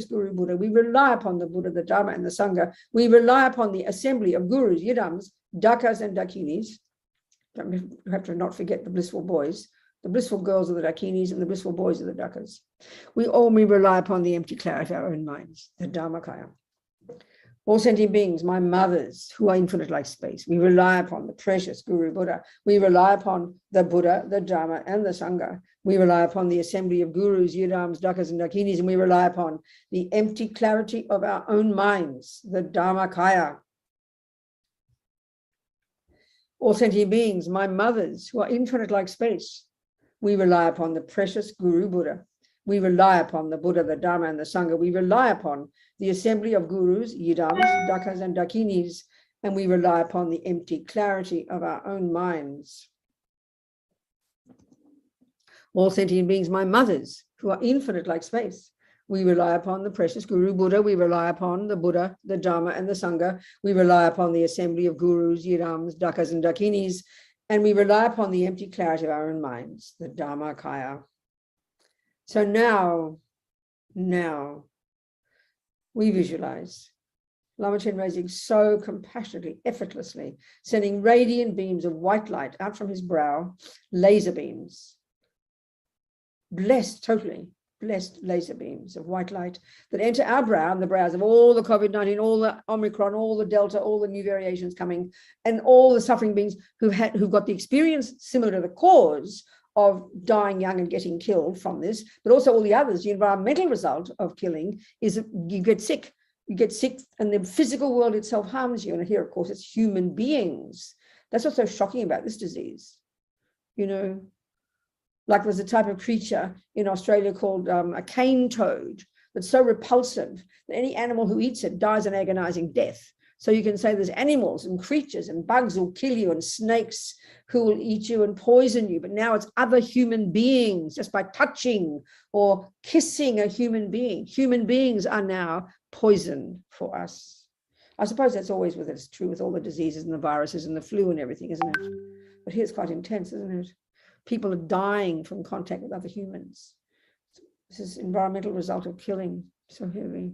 Guru Buddha. We rely upon the Buddha, the Dharma, and the Sangha. We rely upon the assembly of gurus, yidams, dakas, and dakinis. You have to not forget the blissful boys. The blissful girls are the dakinis, and the blissful boys are the dakas. We rely upon the empty clarity of our own minds, the Dharmakaya. All sentient beings, my mothers, who are infinite like space. We rely upon the precious Guru Buddha. We rely upon the Buddha, the Dharma, and the Sangha. We rely upon the assembly of gurus, yidams, dakas, and dakinis, and we rely upon the empty clarity of our own minds, the Dharmakaya. All sentient beings, my mothers, who are infinite like space. We rely upon the precious Guru Buddha. We rely upon the Buddha, the Dharma, and the Sangha. We rely upon the assembly of gurus, yidams, dakas, and dakinis, and we rely upon the empty clarity of our own minds. All sentient beings, my mothers, who are infinite like space. We rely upon the precious Guru Buddha. We rely upon the Buddha, the Dharma, and the Sangha. We rely upon the assembly of gurus, yidams, dakas, and dakinis, and we rely upon the empty clarity of our own minds, the Dharmakaya. So now we visualize Lama Chenrezig so compassionately, effortlessly, sending radiant beams of white light out from his brow, laser beams, totally blessed laser beams of white light that enter our brow and the brows of all the COVID-19, all the Omicron, all the Delta, all the new variations coming, and all the suffering beings who've got the experience similar to the cause of dying young and getting killed from this, but also all the others. The environmental result of killing is that you get sick. You get sick and the physical world itself harms you. And here, of course, it's human beings. That's what's so shocking about this disease. You know, like there's a type of creature in Australia called a cane toad that's so repulsive that any animal who eats it dies an agonizing death. So you can say there's animals and creatures and bugs who will kill you and snakes who will eat you and poison you. But now it's other human beings just by touching or kissing a human being. Human beings are now poison for us. I suppose that's always with it. It's true with all the diseases and the viruses and the flu and everything, isn't it? But here it's quite intense, isn't it? People are dying from contact with other humans. This is environmental result of killing. So heavy.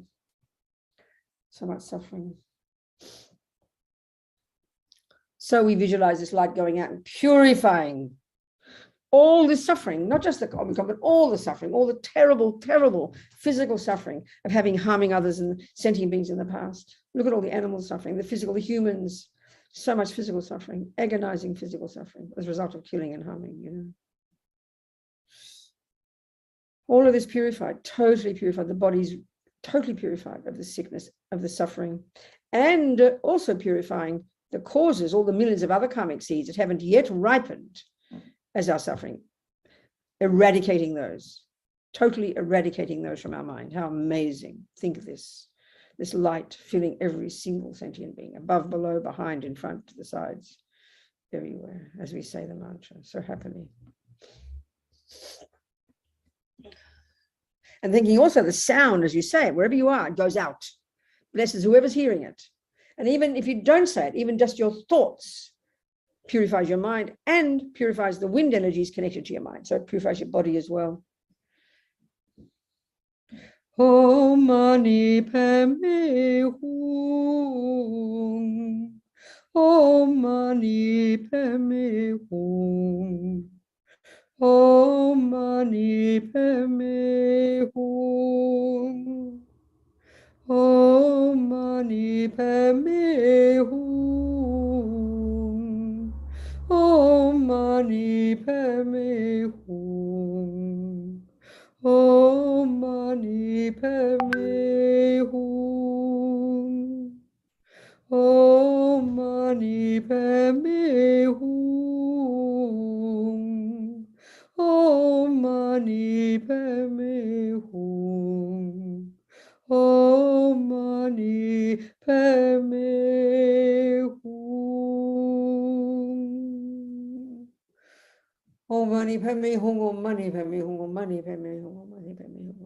So much suffering. So we visualize this light going out and purifying all this suffering, not just the Omicron, but all the suffering, all the terrible, terrible physical suffering of harming others and sentient beings in the past. Look at all the animal suffering, the physical, the humans, so much physical suffering, agonizing physical suffering as a result of killing and harming, you know. All of this purified, totally purified. The body's totally purified of the sickness, of the suffering, and also purifying the causes, all the millions of other karmic seeds that haven't yet ripened as our suffering, eradicating those, totally eradicating those from our mind. How amazing. Think of this light filling every single sentient being, above, below, behind, in front, to the sides, everywhere, as we say the mantra so happily. And thinking also the sound, as you say it, wherever you are, it goes out. Blesses whoever's hearing it. And even if you don't say it, even just your thoughts purifies your mind and purifies the wind energies connected to your mind. So it purifies your body as well. Om Mani Padme Hum. Om Mani Padme Hum. Om Mani Padme Hum. Om Mani Padme Hum. Om Mani Padme Hum. Om Mani Padme Hum. Om Mani Padme Hum. Om Mani Padme Hum. Om Mani Padme Hum. Om Mani Padme Hum. Om Mani Padme Hum. Om Mani Padme Hum. Om Mani Padme Hum. Om Mani Padme Hum.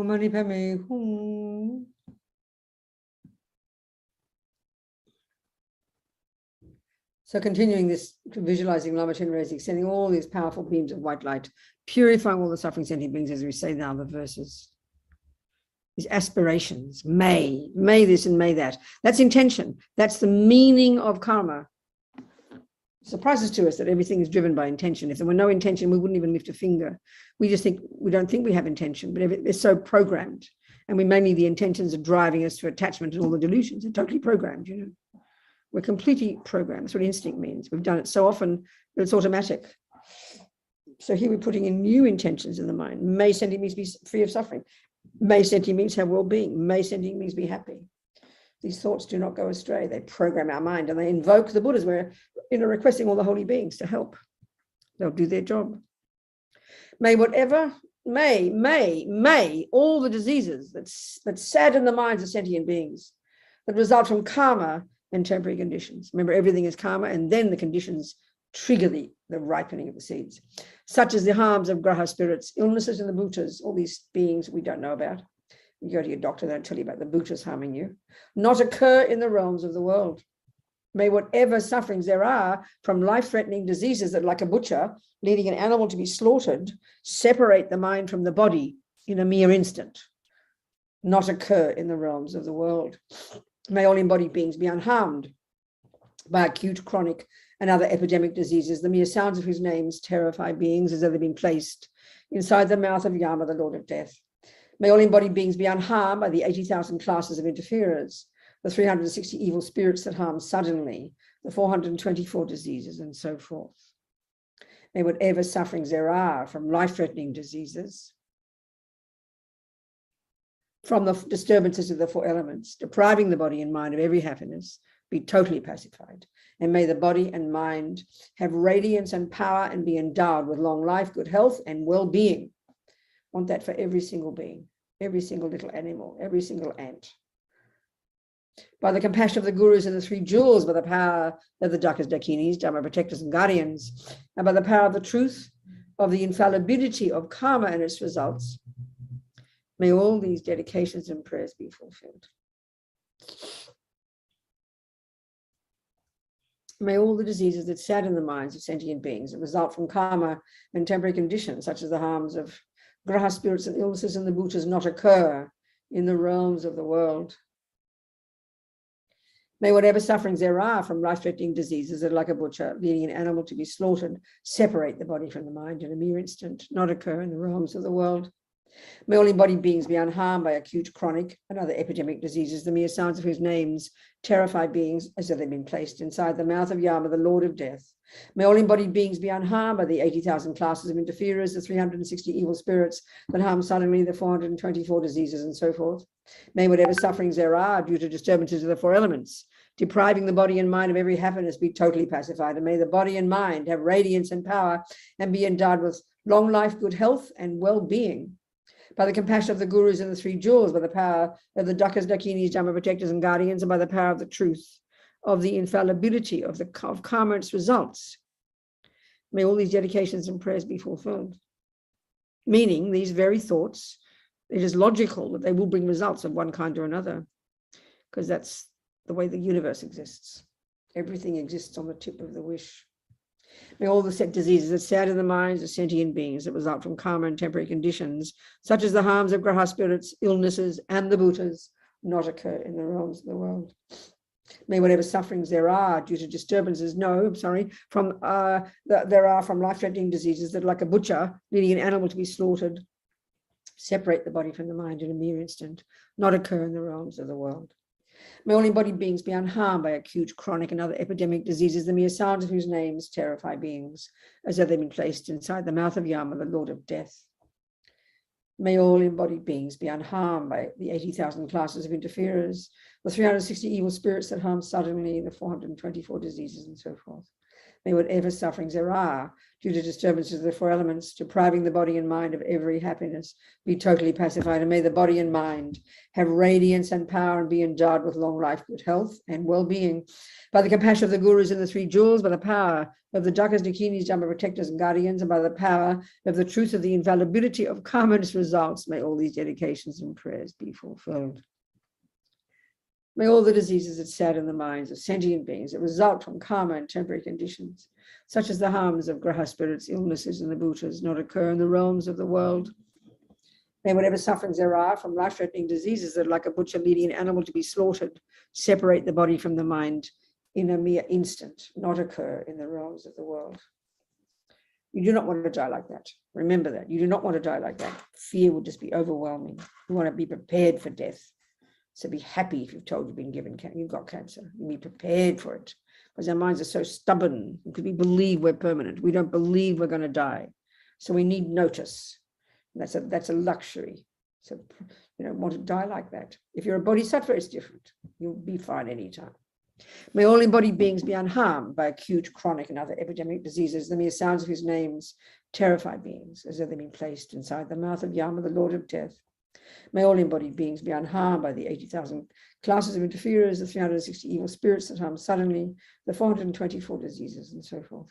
Om Mani Padme Hum. So continuing this, visualizing Lama Chenrezig, sending all these powerful beams of white light, purifying all the suffering sentient beings, as we say now the verses. These aspirations, may this and may that. That's intention. That's the meaning of karma. It surprises to us that everything is driven by intention. If there were no intention, we wouldn't even lift a finger. We don't think we have intention, but it's so programmed. And the intentions are driving us to attachment and all the delusions. They're totally programmed, you know. We're completely programmed. That's what instinct means. We've done it so often that it's automatic. So here we're putting in new intentions in the mind. May sentient beings be free of suffering. May sentient beings have well-being. May sentient beings be happy. These thoughts do not go astray. They program our mind and they invoke the Buddhas. We're requesting all the holy beings to help. They'll do their job. May all the diseases that sadden the minds of sentient beings, that result from karma and temporary conditions. Remember, everything is karma, and then the conditions trigger the ripening of the seeds, such as the harms of graha spirits, illnesses in the bhutas, all these beings we don't know about. You go to your doctor, they don't tell you about the bhutas harming you, not occur in the realms of the world. May whatever sufferings there are from life-threatening diseases that, like a butcher leading an animal to be slaughtered, separate the mind from the body in a mere instant, not occur in the realms of the world. May all embodied beings be unharmed by acute, chronic, and other epidemic diseases, the mere sounds of whose names terrify beings as though they've been placed inside the mouth of Yama, the Lord of Death. May all embodied beings be unharmed by the 80,000 classes of interferers, the 360 evil spirits that harm suddenly, the 424 diseases, and so forth. May whatever sufferings there are from life-threatening diseases, from the disturbances of the four elements, depriving the body and mind of every happiness, be totally pacified. And may the body and mind have radiance and power and be endowed with long life, good health, and well-being. Want that for every single being, every single little animal, every single ant. By the compassion of the gurus and the three jewels, by the power of the Dakas, Dakinis, Dharma protectors and guardians, and by the power of the truth of the infallibility of karma and its results, may all these dedications and prayers be fulfilled. May all the diseases that sadden the minds of sentient beings that result from karma and temporary conditions, such as the harms of graha spirits and illnesses in the bhutas, not occur in the realms of the world. May whatever sufferings there are from life-threatening diseases that, like a butcher leading an animal to be slaughtered, separate the body from the mind in a mere instant, not occur in the realms of the world. May all embodied beings be unharmed by acute, chronic, and other epidemic diseases, the mere sounds of whose names terrify beings as though they've been placed inside the mouth of Yama, the Lord of Death. May all embodied beings be unharmed by the 80,000 classes of interferers, the 360 evil spirits that harm suddenly, the 424 diseases, and so forth. May whatever sufferings there are due to disturbances of the four elements, depriving the body and mind of every happiness, be totally pacified. And may the body and mind have radiance and power and be endowed with long life, good health, and well-being. By the compassion of the gurus and the three jewels, by the power of the Dakas, Dakinis, Dharma protectors and guardians, and by the power of the truth of the infallibility of karma and its results, may all these dedications and prayers be fulfilled. Meaning, these very thoughts, it is logical that they will bring results of one kind or another, because that's the way the universe exists. Everything exists on the tip of the wish. May all the set diseases that sadden the minds of sentient beings that result from karma and temporary conditions, such as the harms of graha spirits, illnesses, and the bhutas, not occur in the realms of the world. May whatever sufferings there are due to disturbances, from life-threatening diseases that, like a butcher leading an animal to be slaughtered, separate the body from the mind in a mere instant, not occur in the realms of the world. May all embodied beings be unharmed by acute, chronic, and other epidemic diseases, the mere sounds of whose names terrify beings, as though they've been placed inside the mouth of Yama, the Lord of Death. May all embodied beings be unharmed by the 80,000 classes of interferers, the 360 evil spirits that harm suddenly, the 424 diseases, and so forth. May whatever sufferings there are due to disturbances of the four elements, depriving the body and mind of every happiness, be totally pacified. And may the body and mind have radiance and power and be endowed with long life, good health, and well-being. By the compassion of the gurus and the three jewels, by the power of the Dakas, Dakinis, Dhamma protectors and guardians, and by the power of the truth of the infallibility of karma and its results, may all these dedications and prayers be fulfilled. May all the diseases that sadden the minds of sentient beings that result from karma and temporary conditions, such as the harms of graha spirits, illnesses, and the bhutas, not occur in the realms of the world. May whatever sufferings there are from life-threatening diseases that, like a butcher leading an animal to be slaughtered, separate the body from the mind in a mere instant, not occur in the realms of the world. You do not want to die like that. Remember that. You do not want to die like that. Fear would just be overwhelming. You want to be prepared for death. So be happy if you've told you've been given cancer, you've got cancer. You be prepared for it, because our minds are so stubborn because we believe we're permanent. We don't believe we're going to die. So we need notice. That's a luxury. So you don't want to die like that. If you're a bodhisattva, it's different. You'll be fine anytime. May all embodied beings be unharmed by acute, chronic, and other epidemic diseases. The mere sounds of his names terrify beings as though they've been placed inside the mouth of Yama, the Lord of Death. May all embodied beings be unharmed by the 80,000 classes of interferers, the 360 evil spirits that harm suddenly, the 424 diseases, and so forth.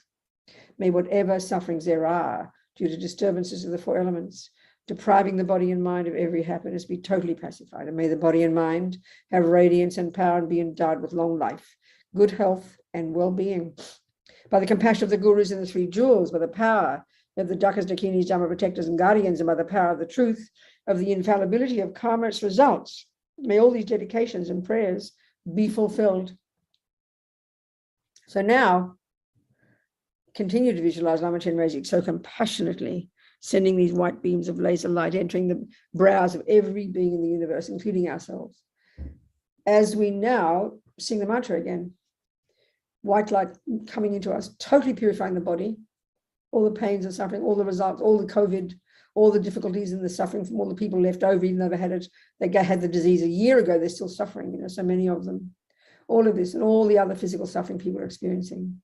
May whatever sufferings there are due to disturbances of the four elements, depriving the body and mind of every happiness, be totally pacified. And may the body and mind have radiance and power and be endowed with long life, good health, and well-being. By the compassion of the gurus and the three jewels, by the power of the Dakas, Dakinis, Dhamma protectors and guardians, and by the power of the truth of the infallibility of karma, its results, may all these dedications and prayers be fulfilled. So now, continue to visualize Lama Chenrezig so compassionately, sending these white beams of laser light, entering the brows of every being in the universe, including ourselves. As we now sing the mantra again, white light coming into us, totally purifying the body, all the pains and suffering, all the results, all the COVID, all the difficulties and the suffering from all the people left over, even though they had the disease a year ago, they're still suffering, so many of them. All of this and all the other physical suffering people are experiencing.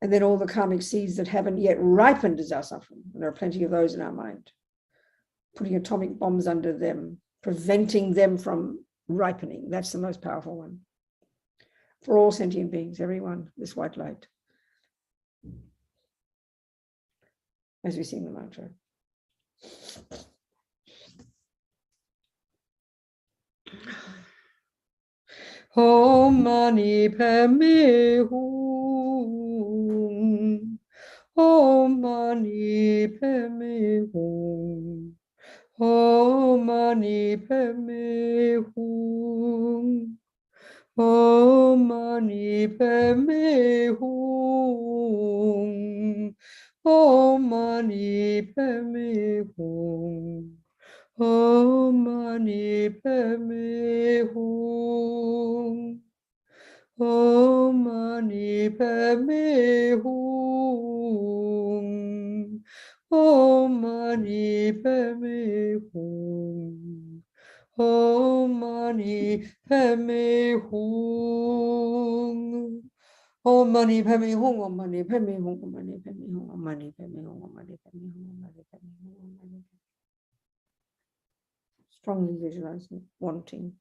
And then all the karmic seeds that haven't yet ripened as our suffering. And there are plenty of those in our mind. Putting atomic bombs under them, preventing them from ripening. That's the most powerful one. For all sentient beings, everyone, this white light. As we sing the mantra. Om Mani Padme Hum. Om Mani Padme Hum. Om Mani Padme Hum. Om Mani Padme Hum. Om Mani Padme Hum. Om Mani Padme Hum. Om Mani Padme Hum. Om Mani Padme Hum. Om Mani Padme Hum. Om Mani Padme Hum. Om Mani Padme Hum. Om Mani Padme Hum. Om Mani Padme Hum. Om Mani Padme Hum. Om Mani Padme Hum. Strongly visualizing, wanting.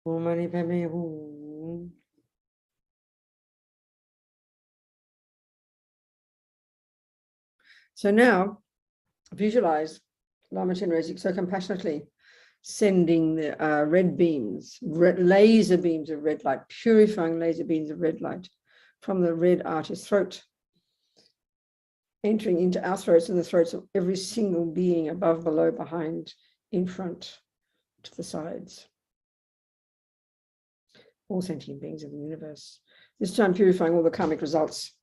Om Mani Padme Hum. So now, visualize Lama Chenrezig so compassionately sending the red beams, laser beams of red light, purifying laser beams of red light from the red artist's throat, entering into our throats and the throats of every single being above, below, behind, in front, to the sides. All sentient beings of the universe. This time purifying all the karmic results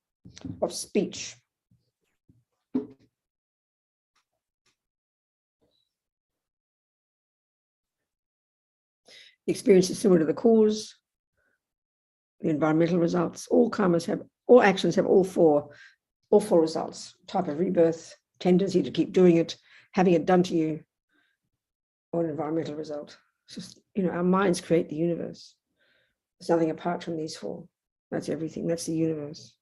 of speech. The experience is similar to the cause, the environmental results. All karmas have, all actions have all four results: type of rebirth, tendency to keep doing it, having it done to you, or an environmental result. It's just, our minds create the universe. There's nothing apart from these four. That's everything. That's the universe.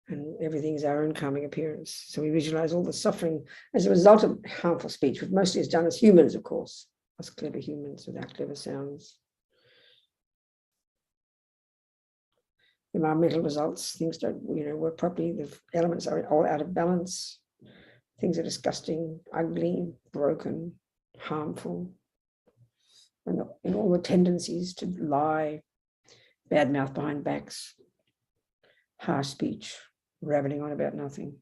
And everything is our own karmic appearance. So we visualize all the suffering as a result of harmful speech, which mostly is done as humans, of course, as clever humans without clever sounds. Environmental results, things don't, work properly. The elements are all out of balance. Things are disgusting, ugly, broken, harmful. And all the tendencies to lie, bad mouth behind backs, harsh speech, rabbiting on about nothing.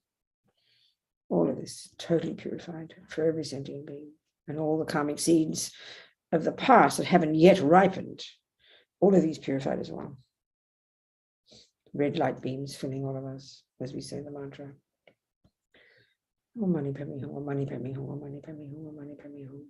All of this totally purified for every sentient being. And all the karmic seeds of the past that haven't yet ripened, all of these purified as well. Red light beams filling all of us as we say the mantra. Om Mani Padme Hum, Om Mani Padme Hum, Om Mani Padme Hum, Om Mani Padme Hum.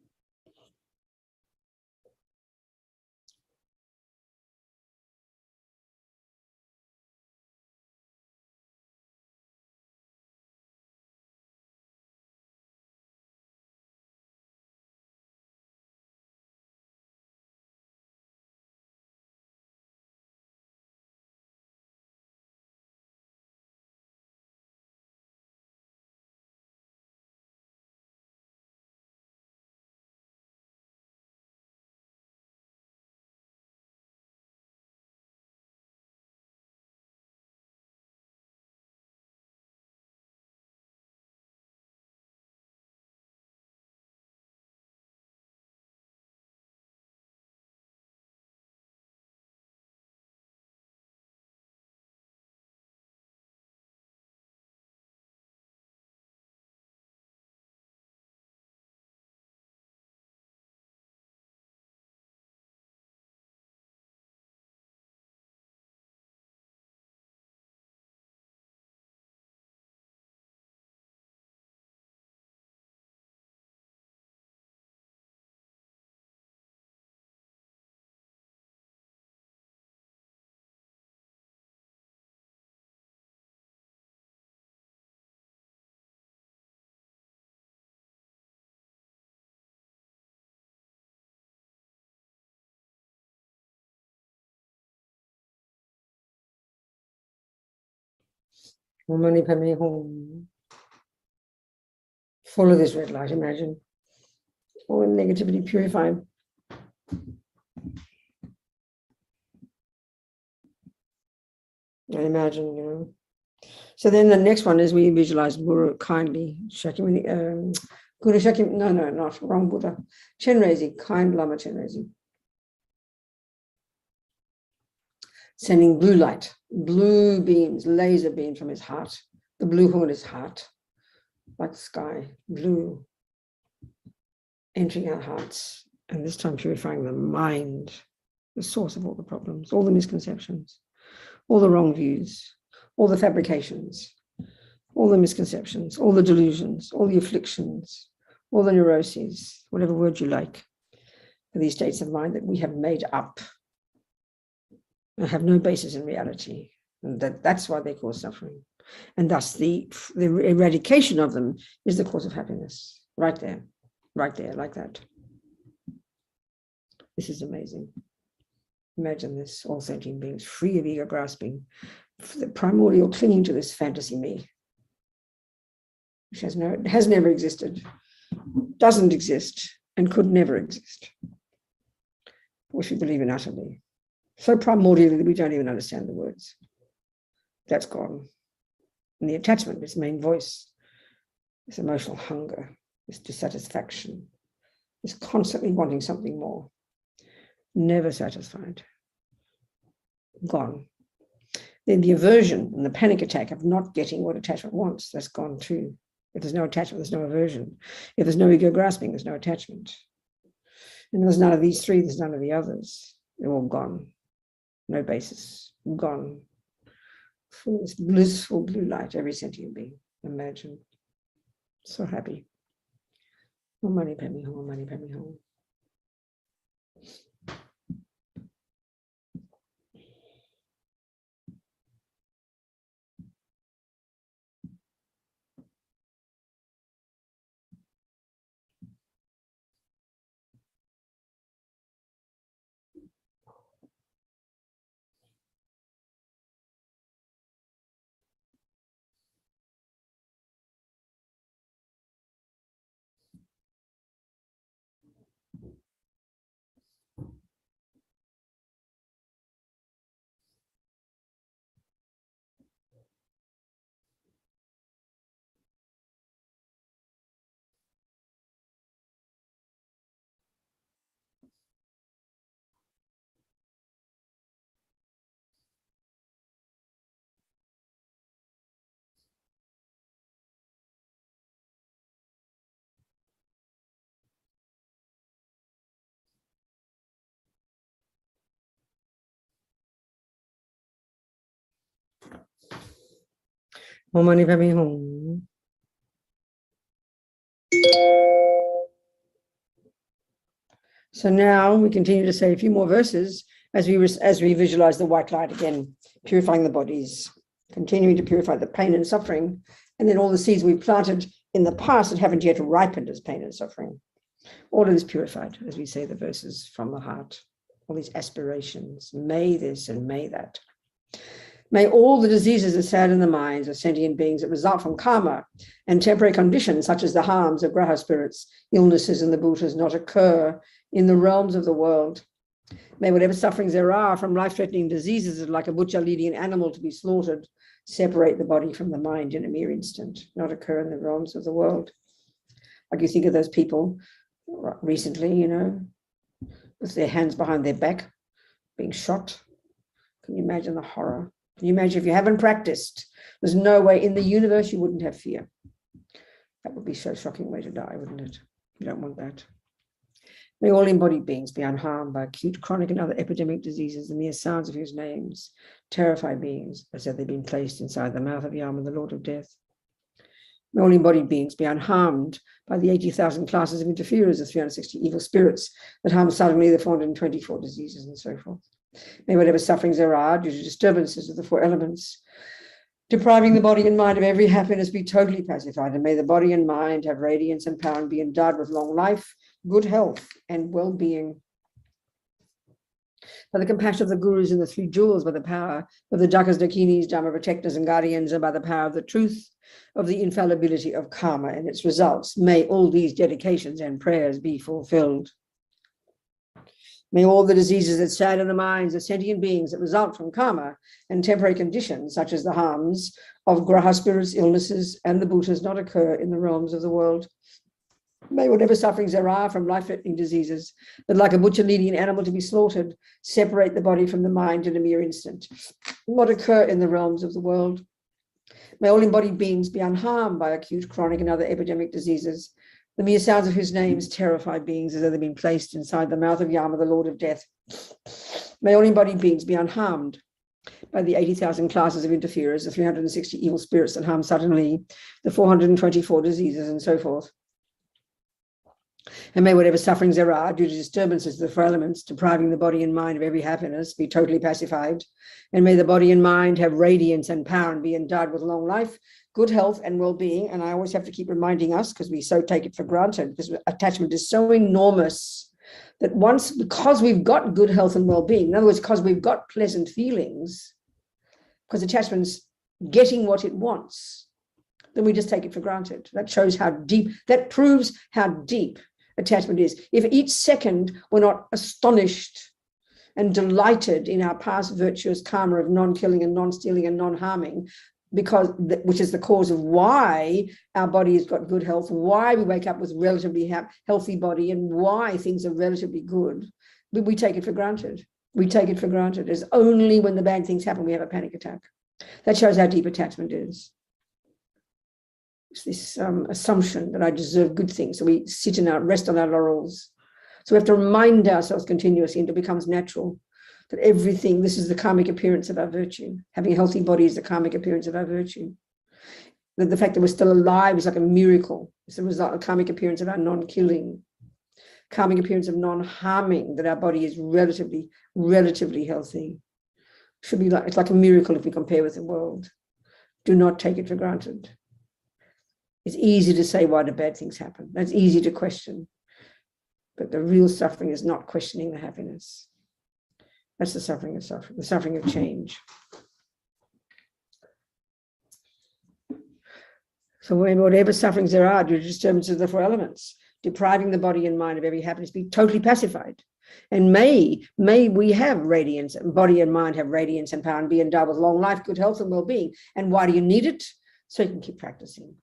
Om Mani Padme Hum. Full of this red light, imagine. All negativity purified. And imagine, So then the next one is we visualize Guru kindly, Shakyamuni, Guru Shakyamuni, no, not wrong Buddha. Chenrezig, kind Lama Chenrezig. Sending blue light, blue beams, laser beams from his heart. The blue horn is heart, like the sky, blue, entering our hearts, and this time purifying the mind, the source of all the problems, all the misconceptions, all the wrong views, all the fabrications, all the misconceptions, all the delusions, all the afflictions, all the neuroses, whatever word you like, for these states of mind that we have made up and have no basis in reality. And that's why they cause suffering. And thus the eradication of them is the cause of happiness. Right there, like that. This is amazing. Imagine this, all sentient beings, free of ego grasping, the primordial clinging to this fantasy me, which has never existed, doesn't exist, and could never exist. which we believe in utterly, so primordially that we don't even understand the words. That's gone. And the attachment, its main voice, this emotional hunger, this dissatisfaction, this constantly wanting something more, never satisfied, gone. Then the aversion and the panic attack of not getting what attachment wants, that's gone too. If there's no attachment, there's no aversion. If there's no ego grasping, there's no attachment. And there's none of these three, there's none of the others. They're all gone. No basis, gone. Full of this blissful blue light, every sentient being. Imagine. So happy. Om Mani Padme Hum, Om Mani Padme Hum. Om Mani Padme Hum. So now we continue to say a few more verses as we visualize the white light again, purifying the bodies, continuing to purify the pain and suffering, and then all the seeds we planted in the past that haven't yet ripened as pain and suffering. All of this purified as we say the verses from the heart, all these aspirations, may this and may that. May all the diseases that sadden the minds of sentient beings that result from karma and temporary conditions, such as the harms of graha spirits, illnesses, and the bhutas, not occur in the realms of the world. May whatever sufferings there are from life-threatening diseases, like a butcher leading an animal to be slaughtered, separate the body from the mind in a mere instant, not occur in the realms of the world. Like you think of those people recently, you know, with their hands behind their back, being shot. Can you imagine the horror? Can you imagine if you haven't practiced? There's no way in the universe you wouldn't have fear. That would be so shocking way to die, wouldn't it? You don't want that. May all embodied beings be unharmed by acute, chronic, and other epidemic diseases, the mere sounds of whose names terrify beings as if they've been placed inside the mouth of Yama, the Lord of Death. May all embodied beings be unharmed by the 80,000 classes of interferers of 360 evil spirits that harm suddenly the 424 diseases and so forth. May whatever sufferings there are due to disturbances of the four elements, depriving the body and mind of every happiness, be totally pacified, and may the body and mind have radiance and power and be endowed with long life, good health, and well-being. By the compassion of the gurus and the three jewels, by the power of the Dakas, Dakinis, Dharma protectors and guardians, and by the power of the truth of the infallibility of karma and its results, may all these dedications and prayers be fulfilled. May all the diseases that sadden the minds of sentient beings that result from karma and temporary conditions, such as the harms of graha spirits, illnesses, and the bhutas, not occur in the realms of the world. May whatever sufferings there are from life-threatening diseases that, like a butcher leading an animal to be slaughtered, separate the body from the mind in a mere instant, not occur in the realms of the world. May all embodied beings be unharmed by acute, chronic, and other epidemic diseases, the mere sounds of whose names terrify beings as though they've been placed inside the mouth of Yama, the Lord of Death. May all embodied beings be unharmed by the 80,000 classes of interferers, the 360 evil spirits that harm suddenly, the 424 diseases, and so forth. And may whatever sufferings there are due to disturbances of the four elements, depriving the body and mind of every happiness, be totally pacified. And may the body and mind have radiance and power and be endowed with long life, good health, and well-being. And I always have to keep reminding us, because we so take it for granted, because attachment is so enormous that once, because we've got good health and well-being, in other words, because we've got pleasant feelings, because attachment's getting what it wants, then we just take it for granted. That shows how deep, that proves how deep attachment is. If each second we're not astonished and delighted in our past virtuous karma of non-killing and non-stealing and non-harming, which is the cause of why our body has got good health, why we wake up with relatively healthy body, and why things are relatively good, we take it for granted. We take it for granted. It's only when the bad things happen we have a panic attack. That shows how deep attachment is. It's this assumption that I deserve good things, so we sit and rest on our laurels. So we have to remind ourselves continuously, and it becomes natural, that everything, this is the karmic appearance of our virtue. Having a healthy body is the karmic appearance of our virtue. The fact that we're still alive is like a miracle. It's the result of karmic appearance of our non-killing, karmic appearance of non-harming, that our body is relatively healthy. Should be like, it's like a miracle if we compare with the world. Do not take it for granted. It's easy to say, why do bad things happen? That's easy to question. But the real suffering is not questioning the happiness. That's the suffering of change. So whatever sufferings there are due to disturbances of the four elements, depriving the body and mind of every happiness, be totally pacified. And may we have radiance, and body and mind have radiance and power, and be endowed with long life, good health, and well-being. And why do you need it? So you can keep practicing.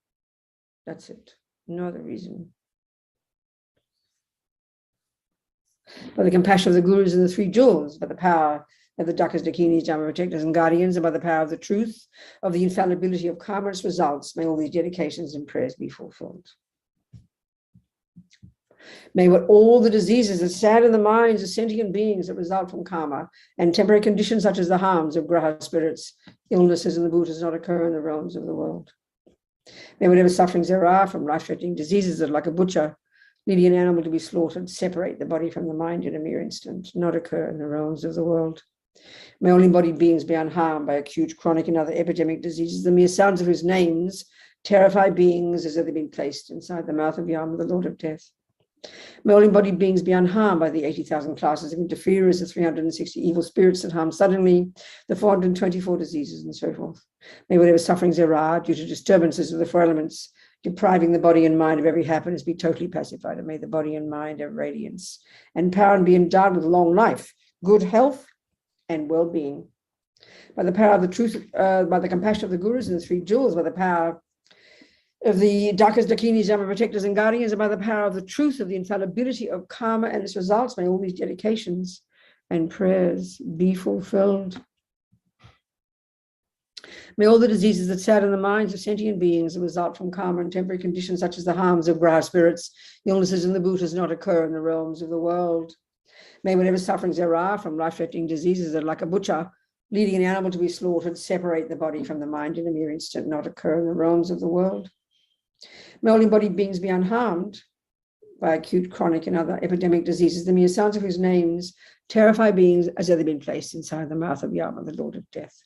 That's it. No other reason. By the compassion of the gurus and the three jewels, by the power of the Dakas, Dakinis, Dharma protectors, and guardians, and by the power of the truth of the infallibility of karma and its results, may all these dedications and prayers be fulfilled. May what all the diseases that sadden the minds of sentient beings that result from karma and temporary conditions such as the harms of graha spirits, illnesses, and the Buddhas not occur in the realms of the world. May whatever sufferings there are from life-threatening diseases that, like a butcher leading an animal to be slaughtered, separate the body from the mind in a mere instant, not occur in the realms of the world. May all embodied beings be unharmed by acute, chronic, and other epidemic diseases, the mere sounds of whose names terrify beings as though they've been placed inside the mouth of Yama, the Lord of Death. May all embodied beings be unharmed by the 80,000 classes of interferers, the 360 evil spirits that harm suddenly, the 424 diseases, and so forth. May whatever sufferings there are due to disturbances of the four elements, depriving the body and mind of every happiness, be totally pacified, and may the body and mind have radiance and power and be endowed with long life, good health, and well-being. By the power of the truth, by the compassion of the gurus and the three jewels, by the power of the Dakas, Dakinis, Dharma protectors, and guardians, and by the power of the truth of the infallibility of karma and its results, may all these dedications and prayers be fulfilled. May all the diseases that sadden the minds of sentient beings that result from karma and temporary conditions such as the harms of graha spirits, illnesses, and the Buddhas not occur in the realms of the world. May whatever sufferings there are from life-threatening diseases that, like a butcher leading an animal to be slaughtered, separate the body from the mind in a mere instant, not occur in the realms of the world. May all embodied beings be unharmed by acute, chronic, and other epidemic diseases, the mere sounds of whose names terrify beings as though they've been placed inside the mouth of Yama, the Lord of Death.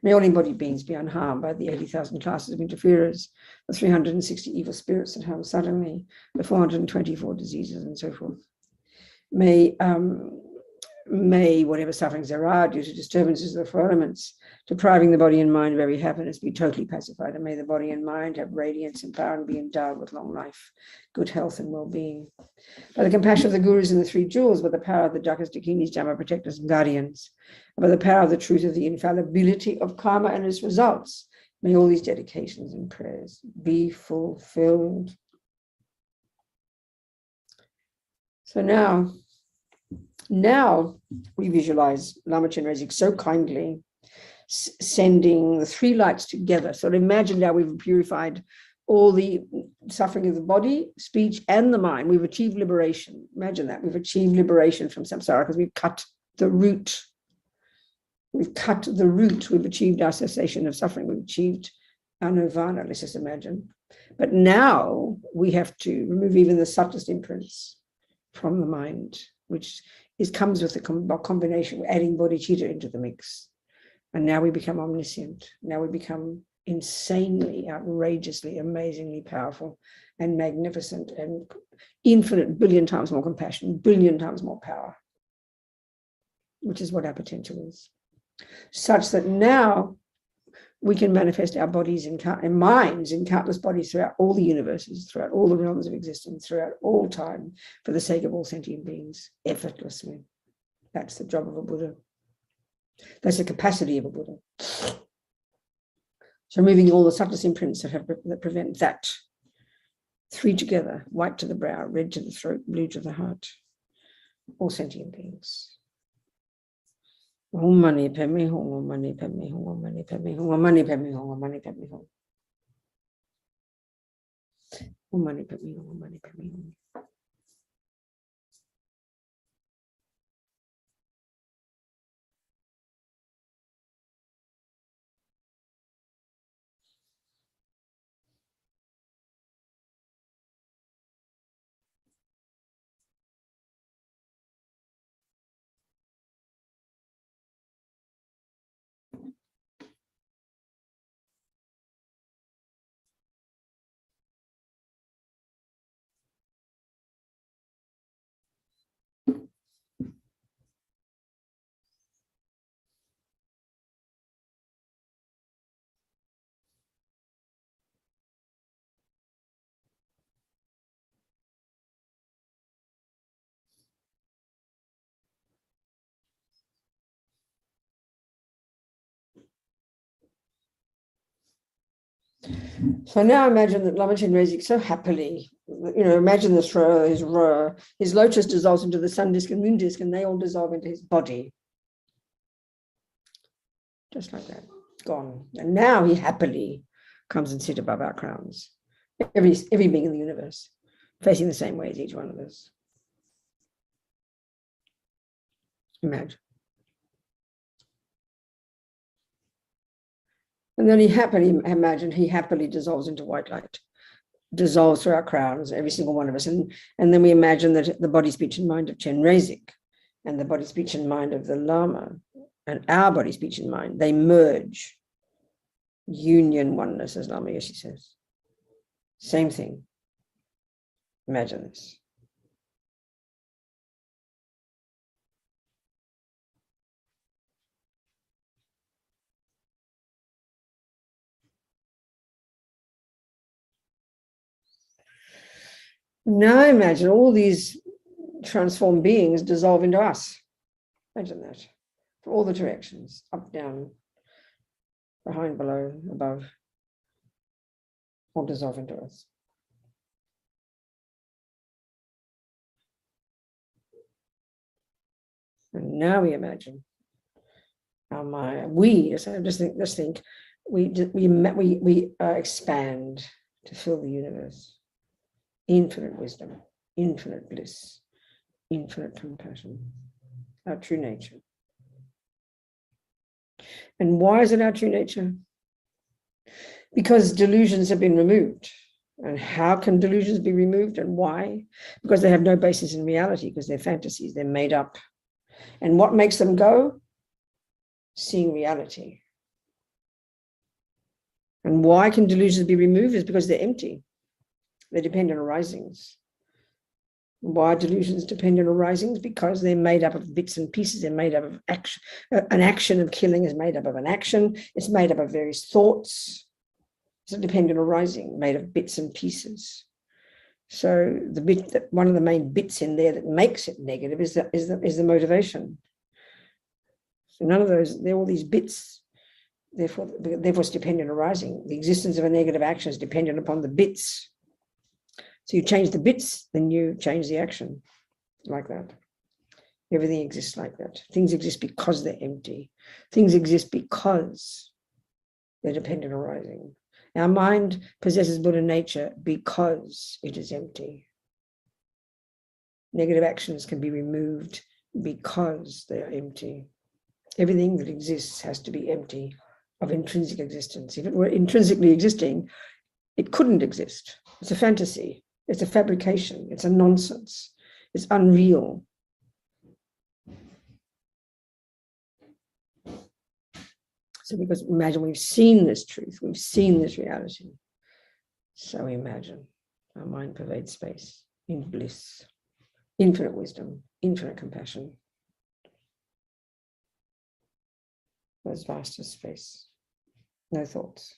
May all embodied beings be unharmed by the 80,000 classes of interferers, the 360 evil spirits that harm suddenly, the 424 diseases, and so forth. May whatever sufferings there are due to disturbances of the four elements, depriving the body and mind of every happiness, be totally pacified, and may the body and mind have radiance and power and be endowed with long life, good health, and well-being. By the compassion of the gurus and the three jewels, by the power of the Dakas, Dakinis, Dharma protectors, and guardians, and by the power of the truth of the infallibility of karma and its results, may all these dedications and prayers be fulfilled. So now we visualize Lama Chenrezig so kindly sending the three lights together. So imagine now we've purified all the suffering of the body, speech, and the mind. We've achieved liberation. Imagine that. We've achieved liberation from samsara because we've cut the root. We've cut the root. We've achieved our cessation of suffering. We've achieved our nirvana, let's just imagine. But now we have to remove even the subtlest imprints from the mind, which comes with the combination. We're adding bodhicitta into the mix. And now we become omniscient. Now we become insanely, outrageously, amazingly powerful and magnificent and infinite, billion times more compassion, billion times more power, which is what our potential is. Such that now we can manifest our bodies and minds in countless bodies throughout all the universes, throughout all the realms of existence, throughout all time, for the sake of all sentient beings, effortlessly. That's the job of a Buddha. That's the capacity of a Buddha. So removing all the subtlest imprints that prevent that. 3 together, white to the brow, red to the throat, blue to the heart. All sentient beings. Om mani padme hum, om mani padme hum, om mani padme hum, om mani padme hum, om mani padme hum. Om mani padme hum, om mani padme hum. So now imagine that Lama Chenrezig so happily, imagine this his lotus dissolves into the sun disk and moon disk, and they all dissolve into his body. Just like that, gone. And now he happily comes and sits above our crowns. Every being in the universe, facing the same way as each one of us. Imagine. And then he happily dissolves into white light, dissolves through our crowns, every single one of us. And then we imagine that the body, speech, and mind of Chenrezig and the body, speech, and mind of the Lama and our body, speech, and mind, they merge. Union, oneness, as Lama Yeshe says. Same thing. Imagine this. Now imagine all these transformed beings dissolve into us. Imagine that. For all the directions, up, down, behind, below, above, all dissolve into us. And now we imagine our mind. We expand to fill the universe. Infinite wisdom, infinite bliss, infinite compassion, our true nature. And why is it our true nature? Because delusions have been removed. And how can delusions be removed and why? Because they have no basis in reality, because they're fantasies, they're made up. And what makes them go? Seeing reality. And why can delusions be removed? Is because they're empty. They depend on arisings. Why delusions depend on arisings? Because they're made up of bits and pieces. They're made up of action. An action of killing is made up of an action. It's made up of various thoughts. It's a dependent arising made of bits and pieces. So one of the main bits in there that makes it negative is the motivation. So none of those, they're all these bits. Therefore, it's dependent arising. The existence of a negative action is dependent upon the bits. So you change the bits, then you change the action, like that. Everything exists like that. Things exist because they're empty. Things exist because they're dependent arising. Our mind possesses Buddha nature because it is empty. Negative actions can be removed because they are empty. Everything that exists has to be empty of intrinsic existence. If it were intrinsically existing, it couldn't exist. It's a fantasy. It's a fabrication. It's a nonsense. It's unreal. So because imagine we've seen this truth, we've seen this reality. So imagine our mind pervades space in bliss, infinite wisdom, infinite compassion. As vast as space, no thoughts.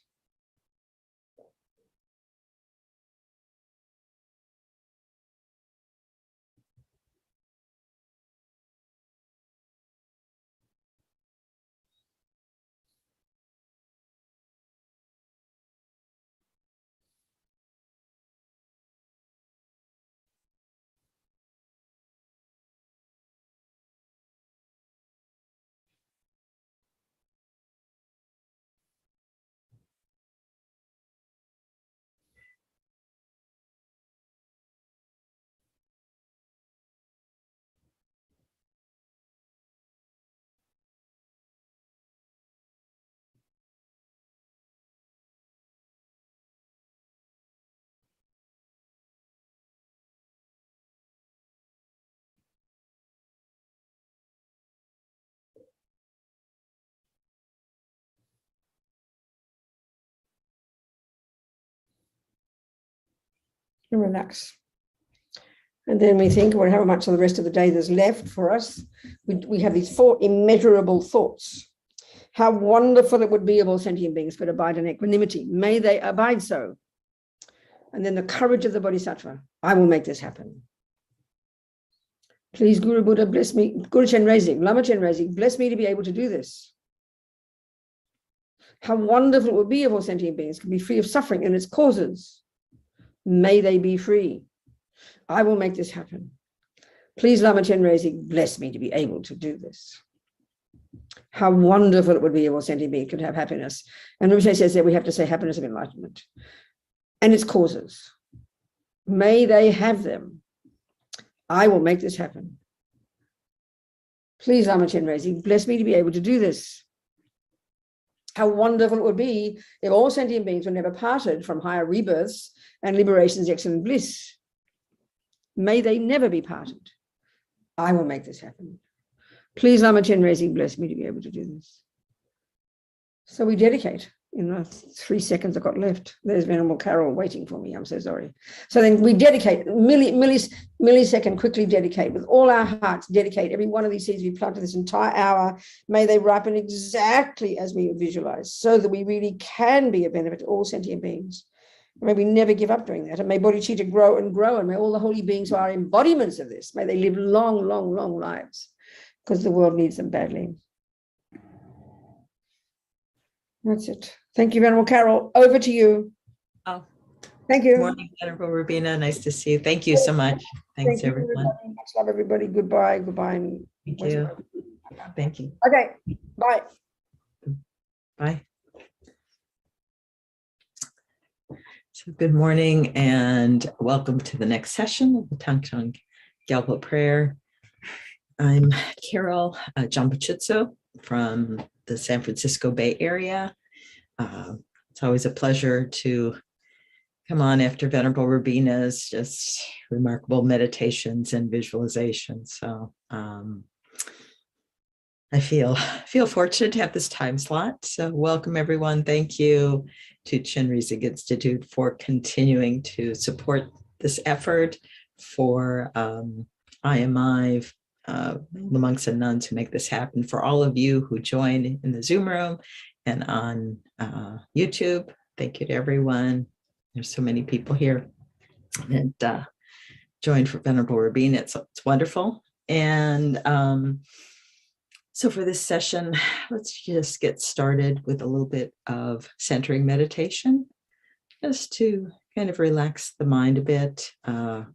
and relax. And then we think, well, how much of the rest of the day there's left for us. We have these 4 immeasurable thoughts. How wonderful it would be if all sentient beings could abide in equanimity. May they abide so. And then the courage of the Bodhisattva. I will make this happen. Please, Guru Buddha, bless me. Guru Chenrezig, Lama Chenrezig, bless me to be able to do this. How wonderful it would be if all sentient beings could be free of suffering and its causes. May they be free. I will make this happen. Please, Lama Chenrezig, bless me to be able to do this. How wonderful it would be if all sentient beings could have happiness. And Rinpoche says that we have to say happiness of enlightenment and its causes. May they have them. I will make this happen. Please, Lama Chenrezig, bless me to be able to do this. How wonderful it would be if all sentient beings were never parted from higher rebirths and liberation's excellent bliss. May they never be parted. I will make this happen. Please, Lama Chenrezig, bless me to be able to do this. So we dedicate in the 3 seconds I've got left. There's Venerable Carol waiting for me. I'm so sorry. So then we dedicate, millisecond, quickly dedicate with all our hearts, dedicate every one of these seeds we planted this entire hour. May they ripen exactly as we visualize so that we really can be a benefit to all sentient beings. May we never give up doing that. And may bodhicitta grow and grow. And may all the holy beings who are embodiments of this, may they live long, long, long lives because the world needs them badly. That's it. Thank you, Venerable Carol. Over to you. Oh, thank you. Good morning, Venerable Rubina. Nice to see you. Thank you so much. Thanks, everyone. Much love, everybody. Goodbye. Goodbye. And thank you. Thank you. Okay. Bye. Bye. So good morning and welcome to the next session of the Thangtong Gyalpo Prayer. I'm Carol Jambachitso from the San Francisco Bay Area. It's always a pleasure to come on after Venerable Rubina's just remarkable meditations and visualizations. So I feel fortunate to have this time slot. So welcome, everyone. Thank you to Chenrezig Institute for continuing to support this effort, for IMI, the monks and nuns who make this happen, for all of you who join in the Zoom room and on YouTube. Thank you to everyone. There's so many people here that joined for Venerable Rubina. It's wonderful. And so for this session, let's just get started with a little bit of centering meditation, just to kind of relax the mind a bit, not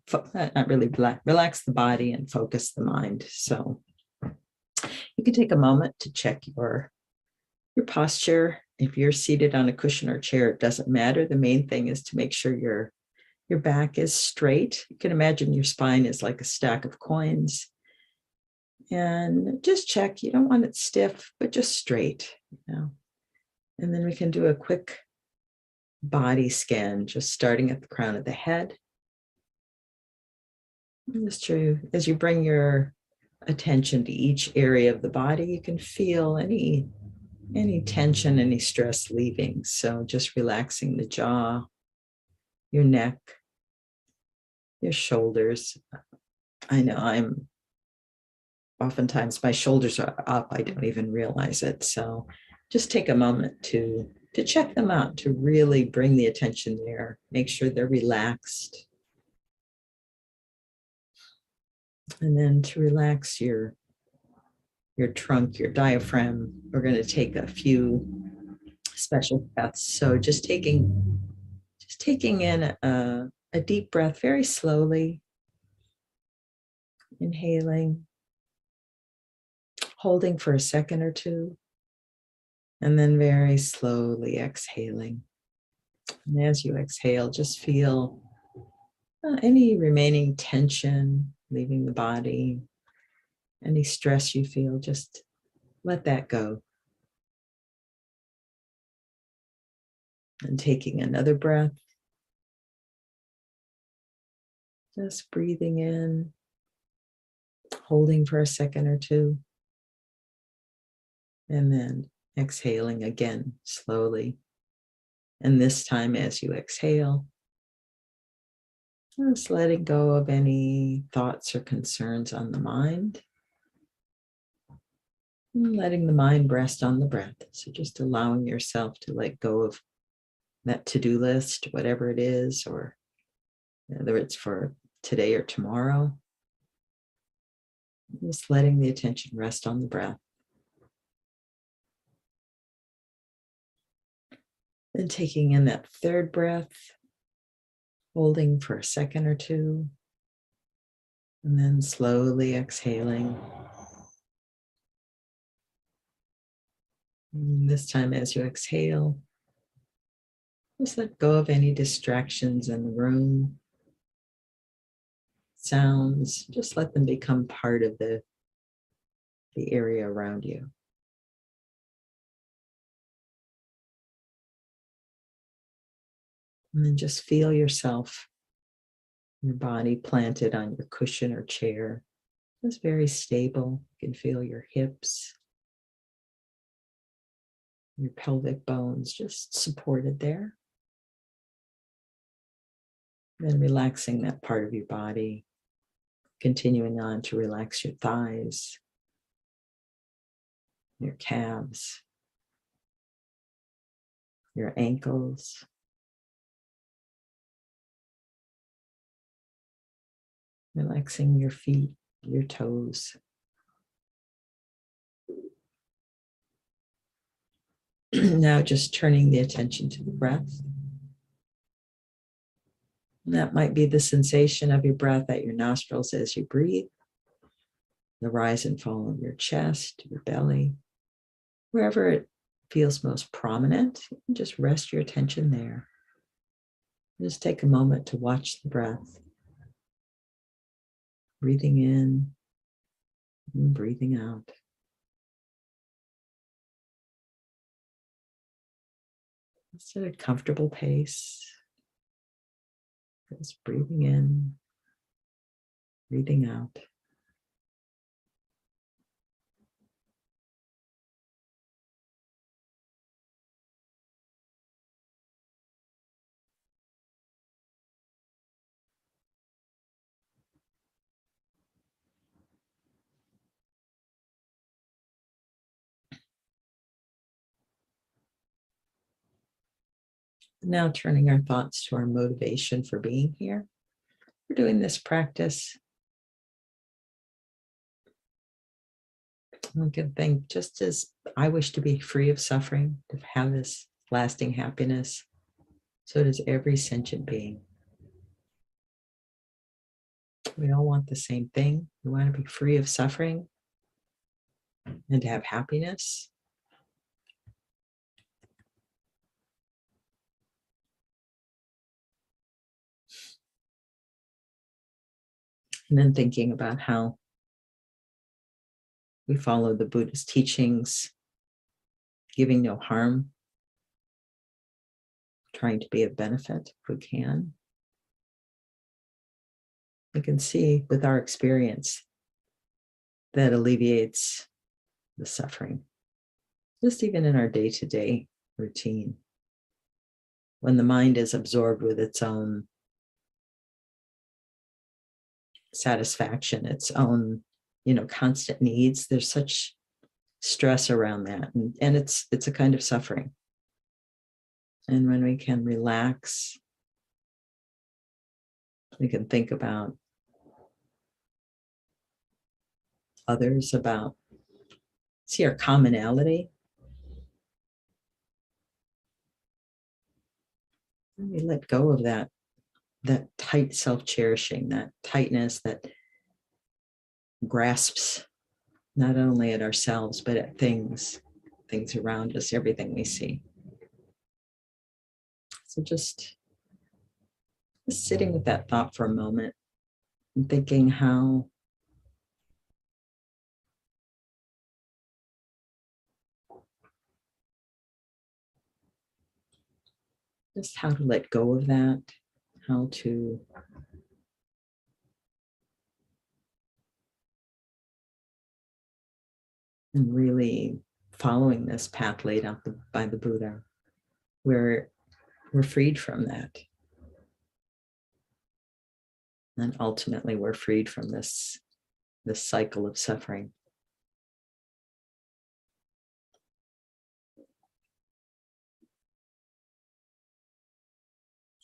really relax the body and focus the mind. So you can take a moment to check your posture. If you're seated on a cushion or chair, it doesn't matter. The main thing is to make sure your back is straight. You can imagine your spine is like a stack of coins. And just check, you don't want it stiff, but just straight, And then we can do a quick body scan, just starting at the crown of the head. And just as you bring your attention to each area of the body, you can feel any tension, any stress leaving. So just relaxing the jaw, your neck, your shoulders. I know oftentimes my shoulders are up. I don't even realize it. So just take a moment to check them out, to really bring the attention there. Make sure they're relaxed. And then to relax your trunk, your diaphragm. We're going to take a few special breaths. So just taking in a deep breath very slowly. Inhaling. Holding for a second or two, and then very slowly exhaling. And as you exhale, just feel any remaining tension leaving the body, any stress you feel, just let that go. And taking another breath, just breathing in, holding for a second or two. And then exhaling again, slowly. And this time, as you exhale, Just letting go of any thoughts or concerns on the mind. And letting the mind rest on the breath. So just allowing yourself to let go of that to-do list, whatever it is, or whether it's for today or tomorrow. Just letting the attention rest on the breath. Then taking in that third breath, holding for a second or two, and then slowly exhaling. And this time as you exhale, just let go of any distractions in the room. Sounds, just let them become part of the area around you. And then just feel yourself, your body planted on your cushion or chair. It's very stable. You can feel your hips, your pelvic bones just supported there. Then relaxing that part of your body, continuing on to relax your thighs, your calves, your ankles. Relaxing your feet, your toes. Now just turning the attention to the breath. And that might be the sensation of your breath at your nostrils as you breathe, the rise and fall of your chest, your belly, wherever it feels most prominent. Just rest your attention there. Just take a moment to watch the breath. Breathing in and breathing out. Just at a comfortable pace. Just breathing in, breathing out. Now turning our thoughts to our motivation for being here. We're doing this practice. I can think, just as I wish to be free of suffering, to have this lasting happiness, so does every sentient being. We all want the same thing. We want to be free of suffering and to have happiness. And then thinking about how we follow the Buddhist teachings, giving no harm, trying to be of benefit if we can. We can see with our experience that alleviates the suffering, just even in our day-to-day routine. When the mind is absorbed with its own satisfaction, its own, constant needs, there's such stress around that, and it's a kind of suffering. And when we can relax, we can think about others, about see our commonality. And we let go of that tight self-cherishing, that tightness that grasps not only at ourselves, but at things around us, everything we see. So just sitting with that thought for a moment and thinking how to let go of that, how to and really following this path laid out by the Buddha, where we're freed from that. And ultimately, we're freed from this cycle of suffering.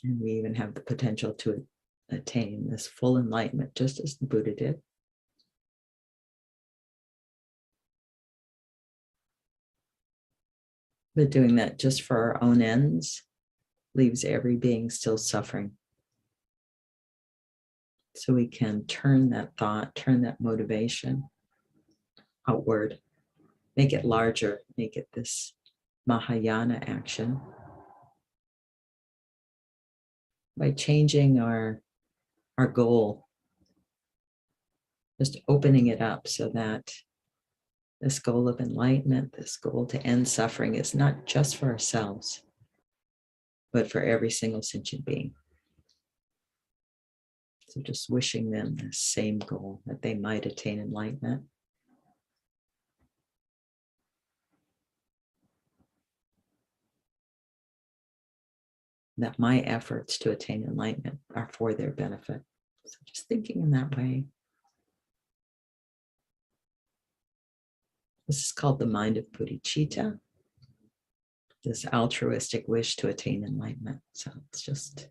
And we even have the potential to attain this full enlightenment, just as the Buddha did. But doing that just for our own ends leaves every being still suffering. So we can turn that thought, turn that motivation outward, make it larger, make it this Mahayana action by changing our goal, just opening it up so that this goal of enlightenment, this goal to end suffering is not just for ourselves, but for every single sentient being. So just wishing them the same goal, that they might attain enlightenment. That my efforts to attain enlightenment are for their benefit. So just thinking in that way. This is called the mind of bodhicitta, this altruistic wish to attain enlightenment. So it's just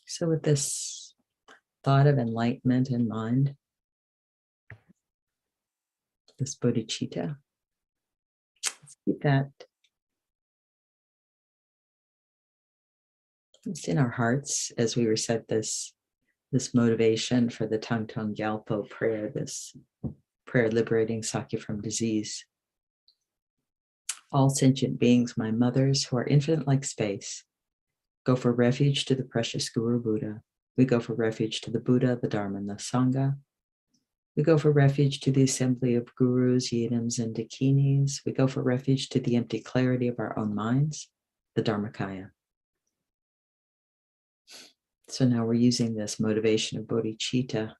so with this thought of enlightenment in mind, this bodhicitta, let's keep that just in our hearts as we recite this motivation for the Thangtong Gyalpo Prayer, this prayer liberating Sakya from disease. All sentient beings, my mothers, who are infinite like space, go for refuge to the precious Guru Buddha. We go for refuge to the Buddha, the Dharma, and the Sangha. We go for refuge to the assembly of gurus, yidams, and dakinis. We go for refuge to the empty clarity of our own minds, the Dharmakaya. So now we're using this motivation of bodhicitta,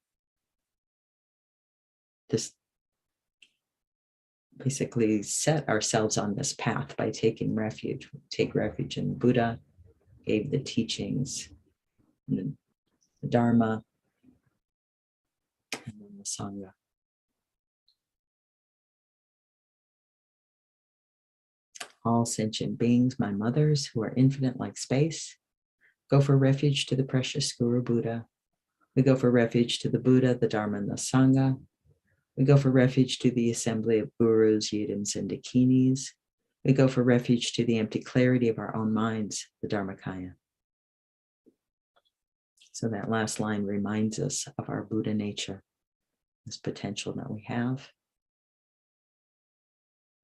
this basically set ourselves on this path by taking refuge. We take refuge in Buddha, gave the teachings, the Dharma, and then the Sangha. All sentient beings, my mothers, who are infinite like space, go for refuge to the precious Guru Buddha. We go for refuge to the Buddha, the Dharma, and the Sangha. We go for refuge to the assembly of gurus, yidams, and dakinis. We go for refuge to the empty clarity of our own minds, the Dharmakaya. So that last line reminds us of our Buddha nature, this potential that we have,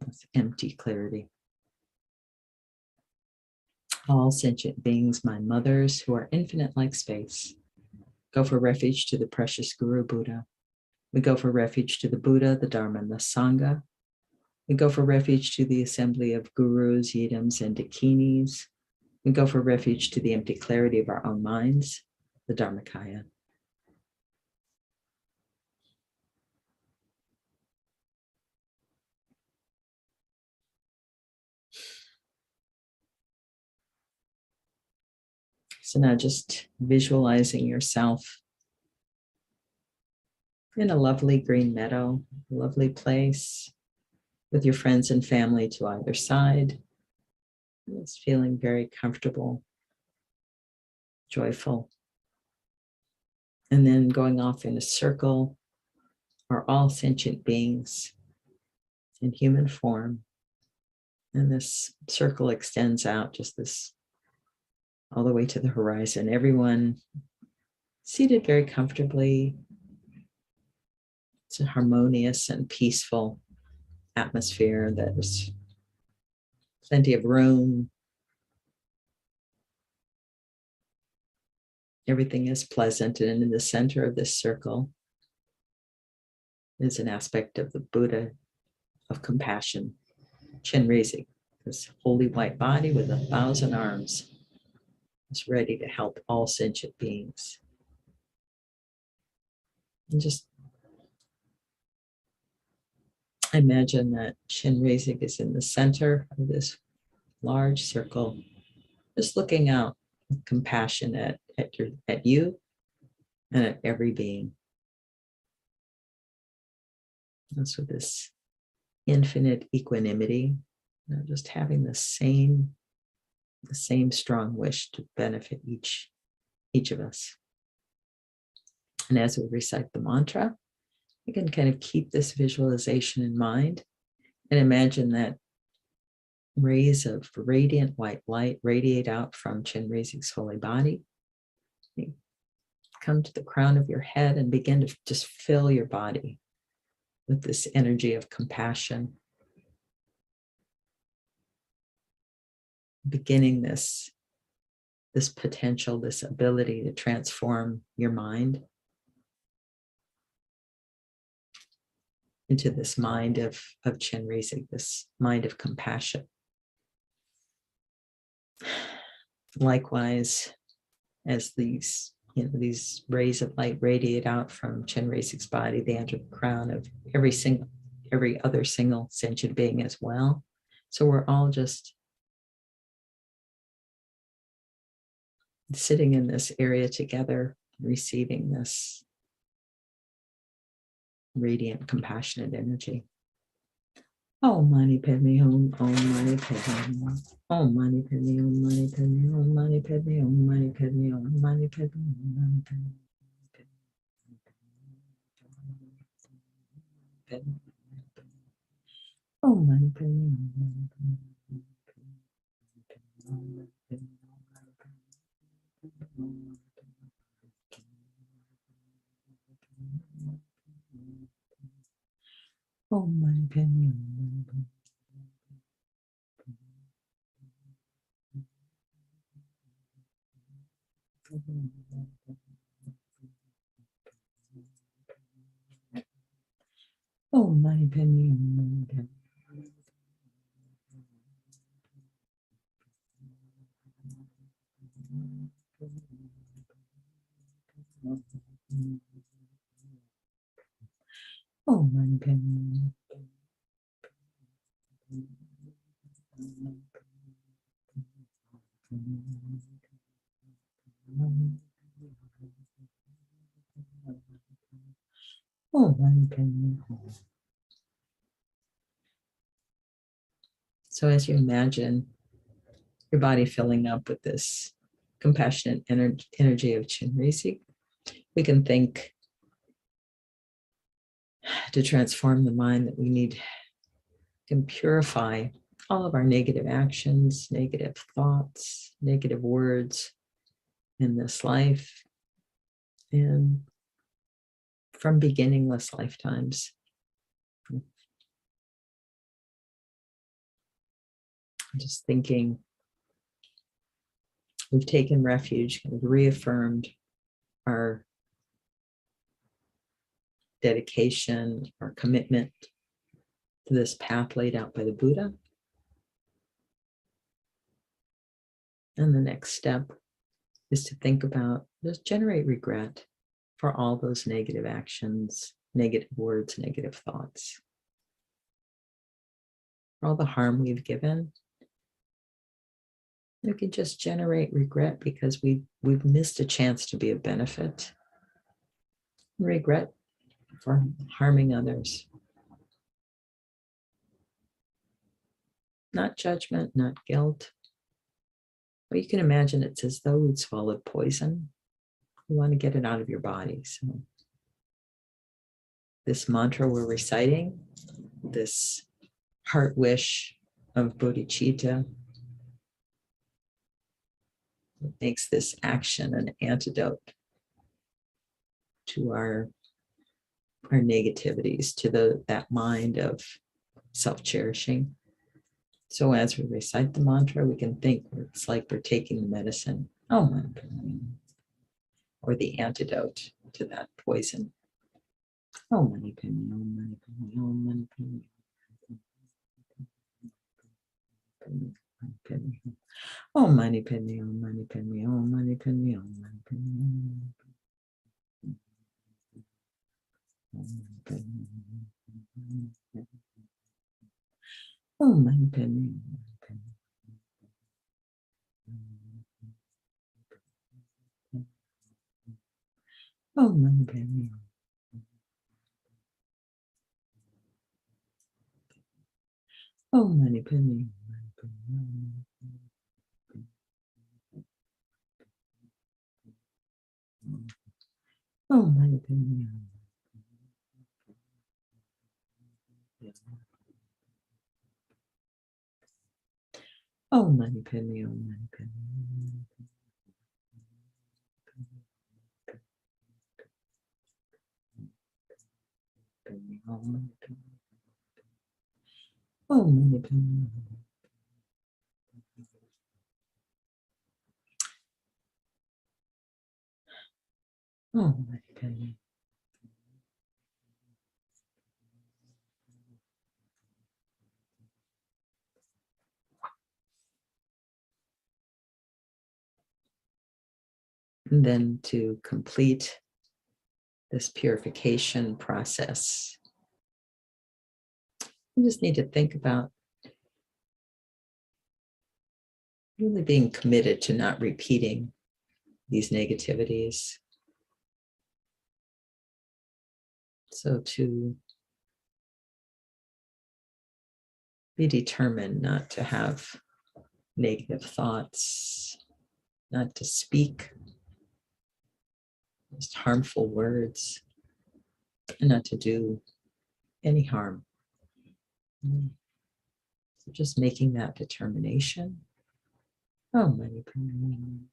this empty clarity. All sentient beings, my mothers, who are infinite like space, go for refuge to the precious Guru Buddha. We go for refuge to the Buddha, the Dharma, and the Sangha. We go for refuge to the assembly of gurus, yidams, and dakinis. We go for refuge to the empty clarity of our own minds, the Dharmakaya. So now just visualizing yourself in a lovely green meadow, a lovely place with your friends and family to either side. Just feeling very comfortable, joyful. And then going off in a circle are all sentient beings in human form. And this circle extends out just this all the way to the horizon. Everyone seated very comfortably, It's a harmonious and peaceful atmosphere. There's plenty of room. Everything is pleasant, and in the center of this circle is an aspect of the Buddha of compassion, Chenrezig, this holy white body with 1,000 arms, is ready to help all sentient beings. And just imagine that Chenrezig is in the center of this large circle, just looking out with compassion at you and at every being. That's with this infinite equanimity, just having the same strong wish to benefit each of us. And as we recite the mantra, you can kind of keep this visualization in mind and imagine that rays of radiant white light radiate out from Chenrezig's holy body. You come to the crown of your head and begin to just fill your body with this energy of compassion, beginning this potential, this ability to transform your mind into this mind of Chenrezig, this mind of compassion. Likewise, as these rays of light radiate out from Chenrezig's body, they enter the crown of every other single sentient being as well. So we're all just sitting in this area together, receiving this radiant, compassionate energy. Om Mani Padme Hum, Om Mani Padme Hum, Om Mani Padme, Om Mani Padme, Om Mani Padme, Om Mani Padme, Om Mani Padme, Om Mani Padme. Om Mani Padme, Om Mani Padme. Om Mani Padme, Om Mani Padme, Om Mani Padme. Om Mani Padme. Om Mani Padme. So as you imagine your body filling up with this compassionate energy of Chenrezig, we can think to transform the mind that we need can purify all of our negative actions, negative thoughts, negative words in this life and from beginningless lifetimes. I'm just thinking we've taken refuge and reaffirmed our dedication, our commitment to this path laid out by the Buddha. And the next step is to think about, just generate regret for all those negative actions, negative words, negative thoughts, for all the harm we've given. We can just generate regret because we've missed a chance to be of benefit. Regret for harming others. Not judgment, not guilt. But you can imagine it's as though we'd swallowed poison. You want to get it out of your body. So this mantra we're reciting, this heart wish of bodhicitta, it makes this action an antidote to our our negativities to that mind of self-cherishing. So as we recite the mantra, we can think it's like we're taking the medicine, or the antidote to that poison. Om Mani Padme, Om Mani Padme, Om Mani Padme. Om Mani Padme, Om Mani Padme, Om Mani Padme, Om Mani Padme. Om Mani Padme. Om Mani Padme. Om Mani Padme. Om Mani Padme. Om Mani Padme, Om Mani Padme. Om Mani Padme. Om Mani Padme. And then to complete this purification process, you just need to think about really being committed to not repeating these negativities. So to be determined not to have negative thoughts, not to speak just harmful words, and not to do any harm. So just making that determination. Oh, Mani Padme.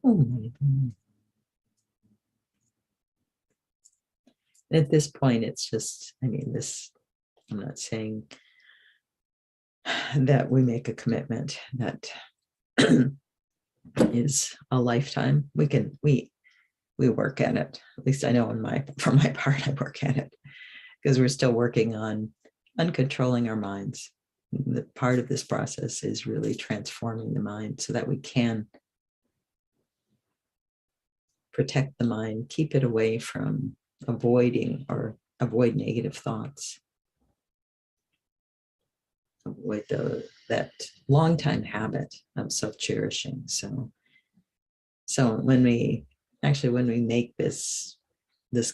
Oh, Mani Padme. At this point, it's just, I'm not saying that we make a commitment that is a lifetime. We work at it. At least I know for my part, I work at it because we're still working on uncontrolling our minds. The part of this process is really transforming the mind so that we can protect the mind, keep it away from avoid negative thoughts. Avoid that long-time habit of self-cherishing. So when we make this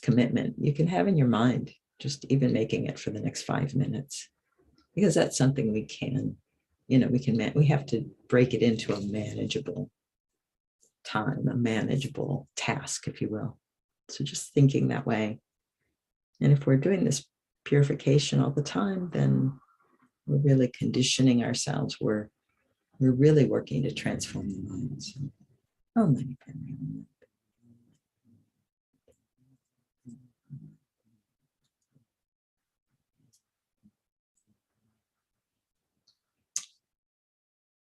commitment, you can have in your mind, just even making it for the next 5 minutes, because that's something we can, we have to break it into a manageable time, a manageable task, if you will. So just thinking that way. And if we're doing this purification all the time, then we're really conditioning ourselves. We're really working to transform the mind. So, oh, Mani Padme.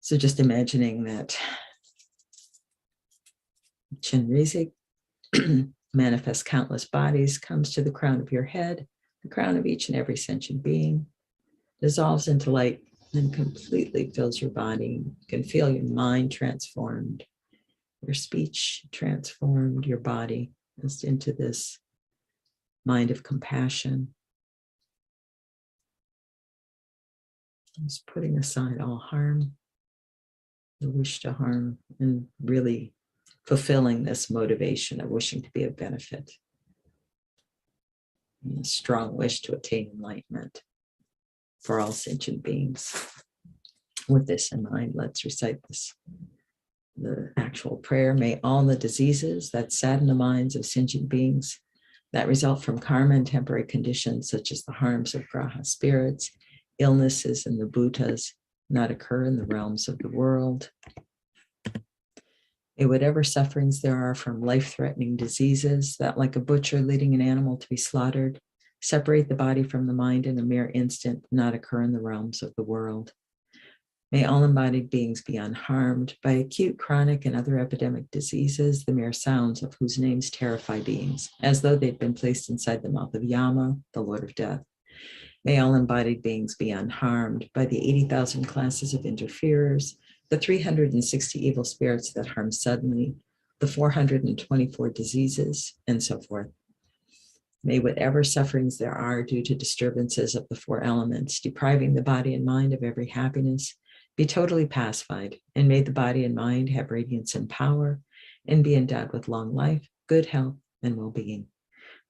So just imagining that Chenrezig manifests countless bodies, comes to the crown of your head, the crown of each and every sentient being, dissolves into light, and completely fills your body. You can feel your mind transformed, your speech transformed, your body just into this mind of compassion. Just putting aside all harm, the wish to harm, and really fulfilling this motivation of wishing to be of benefit. And a strong wish to attain enlightenment for all sentient beings. With this in mind, let's recite the actual prayer. May all the diseases that sadden the minds of sentient beings that result from karma and temporary conditions, such as the harms of graha spirits, illnesses, and the bhutas, not occur in the realms of the world. May whatever sufferings there are from life-threatening diseases that, like a butcher leading an animal to be slaughtered, separate the body from the mind in a mere instant, not occur in the realms of the world. May all embodied beings be unharmed by acute, chronic, and other epidemic diseases, the mere sounds of whose names terrify beings, as though they'd been placed inside the mouth of Yama, the Lord of Death. May all embodied beings be unharmed by the 80,000 classes of interferers, the 360 evil spirits that harm suddenly, the 424 diseases, and so forth. May whatever sufferings there are due to disturbances of the four elements, depriving the body and mind of every happiness, be totally pacified, and may the body and mind have radiance and power, and be endowed with long life, good health, and well-being.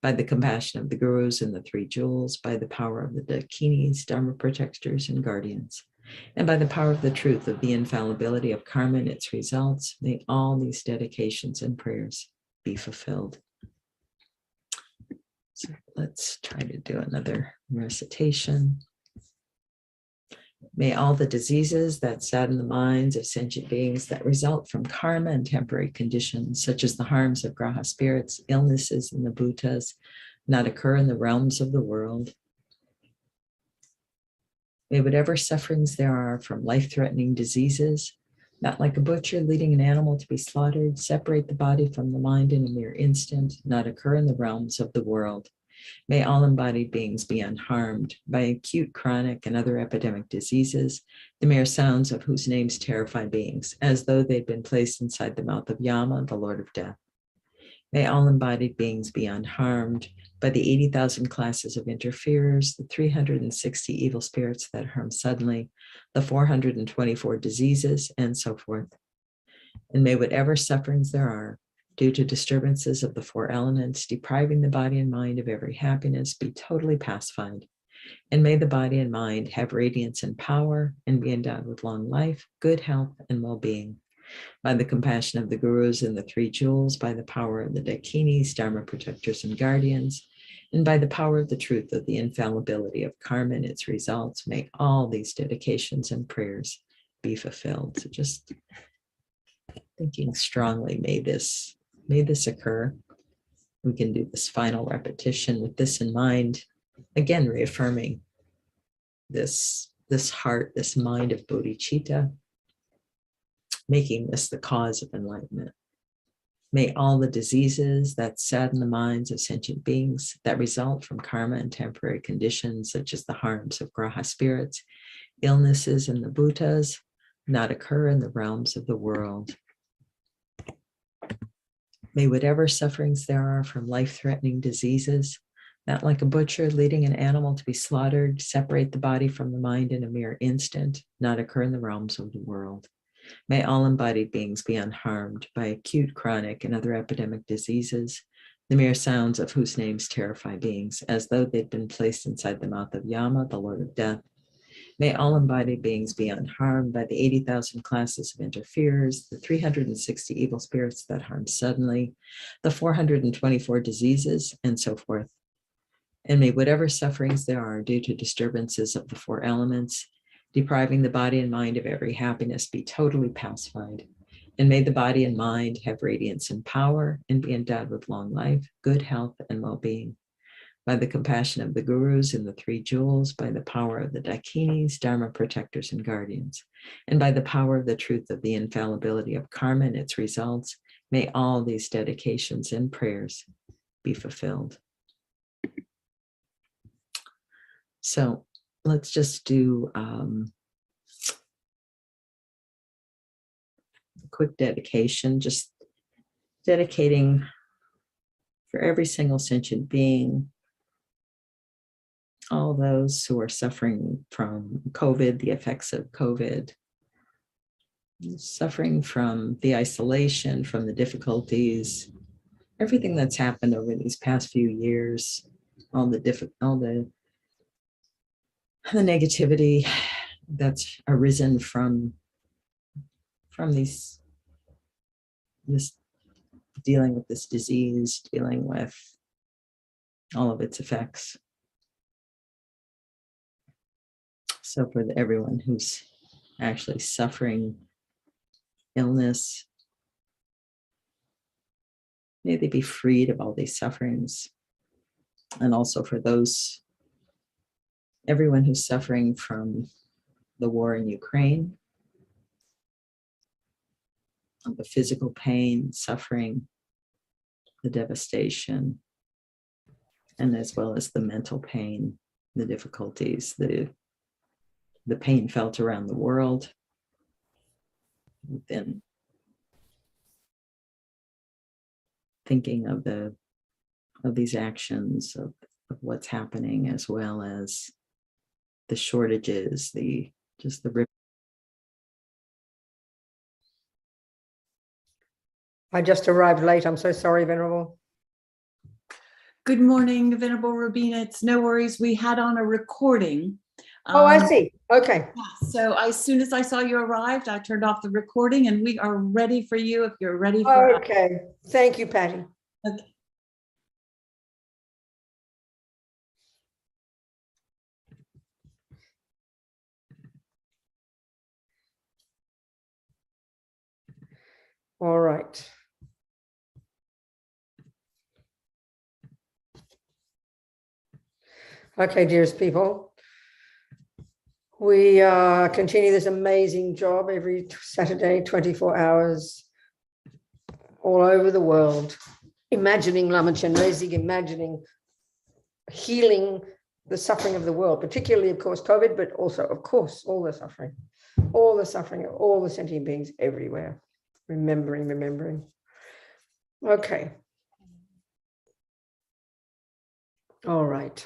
By the compassion of the gurus and the three jewels, by the power of the dakinis, dharma protectors, and guardians, and by the power of the truth of the infallibility of karma and its results, may all these dedications and prayers be fulfilled. So let's try to do another recitation. May all the diseases that sadden the minds of sentient beings that result from karma and temporary conditions, such as the harms of graha spirits, illnesses, and the bhutas, not occur in the realms of the world. May whatever sufferings there are from life-threatening diseases, not like a butcher leading an animal to be slaughtered, separate the body from the mind in a mere instant, not occur in the realms of the world. May all embodied beings be unharmed by acute, chronic, and other epidemic diseases, the mere sounds of whose names terrify beings, as though they'd been placed inside the mouth of Yama, the Lord of Death. May all embodied beings be unharmed by the 80,000 classes of interferers, the 360 evil spirits that harm suddenly, the 424 diseases, and so forth. And may whatever sufferings there are, due to disturbances of the four elements, depriving the body and mind of every happiness, be totally pacified. And may the body and mind have radiance and power, and be endowed with long life, good health, and well-being. By the compassion of the gurus and the three jewels, by the power of the dakinis, dharma protectors, and guardians, and by the power of the truth of the infallibility of karma and its results, may all these dedications and prayers be fulfilled. So just thinking strongly, may this occur. We can do this final repetition with this in mind, again reaffirming this heart, this mind of bodhicitta, making this the cause of enlightenment. May all the diseases that sadden the minds of sentient beings that result from karma and temporary conditions, such as the harms of graha spirits, illnesses, and the bhutas, not occur in the realms of the world. May whatever sufferings there are from life-threatening diseases, that like a butcher leading an animal to be slaughtered, separate the body from the mind in a mere instant, not occur in the realms of the world. May all embodied beings be unharmed by acute, chronic, and other epidemic diseases, the mere sounds of whose names terrify beings, as though they'd been placed inside the mouth of Yama, the Lord of Death. May all embodied beings be unharmed by the 80,000 classes of interferers, the 360 evil spirits that harm suddenly, the 424 diseases, and so forth. And may whatever sufferings there are due to disturbances of the four elements, depriving the body and mind of every happiness, be totally pacified. And may the body and mind have radiance and power, and be endowed with long life, good health, and well-being. By the compassion of the gurus and the three jewels, by the power of the dakinis, dharma protectors, and guardians, and by the power of the truth of the infallibility of karma and its results, may all these dedications and prayers be fulfilled. So let's just do a quick dedication, just dedicating for every single sentient being, all those who are suffering from COVID, the effects of COVID, suffering from the isolation, from the difficulties, everything that's happened over these past few years, all the negativity that's arisen from this dealing with this disease, dealing with all of its effects. So for everyone who's actually suffering illness, may they be freed of all these sufferings. And also for those, everyone who's suffering from the war in Ukraine, the physical pain, suffering, the devastation, and as well as the mental pain, the difficulties, the pain felt around the world. Then thinking of these actions, of what's happening, as well as the shortages, the I just arrived late. I'm so sorry, Venerable. Good morning, Venerable Rubina. It's no worries. We had on a recording. Oh, I see. Okay. Yeah, so as soon as I saw you arrived, I turned off the recording and we are ready for you if you're ready for us. Okay. Thank you, Patty. Okay. All right. Okay, dearest people, we continue this amazing job every Saturday, 24 hours, all over the world, imagining Lama Chenrezig, imagining healing the suffering of the world, particularly, of course, COVID, but also, of course, all the suffering of all the sentient beings everywhere. Remembering. Okay. All right.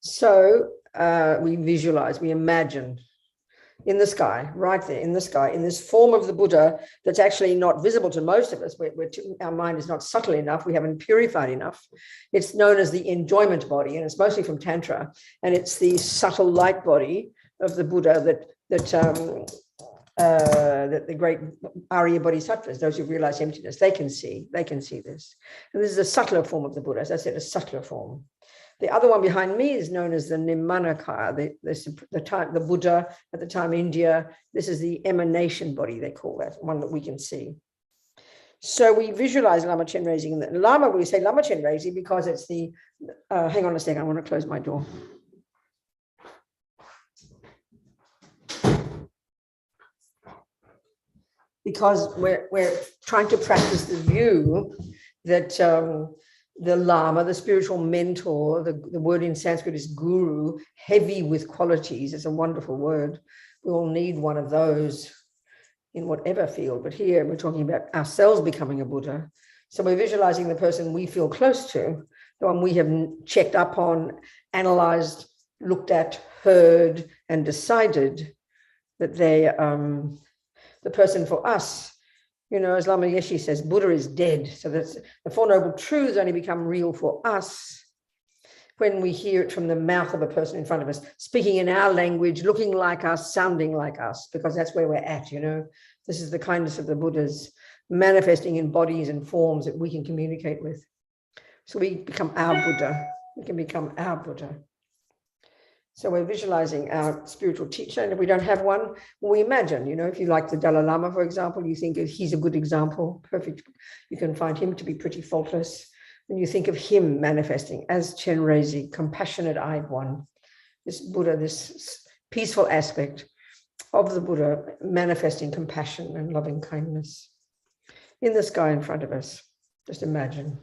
So we visualize, we imagine in the sky, right there in the sky, in this form of the Buddha that's actually not visible to most of us. Our mind is not subtle enough. We haven't purified enough. It's known as the enjoyment body, and it's mostly from Tantra. And it's the subtle light body of the Buddha that the great Arya Bodhisattvas, those who realize emptiness, they can see this. And this is a subtler form of the Buddha, as I said, a subtler form. The other one behind me is known as the Nimanakaya, the Buddha at the time India. This is the emanation body, they call that, one that we can see. So we visualize Lama Chenrezig. And Lama, we say Lama Chenrezig because it's the, hang on a second, I want to close my door. Because we're trying to practice the view that the Lama, the spiritual mentor, the word in Sanskrit is guru, heavy with qualities. It's a wonderful word. We all need one of those in whatever field. But here we're talking about ourselves becoming a Buddha. So we're visualizing the person we feel close to, the one we have checked up on, analyzed, looked at, heard, and decided that they the person for us. You know, as Lama Yeshe says, Buddha is dead. So that's the Four Noble Truths only become real for us when we hear it from the mouth of a person in front of us, speaking in our language, looking like us, sounding like us, because that's where we're at, you know. This is the kindness of the Buddhas manifesting in bodies and forms that we can communicate with. So we become our Buddha. We can become our Buddha. So we're visualizing our spiritual teacher. And if we don't have one, we imagine, you know, if you like the Dalai Lama, for example, you think he's a good example, perfect. You can find him to be pretty faultless. And you think of him manifesting as Chenrezig, compassionate-eyed one, this Buddha, this peaceful aspect of the Buddha manifesting compassion and loving kindness in the sky in front of us. Just imagine.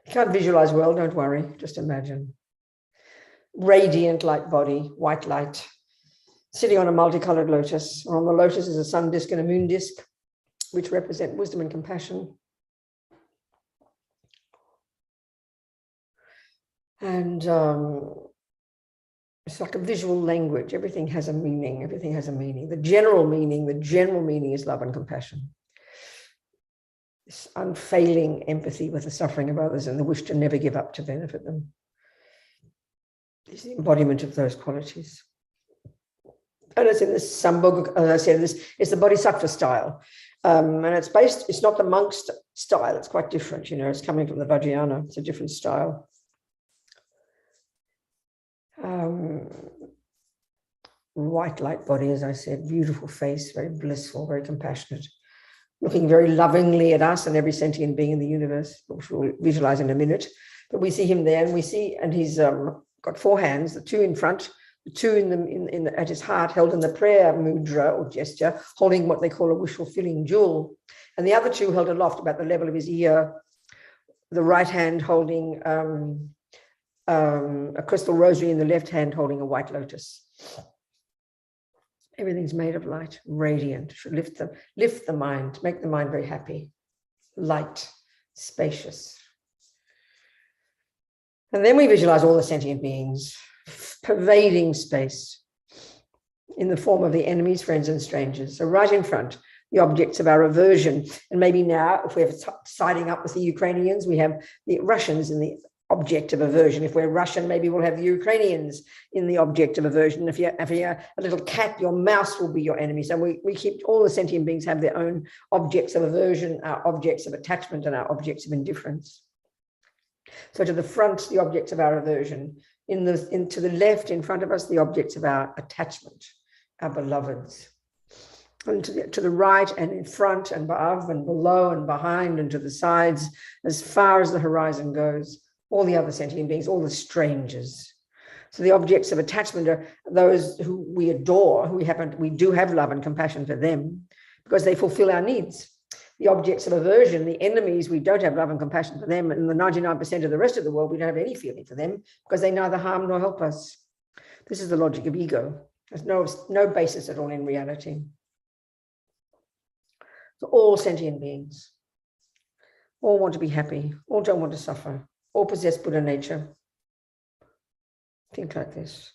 If you can't visualize well, don't worry, just imagine. Radiant light body, white light, sitting on a multicolored lotus. On the lotus is a sun disk and a moon disk, which represent wisdom and compassion. And it's like a visual language. Everything has a meaning. Everything has a meaning. The general meaning is love and compassion. This unfailing empathy with the suffering of others and the wish to never give up to benefit them. Is the embodiment of those qualities. And it's in this Sambhoga, as I said, it's the Bodhisattva style. And it's not the monk style, it's quite different, you know, it's coming from the Vajrayana, it's a different style. white light body, as I said, beautiful face, very blissful, very compassionate, looking very lovingly at us and every sentient being in the universe, which we'll visualize in a minute. But we see him there, and we see, and he's got 4 hands, the 2 in front, the 2 in at his heart, held in the prayer mudra or gesture, holding what they call a wish-fulfilling jewel, and the other 2 held aloft about the level of his ear. The right hand holding a crystal rosary, in the left hand holding a white lotus. Everything's made of light, radiant, should lift the mind, make the mind very happy, light, spacious. And then we visualize all the sentient beings, pervading space in the form of the enemies, friends, and strangers. So right in front, the objects of our aversion. And maybe now, if we're siding up with the Ukrainians, we have the Russians in the object of aversion. If we're Russian, maybe we'll have the Ukrainians in the object of aversion. If you're a little cat, your mouse will be your enemy. So we keep, all the sentient beings have their own objects of aversion, our objects of attachment, and our objects of indifference. So to the front, the objects of our aversion. To the left, in front of us, the objects of our attachment, our beloveds. And to the right and in front and above and below and behind and to the sides, as far as the horizon goes, all the other sentient beings, all the strangers. So the objects of attachment are those who we adore, who we do have love and compassion for them because they fulfill our needs. The objects of aversion, the enemies, we don't have love and compassion for them, and the 99% of the rest of the world, we don't have any feeling for them because they neither harm nor help us. This is the logic of ego. There's no basis at all in reality. So all sentient beings, all want to be happy, all don't want to suffer, all possess Buddha nature. Think like this.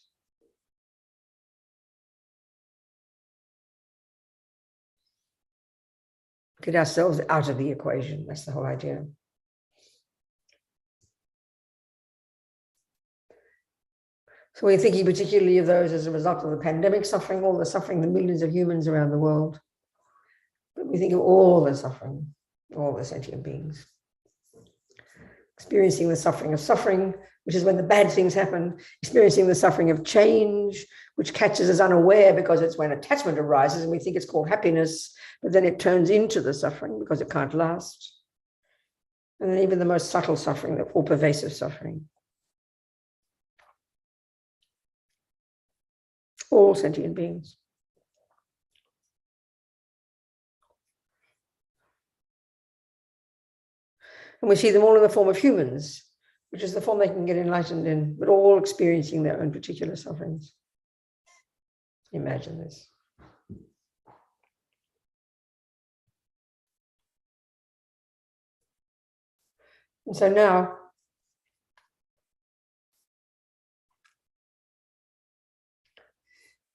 Get ourselves out of the equation. That's the whole idea. So we're thinking particularly of those as a result of the pandemic suffering, all the suffering, the millions of humans around the world. But we think of all the suffering, all the sentient beings. Experiencing the suffering of suffering, which is when the bad things happen, experiencing the suffering of change, which catches us unaware because it's when attachment arises and we think it's called happiness, but then it turns into the suffering because it can't last. And then even the most subtle suffering, the all pervasive suffering. All sentient beings. And we see them all in the form of humans, which is the form they can get enlightened in, but all experiencing their own particular sufferings. Imagine this. And so now,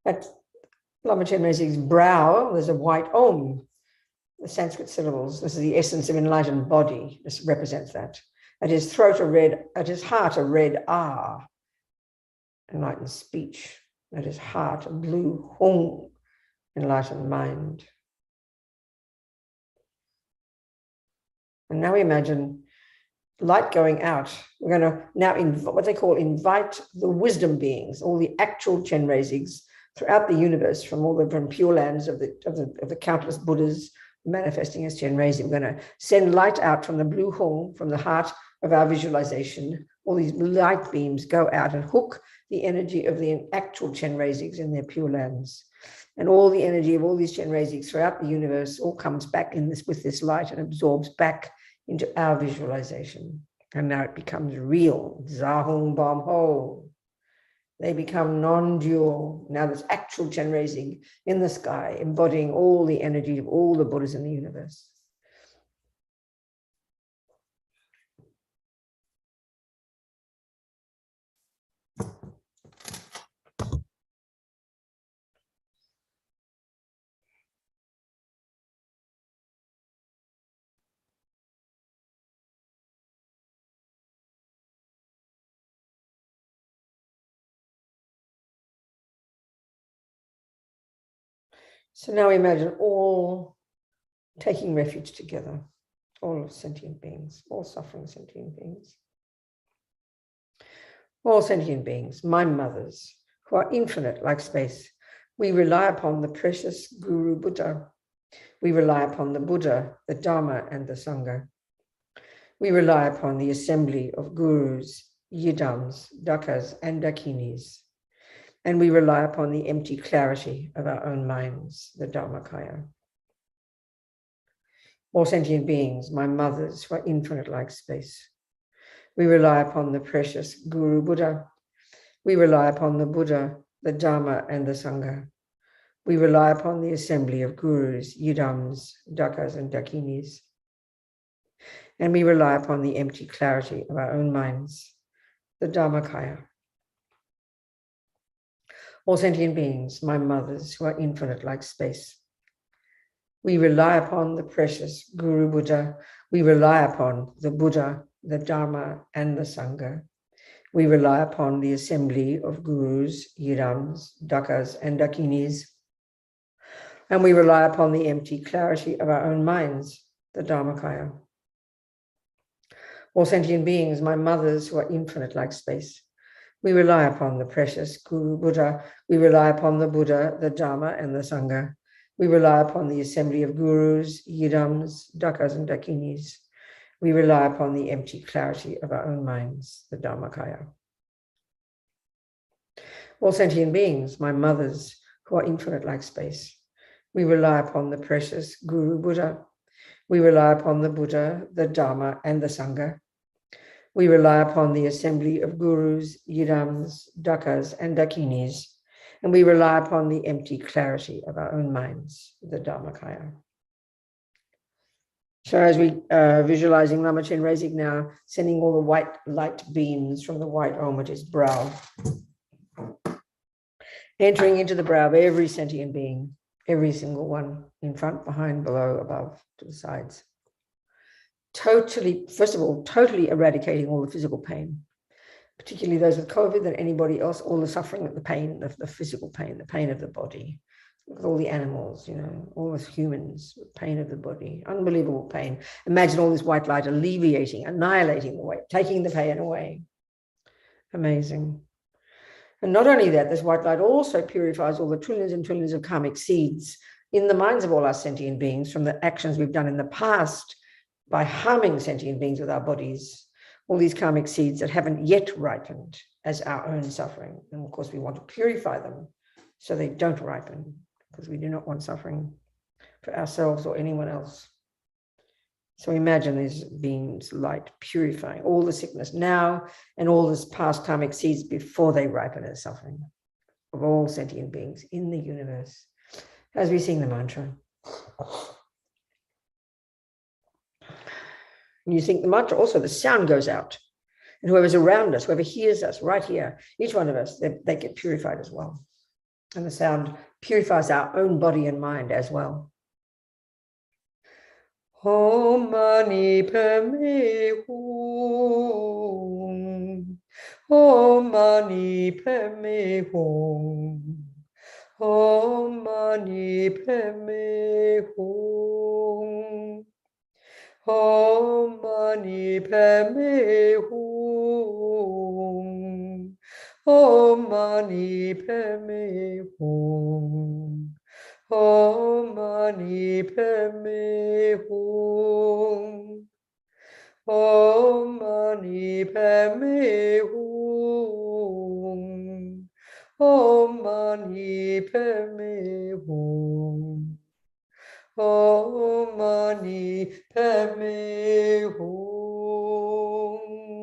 at Lama Chenrezig's brow, there's a white Om, the Sanskrit syllables. This is the essence of enlightened body. This represents that. At his throat a red, at his heart a red Ah, enlightened speech. At his heart a blue Hung, enlightened mind. And now we imagine light going out. We're going to now what they call invite the wisdom beings, all the actual Chenrezigs throughout the universe, from pure lands of the countless Buddhas manifesting as Chenrezig. We're going to send light out from the blue Hung, from the heart of our visualization. All these light beams go out and hook the energy of the actual Chenrezigs in their pure lands. And all the energy of all these Chenrezigs throughout the universe all comes back with this light and absorbs back into our visualization. And now it becomes real. Zahung Bam Ho. They become non-dual. Now there's actual Chenrezig in the sky, embodying all the energy of all the Buddhas in the universe. So now imagine all taking refuge together, all sentient beings, all suffering sentient beings. All sentient beings, my mothers, who are infinite like space, We rely upon the precious Guru Buddha. We rely upon the Buddha, the Dharma, and the Sangha. We rely upon the assembly of gurus, yidams, dakas, and dakinis. And we rely upon the empty clarity of our own minds, the Dharmakaya. All sentient beings, my mothers, who are infinite like space. We rely upon the precious Guru Buddha. We rely upon the Buddha, the Dharma, and the Sangha. We rely upon the assembly of gurus, yidams, dakas, and dakinis. And we rely upon the empty clarity of our own minds, the Dharmakaya. All sentient beings, my mothers, who are infinite like space. We rely upon the precious Guru Buddha. We rely upon the Buddha, the Dharma, and the Sangha. We rely upon the assembly of gurus, yidams, dakas, and dakinis. And we rely upon the empty clarity of our own minds, the Dharmakaya. All sentient beings, my mothers, who are infinite like space. We rely upon the precious Guru Buddha. We rely upon the Buddha, the Dharma, and the Sangha. We rely upon the assembly of gurus, yidams, dakas, and dakinis. We rely upon the empty clarity of our own minds, the Dharmakaya. All sentient beings, my mothers, who are infinite like space. We rely upon the precious Guru Buddha. We rely upon the Buddha, the Dharma, and the Sangha. We rely upon the assembly of gurus, yidams, dakas, and dakinis. And we rely upon the empty clarity of our own minds, the Dharmakaya. So as we visualizing Lama Chenrezig now, sending all the white light beams from the white Om at his brow, entering into the brow of every sentient being, every single one, in front, behind, below, above, to the sides. Totally, first of all, totally eradicating all the physical pain, particularly those with COVID and anybody else, all the suffering, the pain, the physical pain, the pain of the body. With all the animals, you know, all the humans, pain of the body, unbelievable pain. Imagine all this white light alleviating, annihilating the weight, taking the pain away. Amazing. And not only that, this white light also purifies all the trillions and trillions of karmic seeds in the minds of all our sentient beings from the actions we've done in the past by harming sentient beings with our bodies, all these karmic seeds that haven't yet ripened as our own suffering. And of course, we want to purify them so they don't ripen, because we do not want suffering for ourselves or anyone else. So imagine these beings, light, purifying all the sickness now and all this past karmic seeds before they ripen as suffering of all sentient beings in the universe. As we sing the mantra. When you sing the mantra, also the sound goes out. And whoever's around us, whoever hears us right here, each one of us, they get purified as well. And the sound purifies our own body and mind as well. Om Mani Padme Hum. Om Mani Padme Hum. Om Mani Padme Hum. Om Mani Padme Hum. Om Mani Padme Hum. Om Mani Padme Hum. Om Mani Padme Hum. Om Mani Padme Hum. Om Mani Padme Hum.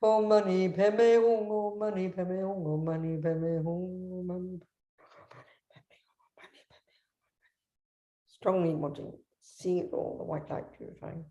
Om Mani Padme Hum. Om Mani Padme Hum. Om Mani Padme Hum. Strongly wanting, seeing it all, the white light purifying.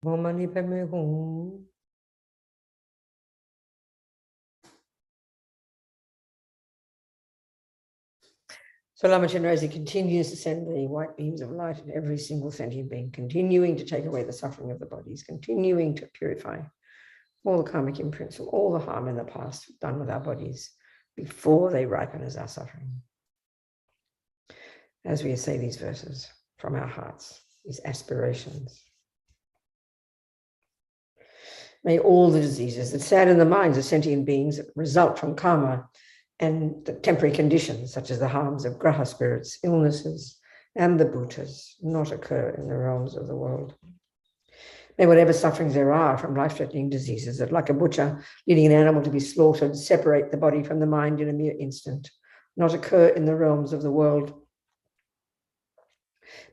Momani Padme Hum. So Lama Chenrezig continues to send the white beams of light in every single sentient being, continuing to take away the suffering of the bodies, continuing to purify all the karmic imprints from all the harm in the past done with our bodies before they ripen as our suffering. As we say these verses from our hearts, these aspirations. May all the diseases that sadden the minds of sentient beings that result from karma and the temporary conditions, such as the harms of graha spirits, illnesses, and the bhutas, not occur in the realms of the world. May whatever sufferings there are from life-threatening diseases that, like a butcher leading an animal to be slaughtered, separate the body from the mind in a mere instant, not occur in the realms of the world.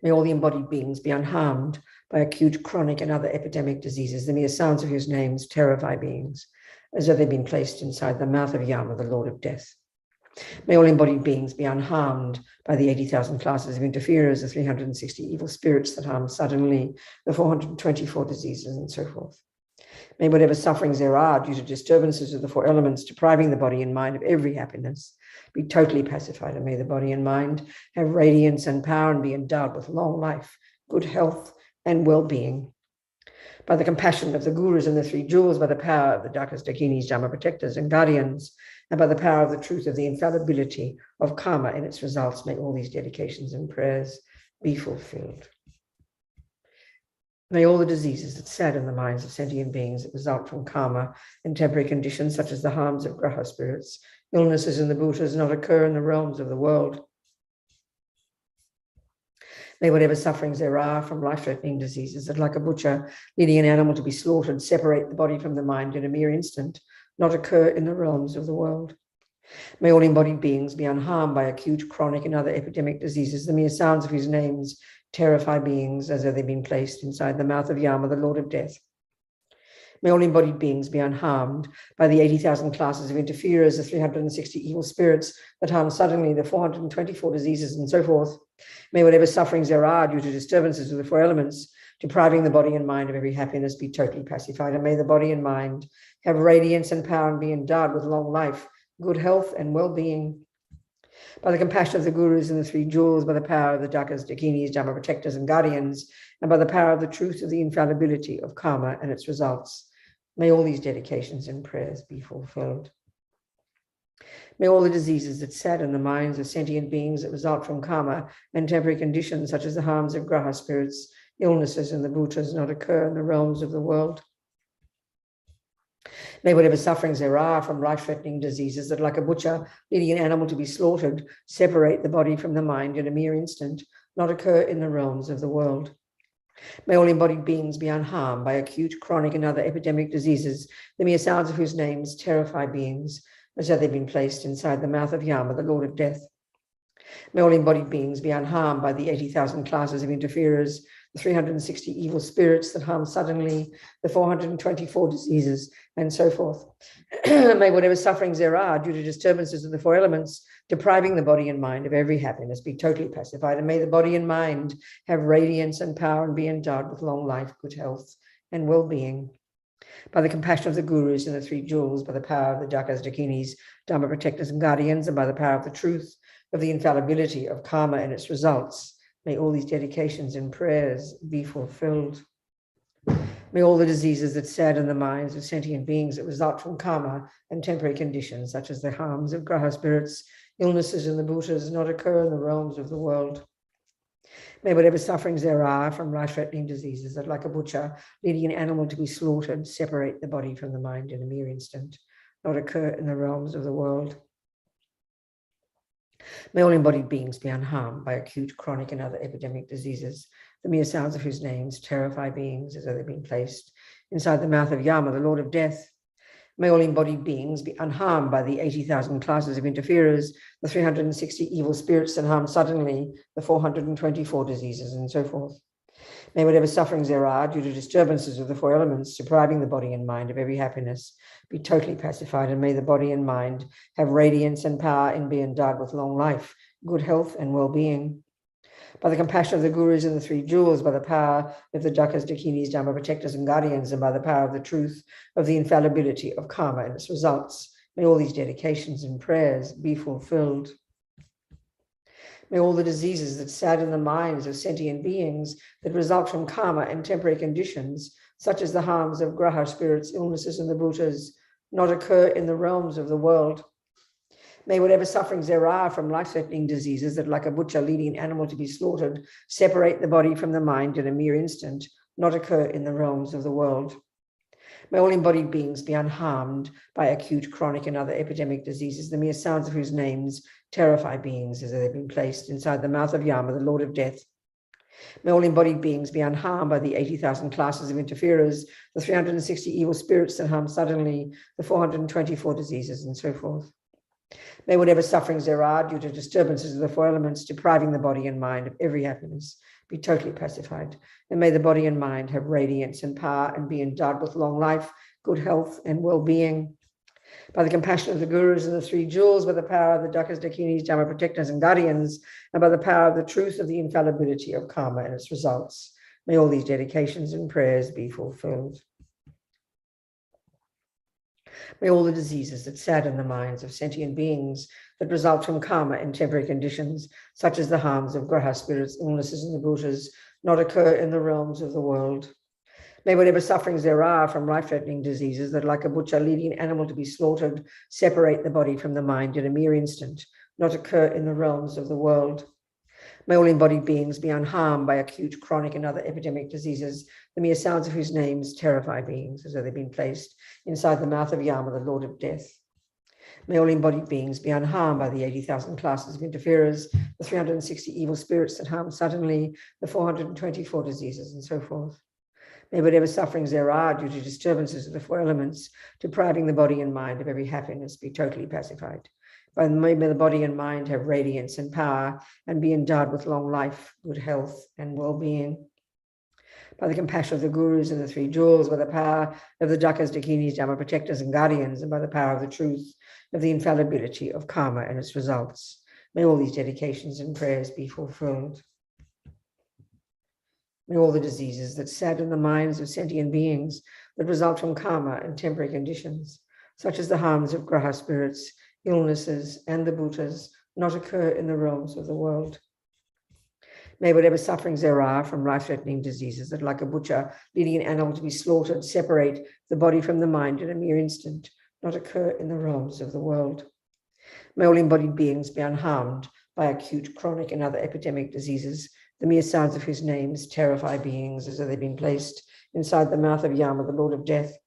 May all the embodied beings be unharmed by acute, chronic, and other epidemic diseases, the mere sounds of whose names terrify beings, as though they've been placed inside the mouth of Yama, the Lord of Death. May all embodied beings be unharmed by the 80,000 classes of interferers, the 360 evil spirits that harm suddenly, the 424 diseases, and so forth. May whatever sufferings there are due to disturbances of the four elements, depriving the body and mind of every happiness, be totally pacified, and may the body and mind have radiance and power and be endowed with long life, good health, and well-being. By the compassion of the gurus and the three jewels, by the power of the Dakas, Dakinis, Dharma protectors, and guardians, and by the power of the truth of the infallibility of karma and its results, may all these dedications and prayers be fulfilled. May all the diseases that sadden the minds of sentient beings that result from karma and temporary conditions, such as the harms of graha spirits, illnesses in the bhutas, not occur in the realms of the world. May whatever sufferings there are from life-threatening diseases that, like a butcher leading an animal to be slaughtered, separate the body from the mind in a mere instant, not occur in the realms of the world. May all embodied beings be unharmed by acute, chronic, and other epidemic diseases, the mere sounds of whose names terrify beings as though they've been placed inside the mouth of Yama, the Lord of Death. May all embodied beings be unharmed by the 80,000 classes of interferers, the 360 evil spirits that harm suddenly, the 424 diseases, and so forth. May whatever sufferings there are due to disturbances of the four elements, depriving the body and mind of every happiness, be totally pacified, and may the body and mind have radiance and power and be endowed with long life, good health, and well-being. By the compassion of the gurus and the three jewels, by the power of the Dakas, Dakinis, Dharma protectors, and guardians, and by the power of the truth of the infallibility of karma and its results, may all these dedications and prayers be fulfilled. May all the diseases that sadden the minds of sentient beings that result from karma and temporary conditions, such as the harms of graha spirits, illnesses, and the bhutas, not occur in the realms of the world. May whatever sufferings there are from life-threatening diseases that, like a butcher leading an animal to be slaughtered, separate the body from the mind in a mere instant, not occur in the realms of the world. May all embodied beings be unharmed by acute, chronic, and other epidemic diseases, the mere sounds of whose names terrify beings, as though they've been placed inside the mouth of Yama, the Lord of Death. May all embodied beings be unharmed by the 80,000 classes of interferers, the 360 evil spirits that harm suddenly, the 424 diseases, and so forth. May whatever sufferings there are due to disturbances of the four elements, depriving the body and mind of every happiness, be totally pacified, and may the body and mind have radiance and power and be endowed with long life, good health, and well-being. By the compassion of the gurus and the three jewels, by the power of the Dakas, Dakinis, Dharma protectors, and guardians, and by the power of the truth of the infallibility of karma and its results, may all these dedications and prayers be fulfilled. May all the diseases that sadden the minds of sentient beings that result from karma and temporary conditions, such as the harms of graha spirits, illnesses, and the bhutas, not occur in the realms of the world. May whatever sufferings there are from life-threatening diseases that, like a butcher leading an animal to be slaughtered, separate the body from the mind in a mere instant, not occur in the realms of the world. May all embodied beings be unharmed by acute, chronic, and other epidemic diseases, the mere sounds of whose names terrify beings as though they've been placed inside the mouth of Yama, the Lord of Death. May all embodied beings be unharmed by the 80,000 classes of interferers, the 360 evil spirits that harm suddenly, the 424 diseases, and so forth. May whatever sufferings there are due to disturbances of the four elements, depriving the body and mind of every happiness, be totally pacified, and may the body and mind have radiance and power and be endowed with long life, good health, and well-being. By the compassion of the gurus and the three jewels, by the power of the Dakas, Dakinis, Dharma protectors and guardians, and by the power of the truth of the infallibility of karma and its results, may all these dedications and prayers be fulfilled. May all the diseases that sadden the minds of sentient beings that result from karma and temporary conditions, such as the harms of graha spirits, illnesses, and the bhutas, not occur in the realms of the world. May whatever sufferings there are from life-threatening diseases that, like a butcher leading an animal to be slaughtered, separate the body from the mind in a mere instant, not occur in the realms of the world. May all embodied beings be unharmed by acute, chronic, and other epidemic diseases, the mere sounds of whose names terrify beings as they've been placed inside the mouth of Yama, the Lord of Death. May all embodied beings be unharmed by the 80,000 classes of interferers, the 360 evil spirits that harm suddenly, the 424 diseases, and so forth. May whatever sufferings there are due to disturbances of the four elements depriving the body and mind of every happiness be totally pacified. And may the body and mind have radiance and power and be endowed with long life, good health, and well-being. By the compassion of the gurus and the three jewels, by the power of the Dakas, Dakinis, Dharma protectors and guardians, and by the power of the truth of the infallibility of karma and its results, may all these dedications and prayers be fulfilled. May all the diseases that sadden the minds of sentient beings that result from karma and temporary conditions, such as the harms of graha spirits, illnesses, and the bhutas, not occur in the realms of the world. May whatever sufferings there are from life-threatening diseases that, like a butcher leading an animal to be slaughtered, separate the body from the mind in a mere instant, not occur in the realms of the world. May all embodied beings be unharmed by acute, chronic, and other epidemic diseases, the mere sounds of whose names terrify beings as though they've been placed inside the mouth of Yama, the Lord of Death. May all embodied beings be unharmed by the 80,000 classes of interferers, the 360 evil spirits that harm suddenly, the 424 diseases, and so forth. May whatever sufferings there are due to disturbances of the four elements, depriving the body and mind of every happiness, be totally pacified. But may the body and mind have radiance and power and be endowed with long life, good health, and well-being. By the compassion of the gurus and the three jewels, by the power of the Dakas, Dakinis, Dharma protectors and guardians, and by the power of the truth of the infallibility of karma and its results, may all these dedications and prayers be fulfilled. May all the diseases that sadden the minds of sentient beings that result from karma and temporary conditions, such as the harms of graha spirits, illnesses, and the bhutas, not occur in the realms of the world. May whatever sufferings there are from life-threatening diseases that, like a butcher leading an animal to be slaughtered, separate the body from the mind in a mere instant, not occur in the realms of the world. May all embodied beings be unharmed by acute, chronic, and other epidemic diseases, the mere sounds of whose names terrify beings as though they've been placed inside the mouth of Yama, the Lord of Death.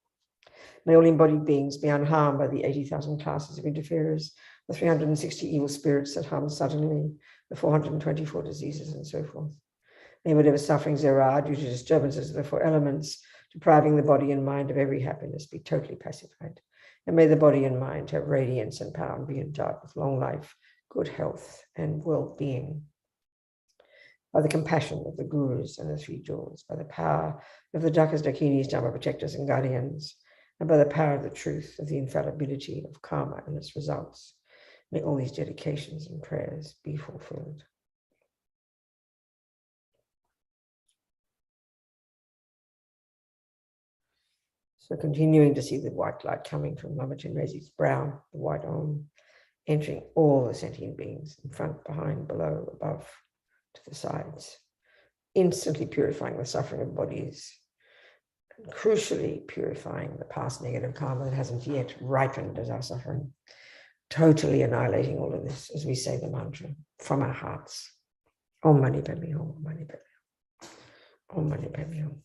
May all embodied beings be unharmed by the 80,000 classes of interferers, the 360 evil spirits that harm suddenly, the 424 diseases, and so forth. May whatever sufferings there are due to disturbances of the four elements, depriving the body and mind of every happiness, be totally pacified. And may the body and mind have radiance and power and be endowed with long life, good health, and well-being. By the compassion of the gurus and the three jewels, by the power of the Dakas, Dakinis, Dharma protectors and guardians, and by the power of the truth of the infallibility of karma and its results, may all these dedications and prayers be fulfilled. So continuing to see the white light coming from Lama Chenrezig's brow, the white arm, entering all the sentient beings in front, behind, below, above, to the sides, instantly purifying the suffering of bodies, and crucially purifying the past negative karma that hasn't yet ripened as our suffering, totally annihilating all of this as we say the mantra from our hearts. Om Mani Padme Hum, Om Mani Padme Hum, Om Mani Padme Hum.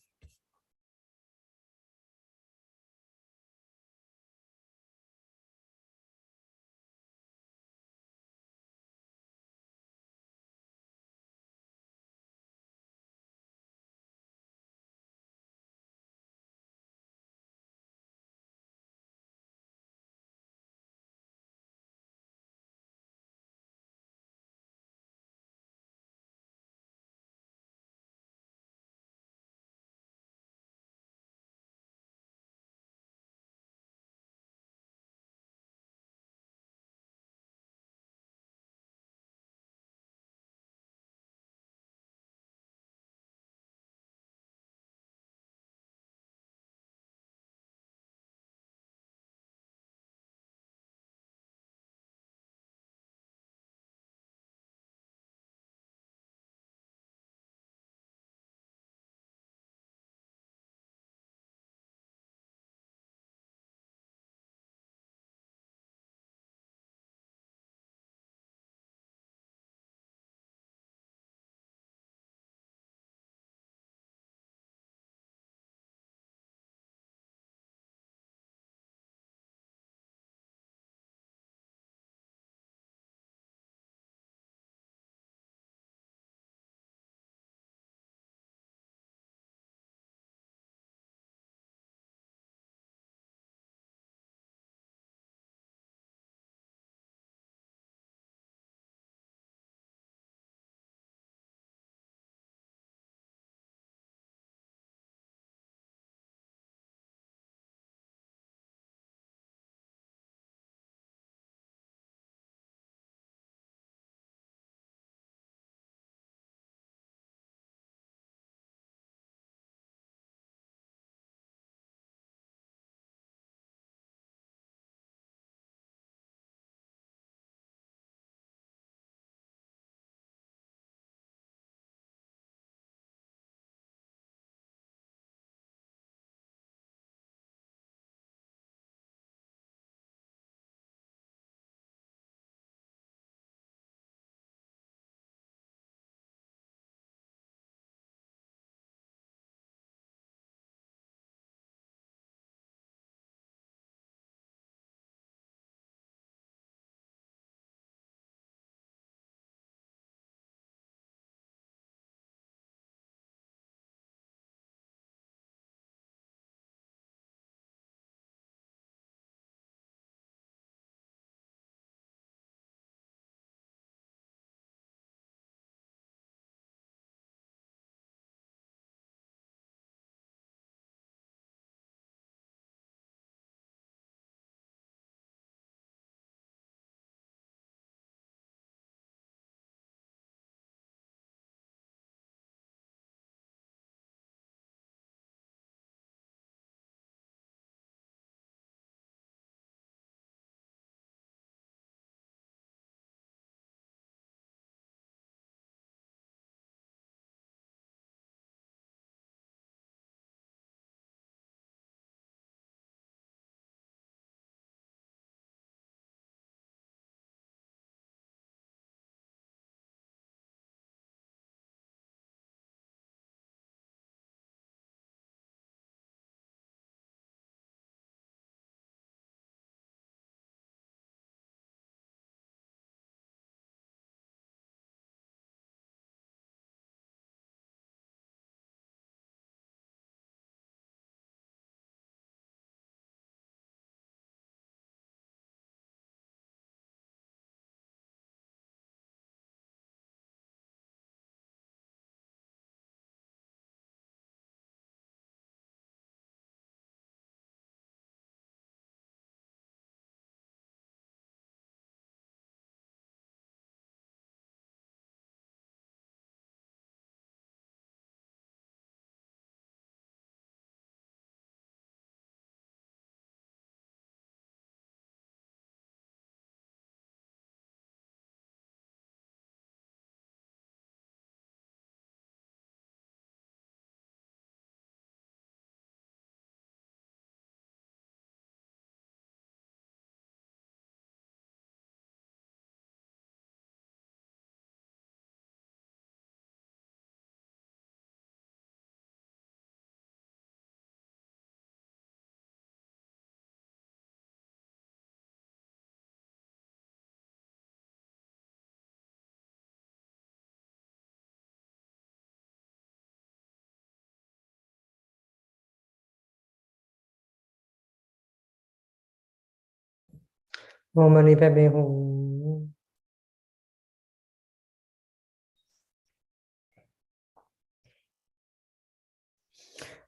Om Mani Padme Hum.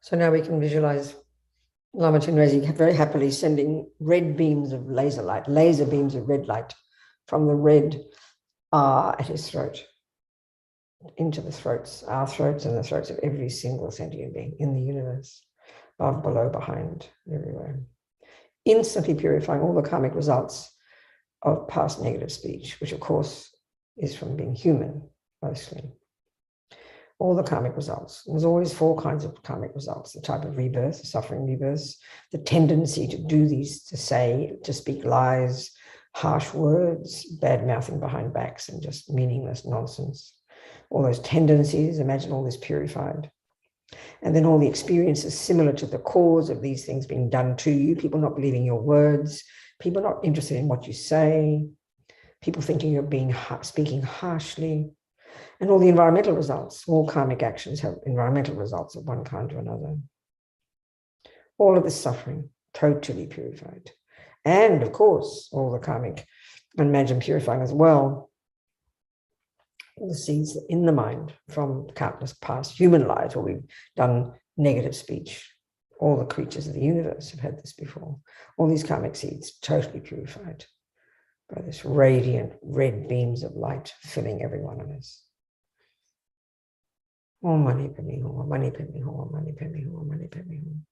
So now we can visualize Lama Chenrezig very happily sending red beams of laser light, laser beams of red light from the red at his throat into the throats, our throats and the throats of every single sentient being in the universe, above, below, behind, everywhere. Instantly purifying all the karmic results of past negative speech, which of course is from being human, mostly. All the karmic results. There's always four kinds of karmic results: the type of rebirth, the suffering rebirth, the tendency to do these, to say, to speak lies, harsh words, bad mouthing behind backs, and just meaningless nonsense. All those tendencies, imagine all this purified. And then all the experiences similar to the cause of these things being done to you, people not believing your words, people not interested in what you say, people thinking you're speaking harshly, and all the environmental results. All karmic actions have environmental results of one kind or another. All of this suffering, totally purified. And of course, all the karmic, imagine purifying as well, all the seeds in the mind from countless past human lives where we've done negative speech. All the creatures of the universe have had this before. All these karmic seeds totally purified by this radiant red beams of light filling every one of us. Om Mani Padme Hum, Om Mani Padme Hum, Om Mani Padme Hum, Om Mani Padme Hum.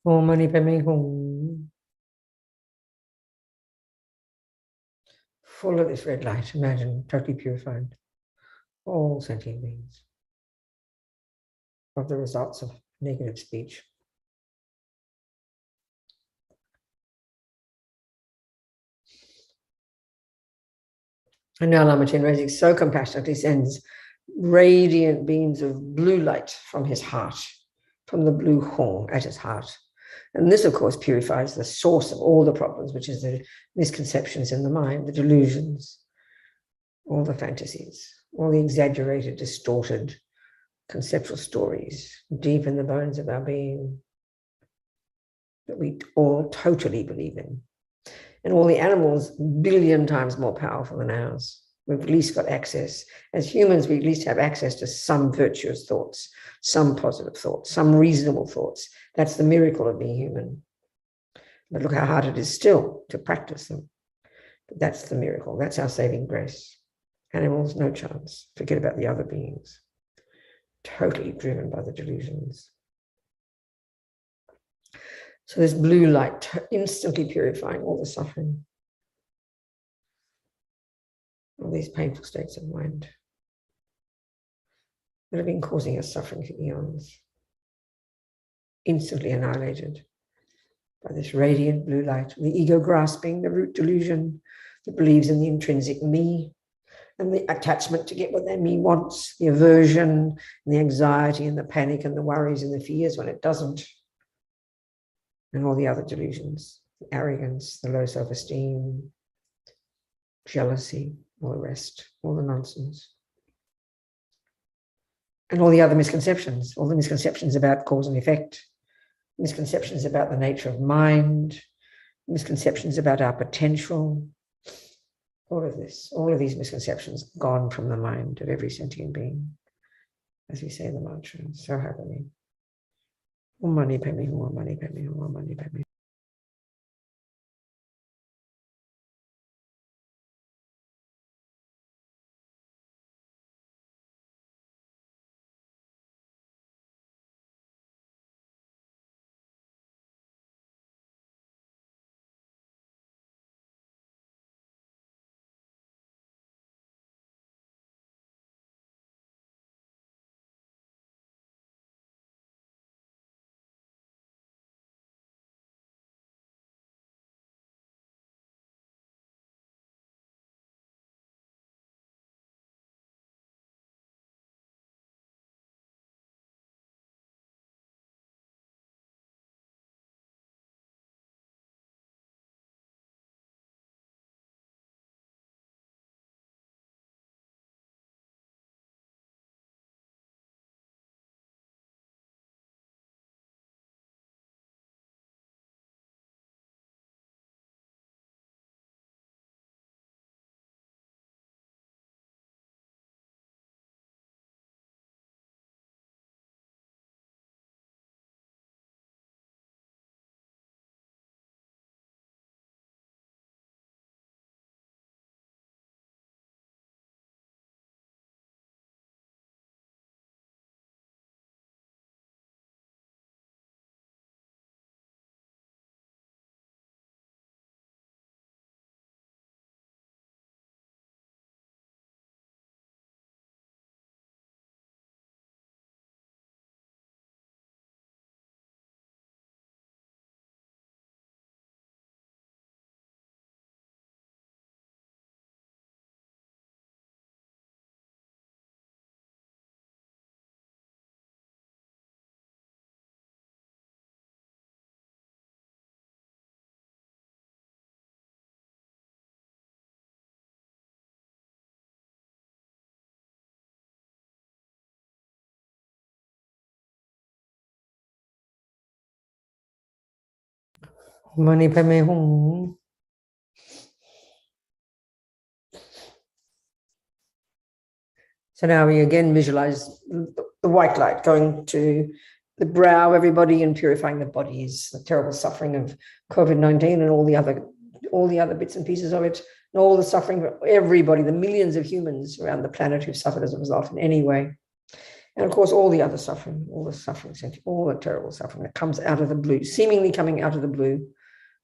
Om Mani Padme Hum. Full of this red light, imagine, totally purified. All sentient beings of the results of negative speech. And now Lama Chenrezig so compassionately sends radiant beams of blue light from his heart, from the blue horn at his heart. And this, of course, purifies the source of all the problems, which is the misconceptions in the mind, the delusions, all the fantasies, all the exaggerated, distorted conceptual stories deep in the bones of our being that we all totally believe in. And all the animals, billion times more powerful than ours. We've at least got access. As humans, we at least have access to some virtuous thoughts, some positive thoughts, some reasonable thoughts. That's the miracle of being human. But look how hard it is still to practice them. But that's the miracle. That's our saving grace. Animals, no chance. Forget about the other beings. Totally driven by the delusions. So this blue light instantly purifying all the suffering, all these painful states of mind that have been causing us suffering for eons, instantly annihilated by this radiant blue light. The ego grasping, the root delusion that believes in the intrinsic me, and the attachment to get what that me wants, the aversion, and the anxiety, and the panic, and the worries, and the fears when it doesn't. And all the other delusions, the arrogance, the low self-esteem, jealousy, all the rest, all the nonsense. And all the other misconceptions, all the misconceptions about cause and effect, misconceptions about the nature of mind, misconceptions about our potential, all of this, all of these misconceptions gone from the mind of every sentient being, as we say the mantra so happily. Om mani padme hum, Om mani padme hum, Om mani padme hum. Om mani padme hum. So now we again visualize the white light going to the brow, everybody, and purifying the bodies, the terrible suffering of COVID-19 and all the other bits and pieces of it, and all the suffering for everybody, the millions of humans around the planet who've suffered as a result in any way. And of course, all the other suffering, all the terrible suffering that comes out of the blue, seemingly coming out of the blue.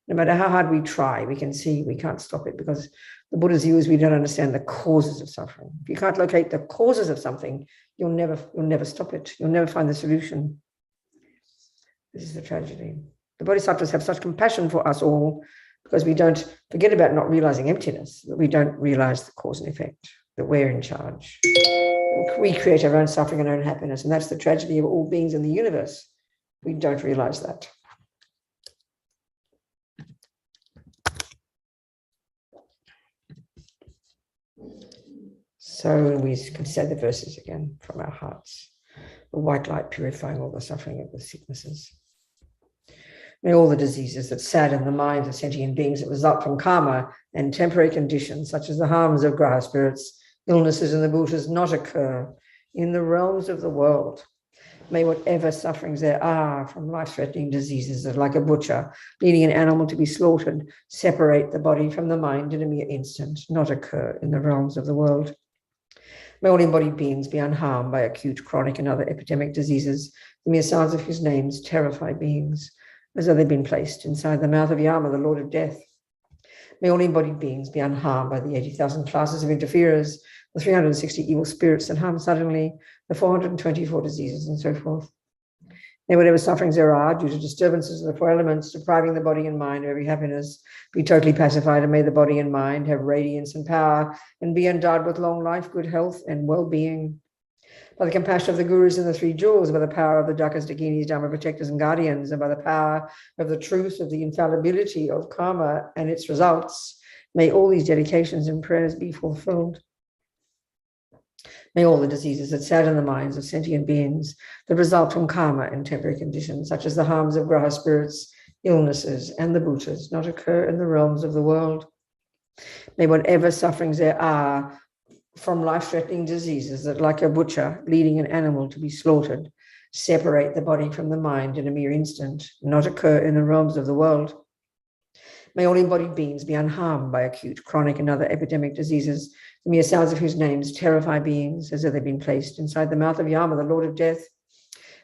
No matter how hard we try, we can see we can't stop it because the Buddha's view is we don't understand the causes of suffering. If you can't locate the causes of something, you'll never stop it. You'll never find the solution. This is the tragedy. The Bodhisattvas have such compassion for us all because we don't forget about not realizing emptiness, that we don't realize the cause and effect, that we're in charge. We create our own suffering and our own happiness, and that's the tragedy of all beings in the universe. We don't realize that. So we can say the verses again from our hearts. The white light purifying all the suffering of the sicknesses. May all the diseases that sadden the minds of sentient beings that result from karma and temporary conditions, such as the harms of graha spirits, illnesses, and the bhutas, not occur in the realms of the world. May whatever sufferings there are from life-threatening diseases that, like a butcher leading an animal to be slaughtered, separate the body from the mind in a mere instant, not occur in the realms of the world. May all embodied beings be unharmed by acute, chronic, and other epidemic diseases, the mere sounds of whose names terrify beings, as though they've been placed inside the mouth of Yama, the Lord of Death. May all embodied beings be unharmed by the 80,000 classes of interferers, the 360 evil spirits that harm suddenly, the 424 diseases, and so forth. May whatever sufferings there are due to disturbances of the four elements, depriving the body and mind of every happiness, be totally pacified, and may the body and mind have radiance and power, and be endowed with long life, good health, and well-being. By the compassion of the gurus and the three jewels, by the power of the Dakas, Dakinis, Dharma protectors, and guardians, and by the power of the truth of the infallibility of karma and its results, may all these dedications and prayers be fulfilled. May all the diseases that sadden the minds of sentient beings that result from karma and temporary conditions, such as the harms of graha spirits, illnesses, and the bhutas, not occur in the realms of the world. May whatever sufferings there are from life-threatening diseases that, like a butcher leading an animal to be slaughtered, separate the body from the mind in a mere instant, not occur in the realms of the world. May all embodied beings be unharmed by acute, chronic, and other epidemic diseases, the mere sounds of whose names terrify beings as though they've been placed inside the mouth of Yama, the Lord of Death.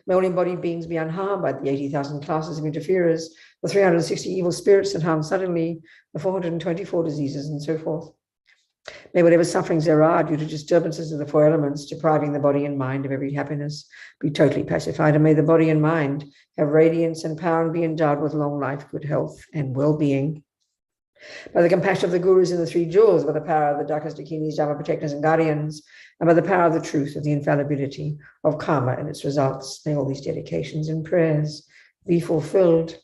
May all embodied beings be unharmed by the 80,000 classes of interferers, the 360 evil spirits that harm suddenly, the 424 diseases, and so forth. May whatever sufferings there are due to disturbances of the four elements, depriving the body and mind of every happiness, be totally pacified, and may the body and mind have radiance and power and be endowed with long life, good health, and well-being. By the compassion of the gurus and the three jewels, by the power of the Dakas, Dakinis, Dharma protectors, and guardians, and by the power of the truth of the infallibility of karma and its results, may all these dedications and prayers be fulfilled.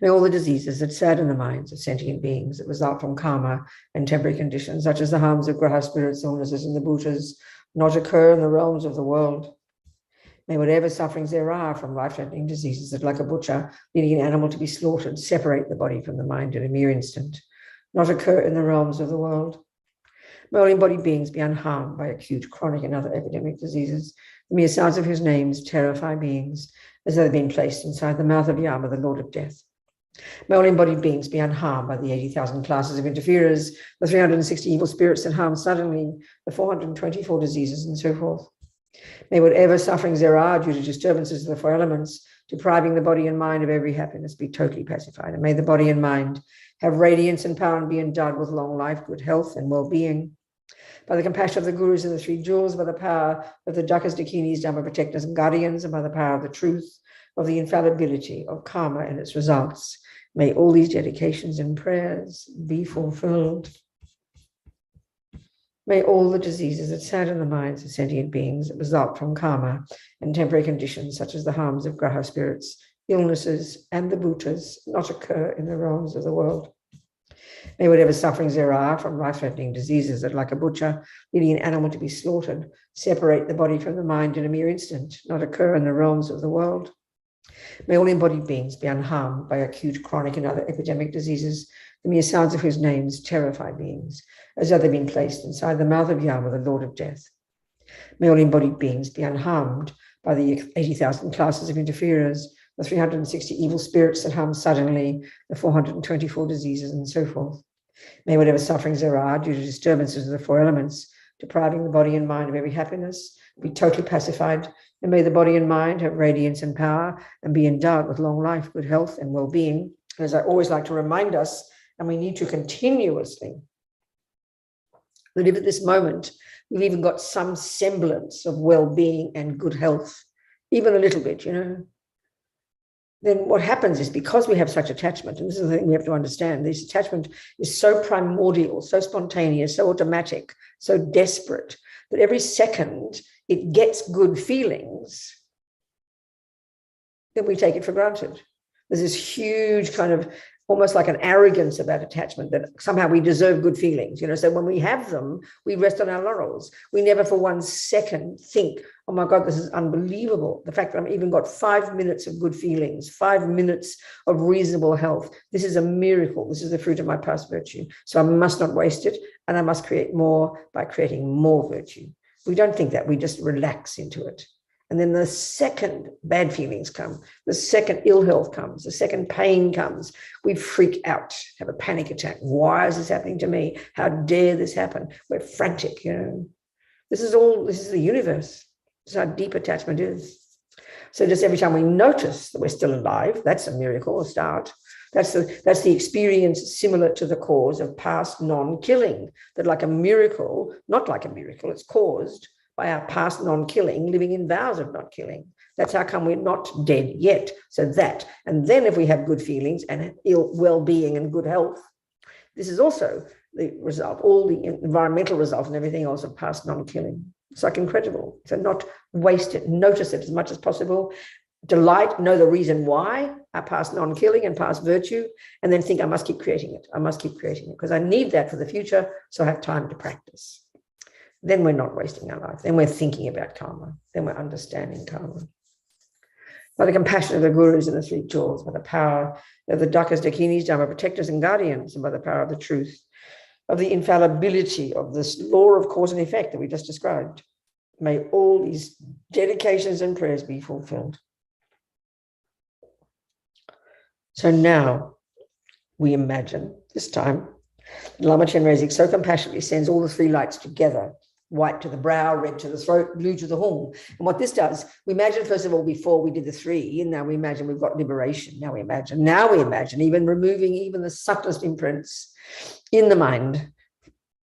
May all the diseases that sadden the minds of sentient beings that result from karma and temporary conditions, such as the harms of graha spirits, illnesses, and the bhutas, not occur in the realms of the world. May whatever sufferings there are from life-threatening diseases that, like a butcher leading an animal to be slaughtered, separate the body from the mind in a mere instant, not occur in the realms of the world. May all embodied beings be unharmed by acute, chronic, and other epidemic diseases, the mere sounds of whose names terrify beings as though they've been placed inside the mouth of Yama, the Lord of Death. May all embodied beings be unharmed by the 80,000 classes of interferers, the 360 evil spirits that harm suddenly, the 424 diseases, and so forth. May whatever sufferings there are due to disturbances of the four elements, depriving the body and mind of every happiness, be totally pacified, and may the body and mind have radiance and power and be endowed with long life, good health, and well-being. By the compassion of the gurus and the three jewels, by the power of the Dakas, Dakinis, Dharma protectors, and guardians, and by the power of the truth of the infallibility of karma and its results, may all these dedications and prayers be fulfilled. May all the diseases that sadden the minds of sentient beings that result from karma and temporary conditions, such as the harms of graha spirits, illnesses, and the bhutas, not occur in the realms of the world. May whatever sufferings there are from life-threatening diseases that, like a butcher leading an animal to be slaughtered, separate the body from the mind in a mere instant, not occur in the realms of the world. May all embodied beings be unharmed by acute, chronic, and other epidemic diseases, the mere sounds of whose names terrify beings, as though they've been placed inside the mouth of Yama, the Lord of Death. May all embodied beings be unharmed by the 80,000 classes of interferers, the 360 evil spirits that harm suddenly, the 424 diseases, and so forth. May whatever sufferings there are due to disturbances of the four elements, depriving the body and mind of every happiness, be totally pacified, and may the body and mind have radiance and power and be endowed with long life, good health, and well-being. As I always like to remind us, and we need to continuously, that if at this moment we've even got some semblance of well-being and good health, even a little bit, then what happens is, because we have such attachment, and this is the thing we have to understand, this attachment is so primordial, so spontaneous, so automatic, so desperate, that every second it gets good feelings, then we take it for granted. There's this huge kind of almost like an arrogance about attachment, that somehow we deserve good feelings, so when we have them, we rest on our laurels. We never for 1 second think, oh my God, this is unbelievable. The fact that I've even got 5 minutes of good feelings, 5 minutes of reasonable health. This is a miracle. This is the fruit of my past virtue. So I must not waste it. And I must create more by creating more virtue. We don't think that. We just relax into it. And then the second bad feelings come, the second ill health comes, the second pain comes, we freak out, have a panic attack. Why is this happening to me? How dare this happen? We're frantic, This is the universe. This is how deep attachment is. So just every time we notice that we're still alive, that's a miracle, a start. That's the experience similar to the cause of past non-killing, that like a miracle, not like a miracle, it's caused by our past non-killing, living in vows of not killing. That's how come we're not dead yet. So that, and then if we have good feelings and well-being and good health, this is also the result, all the environmental result and everything else of past non-killing. It's like incredible. So not waste it, notice it as much as possible, delight, know the reason why, our past non-killing and past virtue, and then think I must keep creating it. I must keep creating it because I need that for the future, so I have time to practice. Then we're not wasting our life. Then we're thinking about karma. Then we're understanding karma. By the compassion of the gurus and the three jewels, by the power of the dakas, dakinis, dharma protectors and guardians, and by the power of the truth, of the infallibility of this law of cause and effect that we just described, may all these dedications and prayers be fulfilled. So now we imagine, this time, Lama Chenrezig so compassionately sends all the three lights together, white to the brow, red to the throat, blue to the horn. And what this does, we imagine, first of all, before we did the three, and now we imagine we've got liberation. Now we imagine even removing even the subtlest imprints in the mind,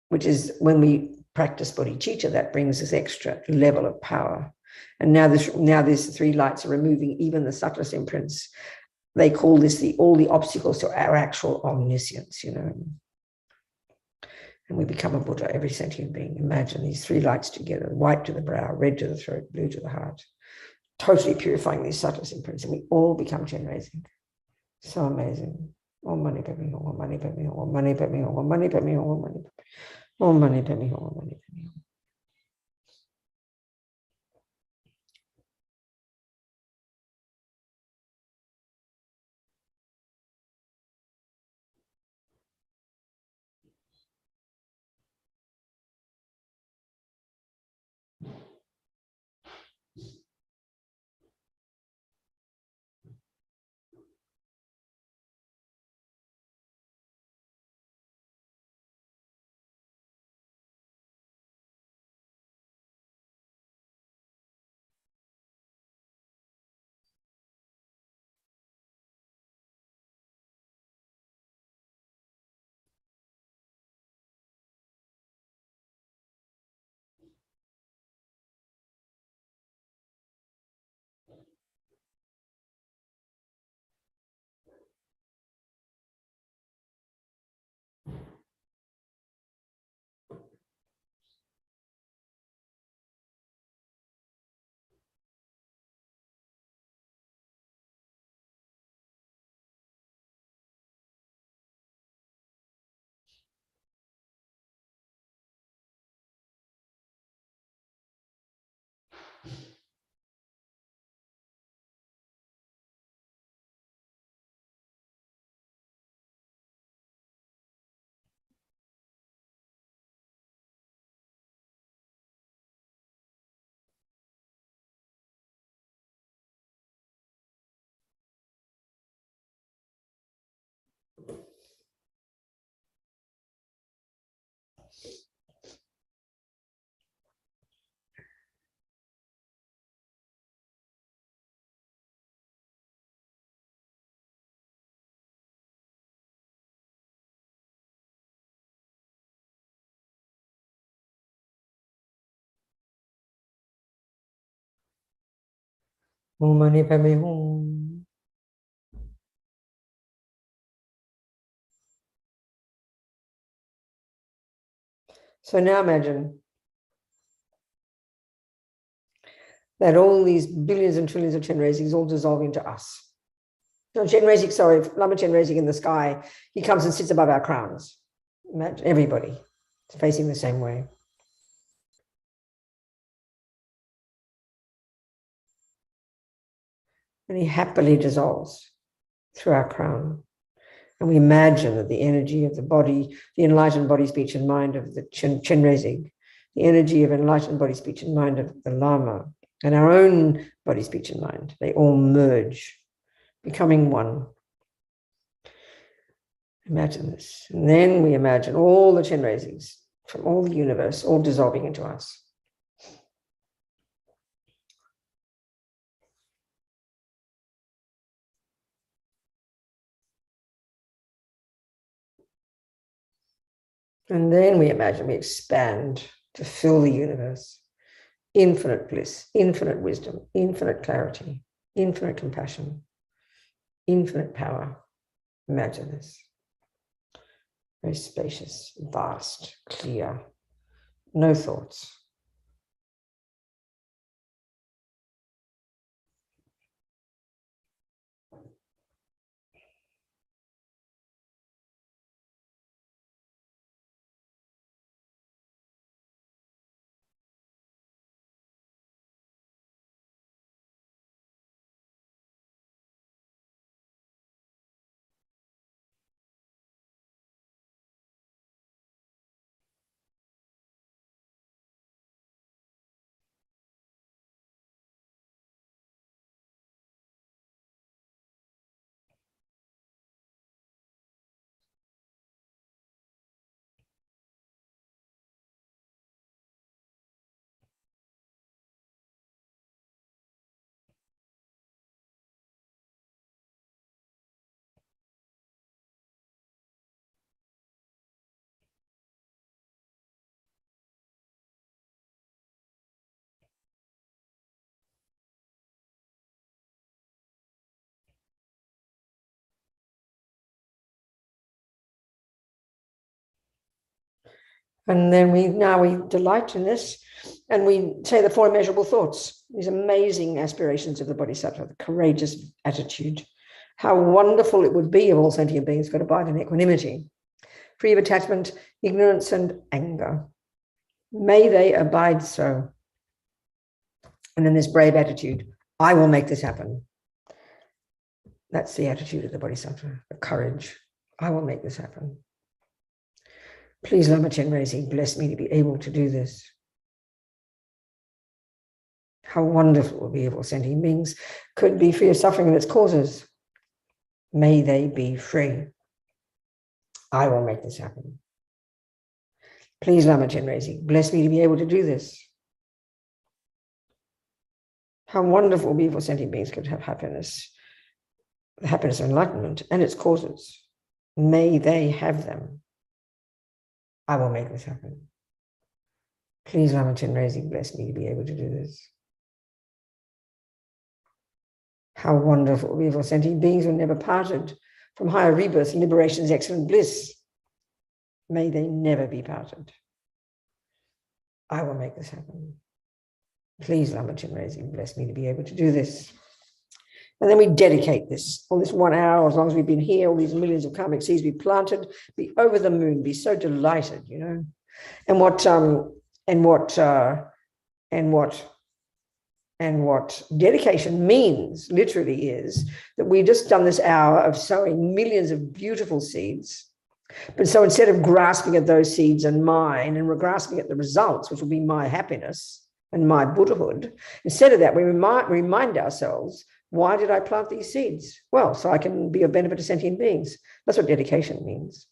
which is when we practice bodhicitta, that brings this extra level of power. And now these three lights are removing even the subtlest imprints. They call this all the obstacles to our actual omniscience, And we become a Buddha, every sentient being. Imagine these three lights together, white to the brow, red to the throat, blue to the heart, totally purifying these subtlest imprints, and we all become Chenrezig. So amazing. Om mani padme hum, om mani padme hum, om mani padme hum, om mani padme hum, om mani padme hum, om mani padme hum, om mani padme hum. Om mani padme hum. So now imagine that all these billions and trillions of Chenrezigs all dissolve into us. No, Chenrezig, sorry, Lama Chenrezig in the sky, he comes and sits above our crowns. Imagine everybody facing the same way. And he happily dissolves through our crown. And we imagine that the energy of the body, the enlightened body, speech, and mind of the Chenrezig, the energy of enlightened body, speech, and mind of the Lama, and our own body, speech, and mind, they all merge, becoming one. Imagine this. And then we imagine all the Chenrezigs from all the universe, all dissolving into us. And then we imagine we expand to fill the universe. Infinite bliss, infinite wisdom, infinite clarity, infinite compassion, infinite power. Imagine this. Very spacious, vast, clear, no thoughts. And then we delight in this, and we say the four immeasurable thoughts, these amazing aspirations of the Bodhisattva, the courageous attitude. How wonderful it would be if all sentient beings could abide in equanimity, free of attachment, ignorance, and anger. May they abide so. And then this brave attitude, I will make this happen. That's the attitude of the Bodhisattva, the courage. I will make this happen. Please, Lama Chenrezig, bless me to be able to do this. How wonderful it would be if all sentient beings could be free of suffering and its causes. May they be free. I will make this happen. Please, Lama Chenrezig, bless me to be able to do this. How wonderful it would be if all sentient beings could have happiness, the happiness of enlightenment and its causes. May they have them. I will make this happen. Please, Lama Chenrezig, bless me to be able to do this. How wonderful it would be if all sentient beings were never parted from higher rebirth, liberation's excellent bliss. May they never be parted. I will make this happen. Please, Lama Chenrezig, bless me to be able to do this. And then we dedicate this, all this 1 hour, as long as we've been here, all these millions of karmic seeds be planted, be over the moon, be so delighted, you know. And what dedication means literally is that we just done this hour of sowing millions of beautiful seeds. But so instead of grasping at those seeds and mine, and we're grasping at the results, which will be my happiness and my Buddhahood, instead of that, we remind ourselves, why did I plant these seeds? Well, so I can be of benefit to sentient beings. That's what dedication means.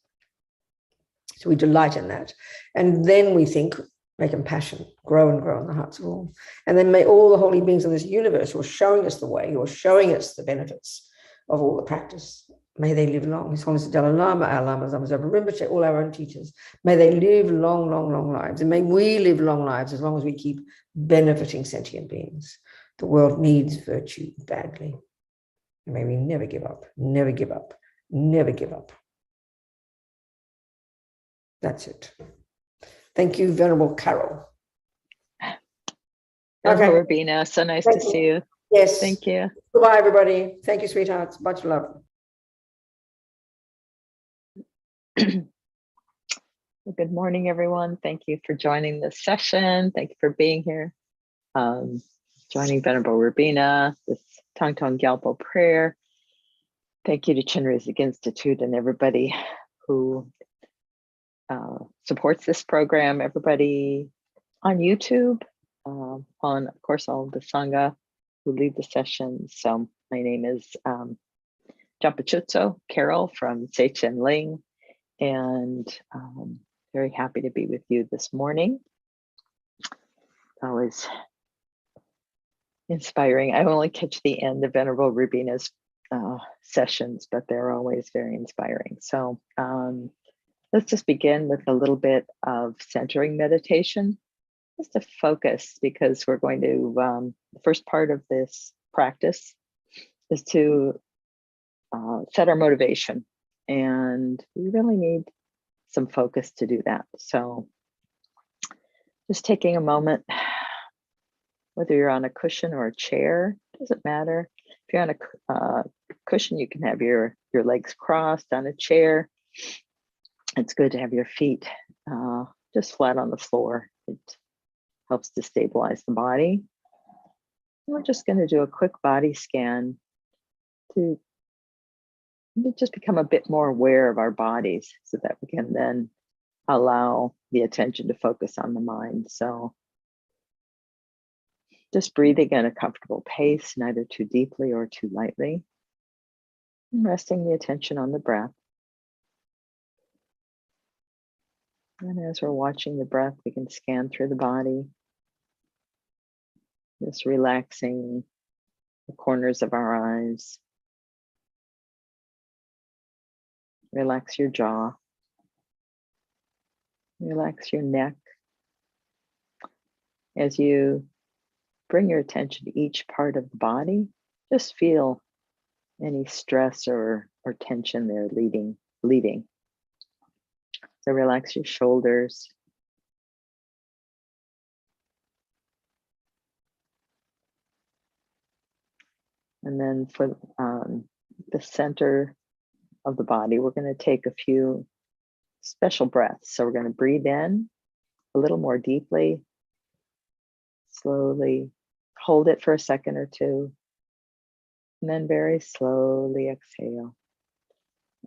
So we delight in that. And then we think, may compassion grow and grow in the hearts of all. And then may all the holy beings in this universe who are showing us the way, who are showing us the benefits of all the practice, may they live long. His Holiness the Dalai Lama, our Lama Zopa Rinpoche, all our own teachers, may they live long, long, long lives. And may we live long lives as long as we keep benefiting sentient beings. The world needs virtue badly. May we never give up, never give up, never give up. That's it. Thank you, Venerable Carol. Venerable Okay. Rubina, so nice Thank to you. see you. Yes. Thank you. Goodbye, everybody. Thank you, sweethearts. Much love. Good morning, everyone. Thank you for joining this session. Thank you for being here. Joining Venerable Rubina, this Thangtong Gyalpo Prayer. Thank you to Chenrezig Institute and everybody who supports this program, everybody on YouTube, on, of course, all of the Sangha who lead the sessions. So my name is Jampachutso Carol from Seichen Ling, and very happy to be with you this morning. Always inspiring. I only catch the end of Venerable Rubina's sessions, but they're always very inspiring. So let's just begin with a little bit of centering meditation, just to focus, because we're going to, the first part of this practice is to set our motivation, and we really need some focus to do that. So just taking a moment, whether you're on a cushion or a chair, doesn't matter. If you're on a cushion, you can have your legs crossed. On a chair, it's good to have your feet just flat on the floor. It helps to stabilize the body. We're just going to do a quick body scan to just become a bit more aware of our bodies, so that we can then allow the attention to focus on the mind. So just breathing at a comfortable pace, neither too deeply or too lightly, and resting the attention on the breath. And as we're watching the breath, we can scan through the body, just relaxing the corners of our eyes. Relax your jaw. Relax your neck. As you bring your attention to each part of the body, just feel any stress or tension there leaving. So relax your shoulders. And then for the center of the body, we're going to take a few special breaths. So we're going to breathe in a little more deeply, slowly hold it for a second or two, and then very slowly exhale.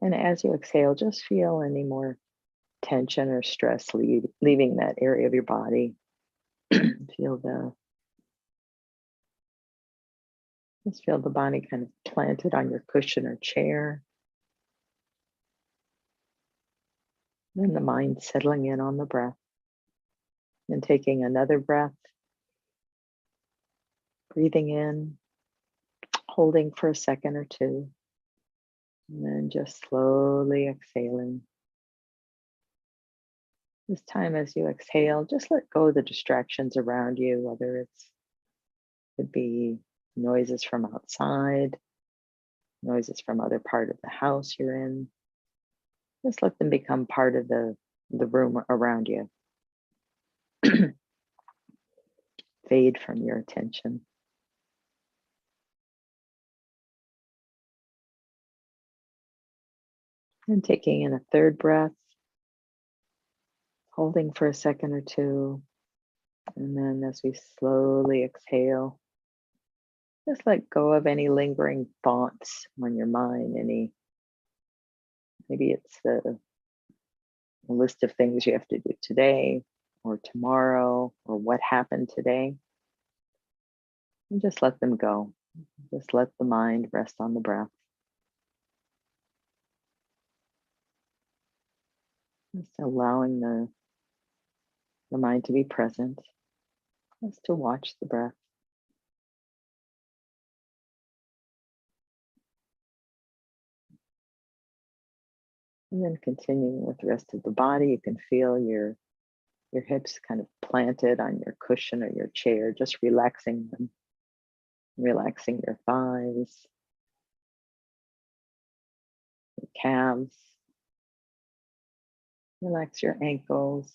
And as you exhale, just feel any more tension or stress leaving that area of your body. Just feel the body kind of planted on your cushion or chair. And the mind settling in on the breath. And taking another breath. Breathing in, holding for a second or two. And then just slowly exhaling. This time as you exhale, just let go of the distractions around you, whether could be noises from outside, noises from other part of the house you're in. Just let them become part of the room around you. Fade from your attention. And taking in a third breath, holding for a second or two. And then as we slowly exhale, just let go of any lingering thoughts on your mind, maybe it's the list of things you have to do today or tomorrow or what happened today. And just let them go. Just let the mind rest on the breath. Just allowing the mind to be present, just to watch the breath. And then continuing with the rest of the body, you can feel your hips kind of planted on your cushion or your chair, just relaxing them, relaxing your thighs, your calves, relax your ankles,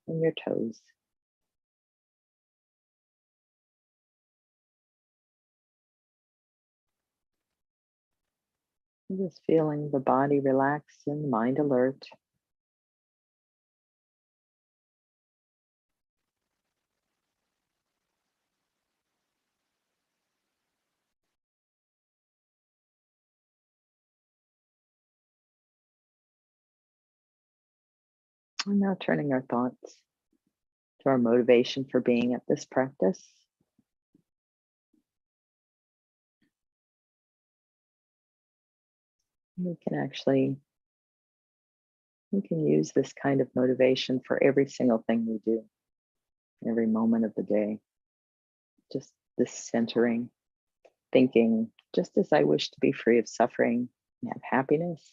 and your toes. Just feeling the body relaxed and the mind alert. And now turning our thoughts to our motivation for being at this practice. We can use this kind of motivation for every single thing we do, every moment of the day. Just this centering, thinking, just as I wish to be free of suffering and have happiness,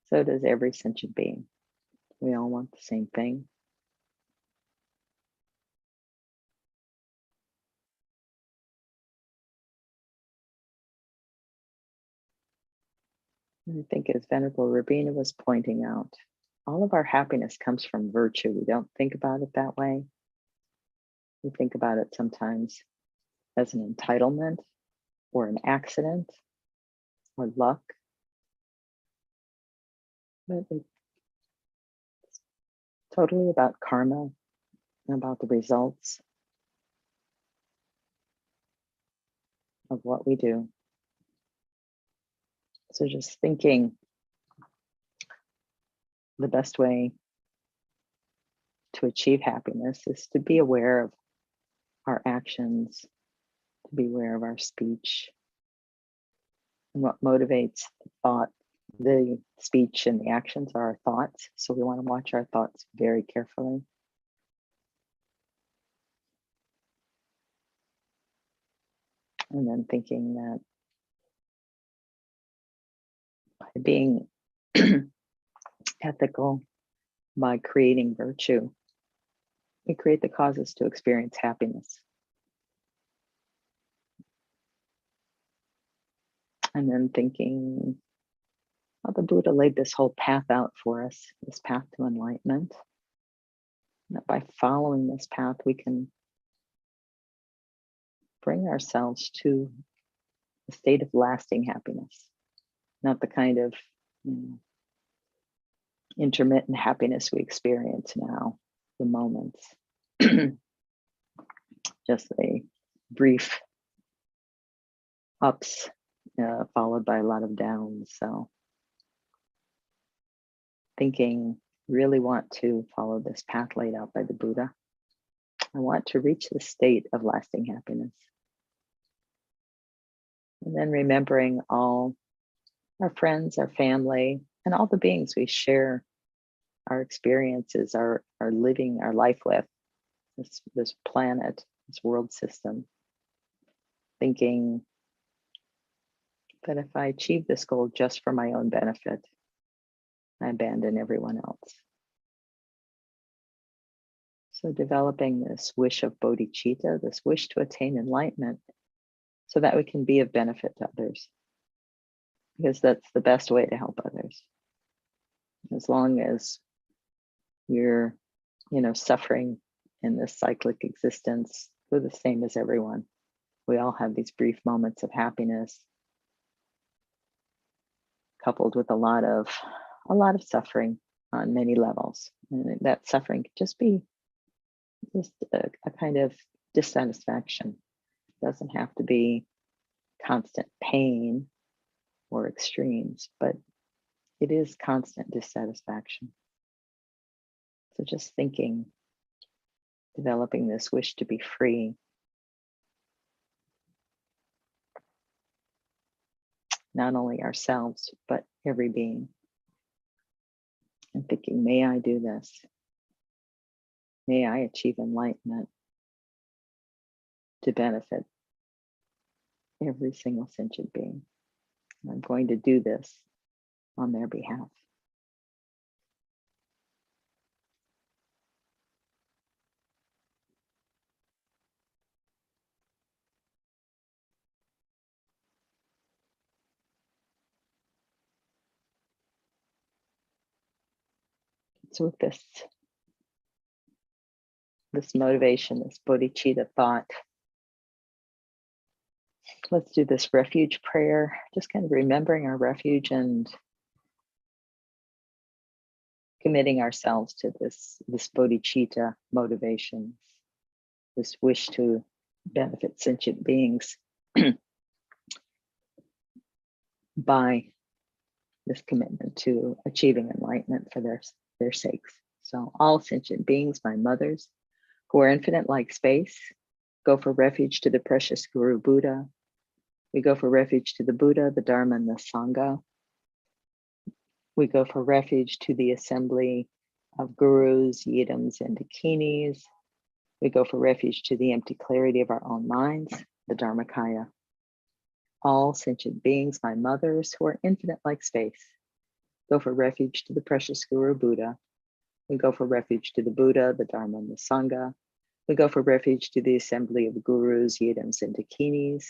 so does every sentient being. We all want the same thing. And I think, as Venerable Rabina was pointing out, all of our happiness comes from virtue. We don't think about it that way. We think about it sometimes as an entitlement or an accident or luck. But it's totally about karma and about the results of what we do. So just thinking the best way to achieve happiness is to be aware of our actions, to be aware of our speech, and what motivates the thought. The speech and the actions are our thoughts, so we want to watch our thoughts very carefully. And then thinking that by being ethical, by creating virtue, we create the causes to experience happiness. And then thinking, well, the Buddha laid this whole path out for us, this path to enlightenment. That by following this path, we can bring ourselves to a state of lasting happiness, not the kind of intermittent happiness we experience now, the moments, just a brief ups followed by a lot of downs. So thinking, really want to follow this path laid out by the Buddha. I want to reach the state of lasting happiness. And then remembering all our friends, our family, and all the beings we share our experiences, our living our life with, this planet, this world system. Thinking that if I achieve this goal just for my own benefit, I abandon everyone else. So developing this wish of bodhicitta, this wish to attain enlightenment, so that we can be of benefit to others, because that's the best way to help others. As long as you're, suffering in this cyclic existence, we're the same as everyone. We all have these brief moments of happiness, coupled with a lot of suffering on many levels. And that suffering could just be a kind of dissatisfaction. It doesn't have to be constant pain or extremes, but it is constant dissatisfaction. So just thinking, developing this wish to be free. Not only ourselves, but every being. And thinking, may I do this? May I achieve enlightenment to benefit every single sentient being. And I'm going to do this on their behalf. So with this this motivation, this bodhicitta thought. Let's do this refuge prayer, just kind of remembering our refuge and committing ourselves to this bodhicitta motivation, this wish to benefit sentient beings by this commitment to achieving enlightenment for their sakes. So all sentient beings, my mothers, who are infinite like space, go for refuge to the precious Guru Buddha. We go for refuge to the Buddha, the Dharma, and the Sangha. We go for refuge to the assembly of gurus, yidams, and dakinis. We go for refuge to the empty clarity of our own minds, the Dharmakaya. All sentient beings, my mothers, who are infinite like space, go for refuge to the precious Guru Buddha. We go for refuge to the Buddha, the Dharma, and the Sangha. We go for refuge to the assembly of gurus, yidams, and dakinis.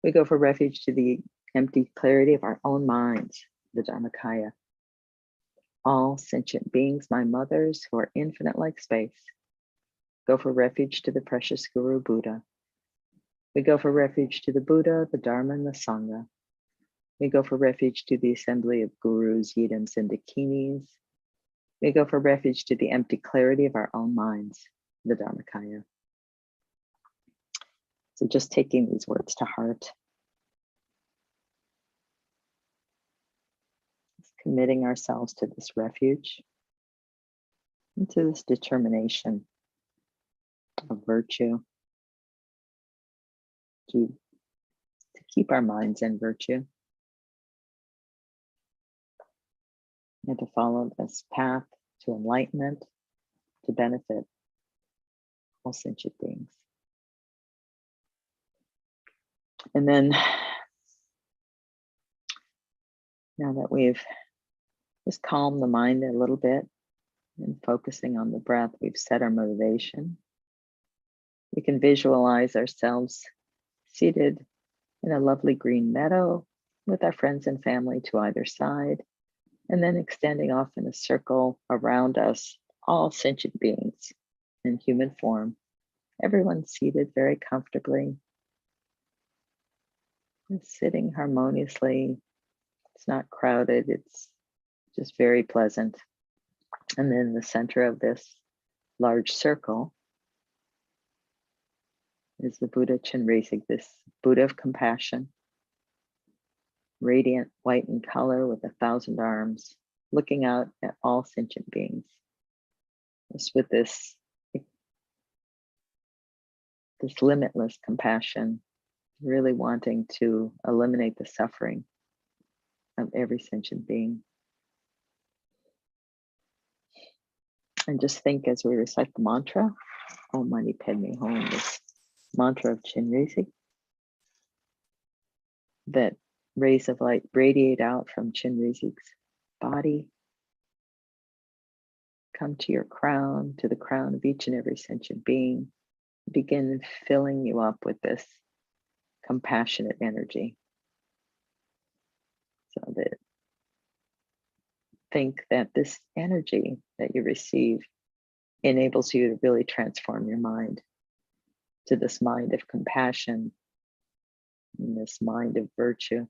We go for refuge to the empty clarity of our own minds, the Dharmakaya. All sentient beings, my mothers, who are infinite like space, go for refuge to the precious Guru Buddha. We go for refuge to the Buddha, the Dharma, and the Sangha. We go for refuge to the assembly of gurus, yidams, and dakinis. We go for refuge to the empty clarity of our own minds, the Dharmakaya. So just taking these words to heart. Just committing ourselves to this refuge and to this determination of virtue to keep our minds in virtue and to follow this path to enlightenment, to benefit all sentient beings. And then, now that we've just calmed the mind a little bit and focusing on the breath, we've set our motivation. We can visualize ourselves seated in a lovely green meadow with our friends and family to either side, and then extending off in a circle around us, all sentient beings in human form. Everyone seated very comfortably, sitting harmoniously. It's not crowded, it's just very pleasant. And then in the center of this large circle is the Buddha Chenrezig, this Buddha of compassion, radiant white in color with 1,000 arms, looking out at all sentient beings. Just with this limitless compassion, really wanting to eliminate the suffering of every sentient being. And just think as we recite the mantra, Om Mani Padme Hum, this mantra of Chenrezig, that rays of light radiate out from Chenrezig's body, come to your crown, to the crown of each and every sentient being, begin filling you up with this compassionate energy. So that think that this energy that you receive enables you to really transform your mind to this mind of compassion and this mind of virtue.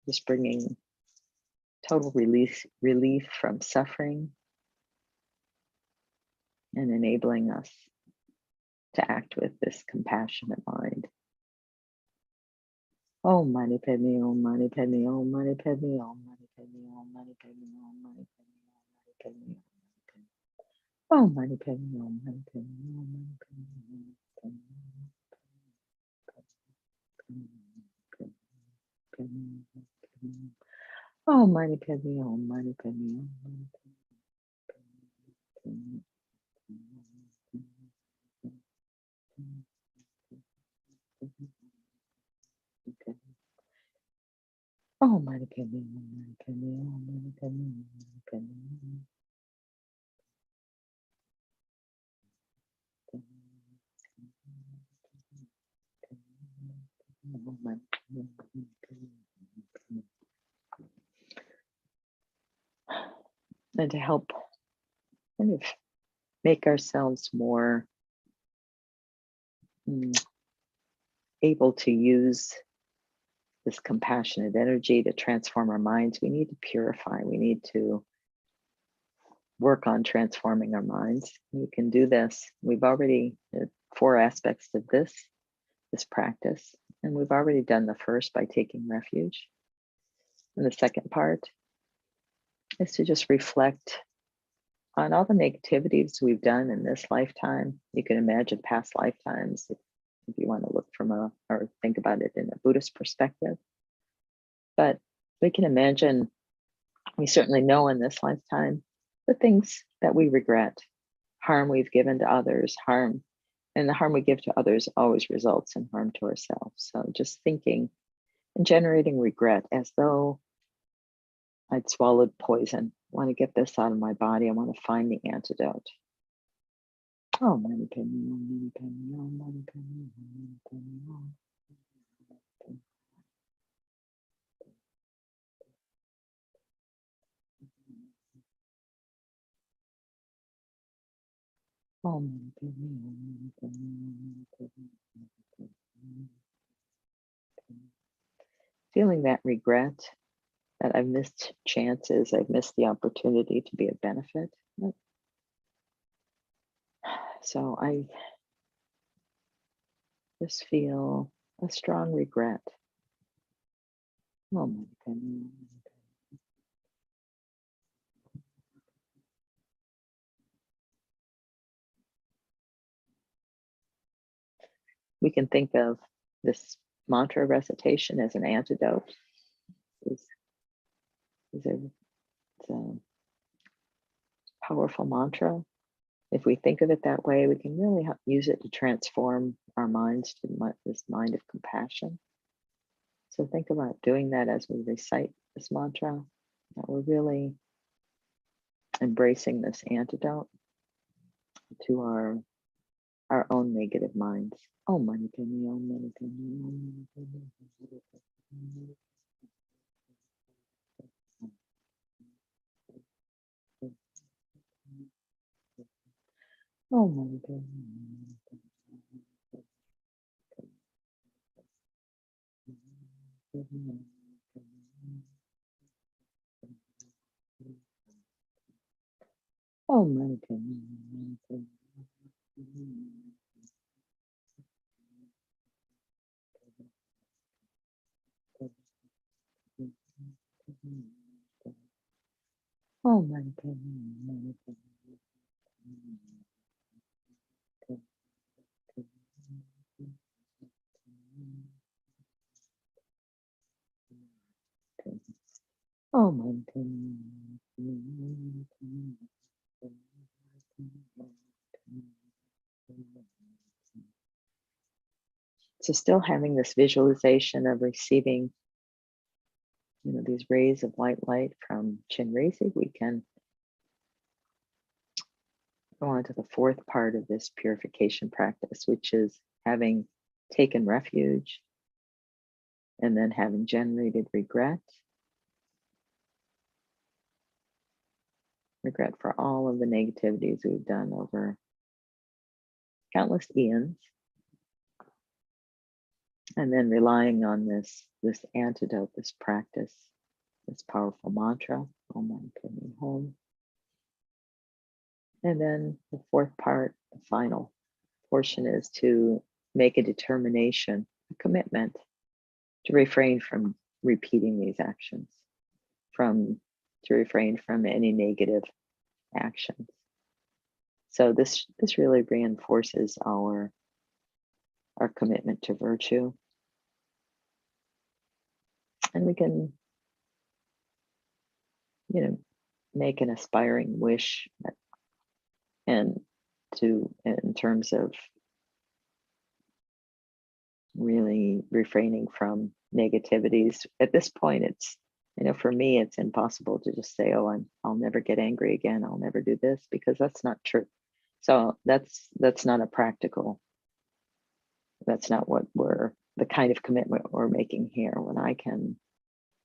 Just bringing total relief from suffering and enabling us to act with this compassionate mind. Om Mani Padme, Om Mani Padme, Om Mani Padme, Om Mani Padme, Om Mani Padme, Om Mani Padme, Om Mani Padme, Om Mani Padme, Om Mani Padme, Om Mani Padme, Om Mani Padme, Oh, Mani Padme, Om Mani Padme, Om Mani Padme, Om Mani Padme. And to help kind of make ourselves more able to use this compassionate energy to transform our minds, we need to purify. We need to work on transforming our minds. We can do this. We've already 4 aspects of this practice, and we've already done the first by taking refuge. And the second part is to just reflect on all the negativities we've done in this lifetime. You can imagine past lifetimes if you want to look from or think about it in a Buddhist perspective. But we can imagine, we certainly know in this lifetime, the things that we regret, harm we've given to others, and the harm we give to others always results in harm to ourselves. So just thinking and generating regret as though I'd swallowed poison. I want to get this out of my body. I want to find the antidote. Oh, mani padme hum, mani padme hum, mani padme hum, mani padme hum. Oh, mani padme hum, mani padme hum, mani padme hum, mani padme hum. Feeling that regret, that I've missed chances, I've missed the opportunity to be of benefit. So I just feel a strong regret. Oh, mani padme hum. We can think of this mantra recitation as an antidote. It's a powerful mantra. If we think of it that way, we can really use it to transform our minds to this mind of compassion. So think about doing that as we recite this mantra, that we're really embracing this antidote to our own negative minds. Oh, mani padme hum, mani padme hum, mani padme hum. Oh, mani padme hum. Oh, mani padme hum. Oh, mani padme hum. Oh, mani padme hum. So still having this visualization of receiving, these rays of white light from Chenrezig, we can go on to the 4th part of this purification practice, which is having taken refuge and then having generated regret for all of the negativities we've done over countless eons, and then relying on this antidote, this practice, this powerful mantra, Om Mani Padme Hum. And then the 4th part, the final portion, is to make a determination, a commitment to refrain from repeating these actions, to refrain from any negative actions. So this really reinforces our commitment to virtue. And we can, make an aspiring wish in terms of really refraining from negativities. At this point, it's, for me, it's impossible to just say, oh, I'll never get angry again. I'll never do this, because that's not true. So that's not a practical, that's not what the kind of commitment we're making here.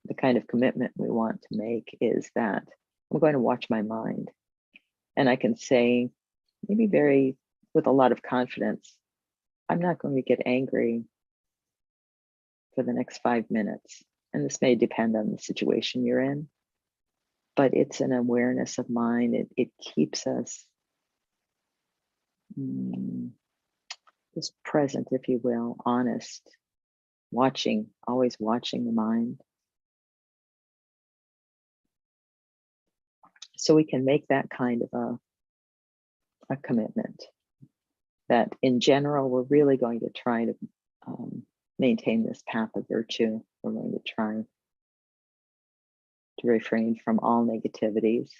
The kind of commitment we want to make is that I'm going to watch my mind, and I can say maybe very, with a lot of confidence, I'm not going to get angry for the next 5 minutes. And this may depend on the situation you're in, but it's an awareness of mind. It keeps us just present, if you will, honest, watching, always watching the mind. So we can make that kind of a commitment that in general, we're really going to try to maintain this path of virtue. We're going to try to refrain from all negativities.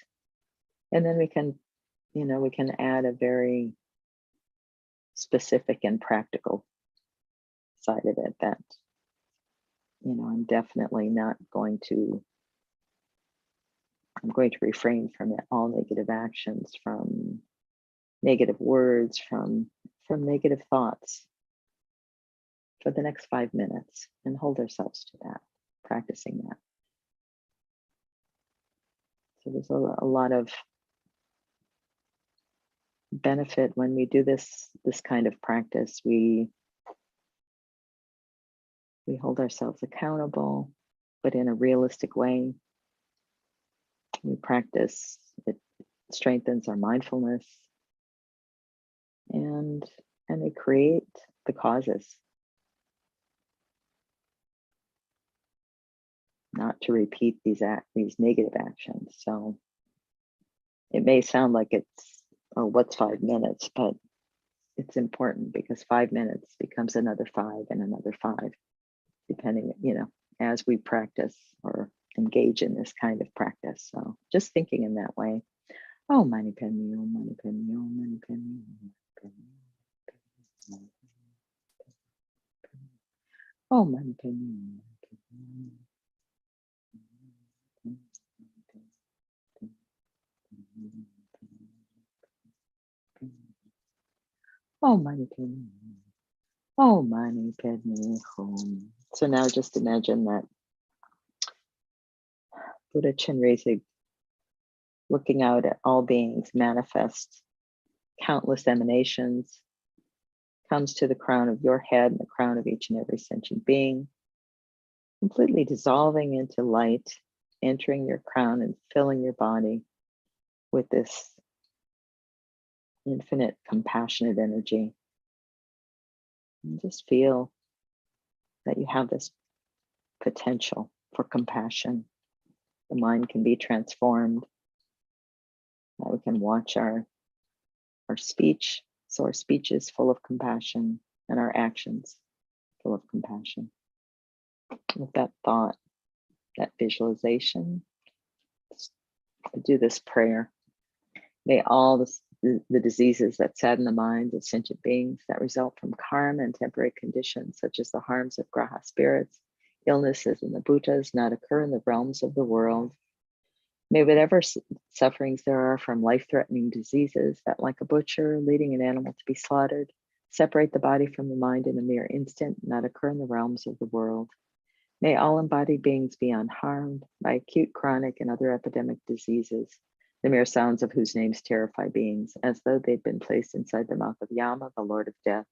And then we can, we can add a very specific and practical side of it that, I'm definitely not going to, I'm going to refrain from all negative actions, from negative words, from negative thoughts for the next 5 minutes, and hold ourselves to that, practicing that. So there's a lot of benefit when we do this kind of practice. We hold ourselves accountable, but in a realistic way. We practice, it strengthens our mindfulness, and we create the causes, not to repeat these negative actions. So it may sound like it's, oh, what's 5 minutes, but it's important because 5 minutes becomes another 5 and another 5, depending, as we practice or engage in this kind of practice. So just thinking in that way. Oh, mani padme, oh, mani padme, oh, mani padme, oh, mani padme. Oh, mani padme. Oh, mani padme hum. So now just imagine that Buddha Chenrezig, looking out at all beings, manifests countless emanations, comes to the crown of your head and the crown of each and every sentient being, completely dissolving into light, entering your crown and filling your body with this infinite compassionate energy. And just feel that you have this potential for compassion. The mind can be transformed. We can watch our speech. So our speech is full of compassion and our actions full of compassion. With that thought, that visualization, do this prayer. May all the diseases that sadden the minds of sentient beings that result from karma and temporary conditions, such as the harms of graha spirits, illnesses, and the bhutas, not occur in the realms of the world. May whatever sufferings there are from life-threatening diseases that, like a butcher leading an animal to be slaughtered, separate the body from the mind in a mere instant, not occur in the realms of the world. May all embodied beings be unharmed by acute, chronic, and other epidemic diseases, the mere sounds of whose names terrify beings, as though they'd been placed inside the mouth of Yama, the Lord of Death.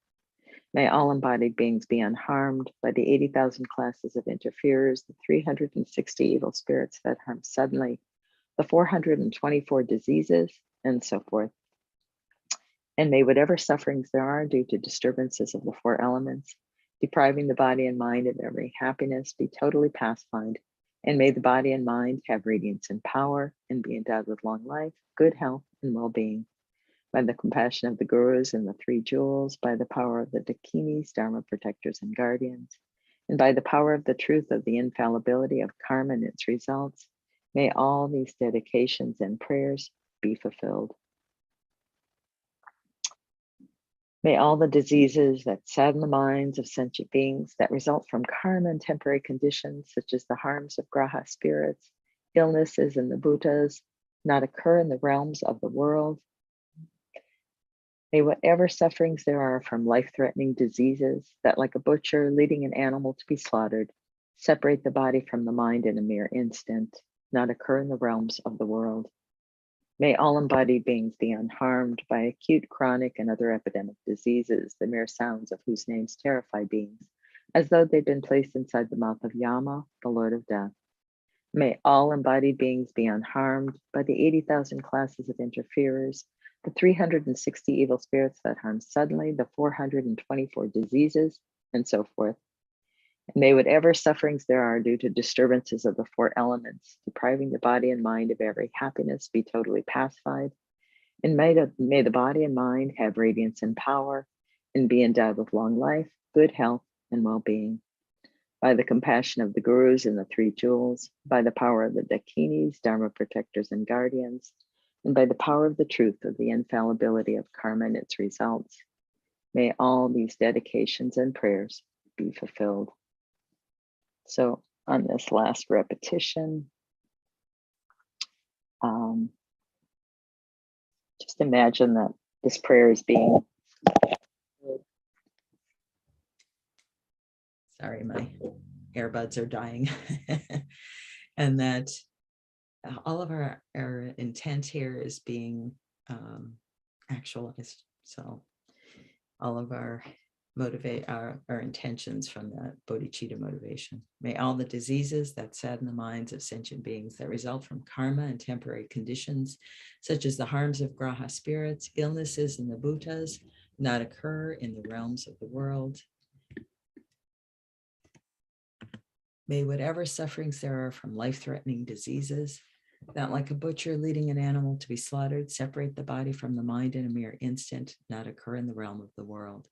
May all embodied beings be unharmed by the 80,000 classes of interferers, the 360 evil spirits that harm suddenly, the 424 diseases, and so forth. And may whatever sufferings there are due to disturbances of the 4 elements, depriving the body and mind of every happiness, be totally pacified. And may the body and mind have radiance and power and be endowed with long life, good health, and well-being. By the compassion of the gurus and the 3 jewels, by the power of the dakinis, dharma protectors and guardians, and by the power of the truth of the infallibility of karma and its results, may all these dedications and prayers be fulfilled. May all the diseases that sadden the minds of sentient beings that result from karma and temporary conditions, such as the harms of graha spirits, illnesses, and the bhutas, not occur in the realms of the world. May whatever sufferings there are from life-threatening diseases that, like a butcher leading an animal to be slaughtered, separate the body from the mind in a mere instant, not occur in the realms of the world. May all embodied beings be unharmed by acute, chronic, and other epidemic diseases, the mere sounds of whose names terrify beings, as though they'd been placed inside the mouth of Yama, the Lord of Death. May all embodied beings be unharmed by the 80,000 classes of interferers, the 360 evil spirits that harm suddenly, the 424 diseases, and so forth. And may whatever sufferings there are due to disturbances of the four elements, depriving the body and mind of every happiness, be totally pacified. And may the body and mind have radiance and power, and be endowed with long life, good health, and well-being. By the compassion of the gurus and the three jewels, by the power of the dakinis, dharma protectors and guardians, and by the power of the truth of the infallibility of karma and its results, may all these dedications and prayers be fulfilled. So on this last repetition, just imagine that this prayer is being. Sorry, my earbuds are dying. And that all of our intent here is being actualized. So all of our intentions from that bodhicitta motivation. May all the diseases that sadden the minds of sentient beings that result from karma and temporary conditions, such as the harms of graha spirits, illnesses in the bhutas, not occur in the realms of the world. May whatever sufferings there are from life-threatening diseases, that like a butcher leading an animal to be slaughtered, separate the body from the mind in a mere instant, not occur in the realm of the world.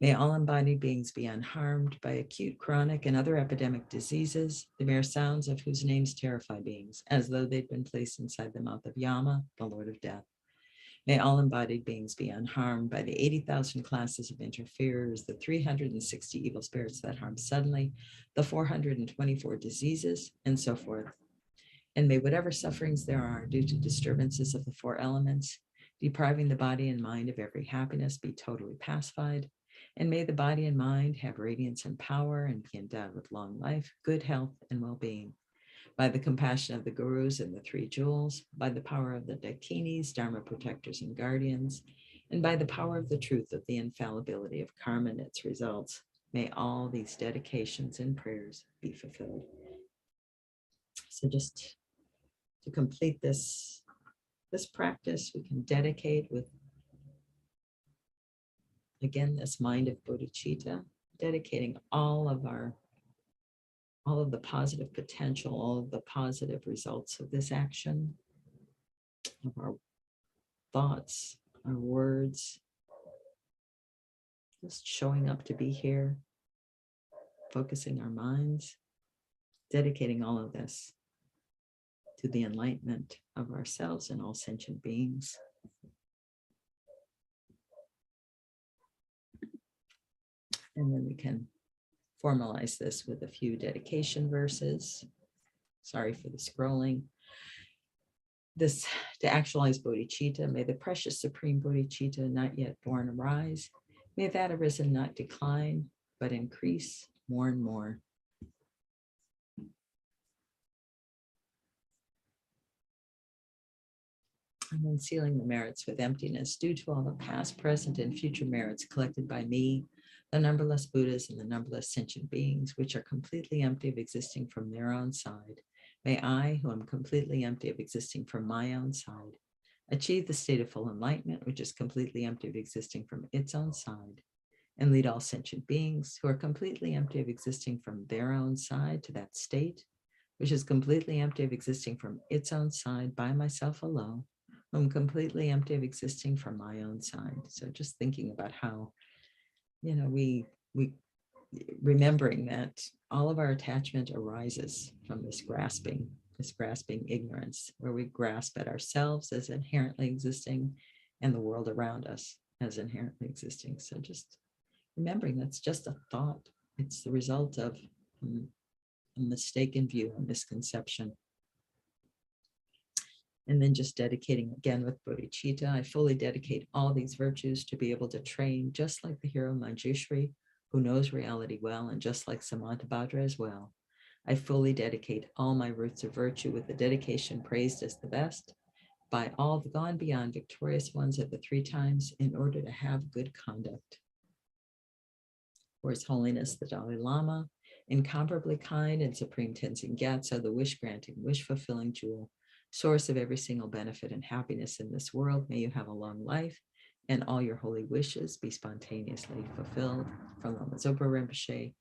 May all embodied beings be unharmed by acute, chronic, and other epidemic diseases, the mere sounds of whose names terrify beings, as though they'd been placed inside the mouth of Yama, the Lord of Death. May all embodied beings be unharmed by the 80,000 classes of interferers, the 360 evil spirits that harm suddenly, the 424 diseases, and so forth. And may whatever sufferings there are due to disturbances of the four elements, depriving the body and mind of every happiness, be totally pacified. And may the body and mind have radiance and power and be endowed with long life, good health, and well-being. By the compassion of the gurus and the three jewels, by the power of the dakinis, dharma protectors and guardians, and by the power of the truth of the infallibility of karma and its results, may all these dedications and prayers be fulfilled. So just to complete this practice, we can dedicate with, again, this mind of bodhicitta, dedicating all of the positive potential, all of the positive results of this action, of our thoughts, our words, just showing up to be here, focusing our minds, dedicating all of this to the enlightenment of ourselves and all sentient beings. And then we can formalize this with a few dedication verses. Sorry for the scrolling. This, to actualize bodhicitta, may the precious supreme bodhicitta not yet born arise. May that arisen not decline, but increase more and more. And then sealing the merits with emptiness due to all the past, present, and future merits collected by me, the numberless Buddhas, and the numberless sentient beings, which are completely empty of existing from their own side. May I, who am completely empty of existing from my own side, achieve the state of full enlightenment, which is completely empty of existing from its own side, and lead all sentient beings who are completely empty of existing from their own side to that state, which is completely empty of existing from its own side by myself alone. I'm completely empty of existing from my own side. So just thinking about how, we remembering that all of our attachment arises from this grasping ignorance, where we grasp at ourselves as inherently existing and the world around us as inherently existing. So just remembering that's just a thought. It's the result of a mistaken view, a misconception. And then just dedicating again with bodhicitta, I fully dedicate all these virtues to be able to train just like the hero Manjushri, who knows reality well, and just like Samantabhadra as well. I fully dedicate all my roots of virtue with the dedication praised as the best, by all the gone beyond victorious ones of the 3 times in order to have good conduct. For His Holiness the Dalai Lama, incomparably kind and Supreme Tenzin Gyatso, the wish-granting, wish-fulfilling jewel, source of every single benefit and happiness in this world, may you have a long life and all your holy wishes be spontaneously fulfilled. From Lama Zopa Rinpoche,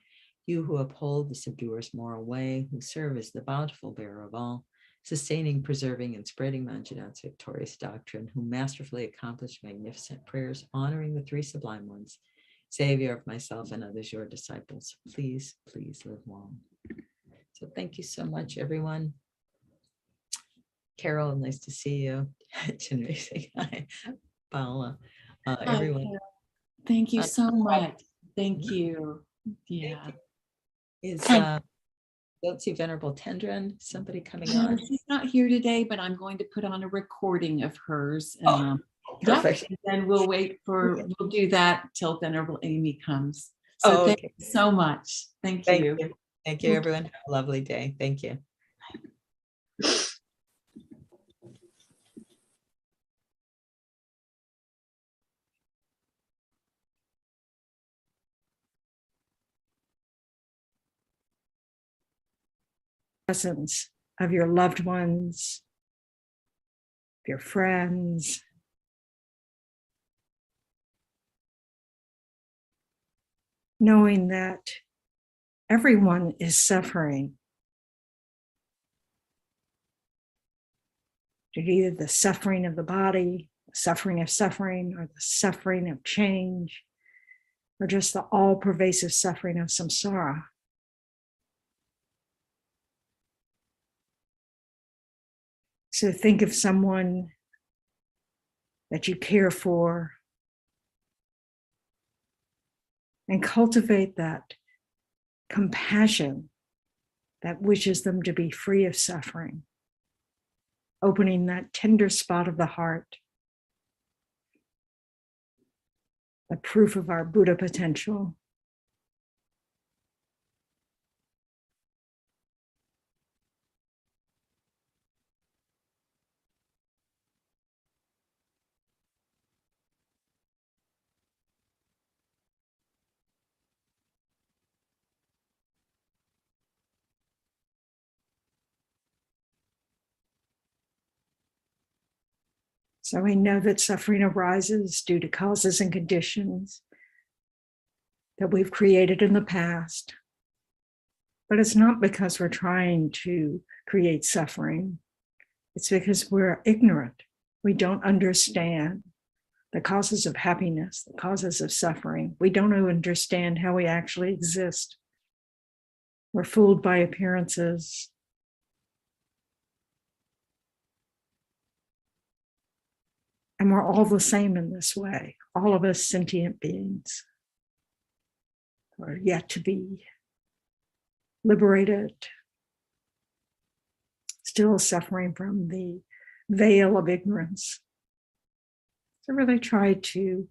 you who uphold the subduer's moral way, who serve as the bountiful bearer of all, sustaining, preserving, and spreading Manjunat's victorious doctrine, who masterfully accomplished magnificent prayers, honoring the 3 sublime ones, Savior of myself and others, your disciples, please, please live long. So thank you so much, everyone. Carol, nice to see you. Chenrezig, hi. Paula, everyone. Hi, thank you so much. Thank you. Yeah. Is don't see Venerable Tendran, somebody coming No, on? she's not here today, but I'm going to put on a recording of hers. Perfect. And then we'll do that till Venerable Amy comes. So thank you so much. Thank you. Thank you, everyone. Have a lovely day. Thank you. Presence of your loved ones, your friends, knowing that everyone is suffering. Either the suffering of the body, suffering, or the suffering of change, or just the all-pervasive suffering of samsara. So think of someone that you care for and cultivate that compassion that wishes them to be free of suffering, opening that tender spot of the heart, the proof of our Buddha potential. So we know that suffering arises due to causes and conditions that we've created in the past. But it's not because we're trying to create suffering. It's because we're ignorant. We don't understand the causes of happiness, the causes of suffering. We don't understand how we actually exist. We're fooled by appearances. And we're all the same in this way. All of us sentient beings are yet to be liberated, still suffering from the veil of ignorance. So really try to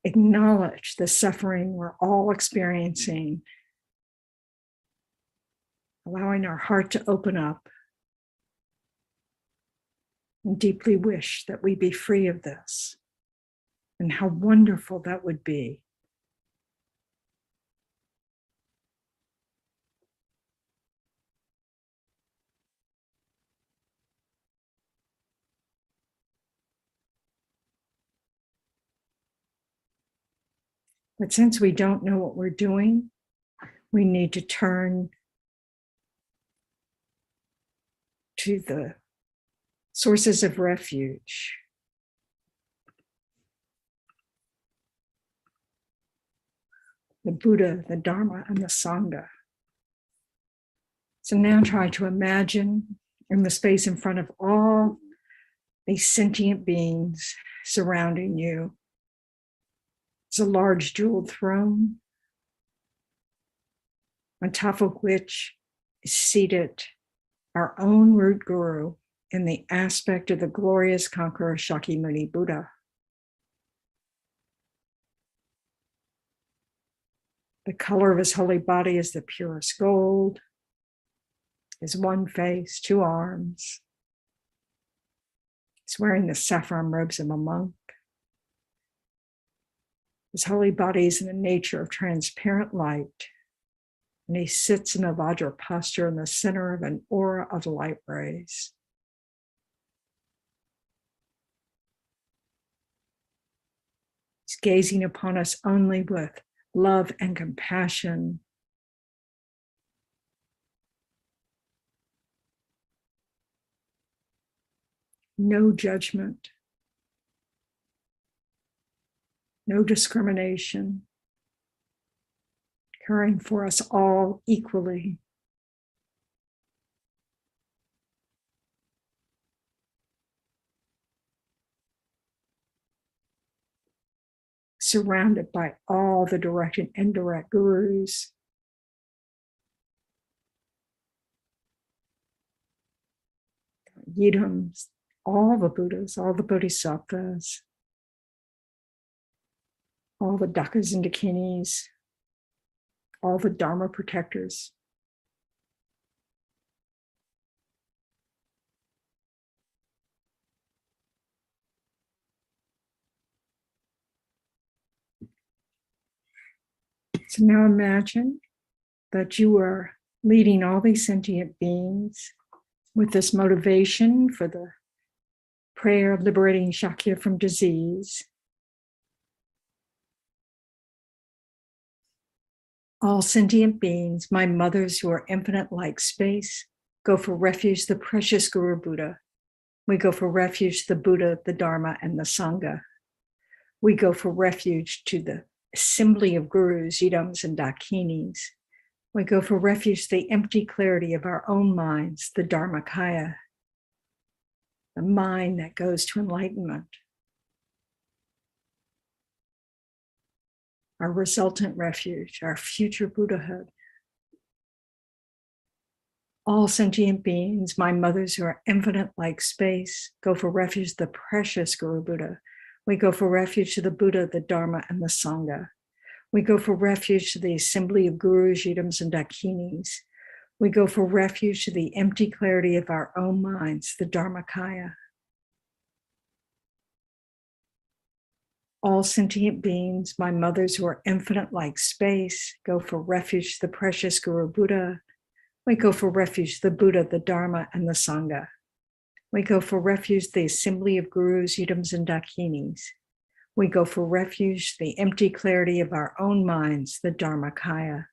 acknowledge the suffering we're all experiencing, allowing our heart to open up and deeply wish that we be free of this, and how wonderful that would be. But since we don't know what we're doing, we need to turn to the sources of refuge. The Buddha, the Dharma, and the Sangha. So now try to imagine in the space in front of all these sentient beings surrounding you. It's a large jeweled throne, on top of which is seated our own root guru in the aspect of the glorious conqueror Shakyamuni Buddha. The color of his holy body is the purest gold. His one face, 2 arms. He's wearing the saffron robes of a monk. His holy body is in the nature of transparent light, and he sits in a Vajra posture in the center of an aura of light rays. He's gazing upon us only with love and compassion. No judgment, no discrimination, caring for us all equally. Surrounded by all the direct and indirect gurus. Yidams, all the Buddhas, all the Bodhisattvas, all the Dakas and Dakinis, all the Dharma protectors. So now imagine that you are leading all these sentient beings with this motivation for the prayer of liberating Shakya from disease. All sentient beings, my mothers who are infinite like space, go for refuge, the precious Guru Buddha. We go for refuge, the Buddha, the Dharma, and the Sangha. We go for refuge to the assembly of gurus, yidams, and dakinis. We go for refuge, the empty clarity of our own minds, the Dharmakaya, the mind that goes to enlightenment. Our resultant refuge, our future Buddhahood. All sentient beings, my mothers who are infinite like space, go for refuge, the precious Guru Buddha. We go for refuge to the Buddha, the Dharma, and the Sangha. We go for refuge to the assembly of gurus, yidams, and dakinis. We go for refuge to the empty clarity of our own minds, the Dharmakaya. All sentient beings, my mothers who are infinite like space, go for refuge to the precious Guru Buddha. We go for refuge to the Buddha, the Dharma, and the Sangha. We go for refuge to the assembly of gurus, yidams, and dakinis. We go for refuge to the empty clarity of our own minds, the Dharmakaya.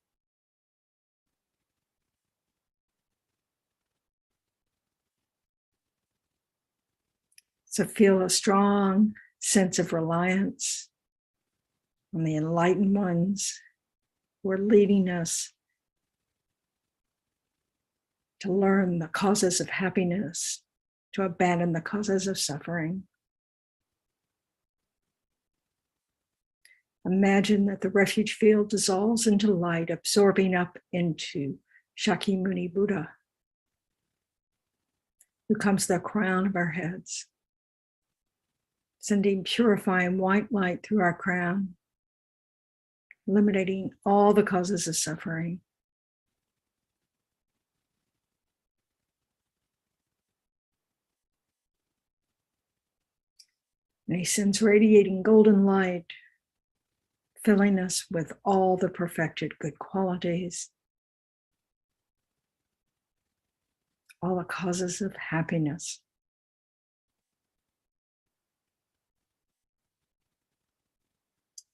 So feel a strong sense of reliance on the enlightened ones who are leading us to learn the causes of happiness, to abandon the causes of suffering. Imagine that the refuge field dissolves into light, absorbing up into Shakyamuni Buddha, who comes to the crown of our heads, sending purifying white light through our crown, eliminating all the causes of suffering. And he sends radiating golden light, filling us with all the perfected good qualities, all the causes of happiness.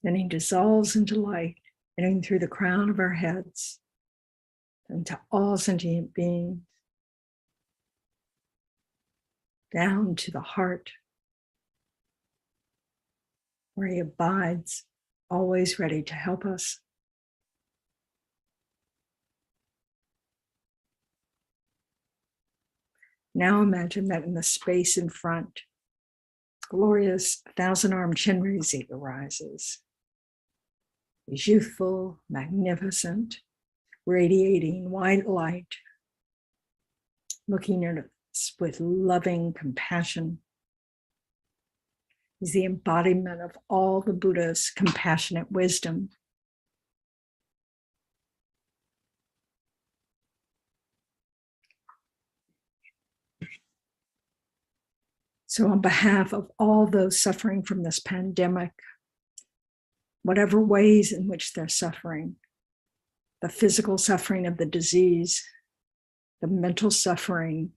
Then he dissolves into light, entering through the crown of our heads, into all sentient beings, down to the heart, where he abides, always ready to help us. Now imagine that in the space in front, glorious thousand-armed Chenrezig arises. He's youthful, magnificent, radiating white light, looking at us with loving compassion. He's the embodiment of all the Buddha's compassionate wisdom. So on behalf of all those suffering from this pandemic, whatever ways in which they're suffering, the physical suffering of the disease, the mental suffering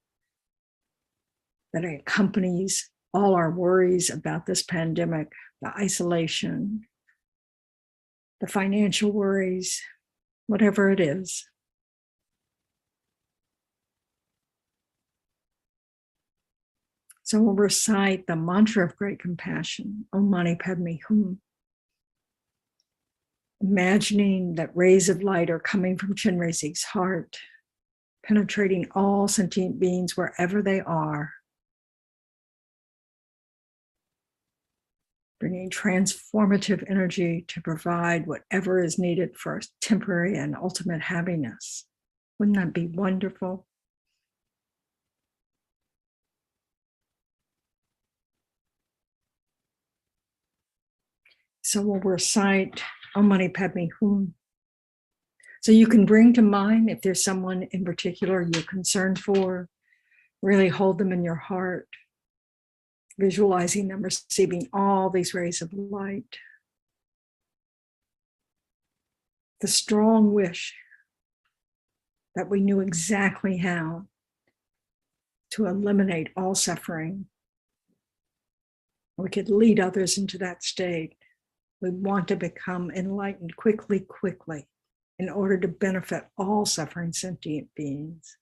that accompanies all our worries about this pandemic, the isolation, the financial worries, whatever it is. So we'll recite the mantra of great compassion, Om Mani Padme Hum, imagining that rays of light are coming from Chenrezig's heart, penetrating all sentient beings wherever they are, bringing transformative energy to provide whatever is needed for temporary and ultimate happiness. Wouldn't that be wonderful? So we'll recite Om Mani Padme Hum. So you can bring to mind if there's someone in particular you're concerned for, really hold them in your heart, visualizing them receiving all these rays of light. The strong wish that we knew exactly how to eliminate all suffering. We could lead others into that state. We want to become enlightened quickly, in order to benefit all suffering sentient beings.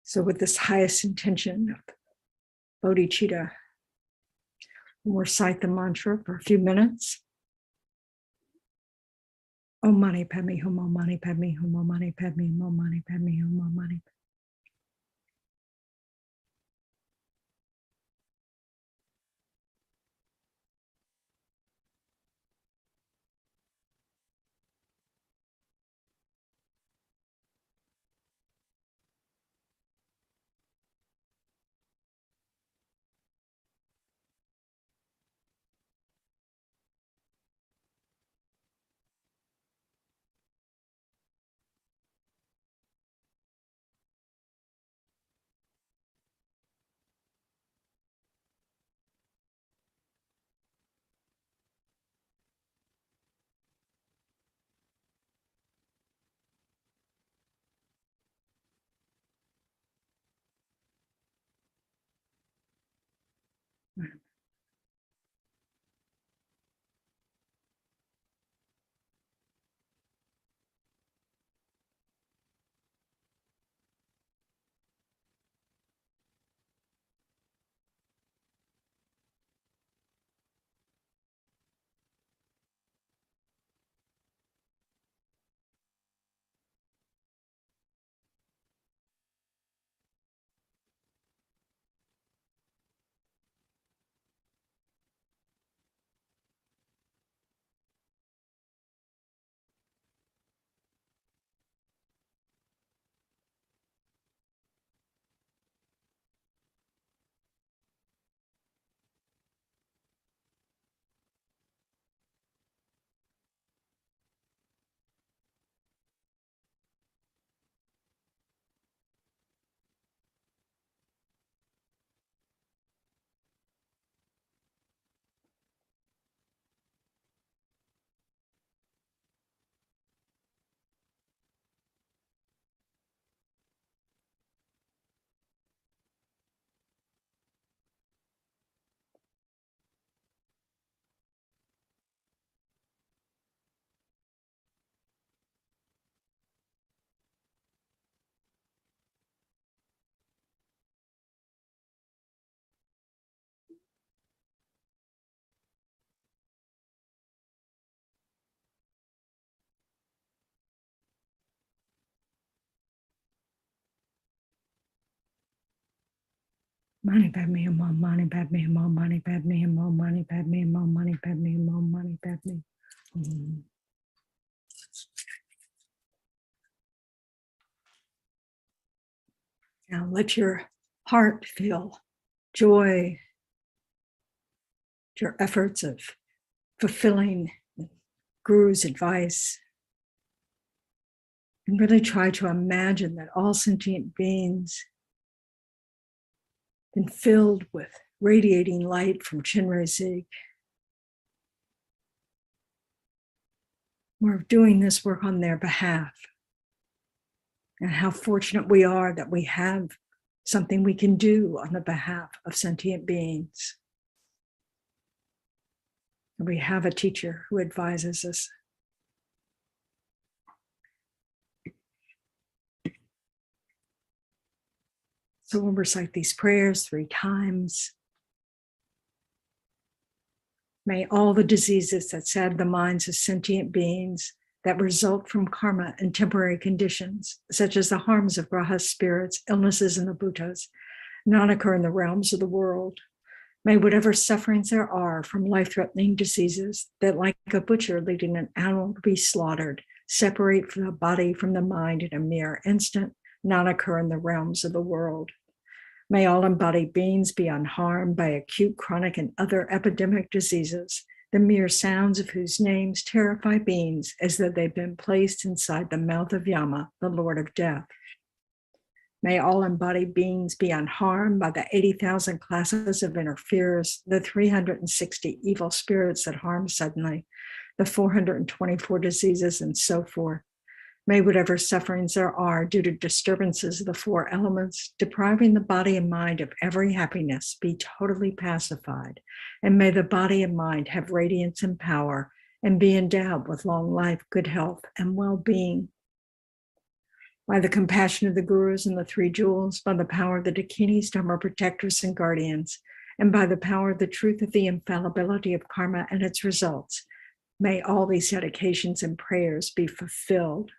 So with this highest intention of bodhicitta, we'll recite the mantra for a few minutes. Om Mani Padme Hum, Om Mani Padme Hum, Om Mani Padme Hum, Om Mani Padme Hum, Om Mani. Mani Padme Hum, Om Mani Padme Hum, Om Mani Padme Hum, Om Mani Padme Hum, Om Mani Padme Hum, Om Mani Padme Hum. Now let your heart feel joy, your efforts of fulfilling Guru's advice. And really try to imagine that all sentient beings and filled with radiating light from Chenrezig. We're doing this work on their behalf. And how fortunate we are that we have something we can do on the behalf of sentient beings. And we have a teacher who advises us. So we'll recite these prayers 3 times. May all the diseases that sadden the minds of sentient beings that result from karma and temporary conditions, such as the harms of graha spirits, illnesses, and the bhutas, not occur in the realms of the world. May whatever sufferings there are from life-threatening diseases that, like a butcher leading an animal to be slaughtered, separate from the body from the mind in a mere instant, not occur in the realms of the world. May all embodied beings be unharmed by acute, chronic, and other epidemic diseases, the mere sounds of whose names terrify beings as though they've been placed inside the mouth of Yama, the Lord of Death. May all embodied beings be unharmed by the 80,000 classes of interferers, the 360 evil spirits that harm suddenly, the 424 diseases, and so forth. May whatever sufferings there are due to disturbances of the 4 elements, depriving the body and mind of every happiness, be totally pacified. And may the body and mind have radiance and power and be endowed with long life, good health, and well-being. By the compassion of the gurus and the 3 jewels, by the power of the dakinis, dharma protectors, and guardians, and by the power of the truth of the infallibility of karma and its results, may all these dedications and prayers be fulfilled.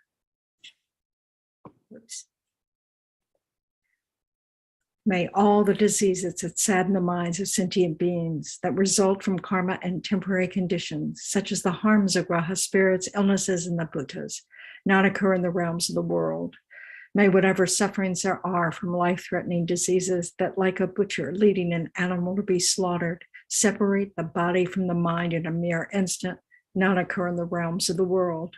May all the diseases that sadden the minds of sentient beings that result from karma and temporary conditions, such as the harms of graha spirits, illnesses, and the bhutas, not occur in the realms of the world. May whatever sufferings there are from life-threatening diseases that, like a butcher leading an animal to be slaughtered, separate the body from the mind in a mere instant, not occur in the realms of the world.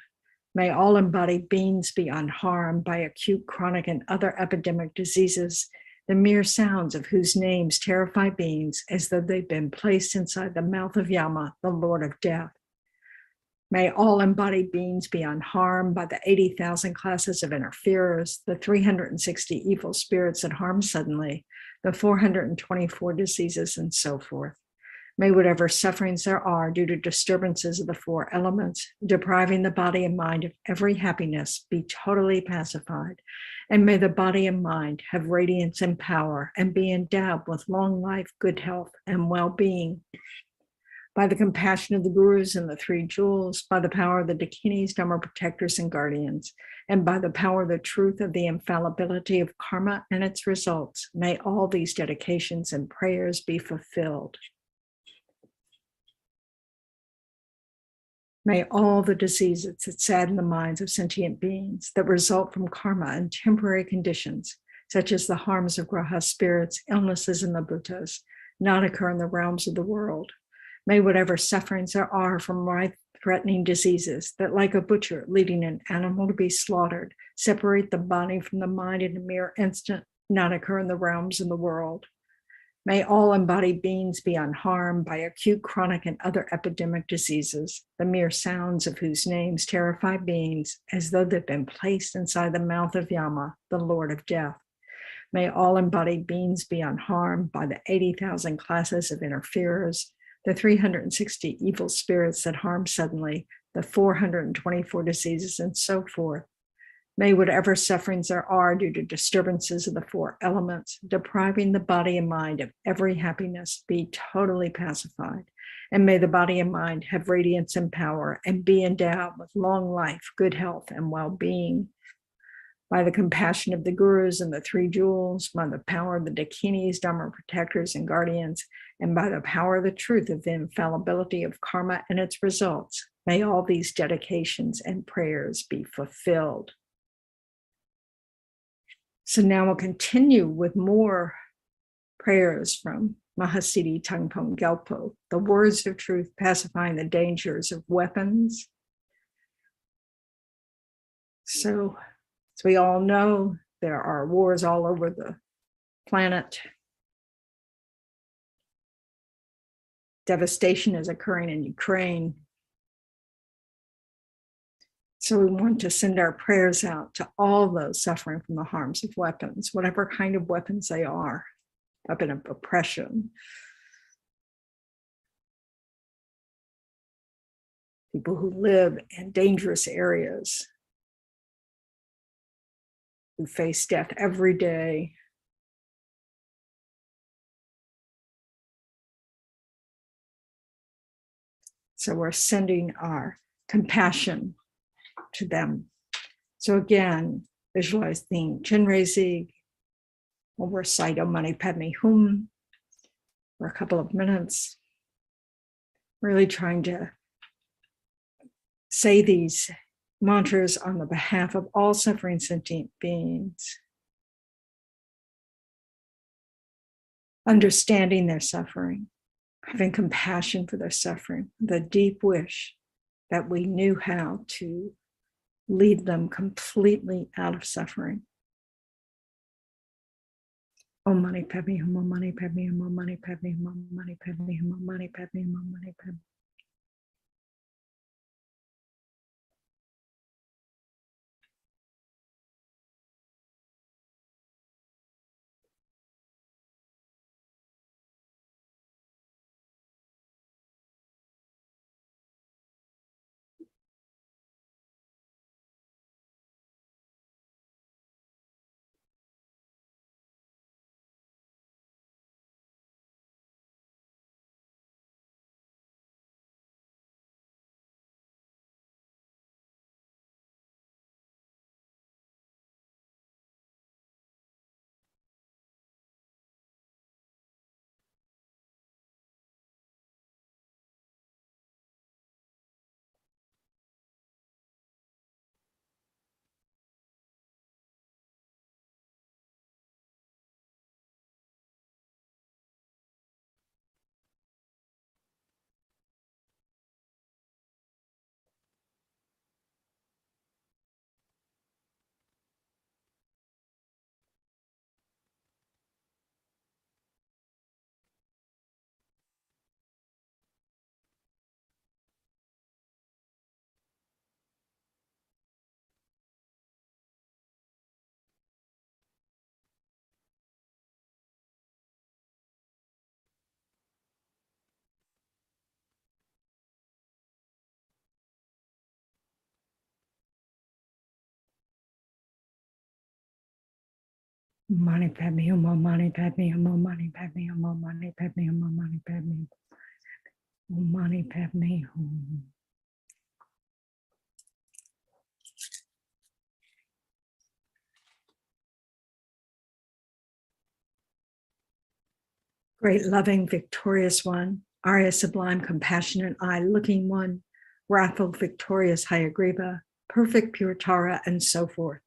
May all embodied beings be unharmed by acute, chronic, and other epidemic diseases, the mere sounds of whose names terrify beings as though they've been placed inside the mouth of Yama, the Lord of Death. May all embodied beings be unharmed by the 80,000 classes of interferers, the 360 evil spirits that harm suddenly, the 424 diseases, and so forth. May whatever sufferings there are due to disturbances of the 4 elements, depriving the body and mind of every happiness, be totally pacified. And may the body and mind have radiance and power and be endowed with long life, good health, and well-being. By the compassion of the gurus and the 3 jewels, by the power of the dakinis, dharma protectors, and guardians, and by the power of the truth of the infallibility of karma and its results, may all these dedications and prayers be fulfilled. May all the diseases that sadden the minds of sentient beings that result from karma and temporary conditions, such as the harms of graha spirits, illnesses, and the bhutas, not occur in the realms of the world. May whatever sufferings there are from life-threatening diseases that, like a butcher leading an animal to be slaughtered, separate the body from the mind in a mere instant, not occur in the realms of the world. May all embodied beings be unharmed by acute, chronic, and other epidemic diseases, the mere sounds of whose names terrify beings as though they've been placed inside the mouth of Yama, the Lord of Death. May all embodied beings be unharmed by the 80,000 classes of interferers, the 360 evil spirits that harm suddenly, the 424 diseases, and so forth. May whatever sufferings there are due to disturbances of the 4 elements, depriving the body and mind of every happiness, be totally pacified. And may the body and mind have radiance and power and be endowed with long life, good health, and well-being. By the compassion of the gurus and the 3 jewels, by the power of the dakinis, dharma protectors, and guardians, and by the power of the truth of the infallibility of karma and its results, may all these dedications and prayers be fulfilled. So now we'll continue with more prayers from Mahasiddhi Thangtong Gyalpo, the words of truth pacifying the dangers of weapons. So, as we all know, there are wars all over the planet. Devastation is occurring in Ukraine. So we want to send our prayers out to all those suffering from the harms of weapons, whatever kind of weapons they are, weapon of oppression, people who live in dangerous areas, who face death every day. So we're sending our compassion to them. So again, visualize the Chenrezig. We'll recite Om Mani Padme Hum for a couple of minutes, really trying to say these mantras on the behalf of all suffering sentient beings, understanding their suffering, having compassion for their suffering, the deep wish that we knew how to lead them completely out of suffering. Om Mani Padme Hum, Om Mani Padme Hum, Om Mani Padme Hum, Om Mani Padme Hum, Om Mani Padme Hum, Om Mani Padme. Mani Padme Hum, Om Mani Padme Hum, Om Mani Padme Hum, Om Mani Padme Hum, Om Mani Padme Hum, Om Mani Padme Hum. Great, loving, victorious one, Arya, sublime, compassionate eye, looking one, wrathful, victorious, Hayagriva, perfect, pure Tara, and so forth.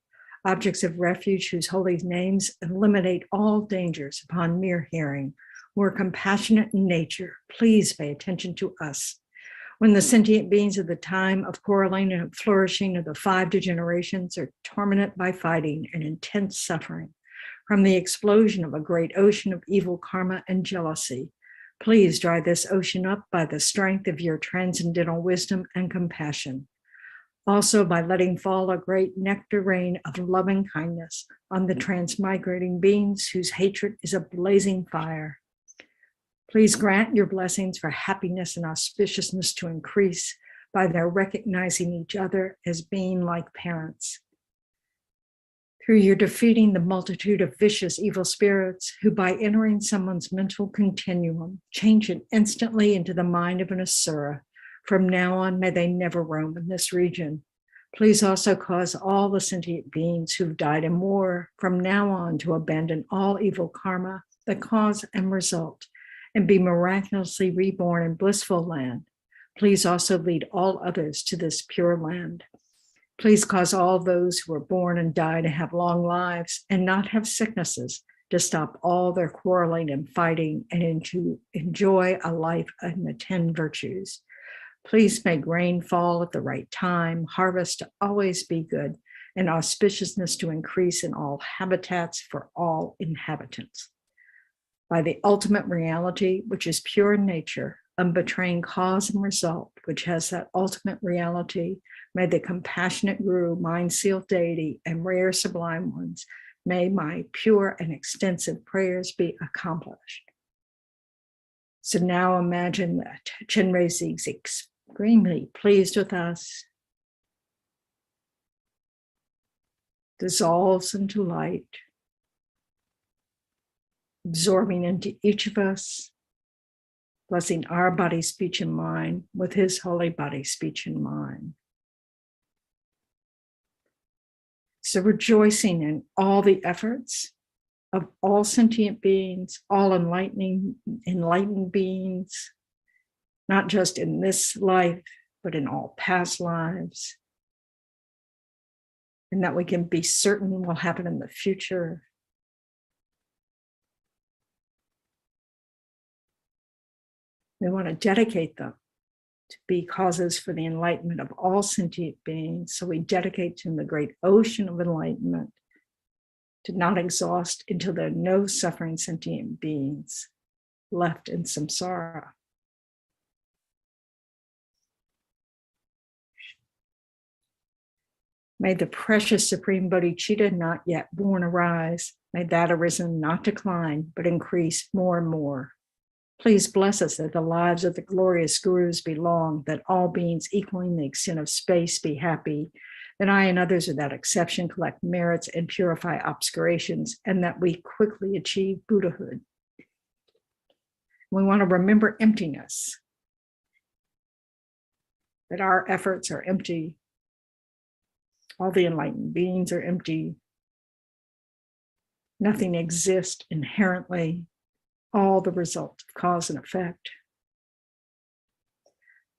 Objects of refuge whose holy names eliminate all dangers upon mere hearing. We're compassionate in nature. Please pay attention to us. When the sentient beings of the time of quarreling and flourishing of the 5 degenerations are tormented by fighting and intense suffering from the explosion of a great ocean of evil karma and jealousy, please dry this ocean up by the strength of your transcendental wisdom and compassion. Also by letting fall a great nectar rain of loving kindness on the transmigrating beings whose hatred is a blazing fire. Please grant your blessings for happiness and auspiciousness to increase by their recognizing each other as being like parents. Through your defeating the multitude of vicious evil spirits who by entering someone's mental continuum, change it instantly into the mind of an asura. From now on, may they never roam in this region. Please also cause all the sentient beings who've died in war from now on to abandon all evil karma, the cause and result, and be miraculously reborn in blissful land. Please also lead all others to this pure land. Please cause all those who are born and die to have long lives and not have sicknesses, to stop all their quarreling and fighting and to enjoy a life in the 10 virtues. Please make rain fall at the right time, harvest to always be good, and auspiciousness to increase in all habitats for all inhabitants. By the ultimate reality, which is pure nature, unbetraying cause and result, which has that ultimate reality, may the compassionate Guru, mind-sealed deity, and rare sublime ones, may my pure and extensive prayers be accomplished. So now imagine that Chenrezig is extremely pleased with us, dissolves into light, absorbing into each of us, blessing our body, speech, and mind with his holy body, speech, and mind. So rejoicing in all the efforts of all sentient beings, all enlightened beings, not just in this life, but in all past lives. And that we can be certain will happen in the future. We want to dedicate them to be causes for the enlightenment of all sentient beings. So we dedicate to them the great ocean of enlightenment, to not exhaust until there are no suffering sentient beings left in samsara. May the precious supreme bodhicitta not yet born arise. May that arisen not decline, but increase more and more. Please bless us that the lives of the glorious gurus be long, that all beings equaling the extent of space be happy, that I and others without exception collect merits and purify obscurations, and that we quickly achieve Buddhahood. We want to remember emptiness, that our efforts are empty. All the enlightened beings are empty. Nothing exists inherently. All the result of cause and effect.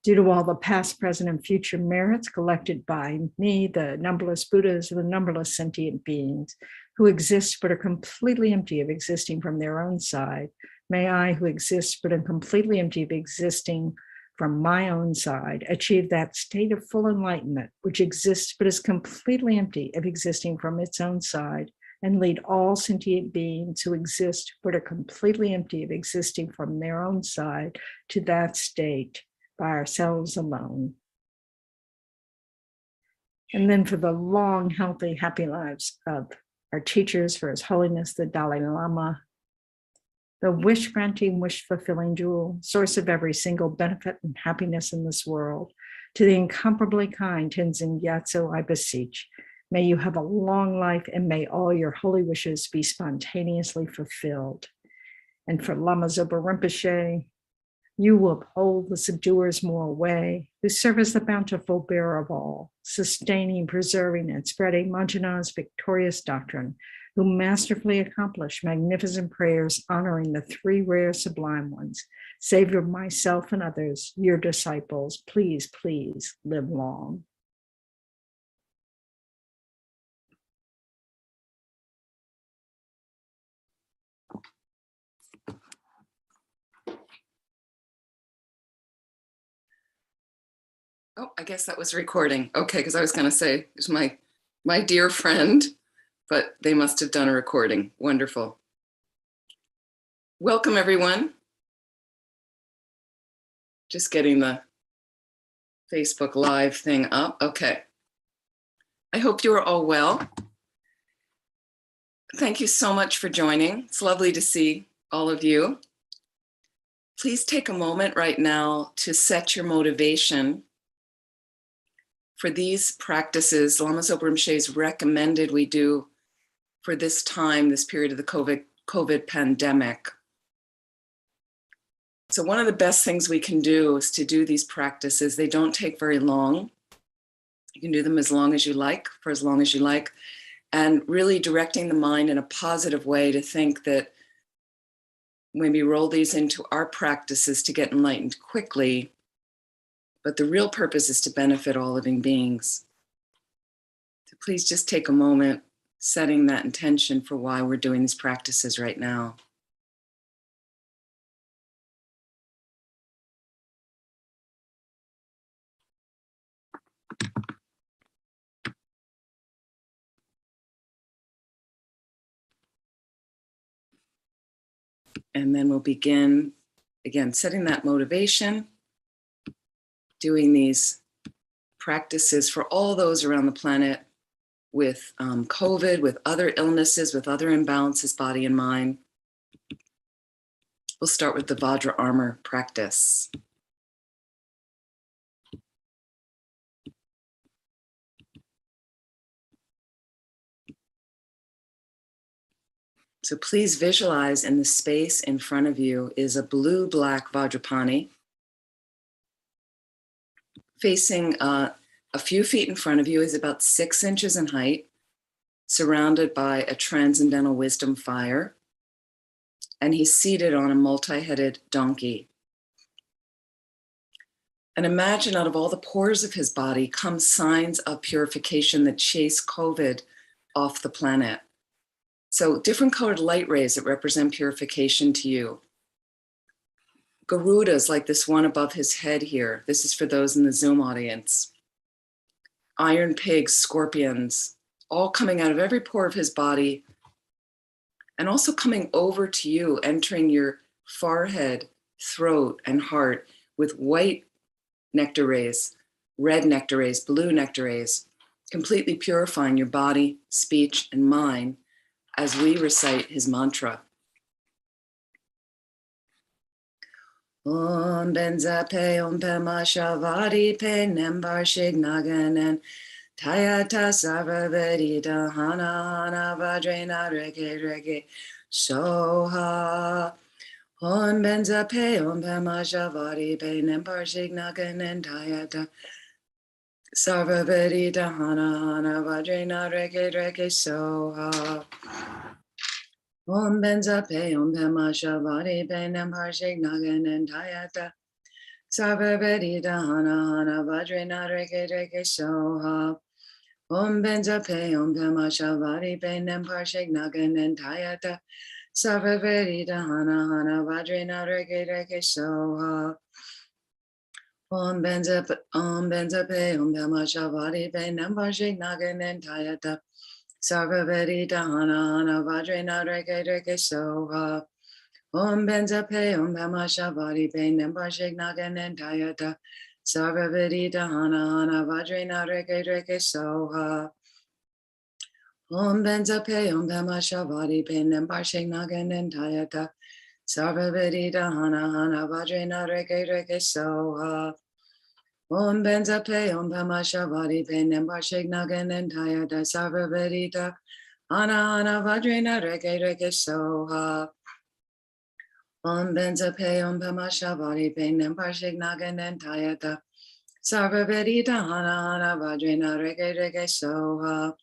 Due to all the past, present, and future merits collected by me, the numberless Buddhas, and the numberless sentient beings who exist but are completely empty of existing from their own side, may I, who exist but am completely empty of existing from my own side, achieve that state of full enlightenment which exists but is completely empty of existing from its own side, and lead all sentient beings who exist but are completely empty of existing from their own side to that state by ourselves alone. And then for the long, healthy, happy lives of our teachers, for His Holiness the Dalai Lama, the wish-granting, wish-fulfilling jewel, source of every single benefit and happiness in this world, to the incomparably kind Tenzin Gyatso, I beseech, may you have a long life and may all your holy wishes be spontaneously fulfilled. And for Lama Zopa Rinpoche, you will uphold the subduer's moral way, who serve as the bountiful bearer of all, sustaining, preserving, and spreading Manjana's victorious doctrine, who masterfully accomplish magnificent prayers honoring the three rare sublime ones. Savior of myself and others, your disciples, please, please live long. Oh, I guess that was recording. Okay, because I was going to say, it's my dear friend, but they must have done a recording. Wonderful. Welcome, everyone. Just getting the Facebook Live thing up. Okay. I hope you are all well. Thank you so much for joining. It's lovely to see all of you. Please take a moment right now to set your motivation for these practices. Lama Zopa Rinpoche's recommended we do for this time, this period of the COVID pandemic. So one of the best things we can do is to do these practices. They don't take very long. You can do them as long as you like, for as long as you like, and really directing the mind in a positive way to think that when we roll these into our practices to get enlightened quickly, but the real purpose is to benefit all living beings. So please just take a moment setting that intention for why we're doing these practices right now. And then we'll begin again, setting that motivation, doing these practices for all those around the planet with COVID, with other illnesses, with other imbalances, body and mind. We'll start with the Vajra armor practice. So please visualize in the space in front of you is a blue-black Vajrapani facing a few feet in front of you, is about 6 inches in height, surrounded by a transcendental wisdom fire, and he's seated on a multi-headed donkey. And imagine out of all the pores of his body come signs of purification that chase COVID off the planet. So different colored light rays that represent purification to you. Garudas like this one above his head here. This is for those in the Zoom audience. Iron pigs, scorpions, all coming out of every pore of his body and also coming over to you, entering your forehead, throat, and heart with white nectar rays, red nectar rays, blue nectar rays, completely purifying your body, speech, and mind as we recite his mantra. Om benza pe om pema shavari pe nembar shignaganen tayata sarvavedi hana hana vajrena rege rege soha. Om benza pe om pema shavari pe nembar shignaganen tayata sarvavedi hana hana vajrena rege rege soha. Om benza pe om pema shavari pe nembar shignaganen tayata sarvavedi hana hana vajrena rege rege soha. Om benza pe om pema shavari pe nembar shignaganen tayata sarvavedi hana hana vajrena rege rege soha. Om benza pe om pema shavari pe nembar shignaganen tayata sarvavedi hana hana vajrena rege rege soha. Om benza pe om pema shavari pe nembar shignaganen tayata sarvavedi hana hana vajrena rege rege soha. Om benza pe om pema shavari pe nembar shignaganen tayata sarvavedi hana hana vajrena rege rege soha. Om benza pe om pema shavari pe nembar shignaganen tayata sarvavedi hana hana vajrena rege rege soha. Om benza pe om pema shavari pe nembar shignaganen tayata sarvavedi hana hana vajrena rege rege soha.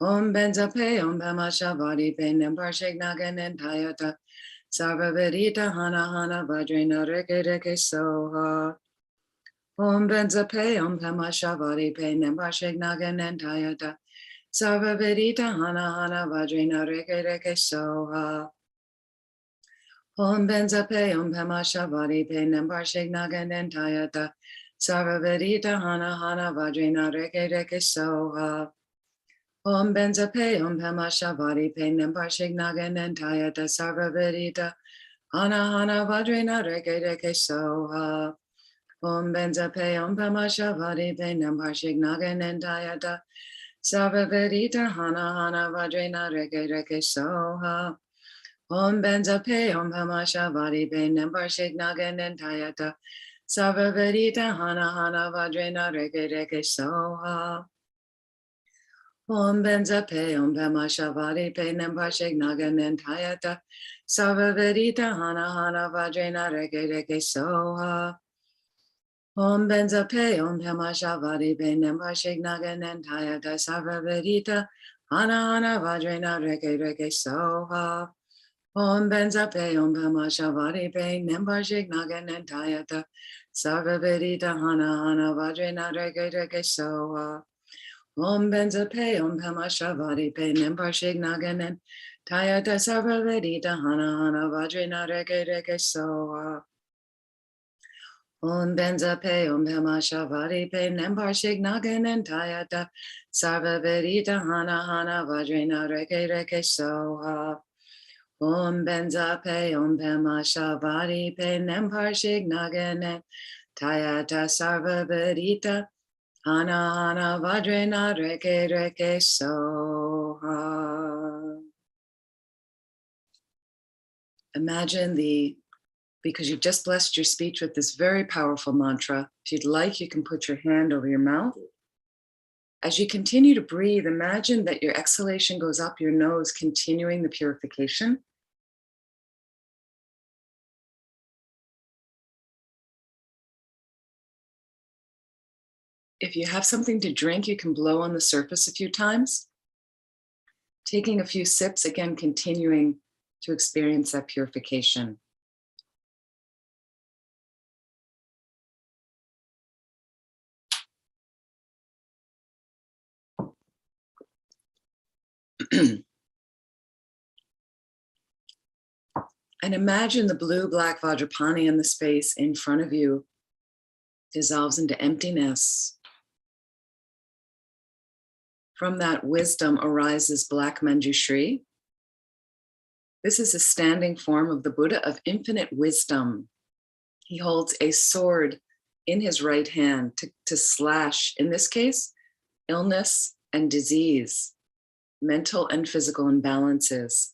Om benza pe om pema shavari pe nembar shignaganen tayata sarvavedi hana hana vajrena rege rege soha. Om benza pe om pema shavari pe nembar shignaganen tayata sarvavedi hana hana vajrena rege rege soha. Om benza pe om pema shavari pe nembar shignaganen tayata sarvavedi hana hana vajrena rege rege soha. Om benza pe om pema shavari pe nembar shignaganen tayata sarvavedi hana hana vajrena rege rege soha. Om benza pe om pema shavari pe nembar shignaganen tayata sarvavedi hana hana vajrena rege rege soha. Om benza pe om pema shavari pe nembar shignaganen tayata sarvavedi hana hana vajrena rege rege soha. Om benza pe om pema shavari pe nembar shignaganen tayata sarvavedi hana hana vajrena rege rege soha. Om benza pe om pema shavari pe nembar shignaganen tayata sarvavedi hana hana vajrena rege rege soha. Om benza pe om pema shavari pe nembar shignaganen tayata sarvavedi hana hana vajrena rege rege soha. Om benza pe om pema shavari pe nembar shignaganen tayata sarvavedi hana hana vajrena rege rege soha. Om benza pe om pema shavari pe nembar shignaganen tayata sarvavedi hana hana vajrena rege rege soha. Om benza pe om pema shavadi pe nemparshig naganen tayata sarva vedita hana hana vadrena reke reke soha. Imagine because you just blessed your speech with this very powerful mantra. If you'd like, you can put your hand over your mouth. As you continue to breathe, imagine that your exhalation goes up your nose, continuing the purification. If you have something to drink, you can blow on the surface a few times. Taking a few sips, again, continuing to experience that purification. And imagine the blue-black Vajrapani in the space in front of you dissolves into emptiness. From that wisdom arises Black Manjushri. This is a standing form of the Buddha of infinite wisdom. He holds a sword in his right hand to slash, in this case, illness and disease, mental and physical imbalances.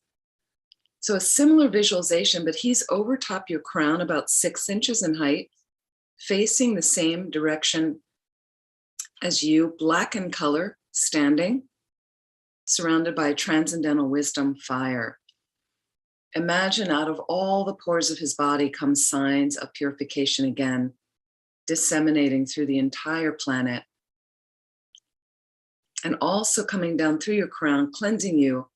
So a similar visualization, but he's over top your crown, about 6 inches in height, facing the same direction as you, black in color, standing, surrounded by transcendental wisdom fire. Imagine out of all the pores of his body come signs of purification again, disseminating through the entire planet. And also coming down through your crown, cleansing you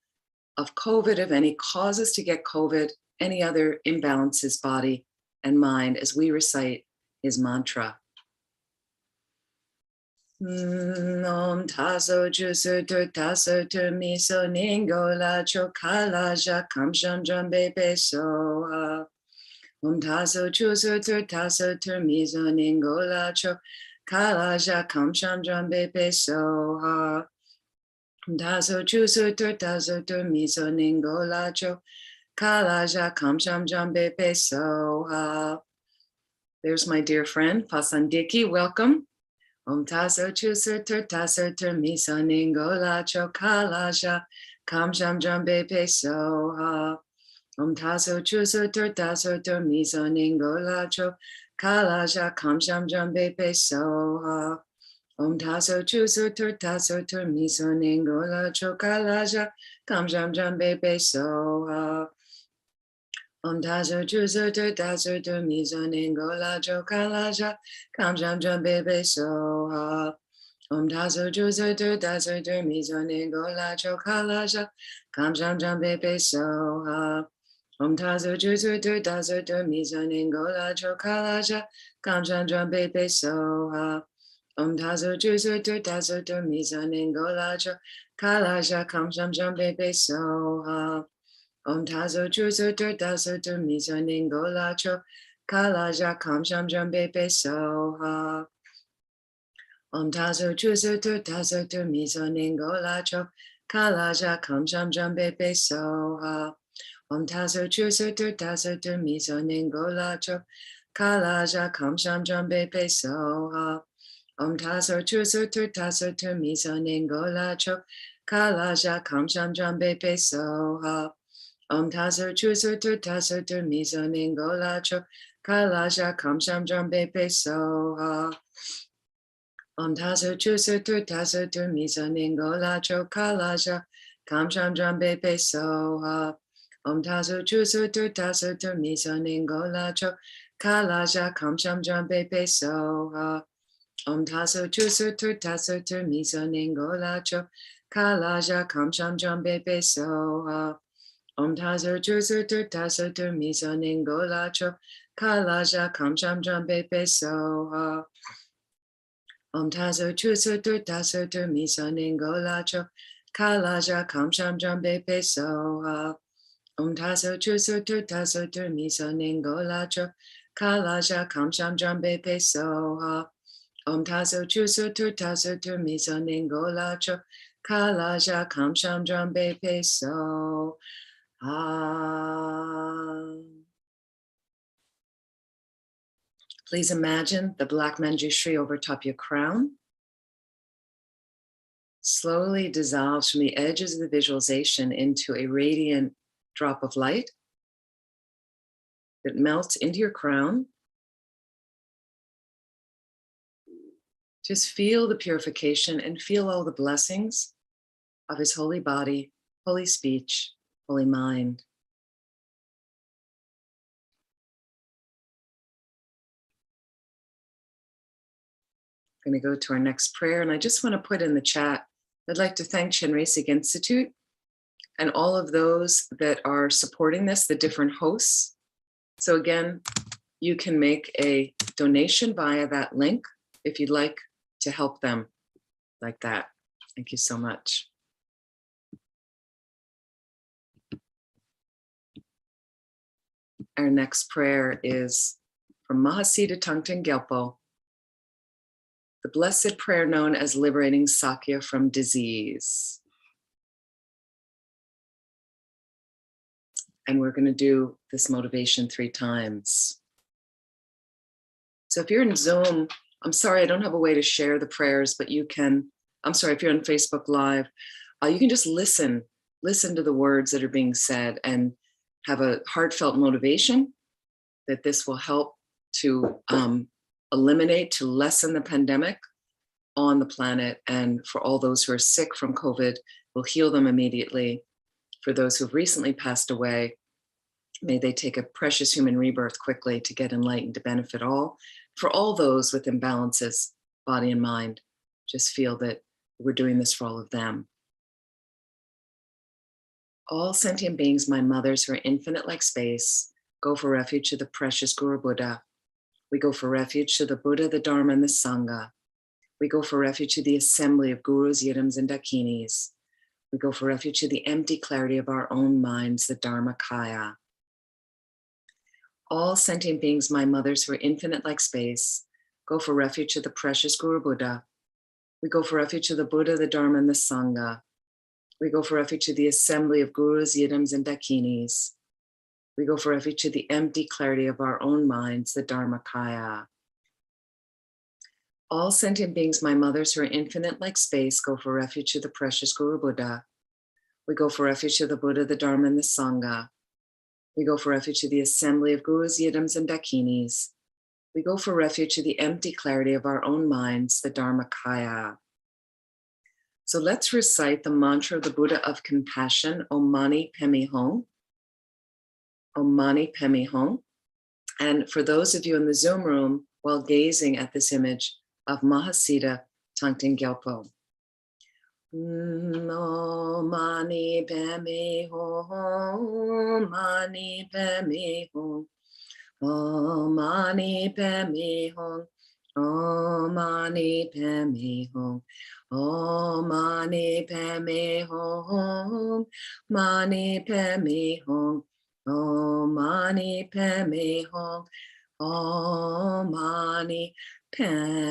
of COVID, of any causes to get COVID, any other imbalances, body and mind, as we recite his mantra. Om taso jusu tu taso tu miso ningo la chokala ja kamsham jambe peso. Om taso jusu tu taso tu miso ningo la chokala ja kamsham jambe peso. Daso chusu tur daso tur miso ningo lacho kalaja kamsham jambe peso. There's my dear friend Pasandiki, welcome. Om taso chusu tur taso tur miso ningo lacho kalaja kamsham jambe peso. Om taso chusu tur taso tur miso ningo lacho kalaja kamsham jambe peso. Om taso chusu tur taso tur miso ningo la chokalaja kamjam jambe peso. Om taso chusu tur taso tur miso ningo la chokalaja kamjam jambe peso. Om taso chusu tur taso tur miso ningo la chokalaja kamjam jambe peso. Om taso chusu tur taso tur miso ningo la chokalaja kamjam jambe peso. Om taso jusu tur taso tur miso ningo lacho kalaja kamsham jambe peso. Om taso jusu tur taso tur miso ningo lacho kalaja kamsham jambe peso. Om taso jusu tur taso tur miso ningo lacho kalaja kamsham jambe peso. Om taso jusu tur taso tur miso ningo lacho kalaja kamsham jambe peso. Om taso chusu tur taso tur miso ningo lacho kalaja kamsham jambe peso. Om taso chusu tur taso tur miso ningo lacho kalaja kamsham jambe peso. Om taso chusu tur taso tur miso ningo lacho kalaja kamsham jambe peso. Om taso chusu tur taso tur miso ningo lacho kalaja kamsham jambe peso. Om taso chusu tur taso tur miso ningo lacho kalaja kamsham jambe peso. Om taso chusu tur taso tur miso ningo lacho kalaja kamsham jambe peso. Om taso chusu tur taso tur miso ningo lacho kalaja kamsham jambe peso. Om taso chusu tur taso tur miso ningo lacho kalaja kamsham jambe peso. Om taso chusu tur taso tur miso ningo lacho kalaja kamsham jambe peso. Please imagine the black manjushri over top your crown slowly dissolves from the edges of the visualization into a radiant drop of light that melts into your crown. Just feel the purification and feel all the blessings of his holy body, holy speech, holy mind. I'm going to go to our next prayer, and I just want to put in the chat, I'd like to thank Chenrezig Institute and all of those that are supporting this, the different hosts. So again, you can make a donation via that link if you'd like to help them like that. Thank you so much. Our next prayer is from Mahasiddha Thangtong Gyalpo, the blessed prayer known as liberating Sakya from disease. And we're going to do this motivation 3 times. So if you're in Zoom, I'm sorry, I don't have a way to share the prayers, but you can, I'm sorry, if you're on Facebook Live, you can just listen to the words that are being said and have a heartfelt motivation that this will help to eliminate, to lessen the pandemic on the planet. And for all those who are sick from COVID, will heal them immediately. For those who've recently passed away, may they take a precious human rebirth quickly to get enlightened, to benefit all. For all those with imbalances, body and mind, just feel that we're doing this for all of them. All sentient beings, my mothers who are infinite like space, go for refuge to the precious Guru Buddha. We go for refuge to the Buddha, the Dharma, and the Sangha. We go for refuge to the assembly of gurus, yidams, and dakinis. We go for refuge to the empty clarity of our own minds, the Dharmakaya. All sentient beings, my mothers who are infinite like space, go for refuge to the precious Guru Buddha. We go for refuge to the Buddha, the Dharma, and the Sangha. We go for refuge to the assembly of gurus, yidams, and dakinis. We go for refuge to the empty clarity of our own minds, the Dharmakaya. All sentient beings, my mothers who are infinite like space, go for refuge to the precious Guru Buddha. We go for refuge to the Buddha, the Dharma, and the Sangha. We go for refuge to the assembly of gurus, yidams, and dakinis. We go for refuge to the empty clarity of our own minds, the Dharmakaya. So let's recite the mantra of the Buddha of compassion, Om Mani Padme Hum. Om Mani Padme Hum. And for those of you in the Zoom room, while gazing at this image of Mahasiddha Thangtong Gyalpo. Om Mani Padme Hum, Mani Padme Hum. Om Mani Padme Hum, Om Mani Padme Hum. Om Mani Padme Hum, Mani Padme Hum. Om Mani Padme Hum, Om Mani Padme Hum. Om Mani Padme Hum, Om Mani Padme Hum, Om Mani Padme Hum, Mani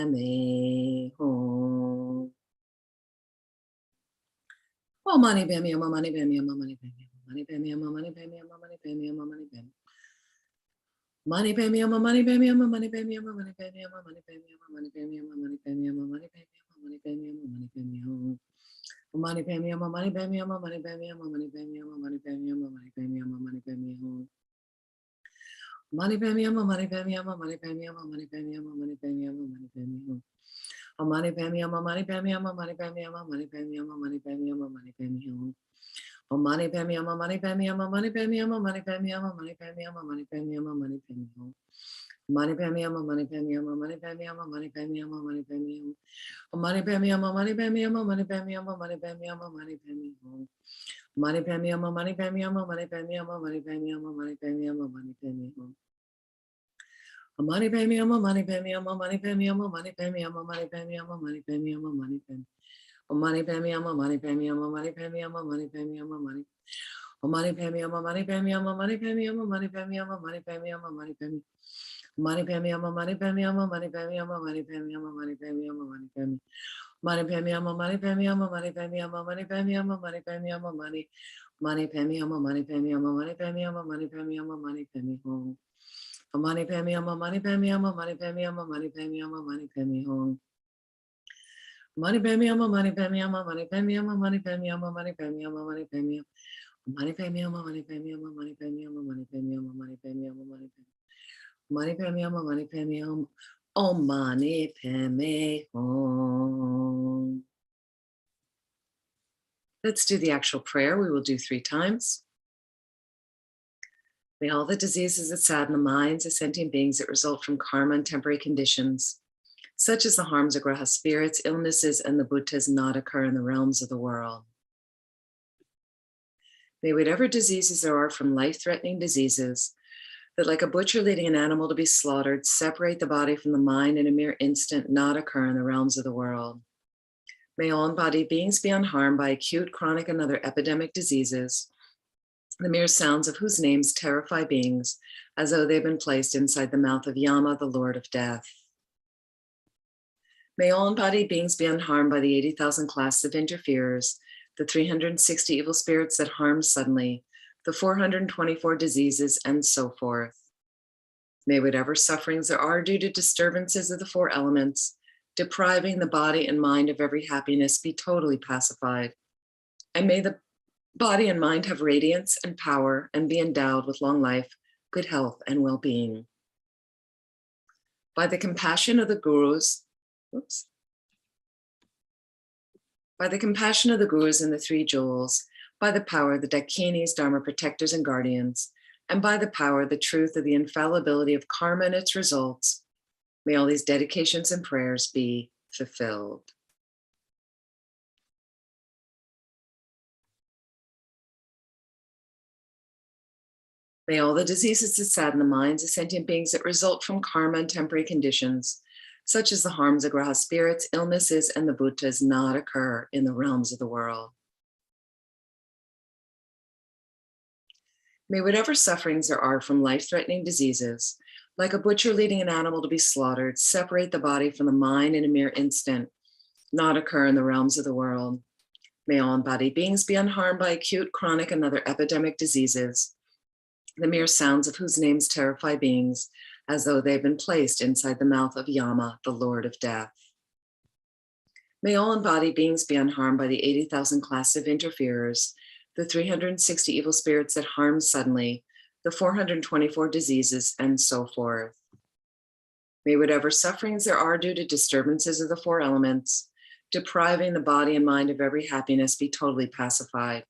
Padme Hum, Om Mani Padme Hum, Om Mani Padme Hum, Om Mani Padme Hum. Mani Padme Hum, Mani Padme Hum, Mani Padme Hum, Mani Padme Hum, Mani Padme Hum, Mani Padme Hum, Mani Padme Hum, Mani Padme Hum, Mani Padme Hum, Mani Padme Hum. Mani Padme Hum, Mani Padme Hum, Mani Padme Hum, Mani Padme Hum, Mani Padme Hum, Mani Padme Hum, Mani Padme Hum. Mani Padme Hum, Mani Padme Hum, Mani Padme Hum, Mani Padme Hum, Mani Padme Hum, Mani Padme Hum. Mani Padme Hum, Mani Padme Hum, Mani Padme Hum, Mani Padme Hum, Mani Padme Hum, Mani Padme Hum. Mani Padme Hum, Mani Padme Hum, Mani Padme Hum, Mani Padme Hum, Mani Padme Hum, Mani Padme Hum, Mani Padme Hum. Mani Padme Hum, Mani Padme Hum, Mani Padme Hum, Mani Padme Hum, Mani Padme Hum. Mani Padme Hum, Mani Padme Hum, Mani Padme Hum, Mani Padme Hum, Mani Padme Hum. Mani Padme Hum, Mani Padme Hum, Mani Padme Hum, Mani Padme Hum, Mani Padme Hum, Mani Padme Hum. Mani Padme Hum, Mani Padme Hum, Mani Padme Hum, Mani Padme Hum, Mani Padme Hum, Mani Padme Hum, Mani Padme. Mani Padme Hum, Mani Padme Hum, Mani Padme Hum, Mani Padme Hum, Mani. Mani Padme Hum, Mani Padme Hum, Mani Padme Hum, Mani Padme Hum, Mani Padme Hum, Mani Padme. Money pami ama, money pami ama, money pami ama, money pami ama, money pami ama, money pami. Money pami ama, money pami ama, money pami ama, money pami ama, money pami ama, money. Money pami ama, money pami ama, money pami ama, money pami ama, money pami home. Money pami ama, money pami ama, money pami ama, money pami ama, money pami home. Money pami ama, money pami ama, money pami ama, money pami ama, money pami ama, money pami ama. Money pami ama, money pami ama, money pami ama, money pami ama, money pami ama, money pami. Money pami ama, money pami ama. Oh, money pami home. Let's do the actual prayer. We will do 3 times. May all the diseases that sadden the minds of sentient beings that result from karma and temporary conditions, such as the harms of graha spirits, illnesses, and the bhutas, not occur in the realms of the world. May whatever diseases there are from life-threatening diseases, that like a butcher leading an animal to be slaughtered, separate the body from the mind in a mere instant, not occur in the realms of the world. May all embodied beings be unharmed by acute, chronic, and other epidemic diseases, the mere sounds of whose names terrify beings, as though they've been placed inside the mouth of Yama, the Lord of Death. May all embodied beings be unharmed by the 80,000 classes of interferers, the 360 evil spirits that harm suddenly, the 424 diseases, and so forth. May whatever sufferings there are due to disturbances of the 4 elements, depriving the body and mind of every happiness, be totally pacified. And may the body and mind have radiance and power and be endowed with long life, good health, and well-being. By the compassion of the gurus, by the compassion of the gurus and the 3 jewels, by the power of the dakinis, dharma protectors and guardians, and by the power, the truth of the infallibility of karma and its results, may all these dedications and prayers be fulfilled. May all the diseases that sadden the minds of sentient beings that result from karma and temporary conditions, such as the harms of graha spirits, illnesses, and the bhutas, not occur in the realms of the world. May whatever sufferings there are from life-threatening diseases, like a butcher leading an animal to be slaughtered, separate the body from the mind in a mere instant, not occur in the realms of the world. May all embodied beings be unharmed by acute, chronic, and other epidemic diseases, the mere sounds of whose names terrify beings, as though they've been placed inside the mouth of Yama, the Lord of Death. May all embodied beings be unharmed by the 80,000 classes of interferers, the 360 evil spirits that harm suddenly, the 424 diseases, and so forth. May whatever sufferings there are due to disturbances of the 4 elements, depriving the body and mind of every happiness, be totally pacified.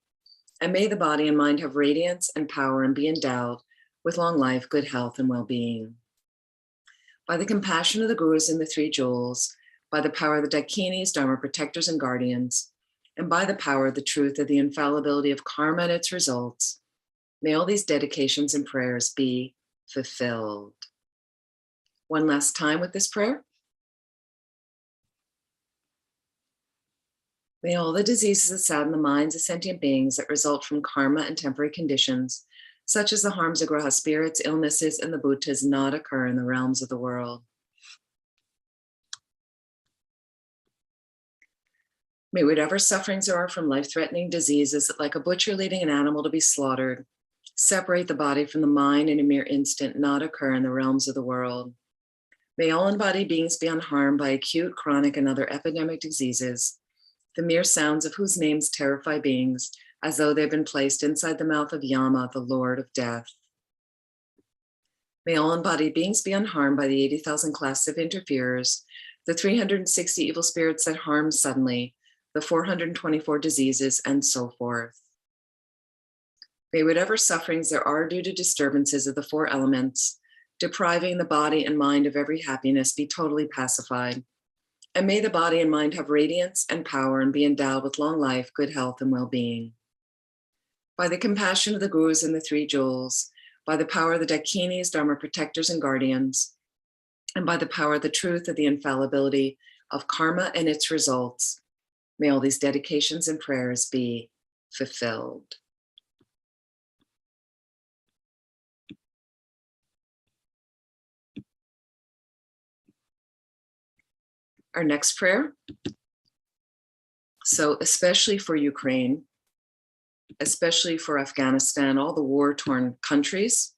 And may the body and mind have radiance and power and be endowed with long life, good health, and well-being. By the compassion of the gurus and the 3 jewels, by the power of the dakinis, dharma protectors and guardians, and by the power of the truth of the infallibility of karma and its results, may all these dedications and prayers be fulfilled. One last time with this prayer. May all the diseases that sadden the minds of sentient beings that result from karma and temporary conditions, such as the harms of graha spirits, illnesses, and the bhutas, not occur in the realms of the world. May whatever sufferings there are from life-threatening diseases, like a butcher leading an animal to be slaughtered, separate the body from the mind in a mere instant, not occur in the realms of the world. May all embodied beings be unharmed by acute, chronic, and other epidemic diseases, the mere sounds of whose names terrify beings, as though they've been placed inside the mouth of Yama, the Lord of Death. May all embodied beings be unharmed by the 80,000 classes of interferers, the 360 evil spirits that harm suddenly, the 424 diseases, and so forth. May whatever sufferings there are due to disturbances of the 4 elements, depriving the body and mind of every happiness, be totally pacified. And may the body and mind have radiance and power and be endowed with long life, good health, and well-being. By the compassion of the gurus and the 3 jewels, by the power of the dakinis, dharma protectors and guardians, and by the power of the truth of the infallibility of karma and its results, may all these dedications and prayers be fulfilled. Our next prayer. So especially for Ukraine, especially for Afghanistan, all the war-torn countries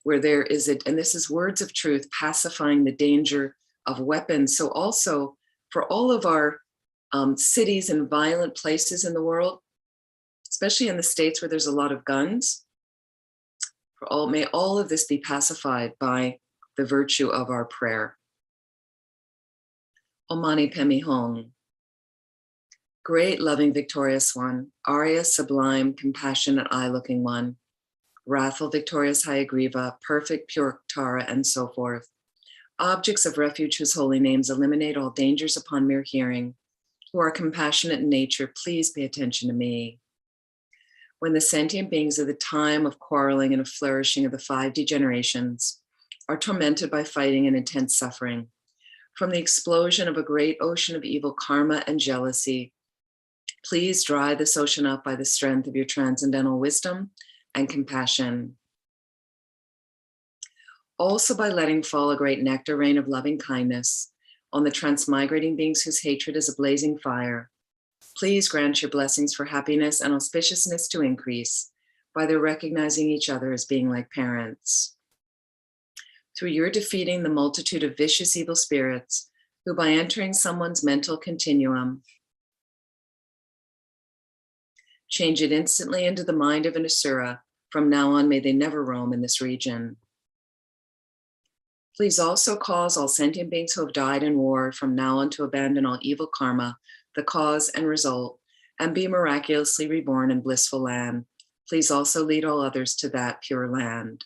where there is and this is words of truth, pacifying the danger of weapons. So also for all of our cities and violent places in the world, especially in the States where there's a lot of guns, may all of this be pacified by the virtue of our prayer. Om Mani Padme Hum. Great, loving, victorious one, Arya, sublime, compassionate, eye-looking one, wrathful, victorious, Hayagriva, perfect, pure Tara, and so forth. Objects of refuge whose holy names eliminate all dangers upon mere hearing, who are compassionate in nature, please pay attention to me. When the sentient beings of the time of quarreling and of flourishing of the 5 degenerations are tormented by fighting and intense suffering, from the explosion of a great ocean of evil karma and jealousy, please dry this ocean up by the strength of your transcendental wisdom and compassion. Also by letting fall a great nectar rain of loving kindness on the transmigrating beings whose hatred is a blazing fire, please grant your blessings for happiness and auspiciousness to increase by their recognizing each other as being like parents. Through your defeating the multitude of vicious evil spirits who by entering someone's mental continuum change it instantly into the mind of an asura. From now on, may they never roam in this region. Please also cause all sentient beings who have died in war from now on to abandon all evil karma, the cause and result, and be miraculously reborn in blissful land. Please also lead all others to that pure land.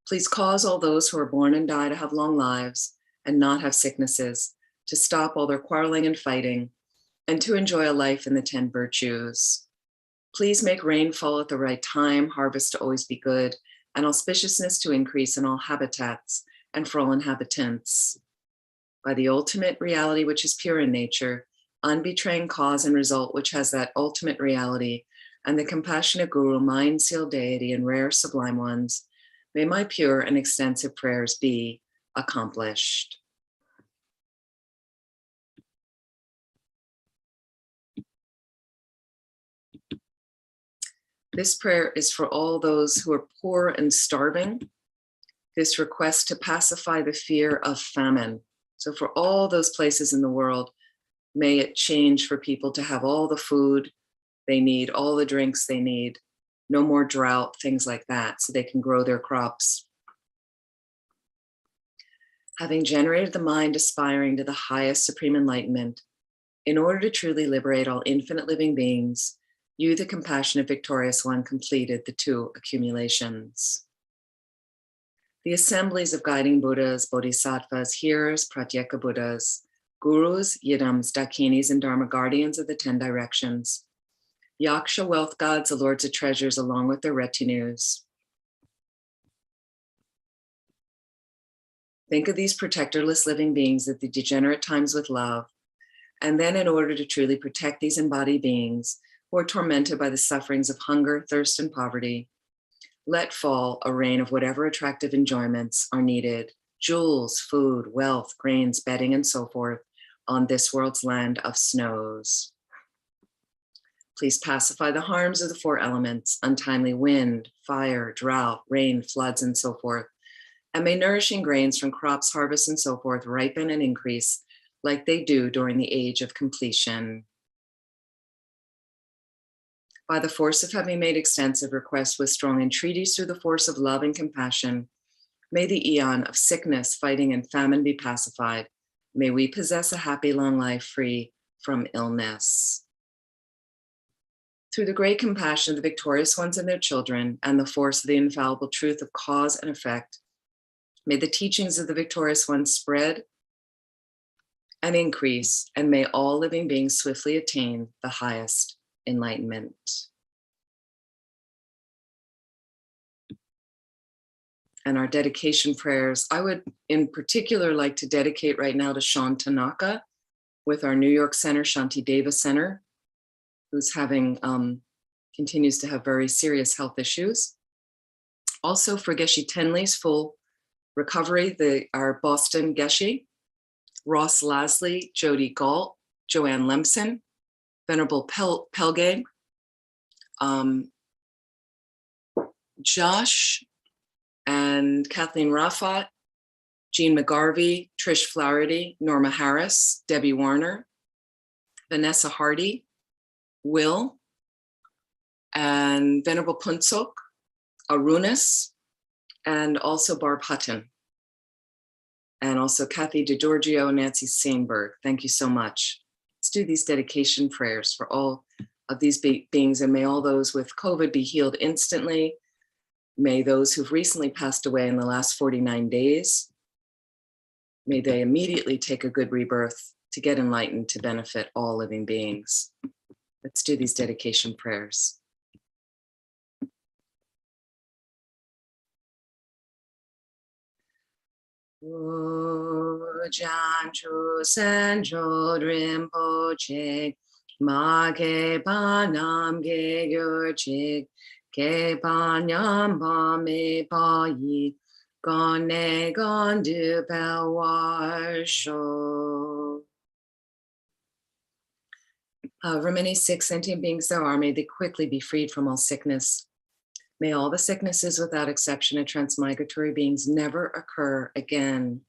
Please cause all those who are born and die to have long lives and not have sicknesses, to stop all their quarreling and fighting, and to enjoy a life in the 10 virtues. Please make rain fall at the right time, harvest to always be good, and auspiciousness to increase in all habitats and for all inhabitants. By the ultimate reality which is pure in nature, unbetraying cause and result which has that ultimate reality, and the compassionate Guru, mind, sealed deity, and rare sublime ones, may my pure and extensive prayers be accomplished. This prayer is for all those who are poor and starving. This request to pacify the fear of famine. So for all those places in the world, may it change for people to have all the food they need, all the drinks they need, no more drought, things like that, so they can grow their crops. Having generated the mind aspiring to the highest supreme enlightenment, in order to truly liberate all infinite living beings, you, the compassionate victorious one, completed the 2 accumulations. The assemblies of guiding Buddhas, Bodhisattvas, hearers, Pratyeka Buddhas, Gurus, Yidams, Dakinis, and Dharma guardians of the 10 directions, Yaksha wealth gods, the lords of treasures, along with their retinues. Think of these protectorless living beings at the degenerate times with love, and then in order to truly protect these embodied beings who are tormented by the sufferings of hunger, thirst, and poverty, let fall a rain of whatever attractive enjoyments are needed, jewels, food, wealth, grains, bedding, and so forth, on this world's land of snows. Please pacify the harms of the 4 elements, untimely wind, fire, drought, rain, floods, and so forth, and may nourishing grains from crops, harvests, and so forth ripen and increase like they do during the age of completion. By the force of having made extensive requests with strong entreaties through the force of love and compassion, may the eon of sickness, fighting, and famine be pacified. May we possess a happy long life free from illness. Through the great compassion of the victorious ones and their children, and the force of the infallible truth of cause and effect, may the teachings of the victorious ones spread and increase, and may all living beings swiftly attain the highest enlightenment. And our dedication prayers, I would in particular like to dedicate right now to Sean Tanaka with our New York Center, Shantideva Center, who's having, continues to have very serious health issues. Also for Geshe Tenley's full recovery, our Boston Geshe, Ross Lasley, Jody Galt, Joanne Lemson, Venerable Pelgay, Josh and Kathleen Raffat, Jean McGarvey, Trish Flaherty, Norma Harris, Debbie Warner, Vanessa Hardy, Will, and Venerable Punsok, Arunas, and also Barb Hutton, and also Kathy DeGiorgio, Nancy Sainberg. Thank you so much. Let's do these dedication prayers for all of these beings, and may all those with COVID be healed instantly. May those who've recently passed away in the last 49 days, may they immediately take a good rebirth to get enlightened to benefit all living beings. Let's do these dedication prayers. Janchu Senjo Rinpoche, Ma Ge Banam Ge Gyurchik, Ge Banyam Ba Me Ba Yi, Gone Gondu Belwarsho. However many sick sentient beings there are, may they quickly be freed from all sickness. May all the sicknesses without exception of transmigratory beings never occur again.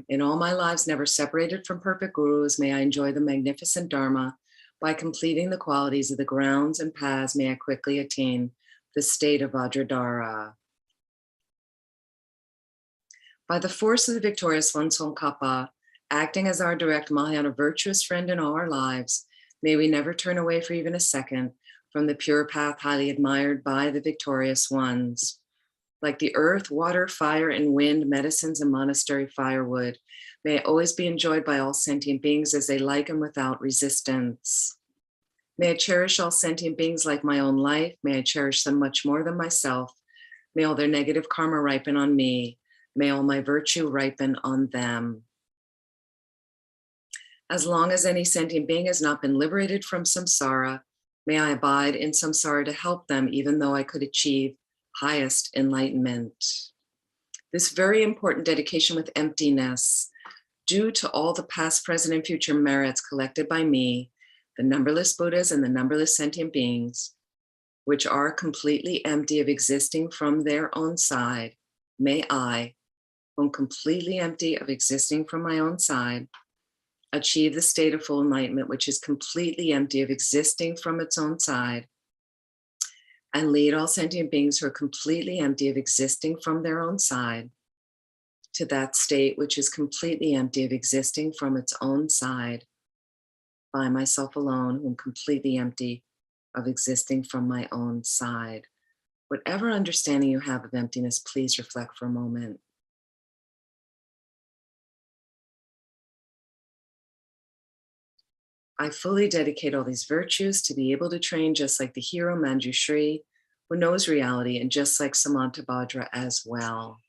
In all my lives never separated from perfect gurus, may I enjoy the magnificent Dharma. By completing the qualities of the grounds and paths, may I quickly attain the state of Vajradhara. By the force of the victorious One Tsongkhapa, acting as our direct Mahayana virtuous friend in all our lives, may we never turn away for even a second from the pure path highly admired by the victorious ones. Like the earth, water, fire, and wind, medicines, and monastery firewood, may it always be enjoyed by all sentient beings as they like and without resistance. May I cherish all sentient beings like my own life. May I cherish them much more than myself. May all their negative karma ripen on me. May all my virtue ripen on them. As long as any sentient being has not been liberated from samsara, may I abide in samsara to help them, even though I could achieve highest enlightenment. This very important dedication with emptiness, due to all the past, present, and future merits collected by me, the numberless Buddhas and the numberless sentient beings, which are completely empty of existing from their own side, may I, when completely empty of existing from my own side, achieve the state of full enlightenment, which is completely empty of existing from its own side, and lead all sentient beings who are completely empty of existing from their own side to that state which is completely empty of existing from its own side, by myself alone, who am completely empty of existing from my own side. Whatever understanding you have of emptiness, please reflect for a moment. I fully dedicate all these virtues to be able to train just like the hero Manjushri, who knows reality, and just like Samantabhadra as well.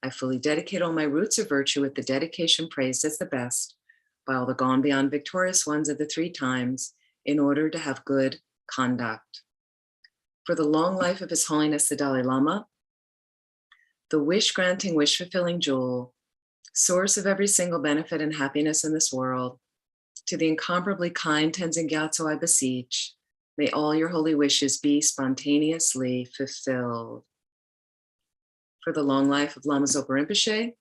I fully dedicate all my roots of virtue with the dedication praised as the best by all the gone beyond victorious ones of the 3 times in order to have good conduct. For the long life of His Holiness the Dalai Lama, the wish-granting, wish-fulfilling jewel, source of every single benefit and happiness in this world, to the incomparably kind Tenzin Gyatso I beseech, may all your holy wishes be spontaneously fulfilled. For the long life of Lama Zopa Rinpoche,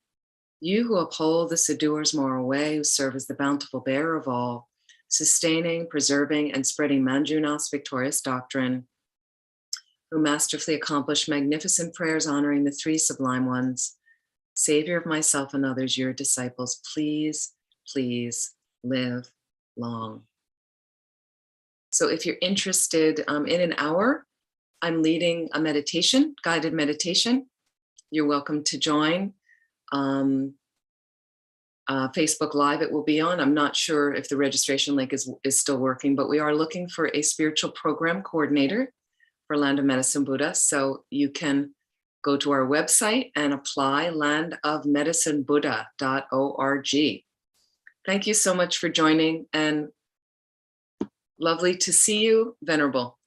you who uphold the Sadhua's moral way, who serve as the bountiful bearer of all, sustaining, preserving, and spreading Manjunath's victorious doctrine, who masterfully accomplish magnificent prayers honoring the 3 sublime ones, Savior of myself and others, your disciples, please, please live long. So if you're interested, in an hour, I'm leading a meditation, guided meditation. You're welcome to join. Facebook Live it will be on. I'm not sure if the registration link is still working, but we are looking for a spiritual program coordinator for Land of Medicine Buddha. So you can go to our website and apply, landofmedicinebuddha.org. Thank you so much for joining, and lovely to see you, Venerable.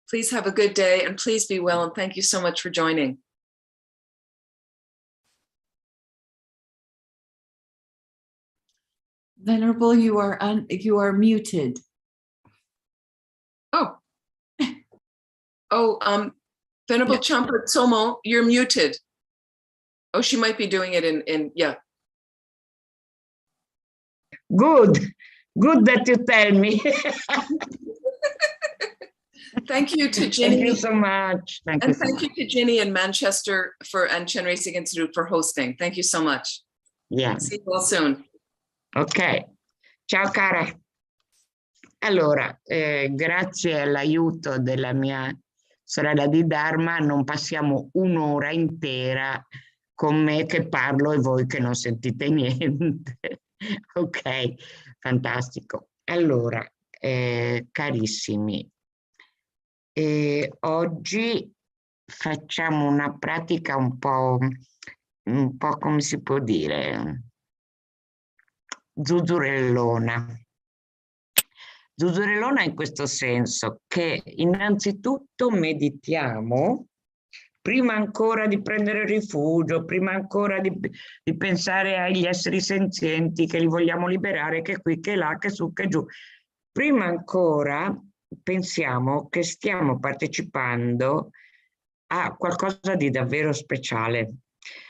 Please have a good day and please be well. And thank you so much for joining. Venerable, you are muted. Oh. Oh, Venerable Champa Tsomo, you're muted. Oh, she might be doing it in yeah. Good that you tell me. Thank you to Ginny. Thank you so much. Thank you to Ginny in Manchester and Chenrezig Institute for hosting. Thank you so much. Yeah. See you all soon. Ok. Ciao cara. Allora, grazie all'aiuto della mia sorella di Dharma, non passiamo un'ora intera con me che parlo e voi che non sentite niente. Ok, fantastico. Allora, carissimi, oggi facciamo una pratica un po' come si può dire, zuzzurellona. Zuzzurellona in questo senso che innanzitutto meditiamo prima ancora di prendere rifugio, prima ancora di pensare agli esseri senzienti che li vogliamo liberare, che qui, che là, che su, che giù. Prima ancora pensiamo che stiamo partecipando a qualcosa di davvero speciale,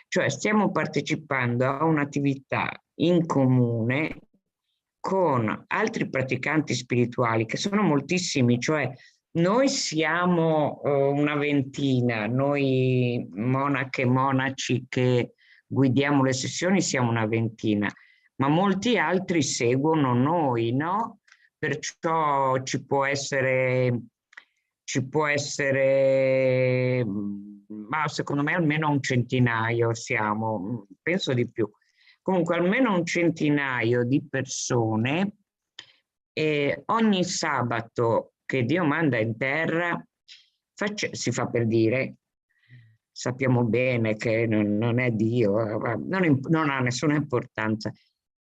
cioè stiamo partecipando a un'attività in comune con altri praticanti spirituali che sono moltissimi, cioè noi siamo una ventina, noi monache e monaci che guidiamo le sessioni siamo una ventina, ma molti altri seguono noi, no? Perciò ci può essere, ma secondo me almeno un centinaio siamo, penso di più. Comunque almeno un centinaio di persone ogni sabato che Dio manda in terra, si fa per dire, sappiamo bene che non è Dio, non ha nessuna importanza.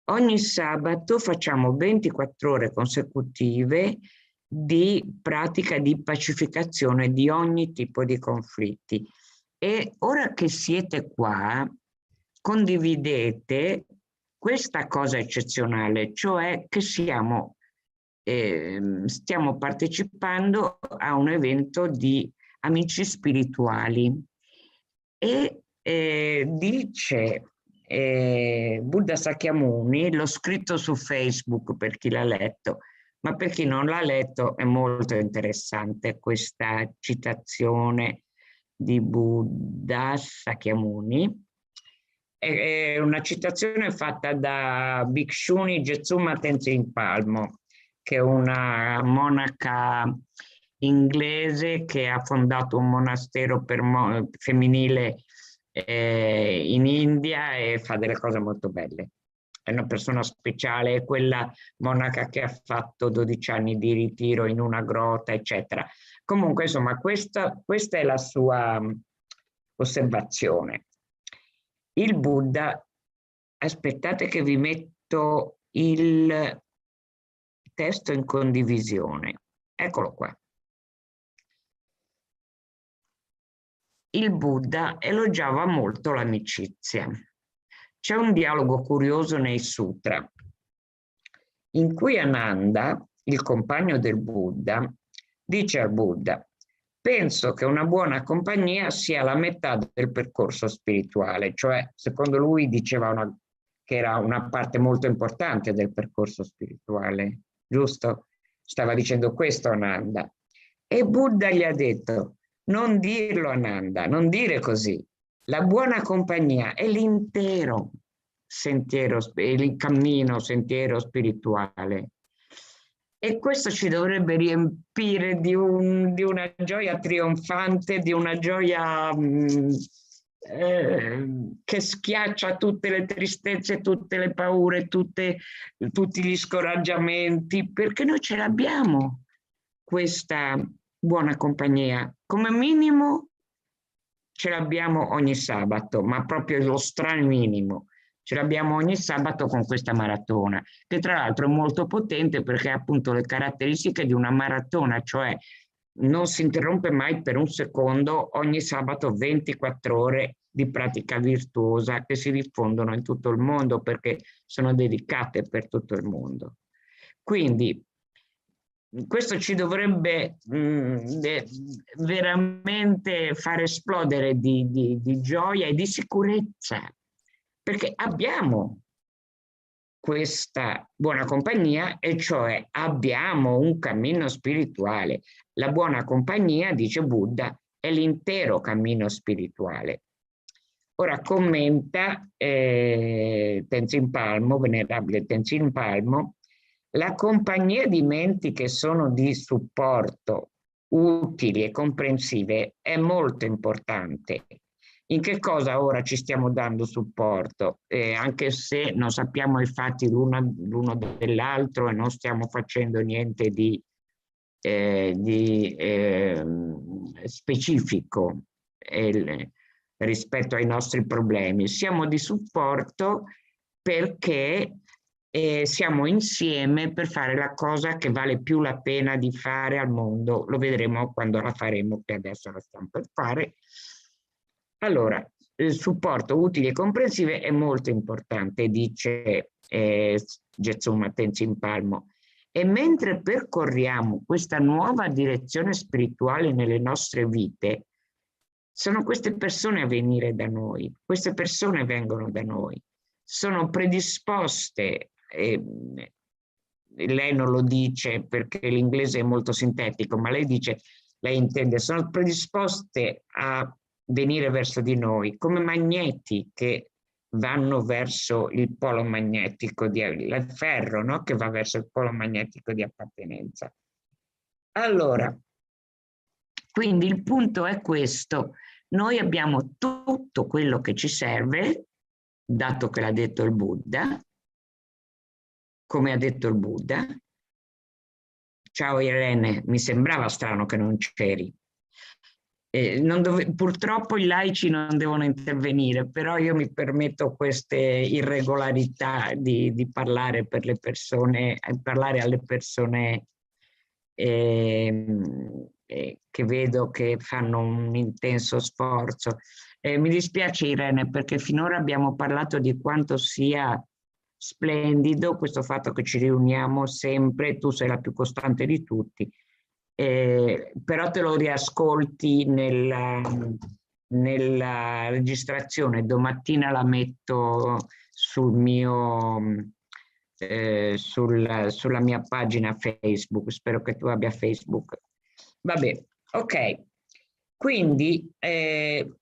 Ogni sabato facciamo 24 ore consecutive di pratica di pacificazione di ogni tipo di conflitti. E ora che siete qua, condividete questa cosa eccezionale, cioè che stiamo partecipando a un evento di amici spirituali e dice Buddha Sakyamuni, l'ho scritto su Facebook per chi l'ha letto, ma per chi non l'ha letto è molto interessante questa citazione di Buddha Sakyamuni. È una citazione fatta da Bhikshuni Jetsuma Tenzin Palmo, che è una monaca inglese che ha fondato un monastero femminile in India e fa delle cose molto belle. È una persona speciale, è quella monaca che ha fatto 12 anni di ritiro in una grotta, eccetera. Comunque, insomma, questa è la sua osservazione. Il Buddha, aspettate che vi metto il testo in condivisione. Eccolo qua. Il Buddha elogiava molto l'amicizia. C'è un dialogo curioso nei sutra, in cui Ananda, il compagno del Buddha, dice al Buddha: penso che una buona compagnia sia la metà del percorso spirituale, cioè secondo lui diceva che era una parte molto importante del percorso spirituale, giusto? Stava dicendo questo Ananda. E Buddha gli ha detto: non dirlo Ananda, non dire così. La buona compagnia è l'intero sentiero, il cammino, sentiero spirituale. E questo ci dovrebbe riempire di una gioia trionfante, di una gioia che schiaccia tutte le tristezze, tutte le paure, tutti gli scoraggiamenti, perché noi ce l'abbiamo questa buona compagnia. Come minimo ce l'abbiamo ogni sabato, ma proprio lo strano minimo. Ce l'abbiamo ogni sabato con questa maratona, che tra l'altro è molto potente perché ha appunto le caratteristiche di una maratona, cioè non si interrompe mai per un secondo, ogni sabato 24 ore di pratica virtuosa che si diffondono in tutto il mondo perché sono dedicate per tutto il mondo. Quindi questo ci dovrebbe veramente far esplodere di gioia e di sicurezza, perché abbiamo questa buona compagnia, e cioè abbiamo un cammino spirituale. La buona compagnia, dice Buddha, è l'intero cammino spirituale. Ora commenta Tenzin Palmo, venerabile Tenzin Palmo, la compagnia di menti che sono di supporto, utili e comprensive è molto importante. In che cosa ora ci stiamo dando supporto? Anche se non sappiamo i fatti l'uno dell'altro e non stiamo facendo niente di specifico rispetto ai nostri problemi. Siamo di supporto perché siamo insieme per fare la cosa che vale più la pena di fare al mondo. Lo vedremo quando la faremo, che adesso la stiamo per fare. Allora, il supporto utile e comprensive è molto importante, dice Getsuma Tenzin Palmo. E mentre percorriamo questa nuova direzione spirituale nelle nostre vite, sono queste persone a venire da noi, queste persone vengono da noi, sono predisposte, lei non lo dice perché l'inglese è molto sintetico, ma lei dice, lei intende, sono predisposte a venire verso di noi come magneti che vanno verso il polo magnetico il ferro, no? Che va verso il polo magnetico di appartenenza. Allora, quindi il punto è questo: noi abbiamo tutto quello che ci serve, dato che l'ha detto il Buddha, come ha detto il Buddha. Ciao Irene, mi sembrava strano che non c'eri. Purtroppo i laici non devono intervenire, però io mi permetto queste irregolarità di parlare per le persone, parlare alle persone che vedo che fanno un intenso sforzo. Mi dispiace Irene, perché finora abbiamo parlato di quanto sia splendido questo fatto che ci riuniamo sempre, tu sei la più costante di tutti. Però te lo riascolti nella registrazione, domattina la metto sul mio, sulla mia pagina Facebook, spero che tu abbia Facebook. Vabbè, ok. Quindi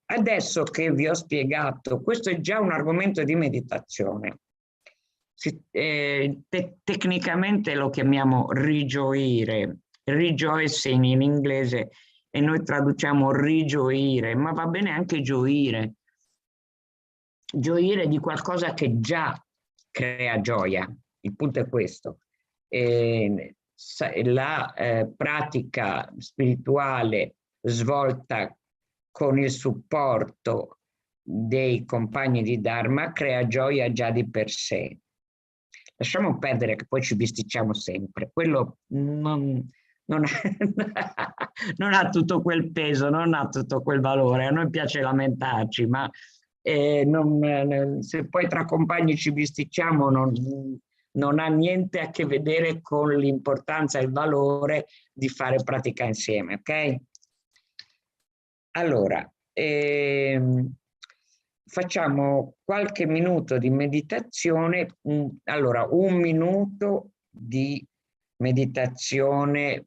adesso che vi ho spiegato, questo è già un argomento di meditazione. Tecnicamente lo chiamiamo rigioire, rejoicing in inglese, e noi traduciamo rigioire, ma va bene anche gioire. Gioire di qualcosa che già crea gioia. Il punto è questo. La pratica spirituale svolta con il supporto dei compagni di Dharma crea gioia già di per sé. Lasciamo perdere che poi ci bisticciamo sempre. Quello non ha tutto quel peso, non ha tutto quel valore. A noi piace lamentarci, ma se poi tra compagni ci bisticciamo non ha niente a che vedere con l'importanza e il valore di fare pratica insieme, ok? Allora, facciamo qualche minuto di meditazione. Allora, un minuto di meditazione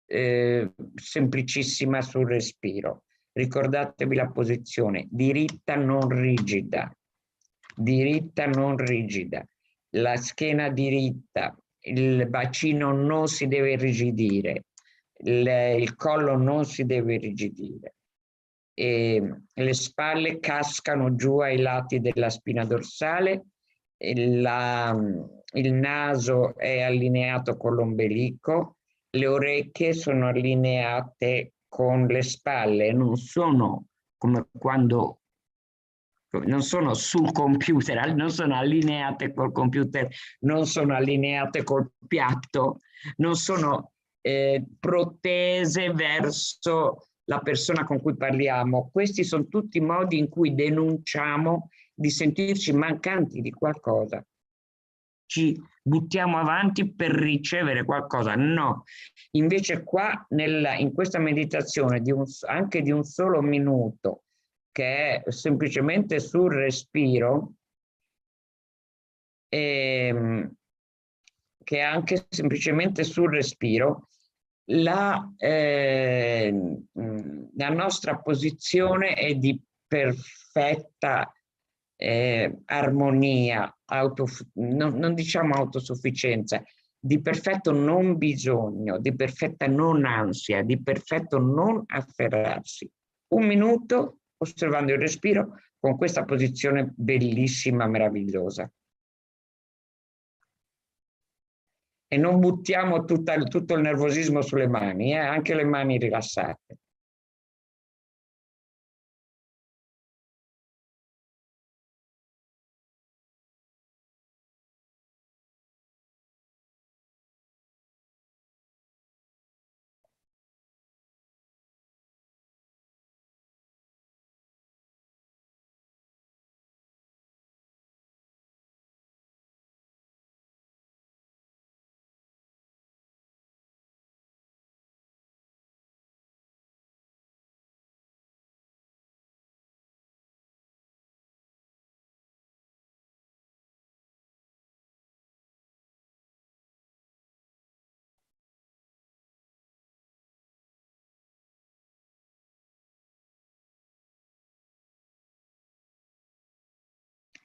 semplicissima sul respiro. Ricordatevi la posizione, diritta non rigida, diritta non rigida, la schiena diritta, il bacino non si deve irrigidire, il collo non si deve irrigidire. E le spalle cascano giù ai lati della spina dorsale, il naso è allineato con l'ombelico, le orecchie sono allineate con le spalle, non sono come quando non sono sul computer, non sono allineate col computer, non sono allineate col piatto, non sono protese verso la persona con cui parliamo. Questi sono tutti modi in cui denunciamo di sentirci mancanti di qualcosa. Ci buttiamo avanti per ricevere qualcosa. No, invece qua in questa meditazione anche di un solo minuto, che è semplicemente sul respiro, che è anche semplicemente sul respiro, la nostra posizione è di perfetta armonia, non diciamo autosufficienza, di perfetto non bisogno, di perfetta non ansia, di perfetto non afferrarsi. Un minuto osservando il respiro con questa posizione bellissima, meravigliosa. E non buttiamo tutto il nervosismo sulle mani, anche le mani rilassate.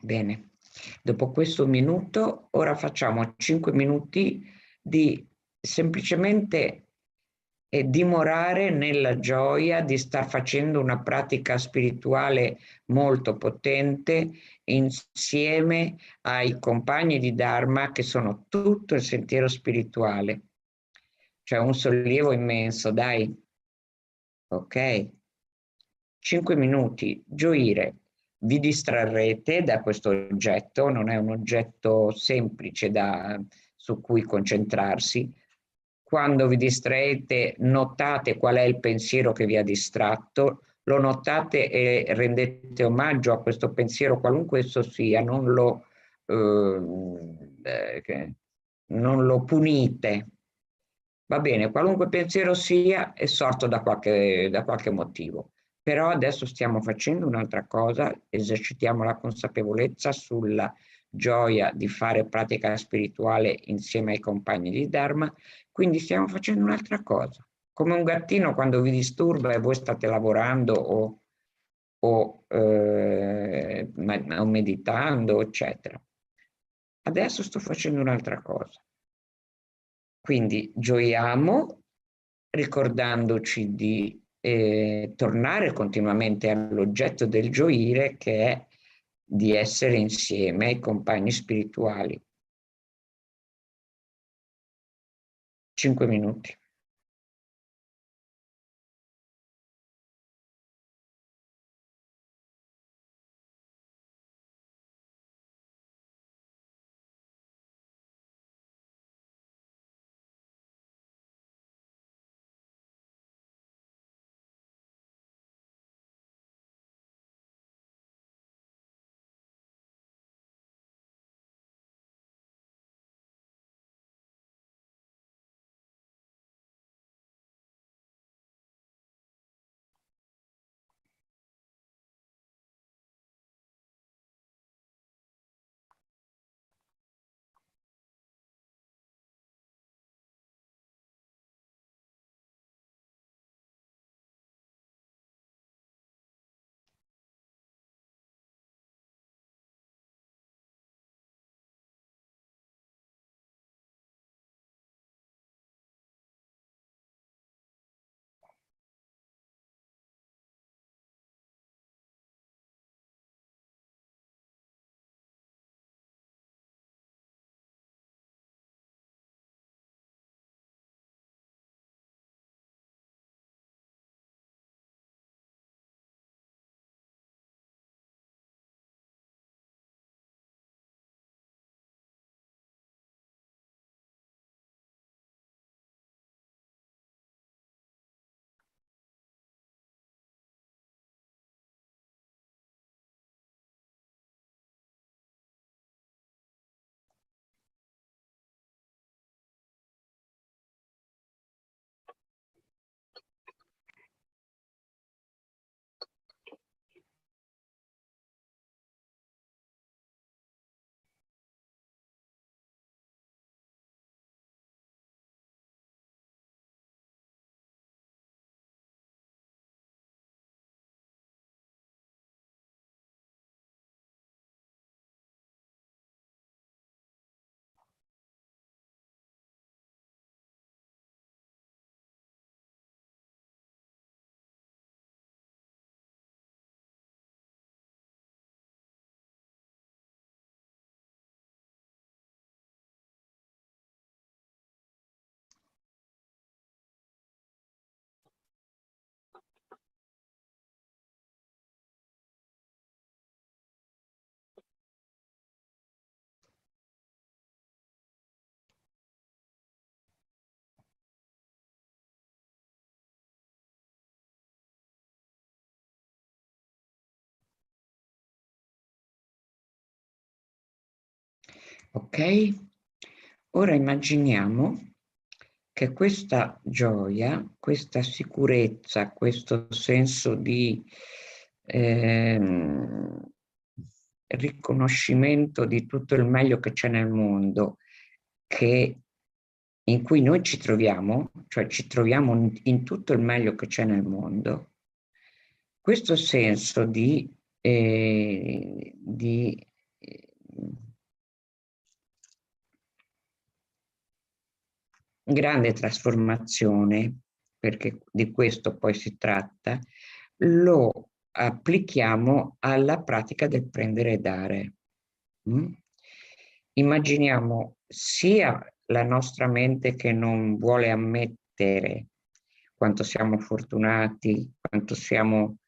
Bene, dopo questo minuto, ora facciamo 5 minuti di semplicemente dimorare nella gioia di star facendo una pratica spirituale molto potente insieme ai compagni di Dharma che sono tutto il sentiero spirituale. Cioè un sollievo immenso, dai. Ok? 5 minuti, gioire. Vi distrarrete da questo oggetto, non è un oggetto semplice su cui concentrarsi. Quando vi distraete, notate qual è il pensiero che vi ha distratto, lo notate e rendete omaggio a questo pensiero, qualunque esso sia, non lo punite. Va bene, qualunque pensiero sia, è sorto da qualche motivo. Però adesso stiamo facendo un'altra cosa, esercitiamo la consapevolezza sulla gioia di fare pratica spirituale insieme ai compagni di Dharma, quindi stiamo facendo un'altra cosa. Come un gattino quando vi disturba e voi state lavorando o meditando, eccetera. Adesso sto facendo un'altra cosa. Quindi gioiamo ricordandoci di tornare continuamente all'oggetto del gioire, che è di essere insieme ai compagni spirituali. 5 minuti. Ok? Ora immaginiamo che questa gioia, questa sicurezza, questo senso di riconoscimento di tutto il meglio che c'è nel mondo, in cui noi ci troviamo, cioè ci troviamo in tutto il meglio che c'è nel mondo, questo senso di grande trasformazione, perché di questo poi si tratta, lo applichiamo alla pratica del prendere e dare. Immaginiamo sia la nostra mente che non vuole ammettere quanto siamo fortunati, quanto siamo,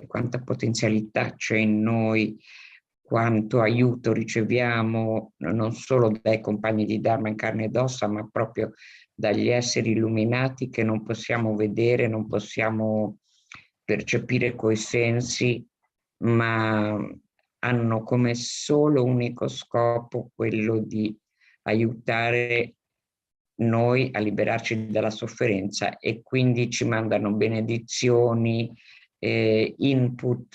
quanta potenzialità c'è in noi, quanto aiuto riceviamo non solo dai compagni di Dharma in carne ed ossa, ma proprio dagli esseri illuminati che non possiamo vedere, non possiamo percepire coi sensi, ma hanno come solo unico scopo quello di aiutare noi a liberarci dalla sofferenza, e quindi ci mandano benedizioni, input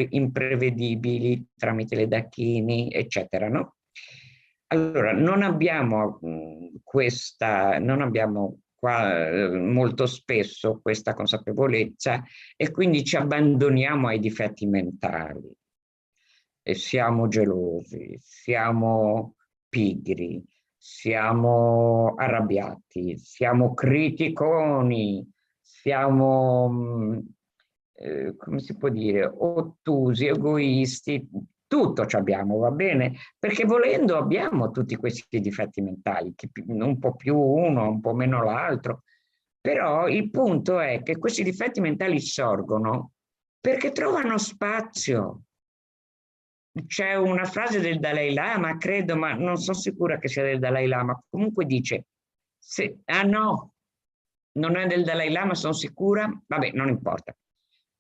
imprevedibili tramite le dachini, eccetera, no? Allora, non abbiamo molto spesso questa consapevolezza, e quindi ci abbandoniamo ai difetti mentali e siamo gelosi, siamo pigri, siamo arrabbiati, siamo criticoni, siamo, come si può dire, ottusi, egoisti, tutto ci abbiamo, va bene? Perché volendo abbiamo tutti questi difetti mentali, un po' più uno, un po' meno l'altro, però il punto è che questi difetti mentali sorgono perché trovano spazio. C'è una frase del Dalai Lama, credo, ma non sono sicura che sia del Dalai Lama, comunque dice, no, non è del Dalai Lama, sono sicura, vabbè, non importa.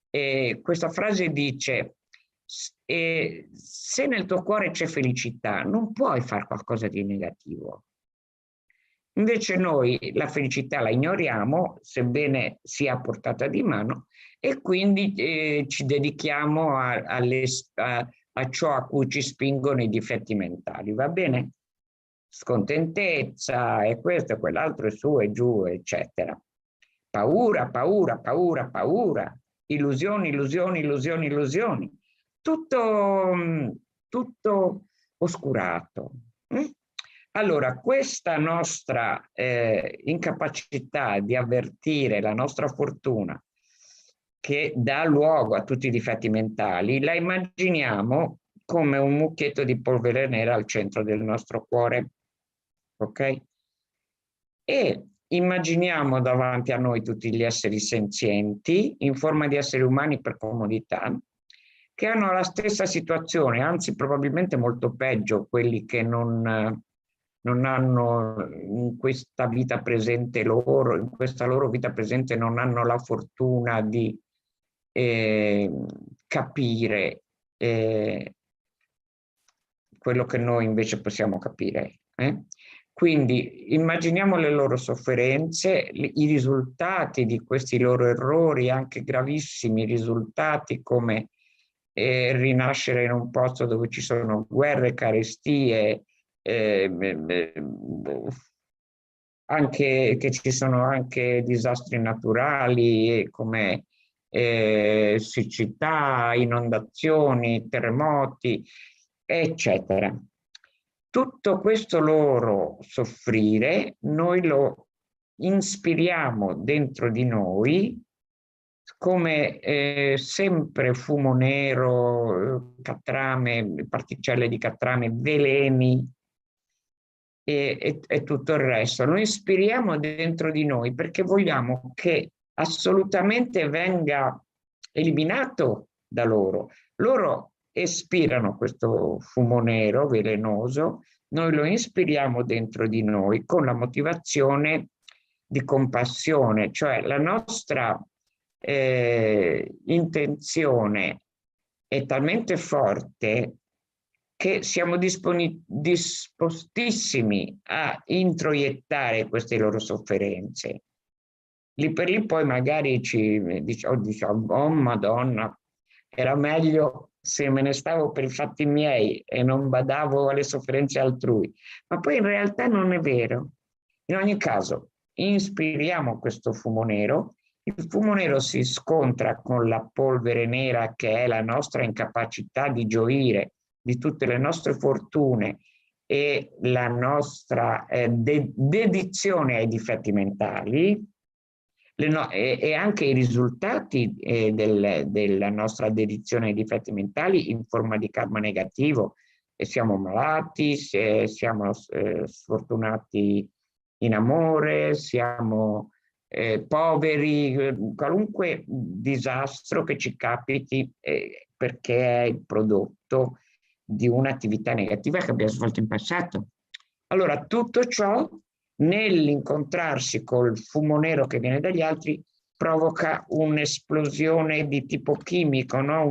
Questa frase dice, se nel tuo cuore c'è felicità, non puoi fare qualcosa di negativo. Invece noi la felicità la ignoriamo, sebbene sia a portata di mano, e quindi ci dedichiamo a ciò a cui ci spingono i difetti mentali, va bene? Scontentezza, e questo e quell'altro, e su e giù, eccetera. Paura, paura, paura, paura, illusioni, illusioni, illusioni, illusioni. Tutto oscurato. Allora, questa nostra incapacità di avvertire la nostra fortuna, che dà luogo a tutti i difetti mentali, la immaginiamo come un mucchietto di polvere nera al centro del nostro cuore, ok? E immaginiamo davanti a noi tutti gli esseri senzienti, in forma di esseri umani per comodità, che hanno la stessa situazione, anzi probabilmente molto peggio, quelli che non hanno in questa vita presente loro, in questa loro vita presente non hanno la fortuna di capire quello che noi invece possiamo capire. Quindi immaginiamo le loro sofferenze, i risultati di questi loro errori, anche gravissimi risultati come rinascere in un posto dove ci sono guerre, carestie, anche che ci sono anche disastri naturali come siccità, inondazioni, terremoti, eccetera. Tutto questo loro soffrire noi lo inspiriamo dentro di noi come sempre fumo nero, catrame, particelle di catrame, veleni e tutto il resto. Lo ispiriamo dentro di noi perché vogliamo che assolutamente venga eliminato da loro. Loro espirano questo fumo nero velenoso, noi lo ispiriamo dentro di noi con la motivazione di compassione, cioè la nostra intenzione è talmente forte che siamo dispostissimi a introiettare queste loro sofferenze. Lì per lì poi magari diciamo, oh Madonna, era meglio se me ne stavo per i fatti miei e non badavo alle sofferenze altrui. Ma poi in realtà non è vero. In ogni caso, inspiriamo questo fumo nero. Il fumo nero si scontra con la polvere nera, che è la nostra incapacità di gioire di tutte le nostre fortune e la nostra dedizione ai difetti mentali, e anche i risultati della nostra dedizione ai difetti mentali in forma di karma negativo. E siamo malati, siamo sfortunati in amore, siamo poveri, qualunque disastro che ci capiti perché è il prodotto di un'attività negativa che abbiamo svolto in passato. Allora, tutto ciò nell'incontrarsi col fumo nero che viene dagli altri provoca un'esplosione di tipo chimico, no?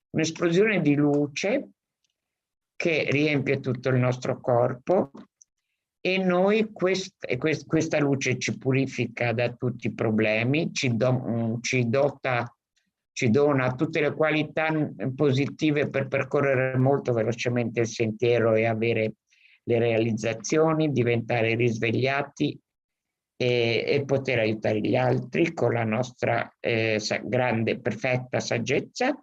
Un'esplosione di luce che riempie tutto il nostro corpo e noi questa luce ci purifica da tutti i problemi, ci dona tutte le qualità positive per percorrere molto velocemente il sentiero e avere le realizzazioni, diventare risvegliati e poter aiutare gli altri con la nostra grande, perfetta saggezza.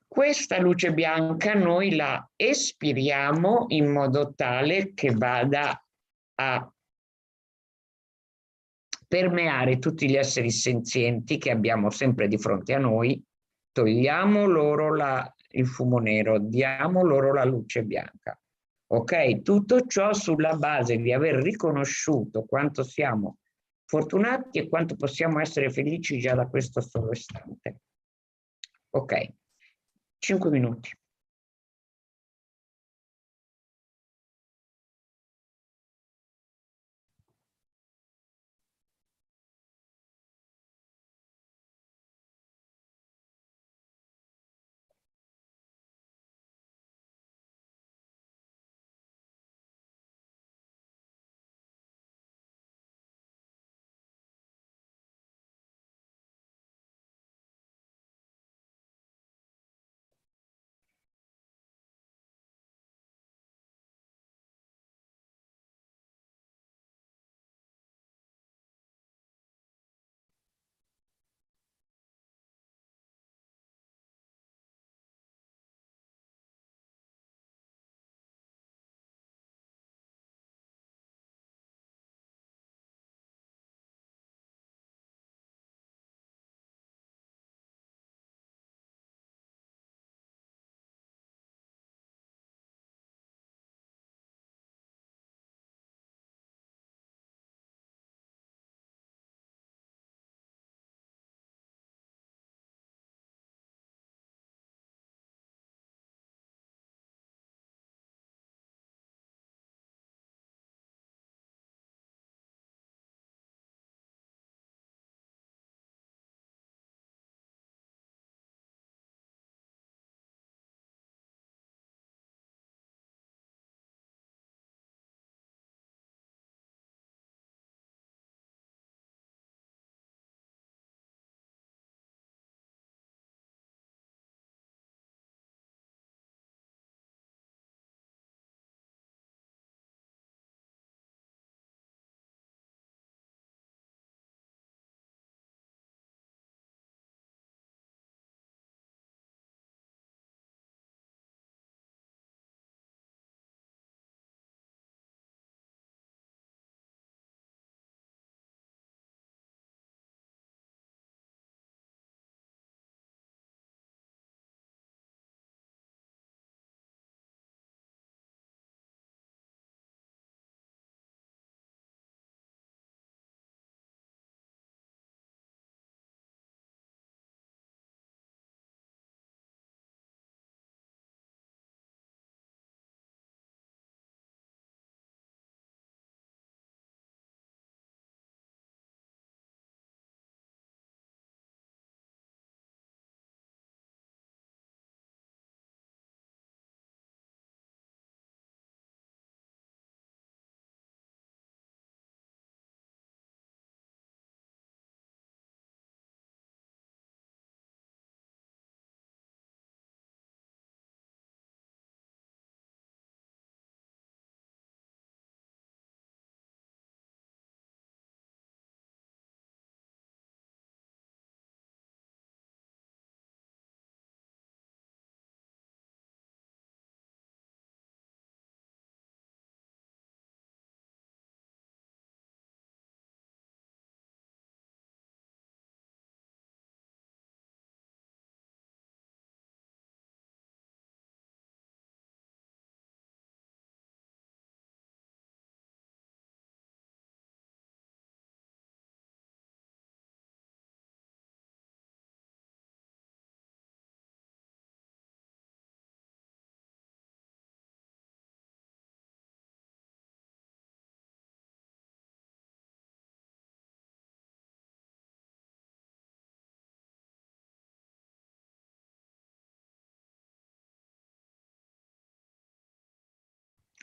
Questa luce bianca noi la espiriamo in modo tale che vada a permeare tutti gli esseri senzienti che abbiamo sempre di fronte a noi, togliamo loro il fumo nero, diamo loro la luce bianca. Ok? Tutto ciò sulla base di aver riconosciuto quanto siamo fortunati e quanto possiamo essere felici già da questo solo istante. Ok, 5 minuti.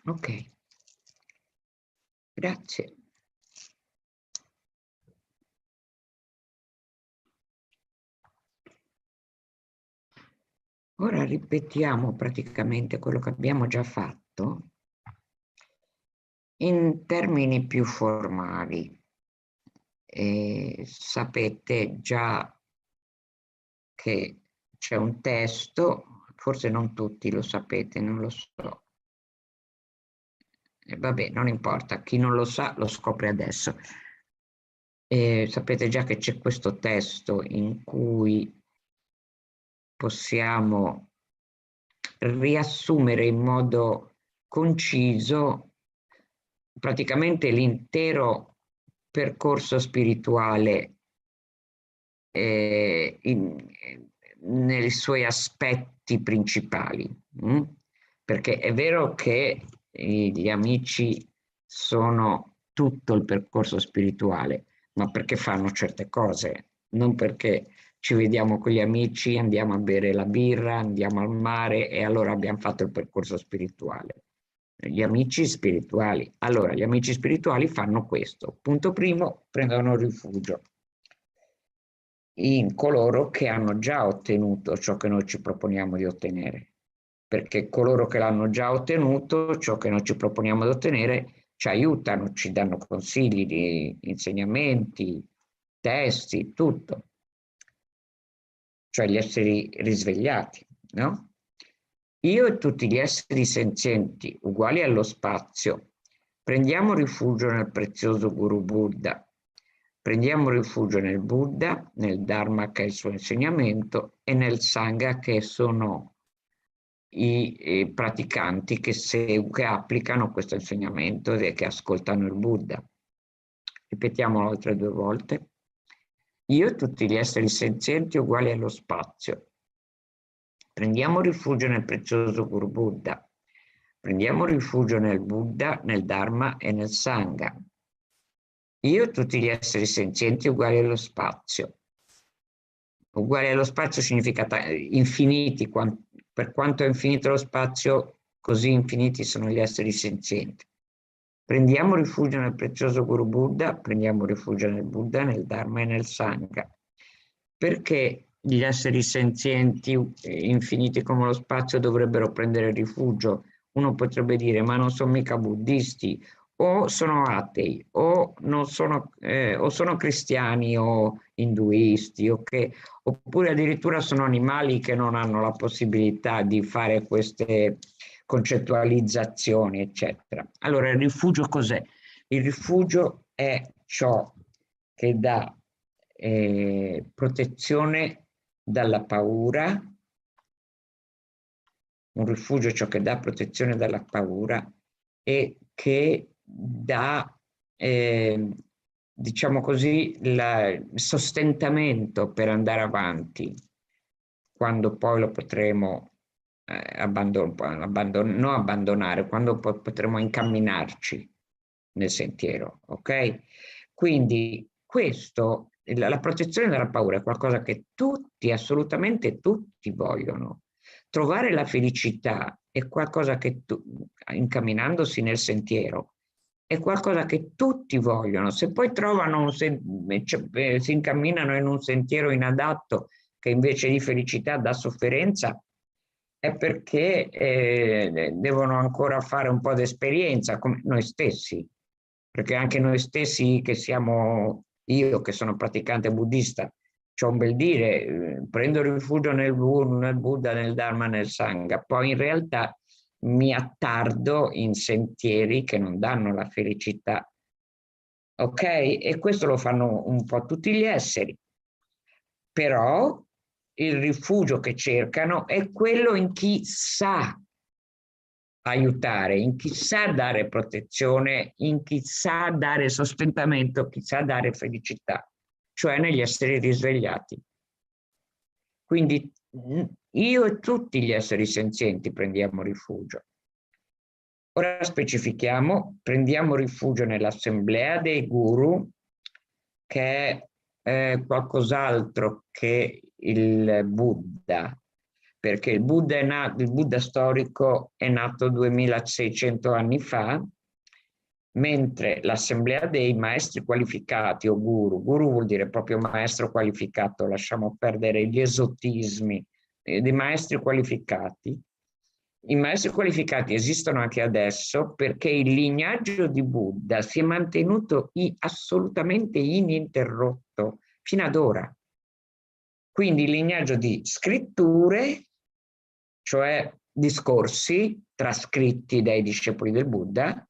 Ok, grazie. Ora ripetiamo praticamente quello che abbiamo già fatto in termini più formali. Sapete già che c'è un testo, forse non tutti lo sapete, non lo so. Vabbè, non importa, chi non lo sa lo scopre adesso. Sapete già che c'è questo testo in cui possiamo riassumere in modo conciso praticamente l'intero percorso spirituale nei suoi aspetti principali. Perché è vero che gli amici sono tutto il percorso spirituale, ma perché fanno certe cose, non perché ci vediamo con gli amici, andiamo a bere la birra, andiamo al mare e allora abbiamo fatto il percorso spirituale. Gli amici spirituali. Allora, gli amici spirituali fanno questo. Punto primo, prendono rifugio in coloro che hanno già ottenuto ciò che noi ci proponiamo di ottenere. Perché coloro che l'hanno già ottenuto, ciò che noi ci proponiamo di ottenere, ci aiutano, ci danno consigli, di insegnamenti, testi, tutto. Cioè gli esseri risvegliati, no? Io e tutti gli esseri senzienti, uguali allo spazio, prendiamo rifugio nel prezioso Guru Buddha. Prendiamo rifugio nel Buddha, nel Dharma che è il suo insegnamento e nel Sangha che sono i praticanti che applicano questo insegnamento e che ascoltano il Buddha. Ripetiamolo altre 2 volte. Io e tutti gli esseri senzienti uguali allo spazio. Prendiamo rifugio nel prezioso Guru Buddha. Prendiamo rifugio nel Buddha, nel Dharma e nel Sangha. Io e tutti gli esseri senzienti uguali allo spazio. Uguali allo spazio significa infiniti, per quanto è infinito lo spazio, così infiniti sono gli esseri senzienti. Prendiamo rifugio nel prezioso Guru Buddha, prendiamo rifugio nel Buddha, nel Dharma e nel Sangha. Perché gli esseri senzienti, infiniti come lo spazio, dovrebbero prendere rifugio? Uno potrebbe dire, ma non sono mica buddisti, o sono atei, o sono cristiani o induisti, oppure addirittura sono animali che non hanno la possibilità di fare queste concettualizzazioni, eccetera. Allora, il rifugio cos'è? Il rifugio è ciò che dà protezione dalla paura. Un rifugio è ciò che dà protezione dalla paura e che dà, diciamo così, il sostentamento per andare avanti, quando poi lo potremo non abbandonare, quando poi potremo incamminarci nel sentiero, ok? Quindi questo, la protezione dalla paura è qualcosa che tutti, assolutamente tutti vogliono. Trovare la felicità è qualcosa che, incamminandosi nel sentiero, è qualcosa che tutti vogliono. Se poi trovano, si incamminano in un sentiero inadatto che invece di felicità dà sofferenza, è perché devono ancora fare un po' di esperienza, come noi stessi, perché anche noi stessi che siamo, io che sono praticante buddista, c'ho un bel dire, prendo rifugio nel Buddha, nel Dharma, nel Sangha, poi in realtà mi attardo in sentieri che non danno la felicità. Ok? E questo lo fanno un po' tutti gli esseri. Però il rifugio che cercano è quello in chi sa aiutare, in chi sa dare protezione, in chi sa dare sostentamento, chi sa dare felicità, cioè negli esseri risvegliati. Quindi io e tutti gli esseri senzienti prendiamo rifugio. Ora specifichiamo, prendiamo rifugio nell'assemblea dei guru, che è qualcos'altro che il Buddha, perché il Buddha storico è nato 2600 anni fa, mentre l'assemblea dei maestri qualificati o guru vuol dire proprio maestro qualificato, lasciamo perdere gli esotismi, dei maestri qualificati. I maestri qualificati esistono anche adesso perché il lignaggio di Buddha si è mantenuto assolutamente ininterrotto fino ad ora. Quindi il lignaggio di scritture, cioè discorsi trascritti dai discepoli del Buddha,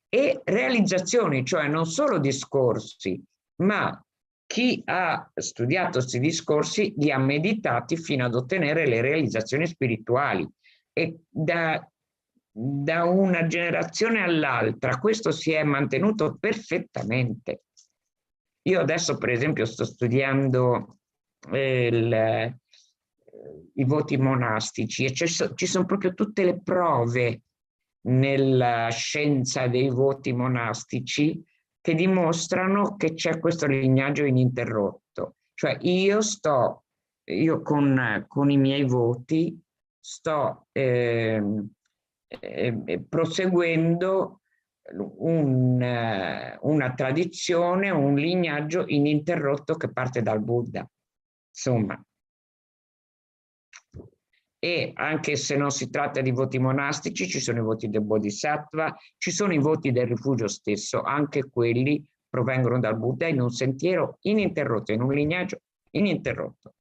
e realizzazioni, cioè non solo discorsi, ma chi ha studiato questi discorsi li ha meditati fino ad ottenere le realizzazioni spirituali. E da una generazione all'altra questo si è mantenuto perfettamente. Io adesso, per esempio, sto studiando i voti monastici e ci sono proprio tutte le prove nella scienza dei voti monastici che dimostrano che c'è questo lignaggio ininterrotto. Cioè io con i miei voti sto proseguendo una tradizione, un lignaggio ininterrotto che parte dal Buddha. Insomma, e anche se non si tratta di voti monastici, ci sono i voti del Bodhisattva, ci sono i voti del rifugio stesso, anche quelli provengono dal Buddha in un sentiero ininterrotto, in un lignaggio ininterrotto.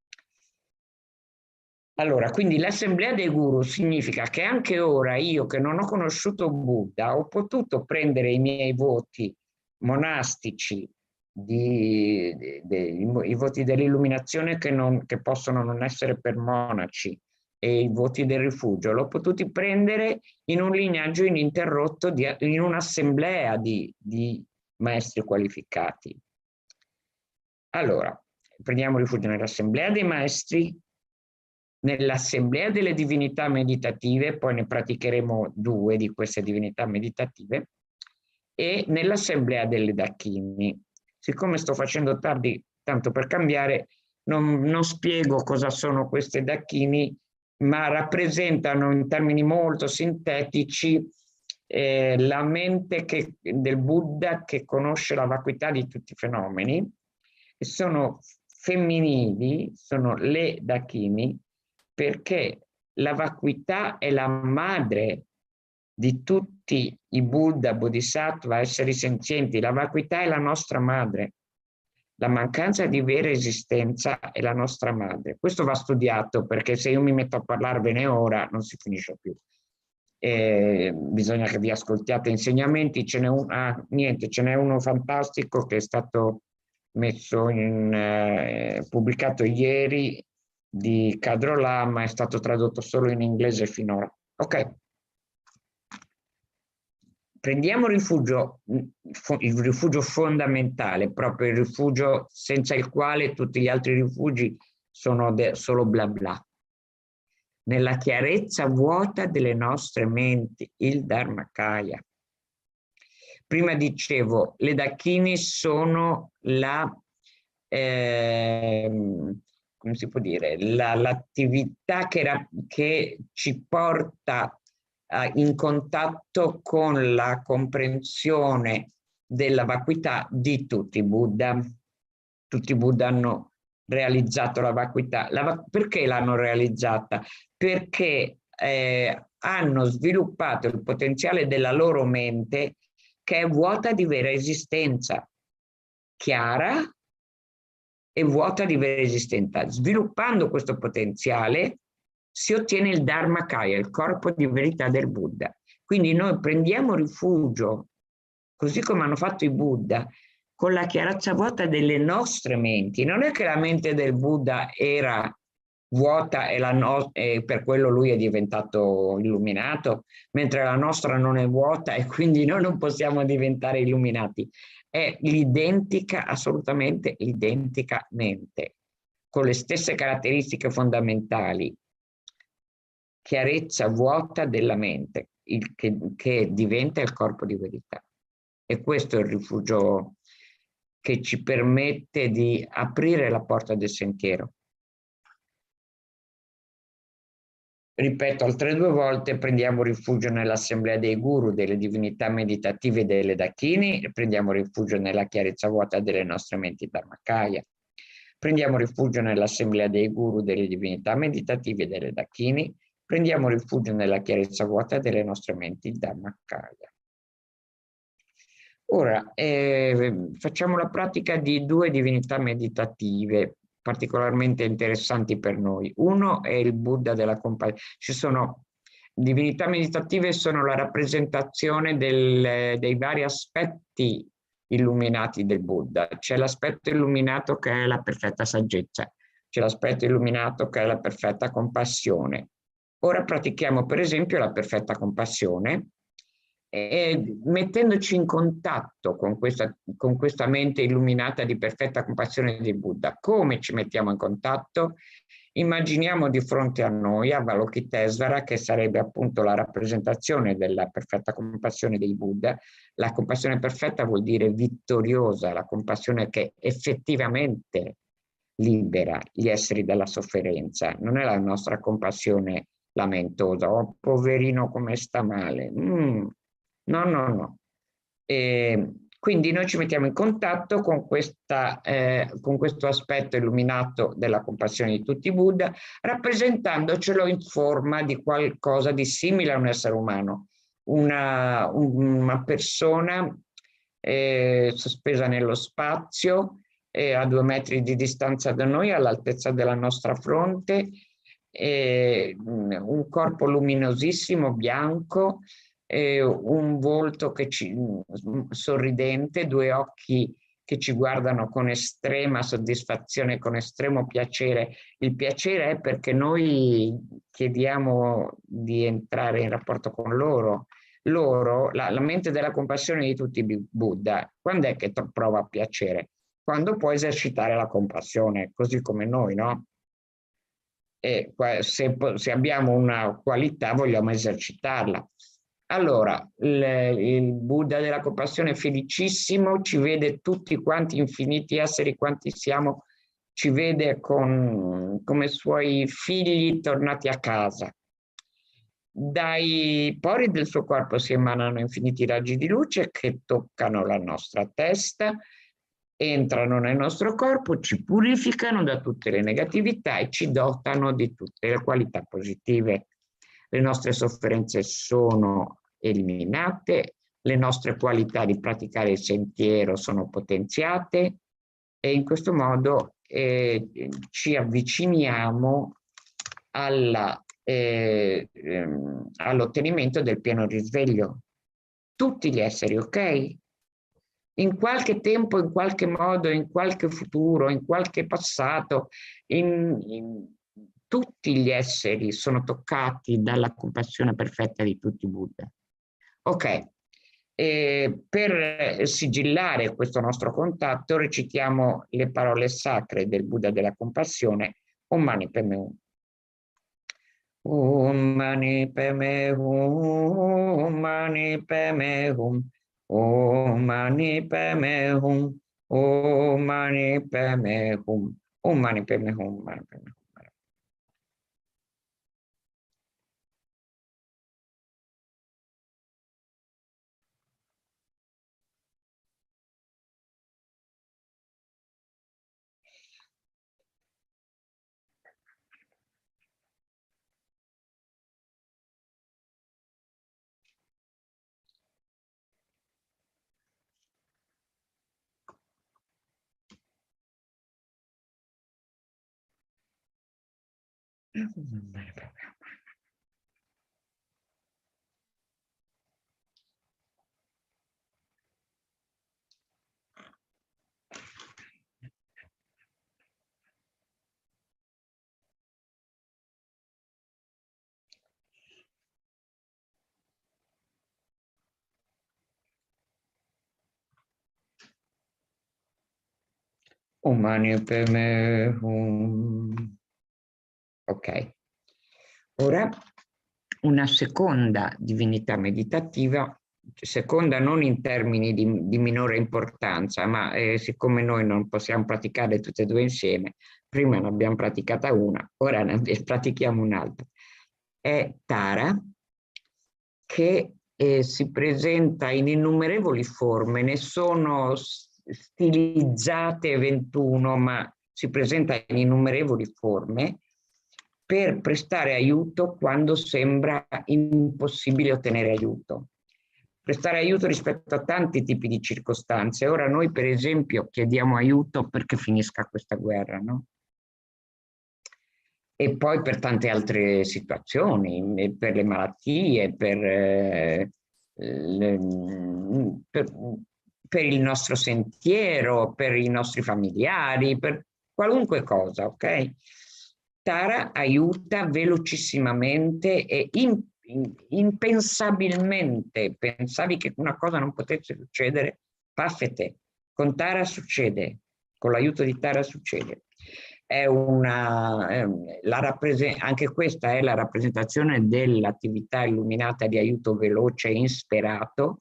Allora, quindi l'assemblea dei guru significa che anche ora io che non ho conosciuto Buddha ho potuto prendere i miei voti monastici, i voti dell'illuminazione che possono non essere per monaci, e i voti del rifugio, l'ho potuti prendere in un lignaggio ininterrotto, in un'assemblea di maestri qualificati. Allora, prendiamo rifugio nell'assemblea dei maestri, nell'assemblea delle divinità meditative, poi ne praticheremo 2 di queste divinità meditative, e nell'assemblea delle dakini. Siccome sto facendo tardi, tanto per cambiare, non spiego cosa sono queste dakini, ma rappresentano in termini molto sintetici la mente del Buddha che conosce la vacuità di tutti i fenomeni, e sono femminili, sono le dakini, perché la vacuità è la madre di tutti i Buddha, Bodhisattva, esseri senzienti. La vacuità è la nostra madre. La mancanza di vera esistenza è la nostra madre. Questo va studiato, perché se io mi metto a parlarvene ora non si finisce più. Bisogna che vi ascoltiate insegnamenti. Ce n'è uno fantastico che è stato pubblicato ieri di Kyabje Lama, è stato tradotto solo in inglese finora. Ok. Prendiamo il rifugio fondamentale, proprio il rifugio senza il quale tutti gli altri rifugi sono solo bla bla. Nella chiarezza vuota delle nostre menti, il Dharmakaya. Prima dicevo, le dakini sono come si può dire, l'attività che ci porta in contatto con la comprensione della vacuità di tutti i Buddha. Tutti i Buddha hanno realizzato la vacuità. Perché l'hanno realizzata? Perché hanno sviluppato il potenziale della loro mente, che è vuota di vera esistenza, chiara e vuota di vera esistenza. Sviluppando questo potenziale si ottiene il Dharmakaya, il corpo di verità del Buddha. Quindi noi prendiamo rifugio, così come hanno fatto i Buddha, con la chiarezza vuota delle nostre menti. Non è che la mente del Buddha era vuota e per quello lui è diventato illuminato, mentre la nostra non è vuota e quindi noi non possiamo diventare illuminati. È l'identica, assolutamente identica mente, con le stesse caratteristiche fondamentali. Chiarezza vuota della mente, che diventa il corpo di verità. E questo è il rifugio che ci permette di aprire la porta del sentiero. Ripeto altre 2 volte: prendiamo rifugio nell'assemblea dei guru, delle divinità meditative e delle dakini, prendiamo rifugio nella chiarezza vuota delle nostre menti dharmakaya. Prendiamo rifugio nell'assemblea dei guru, delle divinità meditative e delle dakini, prendiamo rifugio nella chiarezza vuota delle nostre menti dharmakaya. Ora, facciamo la pratica di 2 divinità meditative particolarmente interessanti per noi. Uno è il Buddha della compassione. Ci sono divinità meditative, sono la rappresentazione dei vari aspetti illuminati del Buddha. C'è l'aspetto illuminato che è la perfetta saggezza, c'è l'aspetto illuminato che è la perfetta compassione. Ora pratichiamo per esempio la perfetta compassione, mettendoci in contatto con questa mente illuminata di perfetta compassione di Buddha. Come ci mettiamo in contatto? Immaginiamo di fronte a noi Avalokitesvara, che sarebbe appunto la rappresentazione della perfetta compassione dei Buddha. La compassione perfetta vuol dire vittoriosa, la compassione che effettivamente libera gli esseri dalla sofferenza. Non è la nostra compassione lamentosa: oh poverino come sta male. No, no, no. Quindi noi ci mettiamo in contatto con questo aspetto illuminato della compassione di tutti i Buddha, rappresentandocelo in forma di qualcosa di simile a un essere umano, una persona sospesa nello spazio, a 2 metri di distanza da noi, all'altezza della nostra fronte, un corpo luminosissimo, bianco, un volto sorridente, 2 occhi che ci guardano con estrema soddisfazione, con estremo piacere. Il piacere è perché noi chiediamo di entrare in rapporto con loro. La mente della compassione di tutti i Buddha, quando è che prova piacere? Quando può esercitare la compassione, così come noi, no? E se abbiamo una qualità vogliamo esercitarla. Allora, il Buddha della compassione felicissimo ci vede tutti quanti, infiniti esseri quanti siamo, ci vede come suoi figli tornati a casa. Dai pori del suo corpo si emanano infiniti raggi di luce che toccano la nostra testa, entrano nel nostro corpo, ci purificano da tutte le negatività e ci dotano di tutte le qualità positive. Le nostre sofferenze sono eliminate, le nostre qualità di praticare il sentiero sono potenziate e in questo modo ci avviciniamo all'ottenimento del pieno risveglio. Tutti gli esseri, ok? In qualche tempo, in qualche modo, in qualche futuro, in qualche passato, tutti gli esseri sono toccati dalla compassione perfetta di tutti i Buddha. Ok, per sigillare questo nostro contatto recitiamo le parole sacre del Buddha della compassione, Om Mani Padme Hum. Om Mani Padme Hum, Om Mani Padme Hum, Om Mani Padme Hum, Om Mani Padme Hum, Om Mani Padme Hum, Mani Padme Hum. Om Mani Padme Hum. Ok. Ora una seconda divinità meditativa, seconda non in termini di minore importanza, ma siccome noi non possiamo praticare tutte e 2 insieme, prima ne abbiamo praticata una, ora ne pratichiamo un'altra. è Tara, che si presenta in innumerevoli forme, ne sono stilizzate 21, ma si presenta in innumerevoli forme per prestare aiuto quando sembra impossibile ottenere aiuto. Prestare aiuto rispetto a tanti tipi di circostanze. Ora noi, per esempio, chiediamo aiuto perché finisca questa guerra, no? E poi per tante altre situazioni, per le malattie, per il nostro sentiero, per i nostri familiari, per qualunque cosa, ok? Tara aiuta velocissimamente e impensabilmente. Pensavi che una cosa non potesse succedere? Paffete. Con Tara succede, con l'aiuto di Tara succede. È anche questa è la rappresentazione dell'attività illuminata di aiuto veloce e insperato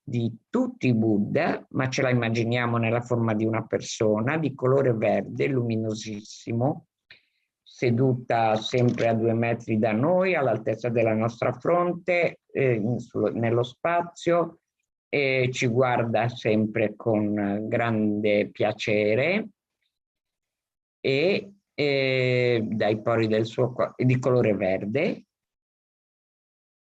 di tutti i Buddha, ma ce la immaginiamo nella forma di una persona di colore verde, luminosissimo, seduta sempre a 2 metri da noi, all'altezza della nostra fronte, nello spazio, e ci guarda sempre con grande piacere. E dai pori del suo di colore verde,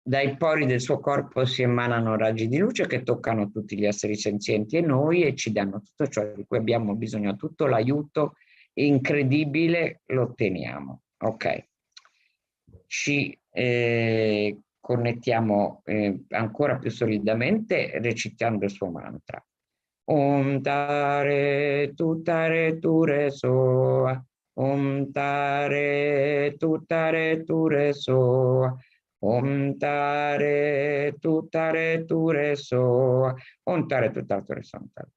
dai pori del suo corpo si emanano raggi di luce che toccano tutti gli esseri senzienti e noi e ci danno tutto ciò di cui abbiamo bisogno, tutto l'aiuto incredibile lo otteniamo. Ok, ci connettiamo ancora più solidamente recitando il suo mantra. Om tare ture soa, om tare ture soa, om tare ture soa, om tare ture soa.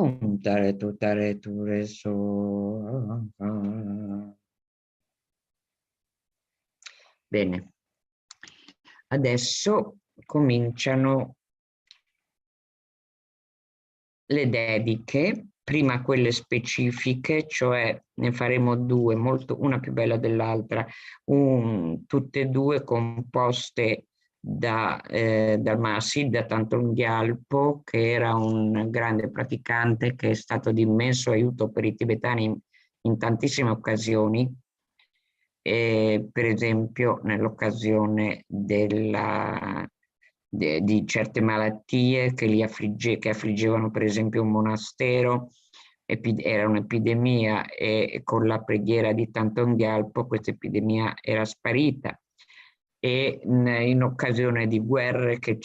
Om tare ture soa. Bene, adesso cominciano le dediche, prima quelle specifiche, cioè ne faremo 2, una più bella dell'altra, tutte e 2 composte dal Mahasi, da Thangtong Gyalpo, che era un grande praticante che è stato di immenso aiuto per i tibetani in tantissime occasioni, per esempio nell'occasione di certe malattie che affliggevano per esempio un monastero, era un'epidemia e con la preghiera di Thangtong Gyalpo questa epidemia era sparita. E in occasione di guerre che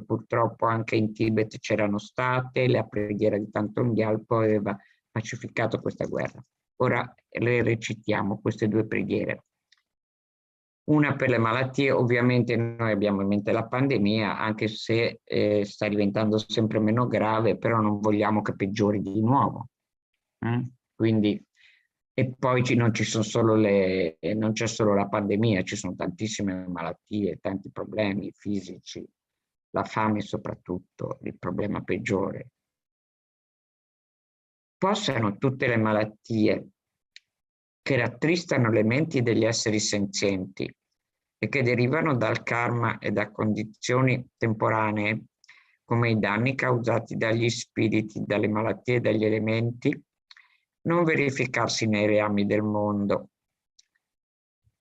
purtroppo anche in Tibet c'erano state, la preghiera di Thangtong Gyalpo aveva pacificato questa guerra. Ora le recitiamo queste 2 preghiere. Una per le malattie, ovviamente noi abbiamo in mente la pandemia, anche se sta diventando sempre meno grave, però non vogliamo che peggiori di nuovo. Quindi, e poi non c'è solo la pandemia, ci sono tantissime malattie, tanti problemi fisici, la fame soprattutto, il problema peggiore. Possano tutte le malattie che rattristano le menti degli esseri senzienti e che derivano dal karma e da condizioni temporanee come i danni causati dagli spiriti, dalle malattie e dagli elementi, non verificarsi nei reami del mondo.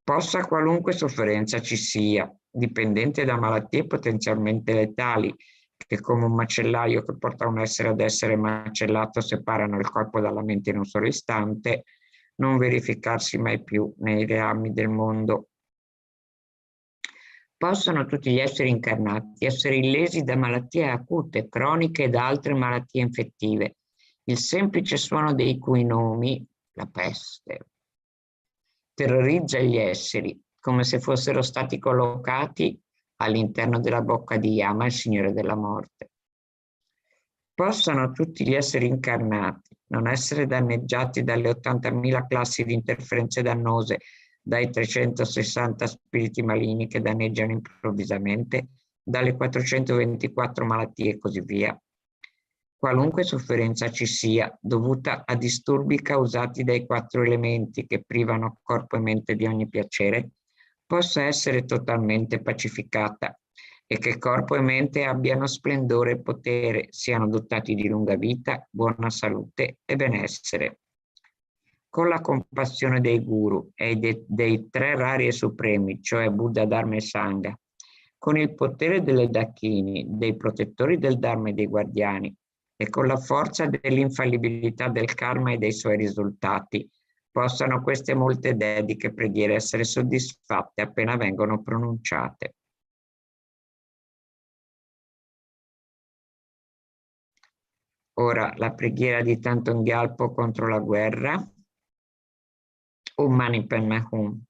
Possa qualunque sofferenza ci sia, dipendente da malattie potenzialmente letali, che come un macellaio che porta un essere ad essere macellato separano il corpo dalla mente in un solo istante, non verificarsi mai più nei reami del mondo. Possono tutti gli esseri incarnati essere illesi da malattie acute, croniche e da altre malattie infettive. Il semplice suono dei cui nomi, la peste, terrorizza gli esseri come se fossero stati collocati all'interno della bocca di Yama, il Signore della Morte. Possano tutti gli esseri incarnati non essere danneggiati dalle 80.000 classi di interferenze dannose, dai 360 spiriti maligni che danneggiano improvvisamente, dalle 424 malattie e così via. Qualunque sofferenza ci sia, dovuta a disturbi causati dai 4 elementi che privano corpo e mente di ogni piacere, possa essere totalmente pacificata e che corpo e mente abbiano splendore e potere, siano dotati di lunga vita, buona salute e benessere. Con la compassione dei guru e dei 3 rari e supremi, cioè Buddha, Dharma e Sangha, con il potere delle Dakini, dei protettori del Dharma e dei guardiani, e con la forza dell'infallibilità del karma e dei suoi risultati, possano queste molte dediche preghiere essere soddisfatte appena vengono pronunciate. Ora la preghiera di Thangtong Gyalpo contro la guerra. Om Mani Padme Hum.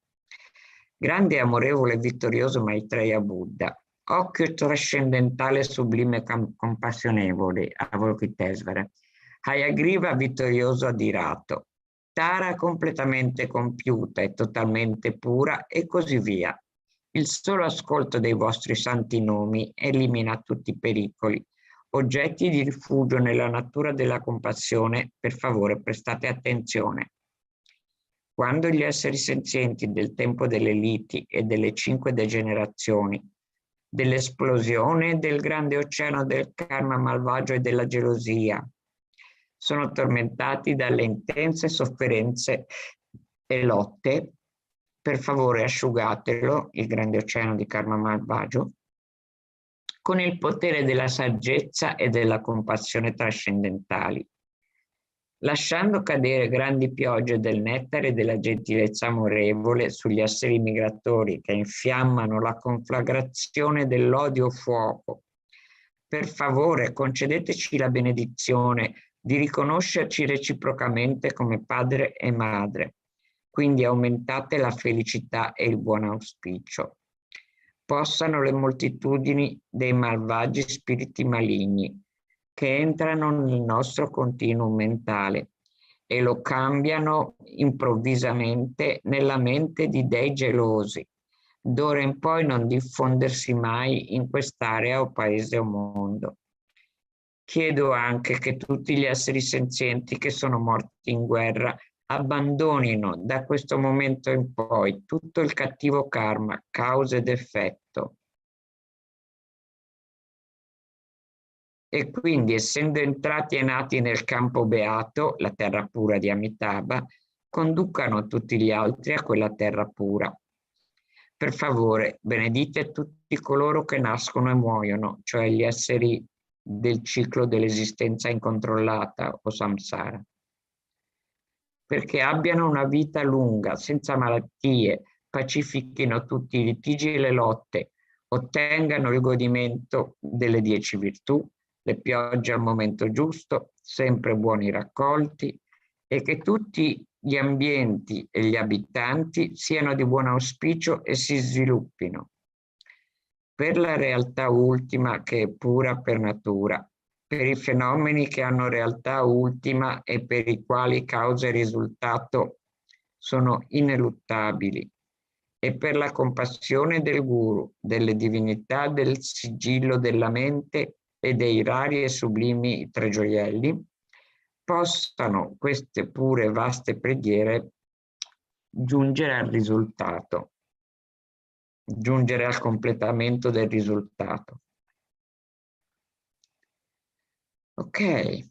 Grande e amorevole e vittorioso Maitreya Buddha, occhio trascendentale, sublime e compassionevole, Avalokitesvara, Hayagriva vittorioso adirato, Tara completamente compiuta e totalmente pura e così via. Il solo ascolto dei vostri santi nomi elimina tutti i pericoli. Oggetti di rifugio nella natura della compassione, per favore prestate attenzione. Quando gli esseri senzienti del tempo delle liti e delle 5 degenerazioni, dell'esplosione del grande oceano del karma malvagio e della gelosia, sono tormentati dalle intense sofferenze e lotte, per favore asciugatelo, il grande oceano di karma malvagio, con il potere della saggezza e della compassione trascendentali, lasciando cadere grandi piogge del nettare e della gentilezza amorevole sugli esseri migratori che infiammano la conflagrazione dell'odio fuoco. Per favore, concedeteci la benedizione di riconoscerci reciprocamente come padre e madre, quindi aumentate la felicità e il buon auspicio. Possano le moltitudini dei malvagi spiriti maligni che entrano nel nostro continuum mentale e lo cambiano improvvisamente nella mente di dei gelosi, d'ora in poi non diffondersi mai in quest'area o paese o mondo. Chiedo anche che tutti gli esseri senzienti che sono morti in guerra abbandonino da questo momento in poi tutto il cattivo karma, causa ed effetto. E quindi, essendo entrati e nati nel campo beato, la terra pura di Amitabha, conducano tutti gli altri a quella terra pura. Per favore, benedite tutti coloro che nascono e muoiono, cioè gli esseri del ciclo dell'esistenza incontrollata o samsara, perché abbiano una vita lunga, senza malattie, pacifichino tutti i litigi e le lotte, ottengano il godimento delle 10 virtù, le piogge al momento giusto, sempre buoni raccolti, e che tutti gli ambienti e gli abitanti siano di buon auspicio e si sviluppino per la realtà ultima che è pura per natura, per i fenomeni che hanno realtà ultima e per i quali causa e risultato sono ineluttabili, e per la compassione del Guru, delle divinità del sigillo della mente e dei rari e sublimi 3 gioielli, possano queste pure vaste preghiere giungere al risultato, giungere al completamento del risultato. Ok.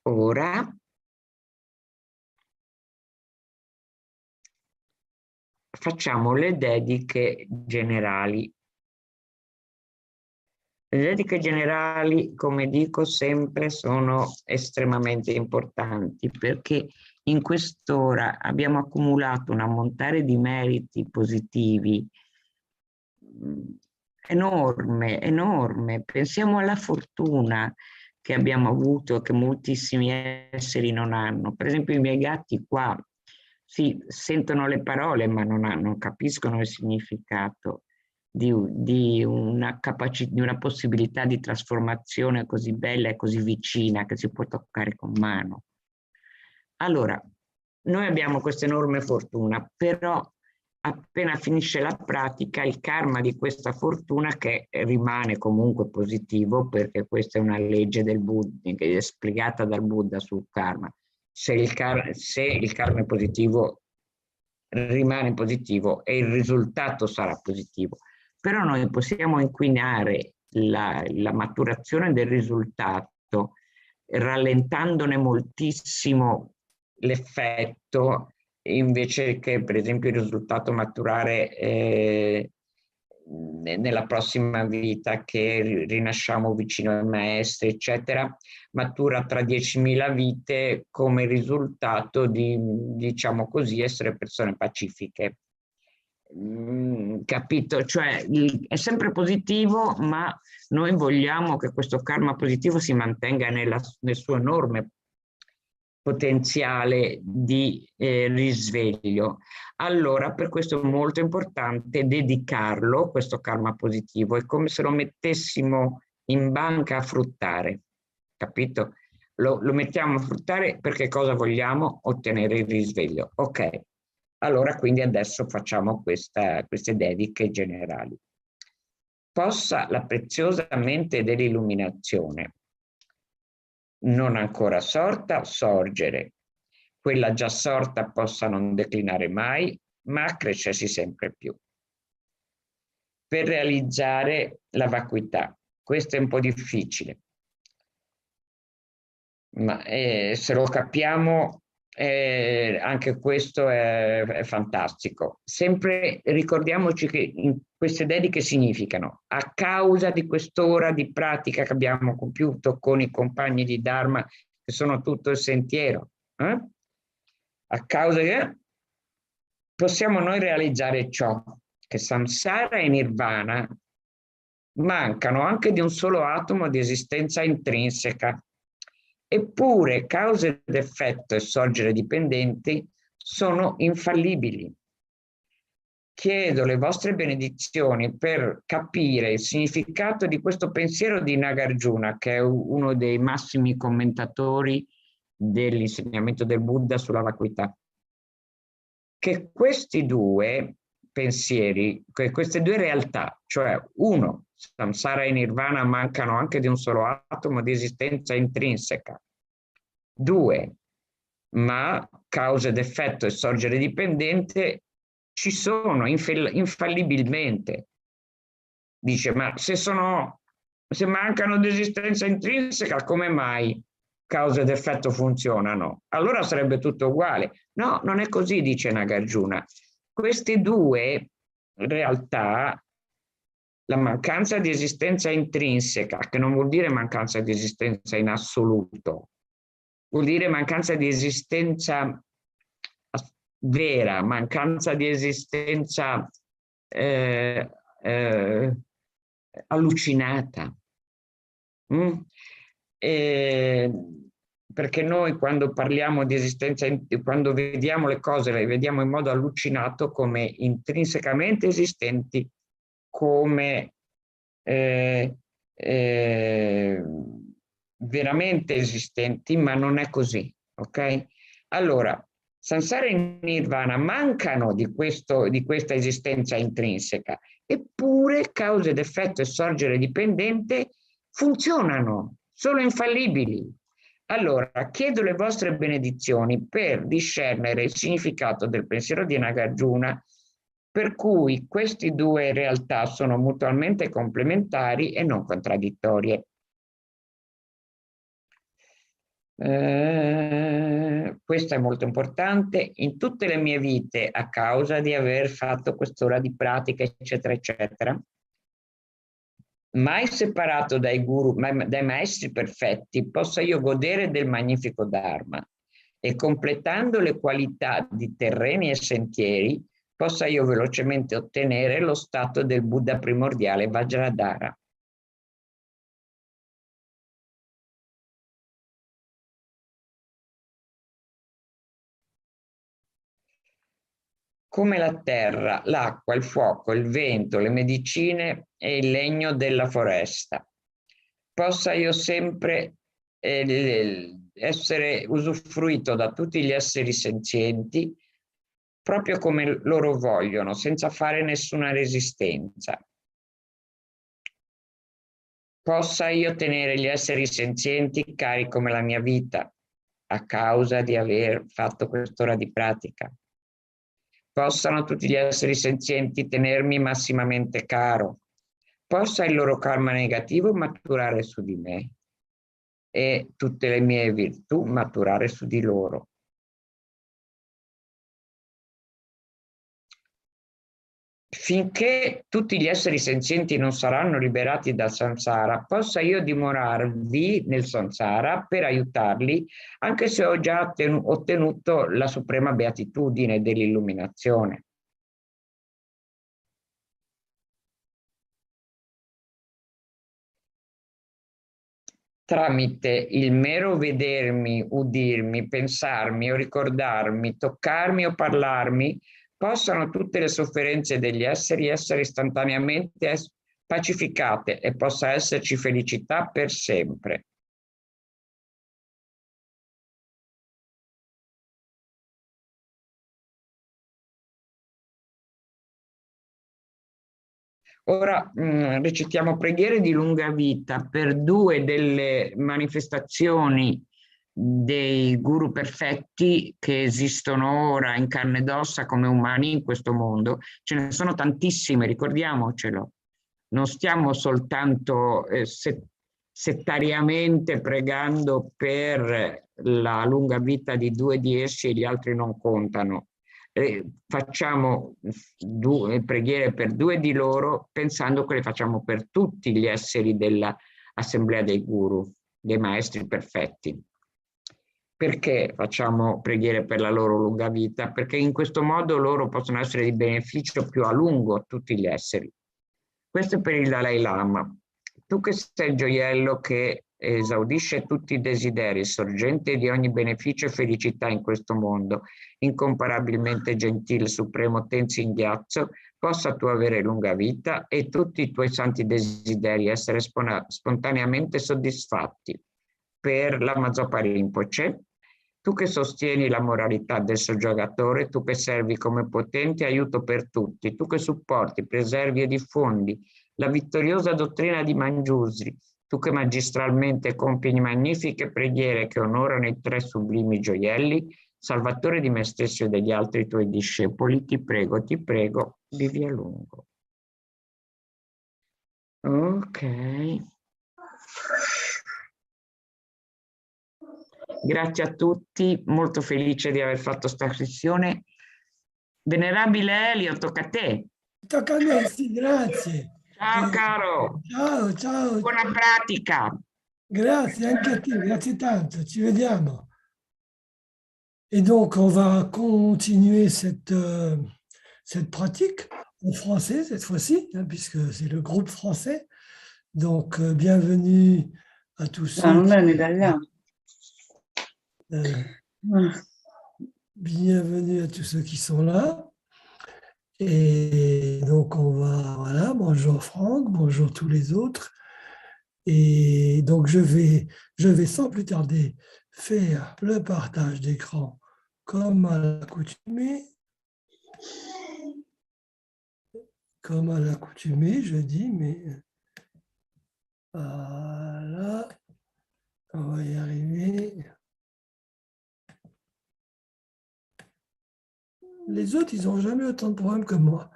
Ora facciamo le dediche generali. Le dediche generali, come dico sempre, sono estremamente importanti perché in quest'ora abbiamo accumulato un ammontare di meriti positivi enorme, enorme. Pensiamo alla fortuna che abbiamo avuto, che moltissimi esseri non hanno. Per esempio i miei gatti qua, sì, sentono le parole, ma non capiscono il significato di una capacità, di una possibilità di trasformazione così bella e così vicina che si può toccare con mano. Allora, noi abbiamo questa enorme fortuna, però appena finisce la pratica, il karma di questa fortuna, che rimane comunque positivo, perché questa è una legge del Buddha, che è spiegata dal Buddha sul karma. Se il karma è positivo, rimane positivo e il risultato sarà positivo. Però noi possiamo inquinare la maturazione del risultato, rallentandone moltissimo l'effetto, invece che per esempio il risultato maturare nella prossima vita, che rinasciamo vicino ai maestri, eccetera, matura tra 10.000 vite come risultato di, diciamo così, essere persone pacifiche. Capito? Cioè è sempre positivo, ma noi vogliamo che questo karma positivo si mantenga nel suo enorme potenziale di risveglio. Allora, per questo è molto importante dedicarlo, questo karma positivo, è come se lo mettessimo in banca a fruttare, capito? Lo mettiamo a fruttare perché cosa vogliamo? Ottenere il risveglio. Ok, allora quindi adesso facciamo queste dediche generali. Possa la preziosa mente dell'illuminazione non ancora sorta, sorgere, quella già sorta possa non declinare mai, ma accrescersi sempre più. Per realizzare la vacuità, questo è un po' difficile, ma se lo capiamo anche questo è fantastico. Sempre ricordiamoci che queste dediche significano: a causa di quest'ora di pratica che abbiamo compiuto con i compagni di Dharma, che sono tutto il sentiero, a causa che possiamo noi realizzare ciò, che samsara e nirvana mancano anche di un solo atomo di esistenza intrinseca. Eppure cause ed effetto e sorgere dipendenti sono infallibili. Chiedo le vostre benedizioni per capire il significato di questo pensiero di Nagarjuna, che è uno dei massimi commentatori dell'insegnamento del Buddha sulla vacuità. Che questi due pensieri, queste due realtà, cioè uno, samsara e nirvana mancano anche di un solo atomo di esistenza intrinseca. Due, ma causa ed effetto e sorgere dipendente ci sono infallibilmente. Dice, ma se mancano di esistenza intrinseca, come mai causa ed effetto funzionano? Allora sarebbe tutto uguale. No, non è così, dice Nagarjuna. Queste due realtà, la mancanza di esistenza intrinseca, che non vuol dire mancanza di esistenza in assoluto, vuol dire mancanza di esistenza vera, mancanza di esistenza allucinata. Perché noi quando parliamo di esistenza, quando vediamo le cose, le vediamo in modo allucinato come intrinsecamente esistenti, come veramente esistenti, ma non è così, ok? Allora, samsara e nirvana mancano di questa esistenza intrinseca, eppure causa ed effetto e sorgere dipendente funzionano, sono infallibili. Allora, chiedo le vostre benedizioni per discernere il significato del pensiero di Nagarjuna, per cui queste due realtà sono mutualmente complementari e non contraddittorie. Questo è molto importante, in tutte le mie vite, a causa di aver fatto quest'ora di pratica, eccetera, eccetera, mai separato dai guru, dai maestri perfetti, possa io godere del magnifico Dharma e completando le qualità di terreni e sentieri, possa io velocemente ottenere lo stato del Buddha primordiale Vajradhara. Come la terra, l'acqua, il fuoco, il vento, le medicine e il legno della foresta. Possa io sempre essere usufruito da tutti gli esseri senzienti, proprio come loro vogliono, senza fare nessuna resistenza. Possa io tenere gli esseri senzienti cari come la mia vita, a causa di aver fatto quest'ora di pratica. Possano tutti gli esseri senzienti tenermi massimamente caro, possa il loro karma negativo maturare su di me e tutte le mie virtù maturare su di loro. Finché tutti gli esseri senzienti non saranno liberati dal samsara, possa io dimorarvi nel samsara per aiutarli, anche se ho già ottenuto la suprema beatitudine dell'illuminazione. Tramite il mero vedermi, udirmi, pensarmi o ricordarmi, toccarmi o parlarmi, possano tutte le sofferenze degli esseri essere istantaneamente pacificate e possa esserci felicità per sempre. Ora recitiamo preghiere di lunga vita per due delle manifestazioni dei guru perfetti che esistono ora in carne ed ossa come umani in questo mondo. Ce ne sono tantissime, ricordiamocelo. Non stiamo soltanto settariamente pregando per la lunga vita di due di essi e gli altri non contano. Facciamo preghiere per due di loro pensando che le facciamo per tutti gli esseri dell'assemblea dei guru, dei maestri perfetti. Perché facciamo preghiere per la loro lunga vita? Perché in questo modo loro possono essere di beneficio più a lungo a tutti gli esseri. Questo è per il Dalai Lama. Tu che sei il gioiello che esaudisce tutti i desideri, sorgente di ogni beneficio e felicità in questo mondo, incomparabilmente gentile supremo Tenzin Gyatso, possa tu avere lunga vita e tutti i tuoi santi desideri essere spontaneamente soddisfatti. Per Lama Zopa Rinpoche, tu che sostieni la moralità del soggiogatore, tu che servi come potente aiuto per tutti, tu che supporti, preservi e diffondi la vittoriosa dottrina di Mangiusri, tu che magistralmente compi magnifiche preghiere che onorano i tre sublimi gioielli, salvatore di me stesso e degli altri tuoi discepoli, ti prego, vivi a lungo. Ok. Grazie a tutti, molto felice di aver fatto questa sessione. Venerabile Elio, tocca a te. Tocca a me, sì, grazie. Ciao caro. Ciao, ciao. Buona pratica. Grazie anche a te, grazie tanto, ci vediamo. Et donc, on va continuer cette pratique en français cette fois-ci, hein, puisque c'est le groupe français. Donc, bienvenue à tous ceux bienvenue à tous ceux qui sont là. Et donc, on va, voilà, bonjour Franck, bonjour tous les autres. Et donc, je vais sans plus tarder faire le partage d'écran comme à l'accoutumée. Comme à l'accoutumée, je dis, mais voilà, on va y arriver. Les autres, ils n'ont jamais autant de problèmes que moi.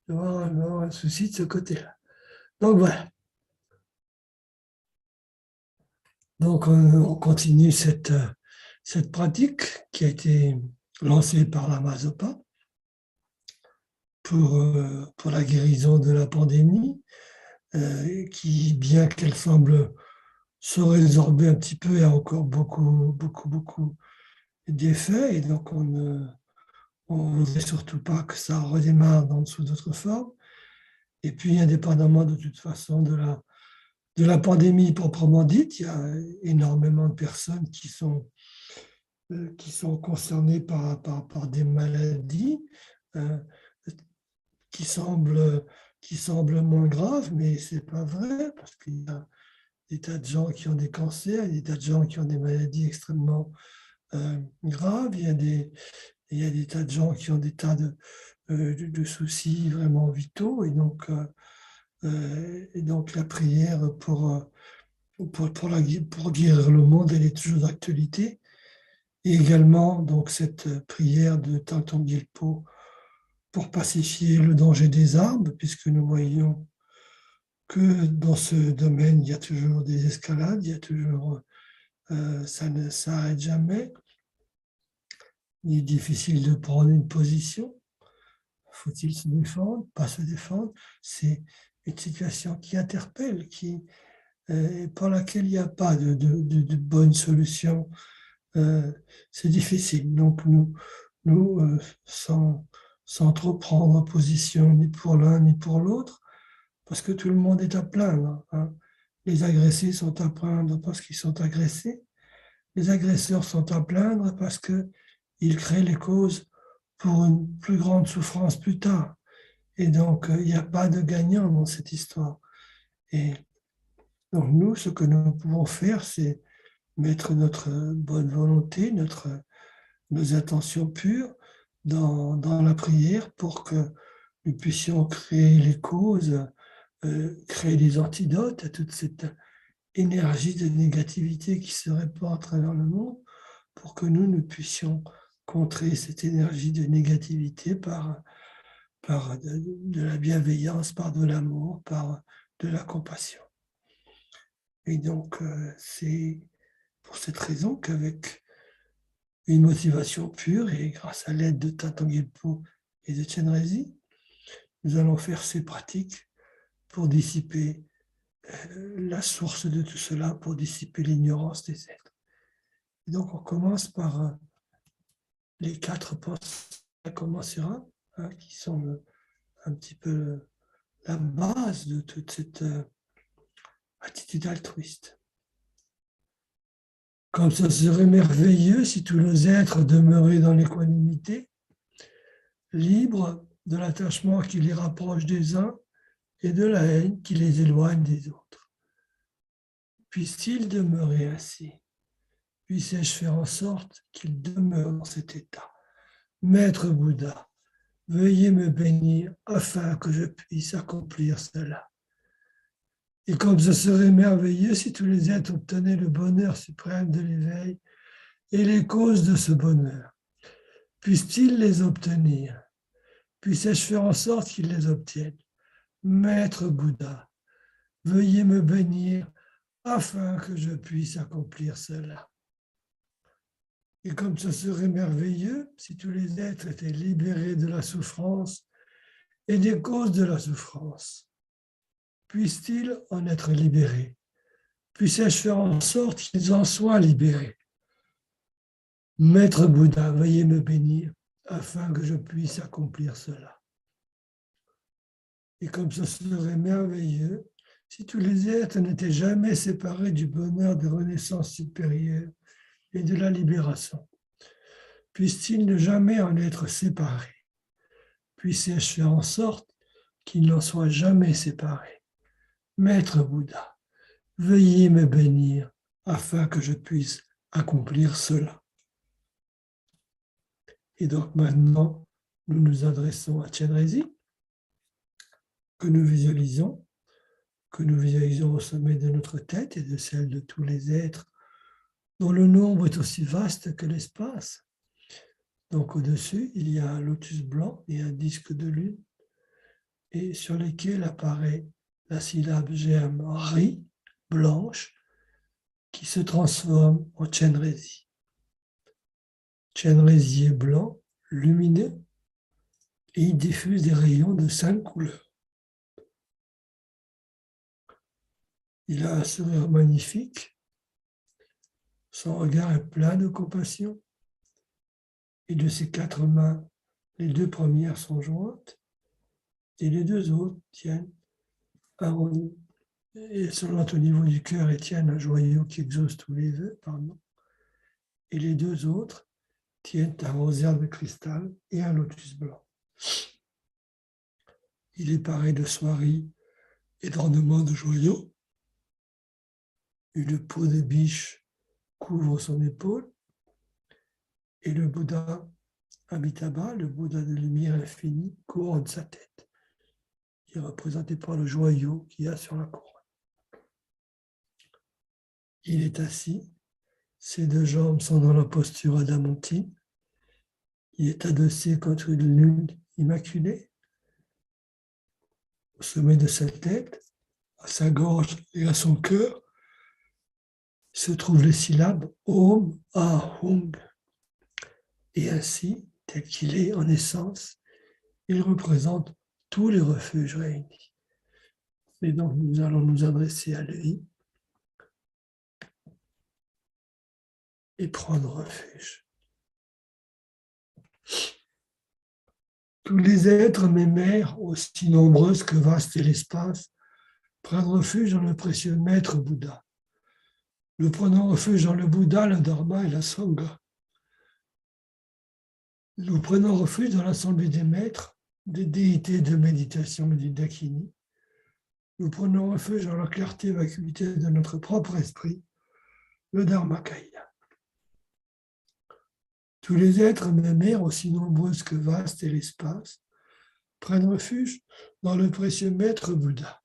Je vais avoir un souci de ce côté-là. Donc voilà. Donc, on continue cette pratique qui a été lancée par Lama Zopa pour la guérison de la pandémie, qui, bien qu'elle semble se résorber un petit peu, a encore beaucoup d'effets. Et donc, on ne voudrait surtout pas que ça redémarre sous d'autres formes. Et puis, indépendamment de toute façon de la pandémie proprement dite, il y a énormément de personnes qui sont concernées par des maladies qui semblent moins graves, mais ce n'est pas vrai, parce qu'il y a des tas de gens qui ont des cancers, des tas de gens qui ont des maladies extrêmement graves, il y a des tas de gens qui ont des tas de soucis vraiment vitaux, et donc la prière pour guérir le monde, elle est toujours d'actualité. Et également, donc, cette prière de Thangtong Gyalpo pour pacifier le danger des armes, puisque nous voyons que dans ce domaine, il y a toujours des escalades, il y a toujours, ça ne s'arrête jamais. Il est difficile de prendre une position. Faut-il se défendre, pas se défendre? C'est une situation qui interpelle, pour laquelle il n'y a pas de bonne solution. C'est difficile. Donc, nous sans trop prendre position ni pour l'un ni pour l'autre, parce que tout le monde est à plaindre. Hein. Les agressés sont à plaindre parce qu'ils sont agressés. Les agresseurs sont à plaindre parce qu'ils créent les causes pour une plus grande souffrance plus tard. Et donc, il n'y a pas de gagnant dans cette histoire. Et donc, nous, ce que nous pouvons faire, c'est mettre notre bonne volonté, nos intentions pures dans la prière pour que nous puissions créer les causes, créer des antidotes à toute cette énergie de négativité qui se répand à travers le monde, pour que nous puissions contrer cette énergie de négativité par de la bienveillance, par de l'amour, par de la compassion. Et donc, c'est pour cette raison qu'avec une motivation pure et grâce à l'aide de Thangtong Gyalpo et de Chenrezig, nous allons faire ces pratiques pour dissiper la source de tout cela, pour dissiper l'ignorance des êtres. Et donc, on commence par les 4 pensées à commencera, hein, qui sont un petit peu la base de toute cette attitude altruiste. Comme ce serait merveilleux si tous les êtres demeuraient dans l'équanimité, libres de l'attachement qui les rapproche des uns et de la haine qui les éloigne des autres. Puisse-t-il demeurer ainsi? Puisse-je faire en sorte qu'il demeure dans cet état? Maître Bouddha, veuillez me bénir afin que je puisse accomplir cela. Et comme ce serait merveilleux si tous les êtres obtenaient le bonheur suprême de l'éveil et les causes de ce bonheur, puissent-ils les obtenir? Puisse-je faire en sorte qu'ils les obtiennent? Maître Bouddha, veuillez me bénir afin que je puisse accomplir cela. Et comme ce serait merveilleux si tous les êtres étaient libérés de la souffrance et des causes de la souffrance, puissent-ils en être libérés? Puisse-je faire en sorte qu'ils en soient libérés? Maître Bouddha, veuillez me bénir afin que je puisse accomplir cela. Et comme ce serait merveilleux si tous les êtres n'étaient jamais séparés du bonheur de renaissance supérieure et de la libération, puissent-ils ne jamais en être séparés? Puisse-je faire en sorte qu'ils n'en soient jamais séparés? Maître Bouddha, veuillez me bénir afin que je puisse accomplir cela. Et donc maintenant, nous nous adressons à Chenrezig, que nous visualisons au sommet de notre tête et de celle de tous les êtres dont le nombre est aussi vaste que l'espace. Donc au-dessus, il y a un lotus blanc et un disque de lune, et sur lesquels apparaît la syllabe germe ri, blanche, qui se transforme en Chenrezig. Chenrezig est blanc, lumineux, et il diffuse des rayons de 5 couleurs. Il a un sourire magnifique, son regard est plein de compassion, et de ses 4 mains, les 2 premières sont jointes, et les 2 autres tiennent et sont jointes au niveau du cœur et tiennent un joyau qui exauce tous les vœux, et les 2 autres tiennent un rosaire de cristal et un lotus blanc. Il est paré de soieries et d'ornements de joyaux. Une peau de biche couvre son épaule et le Bouddha Amitabha, le Bouddha de lumière infinie, couronne sa tête. Il est représenté par le joyau qu'il y a sur la couronne. Il est assis, ses 2 jambes sont dans la posture adamantine. Il est adossé contre une lune immaculée. Au sommet de sa tête, à sa gorge et à son cœur, se trouvent les syllabes Om, Ahung. Et ainsi, tel qu'il est en essence, il représente tous les refuges réunis. Et donc, nous allons nous adresser à lui et prendre refuge. Tous les êtres, mes mères, aussi nombreuses que vaste est l'espace, prennent refuge dans le précieux maître Bouddha. Nous prenons refuge dans le Bouddha, le Dharma et la Sangha. Nous prenons refuge dans l'assemblée des maîtres, des déités de méditation et du Dakini. Nous prenons refuge dans la clarté et vacuité de notre propre esprit, le Dharmakaya. Tous les êtres, mes mères, aussi nombreuses que vaste est l'espace, prennent refuge dans le précieux maître Bouddha.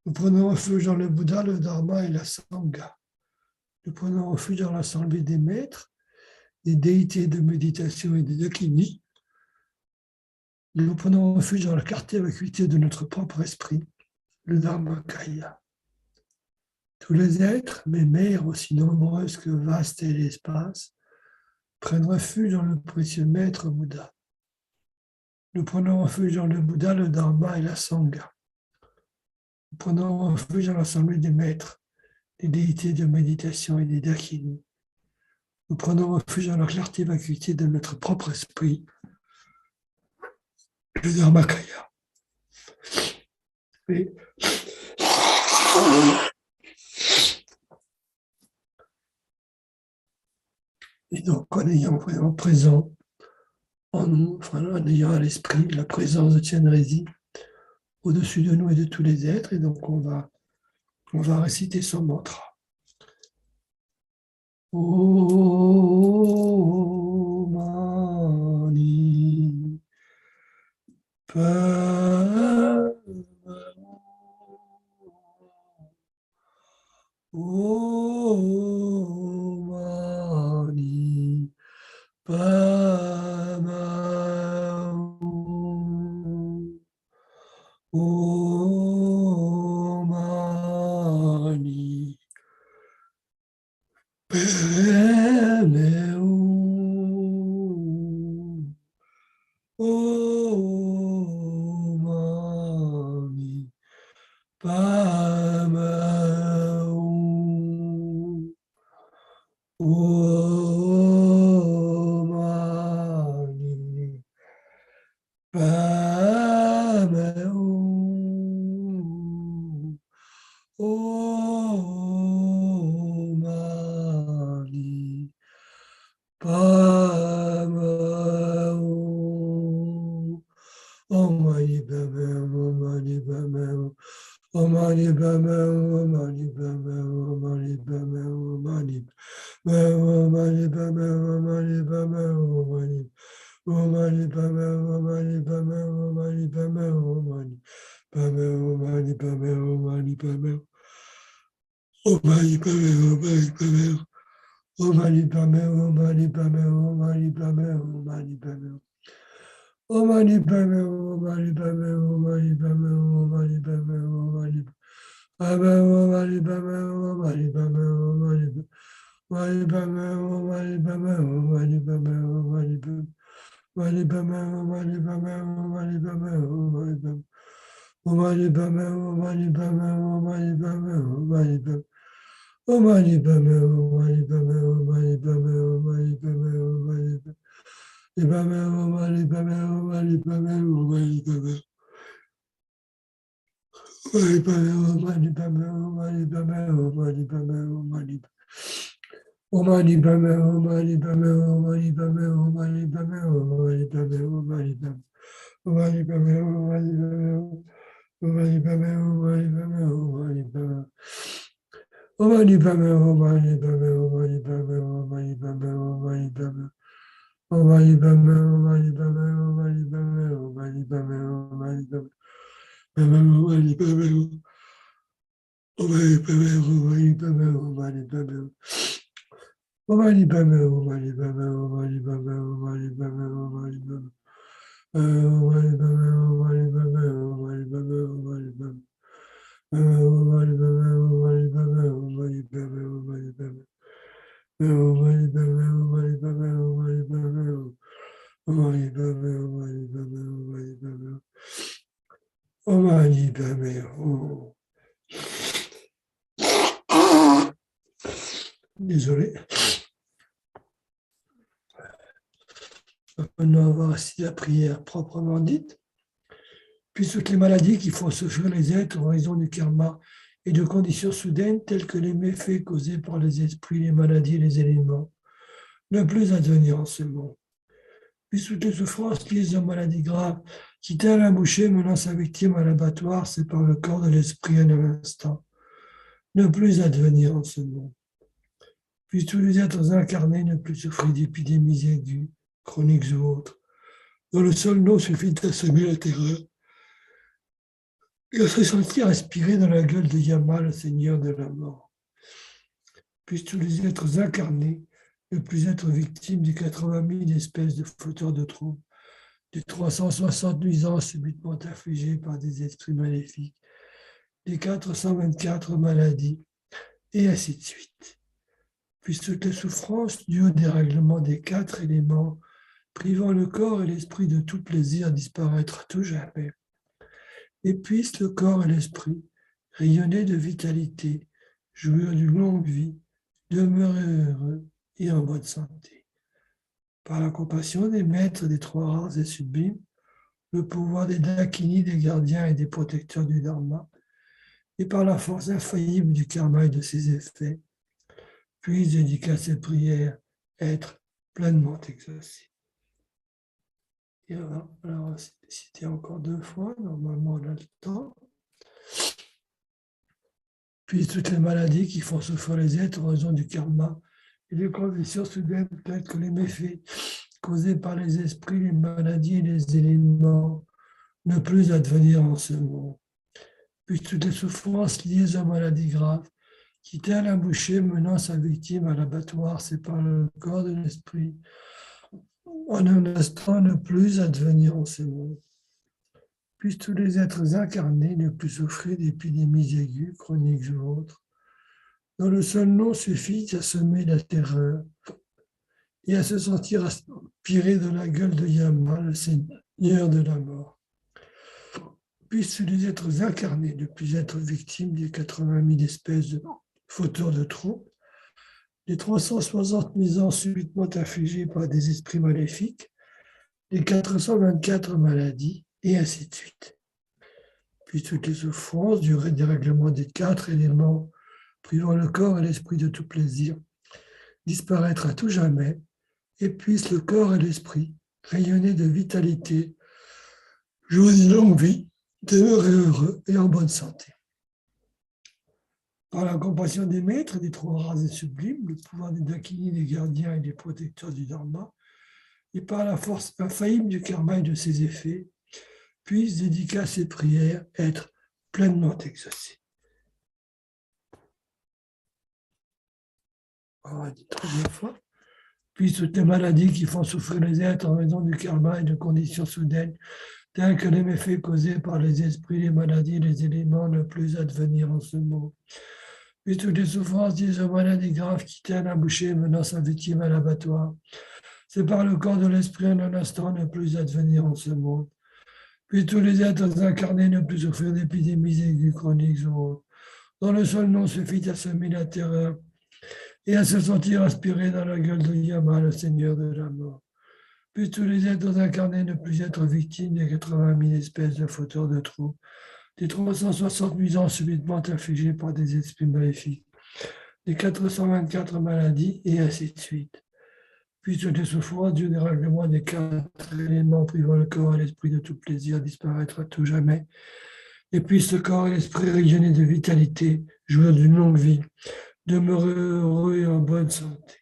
Nous prenons refuge dans le Bouddha, le Dharma et la Sangha. Nous prenons refuge dans l'assemblée des maîtres, des déités de méditation et des Dakini. Nous prenons refuge dans la clarté et vacuité de notre propre esprit, le Dharmakaya. Tous les êtres, mes mères, aussi nombreuses que vaste est l'espace, prennent refuge dans le précieux maître Bouddha. Nous prenons refuge dans le Bouddha, le Dharma et la Sangha. Nous prenons refuge dans l'assemblée des maîtres, des déités de méditation et des Dakini. Nous prenons refuge dans la clarté et vacuité de notre propre esprit, le Dharmakaya. Et donc, en ayant vraiment présent en nous, en ayant à l'esprit la présence de Chenrezig au-dessus de nous et de tous les êtres, et donc on va réciter son mantra. Om Mani Padme Om Mani Padme Om Mani Padme Om Mani Padme Om Mani Padme Om Mani Padme Om Mani Padme Om Mani Padme Om Mani Padme Om Mani Padme Om Mani Padme Om Mani Padme Om Mani Padme Om Mani Om Mani Padme Om Mani Padme Om Mani Padme Om Mani Padme Om Mani Padme Om Mani Padme Om Mani Padme Om Mani Padme Om Mani Padme Om Mani Padme Om Mani Padme Om Mani Padme Om Mani Padme Om Mani Padme Om Mani Padme Om Mani Padme Om Mani Padme Désolé. Maintenant, on va voir la prière proprement dite. Puis toutes les maladies qui font souffrir les êtres en raison du karma et de conditions soudaines telles que les méfaits causés par les esprits, les maladies et les éléments, ne plus advenir en ce monde. Puis toutes les souffrances liées aux maladies graves qui, tel un boucher menant sa victime à l'abattoir, séparent le corps de l'esprit en un instant, ne plus advenir en ce monde. Puis tous les êtres incarnés ne plus souffrir d'épidémies aiguës, chroniques ou autres, dont le seul nom suffit d'assommer la terreur et à se sentir aspiré dans la gueule de Yama, le Seigneur de la mort. Puissent tous les êtres incarnés ne plus être victimes des 80 000 espèces de fauteurs de troubles, des 360 nuisances subitement affligées par des esprits maléfiques, des 424 maladies, et ainsi de suite. Puissent toutes les souffrances dues au dérèglement des 4 éléments, privant le corps et l'esprit de tout plaisir, disparaître à tout jamais. Et puisse le corps et l'esprit rayonner de vitalité, jouir d'une longue vie, demeurer heureux et en bonne santé. Par la compassion des maîtres des 3 rares et sublimes, le pouvoir des Dakini, des gardiens et des protecteurs du Dharma, et par la force infaillible du karma et de ses effets, puisse dédicacer ces prières être pleinement exaucées. Et alors, citer encore 2 fois, normalement on a le temps. Puis toutes les maladies qui font souffrir les êtres en raison du karma et des conditions soudaines telles que les méfaits causés par les esprits, les maladies et les éléments, ne plus advenir en ce monde. Puis toutes les souffrances liées aux maladies graves, qui tel un boucher menant sa victime à l'abattoir séparent le corps de l'esprit, en un instant ne plus advenir en ce monde. Puissent tous les êtres incarnés ne plus souffrir d'épidémies aiguës, chroniques ou autres, dont le seul nom suffit à semer la terreur et à se sentir aspiré de la gueule de Yama, le Seigneur de la mort. Puissent tous les êtres incarnés ne plus être victimes des 80 000 espèces de fauteurs de troubles, les 360 nuisances subitement affligées par des esprits maléfiques, les 424 maladies, et ainsi de suite. Puis toutes les souffrances du dérèglement des 4 éléments, privant le corps et l'esprit de tout plaisir, disparaître à tout jamais, et puissent le corps et l'esprit rayonner de vitalité, jouir d'une longue vie, demeurer heureux et en bonne santé. Par la compassion des maîtres, des 3 races et sublimes, le pouvoir des Dakini, des gardiens et des protecteurs du Dharma, et par la force infaillible du karma et de ses effets, puissent dédicacer ces prières être pleinement exaucées. On va dire 3e fois. Puissent toutes les maladies qui font souffrir les êtres en raison du karma et de conditions soudaines, tels que les méfaits causés par les esprits, les maladies, les éléments ne plus advenir en ce monde. Puis toutes les souffrances dites aux maladies graves qui tiennent à boucher menant sa victime à l'abattoir. C'est par le corps de l'esprit en un instant ne plus advenir en ce monde. Puis tous les êtres incarnés ne plus souffrir d'épidémies aiguës, chroniques ou autres, dont le seul nom suffit à semer la terreur et à se sentir aspiré dans la gueule de Yama, le Seigneur de la mort. Puis tous les êtres incarnés ne plus être victimes des 80 000 espèces de fauteurs de trous, des 360 nuisances subitement infligées par des esprits maléfiques, des 424 maladies, et ainsi de suite. Puis toutes les souffrances du dérèglement des 4 éléments privant le corps et l'esprit de tout plaisir disparaître à tout jamais. Et puis ce corps et l'esprit rayonnés de vitalité, jouir d'une longue vie, demeurer heureux et en bonne santé.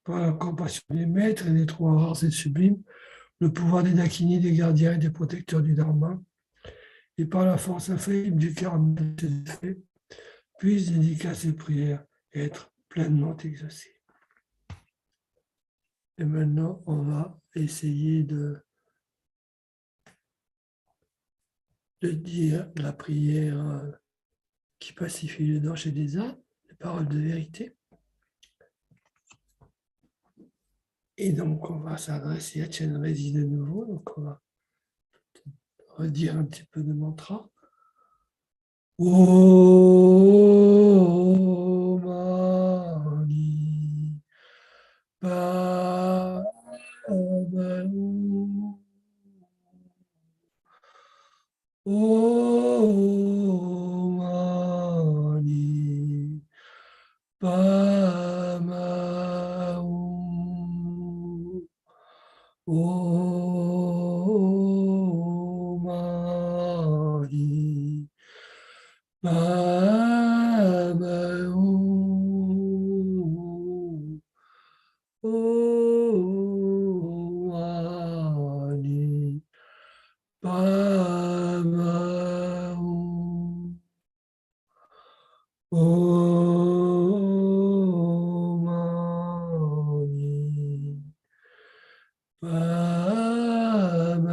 Par la compassion des maîtres et des trois rares et sublimes, le pouvoir des dakinis, des gardiens et des protecteurs du Dharma, et par la force infaillible du karma de ses effets, puissent dédicacer ses prières et être pleinement exaucées. Et maintenant, on va essayer de dire la prière qui pacifie le danger chez des âmes, les paroles de vérité. Et donc, on va s'adresser à Chenrezig de nouveau. Donc, on va redire un petit peu de mantra. Om Mani Padme Hum. Om Mani Padme Hum. Om Mani Padme Hum. Om Mani Padme Hum. Om Mani Padme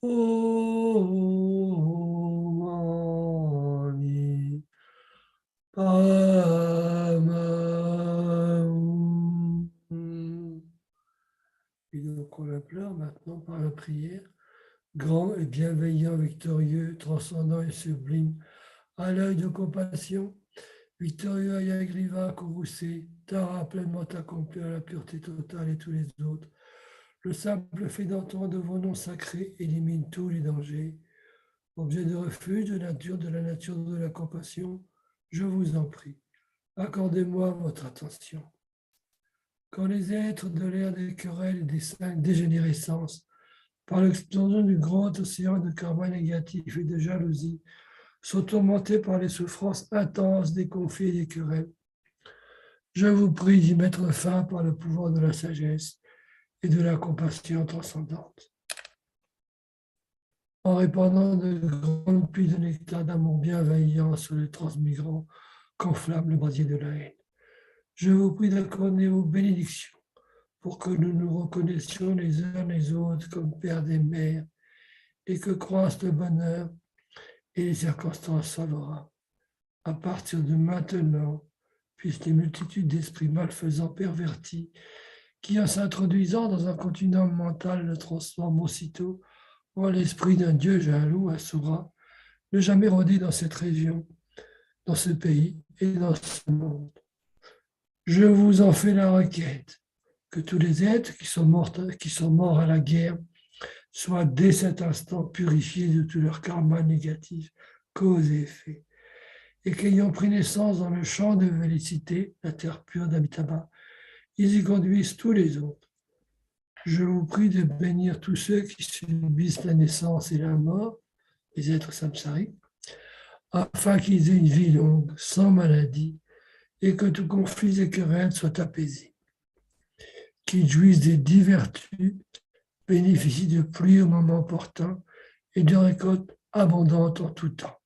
Hum. Om Mani Padme Hum. Et donc on implore maintenant par la prière, grand et bienveillant, victorieux, transcendant et sublime, à l'œil de compassion, victorieux Ayagriva Kurusé, Tara pleinement accompli à la pureté totale et tous les autres. Le simple fait d'entendre vos noms sacrés élimine tous les dangers. Objet de refuge de la nature de la compassion, je vous en prie, accordez-moi votre attention. Quand les êtres de l'ère des querelles et des 5 dégénérescences, par l'explosion du grand océan de karma négatif et de jalousie, sont tourmentés par les souffrances intenses des conflits et des querelles, je vous prie d'y mettre fin par le pouvoir de la sagesse et de la compassion transcendante. En répandant de grandes pluies de nectar d'amour bienveillant sur les transmigrants qu'enflamme le brasier de la haine, je vous prie d'accorder vos bénédictions pour que nous nous reconnaissions les uns les autres comme pères et mères et que croissent le bonheur et les circonstances favorables. À partir de maintenant, puissent les multitudes d'esprits malfaisants pervertis qui, en s'introduisant dans un continuum mental, le transforment aussitôt en l'esprit d'un Dieu jaloux, Asura, ne jamais rôder dans cette région, dans ce pays et dans ce monde. Je vous en fais la requête, que tous les êtres qui sont morts à la guerre soient dès cet instant purifiés de tout leur karma négatif, cause et effet, et qu'ayant pris naissance dans le champ de félicité, la terre pure d'Amitabha, ils y conduisent tous les autres. Je vous prie de bénir tous ceux qui subissent la naissance et la mort, les êtres samsariques, afin qu'ils aient une vie longue, sans maladie, et que tout conflit et querelle soit apaisé. Qu'ils jouissent des 10 vertus, bénéficient de pluie au moment opportun et de récoltes abondantes en tout temps,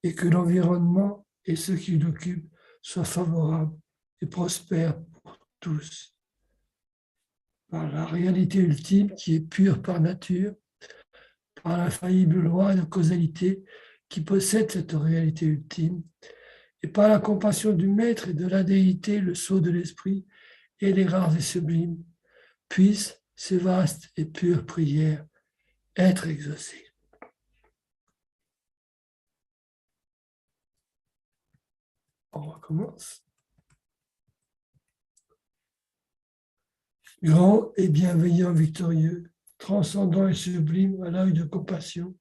et que l'environnement et ceux qui l'occupent soient favorables et prospères pour tous. par la réalité ultime qui est pure par nature, par l'infaillible loi de causalité qui possède cette réalité ultime, et par la compassion du Maître et de la déité, le sceau de l'esprit et les rares et sublimes, puissent ces vastes et pures prières être exaucées. On recommence. Grand et bienveillant, victorieux, transcendant et sublime à l'œil de compassion,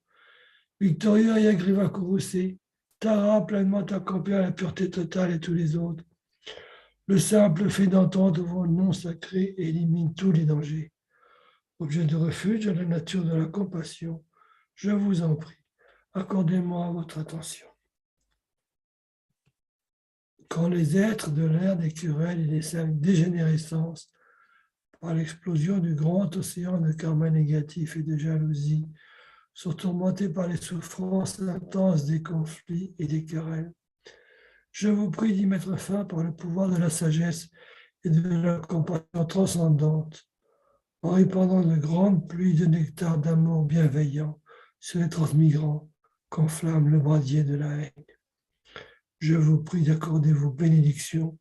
victorieux Ayagriva Kurusé, Tara pleinement accompli à la pureté totale et tous les autres. Le simple fait d'entendre vos noms sacrés élimine tous les dangers. Objet de refuge à la nature de la compassion, je vous en prie, accordez-moi votre attention. Quand les êtres de l'ère des querelles et des cinq dégénérescences, par l'explosion du grand océan de karma négatif et de jalousie, sont tourmentés par les souffrances intenses des conflits et des querelles, je vous prie d'y mettre fin par le pouvoir de la sagesse et de la compassion transcendante, en répandant de grandes pluies de nectar d'amour bienveillant sur les transmigrants qu'enflamme le brasier de la haine. Je vous prie d'accorder vos bénédictions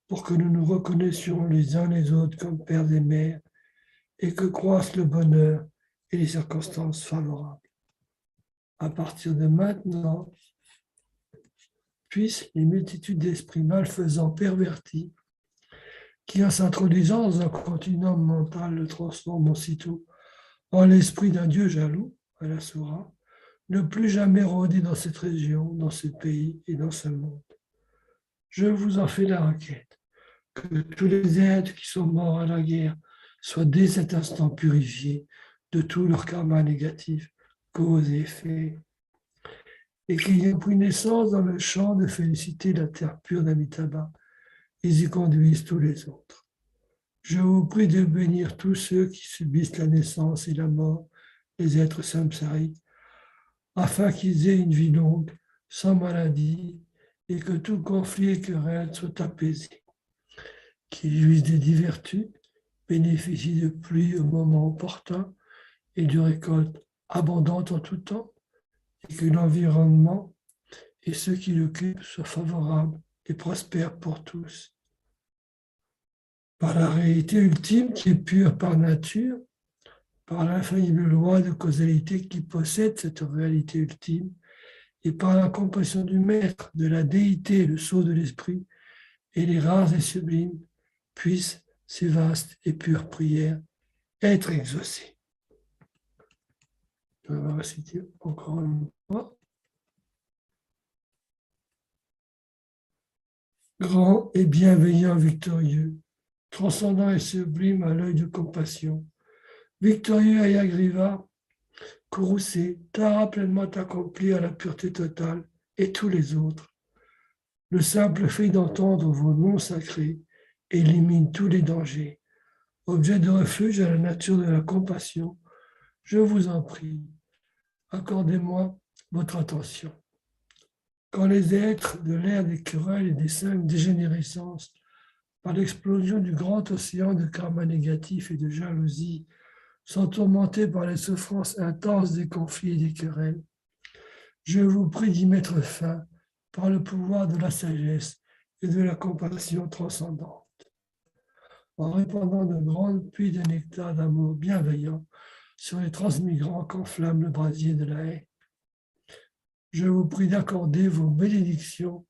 pour que nous nous reconnaissions les uns les autres comme pères et mères et que croissent le bonheur et les circonstances favorables. À partir de maintenant, puissent les multitudes d'esprits malfaisants pervertis qui, en s'introduisant dans un continuum mental, le transforment aussitôt en l'esprit d'un Dieu jaloux, à la Soura, ne plus jamais rôder dans cette région, dans ce pays et dans ce monde. Je vous en fais la requête, que tous les êtres qui sont morts à la guerre soient dès cet instant purifiés de tout leur karma négatif, cause et effet, et qu'ils aient pris naissance dans le champ de féliciter la terre pure d'Amitabha, ils y conduisent tous les autres. Je vous prie de bénir tous ceux qui subissent la naissance et la mort, les êtres samsariques, afin qu'ils aient une vie longue, sans maladie, et que tout conflit et querelle soit apaisé, qu'ils jouissent des 10 vertus, bénéficient de pluie au moment opportun et de récoltes abondantes en tout temps, et que l'environnement et ceux qui l'occupent soient favorables et prospèrent pour tous. Par la réalité ultime qui est pure par nature, par l'infaillible loi de causalité qui possède cette réalité ultime, et par la compassion du Maître, de la déité, le sceau de l'esprit, et les rares et sublimes, puissent ces vastes et pures prières être exaucées. Je vais reciter encore une fois. Grand et bienveillant victorieux, transcendant et sublime à l'œil de compassion, victorieux Ayagriva, Kurusé, Tara pleinement accompli à la pureté totale, et tous les autres. Le simple fait d'entendre vos noms sacrés élimine tous les dangers. Objet de refuge à la nature de la compassion, je vous en prie, accordez-moi votre attention. Quand les êtres de l'ère des querelles et des cinq dégénérescences, par l'explosion du grand océan de karma négatif et de jalousie, sont tourmentés par les souffrances intenses des conflits et des querelles, je vous prie d'y mettre fin par le pouvoir de la sagesse et de la compassion transcendante, en répandant de grandes pluies de nectar d'amour bienveillant sur les transmigrants qu'enflamme le brasier de la haine. Je vous prie d'accorder vos bénédictions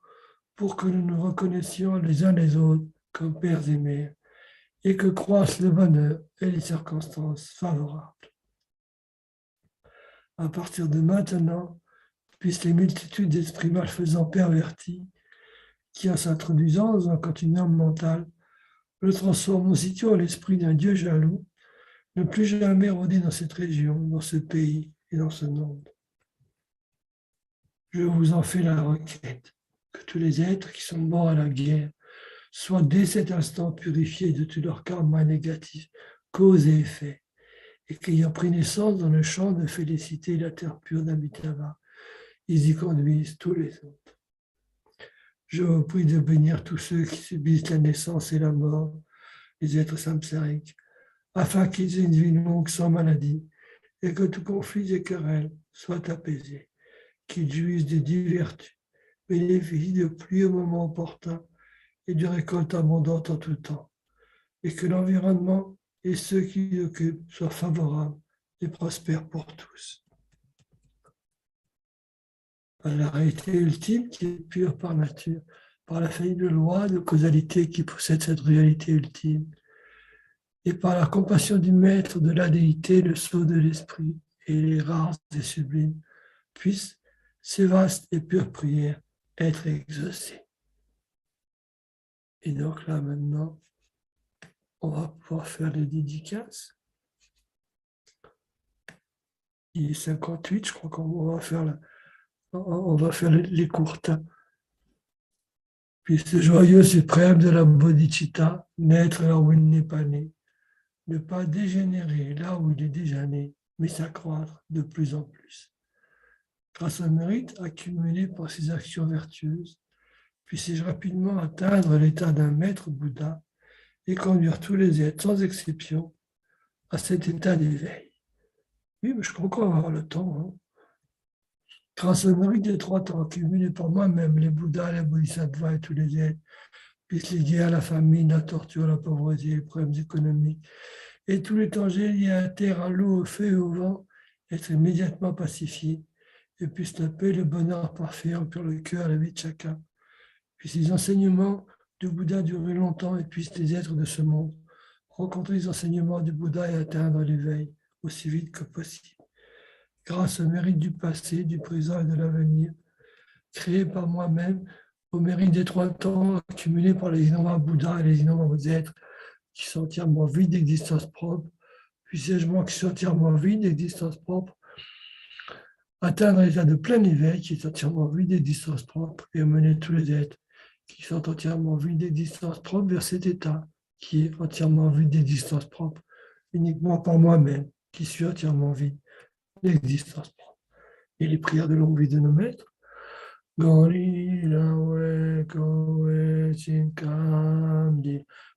pour que nous nous reconnaissions les uns les autres comme pères et mères, et que croissent le bonheur et les circonstances favorables. À partir de maintenant, puissent les multitudes d'esprits malfaisants pervertis, qui en s'introduisant dans un continuum mental, le transforment aussitôt en l'esprit d'un Dieu jaloux, ne plus jamais rôder dans cette région, dans ce pays et dans ce monde. Je vous en fais la requête, que tous les êtres qui sont morts à la guerre soient dès cet instant purifiés de tout leur karma négatif, cause et effet, et qu'ayant pris naissance dans le champ de félicité la terre pure d'Amitabha, ils y conduisent tous les autres. Je vous prie de bénir tous ceux qui subissent la naissance et la mort, les êtres samsariques, afin qu'ils aient une vie longue sans maladie, et que tout conflit et querelle soit apaisé, qu'ils jouissent des 10 vertus, bénéficient de pluie au moment opportun et de récolte abondante en tout temps, et que l'environnement et ceux qui l'occupent soient favorables et prospères pour tous. La réalité ultime qui est pure par nature, par la faillible loi de causalité qui possède cette réalité ultime, et par la compassion du Maître de la déité, le sceau de l'esprit et les rares et sublimes, puissent ces vastes et pures prières être exaucées. Et donc là maintenant, on va pouvoir faire les dédicaces. Il est 58, je crois qu'on va faire, on va faire les courtes. Puis ce joyeux suprême de la bodhicitta, naître là où il n'est pas né, ne pas dégénérer là où il est déjà né, mais s'accroître de plus en plus. Grâce au mérite accumulé par ses actions vertueuses, puisse-je rapidement atteindre l'état d'un maître Bouddha et conduire tous les êtres, sans exception, à cet état d'éveil. Oui, mais je crois qu'on va avoir le temps. Hein. Grâce au mérite des 3 temps accumulés par moi-même, les Bouddhas, les Bodhisattvas et tous les êtres, puissent les liés à la famine, la torture, la pauvreté, les problèmes économiques, et tous les dangers liés à la terre, à l'eau, au feu et au vent, être immédiatement pacifiés, et puissent la paix, le bonheur parfait remplir le cœur, la vie de chacun. Puissent les enseignements du Bouddha durer longtemps et puissent les êtres de ce monde rencontrer les enseignements du Bouddha et atteindre l'éveil aussi vite que possible. Grâce au mérite du passé, du présent et de l'avenir, créé par moi-même, au mérite des 3 temps accumulés par les innombrables Bouddhas et les innombrables êtres qui sont entièrement vides d'existence propre, puissé-je moi qui suis entièrement vide d'existence propre, atteindre l'état de plein éveil qui est entièrement vide d'existence propre et amener tous les êtres qui sont entièrement vides d'existence propre vers cet état qui est entièrement vide d'existence propre, uniquement par moi-même qui suis entièrement vide d'existence propre. Et les prières de longue vie de nos maîtres. Gori lawe kowe chinkam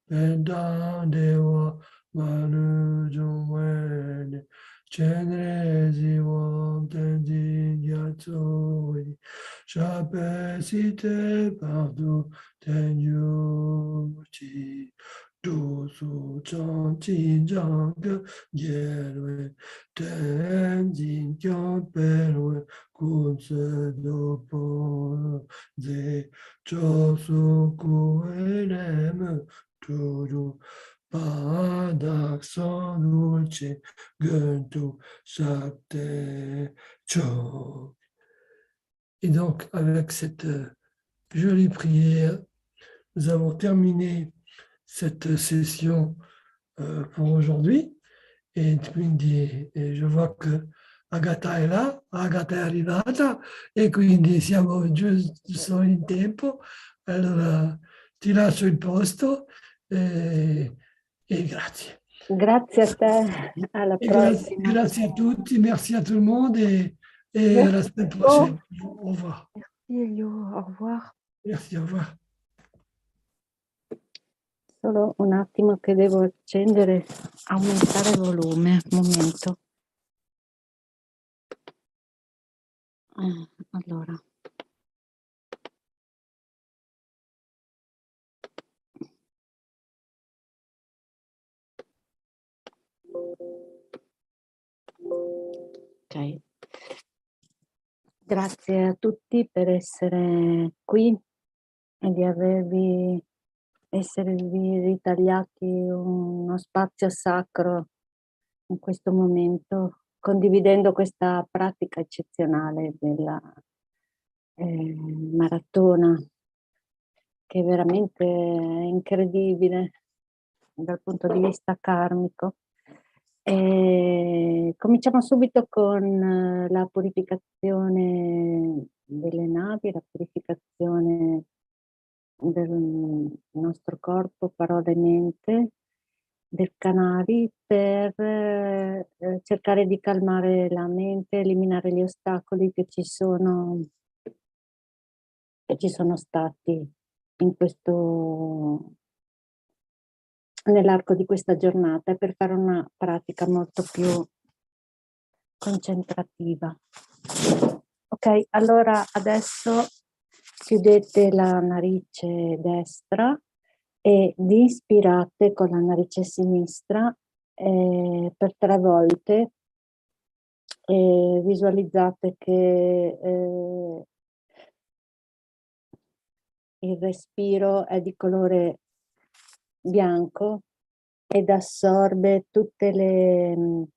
penda dewa manu jungwene Chenrezig Institute Multimedia Team partout Tenyuchi Dosu Chanchi Jang Gelwe Tenzin Kyopelwe Kunse Dopo Ze Chosu Kuelem Turu Padak Sanulche Guntu Sakte Cho. Et donc, avec cette jolie prière, nous avons terminé cette session pour aujourd'hui. E quindi je vois che Agatha è là, Agatha è arrivata e quindi siamo giusto in tempo. Allora ti lascio il posto e grazie. Grazie a te, alla prossima. Grazie a tutti, merci à tout le monde et à la semaine prochaine. Au revoir. Merci, au revoir. Merci, au revoir. Solo un attimo che devo accendere, aumentare il volume, un momento. Allora. Ok. Grazie a tutti per essere qui e di esservi ritagliati uno spazio sacro in questo momento, condividendo questa pratica eccezionale della maratona, che è veramente incredibile dal punto di vista karmico. E cominciamo subito con la purificazione delle navi, la purificazione del nostro corpo, parola e mente, del canali, per cercare di calmare la mente, eliminare gli ostacoli che ci sono stati in questo nell'arco di questa giornata e per fare una pratica molto più concentrativa. Ok, allora adesso chiudete la narice destra ed inspirate con la narice sinistra per 3 volte. Visualizzate che il respiro è di colore bianco ed assorbe tutte le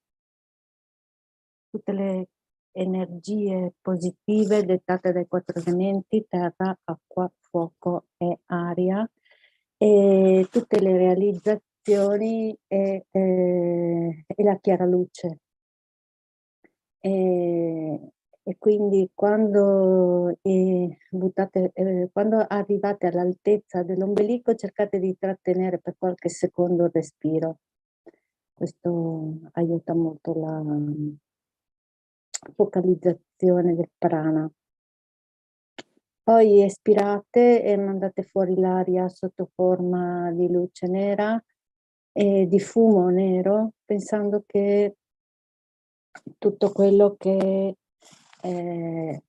energie positive dettate dai 4 elementi, terra, acqua, fuoco e aria, e tutte le realizzazioni e la chiara luce. E quindi quando quando arrivate all'altezza dell'ombelico cercate di trattenere per qualche secondo il respiro. Questo aiuta molto la focalizzazione del prana. Poi espirate e mandate fuori l'aria sotto forma di luce nera e di fumo nero, pensando che tutto quello che è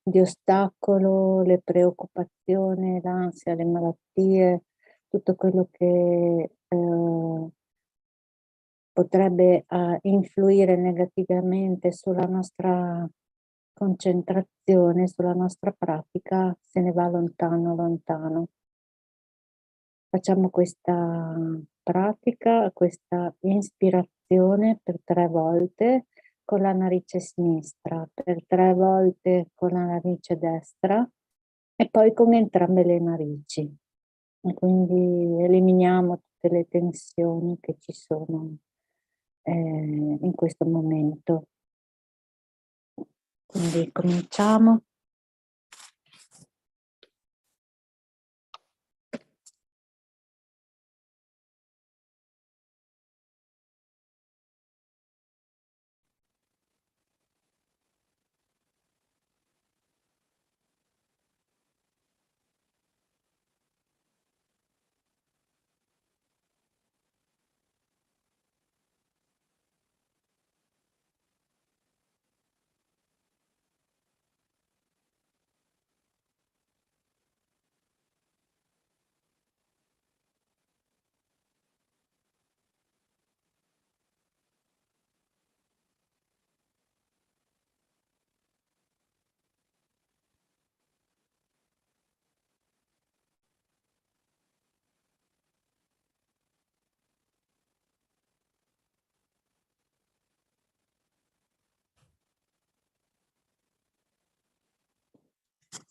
di ostacolo, le preoccupazioni, l'ansia, le malattie, tutto quello che potrebbe influire negativamente sulla nostra concentrazione, sulla nostra pratica, se ne va lontano, lontano. Facciamo questa pratica, questa ispirazione per 3 volte con la narice sinistra, per 3 volte con la narice destra e poi con entrambe le narici. E quindi eliminiamo tutte le tensioni che ci sono in questo momento. Quindi cominciamo.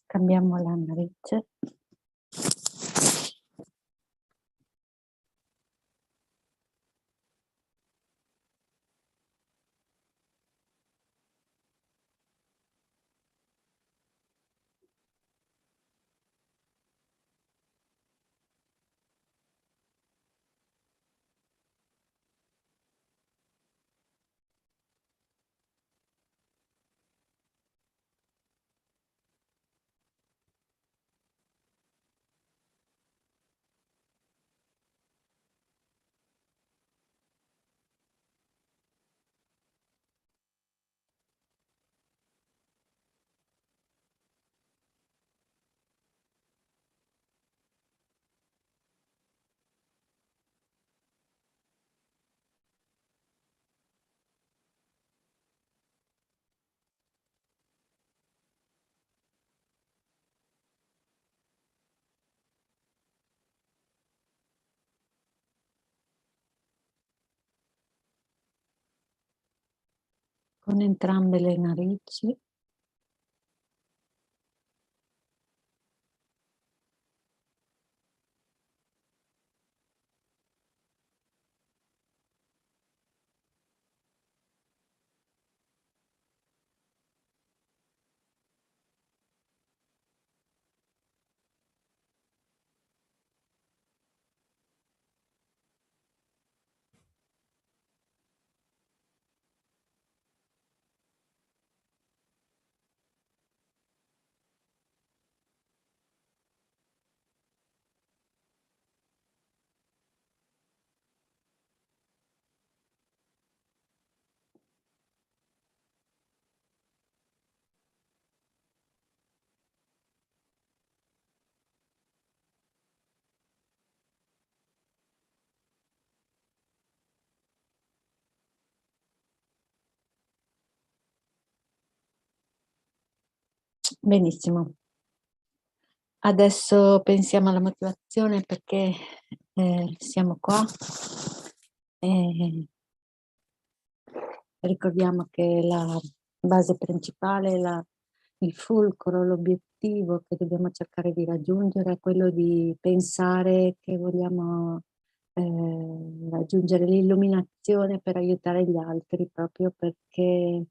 Cambiamo la narice. Con entrambe le narici. Benissimo. Adesso pensiamo alla motivazione perché siamo qua. E ricordiamo che la base principale, il fulcro, l'obiettivo che dobbiamo cercare di raggiungere è quello di pensare che vogliamo raggiungere l'illuminazione per aiutare gli altri, proprio perché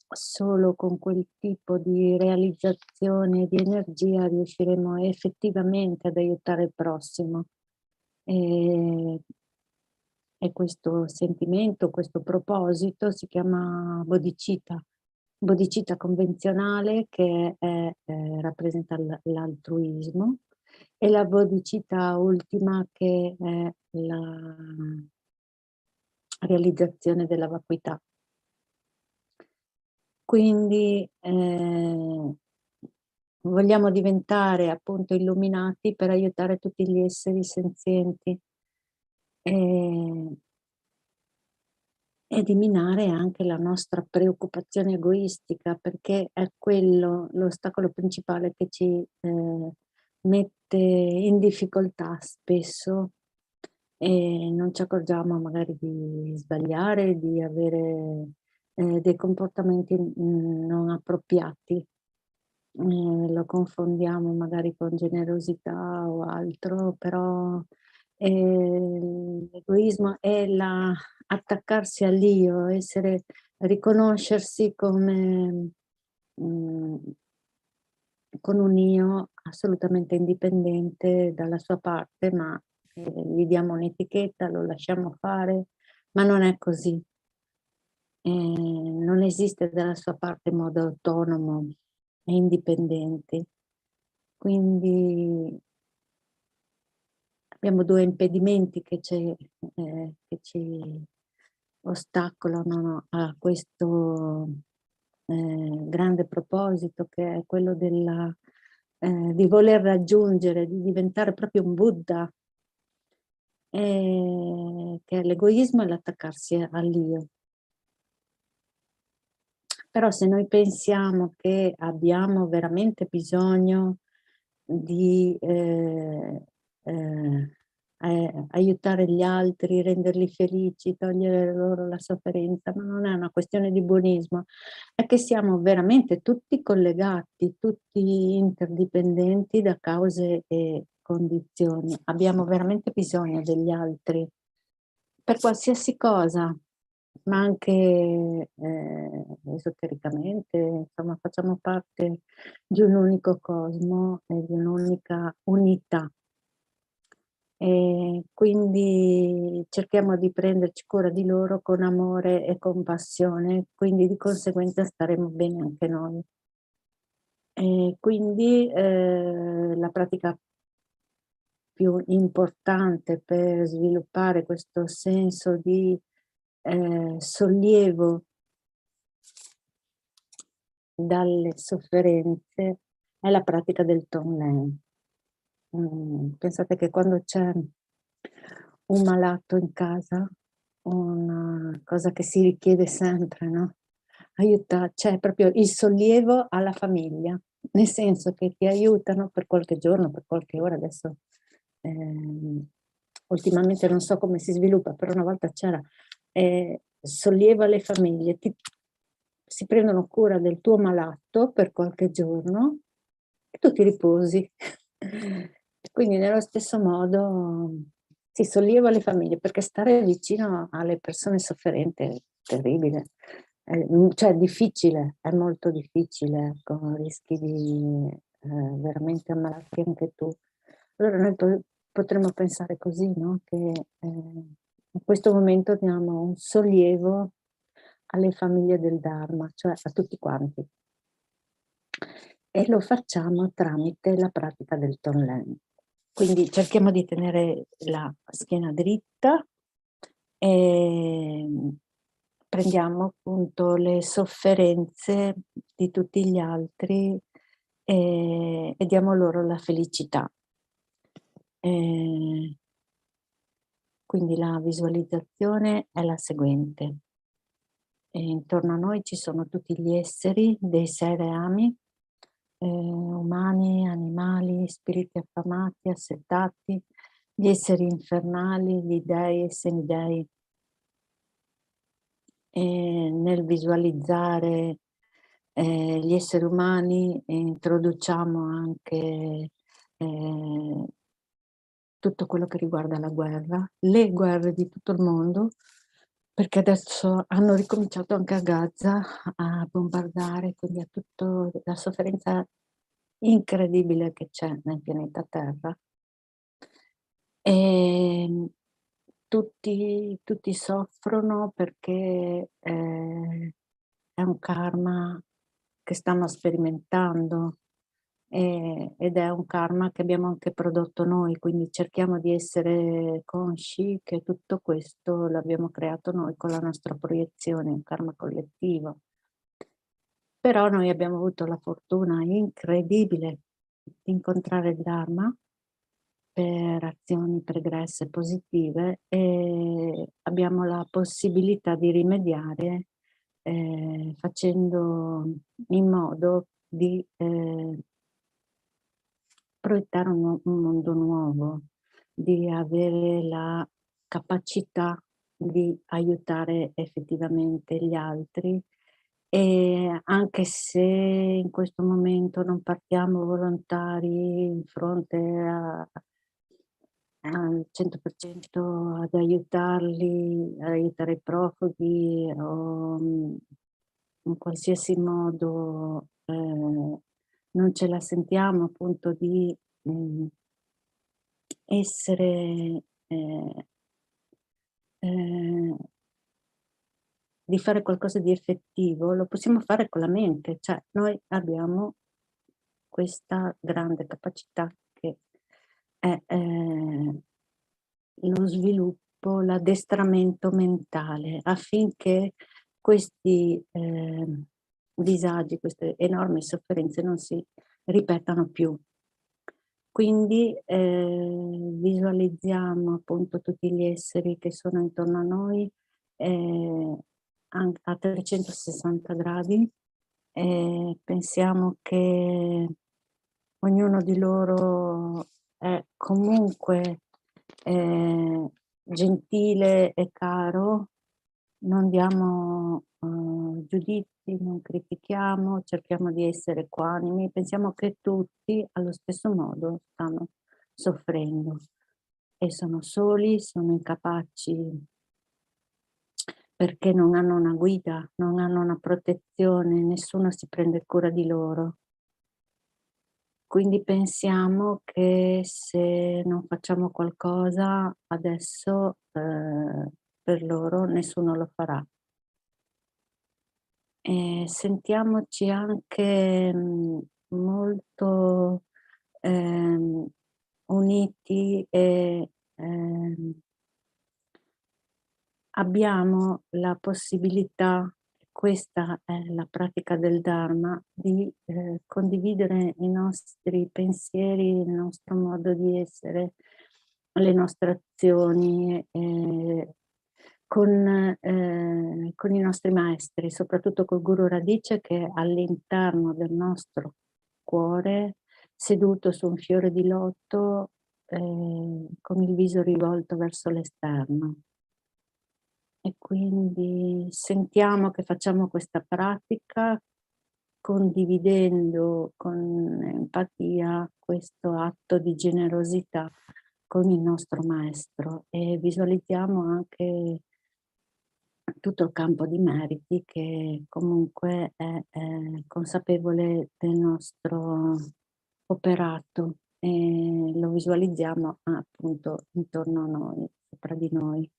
solo con quel tipo di realizzazione di energia riusciremo effettivamente ad aiutare il prossimo. E questo sentimento, questo proposito si chiama bodhicitta. Bodhicitta convenzionale che rappresenta l'altruismo, e la bodhicitta ultima che è la realizzazione della vacuità. Quindi vogliamo diventare appunto illuminati per aiutare tutti gli esseri senzienti e eliminare anche la nostra preoccupazione egoistica, perché è quello l'ostacolo principale che ci mette in difficoltà spesso e non ci accorgiamo magari di sbagliare, di avere dei comportamenti non appropriati. Lo confondiamo magari con generosità o altro, però l'egoismo è attaccarsi all'io, riconoscersi come con un io assolutamente indipendente dalla sua parte, ma gli diamo un'etichetta, lo lasciamo fare, ma non è così. Non esiste dalla sua parte in modo autonomo e indipendente. Quindi abbiamo due impedimenti che ci ostacolano a questo grande proposito, che è quello di voler raggiungere, di diventare proprio un Buddha, che è l'egoismo e l'attaccarsi all'io. Però se noi pensiamo che abbiamo veramente bisogno di aiutare gli altri, renderli felici, togliere loro la sofferenza, ma non è una questione di buonismo, è che siamo veramente tutti collegati, tutti interdipendenti da cause e condizioni. Abbiamo veramente bisogno degli altri per qualsiasi cosa, ma anche esotericamente, insomma, facciamo parte di un unico cosmo e di un'unica unità. E quindi cerchiamo di prenderci cura di loro con amore e compassione, quindi di conseguenza staremo bene anche noi. E quindi la pratica più importante per sviluppare questo senso di sollievo dalle sofferenze è la pratica del Tonglen. Pensate che quando c'è un malato in casa, una cosa che si richiede sempre, no? C'è proprio il sollievo alla famiglia, nel senso che ti aiutano per qualche giorno, per qualche ora. Adesso ultimamente non so come si sviluppa, però una volta c'era sollievo alle famiglie, si prendono cura del tuo malato per qualche giorno e tu ti riposi. Quindi nello stesso modo si solleva le famiglie, perché stare vicino alle persone sofferenti è terribile, cioè è difficile, è molto difficile, ecco, rischi di veramente ammalarti anche tu. Allora noi potremmo pensare così, no? Che in questo momento diamo un sollievo alle famiglie del Dharma, cioè a tutti quanti. E lo facciamo tramite la pratica del Tonglen. Quindi cerchiamo di tenere la schiena dritta e prendiamo appunto le sofferenze di tutti gli altri e diamo loro la felicità. Quindi la visualizzazione è la seguente. E intorno a noi ci sono tutti gli esseri dei 6 reami umani, animali, spiriti affamati, assetati, gli esseri infernali, gli dei e semidei. E nel visualizzare gli esseri umani introduciamo anche tutto quello che riguarda la guerra, le guerre di tutto il mondo, perché adesso hanno ricominciato anche a Gaza a bombardare, quindi a tutta la sofferenza incredibile che c'è nel pianeta Terra. E tutti soffrono perché è un karma che stanno sperimentando ed è un karma che abbiamo anche prodotto noi, quindi cerchiamo di essere consci che tutto questo l'abbiamo creato noi con la nostra proiezione, un karma collettivo. Però noi abbiamo avuto la fortuna incredibile di incontrare il Dharma per azioni pregresse positive e abbiamo la possibilità di rimediare facendo in modo di proiettare un mondo nuovo, di avere la capacità di aiutare effettivamente gli altri. E anche se in questo momento non partiamo volontari in fronte al 100% ad aiutarli, ad aiutare i profughi o in qualsiasi modo non ce la sentiamo appunto di essere di fare qualcosa di effettivo, lo possiamo fare con la mente, cioè noi abbiamo questa grande capacità che è lo sviluppo, l'addestramento mentale affinché questi disagi, queste enormi sofferenze non si ripetano più. Quindi visualizziamo appunto tutti gli esseri che sono intorno a noi a 360 gradi e pensiamo che ognuno di loro è comunque gentile e caro, non diamo giudizi, non critichiamo, cerchiamo di essere equanimi, pensiamo che tutti allo stesso modo stanno soffrendo e sono soli, sono incapaci perché non hanno una guida, non hanno una protezione, nessuno si prende cura di loro. Quindi pensiamo che se non facciamo qualcosa adesso per loro nessuno lo farà. E sentiamoci anche molto uniti e abbiamo la possibilità, questa è la pratica del Dharma, di condividere i nostri pensieri, il nostro modo di essere, le nostre azioni con i nostri maestri, soprattutto col Guru Radice che è all'interno del nostro cuore, seduto su un fiore di loto con il viso rivolto verso l'esterno. E quindi sentiamo che facciamo questa pratica condividendo con empatia questo atto di generosità con il nostro maestro e visualizziamo anche tutto il campo di meriti che comunque è consapevole del nostro operato e lo visualizziamo appunto intorno a noi, sopra di noi.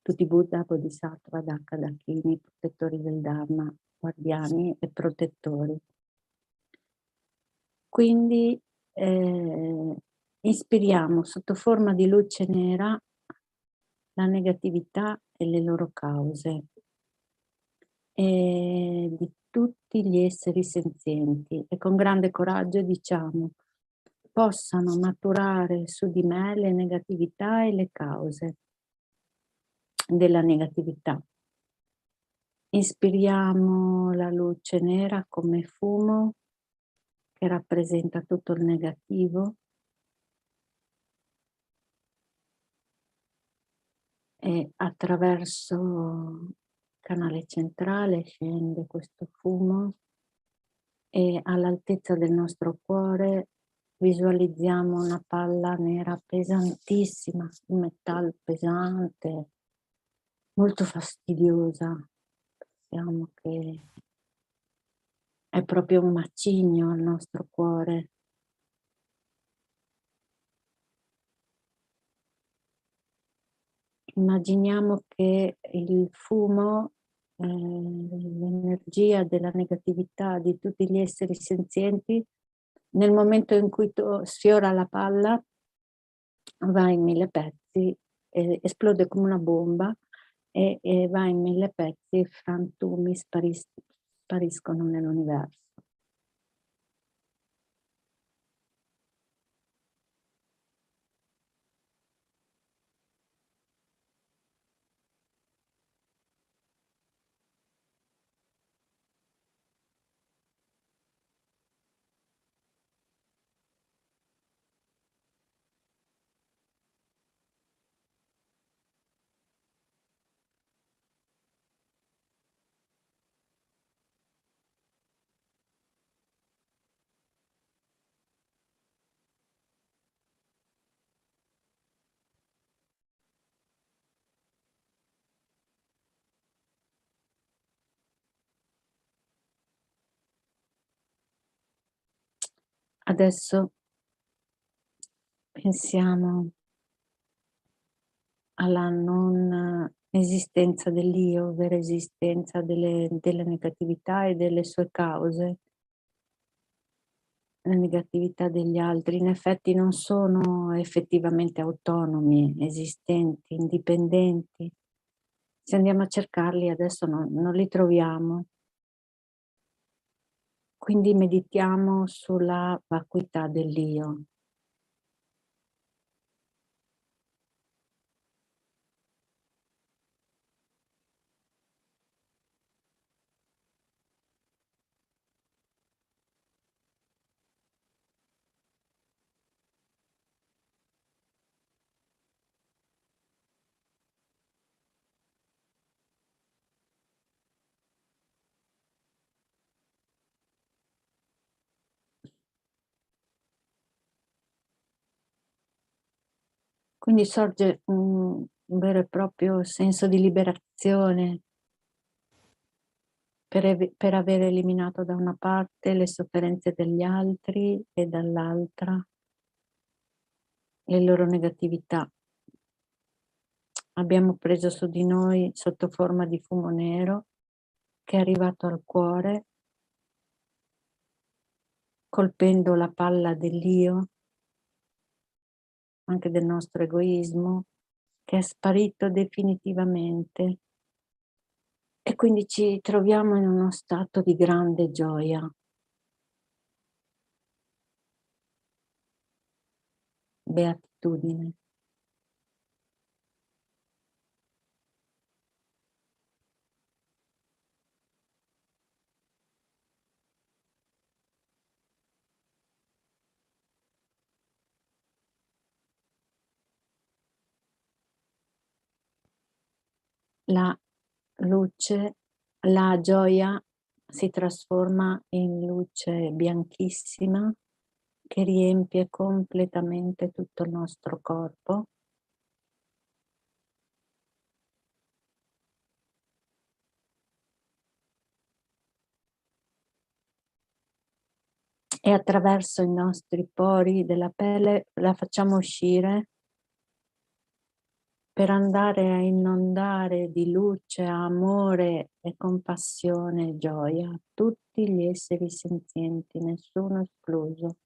Tutti Buddha, Bodhisattva, Daka, Dakini, protettori del Dharma, guardiani e protettori. Quindi ispiriamo sotto forma di luce nera la negatività e le loro cause e di tutti gli esseri senzienti e con grande coraggio diciamo possano maturare su di me le negatività e le cause della negatività. Ispiriamo la luce nera come fumo che rappresenta tutto il negativo, e attraverso il canale centrale scende questo fumo e all'altezza del nostro cuore visualizziamo una palla nera pesantissima, un metallo pesante, molto fastidiosa. Pensiamo che è proprio un macigno al nostro cuore. Immaginiamo che il fumo, l'energia della negatività di tutti gli esseri senzienti, nel momento in cui sfiora la palla, va in 1000 pezzi, esplode come una bomba e va in 1000 pezzi, e frantumi spariscono nell'universo. Adesso pensiamo alla non esistenza dell'io, vera esistenza della negatività e delle sue cause. La negatività degli altri in effetti non sono effettivamente autonomi, esistenti, indipendenti. Se andiamo a cercarli adesso non li troviamo. Quindi meditiamo sulla vacuità dell'io. Quindi sorge un vero e proprio senso di liberazione per aver eliminato da una parte le sofferenze degli altri e dall'altra le loro negatività. Abbiamo preso su di noi sotto forma di fumo nero che è arrivato al cuore, colpendo la palla dell'io, anche del nostro egoismo, che è sparito definitivamente. E quindi ci troviamo in uno stato di grande gioia. Beatitudine. La luce, la gioia si trasforma in luce bianchissima che riempie completamente tutto il nostro corpo. E attraverso i nostri pori della pelle la facciamo uscire per andare a inondare di luce, amore e compassione e gioia tutti gli esseri senzienti, nessuno escluso.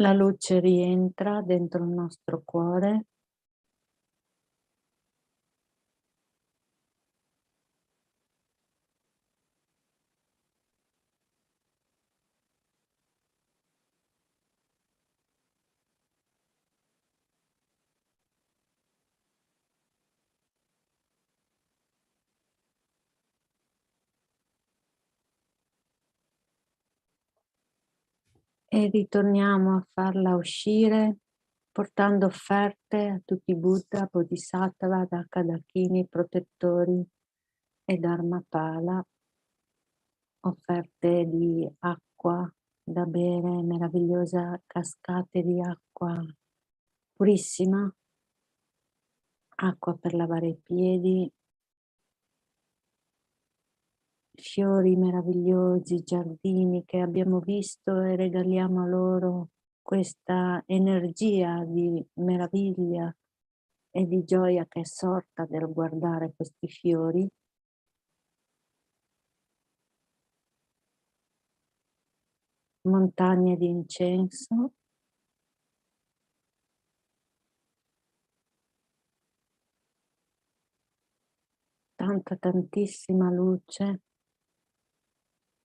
la luce rientra dentro il nostro cuore. E ritorniamo a farla uscire portando offerte a tutti i Buddha, Bodhisattva, Dakadakini, protettori e Dharmapala, offerte di acqua da bere, meravigliosa cascate di acqua purissima, acqua per lavare i piedi, fiori meravigliosi, giardini che abbiamo visto e regaliamo a loro questa energia di meraviglia e di gioia che è sorta nel guardare questi fiori. Montagne di incenso. Tantissima luce,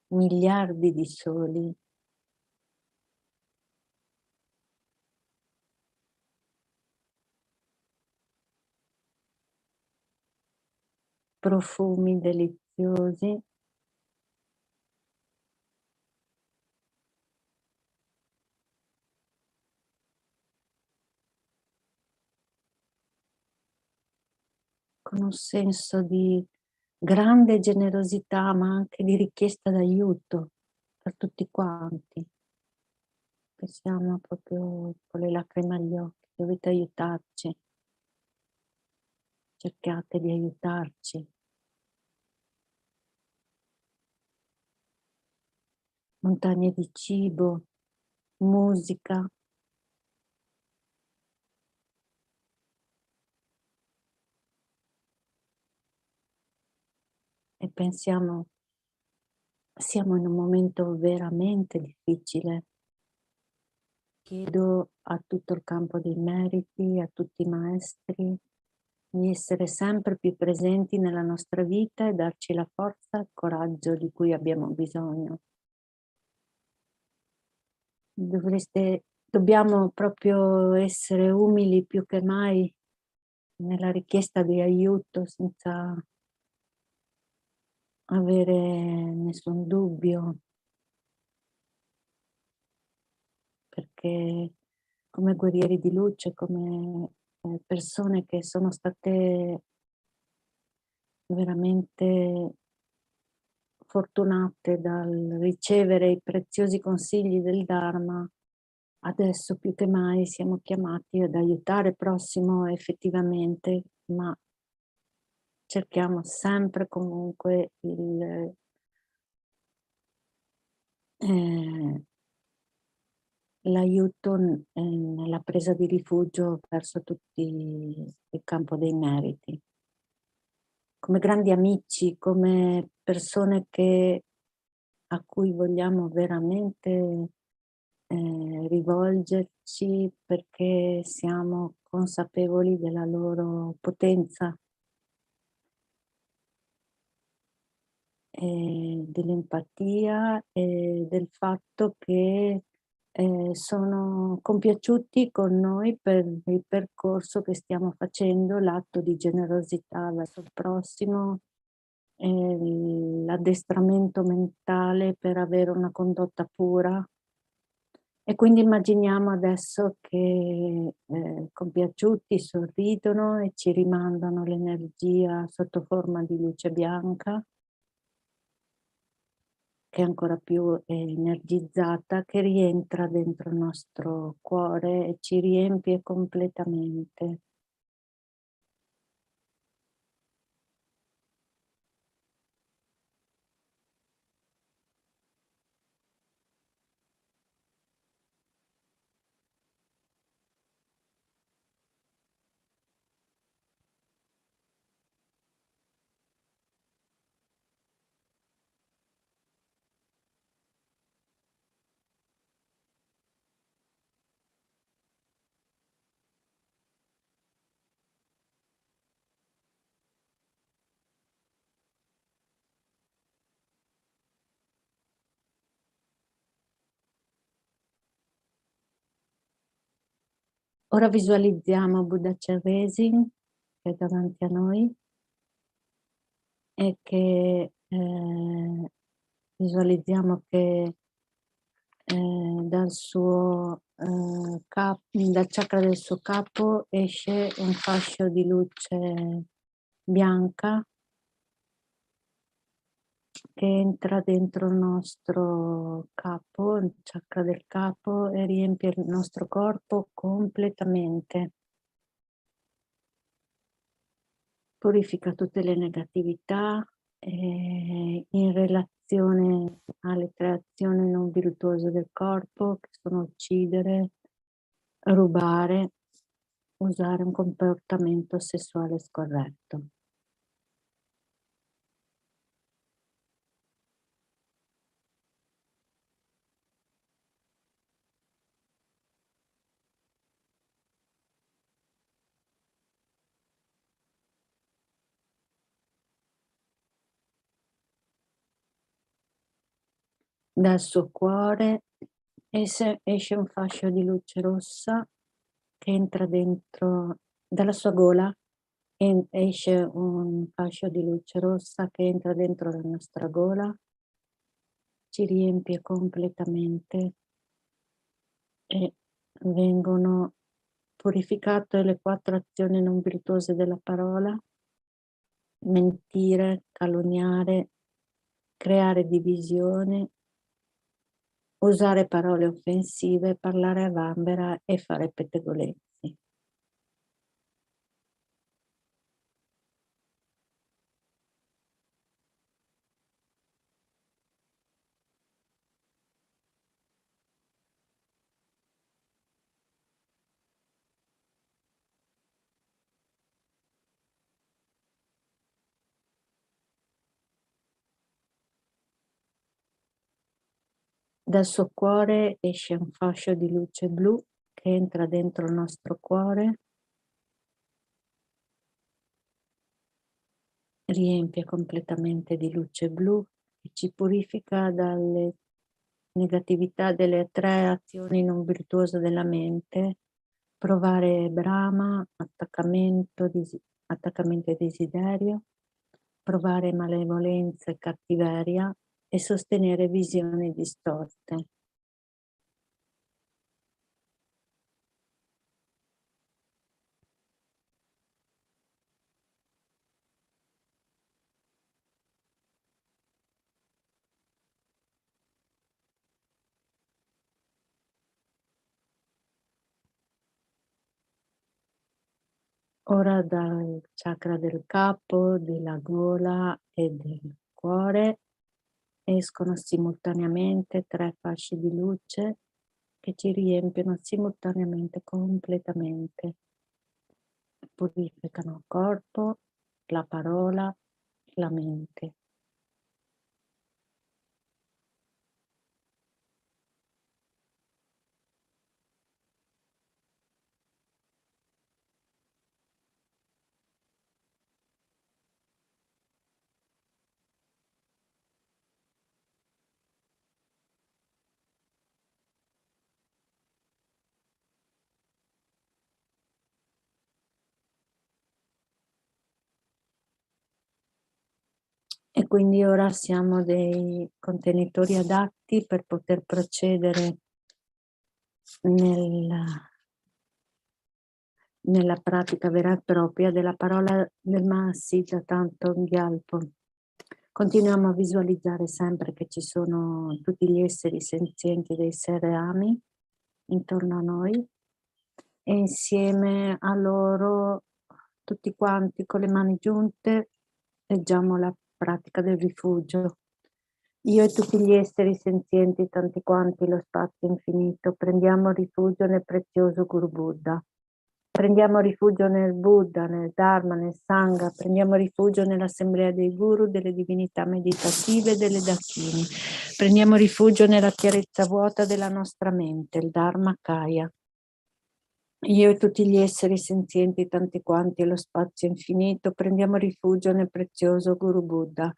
miliardi di soli. Profumi deliziosi. Con un senso di grande generosità, ma anche di richiesta d'aiuto per tutti quanti. Che siamo proprio con le lacrime agli occhi, dovete aiutarci. Cercate di aiutarci. Montagne di cibo, musica. E pensiamo, siamo in un momento veramente difficile. Chiedo a tutto il campo dei meriti, a tutti i maestri, di essere sempre più presenti nella nostra vita e darci la forza e il coraggio di cui abbiamo bisogno. Dobbiamo proprio essere umili più che mai nella richiesta di aiuto senza avere nessun dubbio, perché come guerrieri di luce, come persone che sono state veramente fortunate dal ricevere i preziosi consigli del Dharma, adesso più che mai siamo chiamati ad aiutare il prossimo effettivamente, ma cerchiamo sempre comunque l'aiuto nella presa di rifugio verso tutti il campo dei meriti. Come grandi amici, come persone a cui vogliamo veramente rivolgerci perché siamo consapevoli della loro potenza e dell'empatia e del fatto che sono compiaciuti con noi per il percorso che stiamo facendo, l'atto di generosità verso il prossimo, l'addestramento mentale per avere una condotta pura. E quindi immaginiamo adesso che compiaciuti sorridono e ci rimandano l'energia sotto forma di luce bianca, che è ancora più energizzata, che rientra dentro il nostro cuore e ci riempie completamente. Ora visualizziamo Buddha Chenrezig che è davanti a noi e che visualizziamo che dal chakra del suo capo esce un fascio di luce bianca che entra dentro il nostro capo, il chakra del capo, e riempie il nostro corpo completamente. Purifica tutte le negatività in relazione alle tre azioni non virtuose del corpo, che sono uccidere, rubare, usare un comportamento sessuale scorretto. Dal suo cuore esce un fascio di luce rossa che entra dentro, dalla sua gola esce un fascio di luce rossa che entra dentro la nostra gola, ci riempie completamente e vengono purificate le 4 azioni non virtuose della parola: mentire, calunniare, creare divisione, usare parole offensive, parlare a vanvera e fare pettegolezzi. Dal suo cuore esce un fascio di luce blu che entra dentro il nostro cuore, riempie completamente di luce blu e ci purifica dalle negatività delle 3 azioni non virtuose della mente: provare brama, attaccamento e desiderio, provare malevolenza e cattiveria e sostenere visioni distorte. Ora dal chakra del capo, della gola e del cuore escono simultaneamente 3 fasci di luce che ci riempiono simultaneamente completamente. Purificano il corpo, la parola, la mente. E quindi ora siamo dei contenitori adatti per poter procedere nella pratica vera e propria della parola del Mahasiddha Thangtong Gyalpo. Continuiamo a visualizzare sempre che ci sono tutti gli esseri senzienti dei Sereami intorno a noi e insieme a loro, tutti quanti con le mani giunte, leggiamo la pratica del rifugio. Io e tutti gli esseri senzienti, tanti quanti lo spazio infinito, prendiamo rifugio nel prezioso Guru Buddha. Prendiamo rifugio nel Buddha, nel Dharma, nel Sangha, prendiamo rifugio nell'assemblea dei guru, delle divinità meditative e delle dakini. Prendiamo rifugio nella chiarezza vuota della nostra mente, il Dharma Kaya. Io e tutti gli esseri senzienti, tanti quanti e lo spazio infinito, prendiamo rifugio nel prezioso Guru Buddha.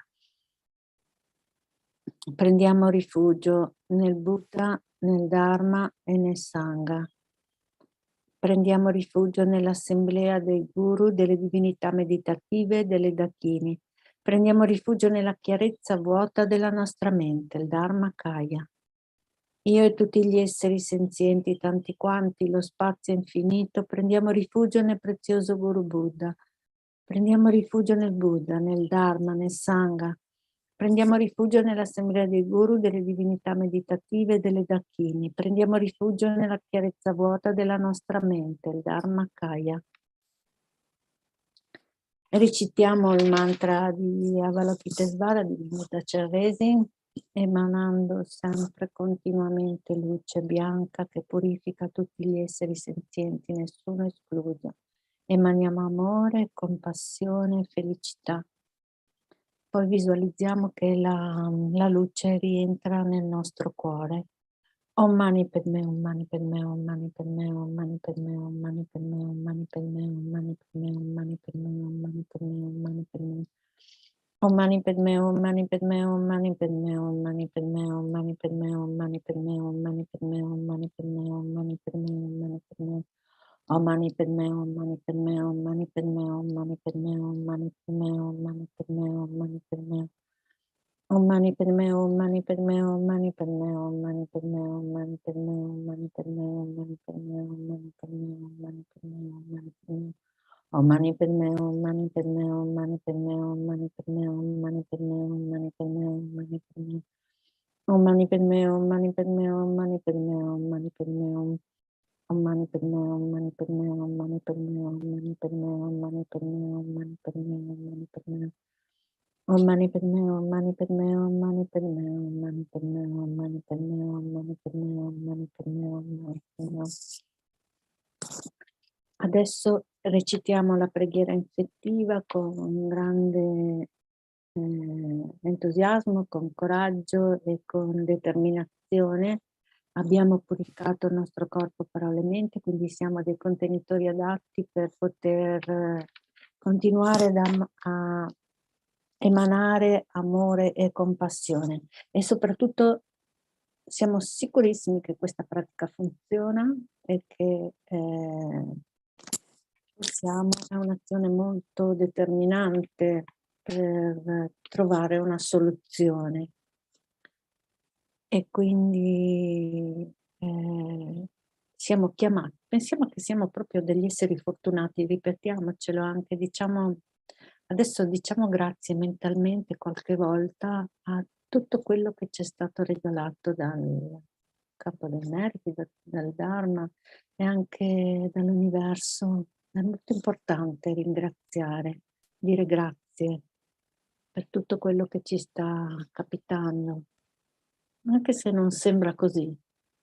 Prendiamo rifugio nel Buddha, nel Dharma e nel Sangha. Prendiamo rifugio nell'assemblea dei guru, delle divinità meditative e delle dakini. Prendiamo rifugio nella chiarezza vuota della nostra mente, il Dharma Kaya. Io e tutti gli esseri senzienti, tanti quanti, lo spazio infinito, prendiamo rifugio nel prezioso Guru Buddha. Prendiamo rifugio nel Buddha, nel Dharma, nel Sangha. Prendiamo rifugio nell'assemblea dei guru, delle divinità meditative e delle dakini. Prendiamo rifugio nella chiarezza vuota della nostra mente, il Dharma Kaya. Recitiamo il mantra di Avalokitesvara, di Buddha Chenrezig, emanando sempre continuamente luce bianca che purifica tutti gli esseri senzienti, nessuno escluso. Emaniamo amore, compassione, felicità. Poi visualizziamo che la luce rientra nel nostro cuore. Om mani padme, om mani padme, om mani padme, om mani padme, om mani padme, om mani padme, om mani padme, om mani padme, om mani padme, om mani padme. Om mani padme, om mani padme, om mani padme, om mani padme, om mani padme, om mani padme, om mani padme, om mani padme, om mani padme, om mani padme. Om mani padme, om mani padme, om mani padme, om mani padme, om mani padme, om mani padme, om mani padme. Om mani padme, om mani padme, om mani padme, om mani padme, om mani padme, om mani padme, om mani padme, om mani padme, om mani padme, om mani padme. Om mani padme, om mani padme, om mani padme, om mani padme, om mani padme, om mani padme, om mani padme. Om mani padme, om mani padme, om mani padme, om mani padme, om mani padme, om mani padme, om mani padme, om mani padme, om mani padme, om mani padme, om mani padme. Om mani padme, om mani padme, om mani padme, om mani padme, om mani padme, om mani padme, om mani padme, om mani padme. Adesso recitiamo la preghiera infettiva con grande entusiasmo, con coraggio e con determinazione. Abbiamo purificato il nostro corpo, parole e mente, quindi siamo dei contenitori adatti per poter continuare a emanare amore e compassione, e soprattutto siamo sicurissimi che questa pratica funziona e che è un'azione molto determinante per trovare una soluzione. E quindi siamo chiamati, pensiamo che siamo proprio degli esseri fortunati, ripetiamocelo anche, adesso diciamo grazie mentalmente qualche volta a tutto quello che ci è stato regalato dal Capo dei Meriti, dal Dharma e anche dall'universo. È molto importante ringraziare, dire grazie per tutto quello che ci sta capitando, anche se non sembra così,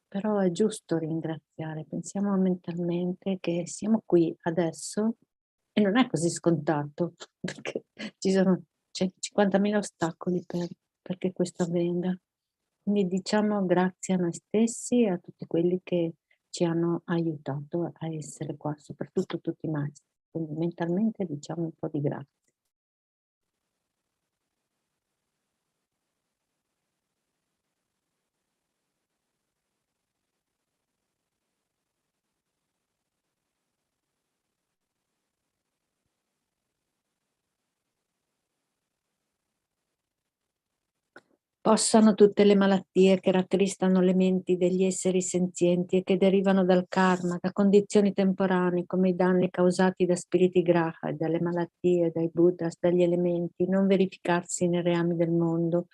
però è giusto ringraziare. Pensiamo mentalmente che siamo qui adesso e non è così scontato, perché ci sono 50.000 ostacoli perché questo avvenga. Quindi diciamo grazie a noi stessi e a tutti quelli che ci hanno aiutato a essere qua, soprattutto tutti i maestri. Quindi mentalmente diciamo un po' di grazie. Possano tutte le malattie che rattristano le menti degli esseri senzienti e che derivano dal karma, da condizioni temporanee come i danni causati da spiriti graha, dalle malattie, dai buddhas, dagli elementi, non verificarsi nei reami del mondo.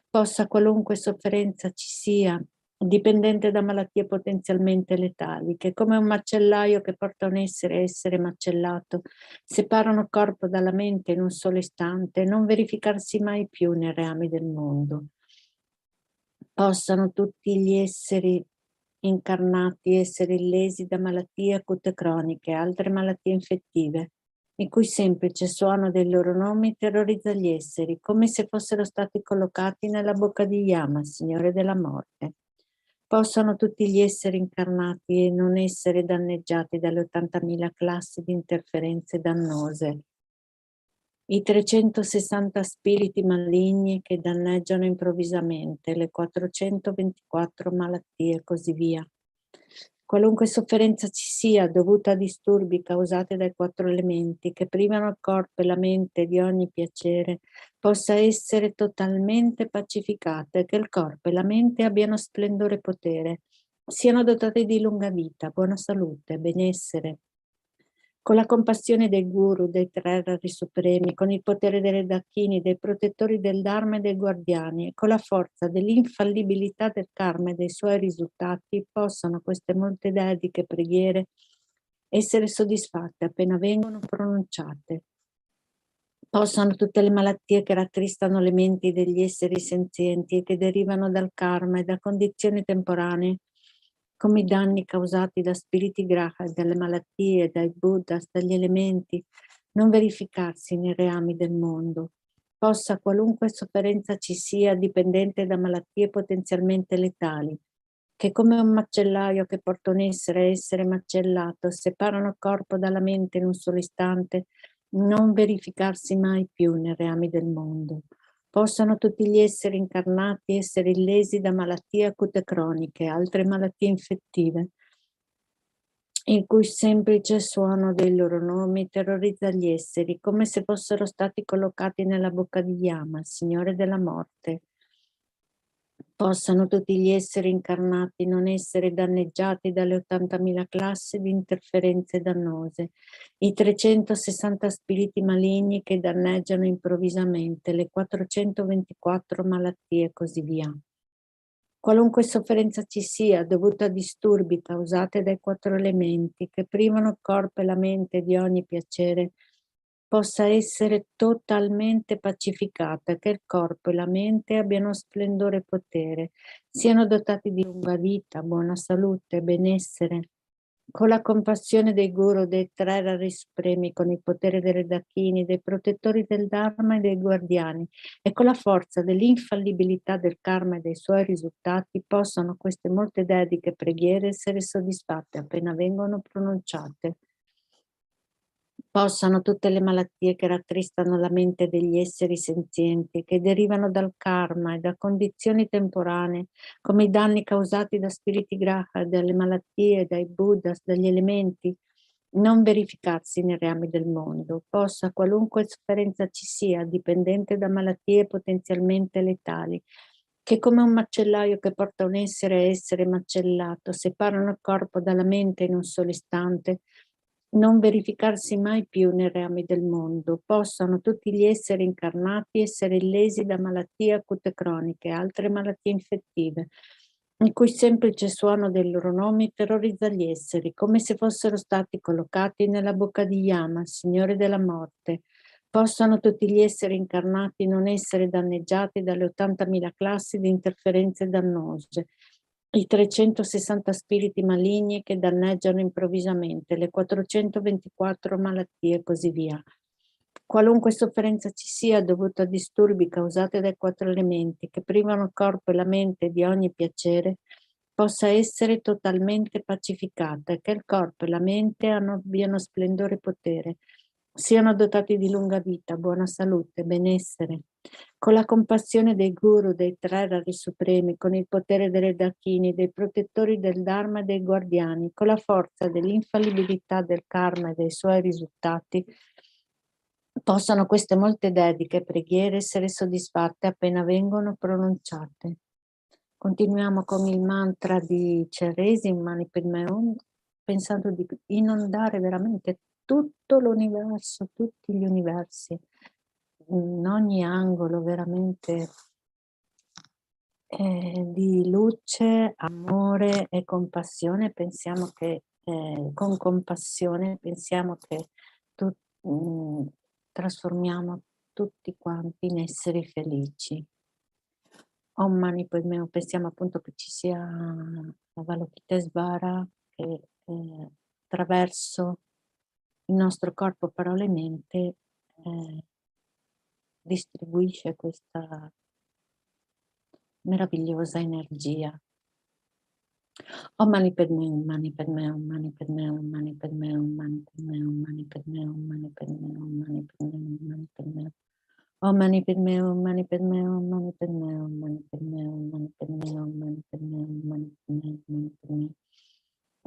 Possa qualunque sofferenza ci sia, dipendente da malattie potenzialmente letali, che come un macellaio che porta un essere a essere macellato, separano il corpo dalla mente in un solo istante e non verificarsi mai più nei reami del mondo. Possano tutti gli esseri incarnati essere illesi da malattie acute croniche, altre malattie infettive, il cui semplice suono dei loro nomi terrorizza gli esseri, come se fossero stati collocati nella bocca di Yama, Signore della Morte. Possano tutti gli esseri incarnati non essere danneggiati dalle 80.000 classi di interferenze dannose, i 360 spiriti maligni che danneggiano improvvisamente, le 424 malattie e così via. Qualunque sofferenza ci sia dovuta a disturbi causati dai 4 elementi che privano il corpo e la mente di ogni piacere, possa essere totalmente pacificata e che il corpo e la mente abbiano splendore e potere, siano dotati di lunga vita, buona salute, benessere. Con la compassione dei guru, dei 3 rari supremi, con il potere dei redacchini, dei protettori del Dharma e dei guardiani, e con la forza dell'infallibilità del karma e dei suoi risultati, possano queste molte dediche preghiere essere soddisfatte appena vengono pronunciate. Possano tutte le malattie che rattristano le menti degli esseri senzienti e che derivano dal karma e da condizioni temporanee, come i danni causati da spiriti graha e dalle malattie, dai buddhas, dagli elementi, non verificarsi nei reami del mondo. Possa qualunque sofferenza ci sia dipendente da malattie potenzialmente letali, che come un macellaio che porta un essere macellato, separano il corpo dalla mente in un solo istante, non verificarsi mai più nei reami del mondo. Possano tutti gli esseri incarnati essere illesi da malattie acute croniche, altre malattie infettive, il cui semplice suono dei loro nomi terrorizza gli esseri, come se fossero stati collocati nella bocca di Yama, Signore della morte. Possano tutti gli esseri incarnati non essere danneggiati dalle 80.000 classi di interferenze dannose, i 360 spiriti maligni che danneggiano improvvisamente, le 424 malattie e così via. Qualunque sofferenza ci sia dovuta a disturbi causati dai 4 elementi che privano il corpo e la mente di ogni piacere, possa essere totalmente pacificata, che il corpo e la mente abbiano splendore e potere, siano dotati di lunga vita, buona salute, benessere. Con la compassione dei guru, dei 3 rari supremi, con il potere dei redacchini, dei protettori del Dharma e dei guardiani, e con la forza dell'infallibilità del karma e dei suoi risultati, possano queste molte dediche preghiere essere soddisfatte appena vengono pronunciate. Possano tutte le malattie che rattristano la mente degli esseri senzienti, che derivano dal karma e da condizioni temporanee, come i danni causati da spiriti graha, dalle malattie, dai buddhas, dagli elementi, non verificarsi nei reami del mondo. Possa qualunque sofferenza ci sia, dipendente da malattie potenzialmente letali, che come un macellaio che porta un essere a essere macellato, separano il corpo dalla mente in un solo istante, non verificarsi mai più nei reami del mondo. Possano tutti gli esseri incarnati essere illesi da malattie acute croniche, altre malattie infettive, in cui semplice suono del loro nome terrorizza gli esseri, come se fossero stati collocati nella bocca di Yama, Signore della morte. Possano tutti gli esseri incarnati non essere danneggiati dalle 80.000 classi di interferenze dannose, i 360 spiriti maligni che danneggiano improvvisamente, le 424 malattie e così via. Qualunque sofferenza ci sia dovuta a disturbi causati dai 4 elementi che privano il corpo e la mente di ogni piacere, possa essere totalmente pacificata e che il corpo e la mente abbiano splendore e potere, siano dotati di lunga vita, buona salute, benessere. Con la compassione dei guru, dei 3 rari supremi, con il potere dei redacchini, dei protettori del Dharma e dei guardiani, con la forza dell'infallibilità del karma e dei suoi risultati, possano queste molte dediche e preghiere essere soddisfatte appena vengono pronunciate. Continuiamo con il mantra di Chenrezig, Mani Padme Hum, pensando di inondare veramente tutto l'universo, tutti gli universi, in ogni angolo veramente di luce, amore e compassione. Pensiamo che con compassione pensiamo che trasformiamo tutti quanti in esseri felici. Om Mani Padme Hum, pensiamo appunto che ci sia Avalokitesvara che attraverso il nostro corpo, parola e mente distribuisce questa meravigliosa energia. Om Mani Padme Hum, Mani Padme Hum, Mani Padme Hum, Mani Padme Hum, Mani Padme Hum, Mani Padme Hum, Mani Padme Hum, Mani Padme Hum, Mani Padme Hum. Om Mani Padme Hum, Mani Padme Hum, Mani Padme Hum, Mani Padme Hum, Mani Padme Hum, Mani Padme Hum, Mani Padme Hum, Mani Padme Hum.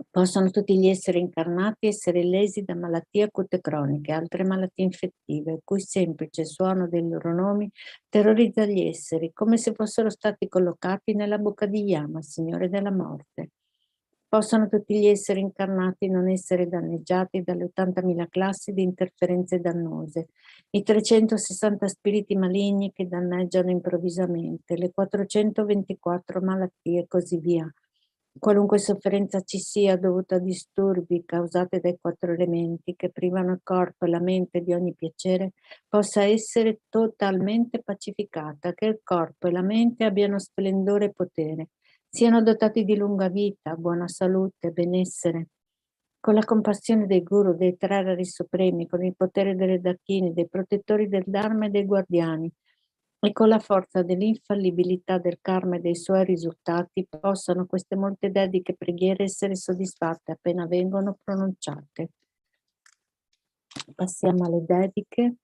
Possano tutti gli esseri incarnati essere lesi da malattie acute croniche, altre malattie infettive, il cui semplice suono dei loro nomi terrorizza gli esseri, come se fossero stati collocati nella bocca di Yama, Signore della Morte. Possano tutti gli esseri incarnati non essere danneggiati dalle 80.000 classi di interferenze dannose, i 360 spiriti maligni che danneggiano improvvisamente, le 424 malattie e così via. Qualunque sofferenza ci sia dovuta a disturbi causati dai 4 elementi che privano il corpo e la mente di ogni piacere, possa essere totalmente pacificata, che il corpo e la mente abbiano splendore e potere, siano dotati di lunga vita, buona salute, benessere. Con la compassione dei guru, dei 3 rari supremi, con il potere delle dakini, dei protettori del Dharma e dei guardiani, e con la forza dell'infallibilità del karma e dei suoi risultati, possano queste molte dediche preghiere essere soddisfatte appena vengono pronunciate. Passiamo alle dediche.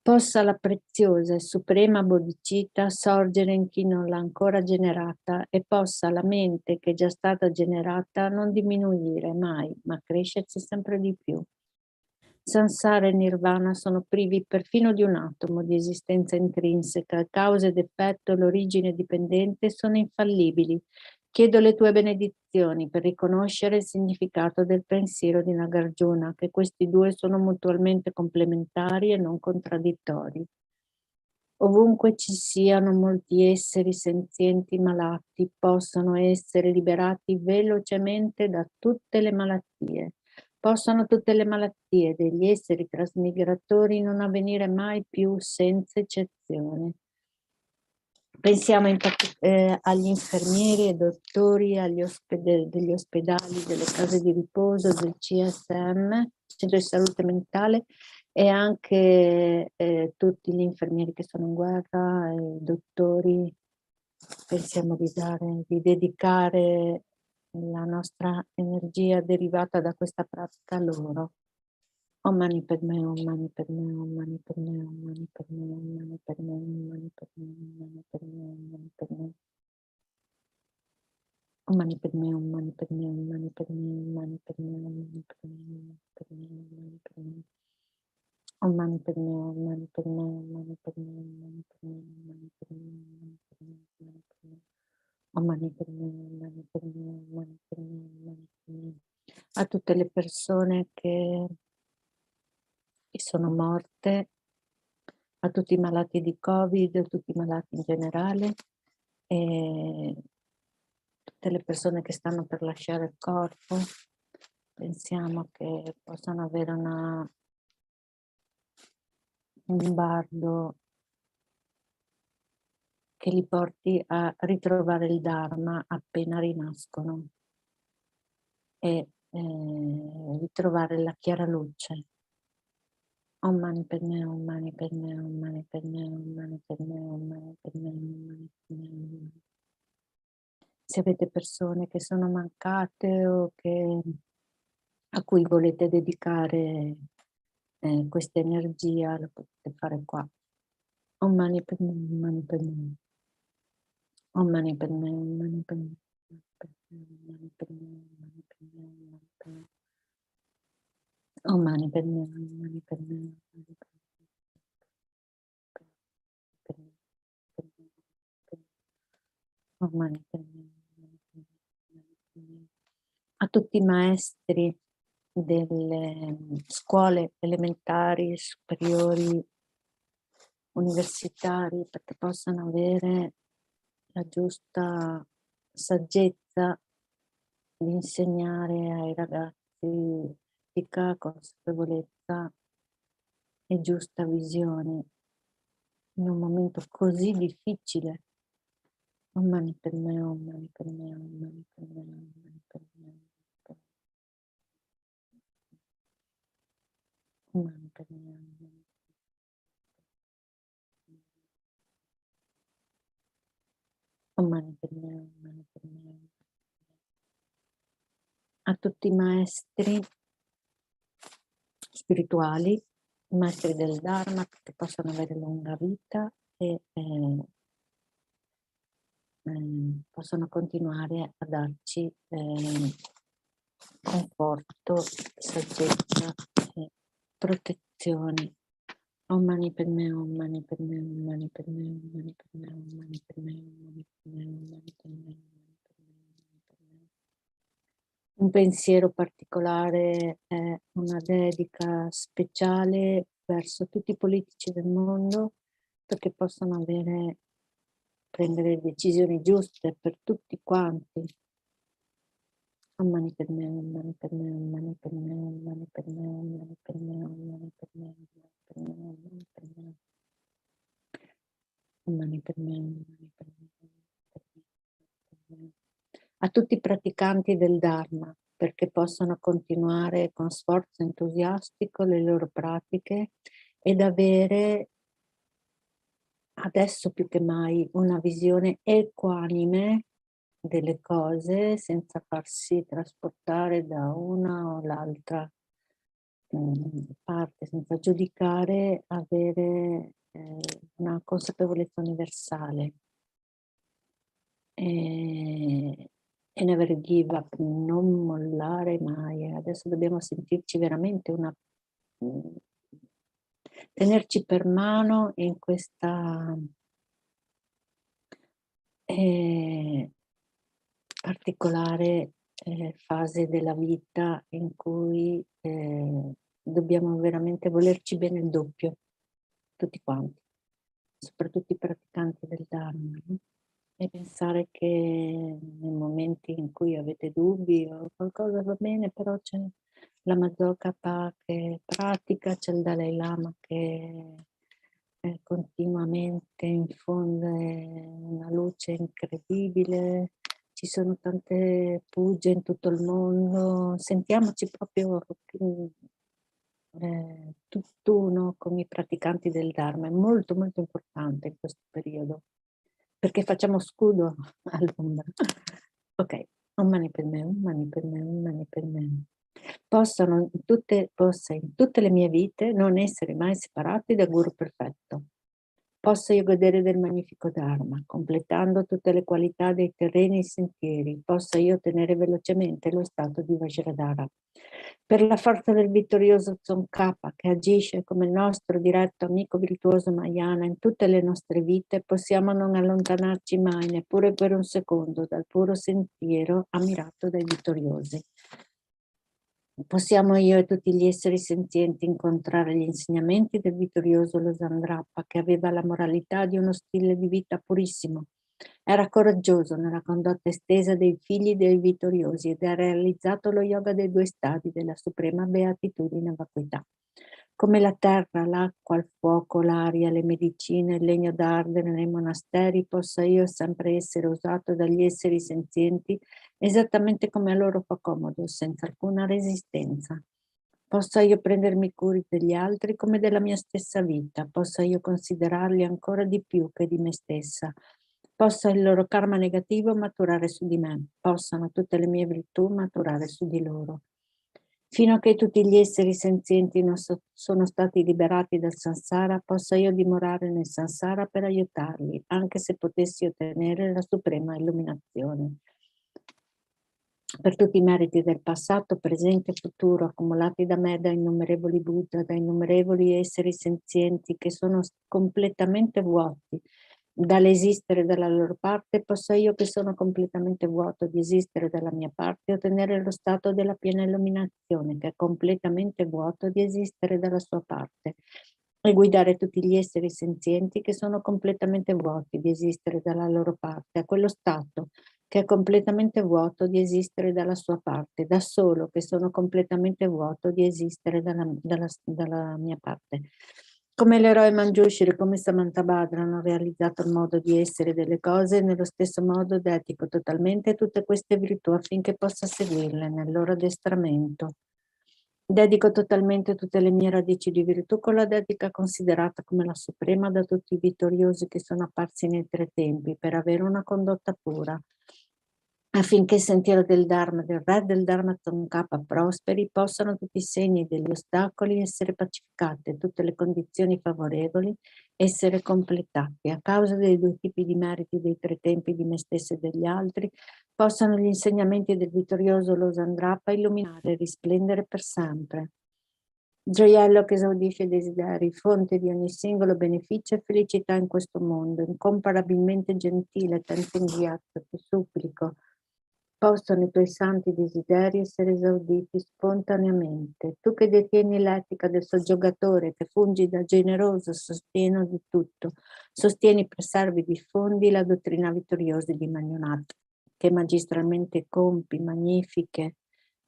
Possa la preziosa e suprema bodhicitta sorgere in chi non l'ha ancora generata e possa la mente che è già stata generata non diminuire mai, ma crescersi sempre di più. Sansara e Nirvana sono privi perfino di un atomo di esistenza intrinseca, causa ed effetto e l'origine dipendente sono infallibili. Chiedo le tue benedizioni per riconoscere il significato del pensiero di Nagarjuna, che questi due sono mutualmente complementari e non contraddittori. Ovunque ci siano molti esseri senzienti malati, possano essere liberati velocemente da tutte le malattie. Possano tutte le malattie degli esseri trasmigratori non avvenire mai più senza eccezione. Pensiamo agli infermieri e dottori, degli ospedali, delle case di riposo, del CSM, Centro di Salute Mentale, e anche tutti gli infermieri che sono in guerra, i dottori. Pensiamo di dedicare la nostra energia derivata da questa pratica loro. Om Mani Padme, Om Mani Padme, Om Mani Padme, Om Mani Padme, Om Mani Padme, Om Mani Padme, Om Mani Padme, Om Mani Padme. Om Mani Padme, Om Mani Padme, Om Mani Padme, Om Mani Padme, Om Mani Padme, Om Mani Padme, Om Mani Padme, Om Mani Padme, Om Mani Padme, Om Mani Padme, Om Mani Padme, Om Mani Padme, Om Mani Padme, Om Mani Padme. A tutte le persone che sono morte, a tutti i malati di Covid, a tutti i malati in generale, e tutte le persone che stanno per lasciare il corpo, pensiamo che possano avere un bardo che li porti a ritrovare il Dharma appena rinascono e ritrovare la chiara luce. Om Mani Padme, Om Mani Padme, Om Mani Padme, Om Mani Padme, Om Mani Padme, Om Mani Padme. Se avete persone che sono mancate o a cui volete dedicare questa energia, lo potete fare qua. Om Mani Padme, Om Mani Padme. Om Mani Padme, Om Mani Padme, Om Mani Padme, Om Mani Padme, Om Mani Padme, Om Mani Padme, Om Mani Padme. A tutti i maestri delle scuole elementari, superiori, universitari, perché possano avere la giusta saggezza di insegnare ai ragazzi etica, consapevolezza e giusta visione in un momento così difficile. Om Mani Padme, Om Mani Padme, Om Mani Padme, Om Mani Padme, Om Mani Padme, Om Mani Padme, Om Mani Padme. A tutti i maestri spirituali, i maestri del Dharma, che possano avere lunga vita e possono continuare a darci conforto, saggezza e protezione. Om mani padme, om mani padme, om mani padme, om mani padme, om mani padme, om mani padme, om mani padme. Un pensiero particolare è una dedica speciale verso tutti i politici del mondo perché possano prendere decisioni giuste per tutti quanti. Om mani padme, om mani padme, om mani padme, om mani padme, om mani padme, om mani padme, om mani padme, om mani padme. Om mani padme, om mani padme, a tutti i praticanti del Dharma perché possano continuare con sforzo entusiastico le loro pratiche ed avere adesso più che mai una visione equanime delle cose senza farsi trasportare da una o l'altra parte, senza giudicare, avere una consapevolezza universale. E never give up, non mollare mai. Adesso dobbiamo sentirci veramente tenerci per mano in questa particolare fase della vita in cui dobbiamo veramente volerci bene il doppio, tutti quanti, soprattutto i praticanti del Dharma, no? E pensare che nei momenti in cui avete dubbi o qualcosa va bene, però c'è la Mazokapa che pratica, c'è il Dalai Lama che continuamente infonde una luce incredibile, ci sono tante puja in tutto il mondo, sentiamoci proprio tutt'uno con i praticanti del Dharma, è molto molto importante in questo periodo, perché facciamo scudo all'ombra. Ok, un mani per me, un mani per me, un mani per me. Possa in tutte le mie vite non essere mai separati dal Guru perfetto. Possa io godere del magnifico Dharma, completando tutte le qualità dei terreni e sentieri. Possa io ottenere velocemente lo stato di Vajradhara. Per la forza del vittorioso Tsongkhapa, che agisce come il nostro diretto amico virtuoso Mahayana in tutte le nostre vite, possiamo non allontanarci mai, neppure per un secondo, dal puro sentiero ammirato dai vittoriosi. Possiamo io e tutti gli esseri senzienti incontrare gli insegnamenti del vittorioso Losandrappa, che aveva la moralità di uno stile di vita purissimo. Era coraggioso nella condotta estesa dei figli dei vittoriosi ed ha realizzato lo yoga dei 2 stadi della suprema beatitudine e vacuità. Come la terra, l'acqua, il fuoco, l'aria, le medicine, il legno d'ardere nei monasteri, possa io sempre essere usato dagli esseri senzienti esattamente come a loro fa comodo, senza alcuna resistenza. Possa io prendermi cura degli altri come della mia stessa vita, possa io considerarli ancora di più che di me stessa, possa il loro karma negativo maturare su di me, possano tutte le mie virtù maturare su di loro. Fino a che tutti gli esseri senzienti non sono stati liberati dal samsara, possa io dimorare nel samsara per aiutarli, anche se potessi ottenere la suprema illuminazione. Per tutti i meriti del passato, presente e futuro, accumulati da me, da innumerevoli Buddha, da innumerevoli esseri senzienti che sono completamente vuoti dall'esistere dalla loro parte, possa io che sono completamente vuoto di esistere dalla mia parte, ottenere lo stato della piena illuminazione, che è completamente vuoto di esistere dalla sua parte, e guidare tutti gli esseri senzienti che sono completamente vuoti di esistere dalla loro parte, a quello stato che è completamente vuoto di esistere dalla sua parte, da solo che sono completamente vuoto di esistere dalla mia parte. Come l'eroe Manjushri, come Samantabhadra hanno realizzato il modo di essere delle cose, nello stesso modo dedico totalmente tutte queste virtù affinché possa seguirle nel loro addestramento. Dedico totalmente tutte le mie radici di virtù con la dedica considerata come la suprema da tutti i vittoriosi che sono apparsi nei 3 tempi per avere una condotta pura. affinché il sentiero del Dharma, del re del Dharma Tsongkhapa prosperi, possano tutti i segni degli ostacoli essere pacificati e tutte le condizioni favorevoli essere completate. A causa dei due tipi di meriti dei tre tempi di me stesso e degli altri, possano gli insegnamenti del vittorioso Losandrapa illuminare e risplendere per sempre. Gioiello che esaudisce i desideri, fonte di ogni singolo beneficio e felicità in questo mondo, incomparabilmente gentile, Thangtong Gyalpo, ti supplico, possano i tuoi santi desideri essere esauditi spontaneamente. Tu che detieni l'etica del soggiogatore, che fungi da generoso sostegno di tutto, sostieni, preservi, diffondi la dottrina vittoriosa di Magnonato, che magistralmente compi magnifiche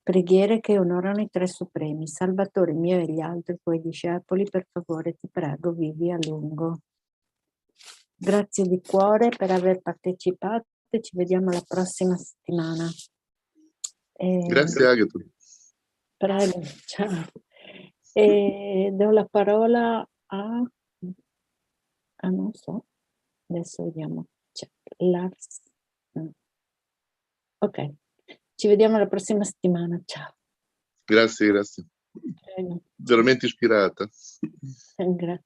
preghiere che onorano i tre supremi, Salvatore mio e gli altri tuoi discepoli, per favore ti prego, vivi a lungo. Grazie di cuore per aver partecipato e ci vediamo la prossima settimana. Grazie Agato. Prego, ciao. E do la parola a non so, adesso vediamo. C'è Lars. Ok. Ci vediamo la prossima settimana. Ciao. Grazie, grazie. Prego. Veramente ispirata. Grazie.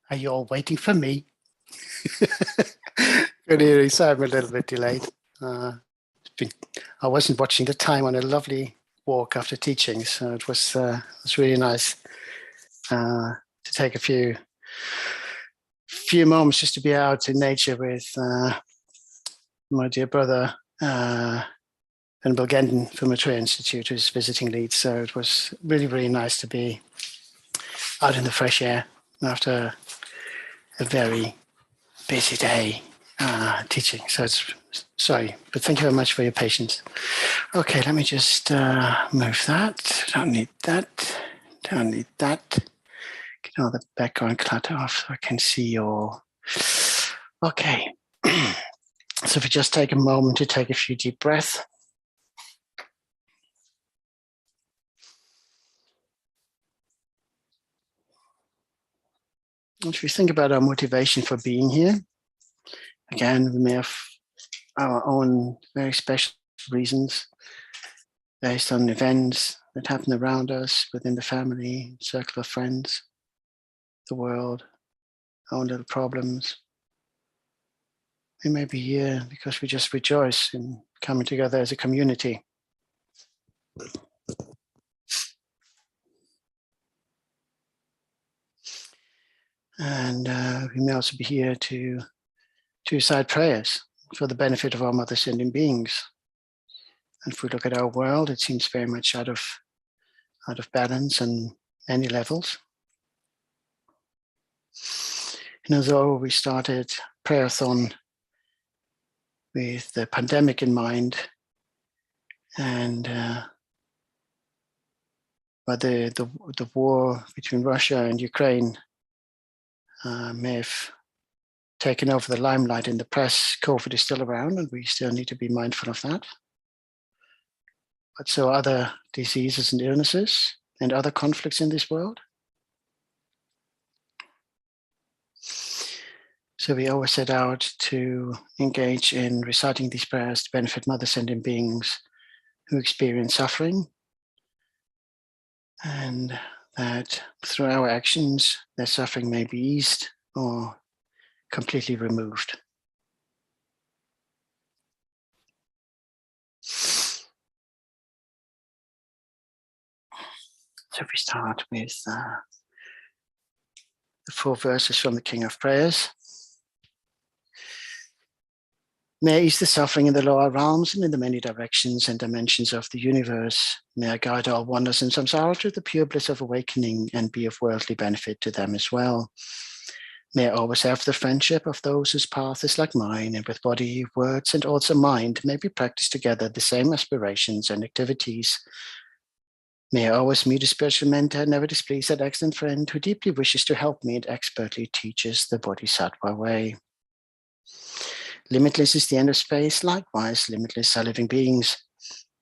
Are you all waiting for me? Good evening. Sorry, I'm a little bit delayed. I wasn't watching the time on a lovely walk after teaching, so it was really nice to take a few moments just to be out in nature with my dear brother Venerable Gendon from the Prayer Institute, who's visiting lead. So it was really, really nice to be out in the fresh air after a very busy day teaching. So it's sorry, but thank you very much for your patience. Okay, let me just move that. Don't need that. Don't need that. Get all the background clutter off so I can see your. Okay. So if we just take a moment to take a few deep breaths. If we think about our motivation for being here, again, we may have our own very special reasons based on events that happen around us, within the family, circle of friends, the world, our own little problems. We may be here because we just rejoice in coming together as a community. And we may also be here to recite prayers for the benefit of our mother sending beings. And if we look at our world, it seems very much out of balance on many levels. And although we started prayerathon with the pandemic in mind, and but the war between Russia and Ukraine may have taken over the limelight in the press, COVID is still around, and we still need to be mindful of that. But so other diseases and illnesses and other conflicts in this world. So we always set out to engage in reciting these prayers to benefit mother sending beings who experience suffering, and that through our actions, their suffering may be eased or completely removed. So we start with the 4 verses from the King of Prayers. May I ease the suffering in the lower realms and in the many directions and dimensions of the universe. May I guide all wonders in samsara to the pure bliss of awakening and be of worldly benefit to them as well. May I always have the friendship of those whose path is like mine, and with body, words, and also mind may we practice together the same aspirations and activities. May I always meet a spiritual mentor, never displease that excellent friend who deeply wishes to help me and expertly teaches the Bodhisattva way. Limitless is the end of space, likewise limitless are living beings.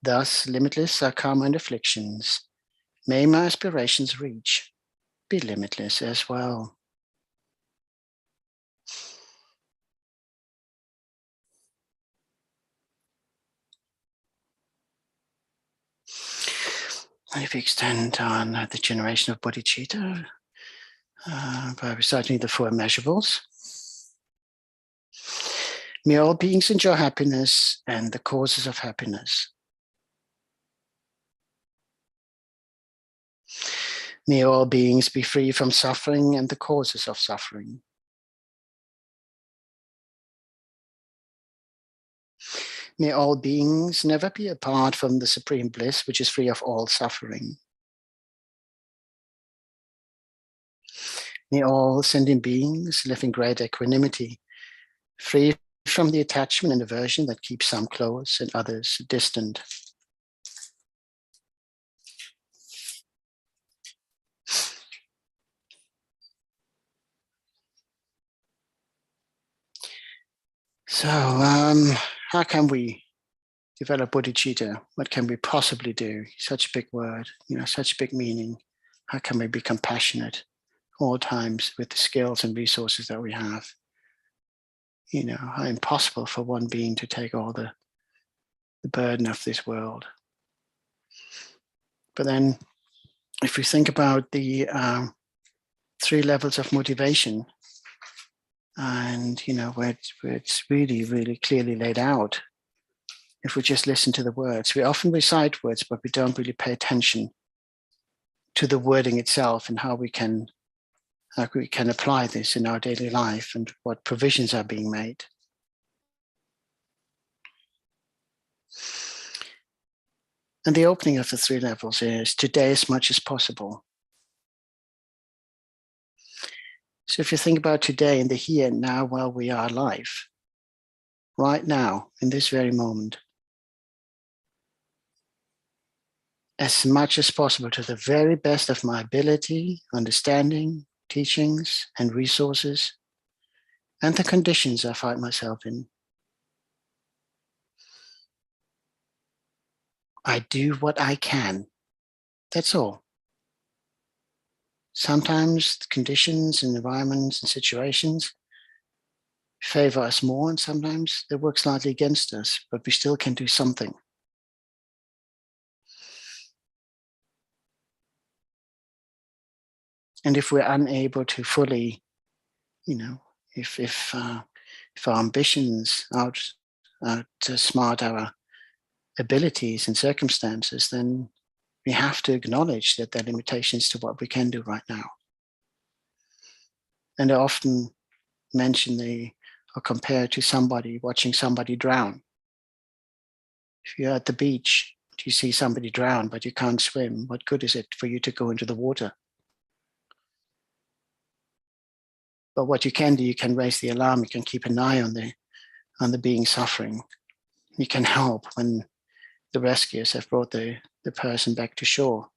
Thus limitless are karma and afflictions. May my aspirations reach, be limitless as well. And if we extend on the generation of bodhicitta by reciting the 4 immeasurables. May all beings enjoy happiness and the causes of happiness. May all beings be free from suffering and the causes of suffering. May all beings never be apart from the supreme bliss, which is free of all suffering. May all sentient beings live in great equanimity, free from the attachment and aversion that keeps some close and others distant. So, how can we develop bodhicitta? What can we possibly do? Such a big word, such big meaning. How can we be compassionate all times with the skills and resources that we have? How impossible for one being to take all the burden of this world. But then, if we think about the 3 levels of motivation, and where it's really, really clearly laid out. If we just listen to the words, we often recite words, but we don't really pay attention to the wording itself and how we can apply this in our daily life and what provisions are being made. And the opening of the 3 levels is today as much as possible. So if you think about today in the here and now while we are alive, right now, in this very moment, as much as possible to the very best of my ability, understanding, teachings, and resources, and the conditions I find myself in. I do what I can. That's all. Sometimes the conditions and environments and situations favor us more, and sometimes they work slightly against us, but we still can do something. And if we're unable to fully, if our ambitions outsmart our abilities and circumstances, then we have to acknowledge that there are limitations to what we can do right now. And I often mention or compare to somebody watching somebody drown. If you're at the beach, you see somebody drown, but you can't swim, what good is it for you to go into the water? But what you can do, you can raise the alarm, you can keep an eye on the being suffering. You can help when the rescuers have brought the person back to shore.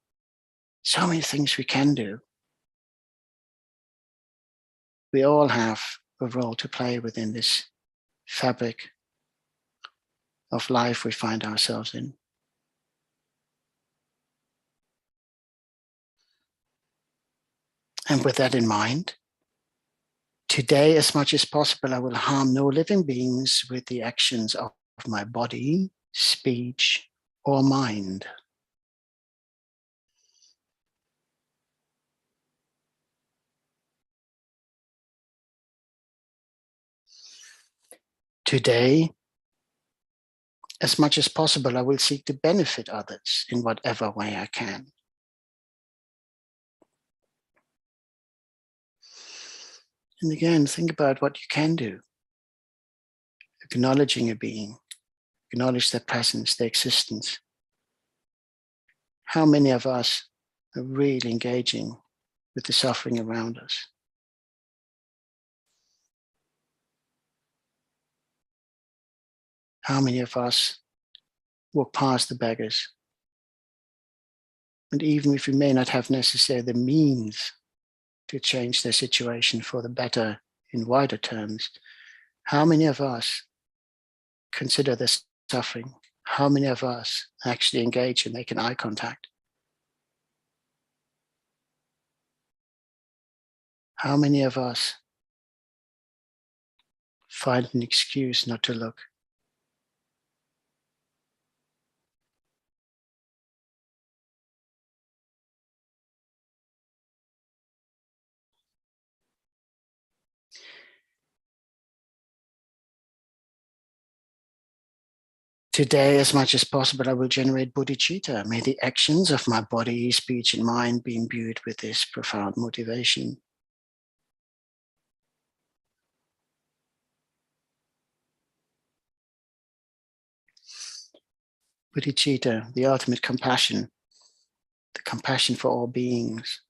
So many things we can do. We all have a role to play within this fabric of life we find ourselves in. And with that in mind, today, as much as possible, I will harm no living beings with the actions of my body, speech, or mind. Today, as much as possible, I will seek to benefit others in whatever way I can. And again, think about what you can do. Acknowledging a being, acknowledge their presence, their existence. How many of us are really engaging with the suffering around us? How many of us walk past the beggars? And even if we may not have necessarily the means to change their situation for the better in wider terms, how many of us consider this suffering? How many of us actually engage in making eye contact? How many of us find an excuse not to look? Today, as much as possible, I will generate bodhicitta. May the actions of my body, speech, and mind be imbued with this profound motivation. Bodhicitta, the ultimate compassion, the compassion for all beings,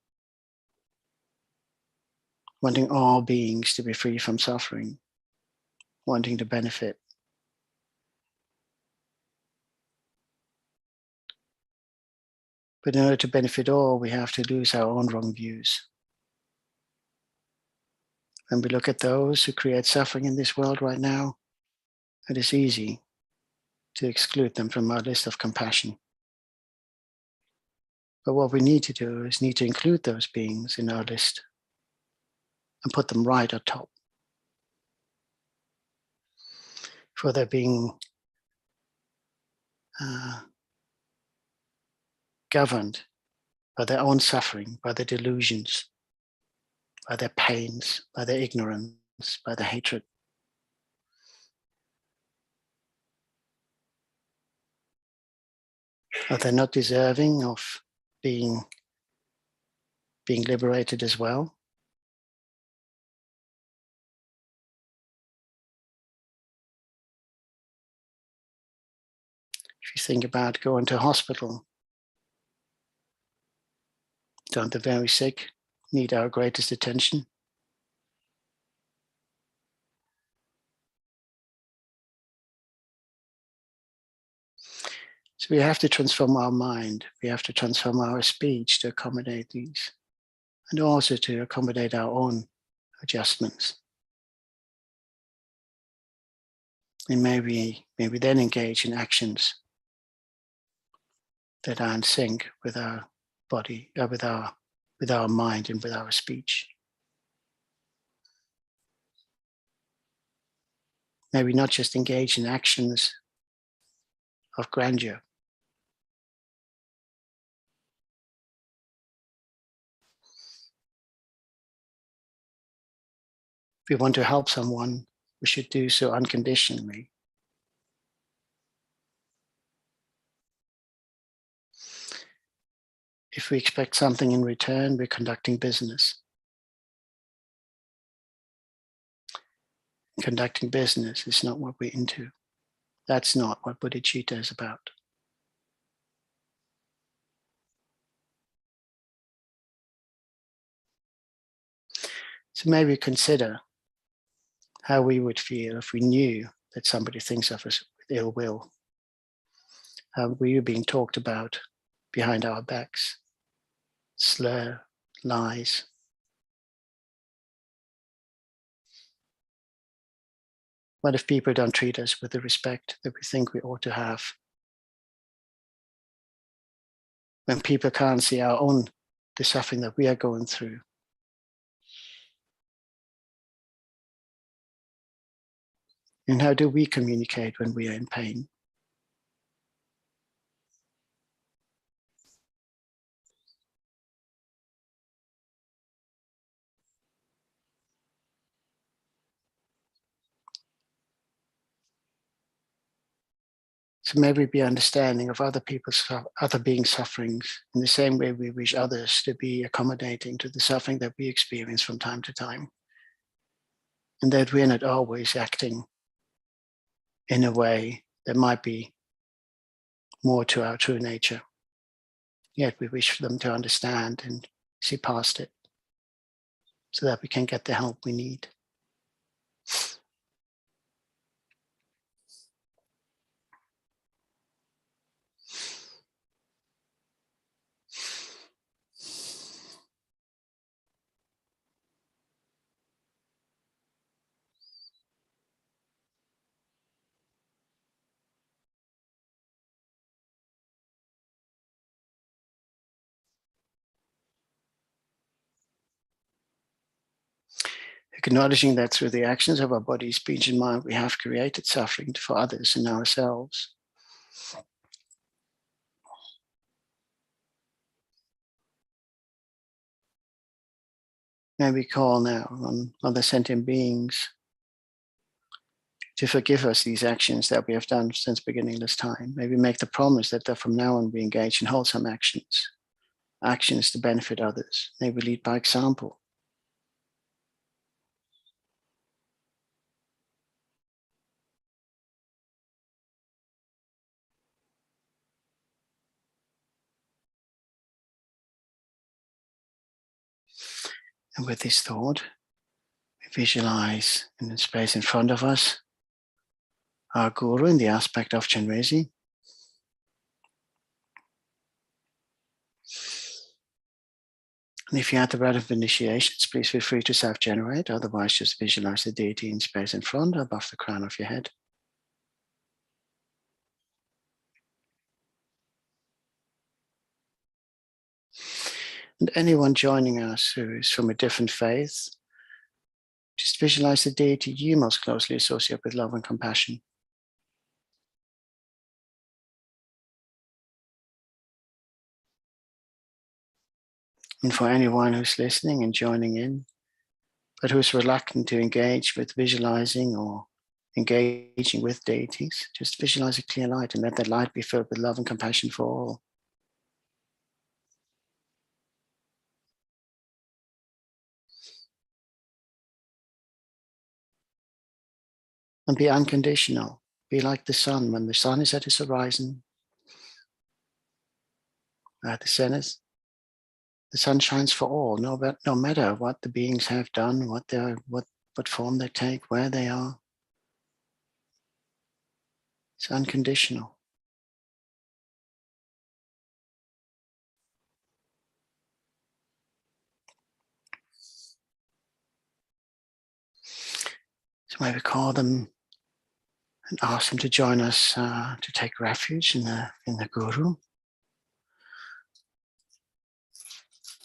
wanting all beings to be free from suffering, wanting to benefit. But in order to benefit all, we have to lose our own wrong views. When we look at those who create suffering in this world right now, it is easy to exclude them from our list of compassion. But what we need to do is need to include those beings in our list and put them right at top. For they're being governed by their own suffering, by their delusions, by their pains, by their ignorance, by their hatred. Are they not deserving of being liberated as well? If you think about going to a hospital, don't the very sick need our greatest attention? So we have to transform our mind. We have to transform our speech to accommodate these, and also to accommodate our own adjustments. And maybe then engage in actions that are in sync with our body, with our mind, and with our speech. Maybe not just engage in actions of grandeur, if we want to help someone, we should do so unconditionally. If we expect something in return, we're conducting business. Conducting business is not what we're into. That's not what bodhicitta is about. So maybe consider how we would feel if we knew that somebody thinks of us with ill will. How we were being talked about behind our backs, slur, lies. What if people don't treat us with the respect that we think we ought to have? When people can't see the suffering that we are going through. And how do we communicate when we are in pain? So maybe be understanding of other beings' sufferings in the same way we wish others to be accommodating to the suffering that we experience from time to time. and that we're not always acting in a way that might be more to our true nature. Yet we wish for them to understand and see past it so that we can get the help we need. Acknowledging that through the actions of our body, speech, and mind, we have created suffering for others and ourselves. May we call now on other sentient beings to forgive us these actions that we have done since beginningless time. May we make the promise that from now on we engage in wholesome actions, actions to benefit others. May we lead by example. And with this thought, we visualize in the space in front of us our Guru in the aspect of Chenrezig. And if you had the relevant initiations, please feel free to self-generate. Otherwise, just visualize the deity in space in front, above the crown of your head. And anyone joining us who is from a different faith, just visualize the deity you most closely associate with love and compassion. And for anyone who's listening and joining in, but who's reluctant to engage with visualizing or engaging with deities, just visualize a clear light and let that light be filled with love and compassion for all. And be unconditional. Be like the sun when the sun is at its horizon, at the zenith. The sun shines for all, no matter what the beings have done, what form they take, where they are. It's unconditional. So maybe call them and ask them to join us to take refuge in the Guru.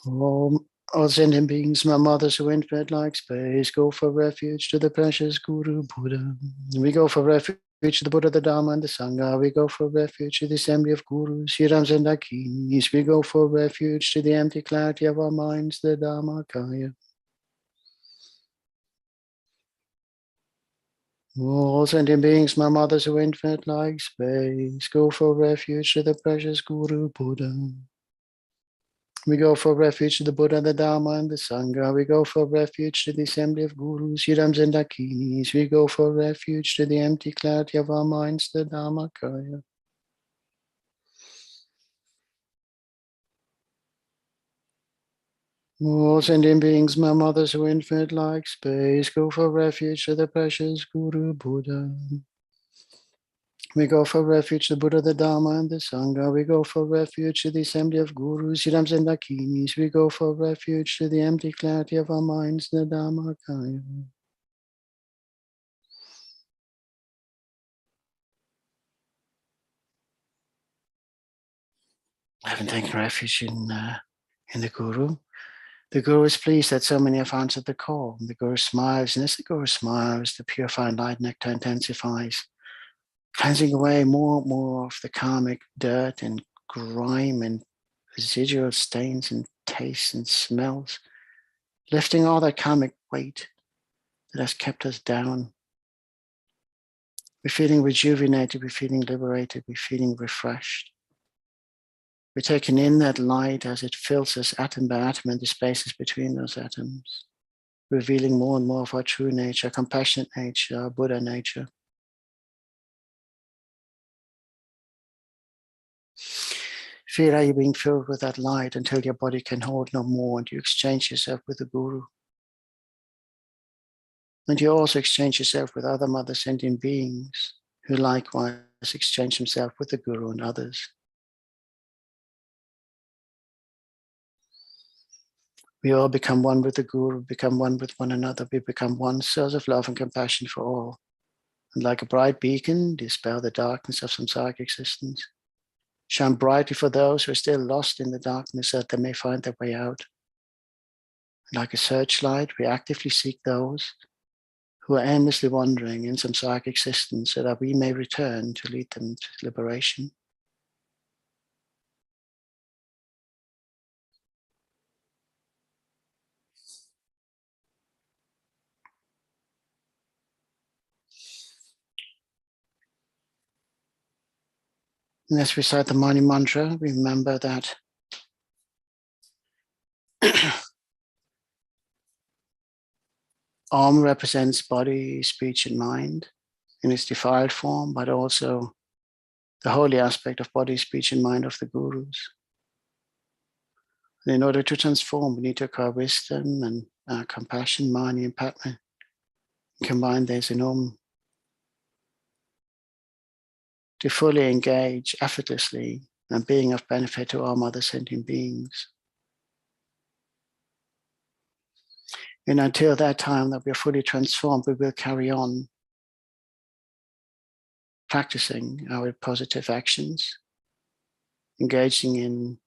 All sentient beings, my mothers who infant like space, go for refuge to the precious Guru Buddha. We go for refuge to the Buddha, the Dharma, and the Sangha. We go for refuge to the assembly of Gurus, Hirams and Dakinis. We go for refuge to the empty clarity of our minds, the Dharmakaya. All sentient beings, my mothers who infant like space, go for refuge to the precious Guru Buddha. We go for refuge to the Buddha, the Dharma, and the Sangha. We go for refuge to the assembly of Gurus, Hirams and Dakinis. We go for refuge to the empty clarity of our minds, the Dharmakaya. All sentient beings, my mothers who infant like space, go for refuge to the precious Guru Buddha. We go for refuge to the Buddha, the Dharma, and the Sangha. We go for refuge to the assembly of Gurus, Hirams and Dakinis. We go for refuge to the empty clarity of our minds, the Dharmakaya. Having taken refuge in the Guru, the Guru is pleased that so many have answered the call. The Guru smiles, and as the Guru smiles, the purified light nectar intensifies, cleansing away more and more of the karmic dirt and grime and residual stains and tastes and smells, lifting all that karmic weight that has kept us down. We're feeling rejuvenated, we're feeling liberated, we're feeling refreshed. We're taking in that light as it fills us atom by atom and the spaces between those atoms. revealing more and more of our true nature, compassionate nature, our Buddha nature. Feel how you're being filled with that light until your body can hold no more, and you exchange yourself with the Guru. And you also exchange yourself with other mother sentient beings who likewise exchange themselves with the Guru and others. We all become one with the Guru, become one with one another. We become one source of love and compassion for all. And like a bright beacon, dispel the darkness of samsaric existence. Shine brightly for those who are still lost in the darkness, that they may find their way out. And like a searchlight, we actively seek those who are aimlessly wandering in samsaric existence, so that we may return to lead them to liberation. And as we recite the morning mantra, remember that Om represents body, speech, and mind in its defiled form, but also the holy aspect of body, speech, and mind of the Gurus. And in order to transform, we need to acquire wisdom and compassion, mani, and padma. Combine these in Om to fully engage effortlessly and being of benefit to all mother sentient beings. And until that time that we are fully transformed, we will carry on practicing our positive actions, engaging in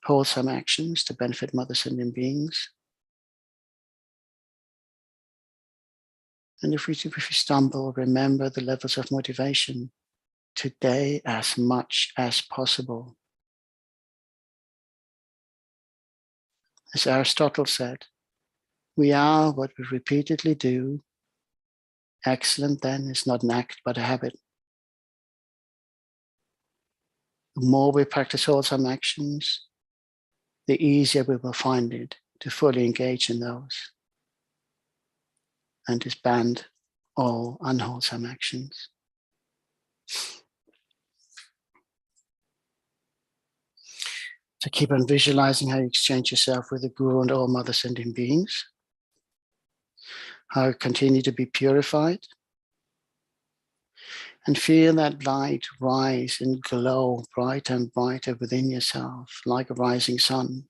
wholesome actions to benefit mother sentient beings. And if we stumble, remember the levels of motivation today as much as possible. As Aristotle said, we are what we repeatedly do. Excellent then is not an act, but a habit. The more we practice wholesome actions, the easier we will find it to fully engage in those and disband all unwholesome actions. So keep on visualizing how you exchange yourself with the Guru and all mother sentient beings, how you continue to be purified, and feel that light rise and glow brighter and brighter within yourself, like a rising sun.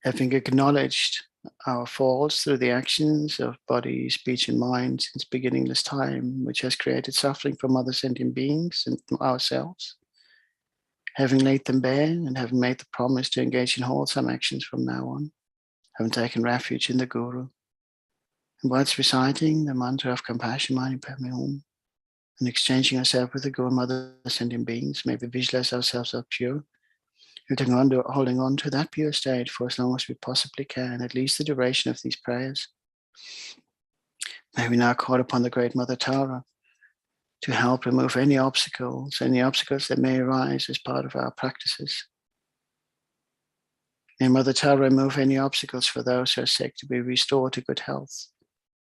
Having acknowledged our faults through the actions of body, speech, and mind since beginningless time, which has created suffering from other sentient beings and ourselves, having laid them bare and having made the promise to engage in wholesome actions from now on, having taken refuge in the Guru, and whilst reciting the mantra of compassion, Mani Padme Hum, and exchanging ourselves with the Guru and other sentient beings, may we visualize ourselves as pure, holding on to that pure state for as long as we possibly can, at least the duration of these prayers. May we now call upon the Great Mother Tara to help remove any obstacles that may arise as part of our practices. May Mother Tara remove any obstacles for those who are sick to be restored to good health.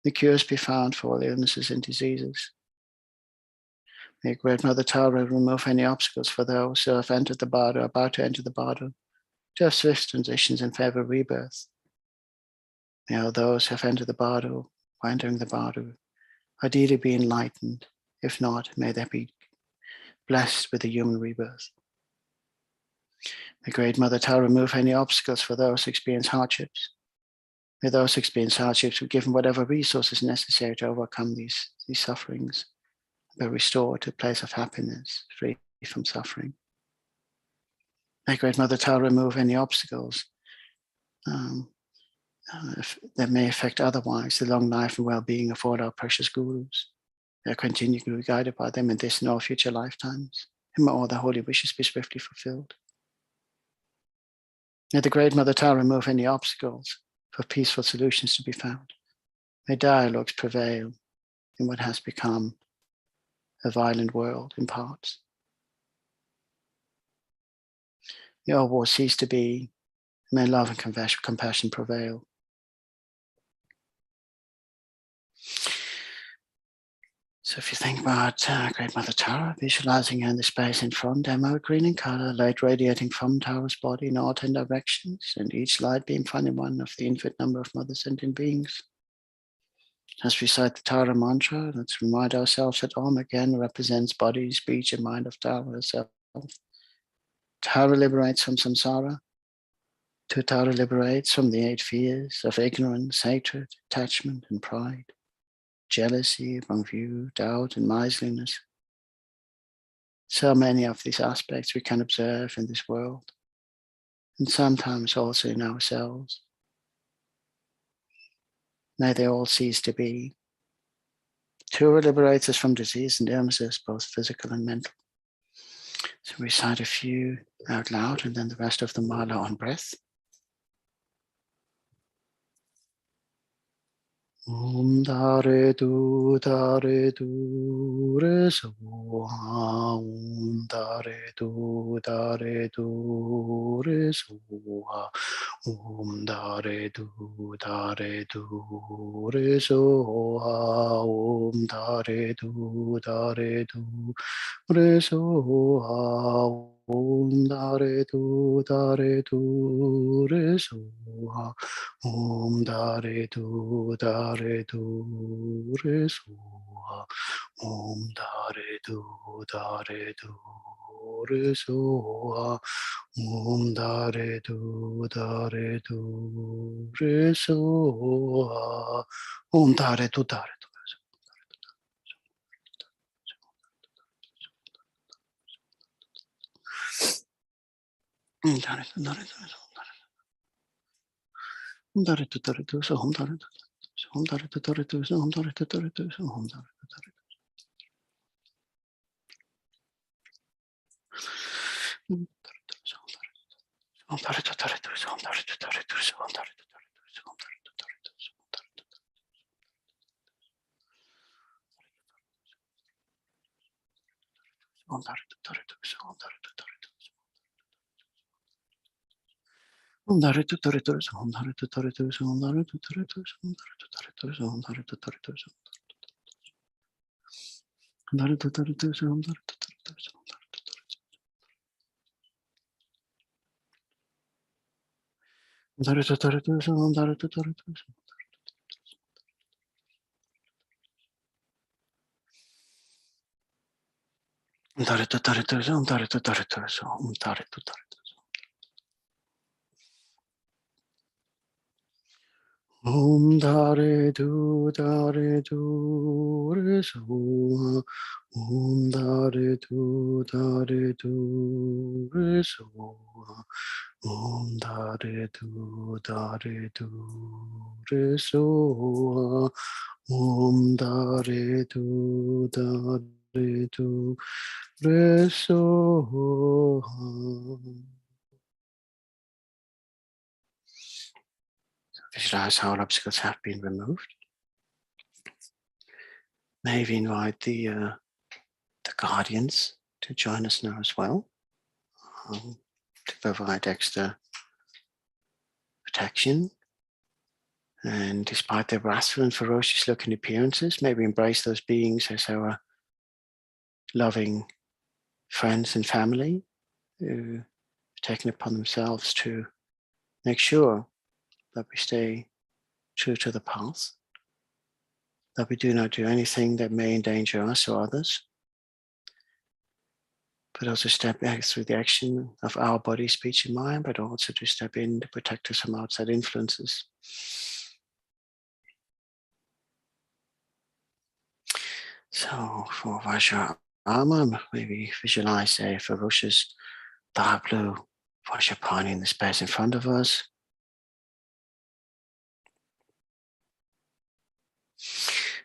The cures be found for all illnesses and diseases. May Great Mother Tara remove any obstacles for those who have entered the bardo, about to enter the bardo, to have swift transitions in favor of rebirth. May all those who have entered the bardo, or entering the bardo, ideally be enlightened. If not, may they be blessed with a human rebirth. May Great Mother Tara remove any obstacles for those who experience hardships. May those who experience hardships be given whatever resources necessary to overcome these sufferings, be restored to a place of happiness, free from suffering. May Great Mother Tara remove any obstacles that may affect otherwise the long life and well-being of all our precious gurus. They are continually to be guided by them in this and all future lifetimes, and may all their holy wishes be swiftly fulfilled. May the Great Mother Tara remove any obstacles for peaceful solutions to be found. May dialogues prevail in what has become a violent world in parts. May all war cease to be. May love and compassion prevail. So if you think about Great Mother Tara, visualizing her in the space in front, emerald green in color, light radiating from Tara's body in all 10 directions, and each light being finding one of the infinite number of mother sentient beings. As we recite the Tara mantra, let's remind ourselves that Om again represents body, speech, and mind of Tara herself. Tara liberates from samsara. Tara liberates from the 8 fears of ignorance, hatred, attachment, and pride, jealousy, wrong view, doubt, and miserliness. So many of these aspects we can observe in this world, and sometimes also in ourselves. May they all cease to be. Tura liberates us from disease and illnesses, both physical and mental. So we recite a few out loud and then the rest of the mala on breath. Om Dare Du Re Soha. Om Dare Du Re Soha. Om Dare Du Re Soha. Om Dare Du Re Soha. Om Dare Du Re Soha. Om Dare Du Re Soha. Om Dare Du Re Soha. Om Dare Du Re Soha. Om Dare Du Om Dare Du Re Soha. Om Dare Du Re Soha. Om Dare Du Re Soha. Om Dare Du Re Soha. Visualize how all obstacles have been removed. Maybe invite the guardians to join us now as well, to provide extra protection. And despite their wrathful and ferocious looking appearances, maybe embrace those beings as our loving friends and family who have taken upon themselves to make sure that we stay true to the path, that we do not do anything that may endanger us or others, but also step back through the action of our body, speech, and mind, but also to step in to protect us from outside influences. So for Vajrayana, maybe visualize a ferocious dark blue Vajrapani in the space in front of us.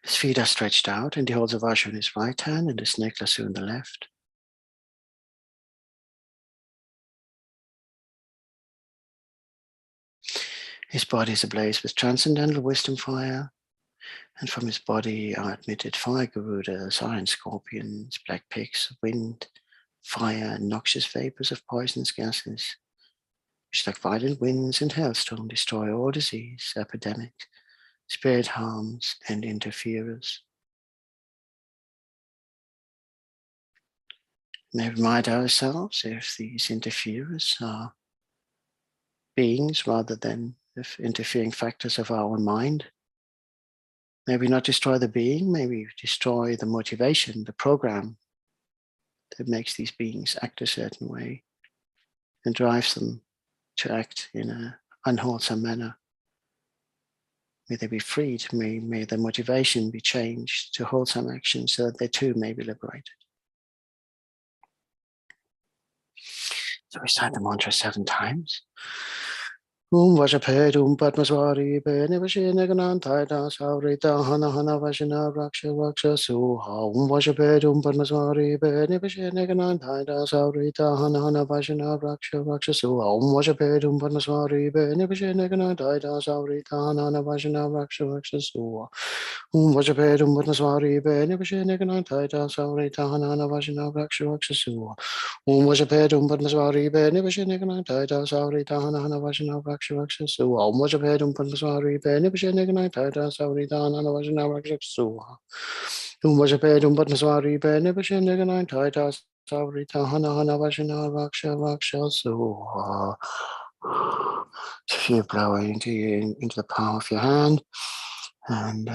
His feet are stretched out and he holds a Vajra in his right hand and a snake lasso in the left. His body is ablaze with transcendental wisdom fire, and from his body are admitted fire garudas, iron scorpions, black pigs, wind, fire, and noxious vapors of poisonous gases, which like violent winds and hailstorm destroy all disease, epidemic, spirit harms, and interferers. May we remind ourselves if these interferers are beings rather than if interfering factors of our own mind. May we not destroy the being, may we destroy the motivation, the program that makes these beings act a certain way and drives them to act in an unwholesome manner. May they be freed, may their motivation be changed to wholesome action so that they too may be liberated. So recite the mantra 7 times. Vajapedum Padmaswari Benevashinagan Taida Saurita Hana Hana Vashina Raksha Raksha Suha Vajapedum Padmaswari Benevashinagan Taida Saurita Hana Hana Vashina Raksha Raksha Suha Vajapedum Padmaswari Benevashinagan Taida Saurita Hana Hana Vashina Raksha Raksha Suha Vajapedum Padmaswari Benevashinagan Taida Saurita Hana Hana Vashina Raksha Raksha Suha Vajapedum Padmaswari Benevashinagan Taida Saurita Hana Hana Vashina Raksha Raksha Suha Vajapedum Padmaswari Benevashinagan Taida Saurita Hana Hana Vashina Raksha Suha Vajapedum Padmaswari Benevashinagan Taida Saurita Hana Hana Vashina Raksha Raksha Suha. So if you blow into the palm of your hand and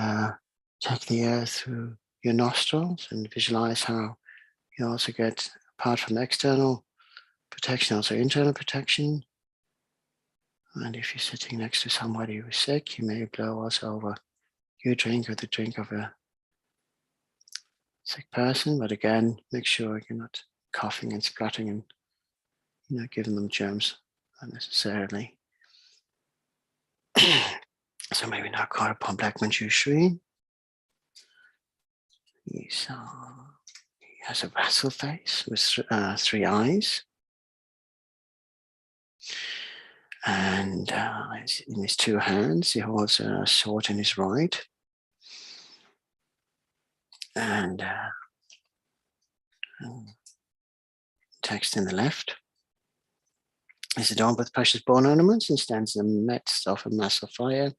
take the air through your nostrils and visualize how you also get, apart from external protection, also internal protection. And if you're sitting next to somebody who's sick, you may blow also over your drink or the drink of a sick person. But again, make sure you're not coughing and spluttering and giving them germs unnecessarily. So maybe now call upon Black Manchu Sri. He has a wrestle face with 3 eyes. And in his 2 hands, he holds a sword in his right. And text in the left. He's adorned with precious bone ornaments and stands in the midst of a mass of fire.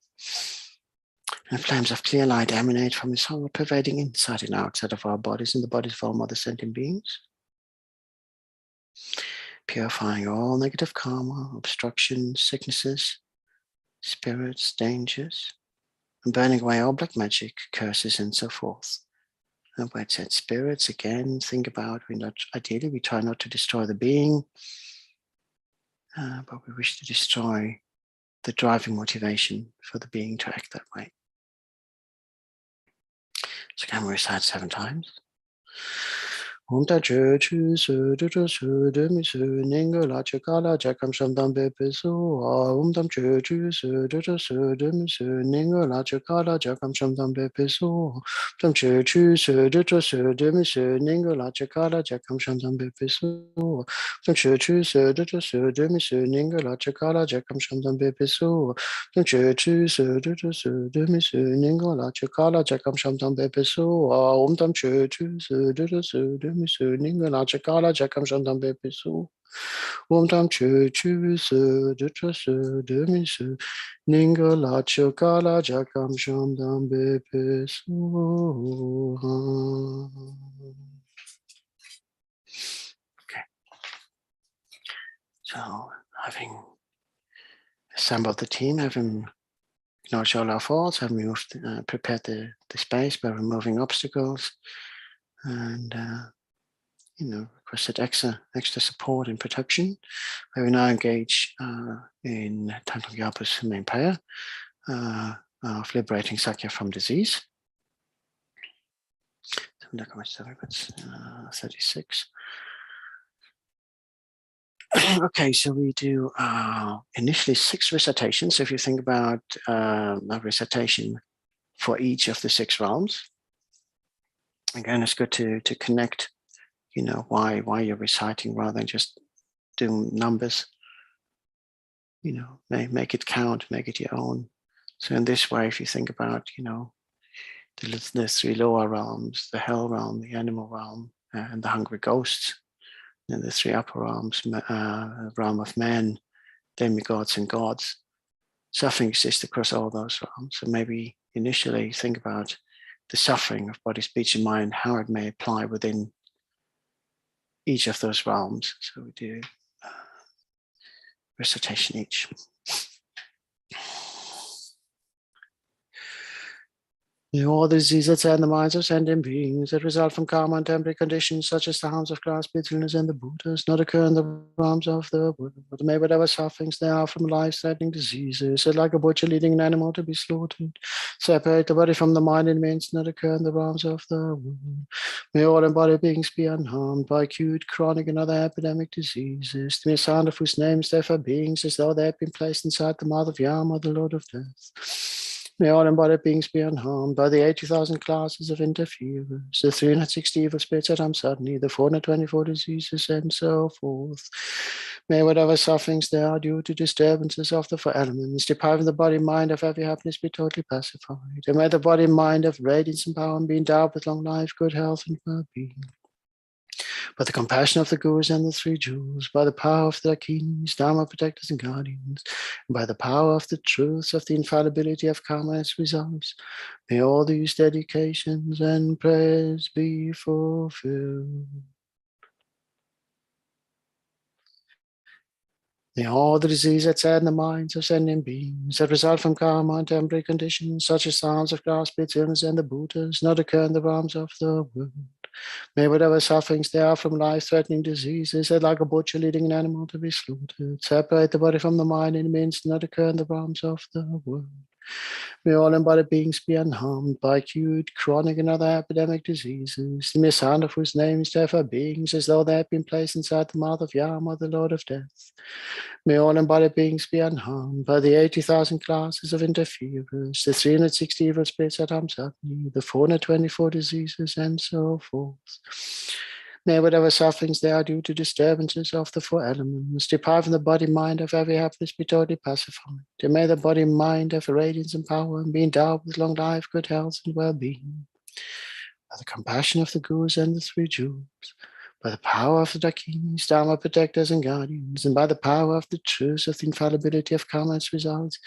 And flames of clear light emanate from his heart, pervading inside and outside of our bodies and the bodies of all other sentient beings, purifying all negative karma, obstructions, sicknesses, spirits, dangers, and burning away all black magic, curses, and so forth. And where it said spirits, again, think about, ideally we try not to destroy the being, but we wish to destroy the driving motivation for the being to act that way. So can we recite 7 times? Om ta chu chu su du tu su du mi su ninga la cha ka la cha kam sham dam be pe su om tam chu chu su du tu su du mi su ninga la cha ka la cha kam sham dam be pe su tam chu chu su du tu su du mi su ninga la cha ka la cha kam sham dam be pe su tam chu chu su du tu su du mi su ninga la cha ka la cha kam sham dam be pe su tam chu chu su du tu su du mi su ninga la cha ka la cha kam sham dam be pe su om tam chu chu su du tu su du Misu Ninga La Chakala Jakam Shantam Bepisu Om Tam Chu Chu Su Dutra Su Demisu Ninga La Chakala Jakam Shantam Bepisu. Okay. So having assembled the team, having acknowledged all our faults, having moved, prepared the space by removing obstacles, and requested extra support and protection. I will now engage in Thangtong Gyalpo's main prayer of liberating Sakya from disease. 36. Okay, so we do initially 6 recitations. So if you think about a recitation for each of the 6 realms, again, it's good to connect why you're reciting rather than just doing numbers. Make it count, make it your own. So in this way, if you think about the 3 lower realms, the hell realm, the animal realm, and the hungry ghosts, and the 3 upper realms, realm of men, demigods, and gods, suffering exists across all those realms. So maybe initially think about the suffering of body, speech, and mind, how it may apply within each of those realms. So we do recitation each. All the diseases and the minds of sentient beings that result from karma and temporary conditions, such as the harms of grass, bitterness, and the Buddhas, not occur in the realms of the world. But may whatever sufferings there are from life-threatening diseases, that like a butcher leading an animal to be slaughtered, separate the body from the mind and means not occur in the realms of the world. May all embodied beings be unharmed by acute, chronic, and other epidemic diseases, the mere sound of whose names therefore beings, as though they had been placed inside the mouth of Yama, the Lord of Death. May all embodied beings be unharmed by the 80,000 classes of interferers, the 360 evil spirits at Amsadni, the 424 diseases, and so forth. May whatever sufferings there are due to disturbances of the four elements, depriving the body and mind of every happiness, be totally pacified. And may the body and mind have radiance and power and be endowed with long life, good health, and well-being. By the compassion of the Gurus and the three jewels, by the power of their kings, Dharma protectors and guardians, and by the power of the truths of the infallibility of karma and its results, may all these dedications and prayers be fulfilled. May all the disease that sadden the minds of sentient beings that result from karma and temporary conditions, such as the harms of grass, pits, illness, and the Buddhas, not occur in the realms of the world. May whatever sufferings there are from life-threatening diseases, that like a butcher leading an animal to be slaughtered, separate the body from the mind in means not occur in the realms of the world. May all embodied beings be unharmed by acute, chronic, and other epidemic diseases, the mere sound of whose names therefore beings, as though they had been placed inside the mouth of Yama, the Lord of Death. May all embodied beings be unharmed by the 80,000 classes of interferers, the 360 evil spirits at Amsadni, the 424 diseases, and so forth. May whatever sufferings there are due to disturbances of the four elements, depriving the body and mind of every happiness, be totally pacified. And may the body and mind have radiance and power and be endowed with long life, good health, and well-being. By the compassion of the Gurus and the three jewels, by the power of the Dakinis, Dharma protectors and guardians, and by the power of the truths of the infallibility of karma and its results,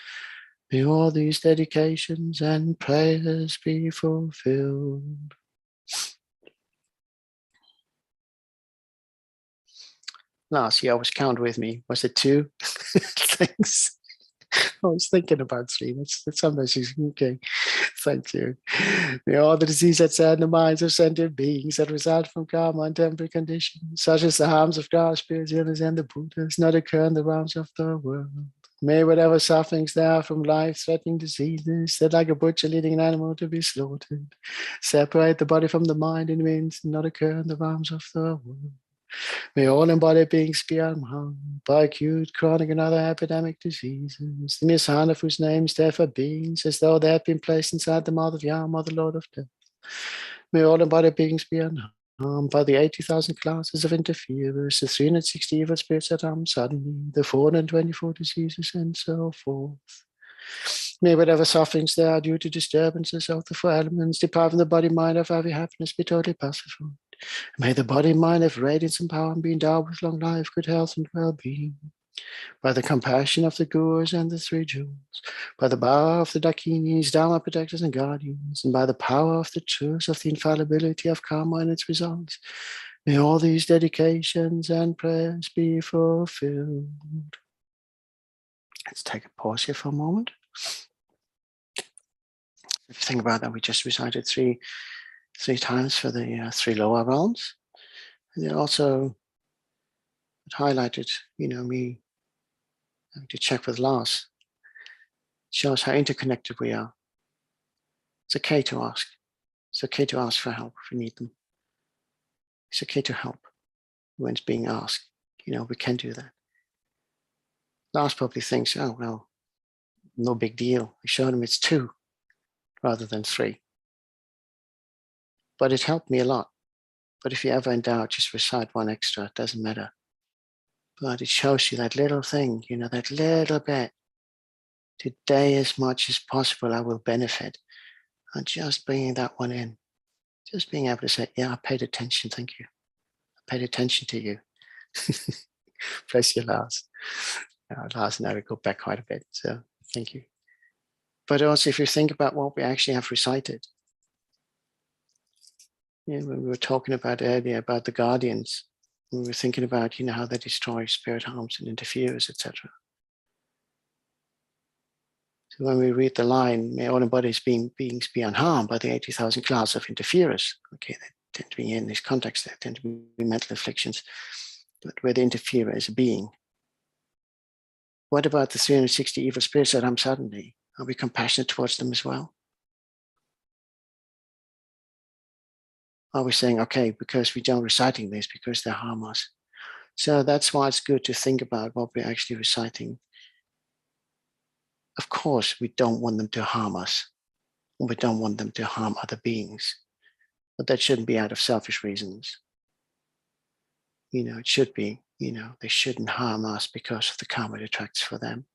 may all these dedications and prayers be fulfilled. Last year, always count with me. Was it 2? Thanks. I was thinking about 3. That's sometimes okay. Thank you. May all the disease that sadden the minds of sentient beings that result from karma and temporary conditions, such as the harms of God, spirits, illness, and the Buddhas, not occur in the realms of the world. May whatever sufferings there are from life-threatening diseases, that like a butcher leading an animal to be slaughtered, separate the body from the mind in means not occur in the realms of the world. May all embodied beings be unharmed by acute, chronic, and other epidemic diseases, the mere sound of whose names therefore beings, as though they had been placed inside the mouth of Yama, the Lord of Death. May all embodied beings be unharmed by the 80,000 classes of interferers, the 360 evil spirits at Amsadni, the 424 diseases, and so forth. May whatever sufferings there are due to disturbances of the four elements, depriving the body and mind of every happiness, be totally pacified. May the body and mind have radiance and power and be endowed with long life, good health, and well-being. By the compassion of the Gurus and the three jewels, by the power of the Dakinis, Dharma protectors and guardians, and by the power of the truths of the infallibility of karma and its results, may all these dedications and prayers be fulfilled. Let's take a pause here for a moment. If you think about that, we just recited three times for the 3 lower realms. And then also highlighted, me having to check with Lars. It shows how interconnected we are. It's okay to ask. It's okay to ask for help if we need them. It's okay to help when it's being asked. We can do that. Lars probably thinks, oh, well, no big deal. I showed him it's 2 rather than 3. But it helped me a lot. But if you're ever in doubt, just recite 1 extra. It doesn't matter. But it shows you that little thing, that little bit. Today, as much as possible, I will benefit. And just bringing that one in. Just being able to say, yeah, I paid attention. Thank you. I paid attention to you. Bless you, Lars. Lars and I go back quite a bit. So thank you. But also, if you think about what we actually have recited, when we were talking about earlier about the guardians, we were thinking about, how they destroy spirit harms and interferes, etc. So when we read the line, may all embodied beings be unharmed by the 80,000 classes of interferers. Okay, they tend to be in this context, they tend to be mental afflictions, but where the interferer is a being. What about the 360 evil spirits that harm suddenly? Are we compassionate towards them as well? Are we saying, okay, because we don't reciting this, because they harm us? So that's why it's good to think about what we're actually reciting. Of course, we don't want them to harm us. We don't want them to harm other beings. But that shouldn't be out of selfish reasons. It should be, they shouldn't harm us because of the karma it attracts for them.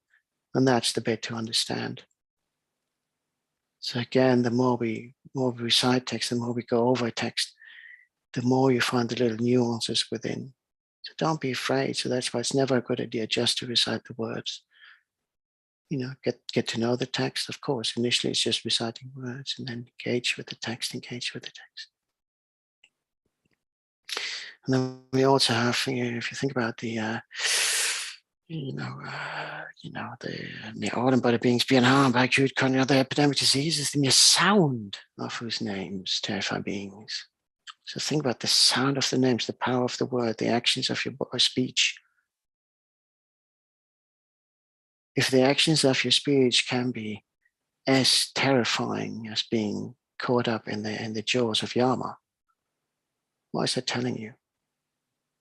And that's the bit to understand. So again, the more we recite text, the more we go over text, the more you find the little nuances within. So don't be afraid. So that's why it's never a good idea just to recite the words. Get to know the text, of course. Initially, it's just reciting words, and then engage with the text. And then we also have, if you think about the all embodied beings being harmed by acute chronic other epidemic diseases, the mere sound of whose names terrify beings. So think about the sound of the names, the power of the word, the actions of your speech. If the actions of your speech can be as terrifying as being caught up in the jaws of Yama, what is that telling you?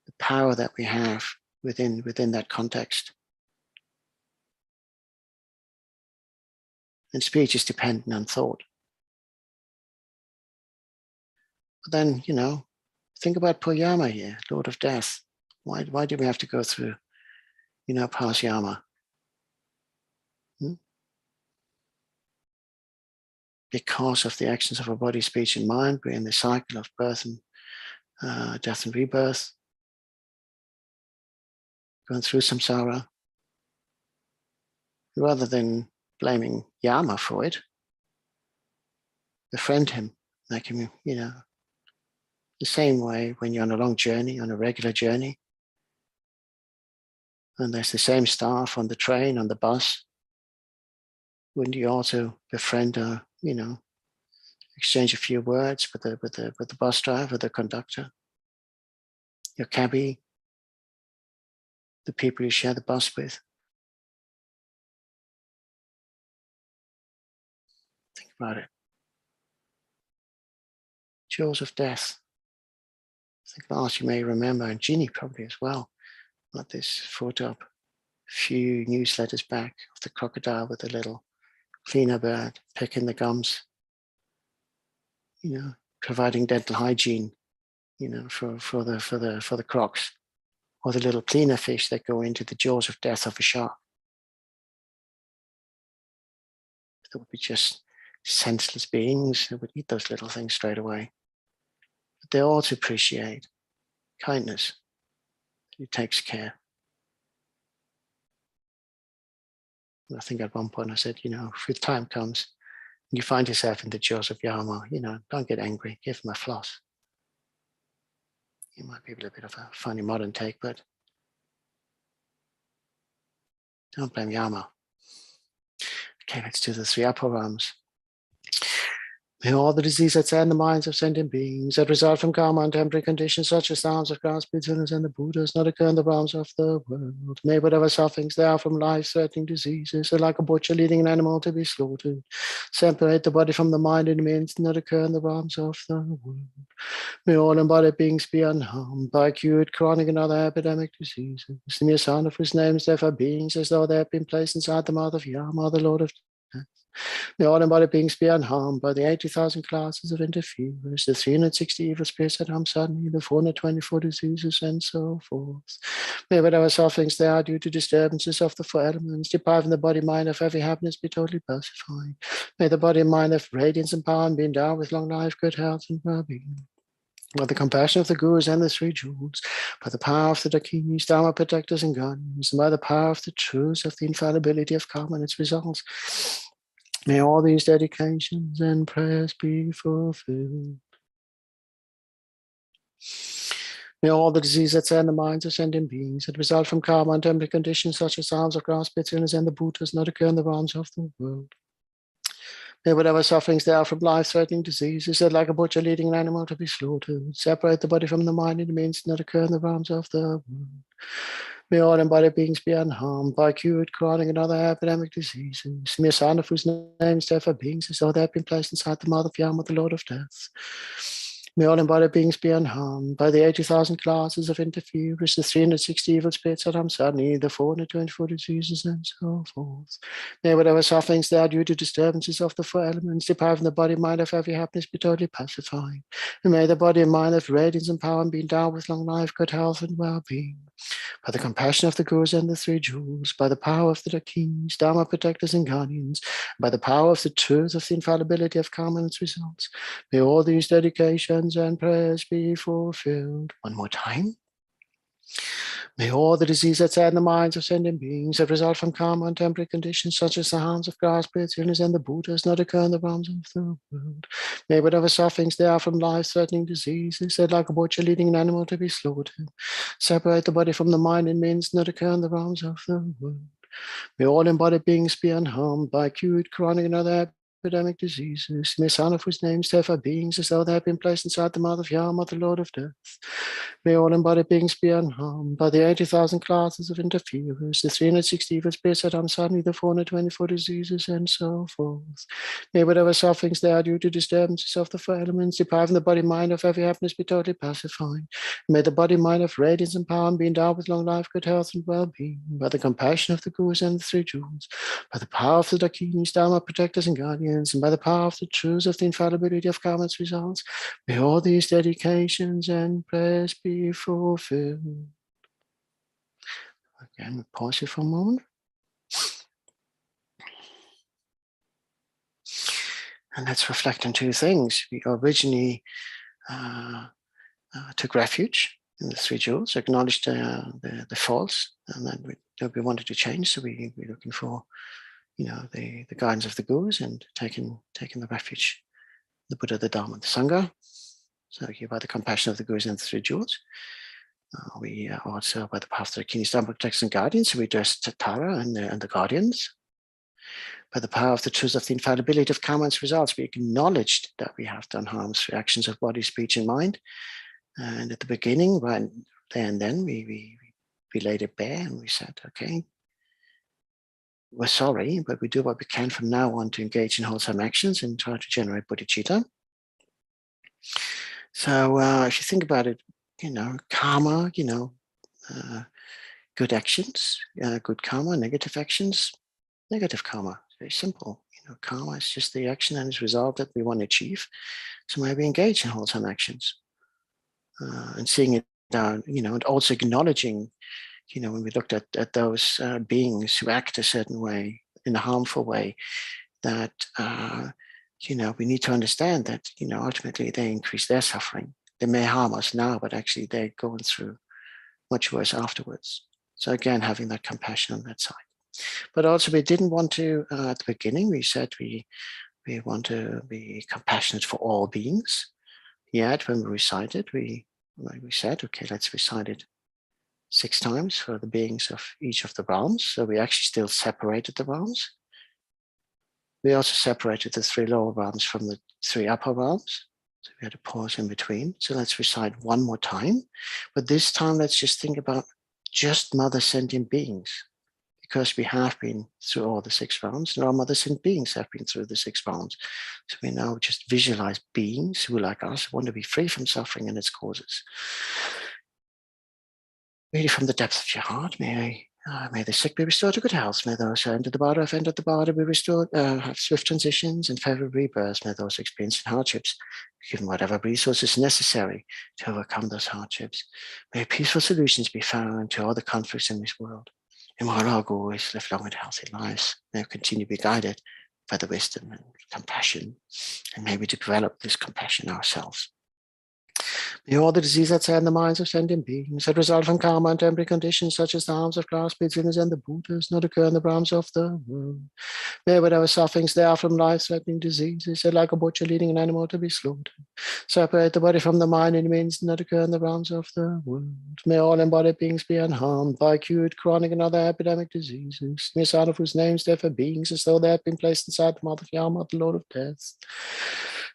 The power that we have within that context. And speech is dependent on thought. But then, think about poor Yama here, Lord of Death. Why do we have to go through, past Yama? Because of the actions of our body, speech, and mind, we're in the cycle of birth and death and rebirth, going through samsara. Rather than blaming Yama for it, befriend him, like him, the same way when you're on a long journey, on a regular journey, and there's the same staff on the train, on the bus, wouldn't you also befriend exchange a few words with the bus driver, the conductor, your cabbie, the people you share the bus with? Think about it. Jaws of death. I think last you may remember, and Ginny probably as well, got this photo up a few newsletters back of the crocodile with the little cleaner bird picking the gums, providing dental hygiene, for the crocs, or the little cleaner fish that go into the jaws of death of a shark. That would be just senseless beings that would eat those little things straight away. But they also appreciate kindness. It takes care. And I think at one point I said, if time comes and you find yourself in the jaws of Yama, don't get angry, give him a floss. It might be a little bit of a funny modern take, but don't blame Yama. Okay, let's do the 3 upper realms. May all the disease that's in the minds of sentient beings that result from karma and temporary conditions such as sounds of grass, bitterness, and the Buddhas not occur in the realms of the world. May whatever sufferings there are from life-threatening diseases, or like a butcher leading an animal to be slaughtered, separate the body from the mind in the instant, not occur in the realms of the world. May all embodied beings be unharmed by acute, chronic, and other epidemic diseases. The mere sound of whose names therefore beings as though they have been placed inside the mouth of Yama, the Lord of Death. May all embodied beings be unharmed by the 80,000 classes of interferers, the 360 evil spirits that harm suddenly, the 424 diseases, and so forth. May whatever sufferings there are due to disturbances of the 4 elements, depriving the body mind of every happiness, be totally pacified. May the body and mind have radiance and power and be endowed with long life, good health, and well-being. By the compassion of the Gurus and the 3 jewels, by the power of the Dakinis, Dharma protectors, and guardians, and by the power of the truths of the infallibility of karma and its results, may all these dedications and prayers be fulfilled. May all the disease that's in the minds of sentient beings that result from karma and temporary conditions such as harms of grass, bitterness, and the Buddhas not occur in the realms of the world. May whatever sufferings there are from life-threatening diseases that like a butcher leading an animal to be slaughtered, separate the body from the mind and the means not occur in the realms of the world. May all embodied beings be unharmed by acute, chronic, and other epidemic diseases. May a son of whose name stands for beings as though they have been placed inside the mouth of Yama, the Lord of Death. May all embodied beings be unharmed by the 80,000 classes of interferers, the 360 evil spirits that harm suddenly, the 424 diseases, and so forth. May whatever sufferings there are due to disturbances of the four elements, depriving the body and mind of every happiness, be totally pacified. And may the body and mind have radiance and power and be endowed with long life, good health, and well-being. By the compassion of the Gurus and the three jewels, by the power of the kings, Dharma protectors and guardians, by the power of the truth of the infallibility of karma and its results, may all these dedications and prayers be fulfilled. One more time. May all the disease that's in the minds of sentient beings that result from karma and temporary conditions such as the harms of grass, birds, illness, and the Buddhas not occur in the realms of the world. May whatever sufferings there are from life-threatening diseases that like a butcher leading an animal to be slaughtered, separate the body from the mind and means not occur in the realms of the world. May all embodied beings be unharmed by acute, chronic, and other epidemic diseases. May son of whose name stand for beings as though they have been placed inside the mouth of Yama, the Lord of Death. May all embodied beings be unharmed by the 80,000 classes of interferers, the 360 evil spirits that harm suddenly, the 424 diseases, and so forth. May whatever sufferings there are due to disturbances of the four elements, depriving the body mind of every happiness, be totally pacified. May the body mind have radiance and power and be endowed with long life, good health, and well-being. By the compassion of the Gurus and the three jewels, by the power of the Dakinis, Dharma protectors and guardians, and by the power of the truths of the infallibility of karma's results, may all these dedications and prayers be fulfilled. Again, we'll pause here for a moment. And let's reflect on two things. We originally took refuge in the three jewels, acknowledged the faults, and then we wanted to change. So we're looking for, the guidance of the Gurus and taking the refuge, the Buddha, the Dharma, the Sangha. So here, by the compassion of the Gurus and the three jewels, we also, by the path of the kings, Dharma protectors and guardians, so we addressed Tara and the guardians. By the power of the truth of the infallibility of karma and its results, we acknowledged that we have done harms through actions of body, speech, and mind. And at the beginning, right there and then, we laid it bare and we said, okay, we're sorry, but we do what we can from now on to engage in wholesome actions and try to generate bodhicitta. So if you think about it, karma, good actions, good karma, negative actions, negative karma. Very simple. Karma is just the action and its result that we want to achieve. So maybe engage in wholesome actions and seeing it down, and also acknowledging, when we looked at those beings who act a certain way, in a harmful way, that, we need to understand that, ultimately they increase their suffering. They may harm us now, but actually they're going through much worse afterwards. So again, having that compassion on that side. But also we didn't want to, at the beginning, we said we want to be compassionate for all beings. Yet when we recited, we said, okay, let's recite it 6 times for the beings of each of the realms. So we actually still separated the realms. We also separated the 3 lower realms from the 3 upper realms. So we had a pause in between. So let's recite one more time. But this time, let's just think about just mother sentient beings, because we have been through all the 6 realms, and our mother sentient beings have been through the 6 realms. So we now just visualize beings who, like us, want to be free from suffering and its causes. Really, from the depths of your heart, may the sick be restored to good health. May those who entered the body have entered the body be restored, have swift transitions and favorable rebirths. May those experiencing hardships be given whatever resources necessary to overcome those hardships. May peaceful solutions be found to all the conflicts in this world. And may all our Gurus live long and healthy lives. May we continue to be guided by the wisdom and compassion, and maybe to develop this compassion ourselves. May all the disease that's in the minds of sentient beings that result from karma and temporary conditions such as the harms of class sinners and the Buddhas not occur in the realms of the world. May whatever sufferings there are from life-threatening diseases that like a butcher leading an animal to be slaughtered, separate the body from the mind and means not occur in the realms of the world. May all embodied beings be unharmed by acute, chronic, and other epidemic diseases. May son of whose names therefore beings as though they had been placed inside the mouth of Yama, the Lord of Death.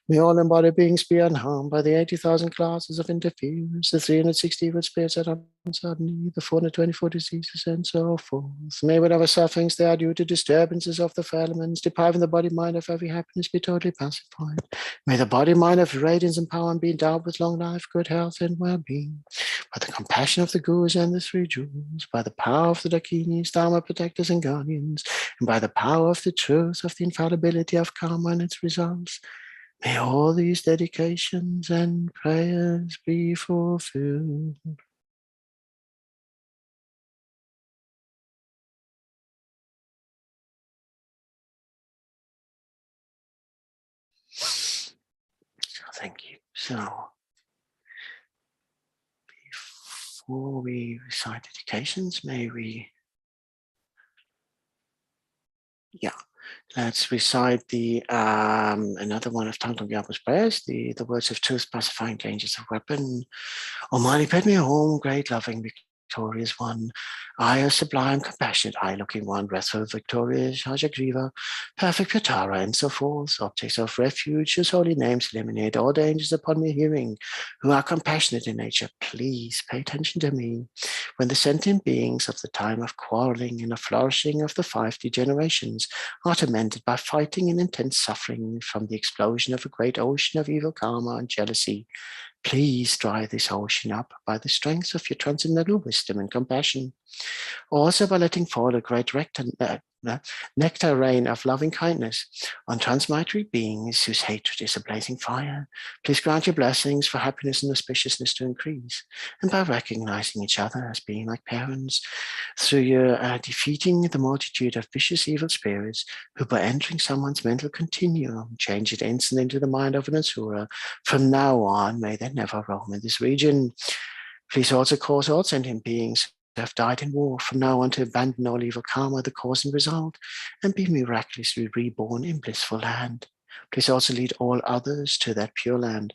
May all embodied beings be unharmed by the 80,000 classes of interference, the 360 evil spirits that are suddenly, the 424 diseases, and so forth. May whatever sufferings they are due to disturbances of the elements, depriving the body mind of every happiness, be totally pacified. May the body mind of radiance and power and be endowed with long life, good health, and well-being. By the compassion of the gurus and the three jewels, by the power of the dakinis, dharma protectors and guardians, and by the power of the truth of the infallibility of karma and its results, may all these dedications and prayers be fulfilled. So thank you. So before we recite dedications, may we, let's recite the another one of Thangtong Gyalpo's prayers, the words of truth, pacifying dangers of weapon. Almighty, pet me home, great, loving, victorious one. I, a sublime, compassionate, eye-looking one, restful, victorious, Hajagriva, perfect Pyatara, and so forth, objects of refuge, whose holy names eliminate all dangers upon me hearing, who are compassionate in nature. Please pay attention to me. When the sentient beings of the time of quarreling and of flourishing of the 5 degenerations are tormented by fighting and intense suffering from the explosion of a great ocean of evil karma and jealousy, please dry this ocean up by the strength of your transcendental wisdom and compassion. Also by letting fall a great nectar rain of loving kindness on transmigratory beings whose hatred is a blazing fire. Please grant your blessings for happiness and auspiciousness to increase. And by recognizing each other as being like parents, through your defeating the multitude of vicious evil spirits who by entering someone's mental continuum change it instantly into the mind of an asura, from now on may they never roam in this region. Please also cause all sentient beings have died in war from now on to abandon all evil karma, the cause and result, and be miraculously reborn in blissful land. Please also lead all others to that pure land.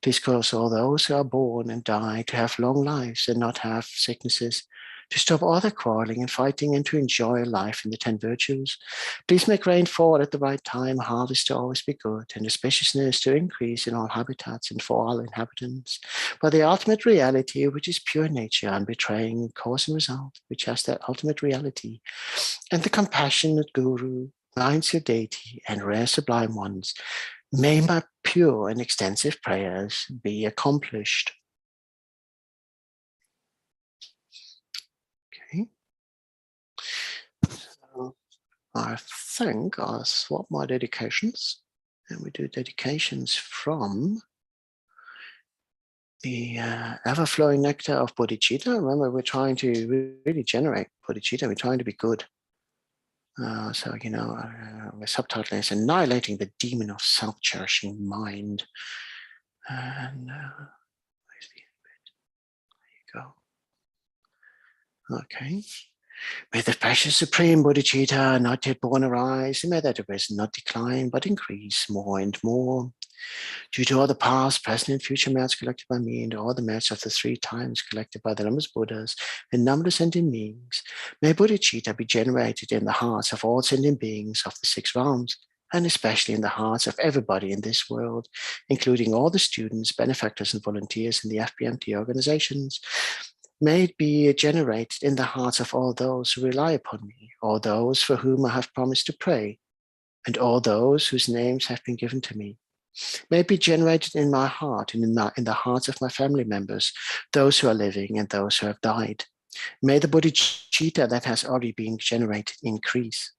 Please cause all those who are born and die to have long lives and not have sicknesses, to stop all the quarreling and fighting and to enjoy life in the 10 virtues. Please make rain fall at the right time, harvest to always be good, and auspiciousness to increase in all habitats and for all inhabitants. By the ultimate reality, which is pure nature, unbetraying cause and result, which has that ultimate reality, and the compassionate guru, minds your deity, and rare sublime ones, may my pure and extensive prayers be accomplished. Okay. So I think I'll swap my dedications and we do dedications from the ever-flowing nectar of bodhicitta. Remember, we're trying to really generate bodhicitta. We're trying to be good. So, you know, the subtitle is Annihilating the Demon of Self-Cherishing Mind. And where's the there you go. Okay. May the precious supreme bodhicitta not yet born arise, and may that arisen not decline, but increase more and more. Due to all the past, present, and future merits collected by me, and all the merits of the 3 times collected by the numberless Buddhas and numberless sentient beings, may bodhicitta be generated in the hearts of all sentient beings of the 6 realms, and especially in the hearts of everybody in this world, including all the students, benefactors, and volunteers in the FPMT organizations. May it be generated in the hearts of all those who rely upon me, all those for whom I have promised to pray, and all those whose names have been given to me. May it be generated in my heart and in the hearts of my family members, those who are living and those who have died. May the bodhicitta that has already been generated increase.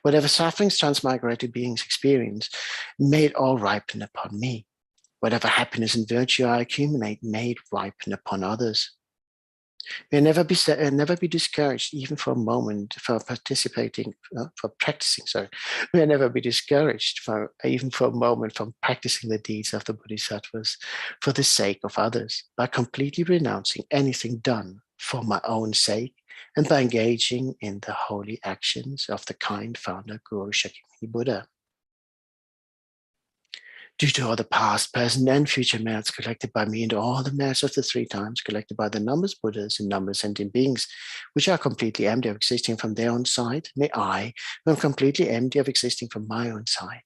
Whatever sufferings transmigrated beings experience, may it all ripen upon me. Whatever happiness and virtue I accumulate, may it ripen upon others. May never be discouraged, even for a moment, for practicing. Sorry, may never be discouraged, even for a moment, from practicing the deeds of the Bodhisattvas for the sake of others, by completely renouncing anything done for my own sake, and by engaging in the holy actions of the kind founder Guru Shakyamuni Buddha. Due to all the past, present, and future merits collected by me, and all the merits of the 3 times collected by the numbers Buddhas and numbers sentient beings, which are completely empty of existing from their own side, may I, who am completely empty of existing from my own side,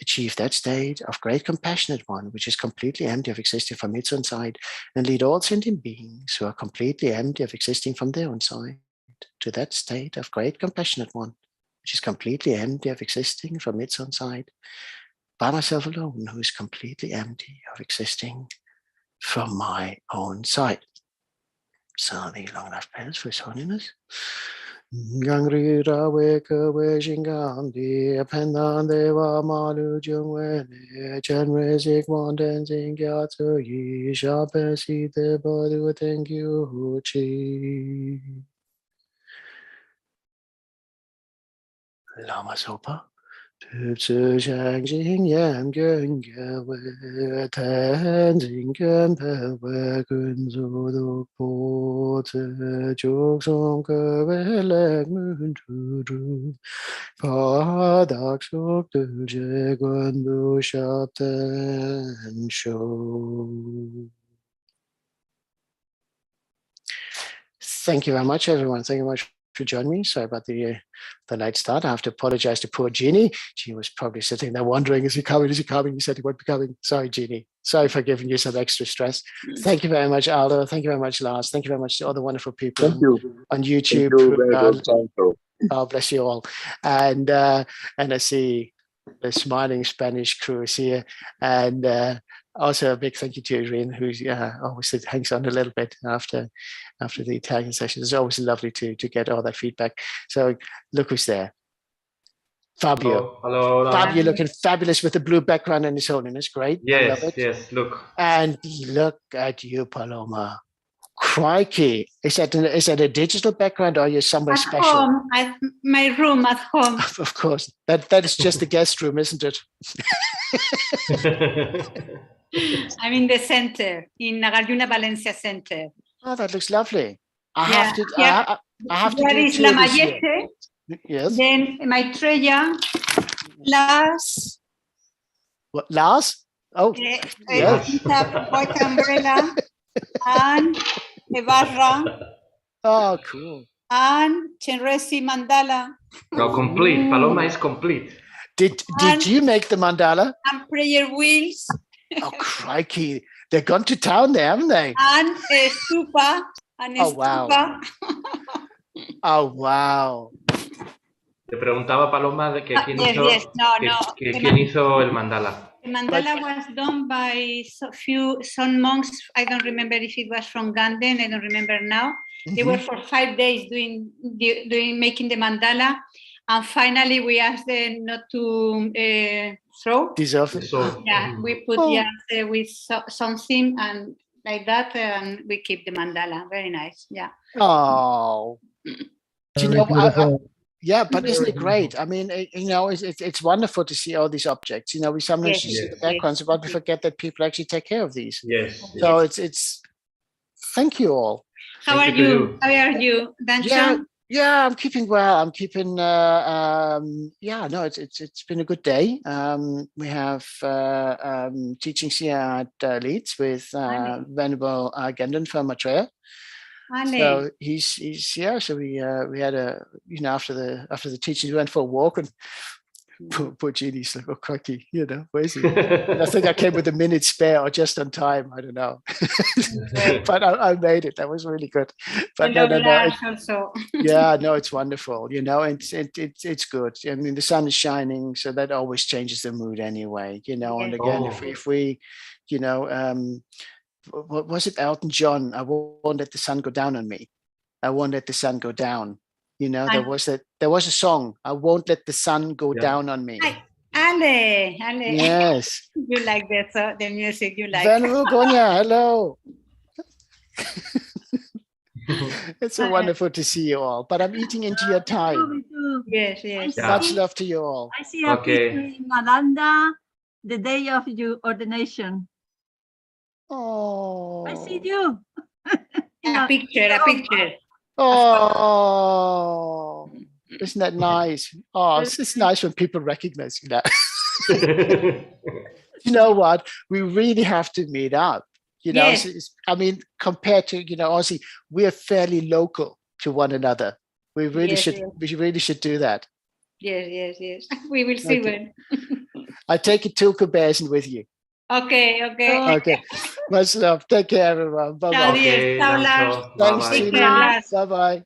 achieve that state of great compassionate one, which is completely empty of existing from its own side, and lead all sentient beings who are completely empty of existing from their own side to that state of great compassionate one, which is completely empty of existing from its own side, by myself alone, who is completely empty of existing from my own side. So the long life prayers for His Holiness. Gangri Rawe Kawe Jingandi Pendan Deva Malu Jungwene Chenrezig Gyalpo Yi Shabesi Debadu Thank you Chi Lama Zopa Tübsü Shang Yam Gun Gawe Tanzing Gun Pewe Gun Zuduk Po Tse Juk Song Gawe Lek Mun Turu Padak Sok Dulce Gun Du Shap Ten Show. Thank you very much, everyone. Thank you very much for joining me. Sorry about the late start. I have to apologize to poor Jeannie. She was probably sitting there wondering, is he coming? Is he coming? He said he won't be coming. Sorry, Jeannie. Sorry for giving you some extra stress. Thank you very much, Aldo. Thank you very much, Lars. Thank you very much to all the wonderful people on YouTube. Oh, bless you all. And I see the smiling Spanish crew is here. And also a big thank you to Irene, who always hangs on a little bit after the Italian session. It's always lovely to get all that feedback. So look who's there. Fabio. Hello. Fabio looking fabulous with the blue background and His Holiness. Great. Yes, I love it. yes, look. And look at you, Paloma. Crikey. Is that a digital background or are you somewhere special? Home, my room at home. Of course. That is just the guest room, isn't it? I'm in the center, in Nagarjuna Valencia Center. Oh, that looks lovely. I have to there do is two La of this year. Mayete, Yes. then Maitreya, Lars. What, Lars? Oh, yes. White Umbrella, and Evarra. Oh, cool. And Chenrezig Mandala. No, complete. Paloma is complete. Did you make the mandala? And prayer wheels. Oh, crikey. They've gone to town there, haven't they? And stupa. And oh, wow. Oh, wow. Te preguntaba Paloma de que quién hizo el mandala. The mandala was done by some monks. I don't remember if it was from Ganden. I don't remember now. They were for 5 days making the mandala. And finally, we asked them not to throw. Dissolve it. Yeah, we put with something and like that, and we keep the mandala. Very nice. Yeah. Oh. Do you know, yeah, but isn't it great? I mean, it's wonderful to see all these objects. We sometimes see the backgrounds, but we forget that people actually take care of these. Yes. So it's. Thank you all. How are you? How are you, Danshan? Yeah, I'm keeping well. I'm keeping. It's been a good day. We have teachings here at Leeds with Venerable Gendon from Maitreya. So he's yeah. So we had after the teaching we went for a walk and poor Jeannie's like, oh crikey, where is he? And I think I came with a minute spare or just on time. I don't know, but I made it. That was really good. But no, yeah, no, it's wonderful. It's good. I mean, the sun is shining, so that always changes the mood anyway. And again, if we, what was it, Elton John? I won't let the sun go down on me. I won't let the sun go down. There was a song. I won't let the sun go down on me. Ale. Yes. You like that, the music you like. Venerable Gonya, hello. It's so wonderful to see you all, but I'm eating into your time. Me too. Yes, yes. Yeah. Much love to you all. I see a Okay. picture in Nalanda the day of your ordination. Oh. I see you. A picture, a picture. Oh, isn't that nice? Oh, it's just nice when people recognize you now. You know what? We really have to meet up. You know, Yes. I mean, compared to, you know, honestly, we're fairly local to one another. We really Yes, should. yes. We really should do that. Yes, yes, yes. We will see Okay. when. I take it to Basin with you. Okay, okay. Okay. Much love. Take care, everyone. Bye Ciao, bye. dear. Ciao, Lars. Thanks, Bye Take bye. care, Judy. Lars. Bye bye.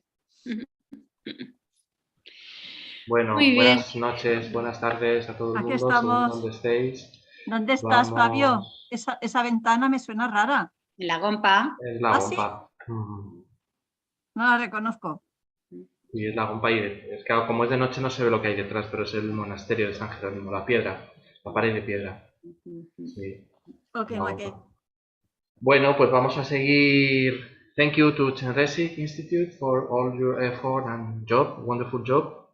Bueno, Muy bien. buenas noches, buenas tardes a todo el Aquí mundo, según estamos. donde estéis. ¿Dónde estás, Fabio? Vamos. Esa ventana me suena rara. En la gompa. Es la ¿Ah, sí? gompa. No la reconozco. Y es la gompa y es que como es de noche no se ve lo que hay detrás, pero es el monasterio de San Jerónimo, la piedra, la pared de piedra. Sí, Ok, la ok. gompa. Bueno, pues vamos a seguir. Thank you to Chenrezig Institute for all your effort and job, wonderful job.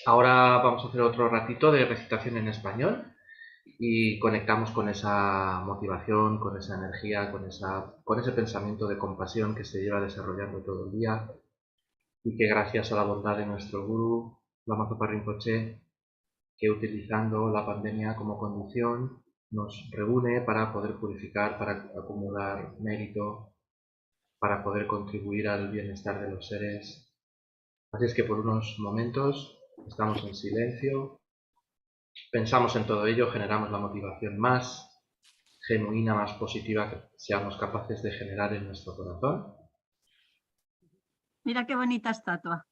Ahora vamos a hacer otro ratito de recitación en español y conectamos con esa motivación, con esa energía, con ese pensamiento de compasión que se lleva desarrollando todo el día y que gracias a la bondad de nuestro Guru, Lama Zopa Rinpoche, que utilizando la pandemia como condición nos reúne para poder purificar, para acumular mérito, para poder contribuir al bienestar de los seres. Así es que por unos momentos estamos en silencio, pensamos en todo ello, generamos la motivación más genuina, más positiva que seamos capaces de generar en nuestro corazón. Mira qué bonita estatua.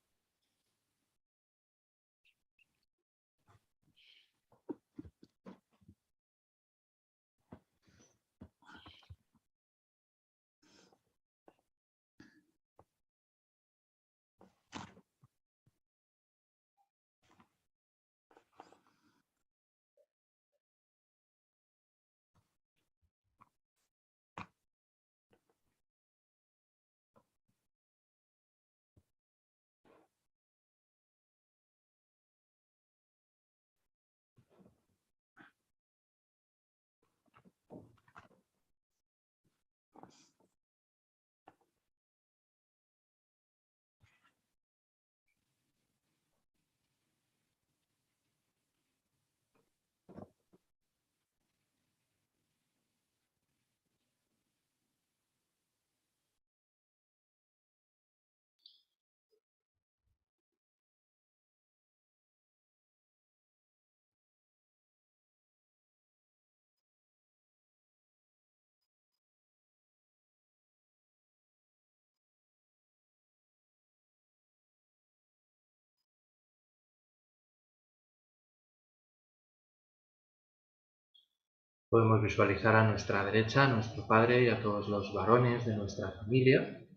Podemos visualizar a nuestra derecha a nuestro padre y a todos los varones de nuestra familia,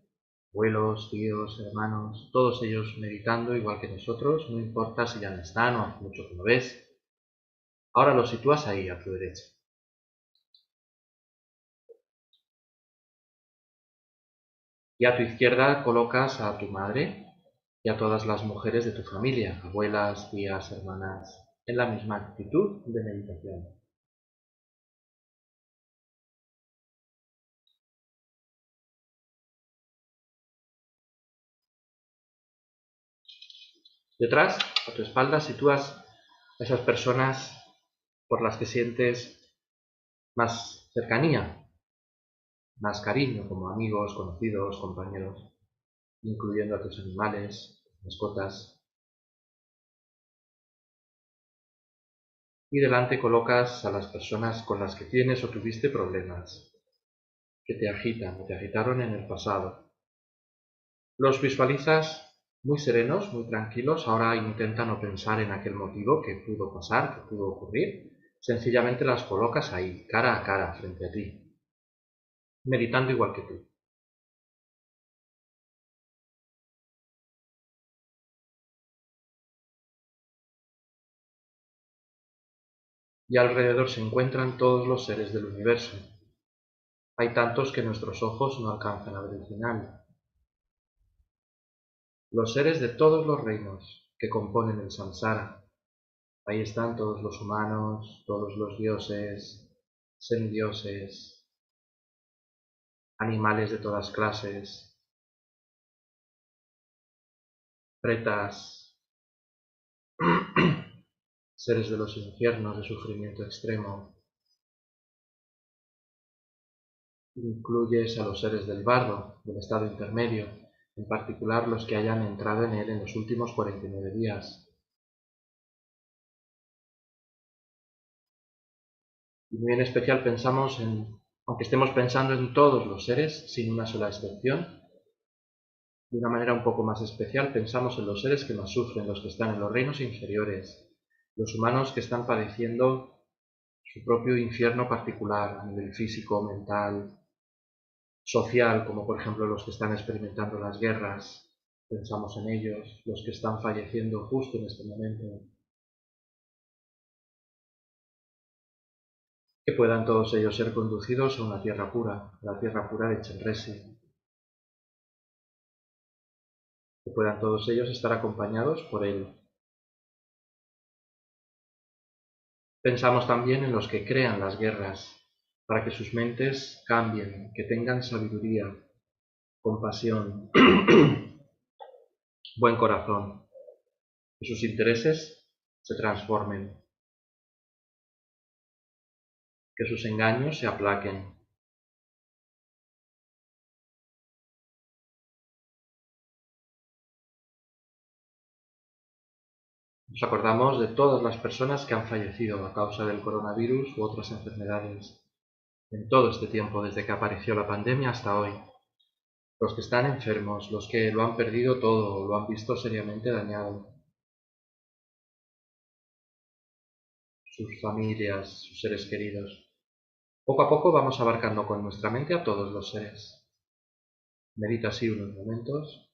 abuelos, tíos, hermanos, todos ellos meditando igual que nosotros, no importa si ya no están o hace mucho que no ves. Ahora los sitúas ahí a tu derecha. Y a tu izquierda colocas a tu madre y a todas las mujeres de tu familia, abuelas, tías, hermanas, en la misma actitud de meditación. Detrás, a tu espalda, sitúas a esas personas por las que sientes más cercanía, más cariño, como amigos, conocidos, compañeros, incluyendo a tus animales, mascotas. Y delante colocas a las personas con las que tienes o tuviste problemas, que te agitan o te agitaron en el pasado. Los visualizas muy serenos, muy tranquilos. Ahora intenta no pensar en aquel motivo que pudo pasar, que pudo ocurrir. Sencillamente las colocas ahí, cara a cara, frente a ti, meditando igual que tú. Y alrededor se encuentran todos los seres del universo. Hay tantos que nuestros ojos no alcanzan a ver el final. los seres de todos los reinos que componen el samsara. Ahí están todos los humanos, todos los dioses, semidioses, animales de todas clases, pretas, seres de los infiernos de sufrimiento extremo. Incluyes a los seres del bardo, del estado intermedio, en particular los que hayan entrado en él en los últimos 49 días. Y muy en especial pensamos en, aunque estemos pensando en todos los seres, sin una sola excepción, de una manera un poco más especial pensamos en los seres que más sufren, los que están en los reinos inferiores, los humanos que están padeciendo su propio infierno particular a nivel físico, mental, social, como por ejemplo los que están experimentando las guerras. Pensamos en ellos, los que están falleciendo justo en este momento. Que puedan todos ellos ser conducidos a una tierra pura, a la tierra pura de Chenrezig. Que puedan todos ellos estar acompañados por él. Pensamos también en los que crean las guerras, para que sus mentes cambien, que tengan sabiduría, compasión, buen corazón, que sus intereses se transformen, que sus engaños se aplaquen. Nos acordamos de todas las personas que han fallecido a causa del coronavirus u otras enfermedades en todo este tiempo, desde que apareció la pandemia hasta hoy. Los que están enfermos, los que lo han perdido todo o lo han visto seriamente dañado. Sus familias, sus seres queridos. Poco a poco vamos abarcando con nuestra mente a todos los seres. Medita así unos momentos.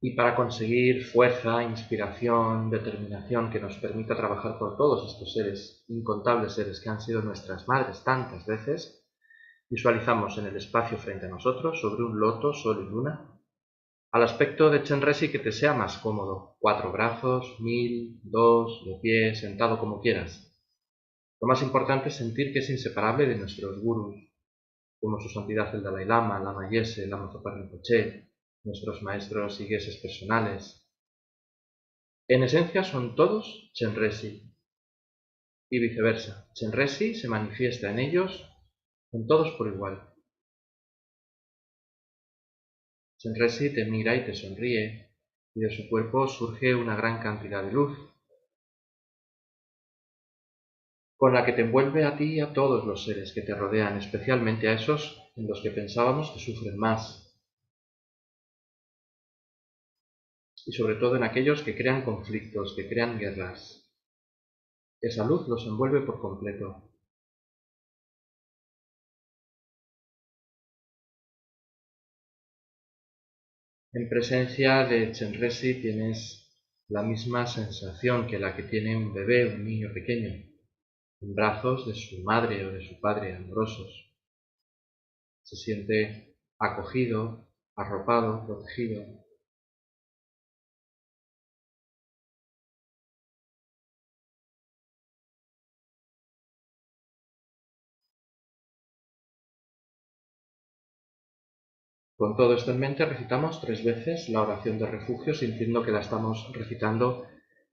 Y para conseguir fuerza, inspiración, determinación que nos permita trabajar por todos estos seres, incontables seres que han sido nuestras madres tantas veces, visualizamos en el espacio frente a nosotros, sobre un loto, sol y luna, al aspecto de Chenrezig que te sea más cómodo, 4 brazos, 1000, 2, de pie, sentado como quieras. Lo más importante es sentir que es inseparable de nuestros gurús, como su santidad el Dalai Lama, Lama Yese, Lama Zopa Rinpoche, nuestros maestros y guíes personales. En esencia son todos Chenrezig y viceversa. Chenrezig se manifiesta en ellos, en todos por igual. Chenrezig te mira y te sonríe, y de su cuerpo surge una gran cantidad de luz, con la que te envuelve a ti y a todos los seres que te rodean, especialmente a esos en los que pensábamos que sufren más, y sobre todo en aquellos que crean conflictos, que crean guerras. Esa luz los envuelve por completo. En presencia de Chenrezig tienes la misma sensación que la que tiene un bebé, un niño pequeño, en brazos de su madre o de su padre amorosos. Se siente acogido, arropado, protegido. Con todo esto en mente recitamos 3 veces la oración de refugio, sintiendo que la estamos recitando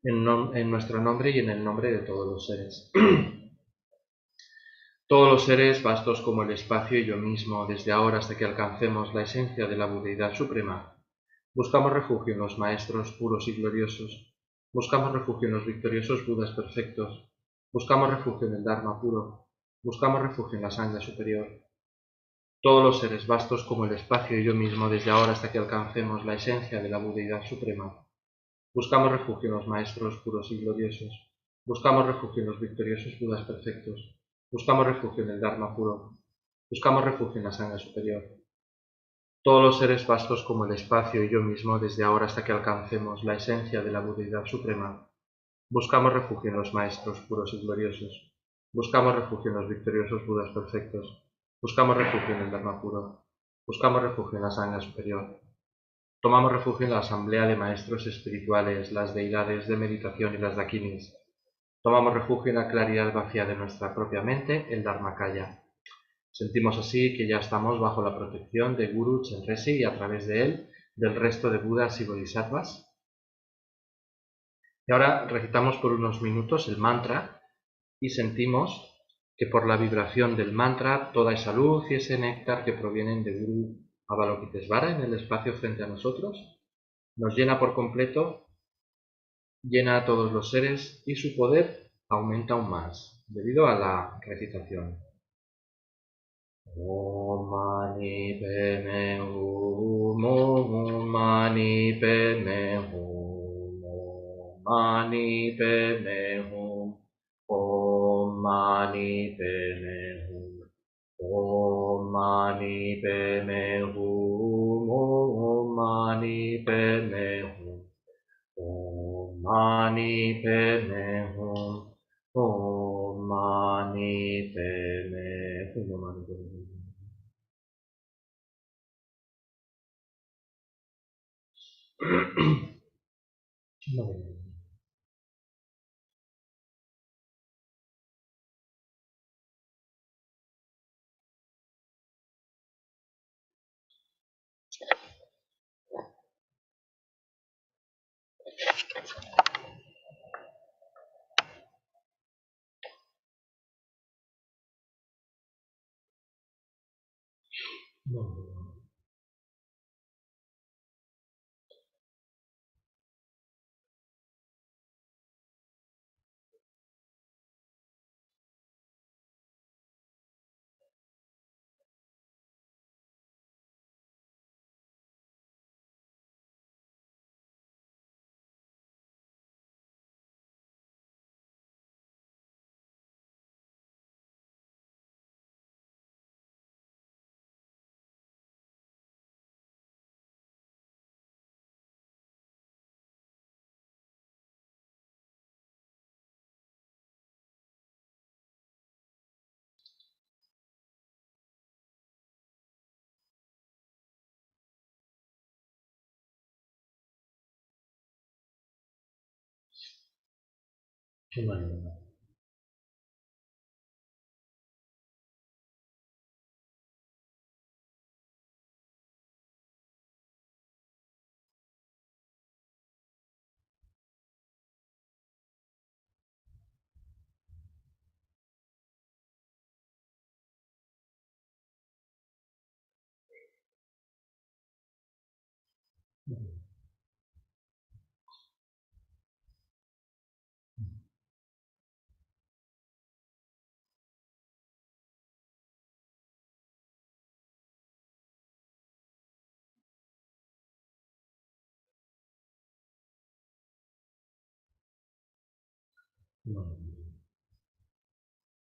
en nuestro nombre y en el nombre de todos los seres. Todos los seres, vastos como el espacio y yo mismo, desde ahora hasta que alcancemos la esencia de la budeidad suprema, buscamos refugio en los maestros puros y gloriosos, buscamos refugio en los victoriosos budas perfectos, buscamos refugio en el Dharma puro, buscamos refugio en la Sangha superior. todos los seres vastos como el espacio y yo mismo, desde ahora hasta que alcancemos la esencia de la budeidad suprema. Buscamos refugio en los maestros puros y gloriosos. Buscamos refugio en los victoriosos Budas perfectos. Buscamos refugio en el Dharma puro. Buscamos refugio en la Sangha superior. Todos los seres vastos como el espacio y yo mismo, desde ahora hasta que alcancemos la esencia de la budeidad suprema. Buscamos refugio en los maestros puros y gloriosos. Buscamos refugio en los victoriosos Budas perfectos. Buscamos refugio en el Dharma puro. Buscamos refugio en la Sangha superior. Tomamos refugio en la asamblea de maestros espirituales, las deidades de meditación y las dakinis. Tomamos refugio en la claridad vacía de nuestra propia mente, el Dharmakaya. Sentimos así que ya estamos bajo la protección de Guru Chenrezig y a través de él, del resto de Budas y Bodhisattvas. Y ahora recitamos por unos minutos el mantra y sentimos que por la vibración del mantra toda esa luz y ese néctar que provienen de Guru Avalokitesvara en el espacio frente a nosotros nos llena por completo, llena a todos los seres y su poder aumenta aún más debido a la recitación. Om mani padme hum, om mani padme hum, om mani padme hum, om mani padme hum, om mani padme hum, om mani padme hum, om mani padme hum, om mani padme hum, om mani padme hum.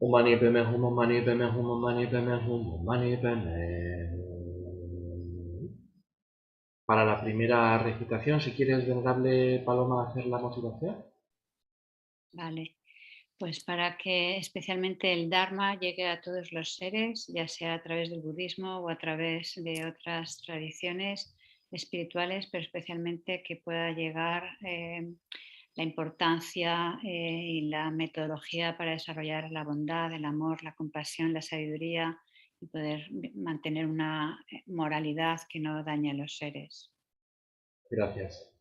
Om mani padme hum, om mani padme hum, om mani padme hum, om mani padme hum. Para la primera recitación, si quieres, venerable Paloma, hacer la motivación. Vale, pues para que especialmente el Dharma llegue a todos los seres, ya sea a través del budismo o a través de otras tradiciones espirituales, pero especialmente que pueda llegar la importancia y la metodología para desarrollar la bondad, el amor, la compasión, la sabiduría y poder mantener una moralidad que no dañe a los seres. Gracias.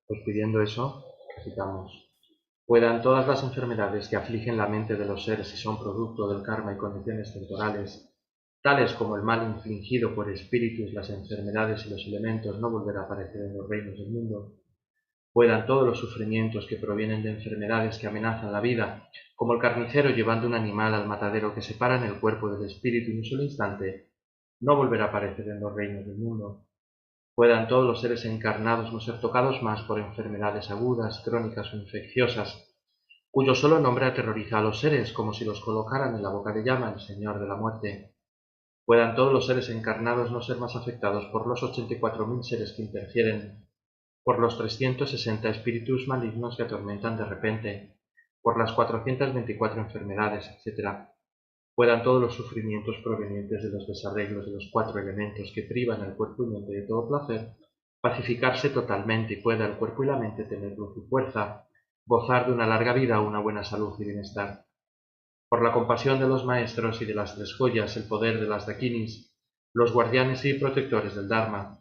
Pues pidiendo eso, recitamos. Puedan todas las enfermedades que afligen la mente de los seres y son producto del karma y condiciones temporales, tales como el mal infligido por espíritus, las enfermedades y los elementos, no volver a aparecer en los reinos del mundo. Puedan todos los sufrimientos que provienen de enfermedades que amenazan la vida, como el carnicero llevando un animal al matadero que separan el cuerpo del espíritu en un solo instante, no volver a aparecer en los reinos del mundo. Puedan todos los seres encarnados no ser tocados más por enfermedades agudas, crónicas o infecciosas, cuyo solo nombre aterroriza a los seres como si los colocaran en la boca de llama el Señor de la muerte. Puedan todos los seres encarnados no ser más afectados por los 84.000 seres que interfieren, por los 360 espíritus malignos que atormentan de repente, por las 424 enfermedades, etc. Puedan todos los sufrimientos provenientes de los desarreglos de los 4 elementos que privan el cuerpo y mente de todo placer, pacificarse totalmente y pueda el cuerpo y la mente tener luz y fuerza, gozar de una larga vida, una buena salud y bienestar. Por la compasión de los maestros y de las 3 joyas, el poder de las dakinis, los guardianes y protectores del Dharma,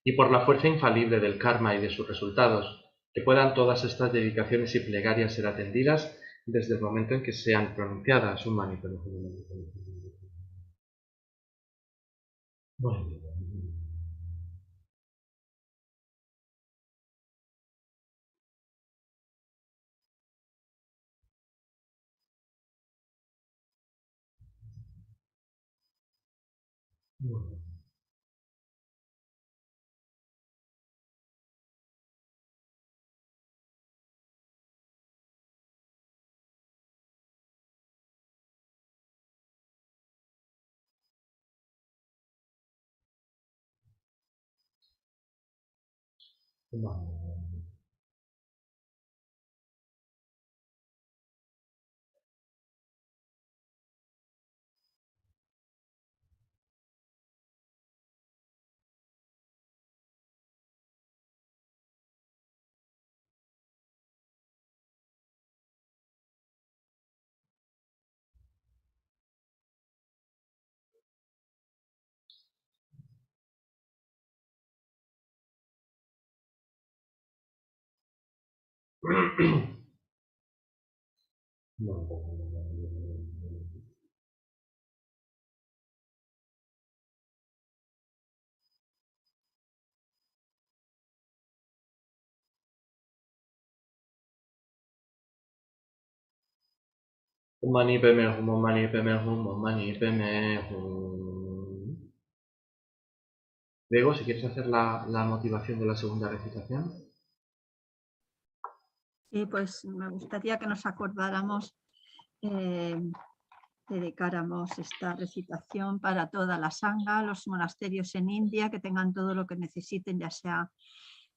y por la fuerza infalible del karma y de sus resultados, que puedan todas estas dedicaciones y plegarias ser atendidas desde el momento en que sean pronunciadas. Un manito. Mani peme hum, mani peme hum, mani peme hum. Diego, si quieres hacer la motivación de la segunda recitación. Y pues me gustaría que nos acordáramos, dedicáramos esta recitación para toda la Sangha, los monasterios en India, que tengan todo lo que necesiten, ya sea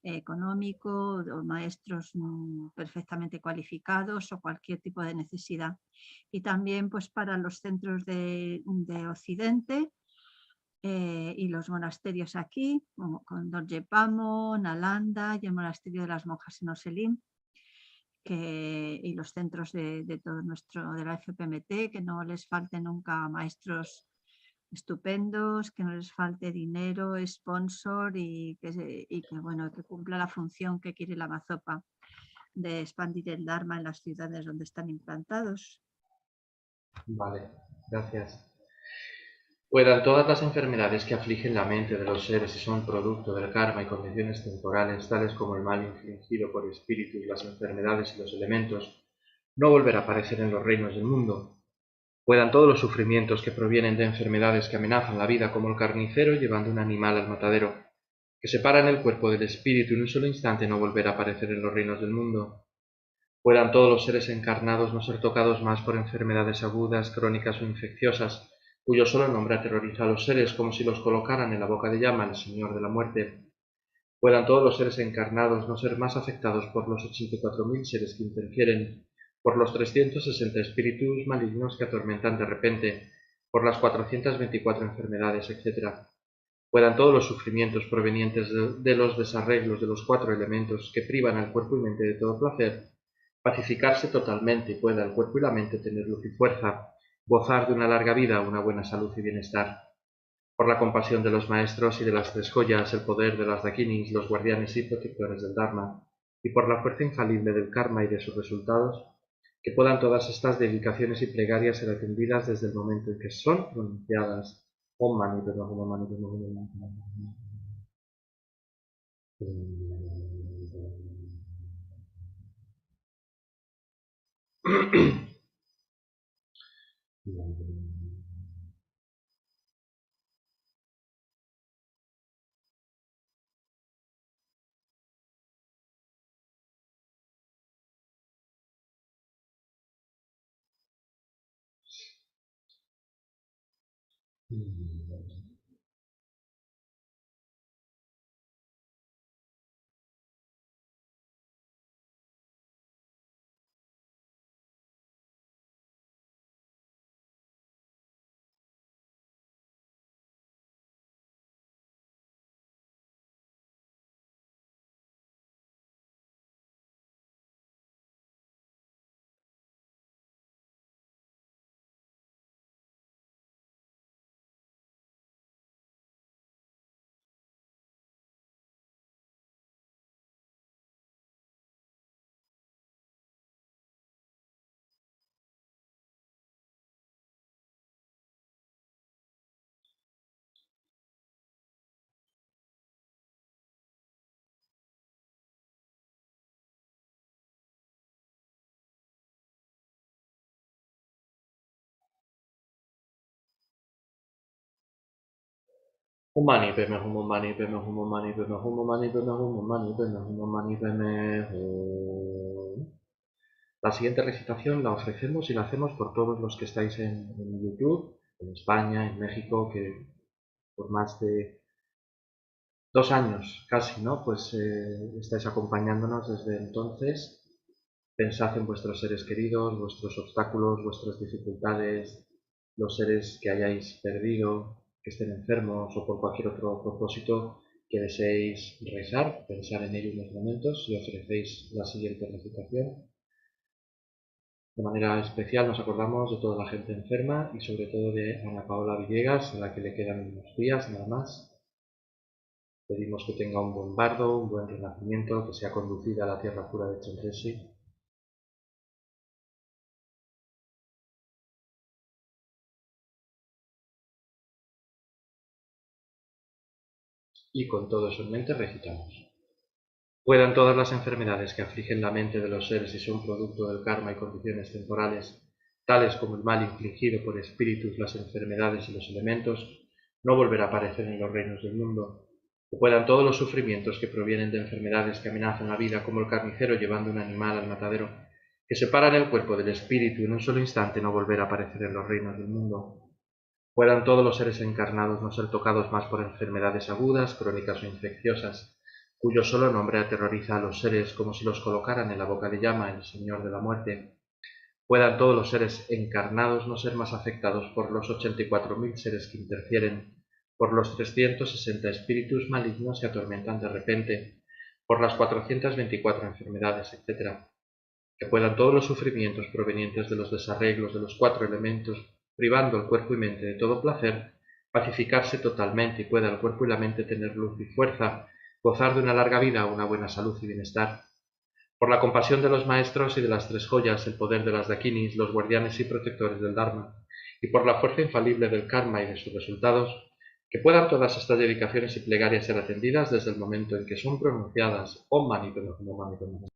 económico o maestros perfectamente cualificados o cualquier tipo de necesidad. Y también pues para los centros de Occidente y los monasterios aquí, como con Dorje Pamo, Nalanda y el monasterio de las monjas en Oselim, y los centros de todo de la FPMT, que no les falte nunca maestros estupendos, que no les falte dinero, sponsor y que bueno, que cumpla la función que quiere la Mazopa de expandir el Dharma en las ciudades donde están implantados. Vale, gracias. Puedan todas las enfermedades que afligen la mente de los seres y son producto del karma y condiciones temporales, tales como el mal infligido por espíritus, las enfermedades y los elementos, no volver a aparecer en los reinos del mundo. Puedan todos los sufrimientos que provienen de enfermedades que amenazan la vida, como el carnicero llevando un animal al matadero, que separan el cuerpo del espíritu y en un solo instante no volver a aparecer en los reinos del mundo. Puedan todos los seres encarnados no ser tocados más por enfermedades agudas, crónicas o infecciosas, cuyo solo nombre aterroriza a los seres como si los colocaran en la boca de llama el Señor de la muerte. Puedan todos los seres encarnados no ser más afectados por los 84.000 seres que interfieren, por los 360 espíritus malignos que atormentan de repente, por las 424 enfermedades, etc. Puedan todos los sufrimientos provenientes de los desarreglos de los 4 elementos que privan al cuerpo y mente de todo placer, pacificarse totalmente y pueda el cuerpo y la mente tener luz y fuerza, gozar de una larga vida, una buena salud y bienestar. Por la compasión de los maestros y de las 3 joyas, el poder de las dakinis, los guardianes y protectores del Dharma, y por la fuerza infalible del karma y de sus resultados, que puedan todas estas dedicaciones y plegarias ser atendidas desde el momento en que son pronunciadas. Om Mani Padme Hum, Mani Padme Hum, Mani Padme Hum. Humani peme humani peme humani peme humani peme humani peme humani peme hum. La siguiente recitación la ofrecemos y la hacemos por todos los que estáis en YouTube, en España, en México, que por más de 2 años casi, ¿no? Pues estáis acompañándonos desde entonces. Pensad en vuestros seres queridos, vuestros obstáculos, vuestras dificultades, los seres que hayáis perdido, que estén enfermos o por cualquier otro propósito que deseéis rezar, pensar en ello unos momentos y ofrecéis la siguiente recitación. De manera especial nos acordamos de toda la gente enferma y sobre todo de Ana Paola Villegas, a la que le quedan unos días nada más. Pedimos que tenga un buen bardo, un buen renacimiento, que sea conducida a la tierra pura de Chenrezig. Y con todo eso en mente recitamos. Puedan todas las enfermedades que afligen la mente de los seres y son producto del karma y condiciones temporales, tales como el mal infligido por espíritus, las enfermedades y los elementos, no volver a aparecer en los reinos del mundo. Que puedan todos los sufrimientos que provienen de enfermedades que amenazan la vida, como el carnicero llevando un animal al matadero, que separan el cuerpo del espíritu en un solo instante, no volver a aparecer en los reinos del mundo. Puedan todos los seres encarnados no ser tocados más por enfermedades agudas, crónicas o infecciosas, cuyo solo nombre aterroriza a los seres como si los colocaran en la boca de llama el Señor de la muerte. Puedan todos los seres encarnados no ser más afectados por los 84.000 seres que interfieren, por los 360 espíritus malignos que atormentan de repente, por las 424 enfermedades, etc. Que puedan todos los sufrimientos provenientes de los desarreglos de los 4 elementos, privando el cuerpo y mente de todo placer, pacificarse totalmente y pueda el cuerpo y la mente tener luz y fuerza, gozar de una larga vida, una buena salud y bienestar. Por la compasión de los maestros y de las 3 joyas, el poder de las dakinis, los guardianes y protectores del Dharma, y por la fuerza infalible del karma y de sus resultados, que puedan todas estas dedicaciones y plegarias ser atendidas desde el momento en que son pronunciadas. Om Mani Padme Hum, Om Mani Padme Hum.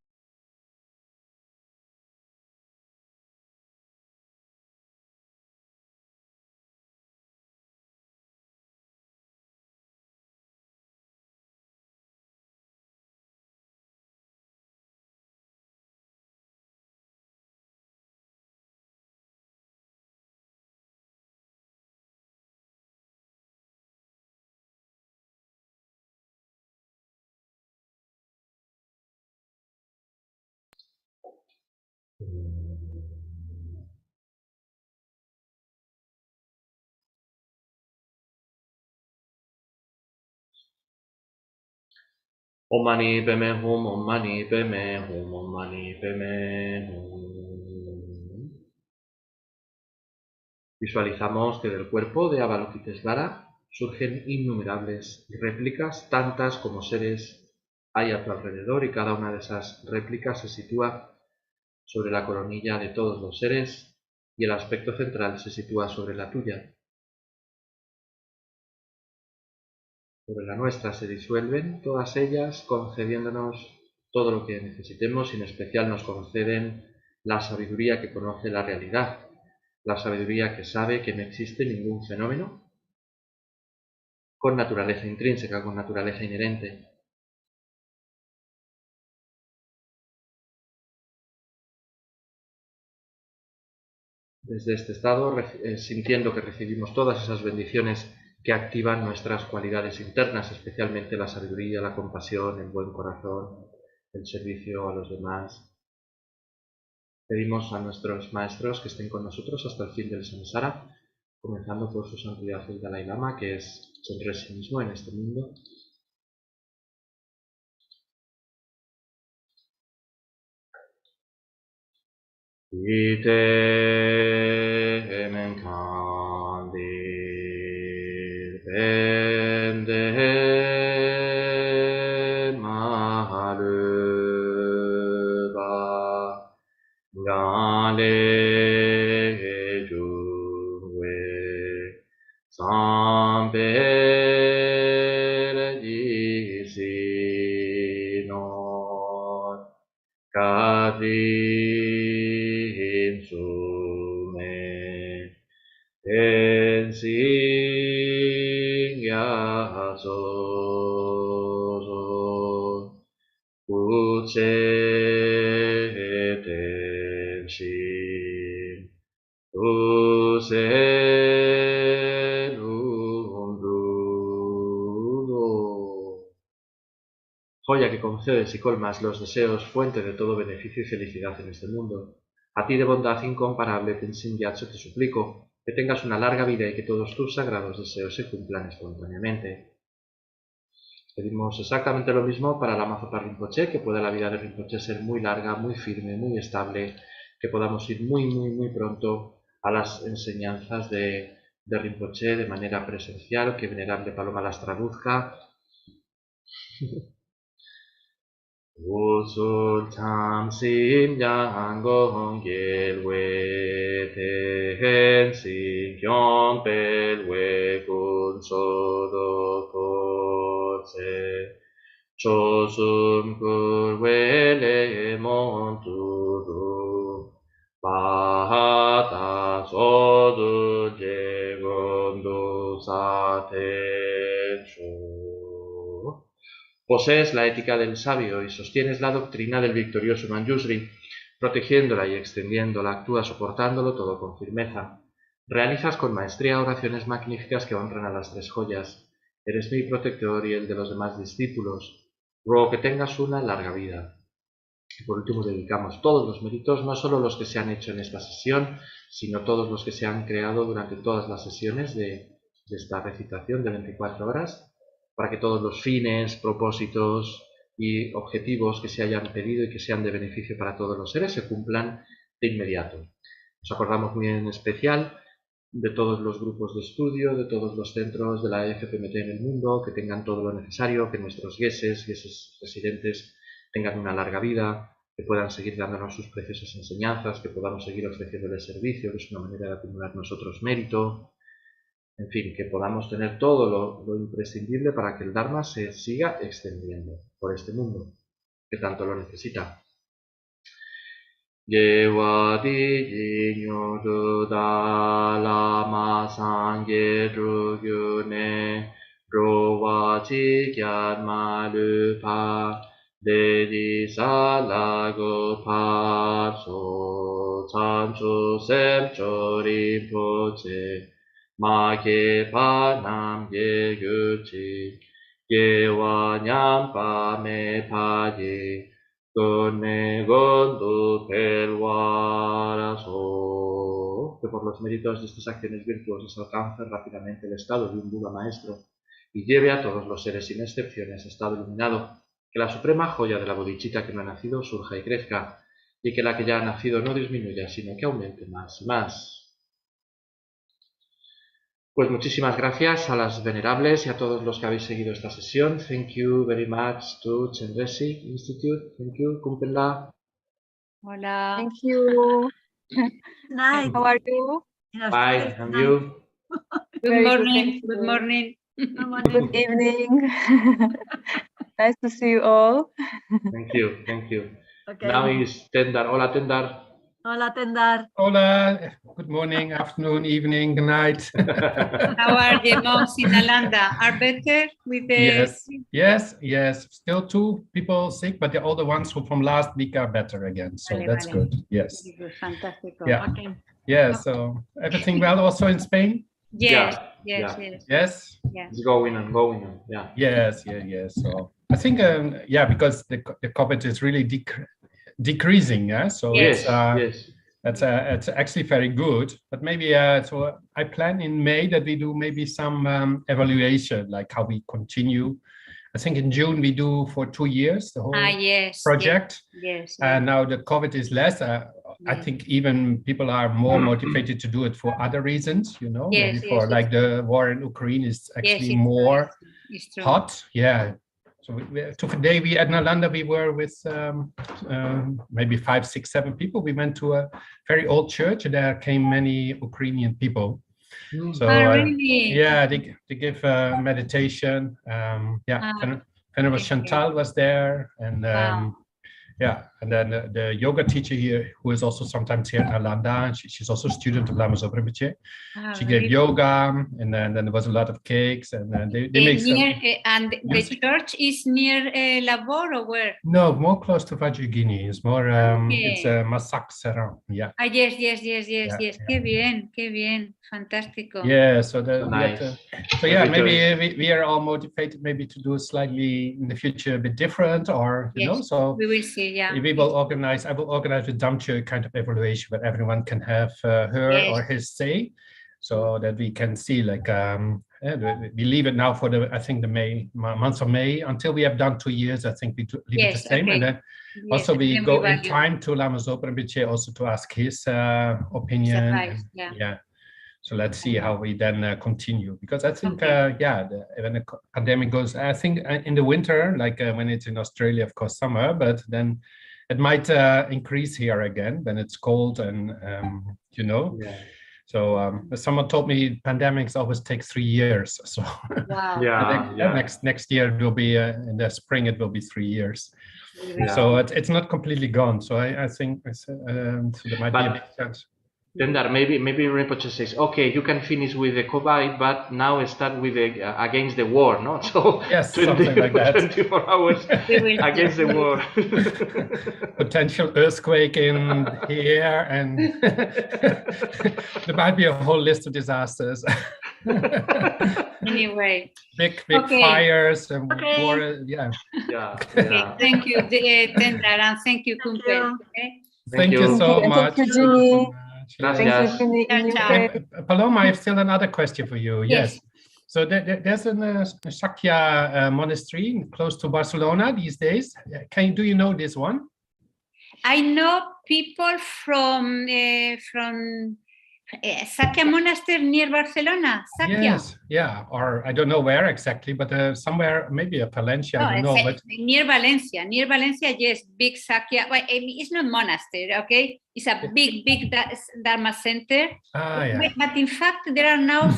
Om Mani Padme Hum, Om Mani Padme Hum, Om Mani Padme Hum. Visualizamos que del cuerpo de Avalokitesvara surgen innumerables réplicas, tantas como seres hay a tu alrededor, y cada una de esas réplicas se sitúa sobre la coronilla de todos los seres y el aspecto central se sitúa sobre la tuya. Sobre la nuestra se disuelven todas ellas, concediéndonos todo lo que necesitemos, y en especial nos conceden la sabiduría que conoce la realidad, la sabiduría que sabe que no existe ningún fenómeno con naturaleza intrínseca, con naturaleza inherente. desde este estado, sintiendo que recibimos todas esas bendiciones que activan nuestras cualidades internas, especialmente la sabiduría, la compasión, el buen corazón, el servicio a los demás. Pedimos a nuestros maestros que estén con nosotros hasta el fin del samsara, comenzando por su santidad el Dalai Lama, que es Chenrezig mismo en este mundo. Ite menkandir pende mahaluva gale juwe sampere disinon Kadin sume tensing yaso uche tenshin use joya que concedes y colmas los deseos, fuente de todo beneficio y felicidad en este mundo. A ti de bondad incomparable, Tenzin Gyatso, te suplico que tengas una larga vida y que todos tus sagrados deseos se cumplan espontáneamente. Pedimos exactamente lo mismo para Lama Zopa Rinpoche, que pueda la vida de Rinpoche ser muy larga, muy firme, muy estable, que podamos ir muy pronto a las enseñanzas de Rinpoche de manera presencial, que Venerable Paloma las traduzca. Usul tam sim yang gong gel we te hen si kyong pel we kun so do ko se cho sum kur we le mon tu du pa ta so du je gon du sa te chu. Posees la ética del sabio y sostienes la doctrina del victorioso Manjusri, protegiéndola y extendiéndola, actúas soportándolo todo con firmeza. Realizas con maestría oraciones magníficas que honran a las tres joyas. Eres mi protector y el de los demás discípulos. Ruego que tengas una larga vida. Y por último dedicamos todos los méritos, no solo los que se han hecho en esta sesión, sino todos los que se han creado durante todas las sesiones de esta recitación de 24 horas, para que todos los fines, propósitos y objetivos que se hayan pedido y que sean de beneficio para todos los seres se cumplan de inmediato. Nos acordamos muy en especial de todos los grupos de estudio, de todos los centros de la FPMT en el mundo, que tengan todo lo necesario, que nuestros gueses residentes tengan una larga vida, que puedan seguir dándonos sus preciosas enseñanzas, que podamos seguir ofreciéndoles servicio, que es una manera de acumular nosotros mérito. En fin, que podamos tener todo lo imprescindible para que el Dharma se siga extendiendo por este mundo, que tanto lo necesita. Yewa di jinyo da lama sangye drugyune rowa chi kyan ma lupa dedi salago pa so chanchu sem chori poche ma ke pa nam ye guchi ye wa nyam pa me pa ye que por los méritos de estas acciones virtuosas alcance rápidamente el estado de un Buda maestro y lleve a todos los seres sin excepciones a estado iluminado, que la suprema joya de la bodhicitta que no ha nacido surja y crezca, y que la que ya ha nacido no disminuya, sino que aumente más y más. Pues muchísimas gracias a las venerables y a todos los que habéis seguido esta sesión. Thank you very much to Chenrezig Institute. Thank you. Kumpenla. Hola. Thank you. Night. How are you? Bye. And you? Good morning. Good morning. Good evening. Nice to see you all. Thank you. Thank you. Okay. Now is Tendar. Hola, Tendar. Hola, Tendar. Hola. Good morning, afternoon, evening, good night. How are the monks in Alanda? Are better with the... Yes. Still 2 people sick, but all the ones who from last week are better again. So that's good. Yes. Very good. Fantastic. Yeah. Okay. Yeah, so everything well also in Spain? Yes, Yeah, yes, Yes? yes. it's going on, yeah. Yes. So I think, because the COVID is really decreasing, yeah? So Yes, it's it's actually very good, but maybe so I plan in May that we do maybe some evaluation, like how we continue. I think in June we do for 2 years the whole project. Yes. And now that COVID is less, I think even people are more motivated to do it for other reasons, you know, maybe for like the war in Ukraine is actually more hot. Yeah. So today we at Nalanda, we were with maybe 5, 6, 7 people. We went to a very old church and there came many Ukrainian people. So really? they give meditation. Venerable Chantal was there, and and then the yoga teacher here, who is also sometimes here in Nalanda, and she's also a student of Lama Zopa Rinpoche. She gave yoga, and then there was a lot of cakes, and then they make and the church is near Labor or where? No, more close to Vajrayogini. It's more it's Masak Saran. Yeah. Yes. Qué bien, fantástico. Yeah, so nice. Maybe we are all motivated maybe to do slightly in the future a bit different, or you know, so we will see. Yeah, I will organize with Damche kind of evaluation where everyone can have her or his say, so that we can see like we leave it now for the month of May until we have done 2 years. I think we leave it the same, and then also we go in time to Lama Zopa Rinpoche also to ask his opinion. So let's see how we then continue, because I think when the pandemic goes, I think in the winter, like when it's in Australia, of course summer, but then it might increase here again when it's cold and you know. So someone told me pandemics always take 3 years. So next year it will be in the spring. It will be 3 years. So it's not completely gone. So I think so there might be a big chance. Then that maybe Rinpoche says, okay, you can finish with the COVID, but now start with the against the war, no? So something like that. 24 hours against the war. Potential earthquake in here, and there might be a whole list of disasters. Anyway, big fires fires and war. Okay, thank you, Tendar, and thank you, Kumpe. Thank you so much. Thank you, Ginny. Gracias. Paloma, I have still another question for you. Yes. So there's a Sakya monastery close to Barcelona these days. Do you know this one? I know people from Sakya monastery near Barcelona. Sakya. Yes, or I don't know where exactly, but somewhere, maybe a Palencia, I don't know. But near Valencia, yes, big Sakya. Well, it's not monastery, okay? It's a big Dharma center. But in fact, there are now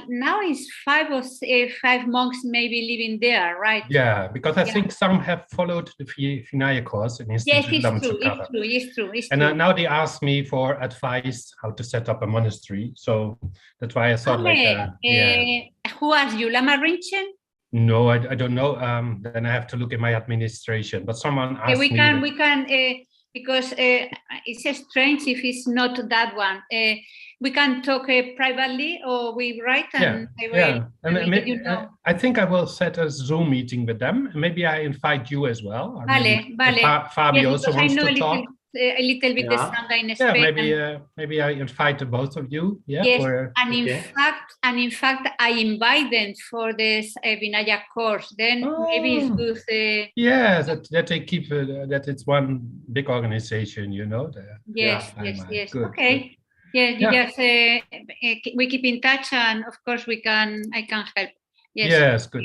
now is 5 monks maybe living there, right? Yeah, because I think some have followed the Vinaya course in Institute. Yes, it's true. And now they ask me for advice how to set up a monastery. So that's why I thought who asked you, Lama Rinchen? No, I don't know. Then I have to look at my administration. But someone asked me. We can because it's strange if it's not that one. We can talk privately, or we write and I think I will set a Zoom meeting with them. Maybe I invite you as well. Vale. Fabio also wants to talk. A little bit the Sangha in Spain. Maybe I invite both of you. Yes, in fact, I invite them for this Vinaya course. Then maybe it's good. That they keep that it's one big organization, you know. Yes. Good, okay. Good. Just we keep in touch, and of course I can help. Yes. Good.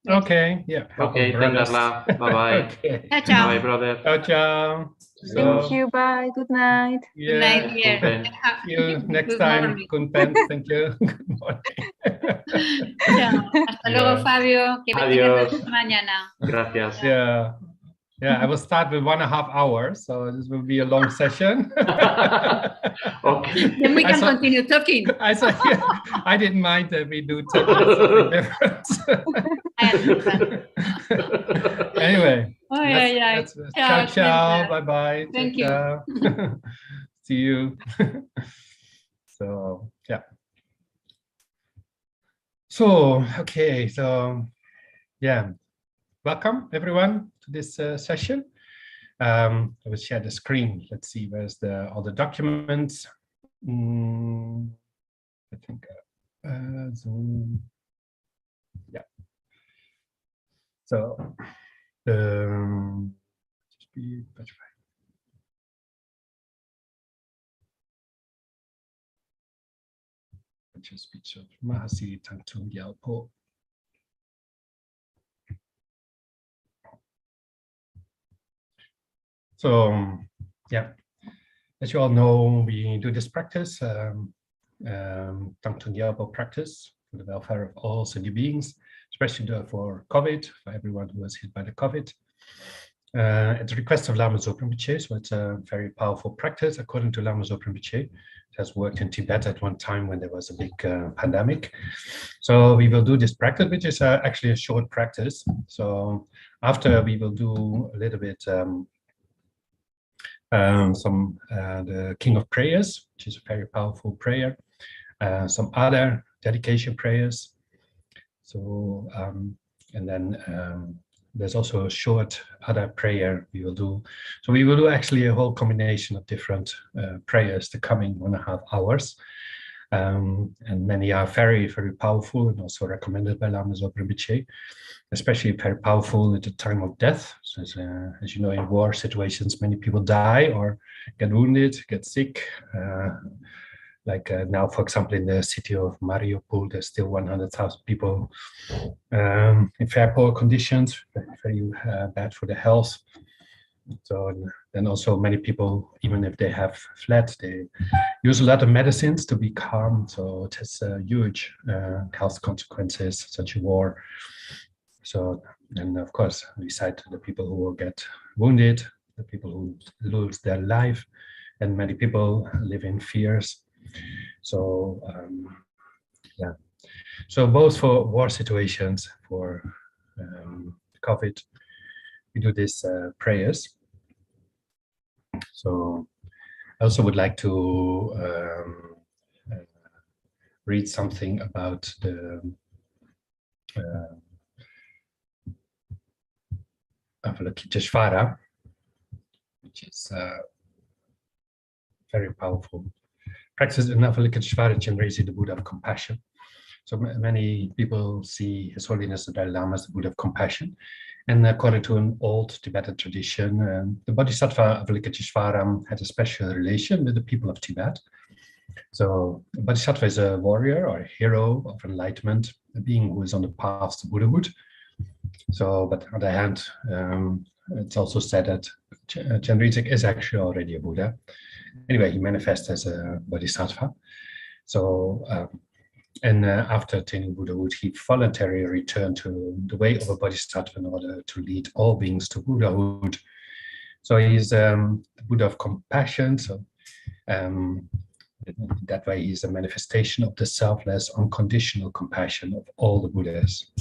Okay. Yeah. Okay. Bye. Okay. Ciao. Bye, brother. Ciao. Thank you. Bye. Good night. Good night. See you next time. Kunpen. Thank you. Good morning. Chao. Hasta luego, Fabio. Que Adiós. Mañana. Gracias. Yeah, I will start with 1.5 hours, so this will be a long session. Okay. Then we can continue talking. I didn't mind that we do something different. I understand. Anyway. Ciao. Ciao. Bye-bye. Thank you. See you. So, yeah. So, okay, so, yeah. Welcome, everyone, to this session. I will share the screen. Let's see, where's all the documents. I think, Zoom. Yeah. So, just be better. Speech of Mahasi Thangtong Gyalpo. So, yeah, as you all know, we do this practice, Thangtong Gyalpo practice for the welfare of all sentient beings, especially for COVID, for everyone who was hit by the COVID. At the request of Lama Zopa Rinpoche, so it's a very powerful practice. According to Lama Zopa Rinpoche, it has worked in Tibet at one time when there was a big pandemic. So we will do this practice, which is actually a short practice. So after we will do a little bit the King of Prayers, which is a very powerful prayer, some other dedication prayers. So and then there's also a short other prayer we will do. So we will do actually a whole combination of different prayers the coming 1.5 hours. And many are very, very powerful and also recommended by Lama Zopa Rinpoche, especially very powerful at the time of death. So as you know, in war situations, many people die or get wounded, get sick. Now, for example, in the city of Mariupol, there's still 100,000 people in very poor conditions, very bad for the health. So then also many people, even if they have fled, they use a lot of medicines to be calm. So it has huge health consequences, such a war. So, and of course, recite the people who will get wounded, the people who lose their life, and many people live in fears. So, yeah. So both for war situations, for COVID, we do these prayers. So I also would like to read something about the Avalokiteshvara, which is very powerful. Practice in Avalokiteshvara, Chenrezig, the Buddha of compassion. So many people see His Holiness the Dalai Lama as the Buddha of compassion. And according to an old Tibetan tradition, the Bodhisattva Avalokiteshvara had a special relation with the people of Tibet. So a Bodhisattva is a warrior or a hero of enlightenment, a being who is on the path to Buddhahood. So, but on the other hand, it's also said that Chenrezig is actually already a Buddha. Anyway, he manifests as a Bodhisattva. So, and after attaining Buddhahood, he voluntarily returned to the way of a Bodhisattva in order to lead all beings to Buddhahood. So he's the Buddha of compassion. So that way he's a manifestation of the selfless, unconditional compassion of all the Buddhas.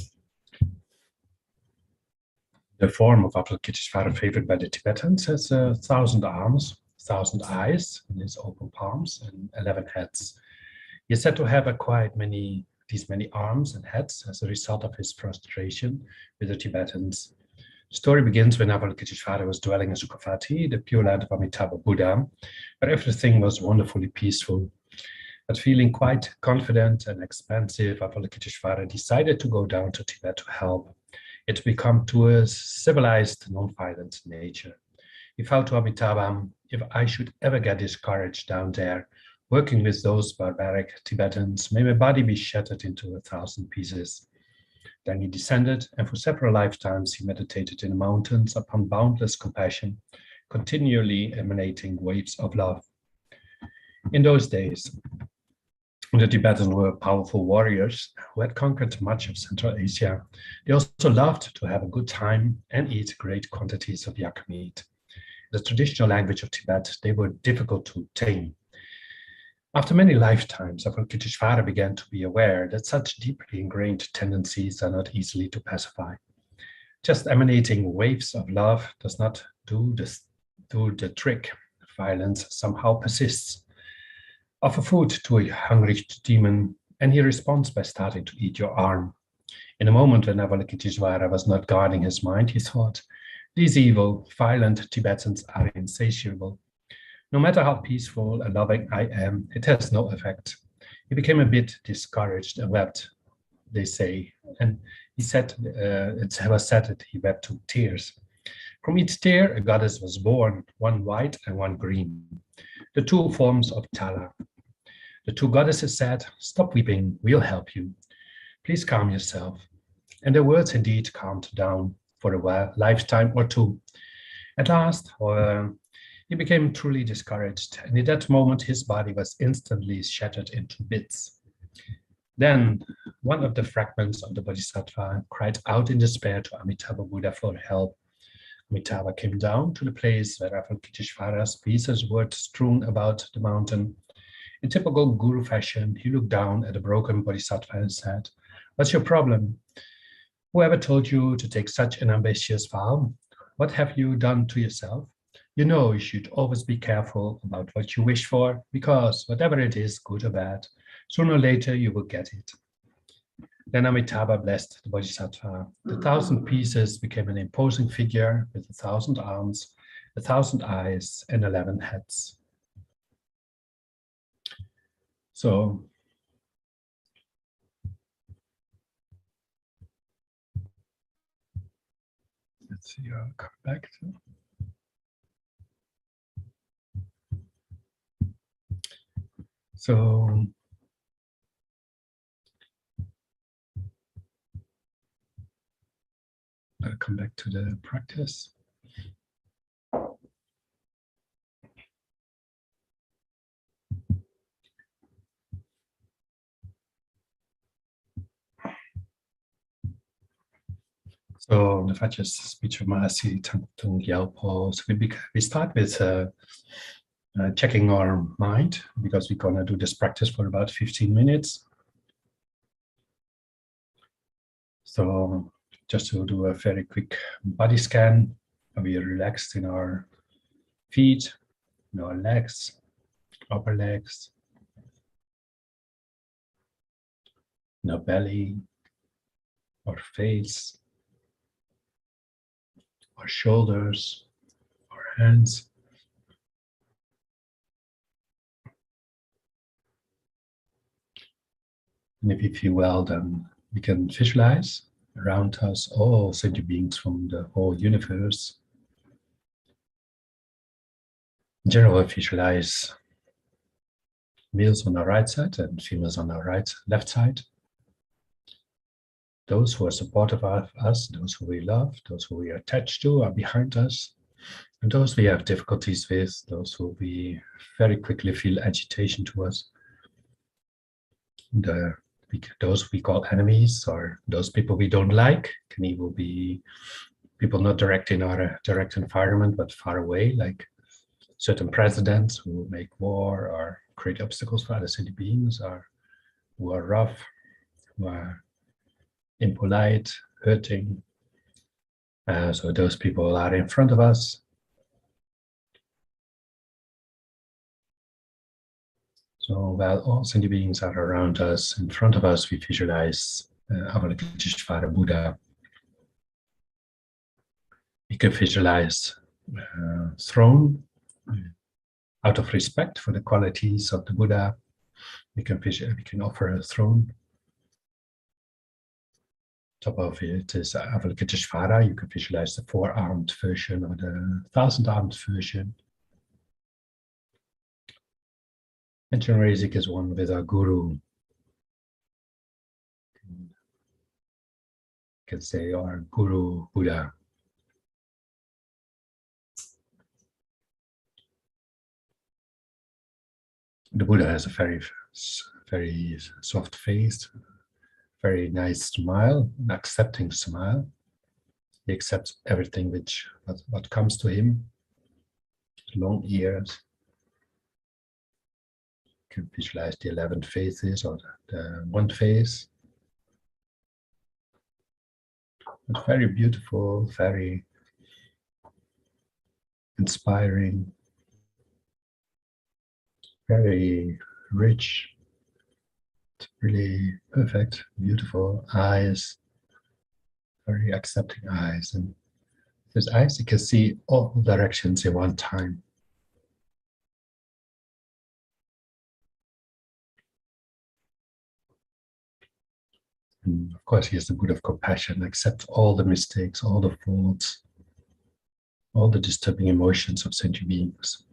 The form of Avalokiteshvara, favored by the Tibetans, has 1,000 arms, 1,000 eyes in his open palms, and 11 heads. He is said to have acquired these many arms and heads as a result of his frustration with the Tibetans. The story begins when Avalokiteshvara was dwelling in Sukhavati, the Pure Land of Amitabha Buddha, where everything was wonderfully peaceful. But feeling quite confident and expansive, Avalokiteshvara decided to go down to Tibet to help it to become to a civilized, non-violent nature. He vowed to Amitabha, if I should ever get discouraged down there, working with those barbaric Tibetans, may my body be shattered into 1,000 pieces. Then he descended, and for several lifetimes he meditated in the mountains upon boundless compassion, continually emanating waves of love. In those days, the Tibetans were powerful warriors who had conquered much of Central Asia. They also loved to have a good time and eat great quantities of yak meat. In the traditional language of Tibet, they were difficult to tame. After many lifetimes, Avalokiteshvara began to be aware that such deeply ingrained tendencies are not easily to pacify. Just emanating waves of love does not do the trick. Violence somehow persists. Offer food to a hungry demon, and he responds by starting to eat your arm. In a moment when Avalokiteshvara was not guarding his mind, he thought, these evil, violent Tibetans are insatiable. No matter how peaceful and loving I am, it has no effect. He became a bit discouraged and wept, they say. And he said, it was said that he wept to tears. From each tear, a goddess was born, one white and one green, the two forms of Tala. The two goddesses said, stop weeping, we'll help you. Please calm yourself. And their words indeed calmed down for a lifetime or two. At last, he became truly discouraged, and in that moment his body was instantly shattered into bits. Then one of the fragments of the Bodhisattva cried out in despair to Amitabha Buddha for help. Amitabha came down to the place where Avalokiteshvara's pieces were strewn about the mountain. In typical guru fashion, he looked down at the broken Bodhisattva and said, what's your problem? Whoever told you to take such an ambitious vow? What have you done to yourself? You know you should always be careful about what you wish for, because whatever it is, good or bad, sooner or later you will get it. Then Amitabha blessed the Bodhisattva. The 1,000 pieces became an imposing figure with 1,000 arms, 1,000 eyes, and 11 heads. So, let's see, I'll come back to. So, I'll come back to the practice. So the Vajra's speech of Mahasi Thangtong Gyalpo. So we start with checking our mind, because we're going to do this practice for about 15 minutes. So just to do a very quick body scan, we are relaxed in our feet, in our legs, upper legs, in our belly, our face, our shoulders, our hands. And if you feel well, then we can visualize around us all sentient beings from the whole universe. In general, visualize males on our right side and females on our left side. Those who are supportive of us, those who we love, those who we are attached to are behind us. And those we have difficulties with, those who we very quickly feel agitation towards. Those we call enemies, or those people we don't like, can even be people not direct in our direct environment, but far away, like certain presidents who make war or create obstacles for other sentient beings, or who are rough, who are impolite, hurting. So those people are in front of us. So while all sentient beings are around us, in front of us, we visualize Avalokiteshvara Buddha. We can visualize a throne out of respect for the qualities of the Buddha. We can offer a throne. Top of it is Avalokiteshvara. You can visualize the 4-armed version or the 1,000-armed version. And Chenrezig is one with our guru. You can say our guru Buddha. The Buddha has a very, very soft face, very nice smile, an accepting smile. He accepts everything what comes to him. Long ears. You can visualize the 11 faces or the one face. It's very beautiful, very inspiring. very rich, really perfect, beautiful eyes, very accepting eyes. And with eyes, you can see all directions in one time. And of course, he is the Buddha of compassion, accepts all the mistakes, all the faults, all the disturbing emotions of sentient beings.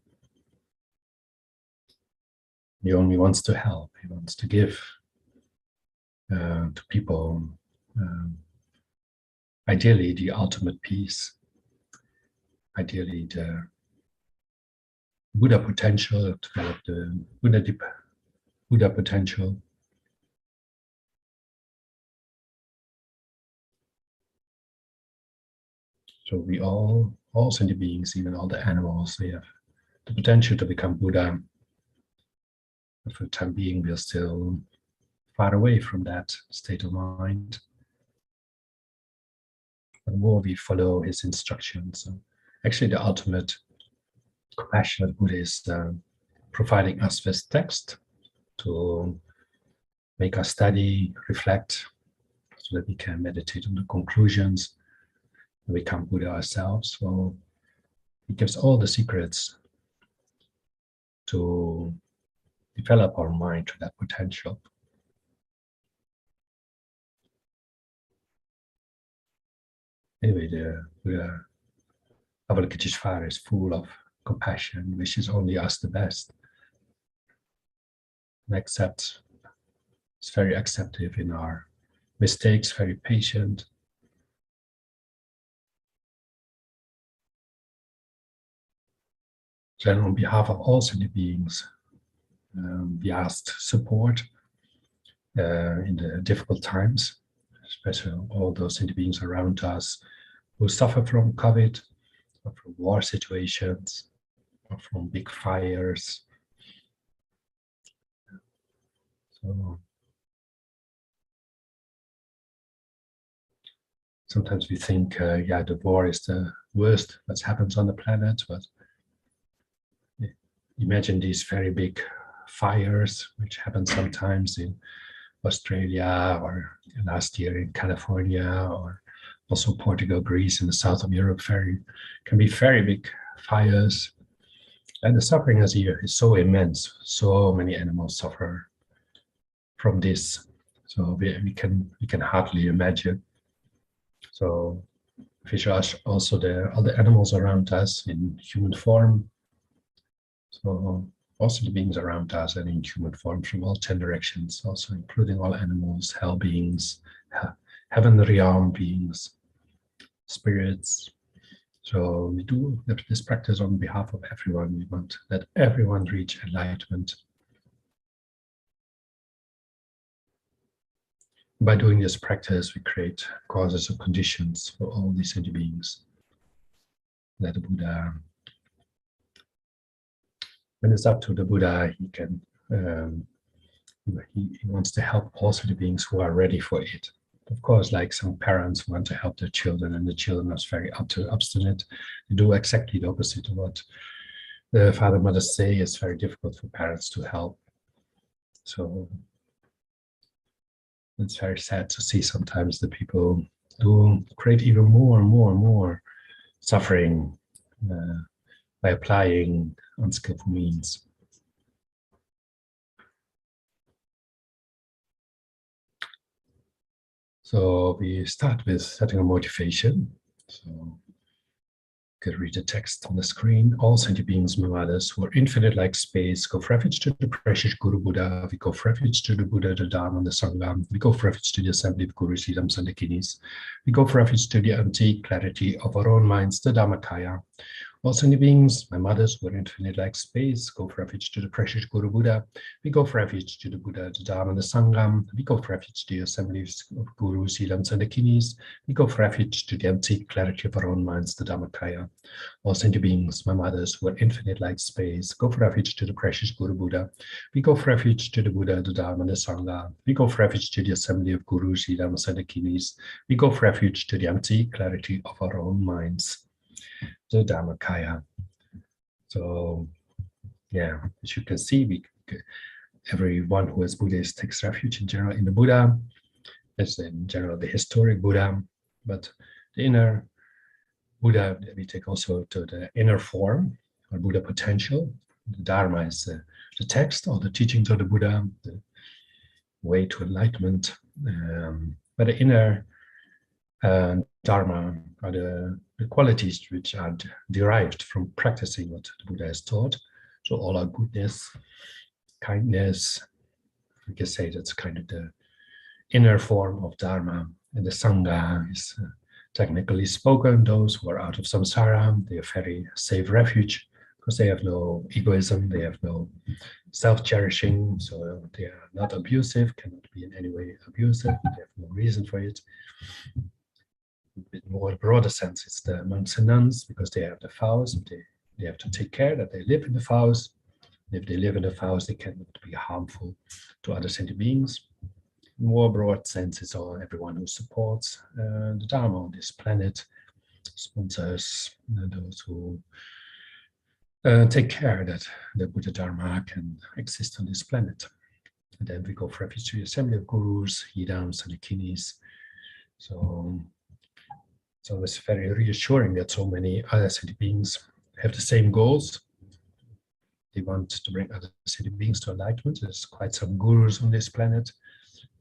He only wants to help. He wants to give to people, ideally, the ultimate peace, ideally, the Buddha potential, develop the Buddha potential. So we all sentient beings, even all the animals, they have the potential to become Buddha. But for the time being, we are still far away from that state of mind. The more we follow his instructions, actually the ultimate compassionate Buddha is providing us with text to make us study, reflect, so that we can meditate on the conclusions and become Buddha ourselves. So he gives all the secrets to develop our mind to that potential. Anyway, the Buddha Avalokiteshvara is full of compassion, wishes only us the best. And accepts, is very acceptive in our mistakes, very patient. Then on behalf of all sentient beings, we asked support in the difficult times, especially all those sentient beings around us who suffer from COVID, or from war situations, or from big fires. So sometimes we think, yeah, the war is the worst that happens on the planet, but imagine these very big fires, which happen sometimes in Australia, or last year in California, or also Portugal, Greece, in the south of Europe. Can be very big fires, and the suffering as here is so immense. So many animals suffer from this, so we can hardly imagine. So fish are also the other animals around us in human form. So also the beings around us and in human form from all 10 directions, also including all animals, hell beings, heavenly realm beings, spirits. So we do this practice on behalf of everyone. We want that everyone reach enlightenment. By doing this practice, we create causes or conditions for all these sentient beings. That the Buddha, when it's up to the Buddha, he can he wants to help also the beings who are ready for it. Of course, like some parents want to help their children, and the children are very obstinate. They do exactly the opposite of what the father and mother say. It's very difficult for parents to help. So it's very sad to see sometimes the people do create even more and more and more suffering by applying unskillful means. So we start with setting a motivation. So you can read the text on the screen. All sentient beings, my mothers, who are infinite like space, go for refuge to the precious Guru Buddha. We go for refuge to the Buddha, the Dharma, and the Sangha. We go for refuge to the assembly of Guru Siddhams and the Kinis. We go for refuge to the empty clarity of our own minds, the Dhammakaya. All sentient beings, my mothers, who are infinite like space, go for refuge to the precious Guru Buddha. We go for refuge to the Buddha, the Dharma, and the Sangha. We go for refuge to the assemblies of Guru, Siddhams, and the Kinis. We go for refuge to the empty clarity of our own minds, the Dhammakaya. All sentient beings, my mothers, who are infinite like space, go for refuge to the precious Guru Buddha. We go for refuge to the Buddha, the Dharma, and the Sangha. We go for refuge to the assembly of Guru, Siddhams, and the Kinis. We go for refuge to the empty clarity of our own minds, the Dhammakaya. So yeah, as you can see, everyone who is Buddhist takes refuge in general in the Buddha. That's in general the historic Buddha, but the inner Buddha we take also to the inner form or Buddha potential. The Dharma is the text or the teachings of the Buddha, the way to enlightenment. But the inner Dharma are the qualities which are derived from practicing what the Buddha has taught. So all our goodness, kindness, we can say that's kind of the inner form of Dharma. And the Sangha is technically spoken, those who are out of samsara, they are very safe refuge because they have no egoism, they have no self-cherishing, so they are not abusive, cannot be in any way abusive, they have no reason for it. In more broader sense, it's the monks and nuns because they have the vows, they have to take care that they live in the vows. If they live in the vows, they cannot be harmful to other sentient beings. In more broad sense, it's all everyone who supports the Dharma on this planet, sponsors, those who take care that the Buddha Dharma can exist on this planet. And then we go for refuge to the assembly of gurus, yidams, and akinis. So it's always very reassuring that so many other sentient beings have the same goals. They want to bring other sentient beings to enlightenment. There's quite some gurus on this planet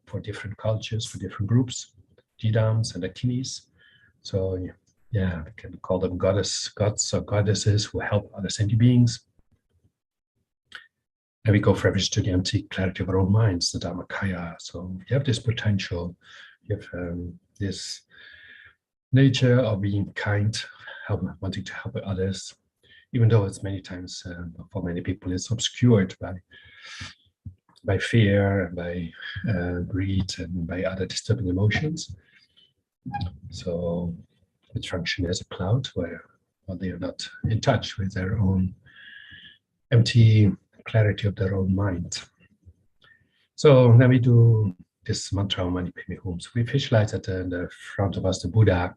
for different cultures, for different groups, yidams and akinis. So yeah, we can call them gods or goddesses who help other sentient beings. And we go for refuge to the empty clarity of our own minds, the Dharmakaya. So you have this potential, you have this nature of being kind, wanting to help others, even though it's many times, for many people, it's obscured by fear, by greed, and by other disturbing emotions. So it functions as a cloud where they are not in touch with their own empty clarity of their own mind. So then we do this mantra, Mani Padme Hum. So we visualize that in the front of us, the Buddha,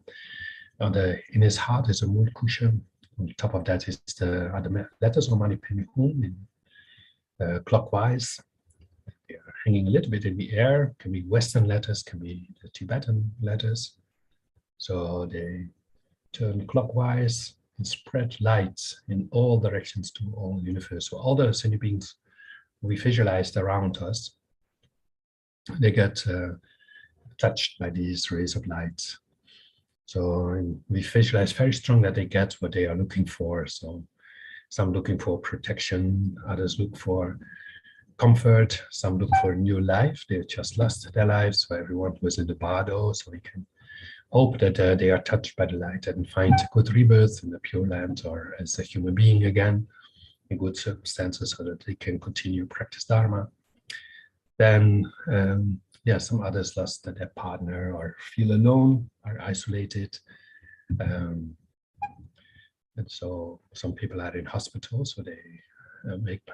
in his heart is a moon cushion. On top of that is are the letters of Mani Padme Hum in clockwise. They are hanging a little bit in the air. Can be Western letters, can be the Tibetan letters. So they turn clockwise and spread light in all directions to all the universe. So all the sentient beings we visualized around us, they get touched by these rays of light. So we visualize very strong that they get what they are looking for. So some looking for protection, others look for comfort, some look for a new life. They just lost their lives. So everyone was in the bardo, so we can hope that they are touched by the light and find a good rebirth in the Pure Land or as a human being again in good circumstances so that they can continue practice Dharma. Then, some others lost their partner or feel alone, are isolated. And so some people are in hospital, so they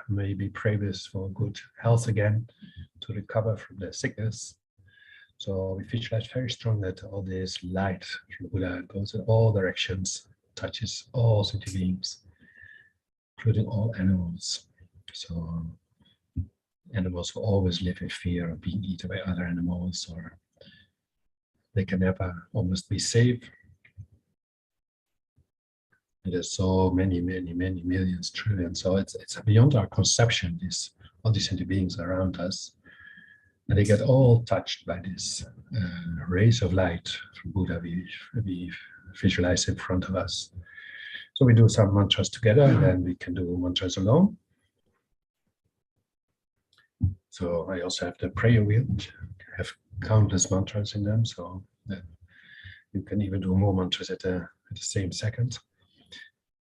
maybe pray for good health again to recover from their sickness. So we visualize very strong that all this light from the Buddha goes in all directions, touches all sentient beings, including all animals. So animals will always live in fear of being eaten by other animals, or they can never almost be safe. And there's so many millions, trillions. So it's beyond our conception, all these sentient beings around us. And they get all touched by this rays of light from Buddha we visualize in front of us. So we do some mantras together, and then we can do mantras alone. So I also have the prayer wheel, which have countless mantras in them. So you can even do more mantras at the same second.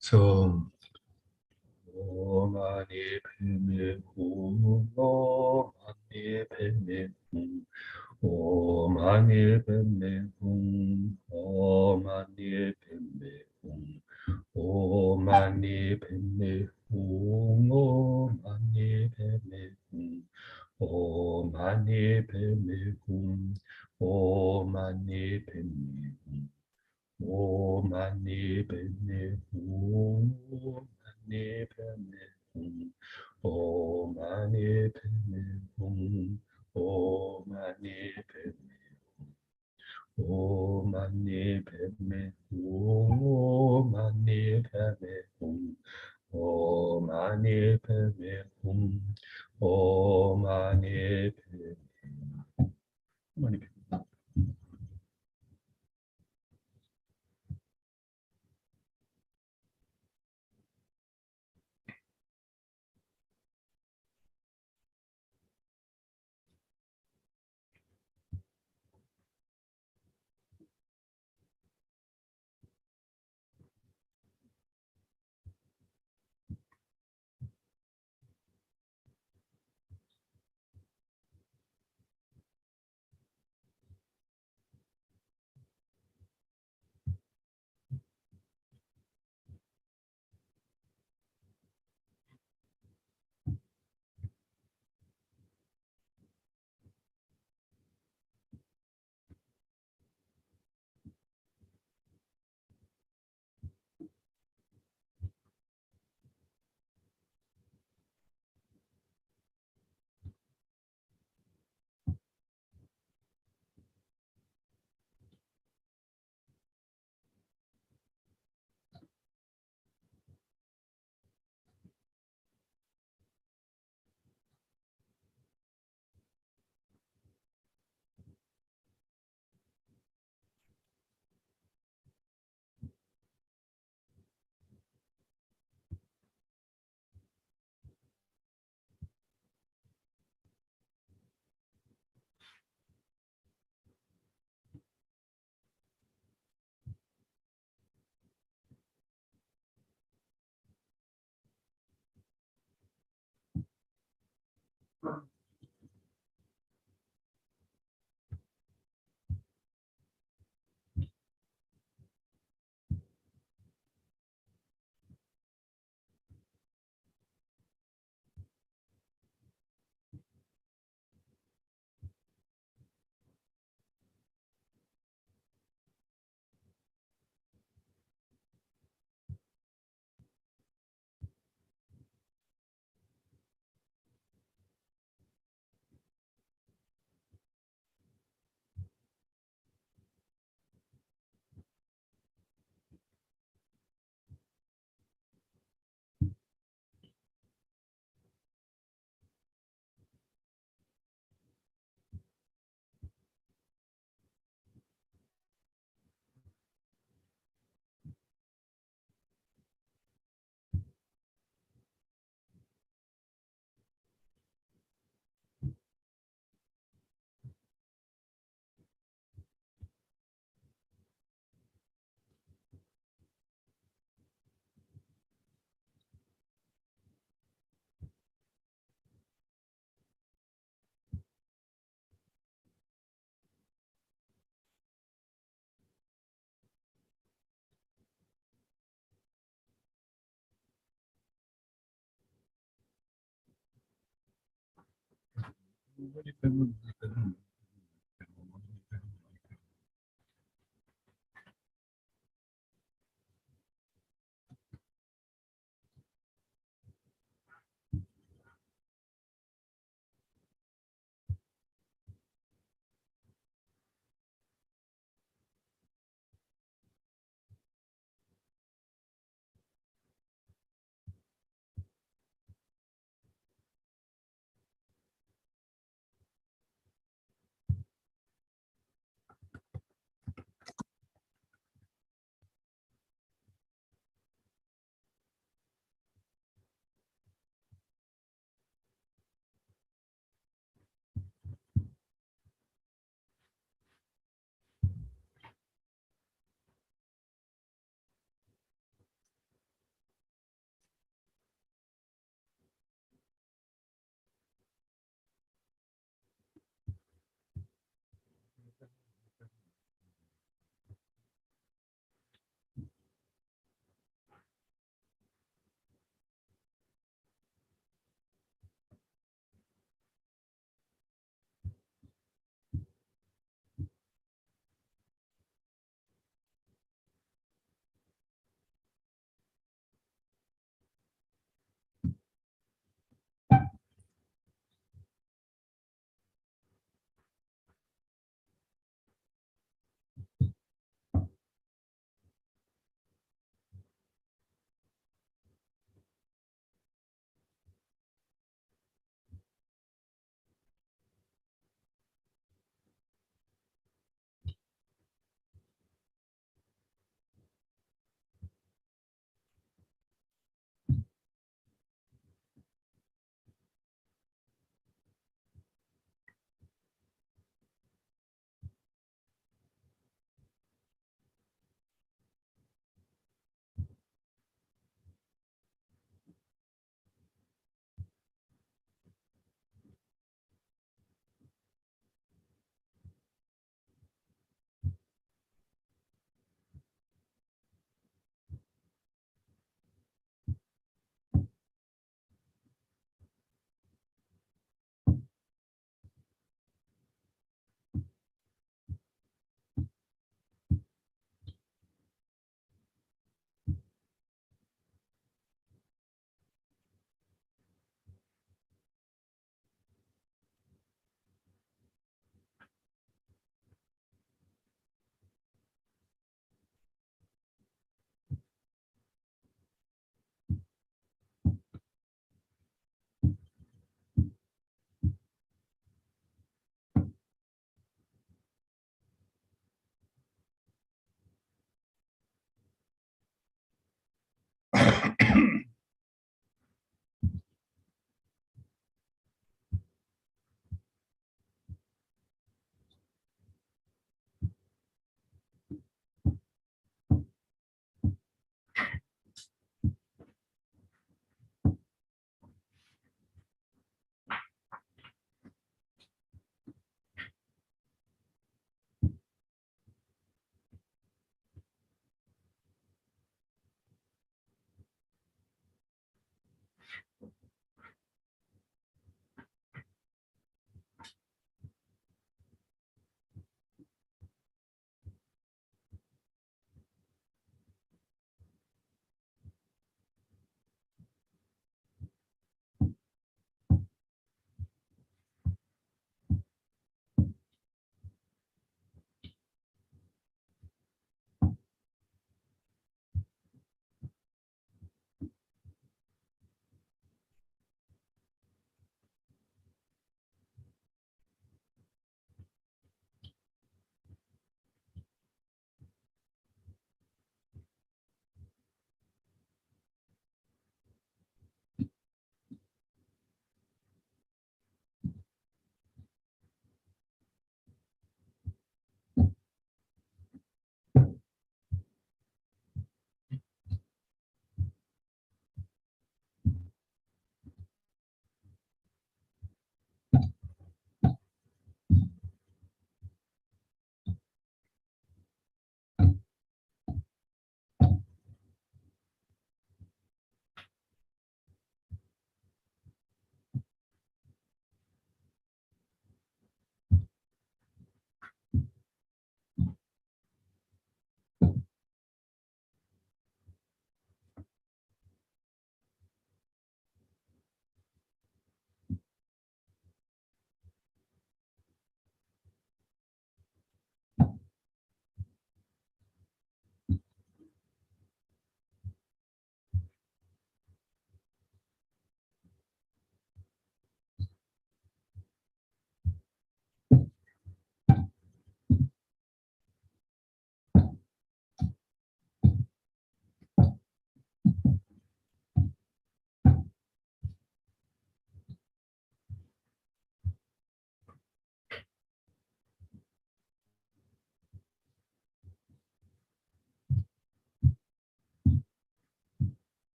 So Om Mani Padme Hum, Om Mani Padme Hum, Om Mani Padme Hum, Om Mani Padme Hum, Om Mani Padme Hum, Om Mani Padme Hum, Om Mani Padme Hum, Om Mani Padme Hum, Om Mani Padme Hum, Om Mani Padme Hum, Mani Padme Hum. Om Mani Padme. Mani Padme.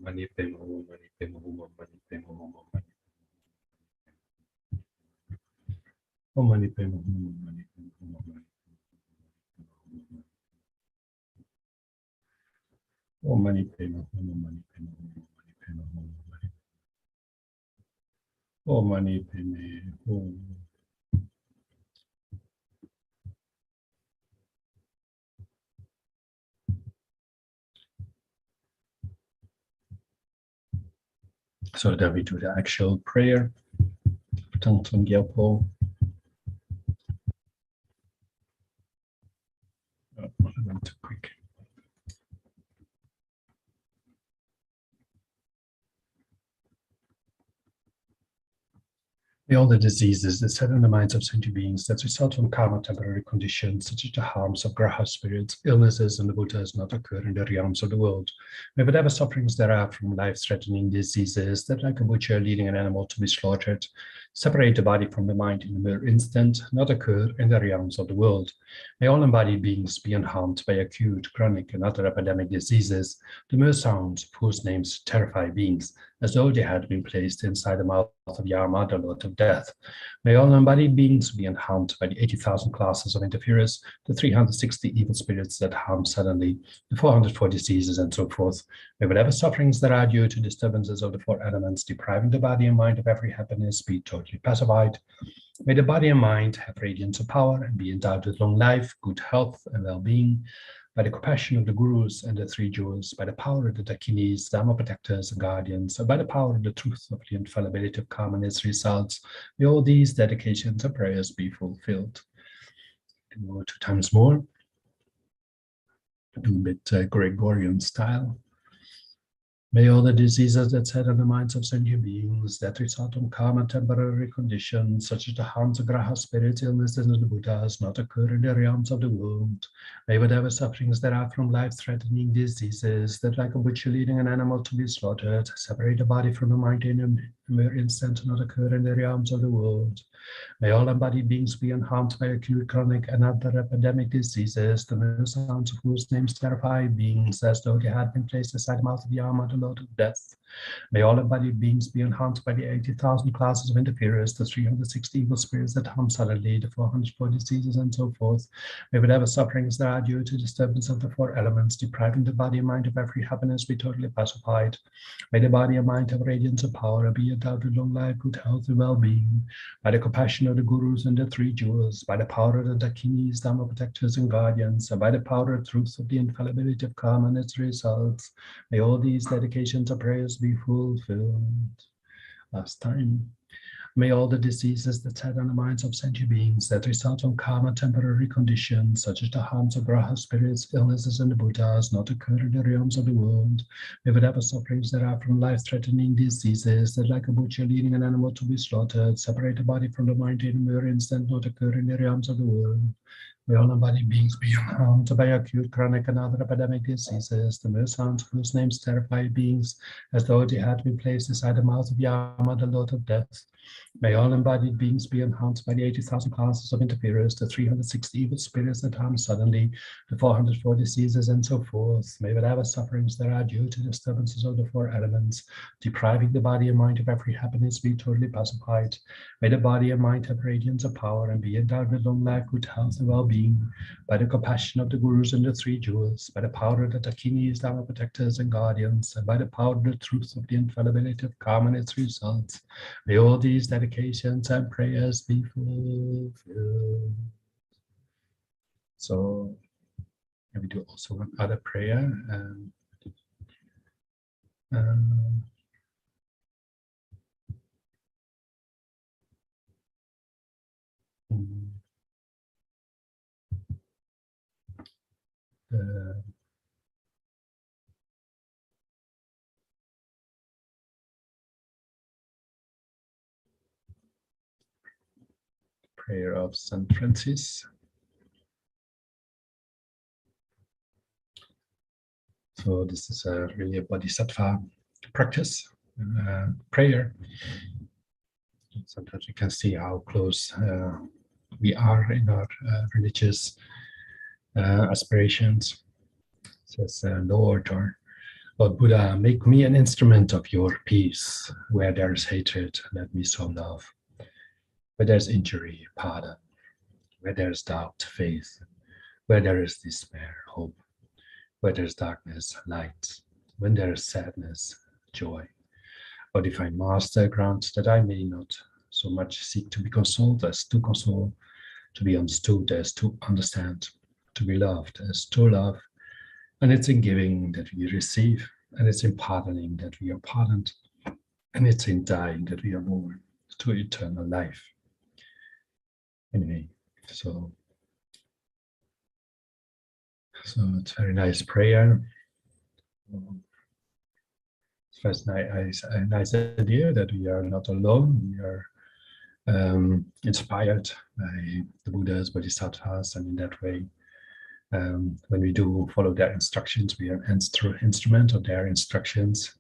mani pema hum, mani pema hum, mani pema hum, mani pema hum, mani pema hum, oh mani pema hum, mani pema hum, mani pema hum, oh mani pema hum. So then we do the actual prayer, Thangtong Gyalpo. Oh, I went too quick. May all the diseases that set in the minds of sentient beings that result from karma temporary conditions, such as the harms of graha spirits, illnesses, and the Buddhas not occur in the realms of the world. May whatever sufferings there are from life-threatening diseases that, like a butcher leading an animal to be slaughtered, separate the body from the mind in a mere instant, not occur in the realms of the world. May all embodied beings be unharmed by acute, chronic, and other epidemic diseases, the mere sounds of whose names terrify beings, as though they had been placed inside the mouth of Yama, the Lord of Death. May all embodied beings be unharmed by the 80,000 classes of interferers, the 360 evil spirits that harm suddenly, the 404 diseases, and so forth. May whatever sufferings that are due to disturbances of the four elements depriving the body and mind of every happiness be totally pacified. May the body and mind have radiance of power and be endowed with long life, good health, and well-being. By the compassion of the gurus and the three jewels, by the power of the dakinis, dharma protectors and guardians, and by the power of the truth of the infallibility of karma and its results, may all these dedications and prayers be fulfilled. Do 2 times more. Do a bit Gregorian style. May all the diseases that set on the minds of sentient beings that result from karma temporary conditions, such as the harms of graha spirits, illnesses, and the Buddhas, not occur in the realms of the world. May whatever sufferings there are from life-threatening diseases that, like a butcher leading an animal to be slaughtered, separate the body from the mind in a mere instant, not occur in the realms of the world. May all embodied beings be unharmed by acute, chronic, and other epidemic diseases, the mere sounds of whose names terrify beings, as though they had been placed inside the mouth of Yama, the Lord of Death. May all embodied beings be unharmed by the 80,000 classes of interferers, the 360 evil spirits that harm suddenly, the 404 diseases, and so forth. May whatever sufferings there are due to disturbance of the four elements, depriving the body and mind of every happiness, be totally pacified. May the body and mind have radiance of power and be endowed with long life, good health, and well-being. By the compassion of the gurus and the three jewels, by the power of the dakinis, dharma protectors, and guardians, and by the power and truth of the infallibility of karma and its results, may all these dedications and prayers be fulfilled. Last time. May all the diseases that set on the minds of sentient beings that result from karma temporary conditions, such as the harms of graha spirits, illnesses, and the Buddhas, not occur in the realms of the world. May whatever sufferings there are from life-threatening diseases that, like a butcher leading an animal to be slaughtered, separate the body from the mind in a mere instant, not occur in the realms of the world. May all embodied beings be unharmed by acute, chronic, and other epidemic diseases, the mere sounds whose names terrify beings, as though they had been placed inside the mouth of Yama, the Lord of Death. May all embodied beings be unharmed by the 80,000 classes of interferers, the 360 evil spirits that harm suddenly, the 404 diseases, and so forth. May whatever sufferings there are due to disturbances of the four elements, depriving the body and mind of every happiness, be totally pacified. May the body and mind have radiance of power and be endowed with long life, good health, and well-being. By the compassion of the gurus and the three jewels, by the power of the dakinis, dharma protectors, and guardians, and by the power of the truth of the infallibility of karma and its results, may all these dedications and prayers be fulfilled. So we do also one other prayer. Prayer of St. Francis. So this is really a bodhisattva practice, prayer. Sometimes you can see how close we are in our religious aspirations. It says, Lord, or Lord Buddha, make me an instrument of your peace. Where there is hatred, let me sow love. Where there is injury, pardon. Where there is doubt, faith. Where there is despair, hope. Where there is darkness, light. When there is sadness, joy. O Divine Master, grant that I may not so much seek to be consoled as to console, to be understood as to understand, to be loved as to love. And it's in giving that we receive, and it's in pardoning that we are pardoned, and it's in dying that we are born to eternal life. Anyway, so it's a very nice prayer. It's a nice idea that we are not alone. We are inspired by the Buddhas, Bodhisattvas, and in that way, when we do follow their instructions, we are an instrument of their instructions.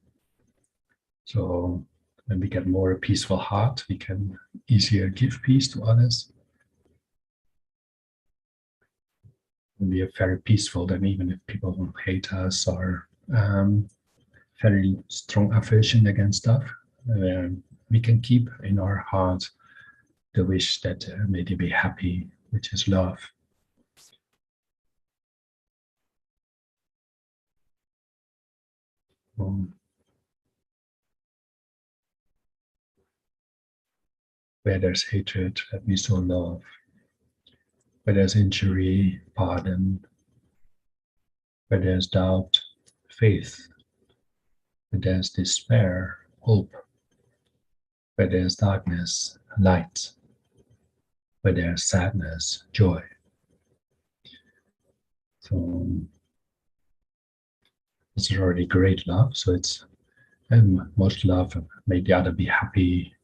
So when we get more a peaceful heart, we can easier give peace to others. When we are very peaceful, then even if people hate us or very strong aversion against stuff, we can keep in our heart the wish that may they be happy, which is love. Where there's hatred, let me sow love. Where there's injury, pardon. Where there's doubt, faith. Where there's despair, hope. Where there's darkness, light. Where there's sadness, joy. So it's already great love. So it's most love, make the other be happy.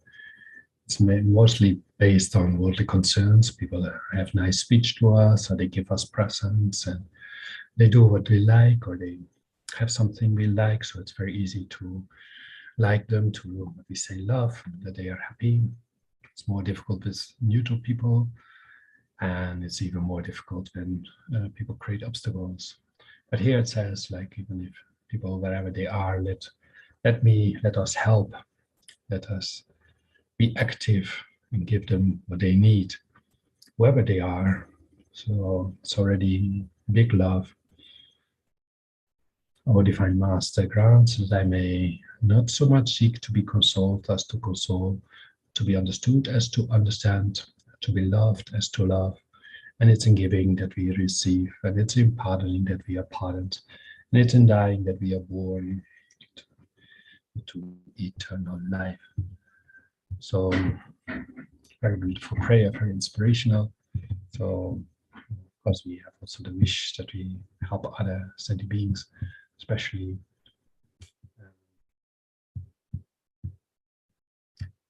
It's mostly based on worldly concerns. People have nice speech to us, or they give us presents, and they do what we like, or they have something we like. So it's very easy to like them, to what we say love, that they are happy. It's more difficult with neutral people, and it's even more difficult when people create obstacles. But here it says, like, even if people, wherever they are, let us help, let us be active and give them what they need, wherever they are. So it's already big love. O Divine Master, grant that I may not so much seek to be consoled as to console, to be understood as to understand, to be loved as to love. And it's in giving that we receive, and it's in pardoning that we are pardoned, and it's in dying that we are born to eternal life. So, very beautiful prayer, very inspirational. So, of course, we have also the wish that we help other sentient beings, especially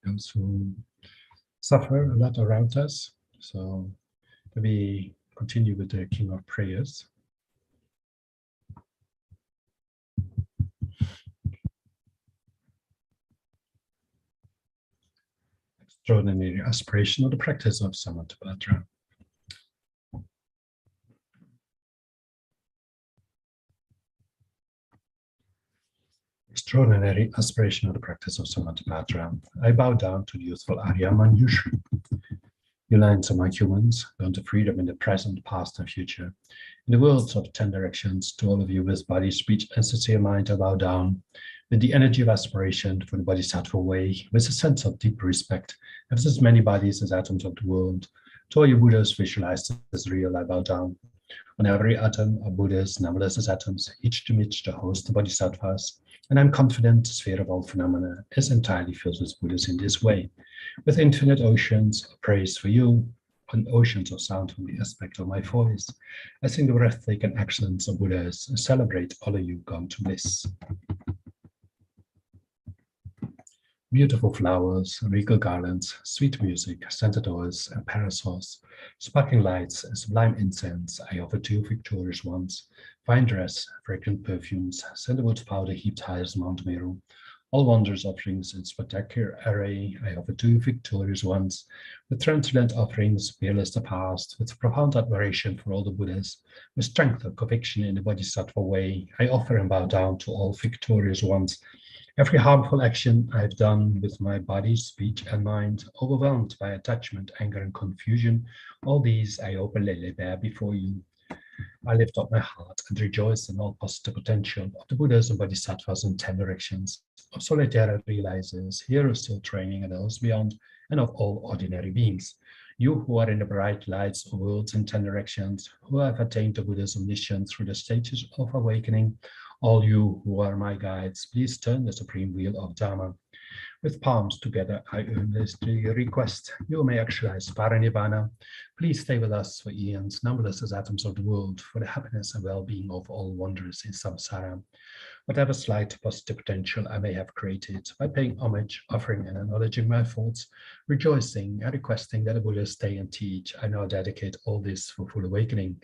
those who suffer a lot around us. So, we continue with the King of Prayers. Extraordinary aspiration of the practice of Samatapatra. Extraordinary aspiration of the practice of Samatapatra. I bow down to the youthful Arya Manjushri. You lines among humans, learn to freedom in the present, past, and future. In the worlds of 10 directions, to all of you with body, speech, and sincere mind, I bow down with the energy of aspiration for the Bodhisattva way, with a sense of deep respect, as as many bodies as atoms of the world. To all you Buddhas visualized as real, I bow down. On every atom of Buddhas, numberless as atoms, each to each to host the Bodhisattvas. And I'm confident the sphere of all phenomena is entirely filled with Buddhas in this way, with infinite oceans of praise for you, and oceans of sound from the aspect of my voice. I sing the breathtaking excellence of Buddhas and celebrate all of you gone to bliss. Beautiful flowers, regal garlands, sweet music, scented oils and parasols, sparkling lights and sublime incense I offer to you victorious ones, fine dress, fragrant perfumes, sandalwood powder heaped high as Mount Meru, All wondrous offerings in spectacular array, I offer two victorious ones, with transcendent offerings, fearless the past, with profound admiration for all the Buddhas, with strength of conviction in the Bodhisattva way, I offer and bow down to all victorious ones. Every harmful action I have done with my body, speech, and mind, overwhelmed by attachment, anger, and confusion, all these I openly lay bare before you. I lift up my heart and rejoice in all positive potential of the Buddhas and Bodhisattvas in 10 directions, of solitary realizers, heroes still training, and those beyond, and of all ordinary beings. You who are in the bright lights of worlds in 10 directions, who have attained the Buddha's omniscience through the stages of awakening, all you who are my guides, please turn the supreme wheel of Dharma. With palms together, I earnestly request you may actualize Parinibbana. Please stay with us for eons, numberless as atoms of the world, for the happiness and well-being of all wanderers in samsara. Whatever slight positive potential I may have created, by paying homage, offering and acknowledging my faults, rejoicing and requesting that the Buddhas stay and teach, I now dedicate all this for full awakening.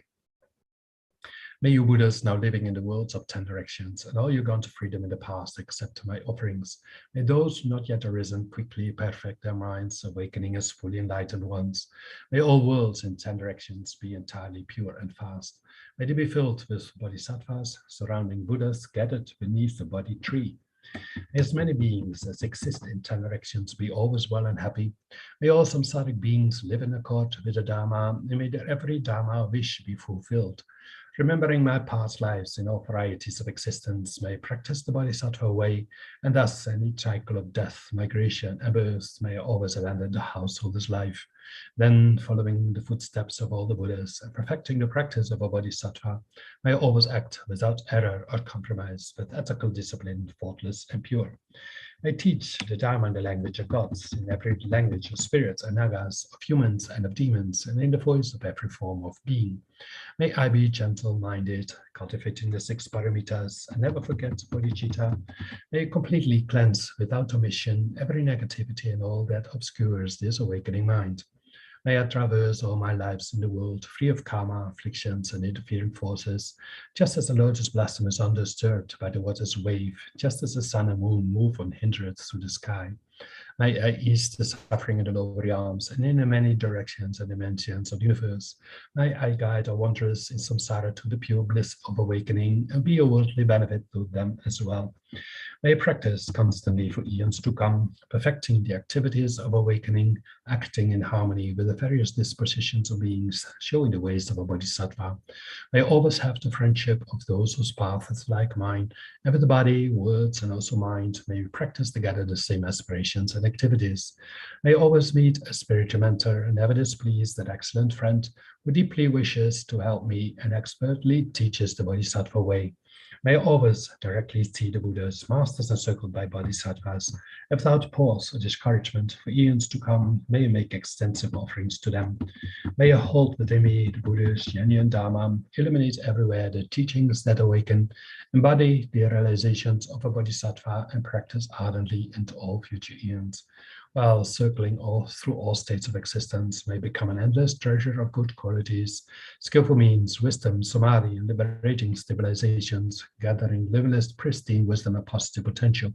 May you Buddhas now living in the worlds of 10 directions, and all you gone to freedom in the past accept my offerings. May those not yet arisen quickly perfect their minds, awakening as fully enlightened ones. May all worlds in 10 directions be entirely pure and fast. May they be filled with bodhisattvas, surrounding Buddhas gathered beneath the Bodhi tree. May as many beings as exist in 10 directions be always well and happy. May all samsaric beings live in accord with the Dharma, and may their every Dharma wish be fulfilled. Remembering my past lives in all varieties of existence, may I practice the Bodhisattva way, and thus in each cycle of death, migration, and birth, may I always abandon the householder's life. Then, following the footsteps of all the Buddhas and perfecting the practice of a Bodhisattva, may I always act without error or compromise, with ethical discipline, faultless and pure. I teach the Dharma in the language of gods, in every language of spirits and nagas, of humans and of demons, and in the voice of every form of being. May I be gentle-minded, cultivating the 6 paramitas, and never forget bodhicitta. May I completely cleanse, without omission, every negativity and all that obscures this awakening mind. May I traverse all my lives in the world, free of karma, afflictions, and interfering forces, just as the lotus blossom is undisturbed by the water's wave, just as the sun and moon move unhindered through the sky. May I ease the suffering in the lower realms and in the many directions and dimensions of the universe. May I guide our wanderers in samsara to the pure bliss of awakening and be a worldly benefit to them as well. May I practice constantly for eons to come, perfecting the activities of awakening, acting in harmony with the various dispositions of beings, showing the ways of a bodhisattva. May I always have the friendship of those whose path is like mine, and with the body, words, and also mind, may we practice together the same aspirations and activities. May I always meet a spiritual mentor and never displease that excellent friend who deeply wishes to help me and expertly teaches the bodhisattva way. May I always directly see the Buddhas, masters encircled by bodhisattvas, and without pause or discouragement for eons to come, may I make extensive offerings to them. May I hold within me the Buddha's genuine Dharma, illuminate everywhere the teachings that awaken, embody the realizations of a bodhisattva, and practice ardently into all future eons. While circling all through all states of existence, may become an endless treasure of good qualities, skillful means, wisdom, samadhi, and liberating stabilizations, gathering limitless, pristine wisdom and positive potential.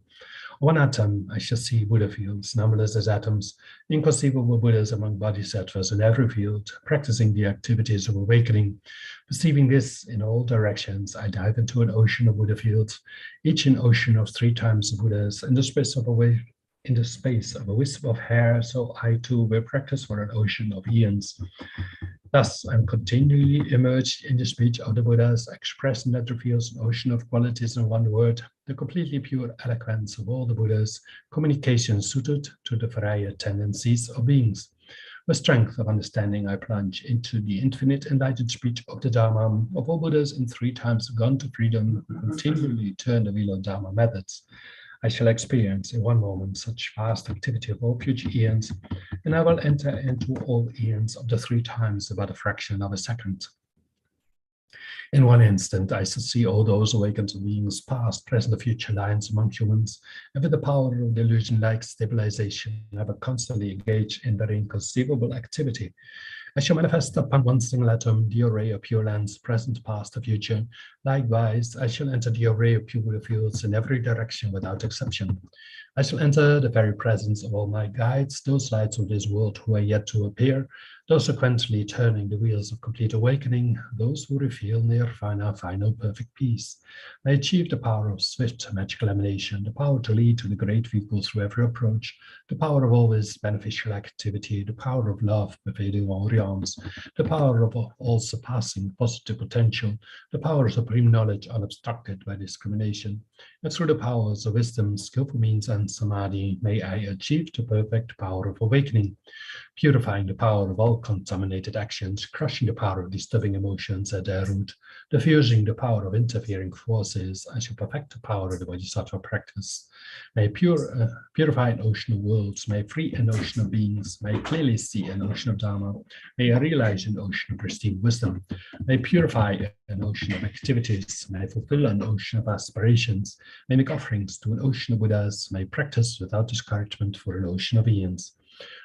One atom, I shall see Buddha fields, numberless as atoms, inconceivable Buddhas among bodhisattvas in every field, practicing the activities of awakening. Perceiving this in all directions, I dive into an ocean of Buddha fields, each an ocean of 3 times Buddhas, in the space of a wisp of hair, so I too will practice for an ocean of eons. Thus, I'm continually immersed in the speech of the Buddhas, expressing that reveals an ocean of qualities in one word, the completely pure eloquence of all the Buddhas, communication suited to the varied tendencies of beings. With strength of understanding, I plunge into the infinite enlightened speech of the Dharma of all Buddhas in 3 times gone to freedom, who continually turn the wheel of Dharma methods. I shall experience in one moment such vast activity of all future eons, and I will enter into all eons of the 3 times about a fraction of a second. In one instant, I shall see all those awakened beings, past, present, and future lines among humans, and with the power of delusion-like stabilization, I will constantly engage in their inconceivable activity. I shall manifest upon one single atom the array of pure lands, present, past, and future. Likewise, I shall enter the array of pure fields in every direction without exception. I shall enter the very presence of all my guides, those lights of this world who are yet to appear, those sequentially turning the wheels of complete awakening, those who reveal nirvana, final perfect peace. I achieve the power of swift magical emanation, the power to lead to the great vehicle through every approach, the power of always beneficial activity, the power of love pervading all realms, the power of all surpassing positive potential, the power of supreme knowledge unobstructed by discrimination. And through the powers of wisdom, skillful means, and samadhi, may I achieve the perfect power of awakening, purifying the power of all contaminated actions, crushing the power of disturbing emotions at their root, diffusing the power of interfering forces. I shall perfect the power of the bodhisattva practice. May purify an ocean of worlds, may free an ocean of beings, may clearly see an ocean of dharma, may I realize an ocean of pristine wisdom, may purify an ocean of activities, may fulfill an ocean of aspirations, may make offerings to an ocean of Buddhas, may practice without discouragement for an ocean of eons.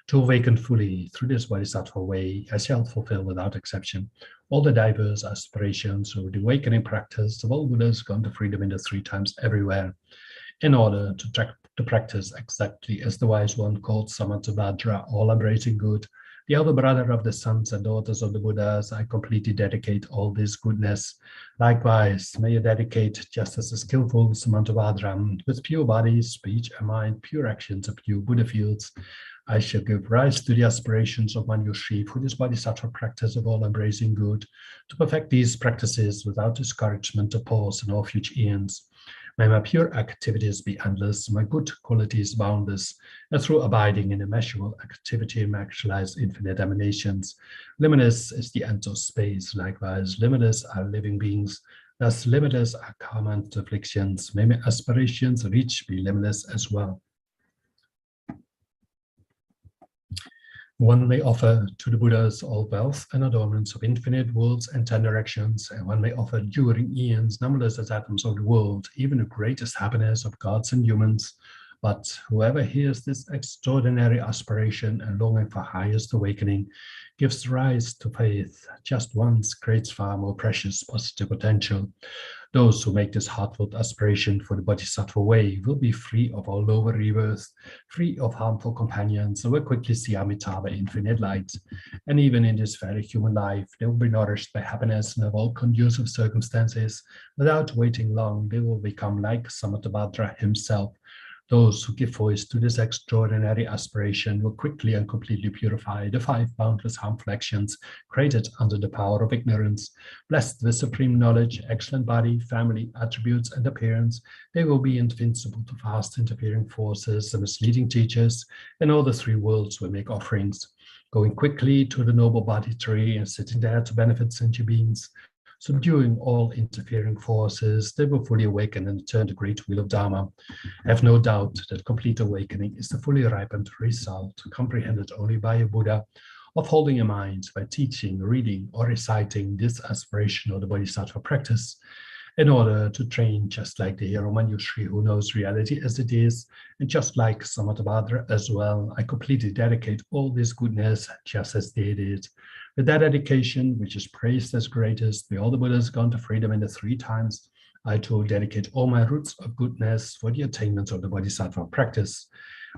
To awaken fully through this bodhisattva way, I shall fulfill without exception all the diverse aspirations of the awakening practice of all Buddhas gone to freedom in the 3 times everywhere, in order to practice exactly as the wise one called Samantabhadra, all embracing good, the elder brother of the sons and daughters of the Buddhas. I completely dedicate all this goodness. Likewise, may you dedicate just as a skillful Samantabhadra, with pure body, speech, and mind, pure actions of pure Buddha fields. I shall give rise to the aspirations of Manjushri for this bodhisattva practice of all embracing good, to perfect these practices without discouragement or pause in all future eons. May my pure activities be endless, my good qualities boundless, and through abiding in immeasurable activity, may actualize infinite emanations. Limitless is the end of space. Likewise, limitless are living beings. Thus, limitless are karma and afflictions. May my aspirations reach be limitless as well. One may offer to the Buddhas all wealth and adornments of infinite worlds and 10 directions, and one may offer during eons numberless as atoms of the world, even the greatest happiness of gods and humans. But whoever hears this extraordinary aspiration and longing for highest awakening gives rise to faith just once, creates far more precious positive potential. Those who make this heartfelt aspiration for the bodhisattva way will be free of all lower rebirth, free of harmful companions, and will quickly see Amitabha infinite light. And even in this very human life, they will be nourished by happiness and of all conducive circumstances. Without waiting long, they will become like Samantabhadra himself. Those who give voice to this extraordinary aspiration will quickly and completely purify the 5 boundless harmful actions created under the power of ignorance. Blessed with supreme knowledge, excellent body, family, attributes, and appearance, they will be invincible to fast interfering forces and misleading teachers, and all the 3 worlds will make offerings. Going quickly to the noble body tree and sitting there to benefit sentient beings, subduing all interfering forces, they will fully awaken and turn the great wheel of Dharma. Have no doubt that complete awakening is the fully ripened result, comprehended only by a Buddha, of holding a mind by teaching, reading, or reciting this aspiration of the bodhisattva practice, in order to train just like the hero Manjushri, who knows reality as it is, and just like Samantabhadra as well. I completely dedicate all this goodness just as they did. With that dedication, which is praised as greatest by all the Buddhas gone to freedom in the 3 times, I too dedicate all my roots of goodness for the attainment of the bodhisattva practice.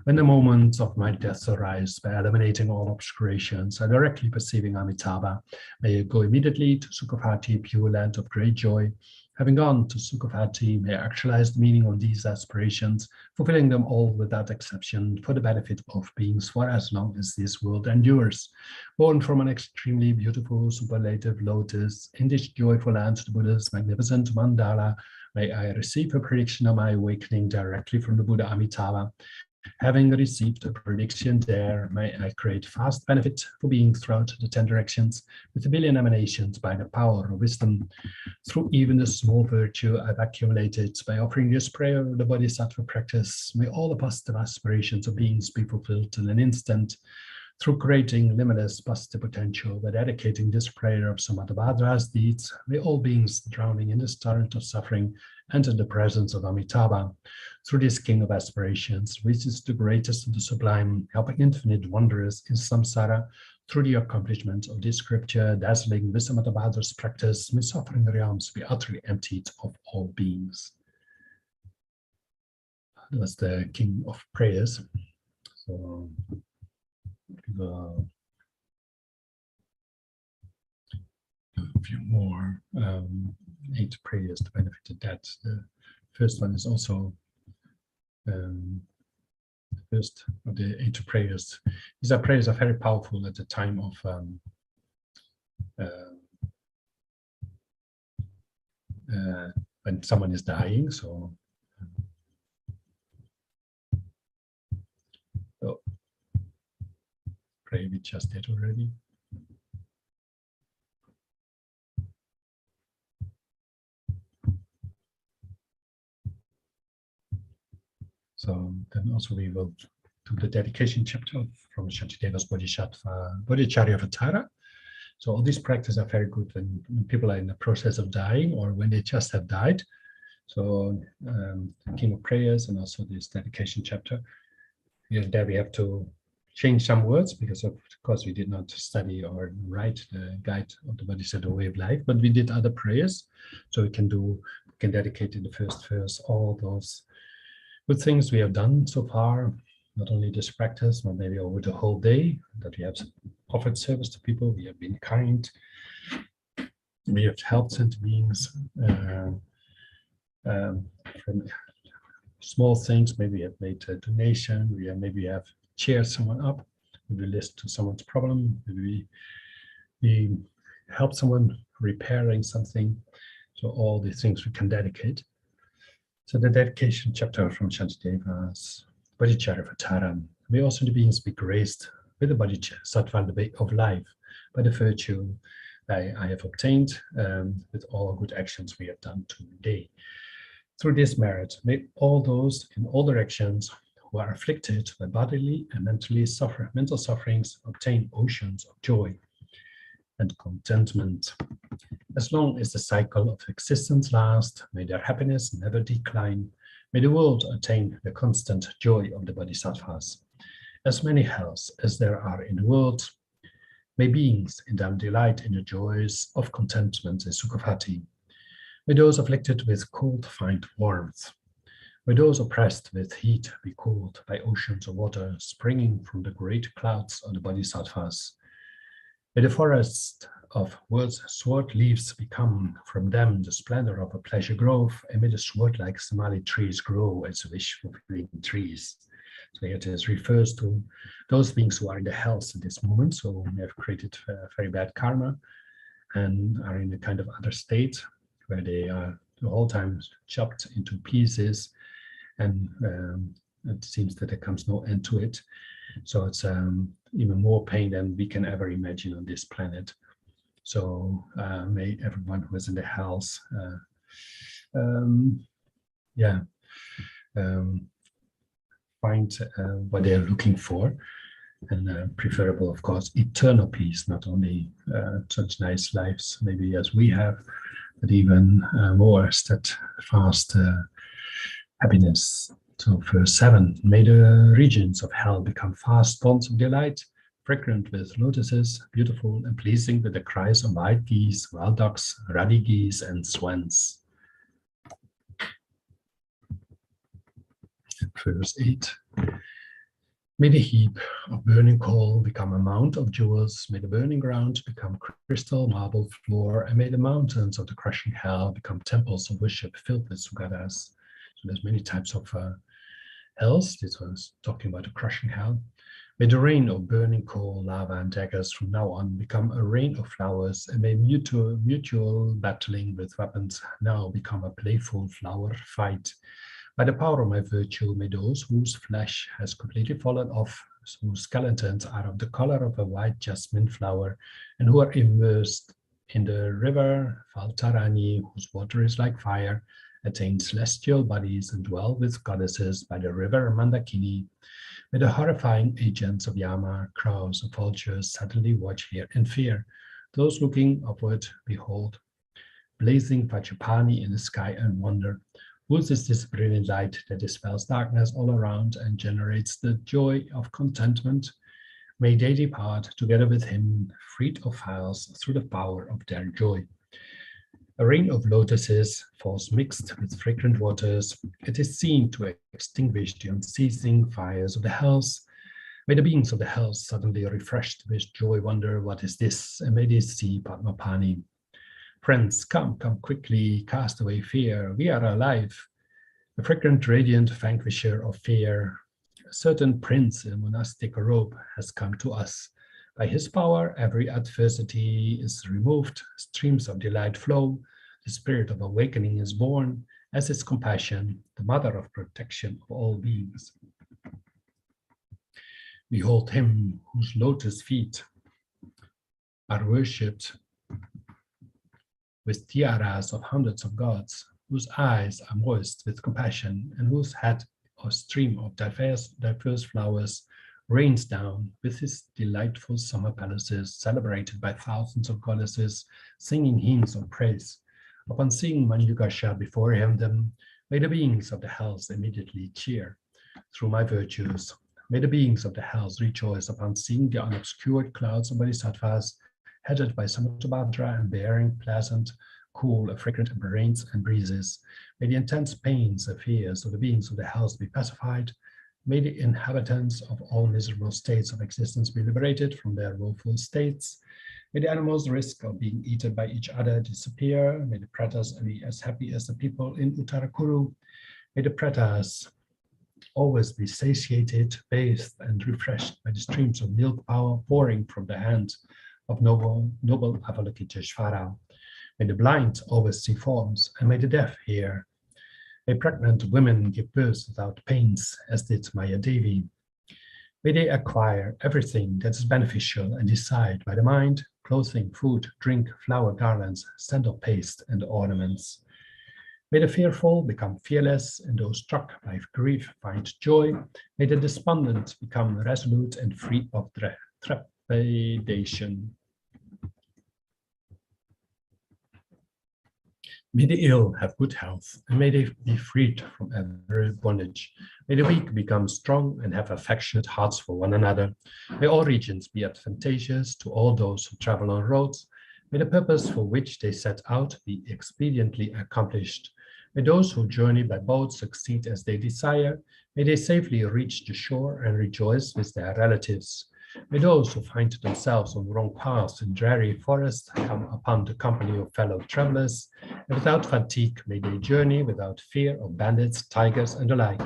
When the moments of my death arise, by eliminating all obscurations and directly perceiving Amitabha, may I go immediately to Sukhavati, pure land of great joy. Having gone to Sukhavati, may I actualize the meaning of these aspirations, fulfilling them all without exception for the benefit of beings for as long as this world endures. Born from an extremely beautiful superlative lotus, in this joyful land, the Buddha's magnificent mandala, may I receive a prediction of my awakening directly from the Buddha Amitabha. Having received a prediction there, may I create fast benefit for beings throughout the 10 directions with a billion emanations by the power of wisdom. Through even the small virtue I've accumulated by offering this prayer of the bodhisattva practice, may all the positive aspirations of beings be fulfilled in an instant. Through creating limitless positive potential by dedicating this prayer of Samantabhadra's deeds, may all beings drowning in this torrent of suffering enter the presence of Amitabha. Through this king of aspirations, which is the greatest of the sublime, helping infinite wanderers in samsara Through the accomplishment of this scripture, dazzling wisdom of the Bahadur's practice, may suffering realms be utterly emptied of all beings. That was the King of Prayers. So a few more 8 prayers to benefit of that. The first one is also the first of the 8 prayers. These are prayers are very powerful at the time of when someone is dying. So, pray we just did already. So then also we will do the dedication chapter from Shantideva's Bodhicharyavatara. So all these practices are very good when people are in the process of dying or when they just have died. So King of Prayers and also this dedication chapter. Here and there we have to change some words because of course we did not study or write the guide of the Bodhisattva way of life, but we did other prayers. So we can dedicate in the first verse all those good things we have done so far, not only this practice, but maybe over the whole day, that we have offered service to people, we have been kind, we have helped sentient beings, from small things, maybe we have made a donation, maybe we have cheered someone up, maybe we listened to someone's problem, maybe we helped someone repairing something. So all these things we can dedicate. So the dedication chapter from Shantideva's Bodhicharyavatara. May also the beings be graced with the Bodhisattva, the way of life, by the virtue I have obtained with all good actions we have done today. Through this merit, may all those in all directions who are afflicted by bodily and mental sufferings obtain oceans of joy and contentment. As long as the cycle of existence lasts, may their happiness never decline. May the world attain the constant joy of the Bodhisattvas. As many hells as there are in the world, may beings in them delight in the joys of contentment and sukhavati. May those afflicted with cold find warmth. May those oppressed with heat be cooled by oceans of water springing from the great clouds of the Bodhisattvas. May the forest of world's sword leaves become from them the splendor of a pleasure grove, and may the sword-like Samali trees grow as wish-fulfilling trees. So here it refers to those beings who are in the hells at this moment, so they have created very bad karma and are in a kind of other state where they are the whole time chopped into pieces, and it seems that there comes no end to it. So it's even more pain than we can ever imagine on this planet. So may everyone who is in the hells, find what they are looking for, and preferable, of course, eternal peace, not only such nice lives maybe as we have, but even more steadfast happiness. So verse 7, may the regions of hell become vast ponds of delight, fragrant with lotuses, beautiful and pleasing with the cries of wild geese, wild ducks, ruddy geese, and swans. Verse 8, may the heap of burning coal become a mount of jewels, may the burning ground become crystal marble floor, and may the mountains of the crushing hell become temples of worship filled with sugadas. So there's many types of hells. This was talking about the crushing hell. May the rain of burning coal, lava, and daggers from now on become a rain of flowers, and may mutual battling with weapons now become a playful flower fight. By the power of my virtue, may those whose flesh has completely fallen off, whose skeletons are of the color of a white jasmine flower, and who are immersed in the river Valtarani, whose water is like fire, attain celestial bodies and dwell with goddesses by the river Mandakini. May the horrifying agents of Yama, crows, and vultures suddenly watch here in fear. Those looking upward behold blazing Vajrapani in the sky and wonder, whose is this brilliant light that dispels darkness all around and generates the joy of contentment? May they depart together with him, freed of files through the power of their joy. A rain of lotuses falls mixed with fragrant waters. It is seen to extinguish the unceasing fires of the hells. May the beings of the hells, suddenly refreshed with joy, wonder, what is this? And may they see Padmapani. Friends, come quickly, cast away fear. We are alive. The fragrant, radiant vanquisher of fear. A certain prince in monastic robe has come to us. By his power, every adversity is removed. Streams of delight flow. The spirit of awakening is born, as is compassion, the mother of protection of all beings. Behold him whose lotus feet are worshipped with tiaras of hundreds of gods, whose eyes are moist with compassion, and whose head or stream of diverse flowers rains down with his delightful summer palaces, celebrated by thousands of goddesses, singing hymns of praise. Upon seeing Manjugasha before them, may the beings of the hells immediately cheer. Through my virtues, may the beings of the hells rejoice upon seeing the unobscured clouds of bodhisattvas, headed by Samutrabhadra and bearing pleasant, cool, fragrant rains and breezes. May the intense pains and fears of the beings of the hells be pacified. May the inhabitants of all miserable states of existence be liberated from their woeful states. May the animals' risk of being eaten by each other disappear. May the pretas be as happy as the people in Uttarakuru. May the pretas always be satiated, bathed, and refreshed by the streams of milk power pouring from the hand of noble Avalokiteshvara. May the blind always see forms, and may the deaf hear. May pregnant women give birth without pains, as did Maya Devi. May they acquire everything that is beneficial and decide by the mind: clothing, food, drink, flower garlands, sandal paste, and ornaments. May the fearful become fearless, and those struck by grief find joy. May the despondent become resolute and free of trepidation. May the ill have good health, and may they be freed from every bondage. May the weak become strong and have affectionate hearts for one another. May all regions be advantageous to all those who travel on roads. May the purpose for which they set out be expediently accomplished. May those who journey by boat succeed as they desire. May they safely reach the shore and rejoice with their relatives. May those who find themselves on the wrong paths in dreary forests come upon the company of fellow travelers, and without fatigue may they journey without fear of bandits, tigers, and the like.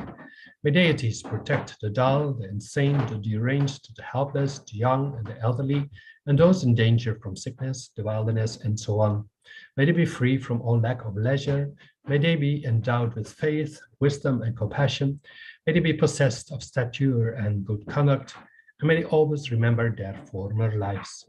May deities protect the dull, the insane, the deranged, the helpless, the young, and the elderly, and those in danger from sickness, the wilderness, and so on. May they be free from all lack of leisure. May they be endowed with faith, wisdom, and compassion. May they be possessed of stature and good conduct. And may they always remember their former lives.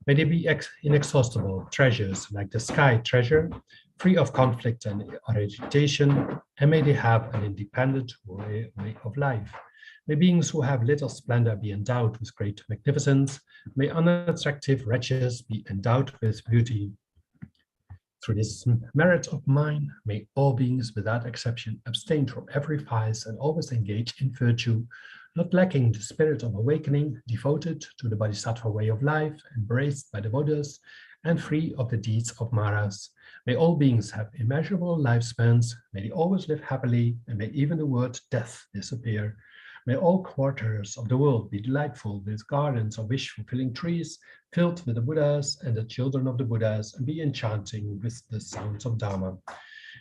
May they be inexhaustible treasures like the sky treasure, free of conflict and agitation, and may they have an independent way of life. May beings who have little splendor be endowed with great magnificence. May unattractive wretches be endowed with beauty. Through this merit of mine, may all beings without exception abstain from every vice and always engage in virtue, not lacking the spirit of awakening, devoted to the Bodhisattva way of life, embraced by the Buddhas, and free of the deeds of Maras. May all beings have immeasurable lifespans, may they always live happily, and may even the word death disappear. May all quarters of the world be delightful with gardens of wish-fulfilling trees, filled with the Buddhas and the children of the Buddhas, and be enchanting with the sounds of Dharma.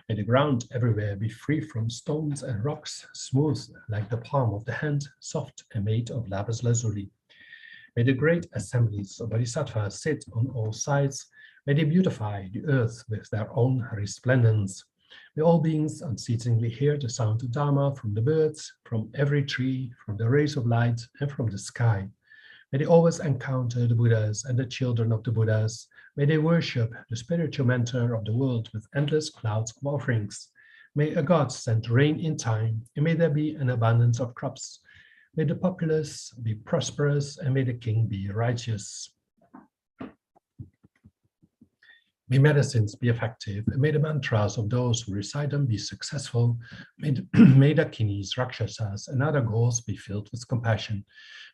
May the ground everywhere be free from stones and rocks, smooth like the palm of the hand, soft and made of lapis lazuli. May the great assemblies of bodhisattvas sit on all sides. May they beautify the earth with their own resplendence. May all beings unceasingly hear the sound of Dharma from the birds, from every tree, from the rays of light, and from the sky. May they always encounter the Buddhas and the children of the Buddhas. May they worship the spiritual mentor of the world with endless clouds of offerings. May a god send rain in time, and may there be an abundance of crops. May the populace be prosperous, and may the king be righteous. May medicines be effective, and may the mantras of those who recite them be successful. May the kinis, rakshasas, and other ghosts be filled with compassion.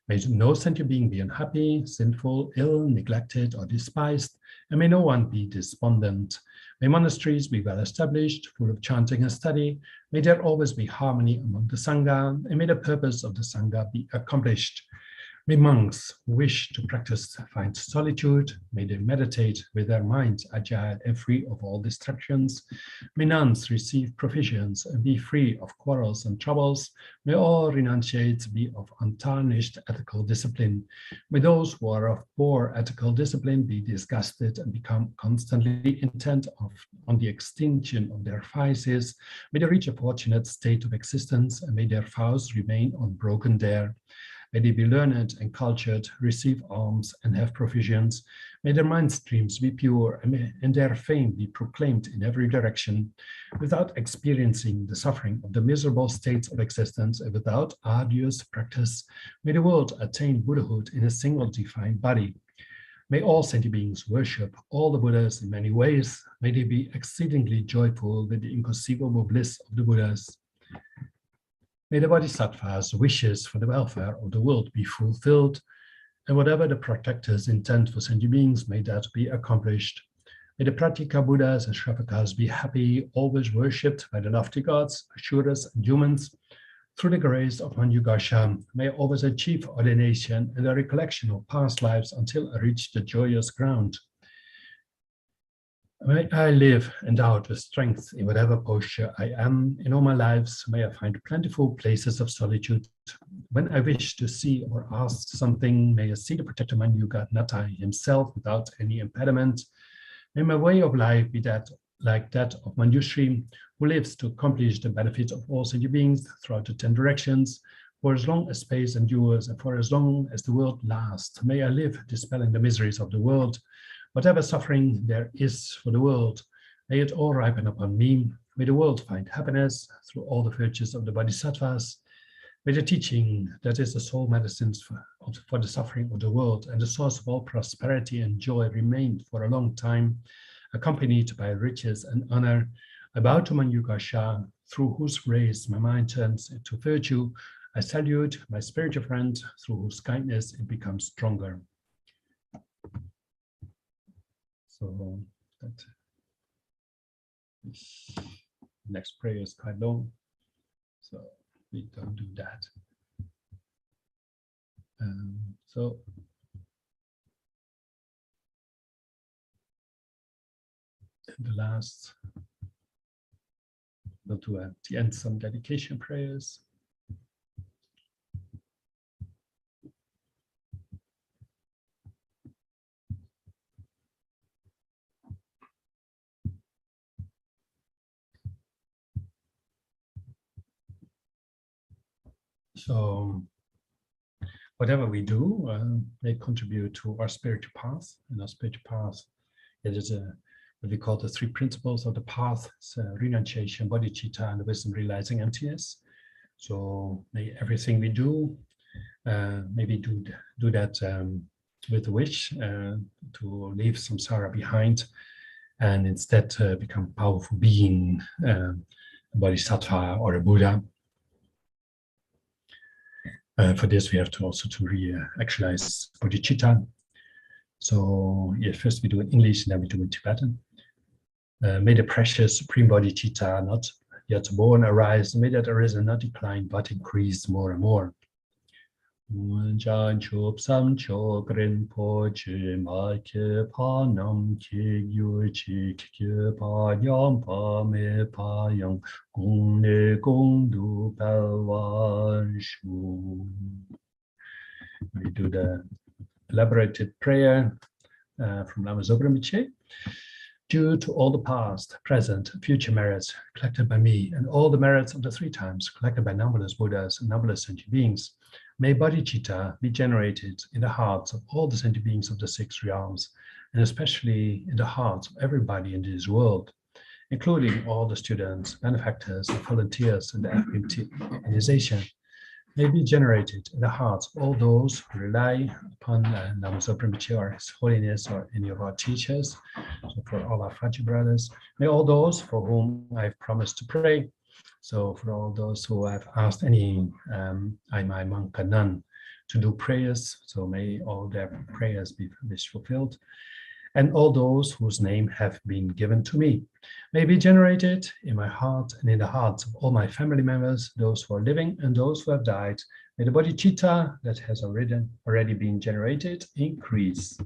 May no sentient being be unhappy, sinful, ill, neglected, or despised, and may no one be despondent. May monasteries be well established, full of chanting and study. May there always be harmony among the Sangha, and may the purpose of the Sangha be accomplished. May monks who wish to practice find solitude. May they meditate with their minds agile and free of all distractions. May nuns receive provisions and be free of quarrels and troubles. May all renunciates be of untarnished ethical discipline. May those who are of poor ethical discipline be disgusted and become constantly intent on the extinction of their vices. May they reach a fortunate state of existence, and may their vows remain unbroken there. May they be learned and cultured, receive alms, and have provisions. May their mind streams be pure, and their fame be proclaimed in every direction. Without experiencing the suffering of the miserable states of existence, and without arduous practice, may the world attain Buddhahood in a single divine body. May all sentient beings worship all the Buddhas in many ways. May they be exceedingly joyful with the inconceivable bliss of the Buddhas. May the Bodhisattva's wishes for the welfare of the world be fulfilled, and whatever the protector's intent for sentient beings, may that be accomplished. May the Pratika Buddhas and Shravakas be happy, always worshipped by the lofty gods, Asuras, and humans. Through the grace of Manjugasha, may I always achieve ordination and the recollection of past lives until I reach the joyous ground. May I live endowed with strength in whatever posture I am in all my lives. May I find plentiful places of solitude. When I wish to see or ask something, may I see the protector Manjugatnata himself without any impediment. May my way of life be like that of Manjushri, who lives to accomplish the benefit of all sentient beings throughout the 10 directions. For as long as space endures and for as long as the world lasts, may I live dispelling the miseries of the world. Whatever suffering there is for the world, may it all ripen upon me. May the world find happiness through all the virtues of the Bodhisattvas. May the teaching that is the sole medicine for the suffering of the world and the source of all prosperity and joy remain for a long time, accompanied by riches and honor. I bow to Manjugasha, through whose rays my mind turns into virtue. I salute my spiritual friend, through whose kindness it becomes stronger. So that next prayer is quite long, so we don't do that. So the last, we'll do at the end some dedication prayers. So whatever we do may contribute to our spiritual path. And our spiritual path, it is what we call the 3 principles of the path: renunciation, bodhicitta, and the wisdom realizing emptiness. So may everything we do, maybe do that with the wish to leave samsara behind, and instead become a powerful being, a bodhisattva or a Buddha. For this, we have to also actualize bodhicitta. So first we do it in English, and then we do it in Tibetan. May the precious supreme bodhicitta not yet born arise. May that arisen not decline, but increase more and more. Jan chup sam chok rinpoche ma ke pa nam ke gyu chi ke pa yam pa me pa yang gong ne gong du palwan shu. We do the elaborated prayer from Lama Zopa Rinpoche. Due to all the past, present, future merits collected by me, and all the merits of the 3 times collected by numberless Buddhas and numberless sentient beings, may bodhicitta be generated in the hearts of all the sentient beings of the 6 realms, and especially in the hearts of everybody in this world, including all the students, benefactors, and volunteers in the FPMT organization. may be generated in the hearts of all those who rely upon Lama Zopa Rinpoche or His Holiness or any of our teachers. So for all our Faji brothers, may all those for whom I've promised to pray. So for all those who have asked any Aimai monk or nun to do prayers, so may all their prayers be fulfilled. And all those whose name have been given to me may be generated in my heart and in the hearts of all my family members, those who are living and those who have died. May the bodhicitta that has already been generated increase.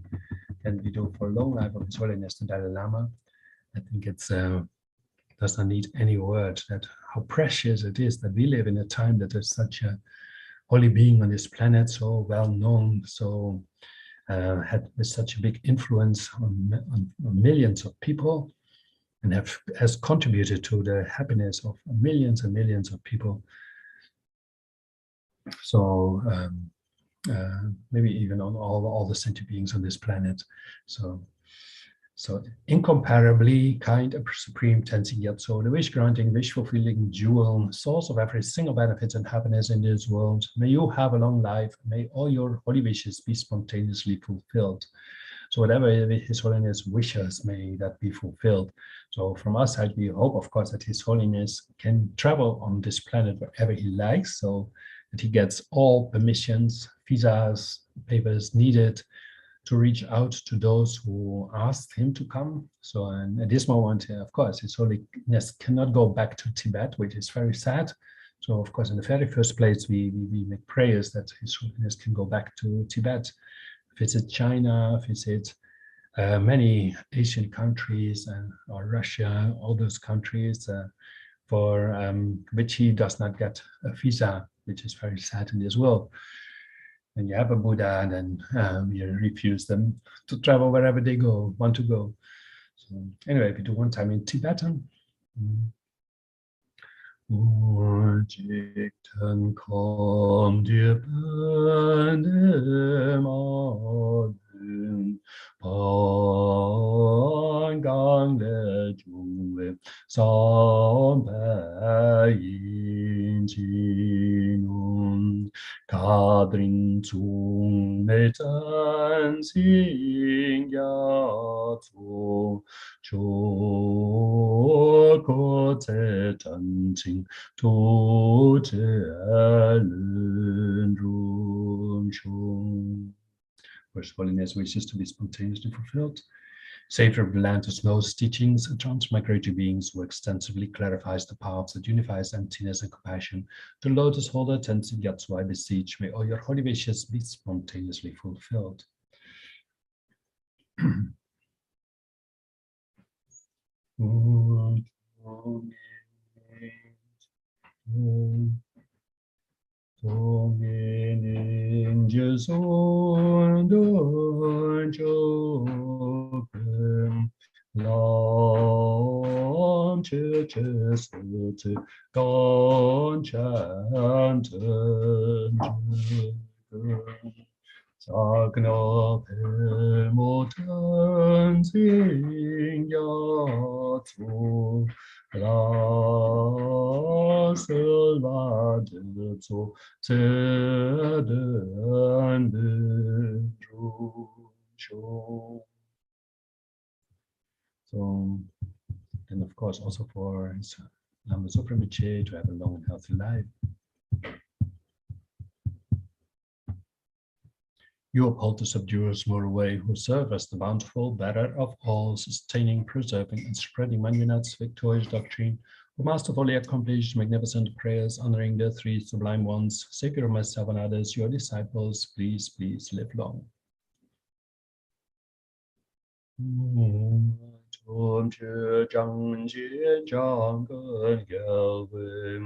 And we do for long life of His Holiness the Dalai Lama. I think it's does not need any word that how precious it is that we live in a time that there's such a holy being on this planet, so well known, so had with such a big influence on millions of people, and has contributed to the happiness of millions and millions of people. So maybe even on all the sentient beings on this planet. So incomparably kind and supreme Tenzin Gyatso, the wish-granting, wish-fulfilling jewel, source of every single benefit and happiness in this world. May you have a long life. May all your holy wishes be spontaneously fulfilled. So whatever His Holiness wishes, may that be fulfilled. So from our side, we hope, of course, that His Holiness can travel on this planet wherever he likes, so that he gets all permissions, visas, papers needed to reach out to those who asked him to come. So and at this moment, of course, His Holiness cannot go back to Tibet, which is very sad. So of course, in the very first place, we make prayers that His Holiness can go back to Tibet, visit China, visit many Asian countries or Russia, all those countries for which he does not get a visa, which is very sad in this world. When you have a Buddha, then we refuse them to travel wherever they want to go. So anyway, we do one time in Tibetan. Jikten kom die Bande Madun, Pangang le Jungwe, Sampai Yin Jinun, Kadrin Zung Me Zan Sing Gyatso, Choko Tse Tan Ching, To Zelen Rum Shung. His Holiness wishes to be spontaneously fulfilled. Savior of the land whose knows teachings and transmigratory beings who extensively clarifies the paths that unifies emptiness and compassion. The lotus holder Tenzin Gyatso, I beseech, may all your holy wishes be spontaneously fulfilled. Sagna Pemotan Sing Gyatso, La Selva Jetso, Zeden Bedrucho. So, and of course, also for His Lama Zopa Rinpoche to have a long and healthy life. You uphold the subduers more away, who serve as the bountiful, bearer of all, sustaining, preserving, and spreading Manjunat's victorious doctrine, who masterfully accomplished magnificent prayers, honoring the three sublime ones, sacred of myself and others, your disciples, please, please live long. Tom Che Zhang Jie Zhang Gen Gel Wim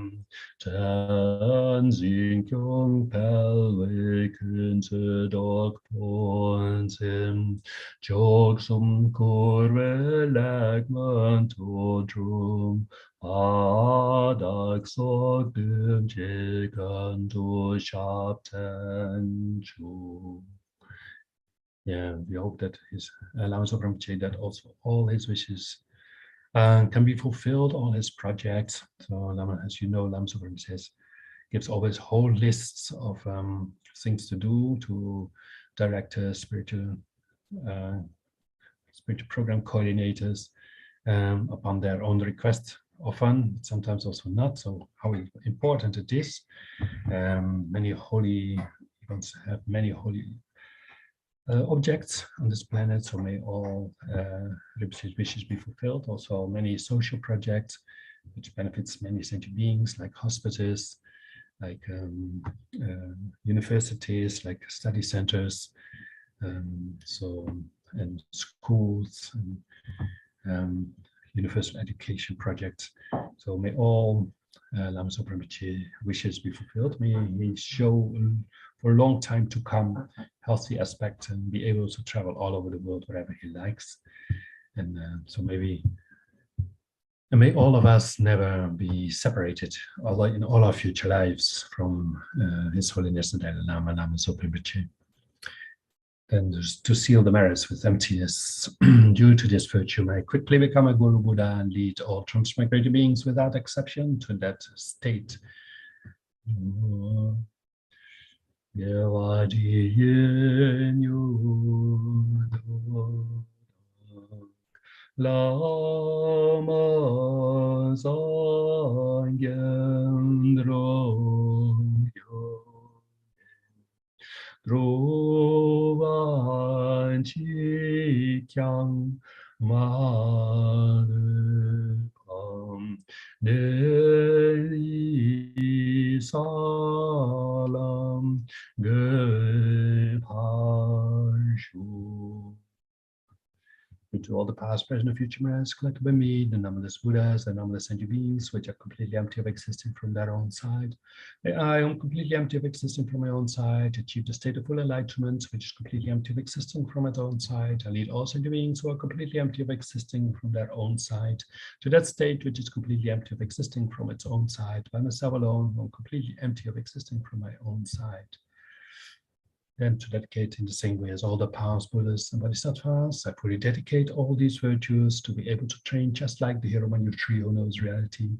Tenzin Kyung Pel Wei Kun Tse Dok Pon Sim Jok Sum Kur We Lak Man To Drum Adak Sok Dum Je Kan Do Shap Ten Chu. Yeah, we hope that His Lama Zopa Rinpoche, that also all his wishes can be fulfilled, all his projects. So, as you know, Lama Zopa Rinpoche has gives always whole lists of things to do to direct spiritual program coordinators upon their own request, often, sometimes also not. So how important it is. Many holy events have many holy objects on this planet, so may all Rinpoche's wishes be fulfilled. Also many social projects which benefits many sentient beings, like hospices, like universities, like study centers, and schools, and universal education projects. So may all Lama Zopa Rinpoche wishes be fulfilled. May he show for a long time to come healthy aspects and be able to travel all over the world wherever he likes. And so maybe, and may all of us never be separated in all our future lives from His Holiness the Dalai Lama, Lama Zopa Rinpoche. Then to seal the merits with emptiness, due to this virtue, may I quickly become a Guru Buddha and lead all transmigrated beings without exception to that state. Lama Drovan chi kyang madhukam deli salam gepashu. To all the past, present, and future merits collected by me, the numberless Buddhas, the numberless sentient beings, which are completely empty of existing from their own side. I am completely empty of existing from my own side, achieve the state of full enlightenment, which is completely empty of existing from its own side. I lead all sentient beings who are completely empty of existing from their own side to that state which is completely empty of existing from its own side. By myself alone, I'm completely empty of existing from my own side. Then to dedicate in the same way as all the past Buddhas and Bodhisattvas, I fully dedicate all these virtues to be able to train just like the hero Manyu tree who knows reality,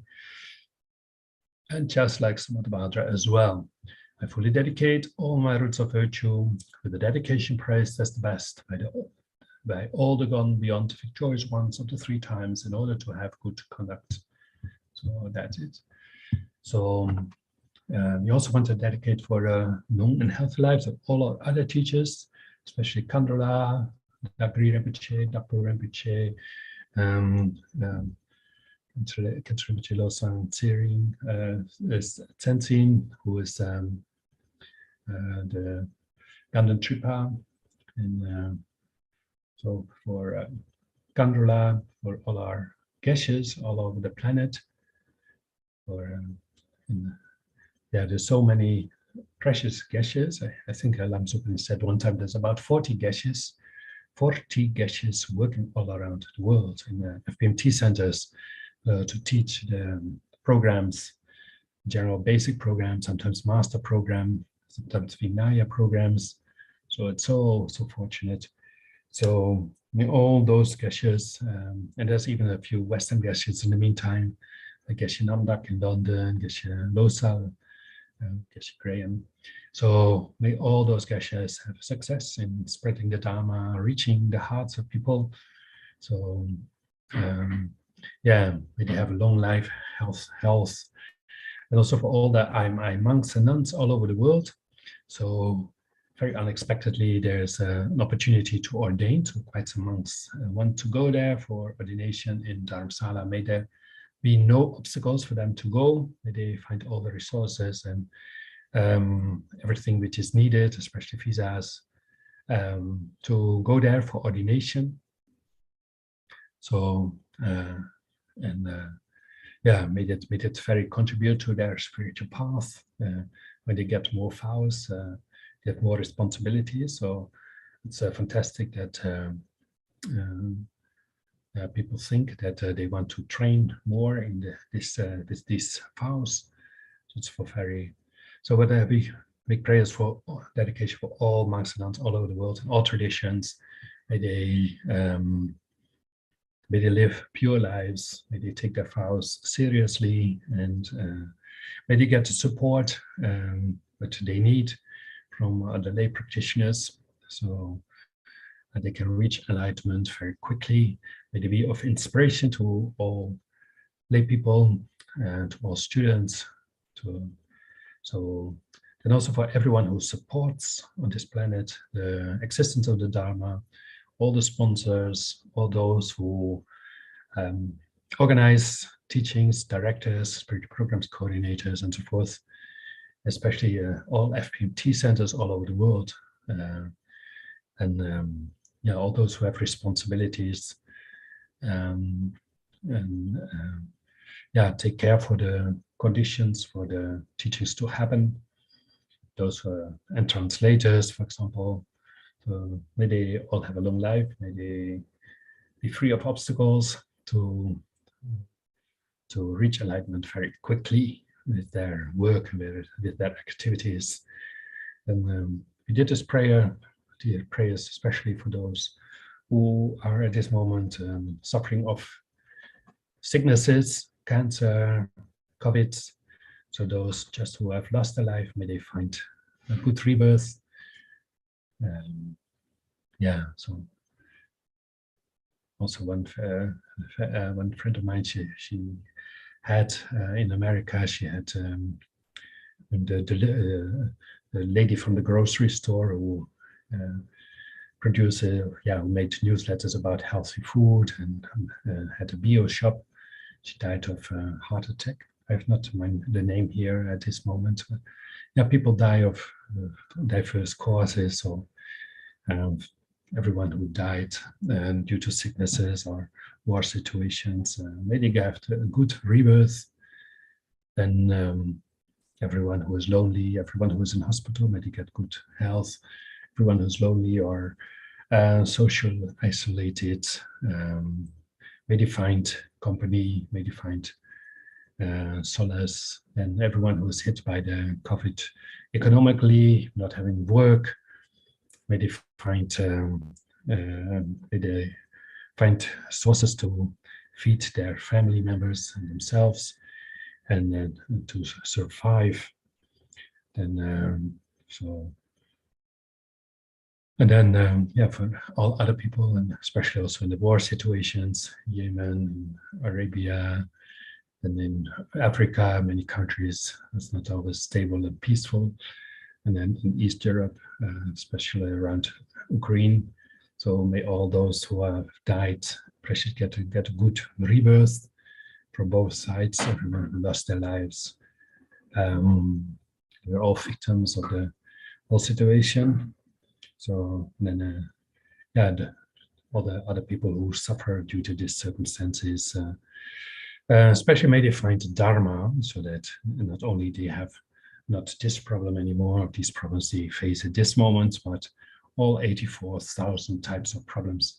and just like Samattabhadra as well. I fully dedicate all my roots of virtue with the dedication praised as the best by all the gone beyond victorious ones of the 3 times in order to have good conduct. So that's it. So we also want to dedicate for long and healthy lives of all our other teachers, especially Kandrila, Dagri Rinpoche, Dapo Rinpoche, Khetri Rinpoche Losang Tsering, Tenzin, who is the Ganden Tripa, and so for Kandrila, for all our geshes all over the planet, for there's so many precious geshes. I think Lama Zopa said one time there's about 40 geshes working all around the world in the FPMT centers to teach the programs, general basic programs, sometimes master program, sometimes Vinaya programs. So it's so fortunate. So all those geshes, and there's even a few Western geshes in the meantime, like Geshe Namdak in London, Geshe Losal, Geshe Graham. So may all those geshes have success in spreading the Dharma, reaching the hearts of people. So may they have a long life, health, and also for all the I monks and nuns all over the world. So very unexpectedly, there's an opportunity to ordain. So quite some monks want to go there for ordination in Dharamsala. May there be no obstacles for them to go. May they find all the resources and everything which is needed, especially visas, to go there for ordination. So may that very contribute to their spiritual path. When they get more vows, they have more responsibilities. So it's fantastic that people think that they want to train more in these vows. So it's with a big prayers for dedication for all monks and nuns all over the world and all traditions. May they live pure lives. May they take their vows seriously and maybe get the support that they need from other lay practitioners, so that they can reach enlightenment very quickly. May they be of inspiration to all lay people and to all students, and also for everyone who supports on this planet the existence of the Dharma, all the sponsors, all those who organize teachings, directors, spiritual programs coordinators, and so forth, especially all FPMT centers all over the world, all those who have responsibilities take care for the conditions for the teachings to happen. Those and translators, for example, so may they all have a long life. May they be free of obstacles to reach enlightenment very quickly with their work, with their activities. And we did this prayer, the prayers especially for those who are at this moment suffering of sicknesses, cancer, COVID. So those just who have lost their life, may they find a good rebirth. So also one friend of mine, she had in America, she had the lady from the grocery store who produced, who made newsletters about healthy food and had a bio shop. She died of a heart attack. I have not the name here at this moment. But, people die of diverse causes, or everyone who died due to sicknesses or war situations, may they have a good rebirth. Then everyone who is lonely, everyone who is in hospital, may they get good health. Everyone who's lonely or social isolated, may they find company, may they find solace. And everyone who is hit by the COVID economically, not having work, may they find sources to feed their family members and themselves, and to survive. For all other people, and especially also in the war situations, Yemen, Arabia, and in Africa, many countries, it's not always stable and peaceful. And then in East Europe, especially around Ukraine. So may all those who have died get a good rebirth from both sides, everyone who lost their lives. We're all victims of the whole situation. So then, all the other people who suffer due to these circumstances, especially may they find Dharma, so that not only they have not this problem anymore, these problems they face at this moment, but all 84,000 types of problems,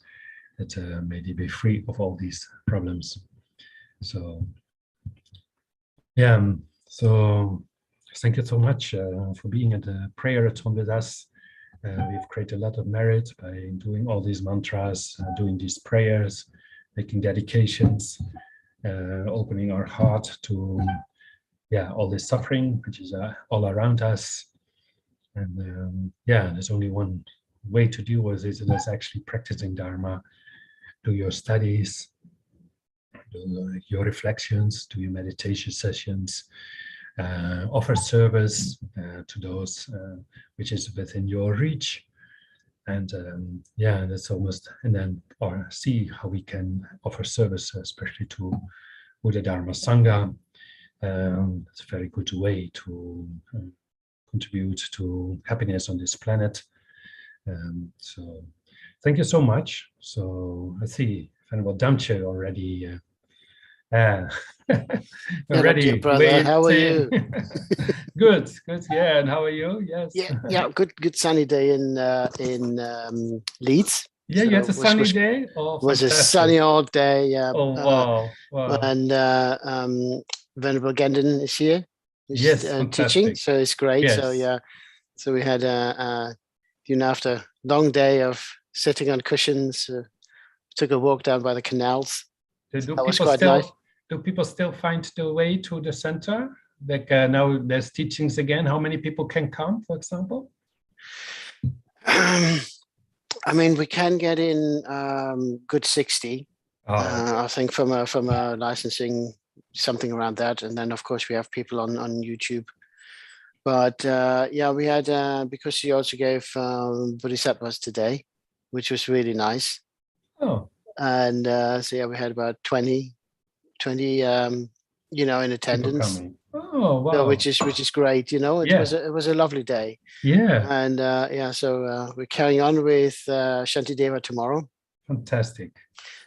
that may they be free of all these problems. So, so thank you so much for being at the prayerathon with us. We've created a lot of merit by doing all these mantras, doing these prayers, making dedications, opening our heart to all this suffering which is all around us. And there's only one way to deal with it, and that's actually practicing Dharma. Do your studies, do your reflections, do your meditation sessions, offer service to those which is within your reach. And that's almost, and then or see how we can offer service, especially to Buddha Dharma Sangha. It's a very good way to contribute to happiness on this planet. So thank you so much. So I see Venerable Damche already already brother. How are you? Good. Yeah, and how are you? Yes. Yeah. Good sunny day in Leeds. Yeah, you had a sunny day. Oh, was a sunny old day. Yeah. Oh, wow. And Venerable Gendon is here. Yes, teaching. So it's great. Yes. So we had after a long day of sitting on cushions, took a walk down by the canals. Do people still find the way to the center? like now there's teachings again, how many people can come, for example? I mean, we can get in good 60. Okay. I think from a licensing, something around that, and then of course we have people on YouTube. But yeah, we had because she also gave bodhisattvas today, which was really nice. Oh. And so yeah, we had about 20 you know, in attendance. Oh wow. So, which is great, you know. It was a lovely day. Yeah. And yeah, so we're carrying on with Shantideva tomorrow. Fantastic.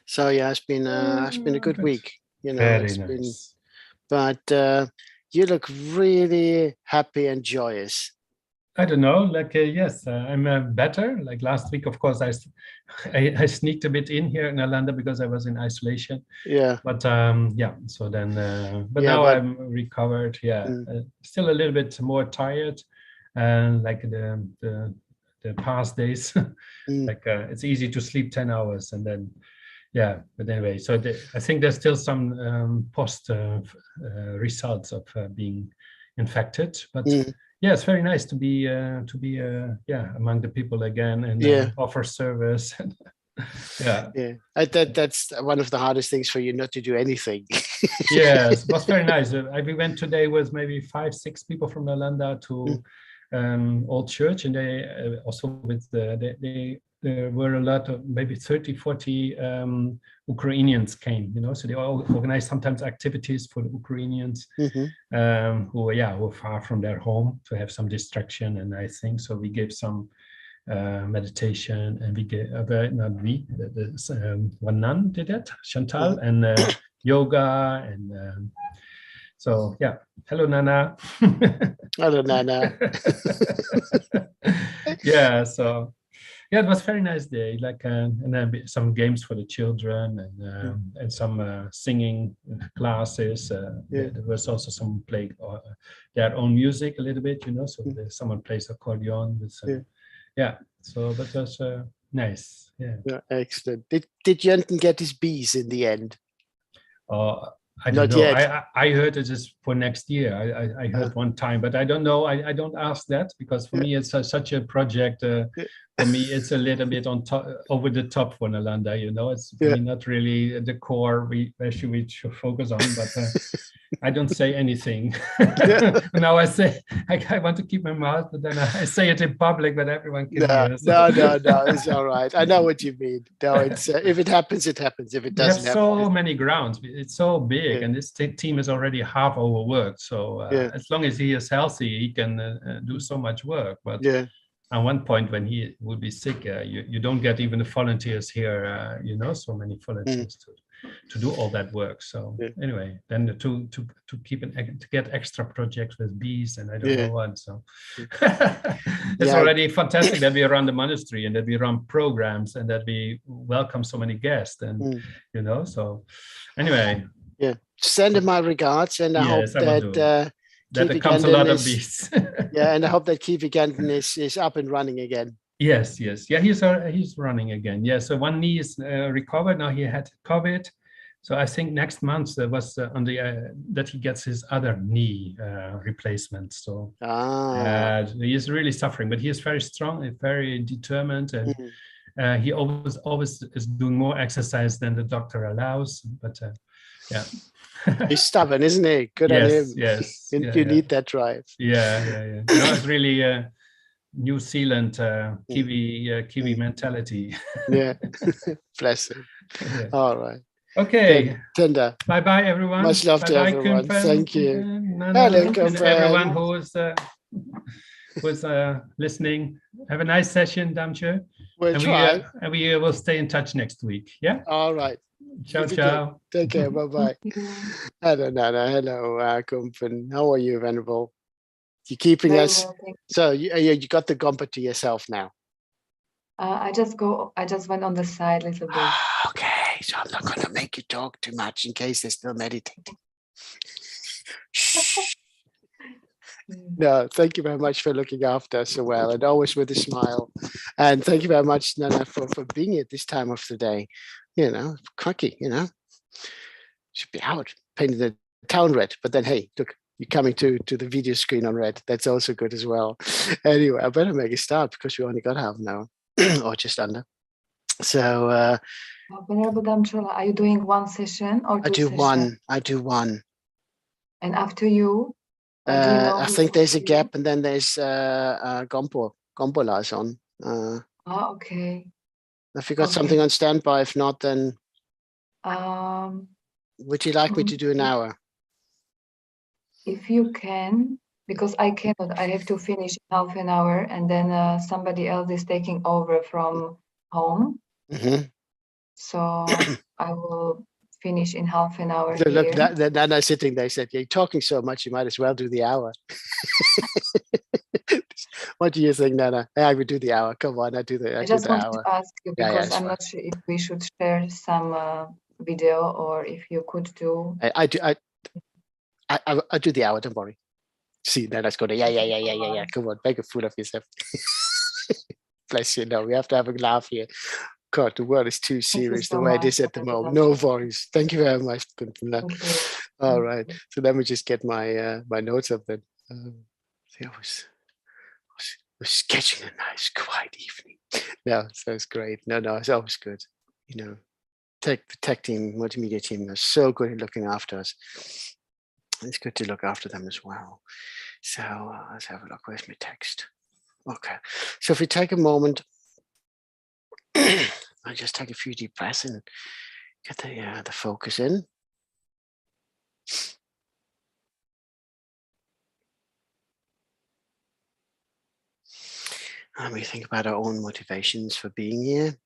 So yeah, it's been a good week, you know. Very It's nice. been, but you look really happy and joyous. I don't know, like yes, I'm better. Like last week, of course, I sneaked a bit in here in Alanda because I was in isolation. Yeah. But yeah, so then, but now I'm recovered. Yeah, still a little bit more tired, and like the past days, like it's easy to sleep 10 hours and then. Yeah, but anyway, so I think there's still some post results of being infected, but yeah, it's very nice to be yeah, among the people again and offer service. Yeah, that's one of the hardest things for you, not to do anything. Yes, it was very nice. We went today with maybe 5-6 people from Nalanda to Old Church, and they also with there were a lot of maybe 30-40 Ukrainians came, you know, so they all organized sometimes activities for the Ukrainians who were far from their home to have some distraction. And I think so we gave some meditation, and we gave one nun did it, Chantal, and yoga, and so yeah. Hello, Nana. Hello, Nana. Yeah, so yeah, it was a very nice day. Like and then some games for the children, and some singing classes. There was also some play their own music a little bit, you know. So someone plays accordion with some, yeah. So that was nice. Yeah. Excellent. Did Jenten get his bees in the end? I don't know. I heard it is for next year. I heard one time, but I don't know. I don't ask that because for me it's such a project. For me, it's a little bit on top, over the top for Nalanda. You know, it's really not really the core we should focus on. But I don't say anything. Now I say I want to keep my mouth, but then I say it in public, but everyone can hear. So. No, it's all right. I know what you mean. No, it's if it happens, it happens. If it doesn't happen, so many grounds. It's so big, and this team is already half overworked. So as long as he is healthy, he can do so much work. But at one point when he would be sick, you don't get even the volunteers here. You know, so many volunteers to do all that work. So anyway, then to get extra projects with bees and I don't know what. So it's already fantastic that we run the monastery and that we run programs and that we welcome so many guests and you know. So anyway, send him my regards, and I hope that there comes a lot of bees. And I hope that Kyabje is up and running again. Yes. Yeah, he's running again. Yeah, so one knee is recovered. Now he had COVID. So I think next month there was on the that he gets his other knee replacement. So he is really suffering, but he is very strong and very determined, and he always is doing more exercise than the doctor allows. But yeah. He's stubborn, isn't he? Good on him. Yes. You need that drive. Yeah. No, it's really New Zealand Kiwi mentality. Yeah. Bless him. All right. Okay. Tenda. Bye everyone. Much love to everyone. Kumpen. Thank you. Hello, and everyone who is listening. Have a nice session, Damche. We'll try. And we will stay in touch next week. Yeah. All right. Ciao. Take care. Bye. Hello, Nana. Hello, Kumpen. How are you, Venerable? You keeping us? So you got the gompa to yourself now. I just went on the side a little bit. Okay, so I'm not going to make you talk too much in case they're still meditating. No, thank you very much for looking after us so well, and always with a smile. And thank you very much, Nana, for being at this time of the day. You know, cracky, you know. Should be out painting the town red, but then hey, look, you're coming to the video screen on red. That's also good as well. Anyway, I better make a start because we only got half an hour or just under. So Venerable Damchola, are you doing one session or two sessions? I do one. And after you? Do you know I think there's a gap, and then there's Gombola is on. Okay. Have you got something on standby? If not, then would you like me to do an hour? If you can, because I cannot, I have to finish in half an hour, and then somebody else is taking over from home. So I will finish in half an hour. So look, Nana sitting there said, "You're talking so much, you might as well do the hour." What do you think, Nana? I would do the hour. Come on, I just wanted to ask you because I'm not sure if we should share some video or if you could do. I do the hour. Don't worry. See, Nana's going to yeah. Come on, make a fool of yourself. Bless you. No, we have to have a laugh here. God, the world is too serious the way it is at the moment. No worries. Thank you very much. All right. So let me just get my my notes up then. I was sketching a nice quiet evening. No, so it's great. No, it's always good. You know, the tech team, multimedia team is so good at looking after us. It's good to look after them as well. So let's have a look. Where's my text? Okay. So if we take a moment, I just take a few deep breaths and get the focus in. And we think about our own motivations for being here.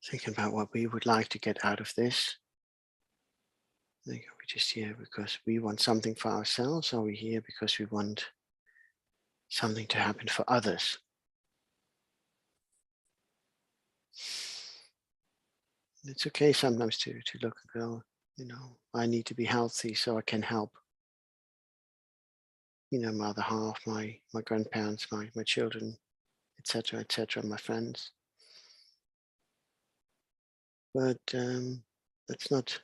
Thinking about what we would like to get out of this. Are we just here because we want something for ourselves, or are we here because we want something to happen for others? It's okay sometimes to look and go, you know, I need to be healthy so I can help, you know, my other half, my grandparents, my children, etc., my friends. But let's not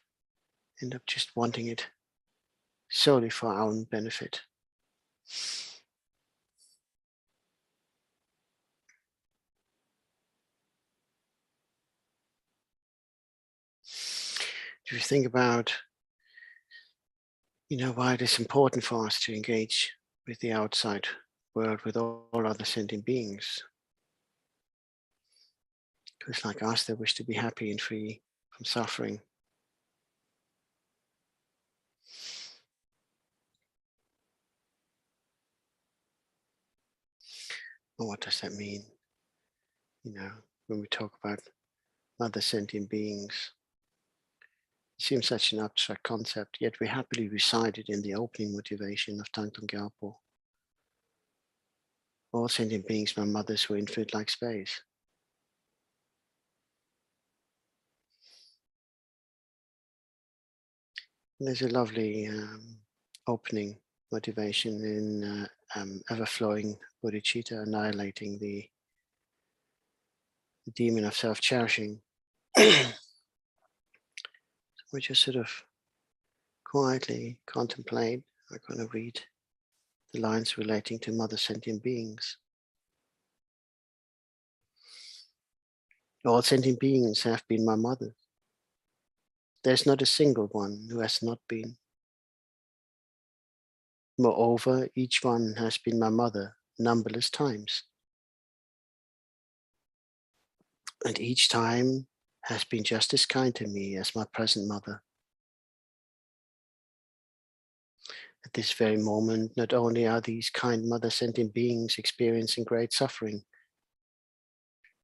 end up just wanting it solely for our own benefit. If you think about, you know, why it is important for us to engage with the outside world, with all other sentient beings, because like us, they wish to be happy and free from suffering. Well, what does that mean? You know, when we talk about other sentient beings, it seems such an abstract concept, yet we happily recite it in the opening motivation of Thangtong Gyalpo. All sentient beings, my mothers, were infinite like space. And there's a lovely opening motivation in ever-flowing bodhicitta, annihilating the demon of self-cherishing. We just sort of quietly contemplate. I'm going to read the lines relating to mother sentient beings. All sentient beings have been my mother. There's not a single one who has not been. Moreover, each one has been my mother numberless times. And each time has been just as kind to me as my present mother. At this very moment, not only are these kind mother sentient beings experiencing great suffering,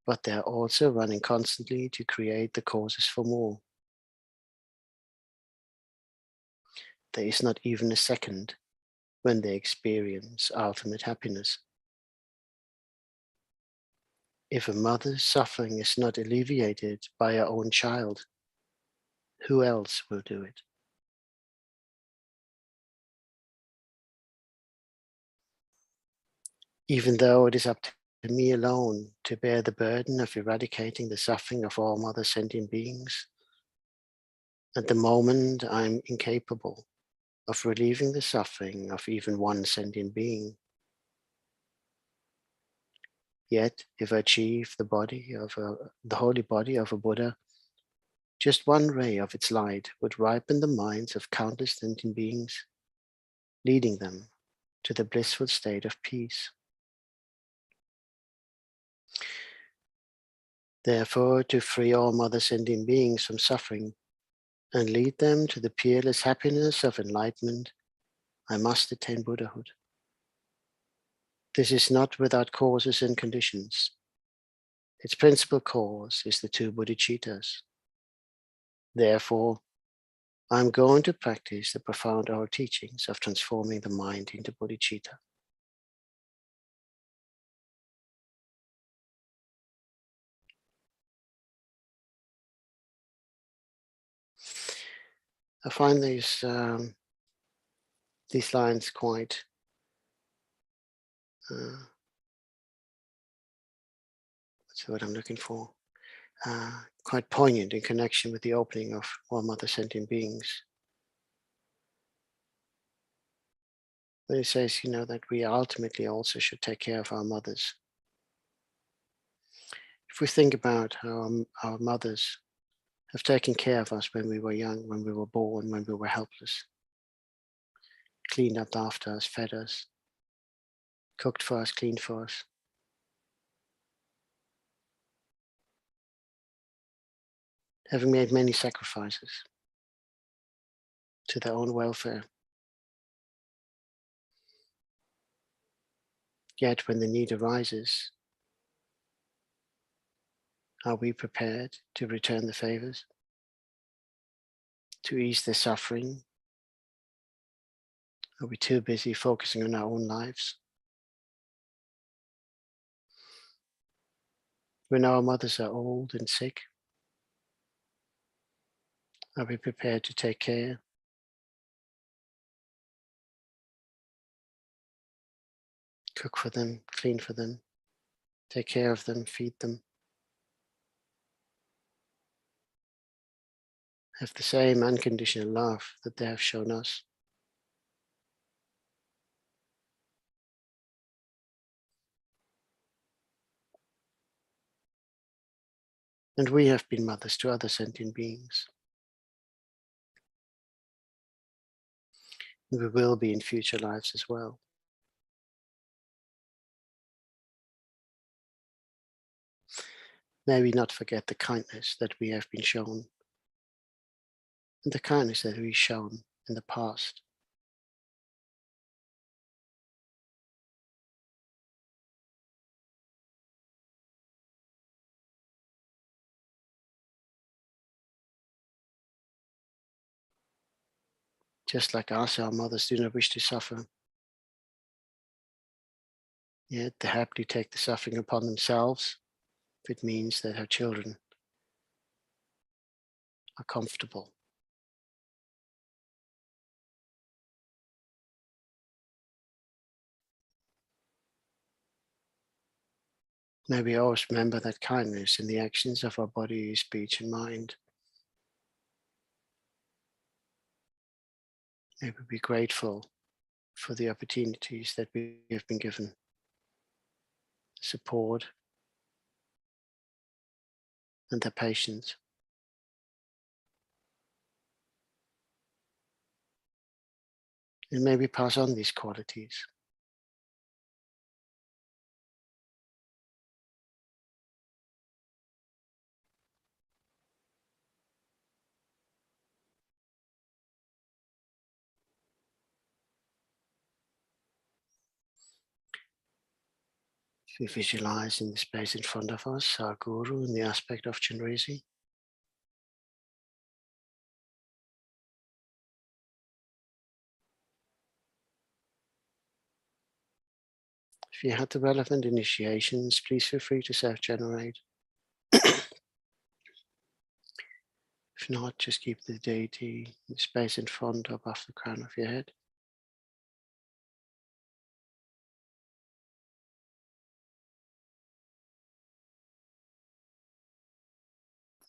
but they are also running constantly to create the causes for more. There is not even a second when they experience ultimate happiness. If a mother's suffering is not alleviated by her own child, who else will do it? even though it is up to me alone to bear the burden of eradicating the suffering of all other sentient beings. At the moment, I'm incapable of relieving the suffering of even one sentient being. Yet, if I achieve the holy body of a Buddha, just one ray of its light would ripen the minds of countless sentient beings, leading them to the blissful state of peace. Therefore, to free all mother sentient beings from suffering and lead them to the peerless happiness of enlightenment, I must attain Buddhahood. This is not without causes and conditions. Its principal cause is the two bodhicittas. Therefore, I'm going to practice the profound oral teachings of transforming the mind into bodhicitta. I find these lines quite what's the word I'm looking for? Quite poignant in connection with the opening of All Mother Sentient Beings. When it says, that we ultimately also should take care of our mothers. If we think about how our mothers have taken care of us when we were young, when we were born, when we were helpless, cleaned up after us, fed us, cooked for us, cleaned for us. Having made many sacrifices to their own welfare. Yet when the need arises, are we prepared to return the favors? To ease their suffering? Are we too busy focusing on our own lives? When our mothers are old and sick, are we prepared to take care? Cook for them, clean for them, take care of them, feed them. Have the same unconditional love that they have shown us. And we have been mothers to other sentient beings. And we will be in future lives as well. May we not forget the kindness that we have been shown, and the kindness that we've shown in the past. Just like us, our mothers do not wish to suffer. Yet they happily take the suffering upon themselves if it means that our children are comfortable. May we always remember that kindness in the actions of our body, speech, and mind. May we be grateful for the opportunities that we have been given, support, and their patience. And may we pass on these qualities. We visualize in the space in front of us our Guru in the aspect of Chenrezig. If you had the relevant initiations, please feel free to self-generate. If not, just keep the deity in the space in front or above the crown of your head.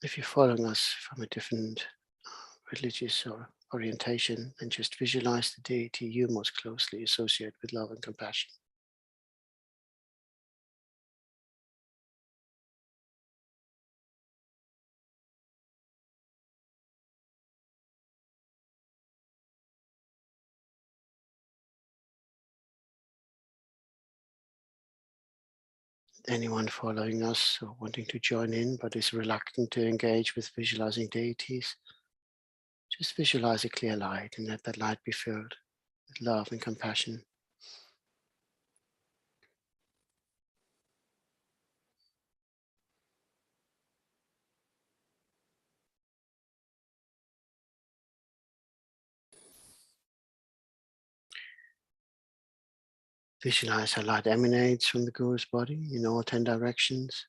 If you're following us from a different religious or orientation, then just visualize the deity you most closely associate with love and compassion. Anyone following us or wanting to join in but is reluctant to engage with visualizing deities, just visualize a clear light and let that light be filled with love and compassion. Visualize how light emanates from the Guru's body in all 10 directions.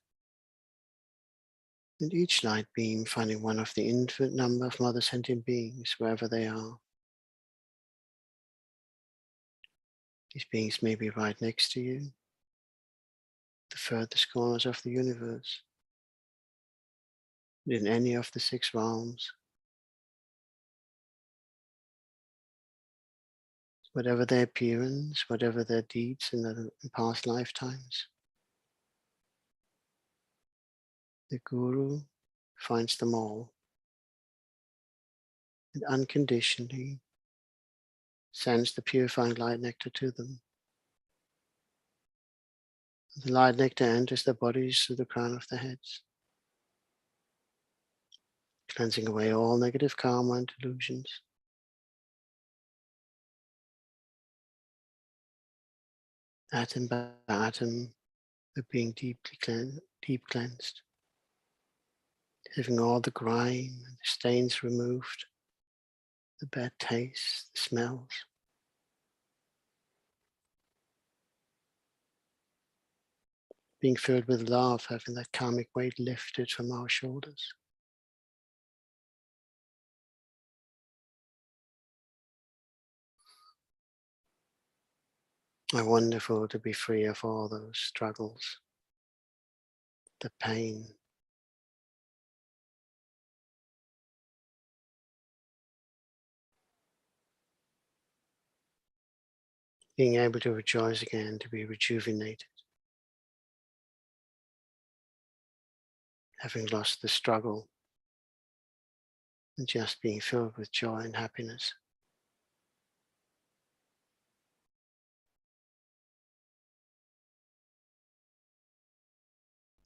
And each light beam finding one of the infinite number of mother sentient beings wherever they are. These beings may be right next to you, the furthest corners of the universe, in any of the 6 realms. Whatever their appearance, whatever their deeds in past lifetimes, the Guru finds them all and unconditionally sends the purifying light nectar to them. The light nectar enters their bodies through the crown of their heads, cleansing away all negative karma and delusions. Atom by atom, they're being deep cleansed, having all the grime and the stains removed, the bad taste, the smells. Being filled with love, having that karmic weight lifted from our shoulders. How wonderful to be free of all those struggles, the pain. Being able to rejoice again, to be rejuvenated. Having lost the struggle and just being filled with joy and happiness.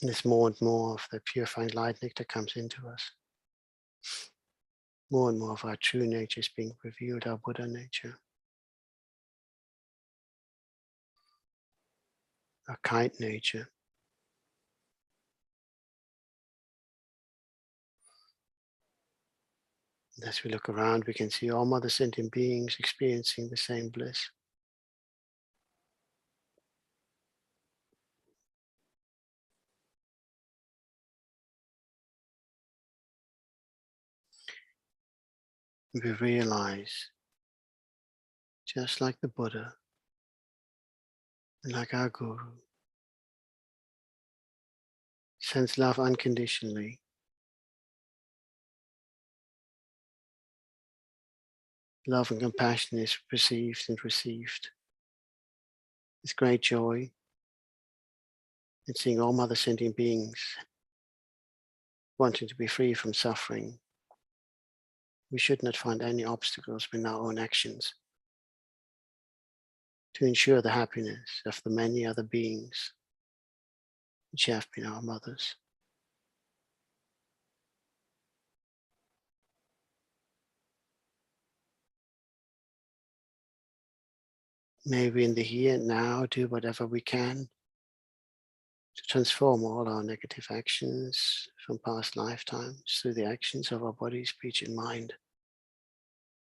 And as more and more of the purifying light nectar comes into us, more and more of our true nature is being revealed, our Buddha nature, our kind nature. And as we look around, we can see all mother sentient beings experiencing the same bliss. We realize, just like the Buddha and like our Guru, sends love unconditionally. Love and compassion is perceived and received with great joy in seeing all mother sentient beings wanting to be free from suffering. We should not find any obstacles in our own actions to ensure the happiness of the many other beings which have been our mothers. May we in the here and now do whatever we can to transform all our negative actions from past lifetimes through the actions of our body, speech, and mind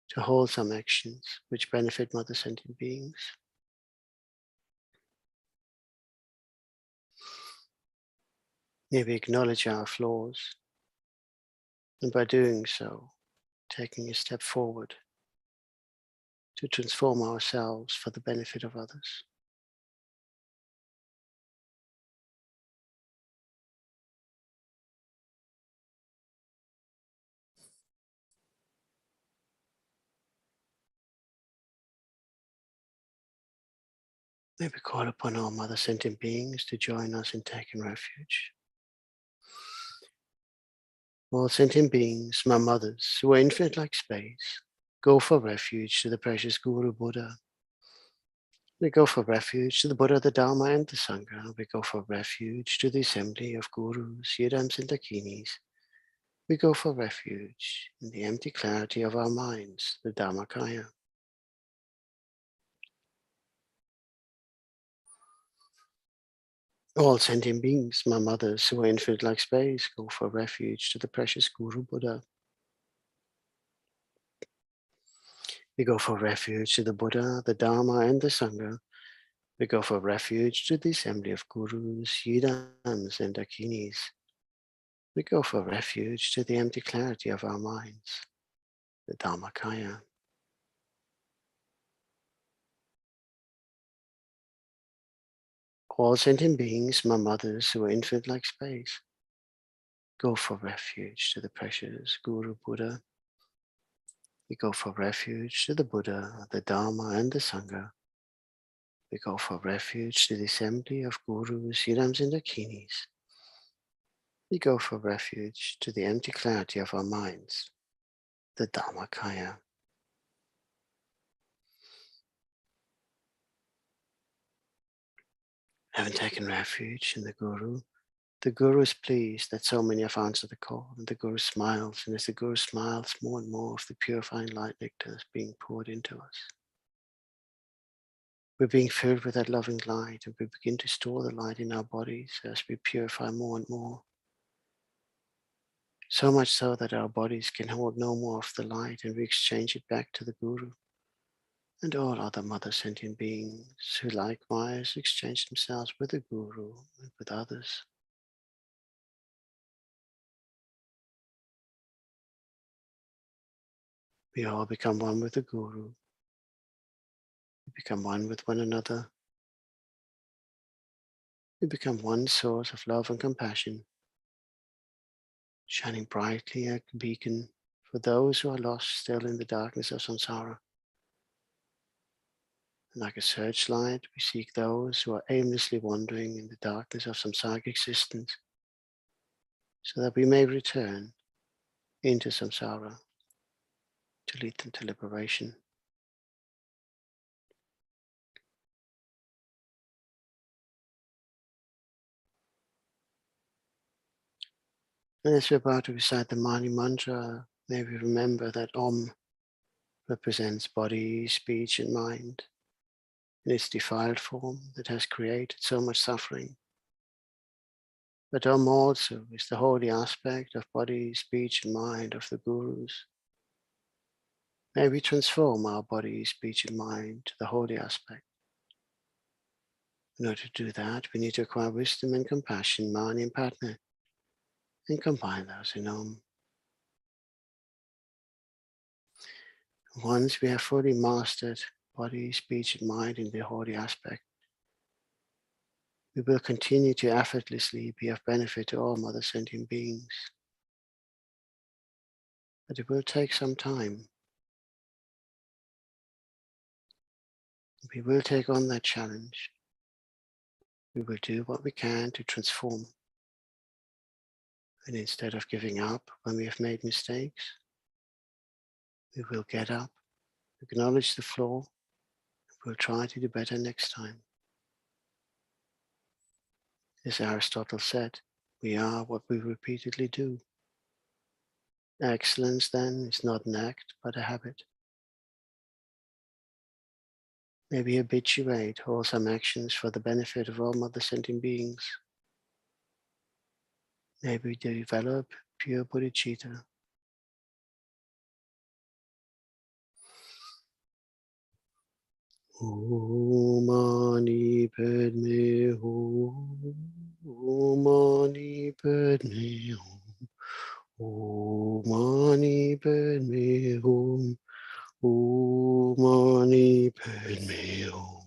to wholesome actions which benefit mother sentient beings. May we acknowledge our flaws, and by doing so, taking a step forward to transform ourselves for the benefit of others. May we call upon all Mother Sentient Beings to join us in taking refuge. All sentient beings, my mothers, who are infinite like space, go for refuge to the precious Guru Buddha. We go for refuge to the Buddha, the Dharma, and the Sangha. We go for refuge to the assembly of Gurus, Yidams, and Dakinis. We go for refuge in the empty clarity of our minds, the Dharmakaya. All sentient beings, my mothers, who are infinite like space, go for refuge to the precious Guru Buddha. We go for refuge to the Buddha, the Dharma, and the Sangha. We go for refuge to the assembly of Gurus, Yidams, and Dakinis. We go for refuge to the empty clarity of our minds, the Dharmakaya. All sentient beings, my mothers, who are infinite like space, go for refuge to the precious Guru Buddha. We go for refuge to the Buddha, the Dharma, and the Sangha. We go for refuge to the assembly of Gurus, Yidams, and Dakinis. We go for refuge to the empty clarity of our minds, the Dharmakaya. Having taken refuge in the Guru is pleased that so many have answered the call, and the Guru smiles, and as the Guru smiles, more and more of the purifying light nectar is being poured into us. We're being filled with that loving light, and we begin to store the light in our bodies as we purify more and more. So much so that our bodies can hold no more of the light, and we exchange it back to the Guru and all other mother sentient beings who likewise exchange themselves with the Guru and with others. We all become one with the Guru. We become one with one another. We become one source of love and compassion, shining brightly like a beacon for those who are lost still in the darkness of samsara. And like a searchlight, we seek those who are aimlessly wandering in the darkness of samsaric existence, so that we may return into samsara to lead them to liberation. And as we're about to recite the Mani Mantra, may we remember that Om represents body, speech, and mind in its defiled form that has created so much suffering. But Om also is the holy aspect of body, speech, and mind of the Gurus. May we transform our body, speech, and mind to the holy aspect. In order to do that, we need to acquire wisdom and compassion, Mani and Padma, and combine those in Om. Once we have fully mastered body, speech, and mind in the holy aspect, we will continue to effortlessly be of benefit to all mother sentient beings. But it will take some time. We will take on that challenge. We will do what we can to transform. And instead of giving up when we have made mistakes, we will get up, acknowledge the flaw, and we'll try to do better next time. As Aristotle said, we are what we repeatedly do. Excellence, then, is not an act, but a habit. May we habituate wholesome actions for the benefit of all mother sentient beings. May we develop pure bodhicitta. Om Mani Padme Hum. Om Mani Padme Hum. Om Mani Padme Hum. Om Mani Padme Hum.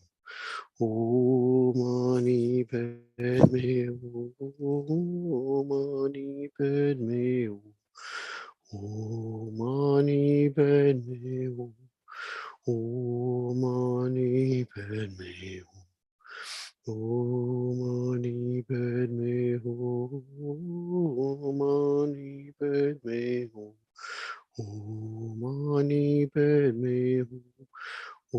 Om Mani Padme Hum. Om Mani Padme Hum. Om Mani Padme Hum. Om Mani Padme Hum.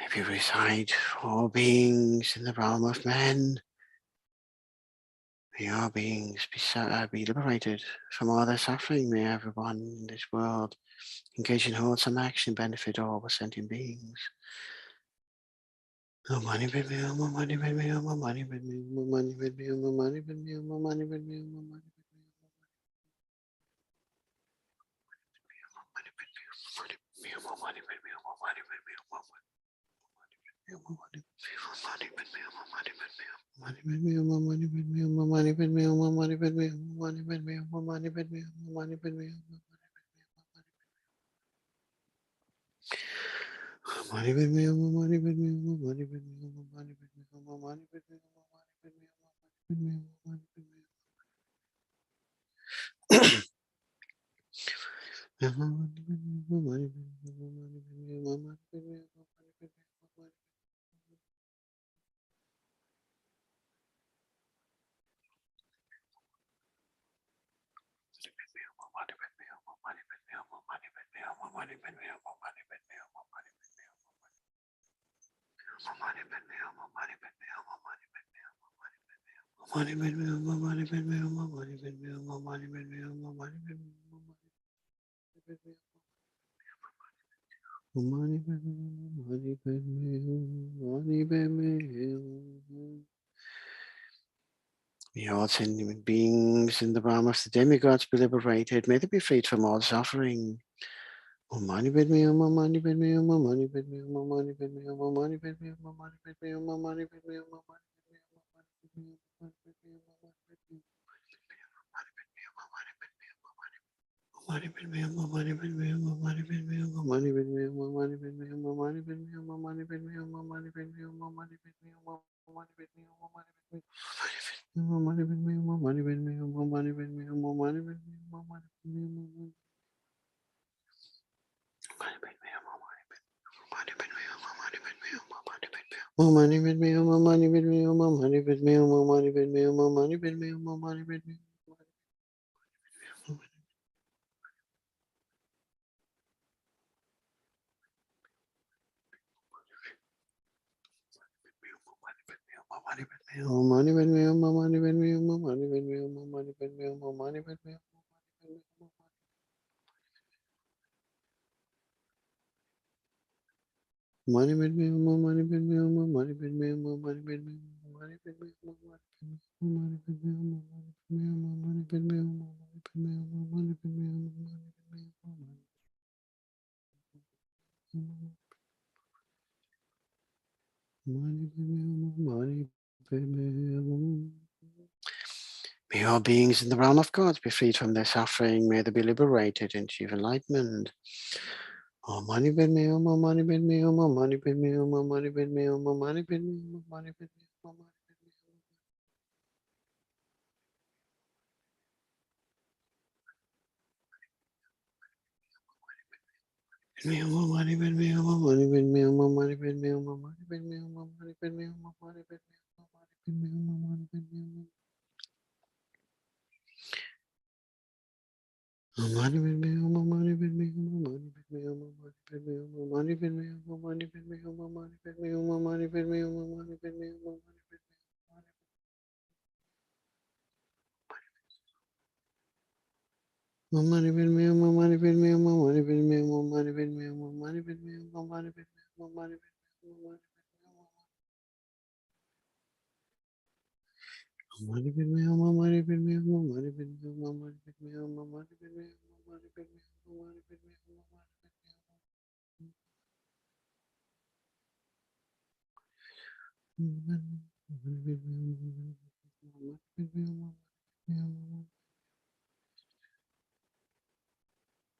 Maybe recite all beings in the realm of men. May all beings be liberated from all their suffering. May everyone in this world engage in wholesome action, benefit all sentient beings. May all sentient beings in the realm of the demigods be liberated. May they be freed from all suffering. May all beings in the realm of gods be freed from their suffering. May they be liberated and achieve enlightenment.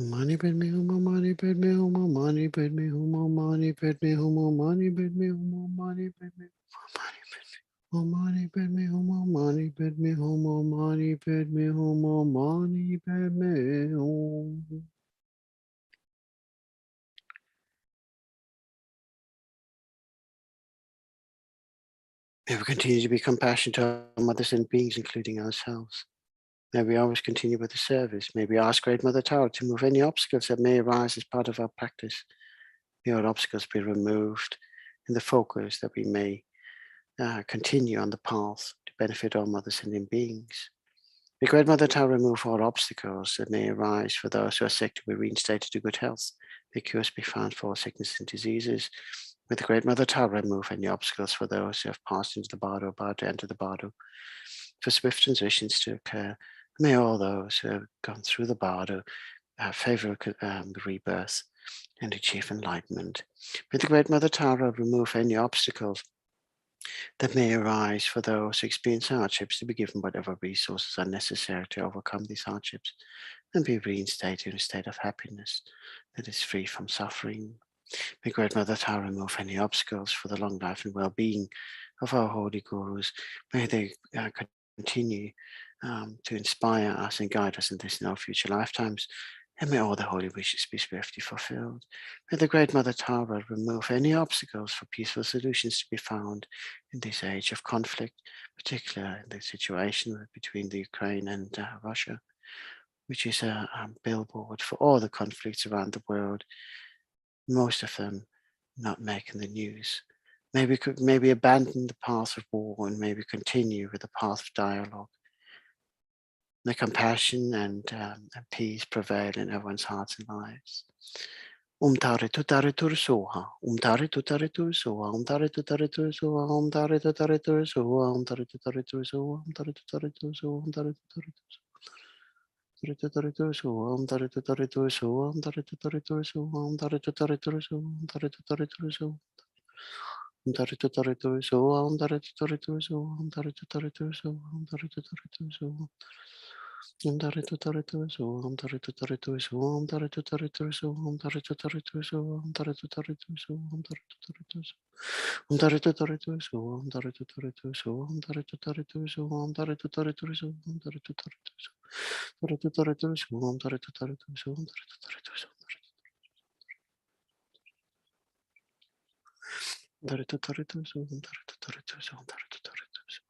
Mani padme hum, mani padme hum, mani padme hum, mani padme hum, mani padme hum, mani padme hum, mani padme hum, mani padme hum, mani padme hum, mani padme hum. May we continue to be compassionate to our mothers and beings, including ourselves. May we always continue with the service. May we ask Great Mother Tao to move any obstacles that may arise as part of our practice. May all obstacles be removed in the focus that we may continue on the path to benefit all mothers and beings. May Great Mother Tao remove all obstacles that may arise for those who are sick to be reinstated to good health. May cures be found for all sickness and diseases. May the Great Mother Tao remove any obstacles for those who have passed into the bardo, about to enter the bardo, for swift transitions to occur. May all those who have gone through the bardo have favorable rebirth and achieve enlightenment. May the Great Mother Tao remove any obstacles that may arise for those who experience hardships, to be given whatever resources are necessary to overcome these hardships and be reinstated in a state of happiness that is free from suffering. May Great Mother Tao remove any obstacles for the long life and well-being of our holy gurus. May they continue to inspire us and guide us in this and our future lifetimes. And may all the holy wishes be swiftly fulfilled. May the Great Mother Tao remove any obstacles for peaceful solutions to be found in this age of conflict, particularly in the situation between the Ukraine and Russia, which is a billboard for all the conflicts around the world, most of them not making the news. Maybe abandon the path of war and maybe continue with the path of dialogue. May compassion and peace prevail in everyone's hearts and lives. Tare tutare tur soha, tare tutare tur soha, tare tutare tur soha, tare tutare tur soha, tare tutare tur soha, tare tutare tur soha, tare tutare tur soha, tare tutare tur soha, tare tutare tur soha, tare tutare tur soha, tare tutare tur soha. Tare tutare tur soha, tare tutare tur soha, tare tutare tur soha, tare tutare tur soha. Tare tutare tur soha, tare tutare tur soha, tare tutare tur soha, tare tutare tur soha, tare tutare tur soha, tare tutare tur soha. Tare tutare tur soha, tare tutare tur soha, tare tutare tur soha, tare tutare tur soha, tare tutare tur soha. Tare tutare tur soha, tare tutare tur soha, tare tutare tur soha. Tare tutare tur soha, tare tutare tur soha, tare tutare tur soha.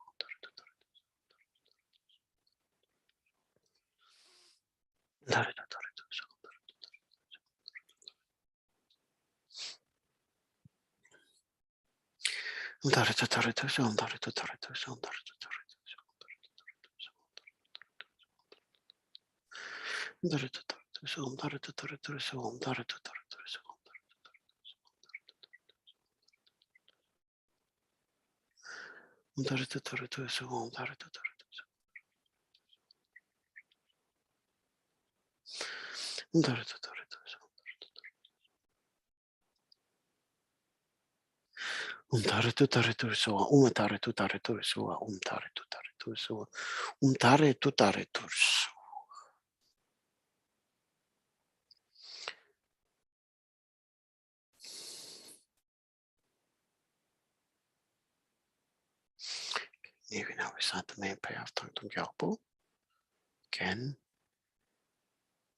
Tare tutare tur soha. Tare tutare tur soha, tare tutare tur soha, tare tutare tur soha. Tare tutare tur soha, tare tutare tur soha, tare tutare tur soha. Tare tutare tur soha, tare tutare tur soha. Tare tutare tur soha. Tare tutare tur soha, tare tutare tur soha, tare tutare tur soha, tare tutare tur soha. Here we now recite the main prayer of Thangtong Gyalpo. Again,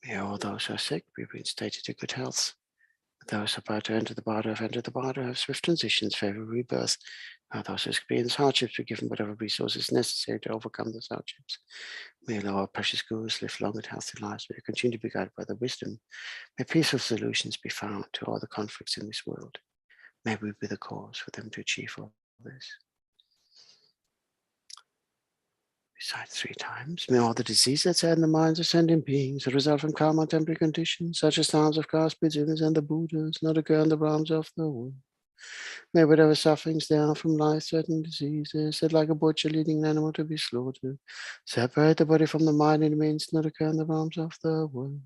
may all those who are sick be reinstated to good health. Those about to enter the bardo have entered the bardo, have swift transitions, favor rebirth. Those who experience hardships be given whatever resources necessary to overcome those hardships. May all our precious gurus live long and healthy lives. May they continue to be guided by their wisdom. May peaceful solutions be found to all the conflicts in this world. May we be the cause for them to achieve all this. Recite 3 times. May all the diseases that sadden the minds of sentient beings that result from karma and temporary conditions, such as times of caste busyness and the Buddhas, not occur in the realms of the world. May whatever sufferings there are from life-threatening diseases, that like a butcher leading an animal to be slaughtered, separate the body from the mind and means not occur in the realms of the world.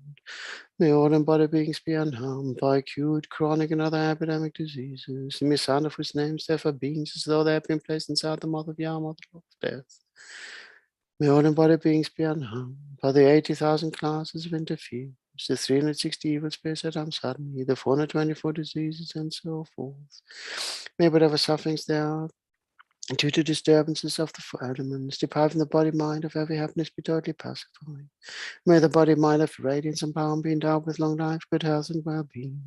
May all embodied beings be unharmed by acute, chronic, and other epidemic diseases. May sound of whose names therefore beings as though they have been placed inside the mouth of Yah, mother of death. May all embodied beings be unharmed by the 80,000 classes of interference, the 360 evil spirits that harm suddenly, the 424 diseases, and so forth. May whatever sufferings there are due to disturbances of the 4 elements, depriving the body-mind of every happiness, be totally pacified. May the body-mind of radiance and power be endowed with long life, good health, and well-being.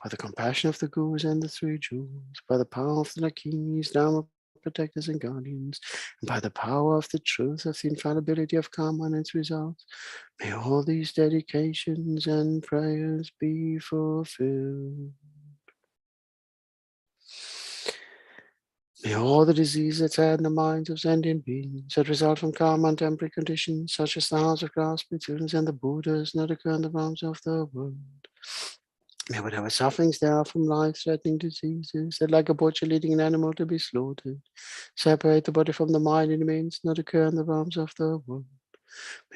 By the compassion of the gurus and the 3 jewels, by the power of the Lakis, Dharma protectors and guardians, and by the power of the truth of the infallibility of karma and its results, may all these dedications and prayers be fulfilled. May all the diseases that in the minds of sentient beings that result from karma and temporary conditions, such as the house of grass, students and the Buddhas, not occur in the realms of the world. May whatever sufferings there are from life-threatening diseases that, like a butcher leading an animal to be slaughtered, separate the body from the mind and remains not occur in the realms of the world.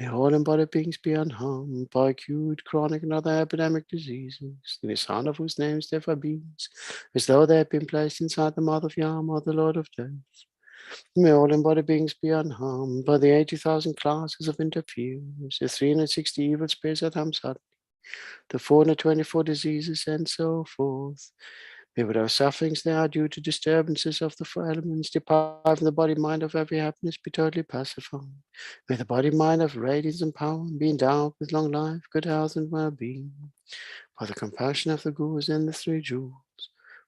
May all embodied beings be unharmed by acute, chronic, and other epidemic diseases, the sound of whose names therefore beings, as though they had been placed inside the mouth of Yama, the Lord of Death. May all embodied beings be unharmed by the 80,000 classes of interference, the 360 evil spirits that Hamsat, the 424 diseases, and so forth. May whatever sufferings there are due to disturbances of the four elements depriving the body mind of every happiness be totally pacified. May the body mind of radiance and power be endowed with long life, good health, and well-being. By the compassion of the Gurus and the three jewels,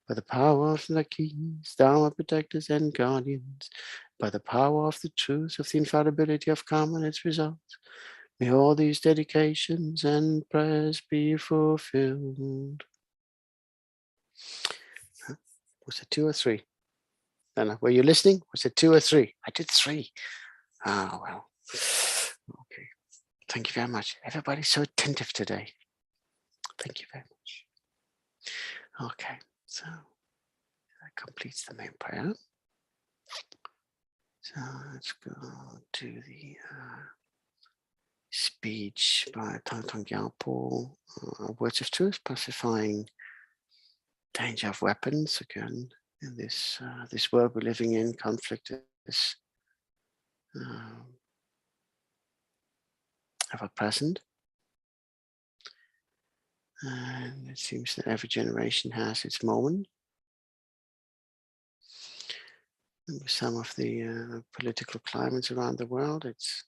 by the power of the keys, Dharma protectors and guardians, by the power of the truth of the infallibility of karma and its results, may all these dedications and prayers be fulfilled. Was it 2 or 3? Anna, were you listening? Was it 2 or 3? I did 3. Ah, well. Okay. Thank you very much. Everybody's so attentive today. Thank you very much. Okay, so that completes the main prayer. So let's go to the speech by Thangtong Gyalpo, Words of Truth, pacifying danger of weapons. Again, in this world we're living in, conflict is ever present. And it seems that every generation has its moment. And with some of the political climates around the world, it's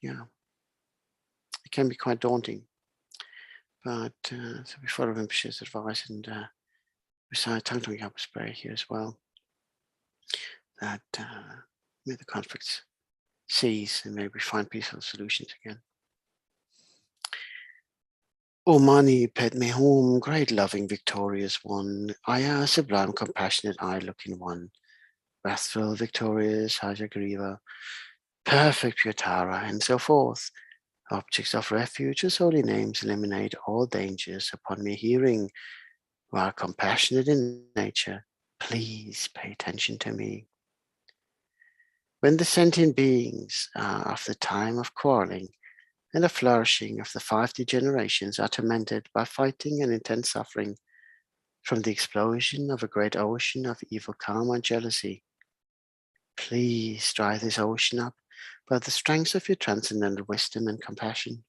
yeah, it can be quite daunting. But so we follow Rinpoche's advice and recite Thangtong Gyalpo Prayer here as well. That may the conflicts cease and may we find peaceful solutions again. O Mani Padme Hum, great loving victorious one, Aya sublime compassionate eye looking one, wrathful victorious Hajagriva, perfect pure Tara, and so forth. Objects of refuge, whose holy names eliminate all dangers upon me hearing, who are compassionate in nature, please pay attention to me. When the sentient beings of the time of quarreling and the flourishing of the 5 degenerations are tormented by fighting and intense suffering from the explosion of a great ocean of evil karma and jealousy, please dry this ocean up by the strength of your transcendental wisdom and compassion.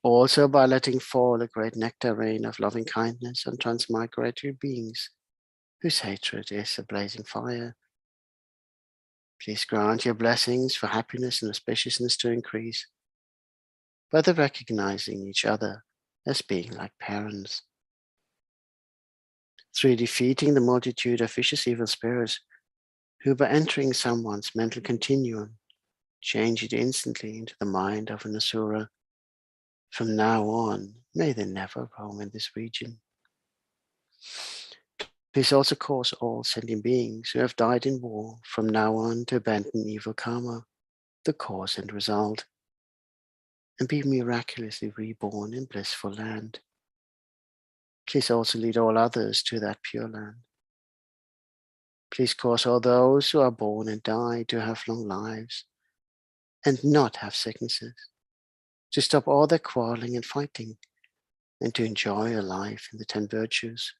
Also by letting fall a great nectar rain of loving kindness on transmigratory beings whose hatred is a blazing fire. Please grant your blessings for happiness and auspiciousness to increase by the recognizing each other as being like parents. Through defeating the multitude of vicious evil spirits who by entering someone's mental continuum change it instantly into the mind of an asura. From now on, may they never roam in this region. Please also cause all sentient beings who have died in war from now on to abandon evil karma, the cause and result, and be miraculously reborn in blissful land. Please also lead all others to that pure land. Please cause all those who are born and die to have long lives and not have sicknesses, to stop all their quarreling and fighting, and to enjoy a life in the 10 virtues.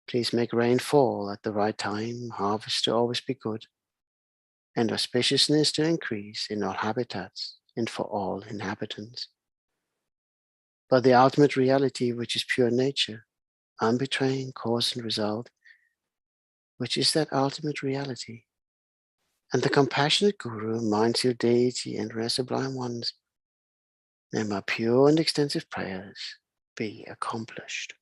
Please make rain fall at the right time, harvest to always be good, and auspiciousness to increase in all habitats and for all inhabitants. But the ultimate reality, which is pure nature, unbetraying cause and result, which is that ultimate reality, and the compassionate Guru, mindful deity, and rare sublime ones, may my pure and extensive prayers be accomplished.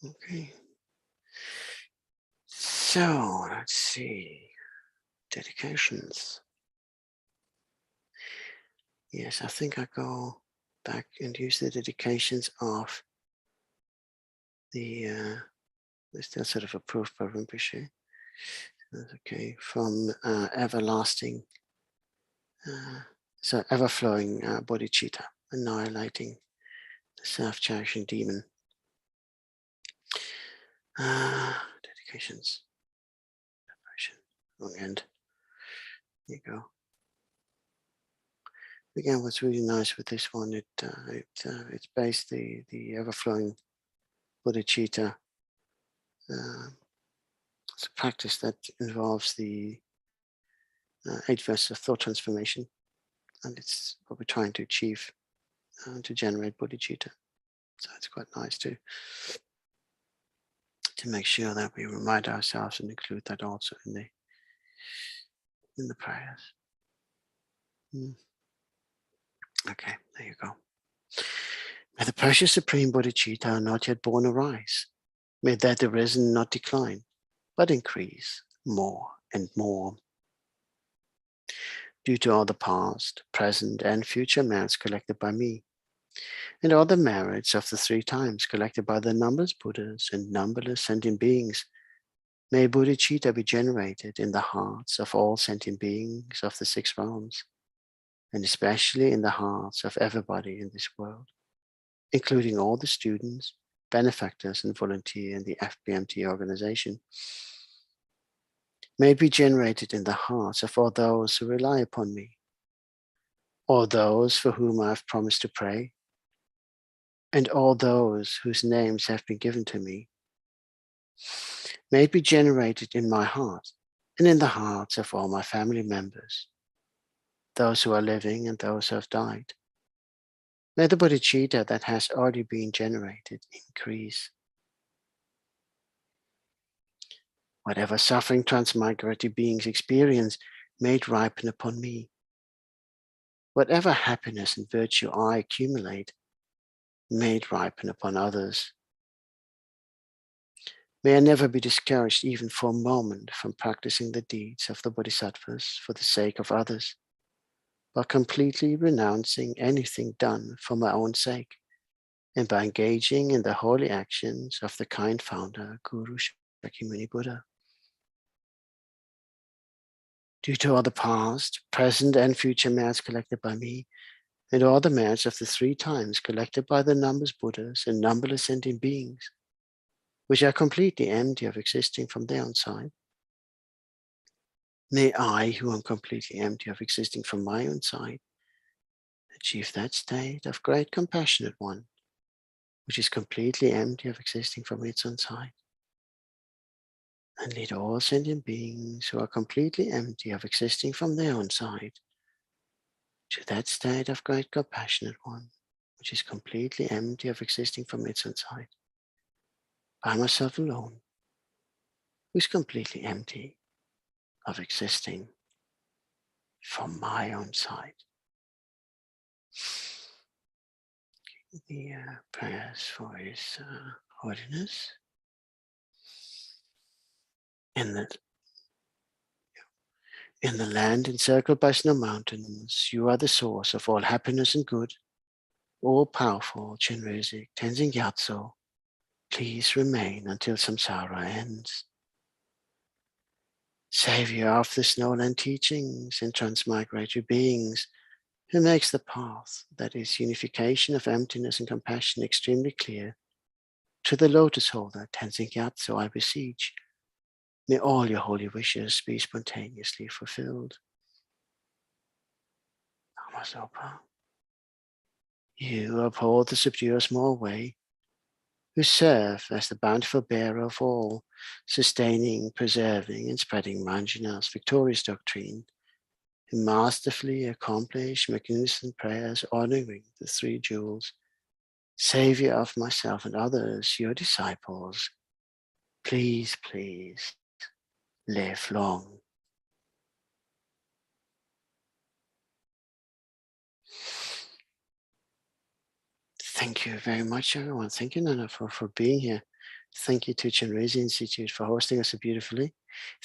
Okay. So let's see, dedications. Yes, I think I go back and use the dedications of the, they're still sort of approved by Rinpoche. That's okay, from everlasting, so ever-flowing bodhicitta, annihilating the self-cherishing demon. Dedications. Wrong end. There you go. Again, what's really nice with this one, it's based the ever-flowing bodhicitta. It's a practice that involves the 8 verses of thought transformation, and it's what we're trying to achieve to generate bodhicitta. So it's quite nice to make sure that we remind ourselves and include that also in the prayers. Okay, there you go. May the precious supreme bodhicitta not yet born arise. May that arisen not decline, but increase more and more. Due to all the past, present, and future merits collected by me, and all the merits of the 3 times collected by the numberless Buddhas and numberless sentient beings, may bodhicitta be generated in the hearts of all sentient beings of the 6 realms, and especially in the hearts of everybody in this world, including all the students, benefactors, and volunteers in the FPMT organization. May it be generated in the hearts of all those who rely upon me, all those for whom I have promised to pray, and all those whose names have been given to me. May it be generated in my heart and in the hearts of all my family members, those who are living and those who have died. May the bodhicitta that has already been generated increase. Whatever suffering transmigratory beings experience, may it ripen upon me. Whatever happiness and virtue I accumulate, may it ripen upon others. May I never be discouraged even for a moment from practicing the deeds of the bodhisattvas for the sake of others, by completely renouncing anything done for my own sake, and by engaging in the holy actions of the kind founder, Guru Shakyamuni Buddha. Due to all the past, present, and future merits collected by me, and all the merits of the 3 times collected by the numberless Buddhas and numberless sentient beings, which are completely empty of existing from their own side, may I, who am completely empty of existing from my own side, achieve that state of great compassionate one, which is completely empty of existing from its own side, and lead all sentient beings who are completely empty of existing from their own side to that state of great compassionate one, which is completely empty of existing from its own side, by myself alone, who is completely empty of existing from my own side. The prayers for His Holiness. In the land encircled by snow mountains, you are the source of all happiness and good. All-powerful Chenrezig Gyalpo, please remain until samsara ends. Savior of the snowland teachings and transmigratory beings, who makes the path, that is unification of emptiness and compassion, extremely clear, to the lotus holder Tenzin Gyatso I beseech, may all your holy wishes be spontaneously fulfilled. Lama Zopa, you who uphold the subdued small way, who serve as the bountiful bearer of all, sustaining, preserving, and spreading Manjunath's victorious doctrine, who masterfully accomplish magnificent prayers honoring the 3 jewels, Savior of myself and others, your disciples, please, please, live long. Thank you very much, everyone. Thank you, Nana, for being here. Thank you to Chenrezig Institute for hosting us so beautifully.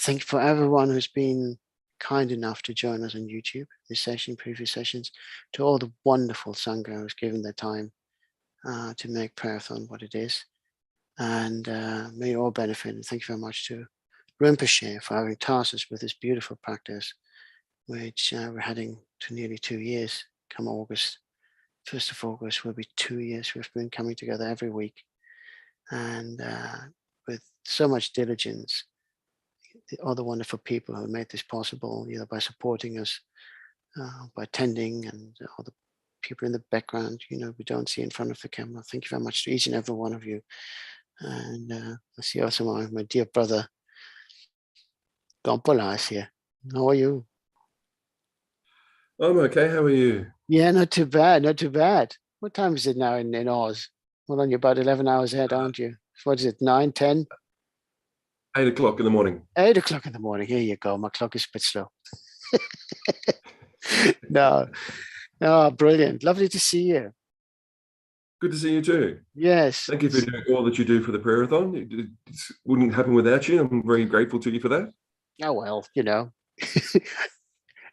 Thank you for everyone who's been kind enough to join us on YouTube, this session, previous sessions, to all the wonderful Sangha who's given their time to make prayerathon what it is. And may you all benefit. And thank you very much to Rinpoche for having tasked us with this beautiful practice, which we're heading to nearly 2 years. Come August, 1st of August will be 2 years. We've been coming together every week. And with so much diligence, all the wonderful people who made this possible, by supporting us, by attending, and all the people in the background, we don't see in front of the camera. Thank you very much to each and every one of you. And I see also my dear brother, Gyalpo is here. How are you? I'm okay. How are you? Yeah, not too bad. Not too bad. What time is it now in Oz? Well, on, you're about 11 hours ahead, aren't you? What is it, 9, 10? 8 o'clock in the morning. 8 o'clock in the morning. Here you go. My clock is a bit slow. No, brilliant. Lovely to see you. Good to see you too. Yes. Thank you for doing all that you do for the prayerathon. It wouldn't happen without you. I'm very grateful to you for that. Oh, well,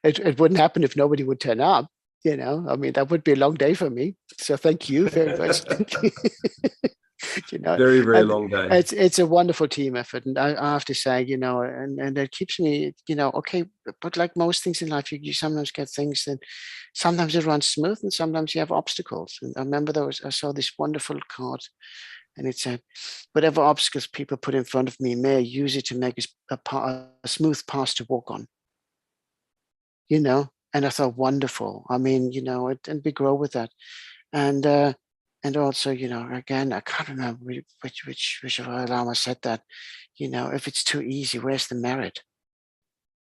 it wouldn't happen if nobody would turn up. I mean, that would be a long day for me. So thank you very much. Very, very long day. It's a wonderful team effort. And I have to say, and it keeps me, okay, but like most things in life, you sometimes get things that sometimes it runs smooth and sometimes you have obstacles. And I remember I saw this wonderful card and it said, whatever obstacles people put in front of me, may I use it to make a smooth path to walk on. And I thought, wonderful. I mean, and we grow with that. And also, again, I can't remember which of our Lama said that, if it's too easy, where's the merit?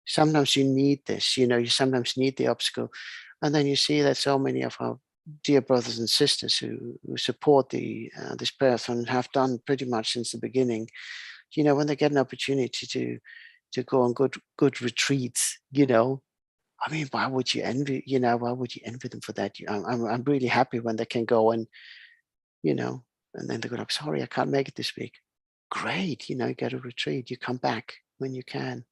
Sometimes you need this, you sometimes need the obstacle. And then you see that so many of our dear brothers and sisters who support this prayerathon and have done pretty much since the beginning, when they get an opportunity to go on good retreats, I mean, why would you envy them for that? I'm really happy when they can go and then they go like, sorry, I can't make it this week. Great, get a retreat. You come back when you can.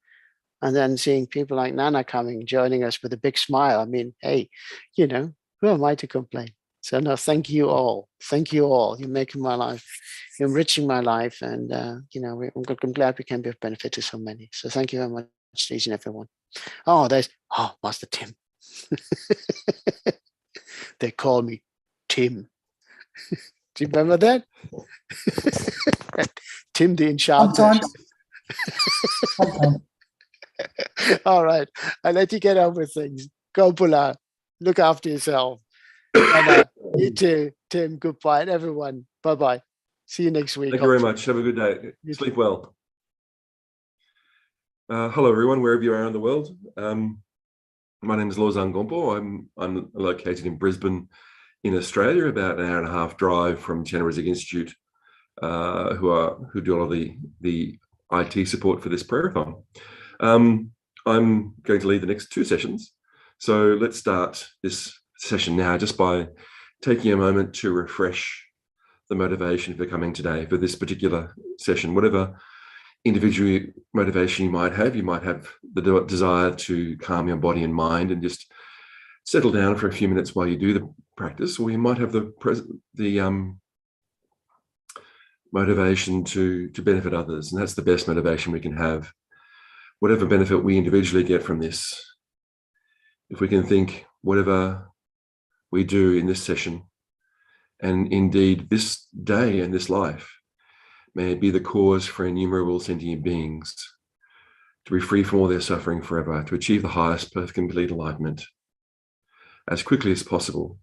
And then seeing people like Nana coming, joining us with a big smile. I mean, hey, who am I to complain? So no, thank you all. Thank you all. You're making my life, you're enriching my life. And, I'm glad we can be of benefit to so many. So thank you very much to each and everyone. Master Tim. They call me Tim. Do you remember that? Tim the Enchanter. All right. I'll let you get on with things. Go, Pula. Look after yourself. And, you too, Tim. Goodbye. And everyone. Bye-bye. See you next week. Thank you very much. Have a good day. Sleep well. Hello, everyone, wherever you are in the world. My name is Thangtong Gyalpo. I'm located in Brisbane, in Australia, about an hour and a half drive from Chenrezig Institute, who do all of the IT support for this prayerathon. I'm going to lead the next 2 sessions. So let's start this session now just by taking a moment to refresh the motivation for coming today for this particular session. Whatever individual motivation you might have the desire to calm your body and mind and just settle down for a few minutes while you do the practice, or you might have the motivation to benefit others, and that's the best motivation we can have. Whatever benefit we individually get from this, if we can think whatever we do in this session, and indeed this day and this life, may it be the cause for innumerable sentient beings to be free from all their suffering forever, to achieve the highest, perfect, complete enlightenment as quickly as possible.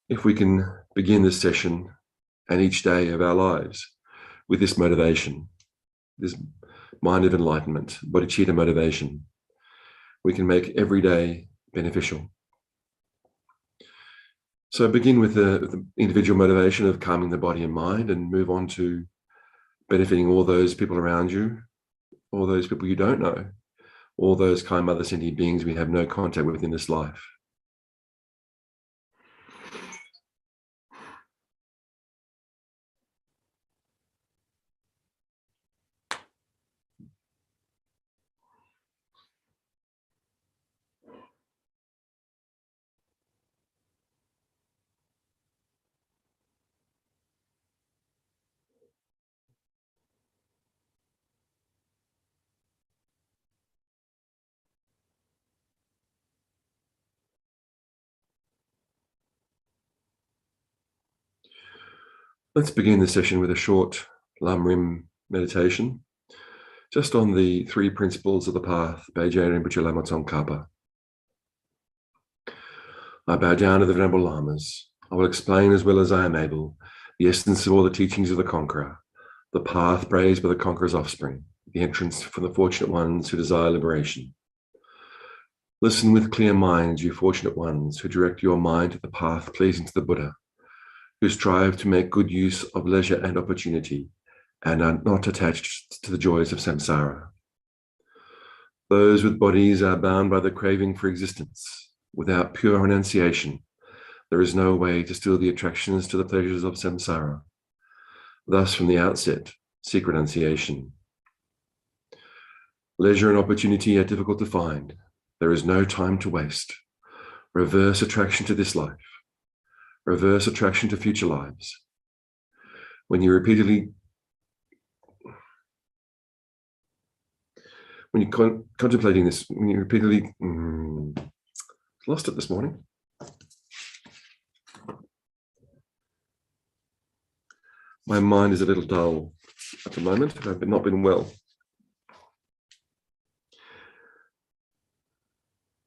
If we can begin this session and each day of our lives with this motivation, this mind of enlightenment, bodhicitta motivation, we can make every day beneficial. So begin with the individual motivation of calming the body and mind, and move on to benefiting all those people around you, all those people you don't know, all those kind mother sentient beings we have no contact with in this life. Let's begin the session with a short Lam Rim meditation, just on the 3 principles of the path, Kyabje Rinpoche Lama Tsongkhapa. I bow down to the Venerable Lamas. I will explain as well as I am able the essence of all the teachings of the conqueror, the path brazed by the conqueror's offspring, the entrance for the fortunate ones who desire liberation. Listen with clear minds, you fortunate ones who direct your mind to the path pleasing to the Buddha, who strive to make good use of leisure and opportunity and are not attached to the joys of samsara. Those with bodies are bound by the craving for existence. Without pure renunciation, there is no way to still the attractions to the pleasures of samsara. Thus, from the outset, seek renunciation. Leisure and opportunity are difficult to find. There is no time to waste. Reverse attraction to this life. Reverse attraction to future lives. When you're contemplating this, when you repeatedly, lost it this morning. My mind is a little dull at the moment. I've not been well.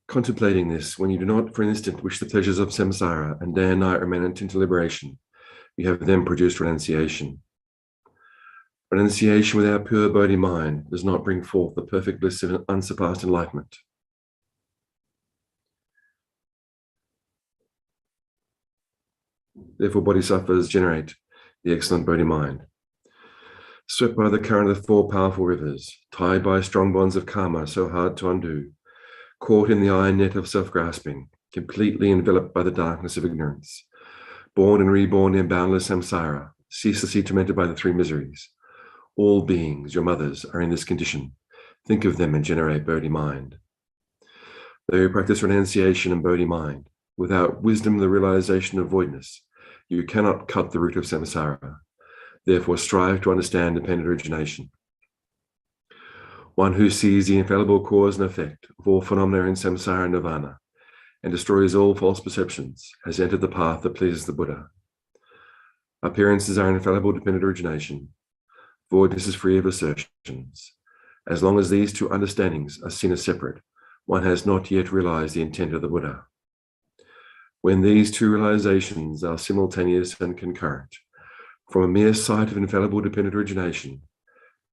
Contemplating this, when you do not for an instant wish the pleasures of samsara and day and night remain into liberation, you have then produced renunciation. Renunciation without pure bodhi mind does not bring forth the perfect bliss of unsurpassed enlightenment. Therefore, bodhisattvas generate the excellent bodhi mind. Swept by the current of the 4 powerful rivers, tied by strong bonds of karma so hard to undo, caught in the iron net of self-grasping, completely enveloped by the darkness of ignorance, born and reborn in boundless samsara, ceaselessly tormented by the 3 miseries. All beings, your mothers, are in this condition. Think of them and generate bodhi mind. Though you practice renunciation and bodhi mind, without wisdom the realization of voidness, you cannot cut the root of samsara. Therefore, strive to understand dependent origination. One who sees the infallible cause and effect of all phenomena in samsara and nirvana and destroys all false perceptions has entered the path that pleases the Buddha. Appearances are infallible dependent origination. Voidness is free of assertions. As long as these 2 understandings are seen as separate, one has not yet realized the intent of the Buddha. When these 2 realizations are simultaneous and concurrent, from a mere sight of infallible dependent origination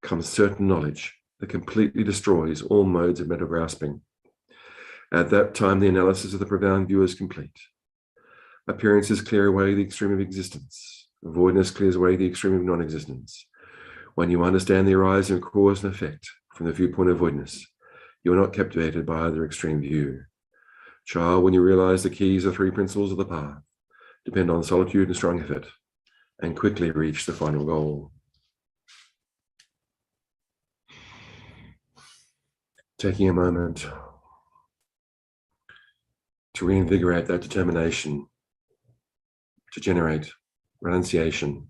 comes certain knowledge that completely destroys all modes of mental grasping. At that time, the analysis of the profound view is complete. Appearances clear away the extreme of existence. Voidness clears away the extreme of non-existence. When you understand the arising of cause and effect from the viewpoint of voidness, you are not captivated by either extreme view. Child, when you realize the keys of 3 principles of the path, depend on solitude and strong effort, and quickly reach the final goal. Taking a moment to reinvigorate that determination to generate renunciation,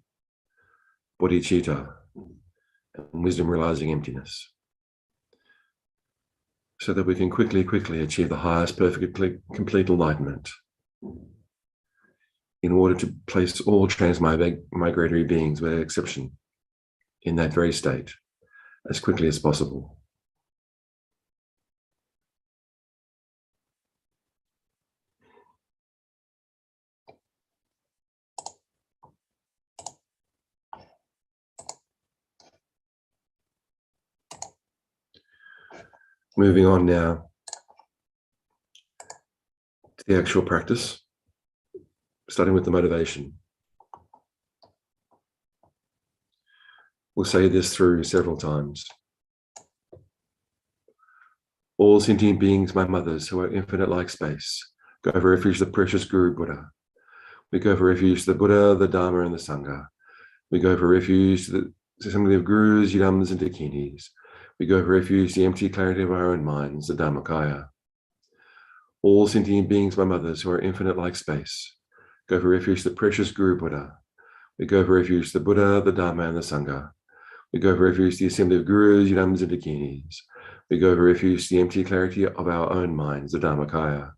bodhicitta, and wisdom realizing emptiness, so that we can quickly achieve the highest perfect complete enlightenment in order to place all transmigratory beings without exception in that very state as quickly as possible. Moving on now to the actual practice, starting with the motivation. We'll say this through several times. All sentient beings, my mothers, who are infinite like space, go for refuge to the precious Guru Buddha. We go for refuge to the Buddha, the Dharma, and the Sangha. We go for refuge to the assembly of Gurus, Yidams, and Dakinis. We go for refuge to the empty clarity of our own minds, the Dharmakaya. All sentient beings, my mothers, who are infinite like space, go for refuge to the precious Guru Buddha. We go for refuge to the Buddha, the Dharma, and the Sangha. We go for refuge to the assembly of Gurus, Yidams, and Dakinis. We go for refuge to the empty clarity of our own minds, the Dharmakaya.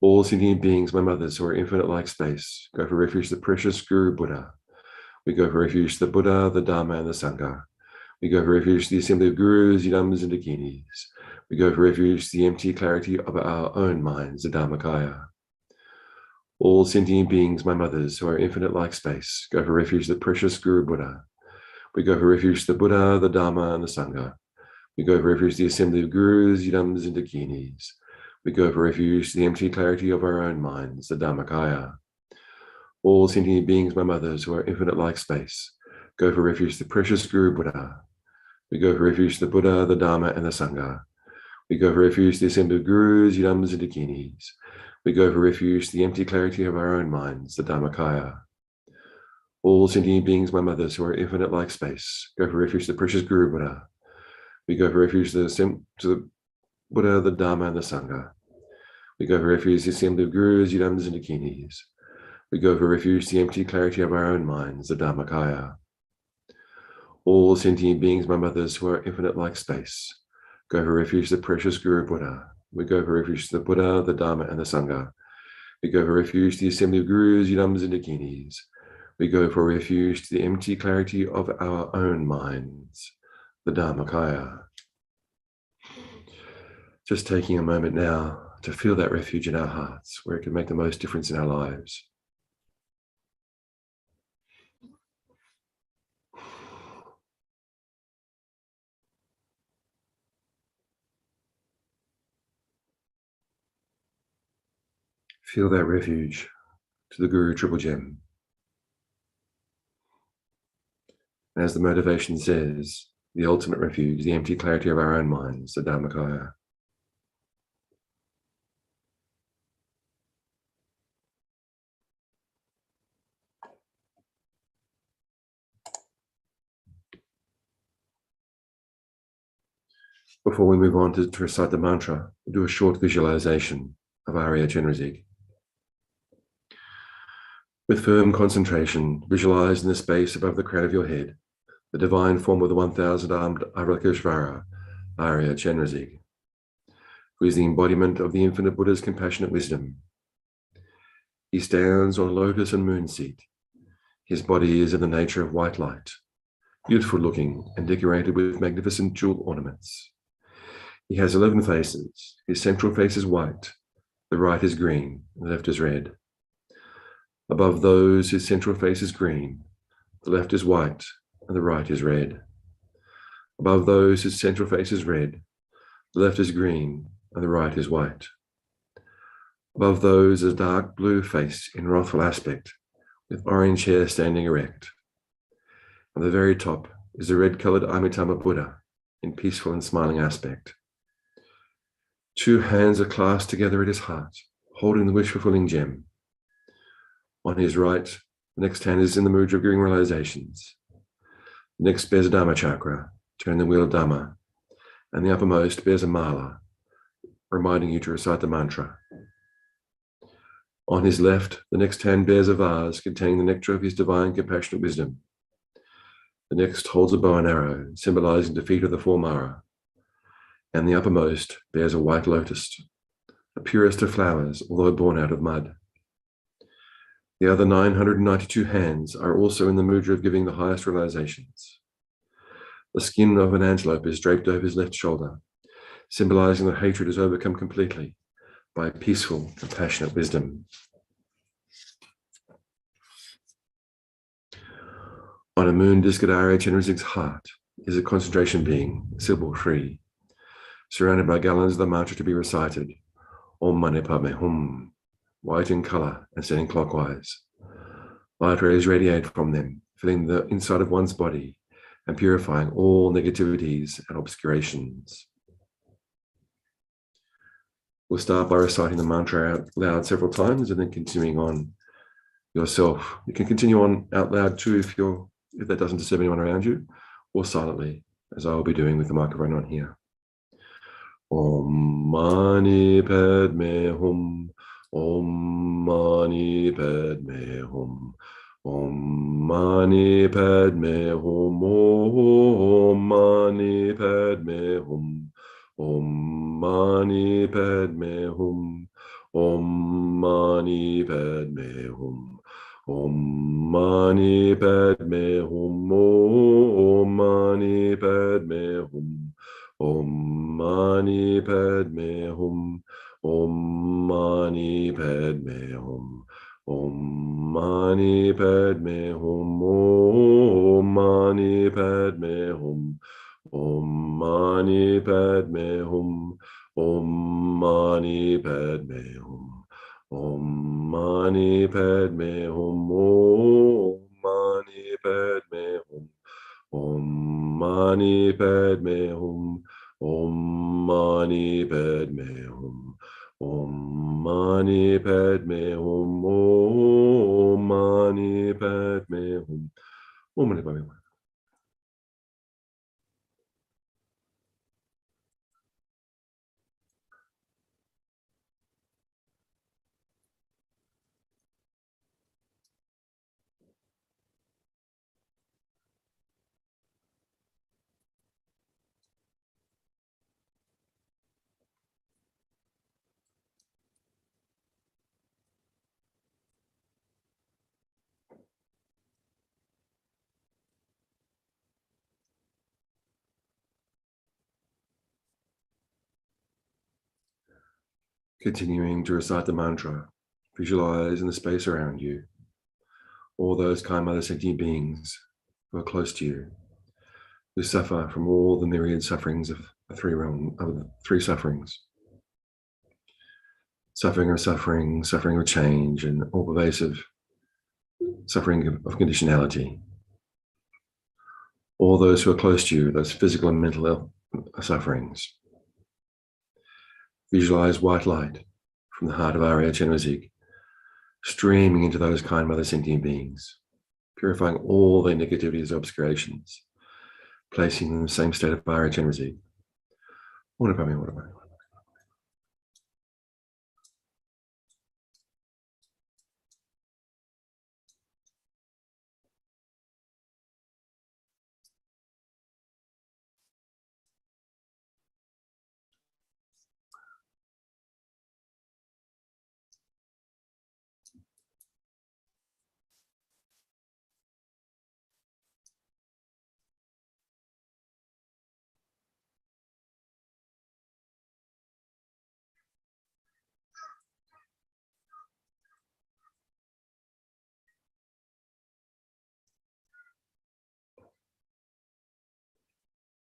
All sentient beings, my mothers, who are infinite like space, go for refuge to the precious Guru Buddha. We go for refuge to the Buddha, the Dharma, and the Sangha. We go for refuge to the assembly of gurus, yidams, and dakinis. We go for refuge to the empty clarity of our own minds, the Dharmakaya. All sentient beings, my mothers, who are infinite like space, go for refuge to the precious Guru Buddha. We go for refuge to the Buddha, the Dharma, and the Sangha. We go for refuge to the assembly of gurus, yidams, and dakinis. We go for refuge to the empty clarity of our own minds, the Dharmakaya. All sentient beings, my mothers, who are infinite like space, go for refuge to the precious Guru Buddha. We go for refuge to the Buddha, the Dharma, and the Sangha. We go for refuge to the assembly of gurus, yidams, and dakinis. We go for refuge to the empty clarity of our own minds, the Dharmakaya. All sentient beings, my mothers, who are infinite like space, go for refuge to the precious Guru Buddha. We go for refuge to the Buddha, the Dharma, and the Sangha. We go for refuge to the assembly of gurus, yidams, and dakinis. We go for refuge to the empty clarity of our own minds, the Dharmakaya. All sentient beings, my mothers, who are infinite like space, go for refuge to the precious Guru Buddha. We go for refuge to the Buddha, the Dharma, and the Sangha. We go for refuge to the assembly of gurus, yidams, and dakinis. We go for refuge to the empty clarity of our own minds, the Dharmakaya. Just taking a moment now to feel that refuge in our hearts, where it can make the most difference in our lives. Feel that refuge to the Guru Triple Gem. And as the motivation says, the ultimate refuge, the empty clarity of our own minds, the Dharmakaya. Before we move on to recite the mantra, we'll do a short visualization of Arya Chenrezig. With firm concentration, visualize in the space above the crown of your head the divine form of the 1,000-armed Avalokiteshvara, Arya Chenrezig, who is the embodiment of the infinite Buddha's compassionate wisdom. He stands on a lotus and moon seat. His body is of the nature of white light, beautiful looking and decorated with magnificent jewel ornaments. He has 11 faces. His central face is white, the right is green, and the left is red. Above those, his central face is green, the left is white, and the right is red. Above those, his central face is red, the left is green, and the right is white. Above those, a dark blue face in wrathful aspect, with orange hair standing erect. On the very top is the red-colored Amitabha Buddha in peaceful and smiling aspect. 2 hands are clasped together at his heart, holding the wish-fulfilling gem. On his right, the next hand is in the mudra of giving realizations. The next bears a Dharma chakra, turn the wheel of Dharma, and the uppermost bears a mala, reminding you to recite the mantra. On his left, the next hand bears a vase containing the nectar of his divine compassionate wisdom. The next holds a bow and arrow, symbolizing defeat of the 4 Mara. And the uppermost bears a white lotus, the purest of flowers, although born out of mud. The other 992 hands are also in the mudra of giving the highest realizations. The skin of an antelope is draped over his left shoulder, symbolizing that hatred is overcome completely by peaceful, compassionate wisdom. On a moon disk at Arya Chenrezig's heart is a concentration being, syllable-free, surrounded by gallons of the mantra to be recited, Om Mani Padme Hum, white in color and standing clockwise. Light rays radiate from them, filling the inside of one's body and purifying all negativities and obscurations. We'll start by reciting the mantra out loud several times and then continuing on yourself. You can continue on out loud too if that doesn't disturb anyone around you, or silently, as I will be doing with the microphone on here. Om Mani Padme Hum, Om Mani Padme Hum, Om Mani Padme Hum, Om Mani Padme Hum, Om Mani Padme Hum, Om Mani Padme Hum, Om Mani Padme Hum. Om Mani Padme Hum. Om Mani Padme Hum. Om Mani Padme Hum. Om Mani Padme Hum. Om Mani Padme Hum. Om Mani Padme Hum. Om Mani Padme Hum. Om Mani Padme Hum. Om Mani Padme Hum. Om Mani Padme Hum. Om Mani Padme Hum. Om Mani Padme Hum. Om Mani Padme Hum. Om Mani Padme Hum. Continuing to recite the mantra, visualize in the space around you all those kind mother sentient beings who are close to you, who suffer from all the myriad sufferings of the three sufferings. Suffering of suffering, suffering of change, and all pervasive suffering of conditionality. All those who are close to you, those physical and mental sufferings. Visualize white light from the heart of Arya Chenrezig, streaming into those kind mother sentient beings, purifying all their negativities and obscurations, placing them in the same state of Arya Chenrezig.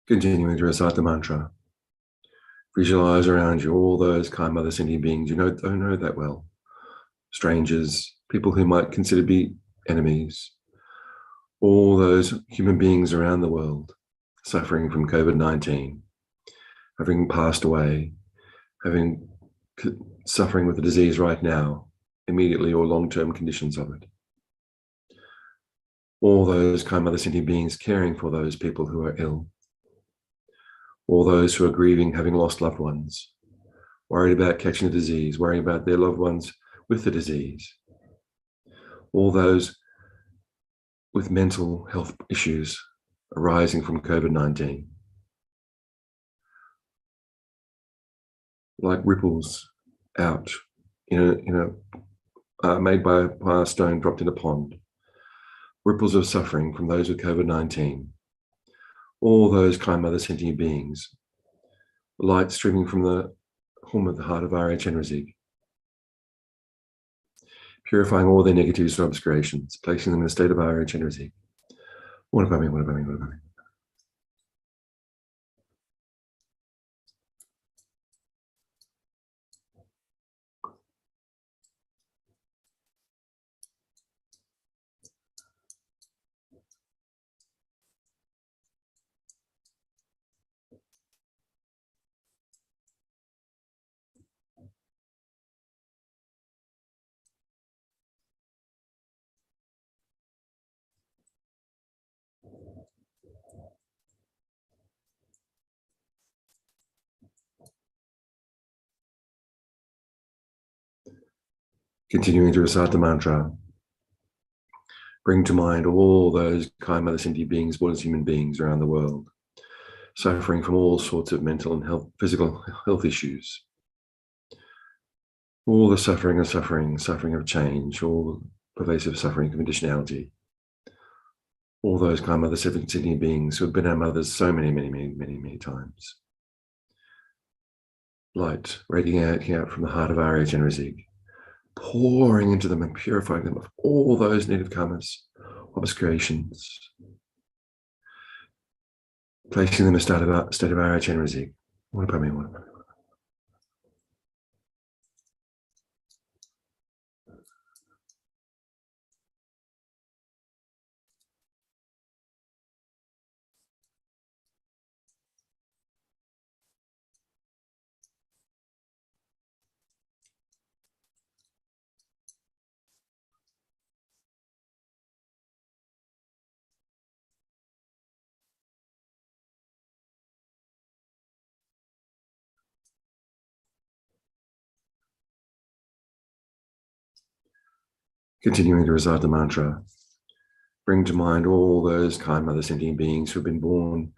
Continuing to recite the mantra, visualize around you all those kind mother sentient beings you don't know that well, strangers, people who might consider to be enemies, all those human beings around the world suffering from COVID-19, having passed away, suffering with the disease right now, immediately or long-term conditions of it. All those kind mother sentient beings caring for those people who are ill. All those who are grieving, having lost loved ones, worried about catching the disease, worrying about their loved ones with the disease. All those with mental health issues arising from COVID-19. Like ripples out made by a stone dropped in a pond. Ripples of suffering from those with COVID-19. All those kind mother sentient beings, light streaming from the home of the heart of Arya Chenrezig, purifying all their negatives and obscurations, placing them in a state of Arya Chenrezig. What about me? What about me? What about me? Continuing to recite the mantra, bring to mind all those kind mother sentient beings, born as human beings around the world, suffering from all sorts of mental and physical health issues. All the suffering of change, all pervasive suffering, conditionality. All those kind Mother sentient beings who have been our mothers so many times. Light radiating out from the heart of Arya Chenrezig, pouring into them and purifying them of all those negative karmas, obscurations, placing them in a state of Arya Chenrezig. Continuing to recite the mantra, bring to mind all those kind Mother sentient beings who have been born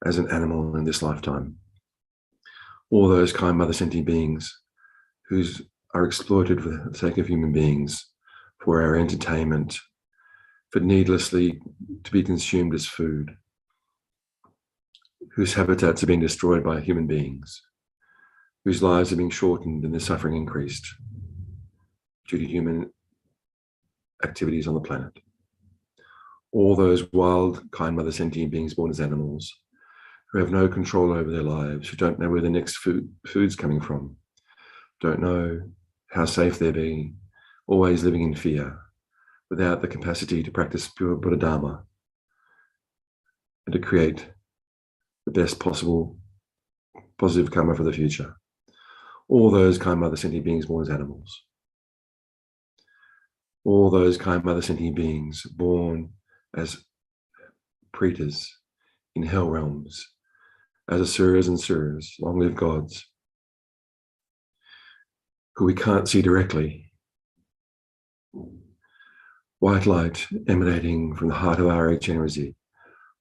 as an animal in this lifetime. All those kind Mother sentient beings who are exploited for the sake of human beings, for our entertainment, for needlessly to be consumed as food, whose habitats are being destroyed by human beings, whose lives are being shortened and their suffering increased due to human activities on the planet. All those wild, kind Mother sentient beings born as animals, who have no control over their lives, who don't know where the next food's coming from, don't know how safe they're being, always living in fear, without the capacity to practice pure Buddha Dharma and to create the best possible positive karma for the future. All those kind Mother sentient beings born as animals. All those kind Mother sentient beings born as pretas in hell realms, as asuras and suras, long live gods, who we can't see directly. White light emanating from the heart of Arya Chenrezig,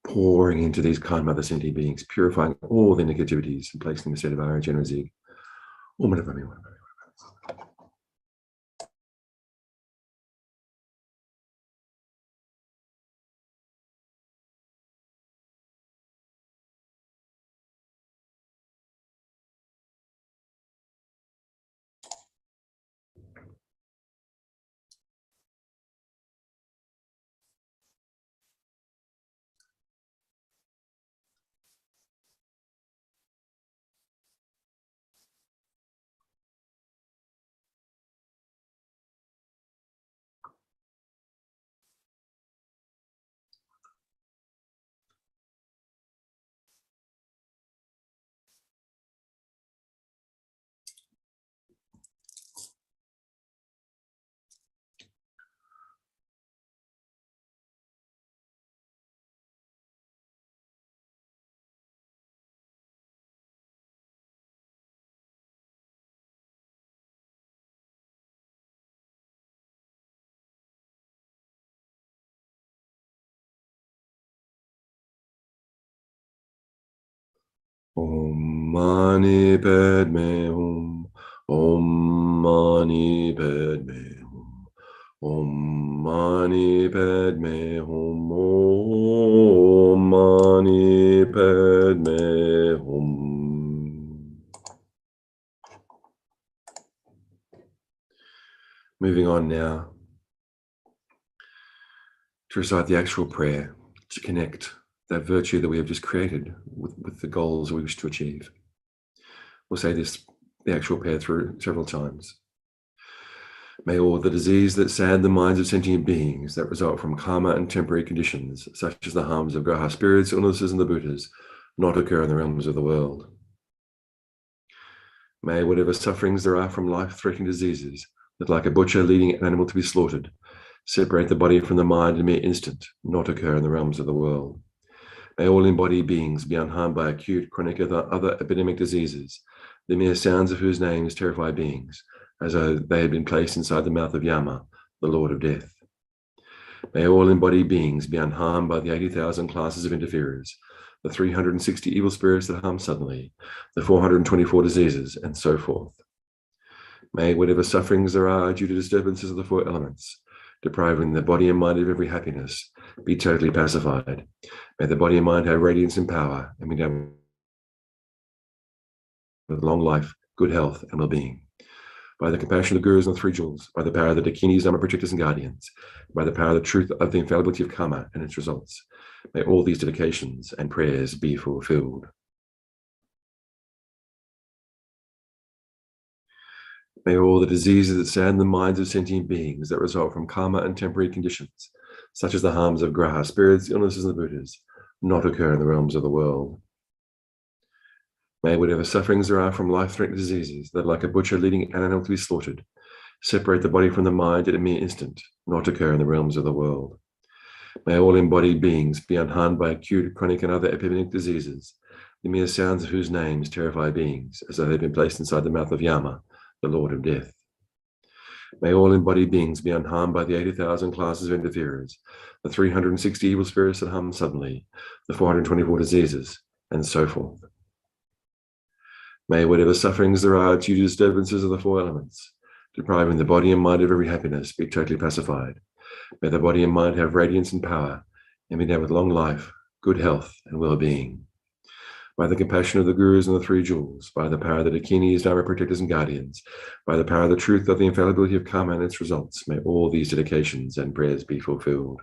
pouring into these kind Mother sentient beings, purifying all their negativities and placing them instead of Arya Chenrezig. Om Mani Padme Hum, Om Mani Padme Hum, Om Mani Padme Hum, Om Mani Padme Hum. Moving on now to recite the actual prayer, to connect that virtue that we have just created with the goals we wish to achieve. We'll say the actual prayer through several times. May all the disease that sad the minds of sentient beings that result from karma and temporary conditions, such as the harms of Graha spirits, illnesses, and the Buddhas, not occur in the realms of the world. May whatever sufferings there are from life-threatening diseases, that like a butcher leading an animal to be slaughtered, separate the body from the mind in a mere instant, not occur in the realms of the world. May all embodied beings be unharmed by acute, chronic, other epidemic diseases, the mere sounds of whose names terrify beings, as though they had been placed inside the mouth of Yama, the Lord of Death. May all embodied beings be unharmed by the 80,000 classes of interferers, the 360 evil spirits that harm suddenly, the 424 diseases, and so forth. May whatever sufferings there are due to disturbances of the four elements, depriving the body and mind of every happiness, be totally pacified. May the body and mind have radiance and power, and be endowed with long life, good health, and well-being. By the compassion of the gurus and the three jewels, by the power of the dakinis, Dharma protectors and guardians, by the power of the truth of the infallibility of karma and its results, may all these dedications and prayers be fulfilled. May all the diseases that sadden the minds of sentient beings that result from karma and temporary conditions, such as the harms of graha, spirits, illnesses, and the Buddhas, not occur in the realms of the world. May whatever sufferings there are from life-threatening diseases that, like a butcher leading an animal to be slaughtered, separate the body from the mind at a mere instant, not occur in the realms of the world. May all embodied beings be unharmed by acute, chronic, and other epidemic diseases, the mere sounds of whose names terrify beings, as though they've been placed inside the mouth of Yama, the Lord of Death. May all embodied beings be unharmed by the 80,000 classes of interferers, the 360 evil spirits that harm suddenly, the 424 diseases, and so forth. May whatever sufferings there are due to disturbances of the four elements, depriving the body and mind of every happiness, be totally pacified. May the body and mind have radiance and power, and be endowed with long life, good health, and well-being. By the compassion of the gurus and the three jewels, by the power of the dakinis, Dharma protectors and guardians, by the power of the truth of the infallibility of karma and its results, may all these dedications and prayers be fulfilled.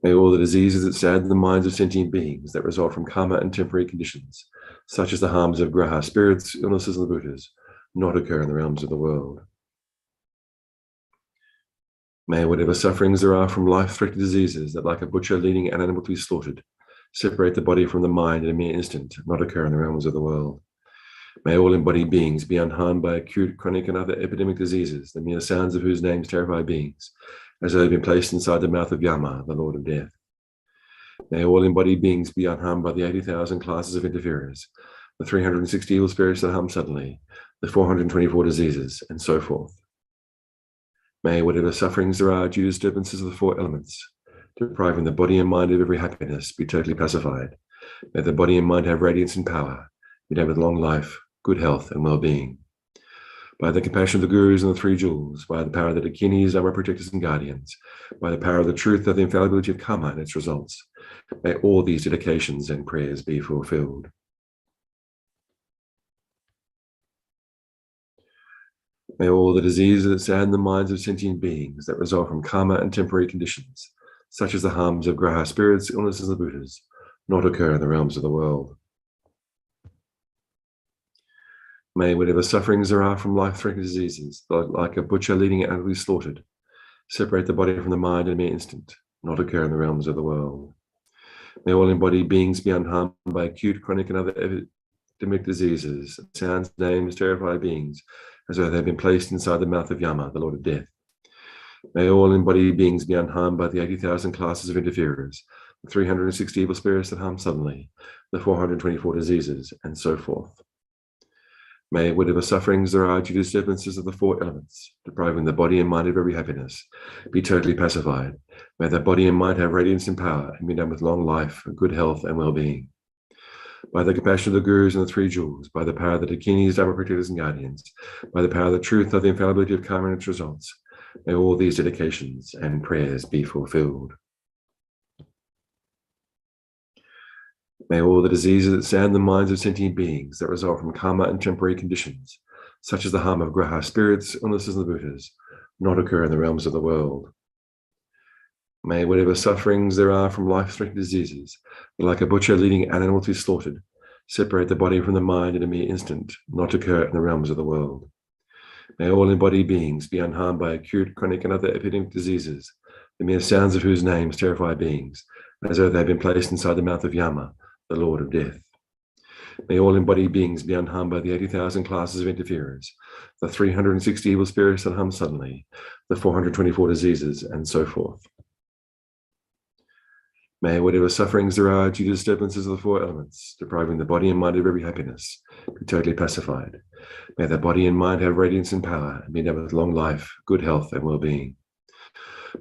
May all the diseases that sadden the minds of sentient beings that result from karma and temporary conditions, such as the harms of graha, spirits, illnesses, and the Buddhas, not occur in the realms of the world. May whatever sufferings there are from life-threatening diseases that, like a butcher leading an animal to be slaughtered, separate the body from the mind in a mere instant, not occur in the realms of the world. May all embodied beings be unharmed by acute, chronic, and other epidemic diseases, the mere sounds of whose names terrify beings, as though they've been placed inside the mouth of Yama, the Lord of Death. May all embodied beings be unharmed by the 80,000 classes of interferers, the 360 evil spirits that harm suddenly, the 424 diseases, and so forth. May whatever sufferings there are due to disturbances of the four elements, depriving the body and mind of every happiness, be totally pacified. May the body and mind have radiance and power, be endowed with long life, good health, and well-being. By the compassion of the gurus and the three jewels, by the power of the dakinis, Dharma protectors and guardians, by the power of the truth of the infallibility of karma and its results, may all these dedications and prayers be fulfilled. May all the diseases that sadden the minds of sentient beings that result from karma and temporary conditions, such as the harms of graha, spirits, illnesses, and the Buddhas, not occur in the realms of the world. May whatever sufferings there are from life-threatening diseases, like a butcher leading an animal to be slaughtered, separate the body from the mind in a mere instant, not occur in the realms of the world. May all embodied beings be unharmed by acute, chronic, and other epidemic diseases, sounds, names, terrify beings, as though they have been placed inside the mouth of Yama, the Lord of Death. May all embodied beings be unharmed by the 80,000 classes of interferers, the 360 evil spirits that harm suddenly, the 424 diseases, and so forth. May whatever sufferings there are due to disturbances of the four elements, depriving the body and mind of every happiness, be totally pacified. May the body and mind have radiance and power, and be endowed with long life, good health, and well-being. By the compassion of the gurus and the three jewels, by the power of the dakinis, Dharma protectors and guardians, by the power of the truth of the infallibility of karma and its results, may all these dedications and prayers be fulfilled. May all the diseases that sadden the minds of sentient beings that result from karma and temporary conditions, such as the harm of graha, spirits, illnesses, and the Buddhas, not occur in the realms of the world. May whatever sufferings there are from life-threatening diseases, like a butcher leading an animal to be slaughtered, separate the body from the mind in a mere instant, not occur in the realms of the world. May all embodied beings be unharmed by acute, chronic, and other epidemic diseases, the mere sounds of whose names terrify beings, as though they have been placed inside the mouth of Yama, the Lord of Death. May all embodied beings be unharmed by the 80,000 classes of interferers, the 360 evil spirits that harm suddenly, the 424 diseases, and so forth. May whatever sufferings there are due to disturbances of the four elements, depriving the body and mind of every happiness, be totally pacified. May the body and mind have radiance and power, and be endowed with long life, good health, and well-being.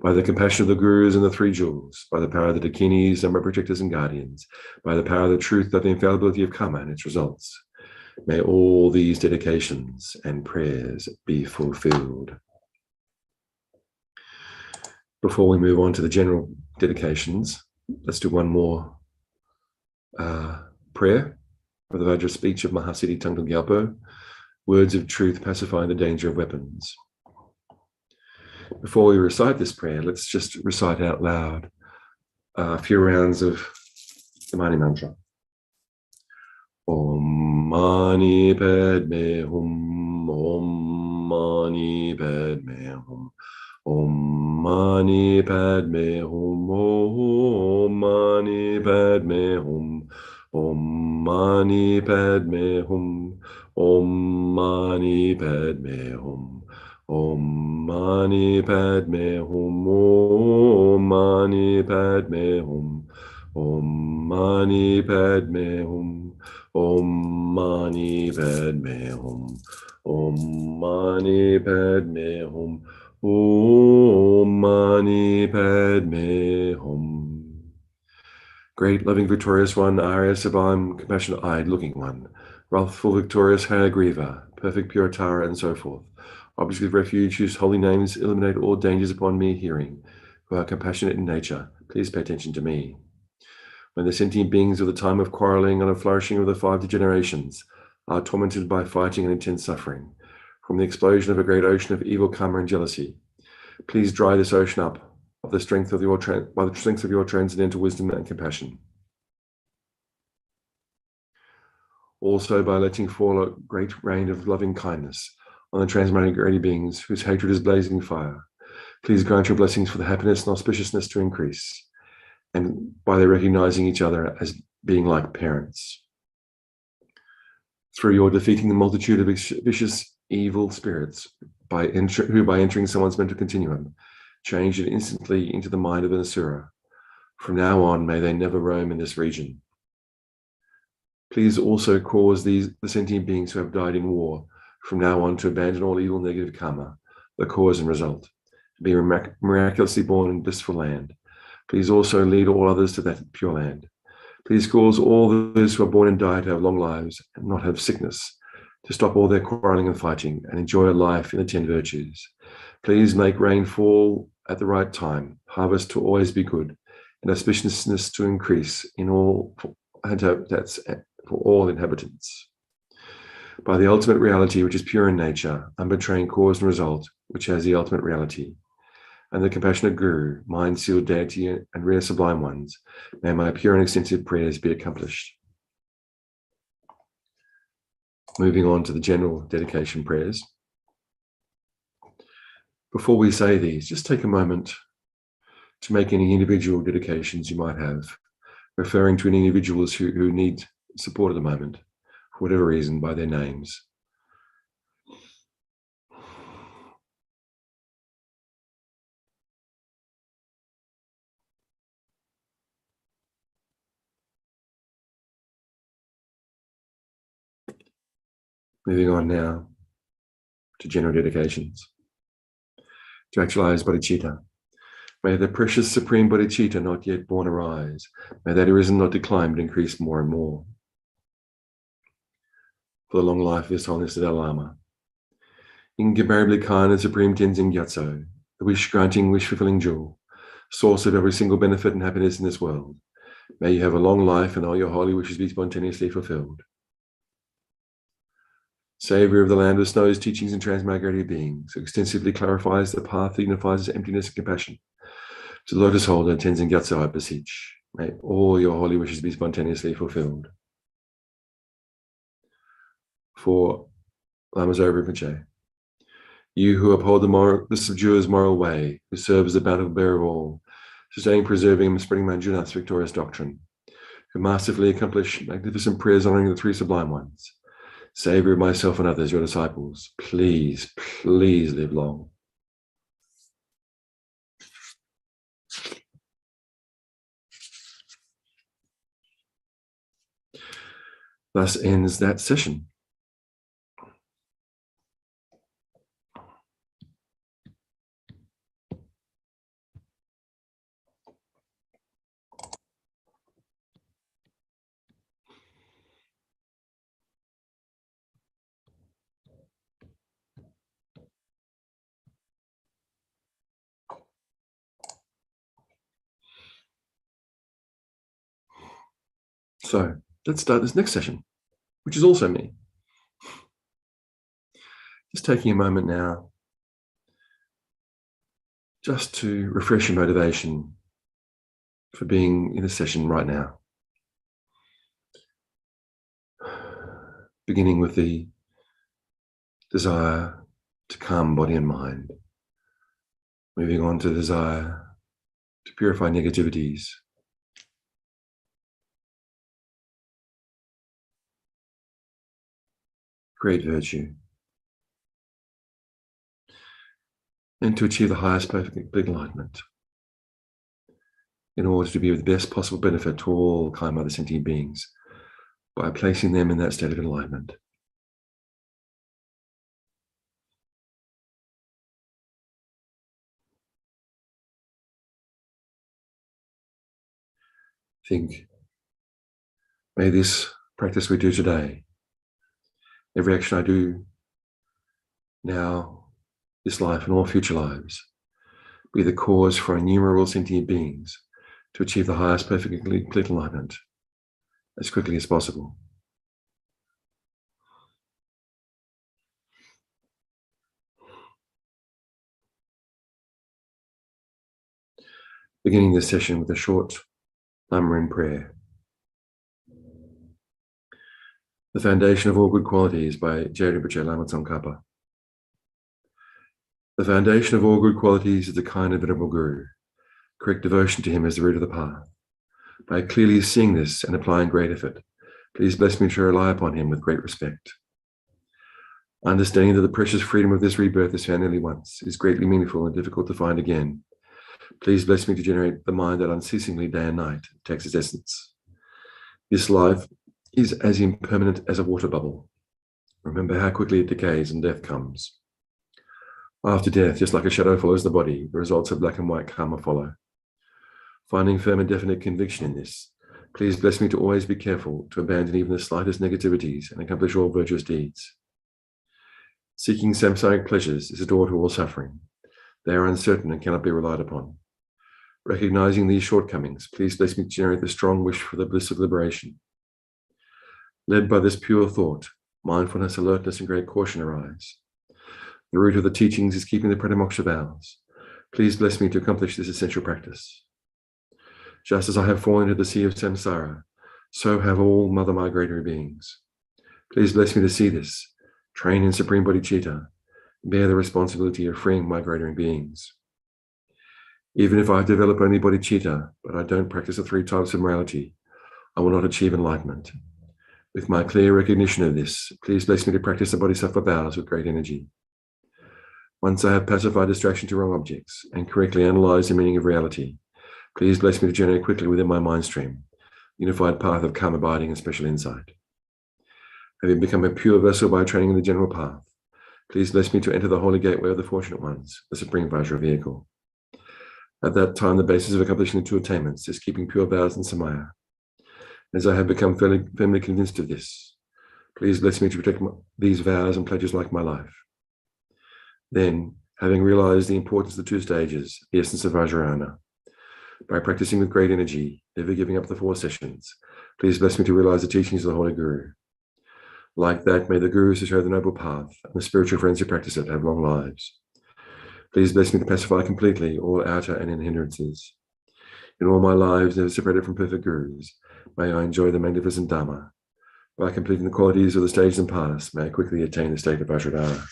By the compassion of the gurus and the three jewels, by the power of the dakinis, Dharma protectors and guardians, by the power of the truth of the infallibility of karma and its results, May all these dedications and prayers be fulfilled. Before we move on to the general dedications, let's do one more prayer for the Vajra speech of Mahasiddhi Thangtong Gyalpo, words of truth pacifying the danger of weapons. Before we recite this prayer, let's just recite out loud a few rounds of the Mani Mantra. Om Mani Padme Hum, Om Mani Padme Hum, Om Mani Padme Hum, Om Mani Padme Hum, Om Mani Padme Hum, Om Mani Padme Hum, Om Mani Padme Hum, Om Mani Padme Hum, Om Mani Padme Hum, Om Mani Padme Hum, Om Mani Padme Hum, Om Mani Padme Hum. Great, loving, victorious one, Arya, sublime, compassionate-eyed, looking one, wrathful, victorious, Hayagriva, perfect, pure Tara, and so forth. Objects of refuge, whose holy names eliminate all dangers upon mere hearing, who are compassionate in nature, please pay attention to me. When the sentient beings of the time of quarreling and of flourishing of the 5 degenerations are tormented by fighting and intense suffering, from the explosion of a great ocean of evil karma and jealousy, please dry this ocean up by the strength of your transcendental wisdom and compassion. Also by letting fall a great rain of loving kindness on the transmigrating beings whose hatred is blazing fire, please grant your blessings for the happiness and auspiciousness to increase, and by their recognizing each other as being like parents. Through your defeating the multitude of vicious evil spirits who by entering someone's mental continuum change it instantly into the mind of an asura. From now on, may they never roam in this region. Please also cause the sentient beings who have died in war from now on to abandon all evil negative karma, the cause and result, to be miraculously born in blissful land. Please also lead all others to that pure land. Please cause all those who are born and die to have long lives and not have sickness, to stop all their quarreling and fighting and enjoy a life in the 10 virtues. Please make rain fall at the right time, harvest to always be good, and auspiciousness to increase in all habitats for all inhabitants. By the ultimate reality, which is pure in nature, unbetraying cause and result, which has the ultimate reality, and the compassionate Guru, mind-sealed deity, and rare sublime ones, may my pure and extensive prayers be accomplished. Moving on to the general dedication prayers. Before we say these, just take a moment to make any individual dedications you might have, referring to any individuals who need support at the moment, for whatever reason, by their names. Moving on now to general dedications. To actualize bodhicitta. May the precious supreme bodhicitta not yet born arise. May that arisen not decline but increase more and more. For the long life of His Holiness the Dalai Lama. Incomparably kind and supreme Tenzin Gyatso, the wish-granting, wish-fulfilling jewel, source of every single benefit and happiness in this world. May you have a long life and all your holy wishes be spontaneously fulfilled. Savior of the land of snows, teachings and transmigrated beings, who extensively clarifies the path that unifies emptiness and compassion. To the lotus holder, Tenzin Gyatso, I beseech, may all your holy wishes be spontaneously fulfilled. For Lama Zopa Rinpoche, you who uphold the subduer's moral way, who serve as the bountiful bearer of all, sustaining, preserving, and spreading Manjunath's victorious doctrine, who masterfully accomplish magnificent prayers honoring the 3 sublime ones. Savior of myself and others, your disciples, please, please live long. Thus ends that session. So let's start this next session, which is also me. Just taking a moment now just to refresh your motivation for being in a session right now. Beginning with the desire to calm body and mind. Moving on to the desire to purify negativities. Create virtue. And to achieve the highest perfect enlightenment in order to be of the best possible benefit to all kind mother sentient beings by placing them in that state of enlightenment. Think, may this practice we do today, every action I do now, this life and all future lives, be the cause for innumerable sentient beings to achieve the highest perfect complete enlightenment as quickly as possible. Beginning this session with a short Lama prayer. The foundation of all good qualities by Kyabje Lama Zopa. The foundation of all good qualities is the kind and venerable Guru. Correct devotion to him is the root of the path. By clearly seeing this and applying great effort, please bless me to rely upon him with great respect. Understanding that the precious freedom of this rebirth is found only once, is greatly meaningful and difficult to find again. Please bless me to generate the mind that unceasingly day and night takes its essence. This life is as impermanent as a water bubble. Remember how quickly it decays and death comes. After death, just like a shadow follows the body, the results of black and white karma follow. Finding firm and definite conviction in this, please bless me to always be careful to abandon even the slightest negativities and accomplish all virtuous deeds. Seeking samsaric pleasures is a door to all suffering. They are uncertain and cannot be relied upon. Recognizing these shortcomings, please bless me to generate the strong wish for the bliss of liberation. Led by this pure thought, mindfulness, alertness, and great caution arise. The root of the teachings is keeping the Pratimoksha vows. Please bless me to accomplish this essential practice. Just as I have fallen into the sea of samsara, so have all mother migratory beings. Please bless me to see this, train in supreme bodhicitta, bear the responsibility of freeing migratory beings. Even if I develop only bodhicitta, but I don't practice the 3 types of morality, I will not achieve enlightenment. With my clear recognition of this, please bless me to practice the bodhisattva vows with great energy. Once I have pacified distraction to wrong objects and correctly analyzed the meaning of reality, please bless me to generate quickly within my mind stream, unified path of calm abiding and special insight. Having become a pure vessel by training in the general path, please bless me to enter the holy gateway of the fortunate ones, the supreme Vajra vehicle. At that time, the basis of accomplishing the 2 attainments is keeping pure vows and samaya. As I have become firmly convinced of this, please bless me to protect these vows and pledges like my life. Then, having realized the importance of the 2 stages, the essence of Vajrayana, by practicing with great energy, never giving up the 4 sessions, please bless me to realize the teachings of the Holy Guru. Like that, may the Gurus who show the noble path and the spiritual friends who practice it have long lives. Please bless me to pacify completely all outer and inner hindrances. In all my lives, never separated from perfect Gurus, may I enjoy the magnificent Dhamma. By completing the qualities of the stages and paths, may I quickly attain the state of Vajradhara.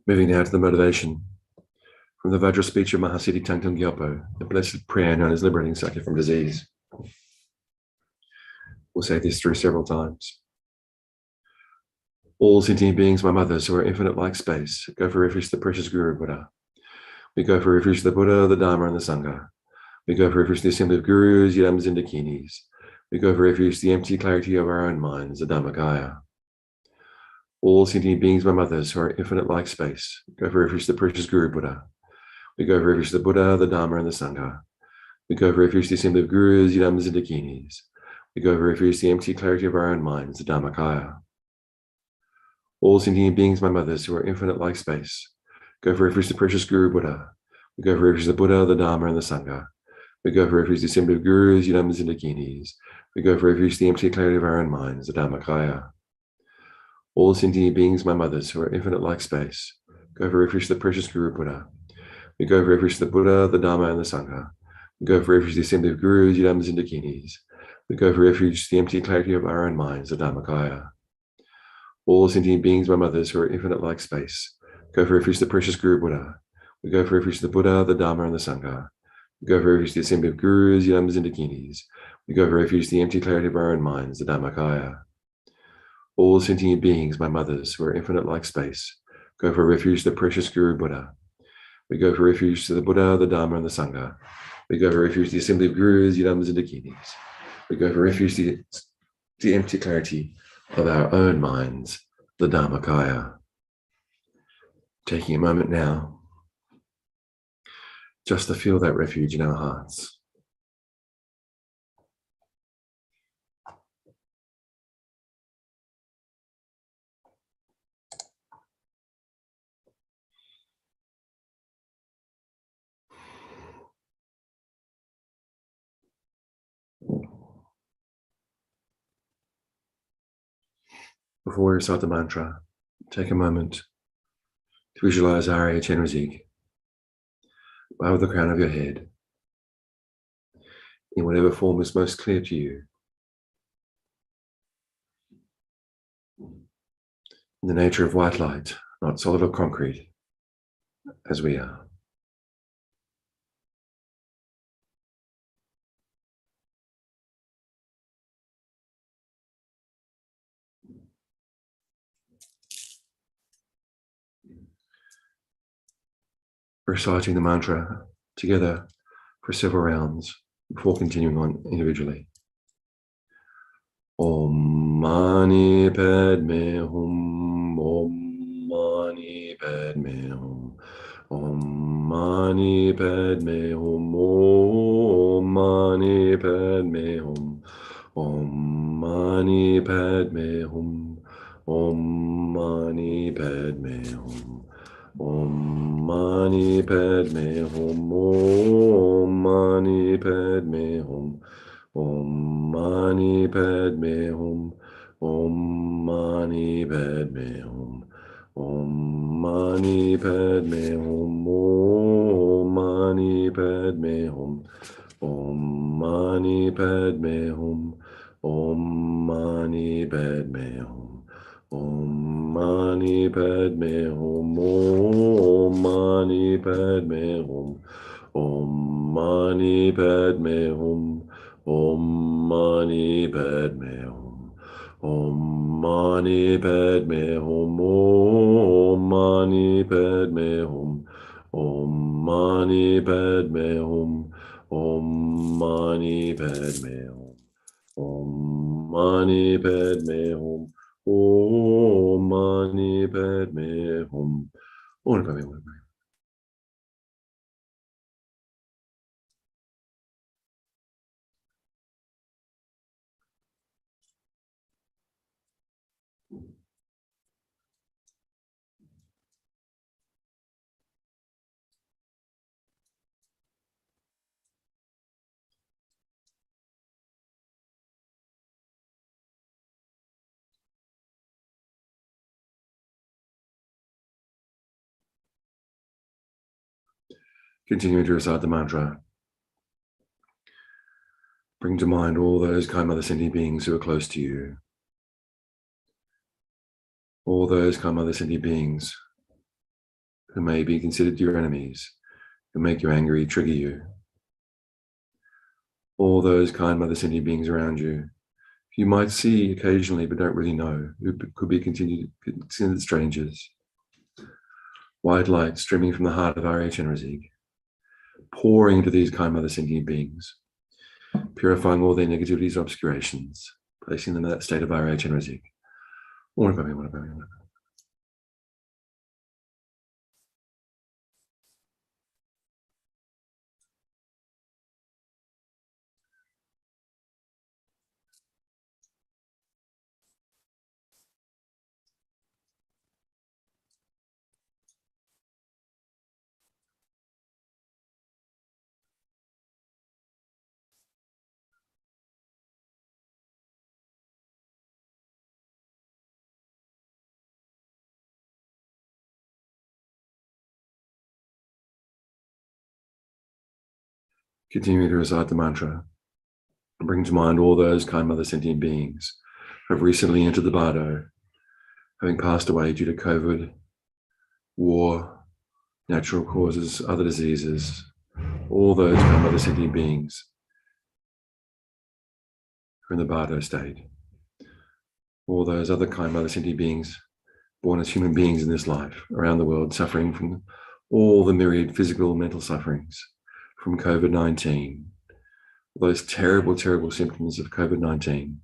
Moving now to the motivation. From the Vajra speech of Mahasiddhi Thangtong Gyalpo, the blessed prayer known as liberating Sakya from disease. We'll say this through several times. All sentient beings, my mothers, who are infinite like space, go for refuge to the precious Guru Buddha. We go for refuge to the Buddha, the Dharma, and the Sangha. We go for refuge to the assembly of Gurus, Yams, and Dakinis. We go for refuge to the empty clarity of our own minds, the Dhammakaya. All sentient beings, my mothers, who are infinite like space, go for refuge to the precious Guru Buddha. We go for refuge to the Buddha, the Dharma, and the Sangha. We go for refuge to the assembly of Gurus, Yadamas, and Dakinis. We go for refuge to the empty clarity of our own minds, the Dharmakaya. All sentient beings, my mothers, who are infinite like space, go for refuge to the precious Guru Buddha. We go for refuge to the Buddha, the Dharma, and the Sangha. We go for refuge to the assembly of Gurus, Yadamas, and Dakinis. We go for refuge to the empty clarity of our own minds, the Dharmakaya. All sentient beings, my mothers, who are infinite like space, go for refuge to the precious Guru Buddha. We go for refuge to the Buddha, the Dharma, and the Sangha. We go for refuge to the assembly of Gurus, Yadamas, and Dakinis. We go for refuge to the empty clarity of our own minds, the Dharmakaya. All sentient beings, my mothers, who are infinite like space, go for refuge to the precious Guru Buddha. We go for refuge to the Buddha, the Dharma, and the Sangha. We go for refuge to the assembly of Gurus, Yadamas, and Dakinis. We go for refuge to the empty clarity of our own minds, the Dharmakaya. All sentient beings, my mothers, who are infinite like space, go for refuge to the precious Guru Buddha. We go for refuge to the Buddha, the Dharma, and the Sangha. We go for refuge to the assembly of Gurus, Yadamas, and Dakinis. We go for refuge to the empty clarity of our own minds, the Dharmakaya. Taking a moment now, just to feel that refuge in our hearts. Before we recite the mantra, take a moment to visualize Arya Chenrezig. Bow the crown of your head in whatever form is most clear to you. In the nature of white light, not solid or concrete, as we are. Reciting the mantra together for several rounds before continuing on individually. Om Mani Padme Hum, Om Mani Padme Hum, Om Mani Padme Hum, Om Mani Padme Hum, Om Mani Padme Hum, Om Mani Padme Hum. Om Mani Padme Hum, Om Mani Padme Hum, Om Mani Padme Hum, Om Mani Padme Hum, Om Mani Padme Hum, Om Mani Padme Hum, Om Mani Padme Hum, Om Mani Padme Hum. Om Mani Padme Hum, Om Mani Padme Hum, Om Mani Padme Hum, Om Mani Padme Hum, Om Mani Padme Hum, Om Mani Padme Hum, Om Mani Padme Hum, Om Mani Padme Hum, Om Mani Padme Hum. Om Mani Padme Hum. Om Mani Padme Hum. Continuing to recite the mantra. Bring to mind all those kind Mother sentient beings who are close to you. All those kind Mother sentient beings who may be considered your enemies, who make you angry, trigger you. All those kind Mother sentient beings around you, you might see occasionally but don't really know, who could be considered strangers. White light streaming from the heart of Arya Chenrezig, pouring into these kind Mother sentient beings, purifying all their negativities and obscurations, placing them in that state of Arya Chenrezig. Continue to recite the mantra and bring to mind all those kind mother sentient beings who have recently entered the bardo, having passed away due to COVID, war, natural causes, other diseases, all those kind mother sentient beings who are in the bardo state, all those other kind mother sentient beings born as human beings in this life around the world, suffering from all the myriad physical, mental sufferings from COVID-19, those terrible, terrible symptoms of COVID-19,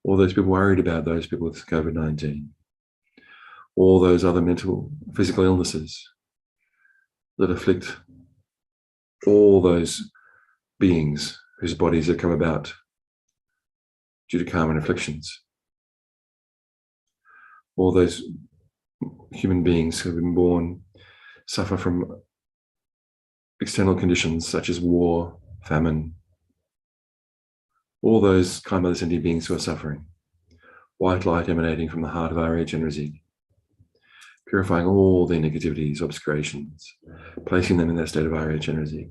all those people worried about those people with COVID-19, all those other mental, physical illnesses that afflict all those beings whose bodies have come about due to karma and afflictions, all those human beings who have been born suffer from external conditions such as war, famine, all those kind mother sentient beings who are suffering. White light emanating from the heart of Arya Chenrezig, purifying all their negativities, obscurations, placing them in that state of Arya Chenrezig.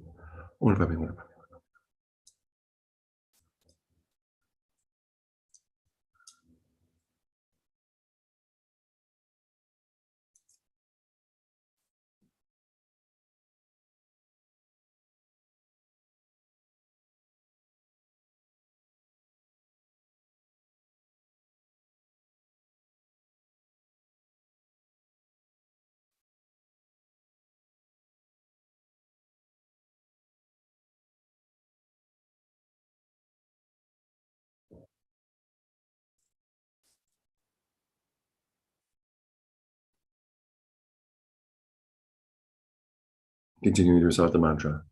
Continuing to recite the mantra,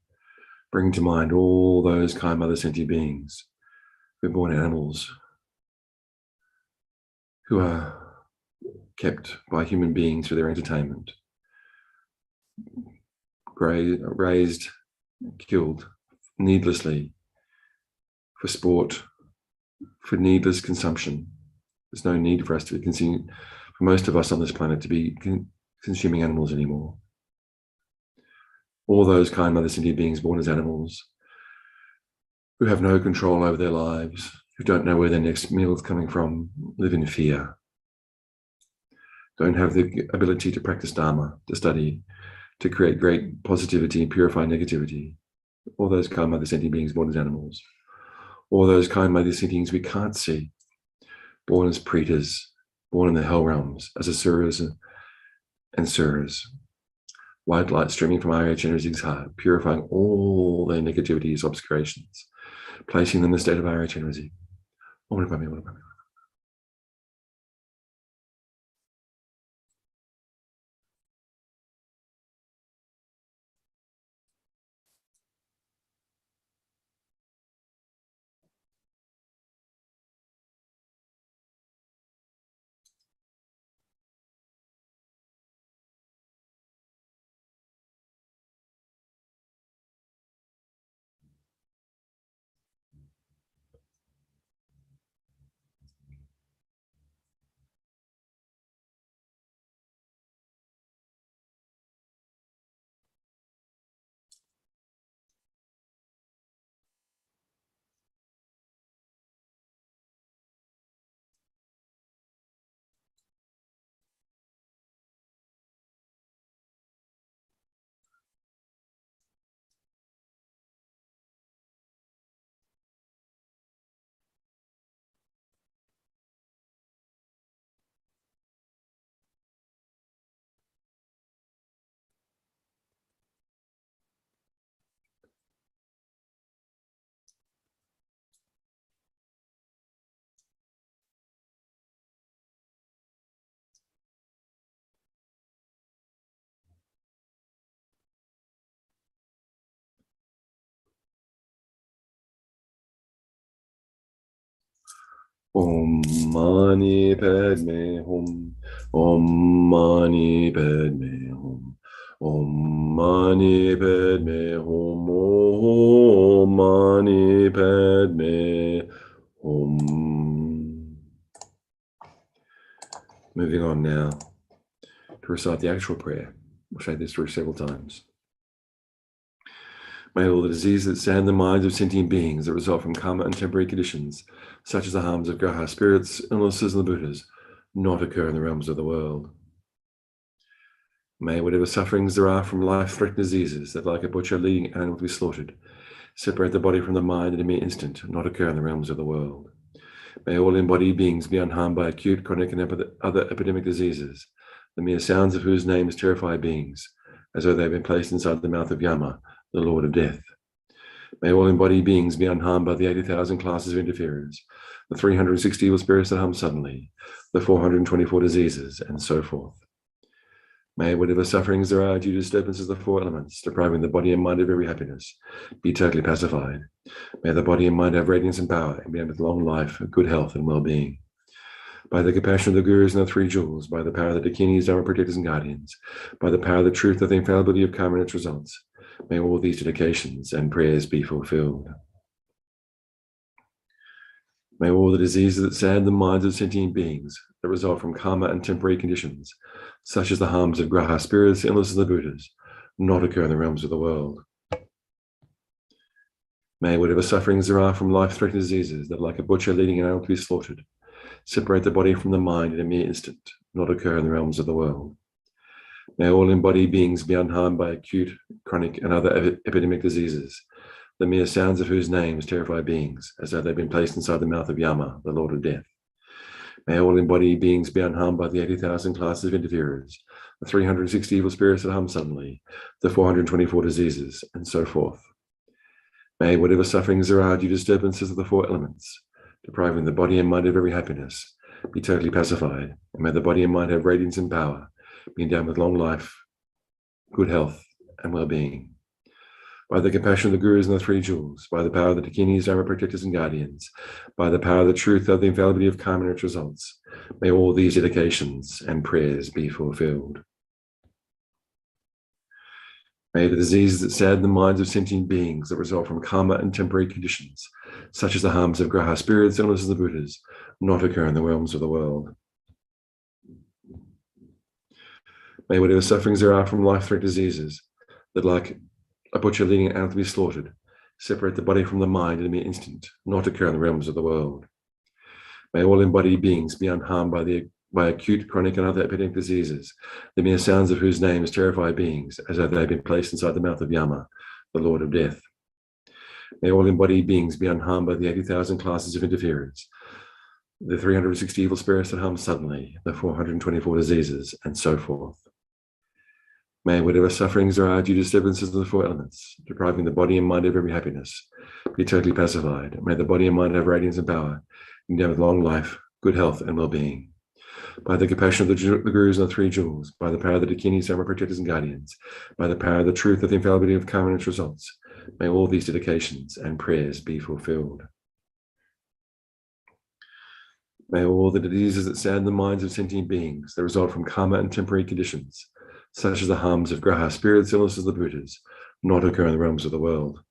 bring to mind all those kind mother sentient beings who are born animals, who are kept by human beings for their entertainment, raised, killed needlessly for sport, for needless consumption. There's no need for us to consume, for most of us on this planet, to be consuming animals anymore. All those kind mother sentient beings born as animals who have no control over their lives, who don't know where their next meal is coming from, live in fear, don't have the ability to practice Dharma, to study, to create great positivity and purify negativity. All those kind mother sentient beings born as animals. All those kind mother sentient beings we can't see, born as pretas, born in the hell realms, as asuras and suras. White light streaming from Arya Chenrezig's heart, purifying all their negativities, obscurations, placing them in the state of Arya Chenrezig. Om Mani Padme Hum, Om Mani Padme Hum, Om Mani Padme Hum, Om Mani Padme Hum. Moving on now to recite the actual prayer. We'll say this through several times. May all the diseases that sadden the minds of sentient beings that result from karma and temporary conditions, such as the harms of graha spirits, illnesses, and the Buddhas, not occur in the realms of the world. May whatever sufferings there are from life-threatening diseases that, like a butcher leading an animal to be slaughtered, separate the body from the mind in a mere instant, not occur in the realms of the world. May all embodied beings be unharmed by acute, chronic, and other epidemic diseases, the mere sounds of whose names terrify beings, as though they have been placed inside the mouth of Yama, the Lord of Death. May all embodied beings be unharmed by the 80,000 classes of interferers, the 360 evil spirits that harm suddenly, the 424 diseases, and so forth. May whatever sufferings there are due to disturbances of the four elements, depriving the body and mind of every happiness, be totally pacified. May the body and mind have radiance and power, and be with long life, good health, and well-being. By the compassion of the Gurus and the Three Jewels, by the power of the Dakinis, Dharma protectors and guardians, by the power of the truth of the infallibility of karma and its results, may all these dedications and prayers be fulfilled. May all the diseases that sadden the minds of sentient beings that result from karma and temporary conditions, such as the harms of graha spirits, illnesses, and the Buddhas, not occur in the realms of the world. May whatever sufferings there are from life-threatening diseases that, like a butcher leading an animal to be slaughtered, separate the body from the mind in a mere instant, not occur in the realms of the world. May all embodied beings be unharmed by acute, chronic, and other epidemic diseases, the mere sounds of whose names terrify beings, as though they've been placed inside the mouth of Yama, the Lord of Death. May all embodied beings be unharmed by the 80,000 classes of interferers, the 360 evil spirits that harm suddenly, the 424 diseases, and so forth. May whatever sufferings there are due to disturbances of the four elements, depriving the body and mind of every happiness, be totally pacified, and may the body and mind have radiance and power, be endowed with long life, good health, and well-being. By the compassion of the Gurus and the Three Jewels, by the power of the Dakinis, Dharma protectors and guardians, by the power of the truth of the infallibility of karma and its results, may all these dedications and prayers be fulfilled. May the diseases that sadden the minds of sentient beings that result from karma and temporary conditions, such as the harms of graha spirits, illnesses, and the Buddhas, not occur in the realms of the world. May whatever sufferings there are from life-threatening diseases that, like a butcher leading an animal to be slaughtered, separate the body from the mind in a mere instant, not occur in the realms of the world. May all embodied beings be unharmed by acute, chronic, and other epidemic diseases, the mere sounds of whose names terrify beings, as though they have been placed inside the mouth of Yama, the Lord of Death. May all embodied beings be unharmed by the 80,000 classes of interferers, the 360 evil spirits that harm suddenly, the 424 diseases, and so forth. May whatever sufferings there are due to disturbances of the four elements, depriving the body and mind of every happiness, be totally pacified. May the body and mind have radiance and power, endowed with long life, good health, and well-being. By the compassion of the Gurus and the Three Jewels, by the power of the Dakinis, Dharma protectors and guardians, by the power of the truth of the infallibility of karma and its results, may all these dedications and prayers be fulfilled. May all the diseases that sadden the minds of sentient beings that result from karma and temporary conditions, such as the harms of graha spirits, illnesses, of the Buddhas, not occur in the realms of the world.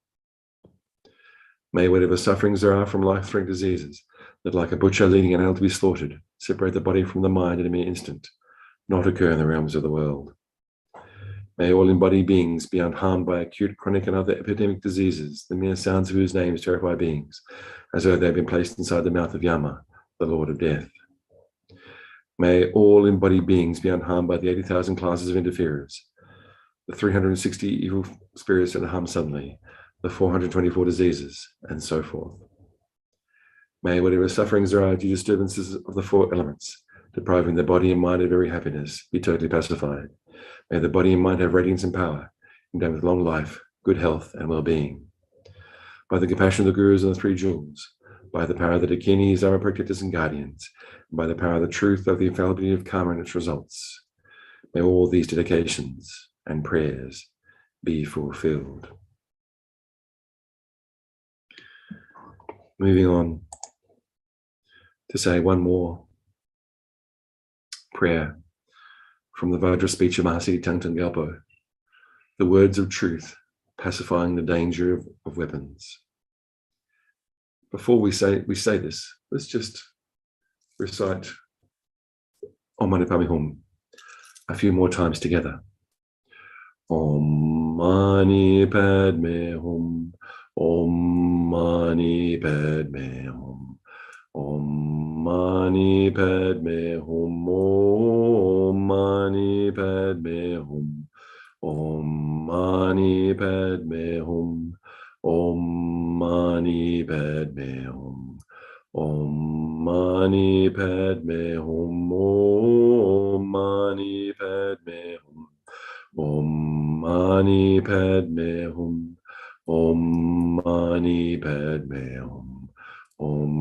May whatever sufferings there are from life-threatening diseases that, like a butcher leading an animal to be slaughtered, separate the body from the mind in a mere instant, not occur in the realms of the world. May all embodied beings be unharmed by acute, chronic, and other epidemic diseases, the mere sounds of whose names terrify beings, as though they have been placed inside the mouth of Yama, the Lord of Death. May all embodied beings be unharmed by the 80,000 classes of interferers, the 360 evil spirits that harm suddenly, the 424 diseases, and so forth. May whatever sufferings there are due to disturbances of the four elements, depriving the body and mind of every happiness, be totally pacified. May the body and mind have radiance and power, endowed with long life, good health, and well-being. By the compassion of the Gurus and the Three Jewels, by the power of the Dakinis, Dharma protectors and guardians, and by the power of the truth of the infallibility of karma and its results, may all these dedications and prayers be fulfilled. Moving on to say one more prayer from the Vajra speech of Mahasi Thangtong Gyalpo, the words of truth, pacifying the danger of weapons. Before we say this, let's just recite Om Mani Padme Hum a few more times together. Om Mani Padme Hum. Om Mani Padme Hum. Om Mani Padme Hum. Om Mani Padme Hum. Om Mani Padme Hum. Om Mani Padme Hum. Om Mani Padme Hum. Om Mani Padme Hum. Om Mani Padme Hum. Om Mani Padme Hum. Om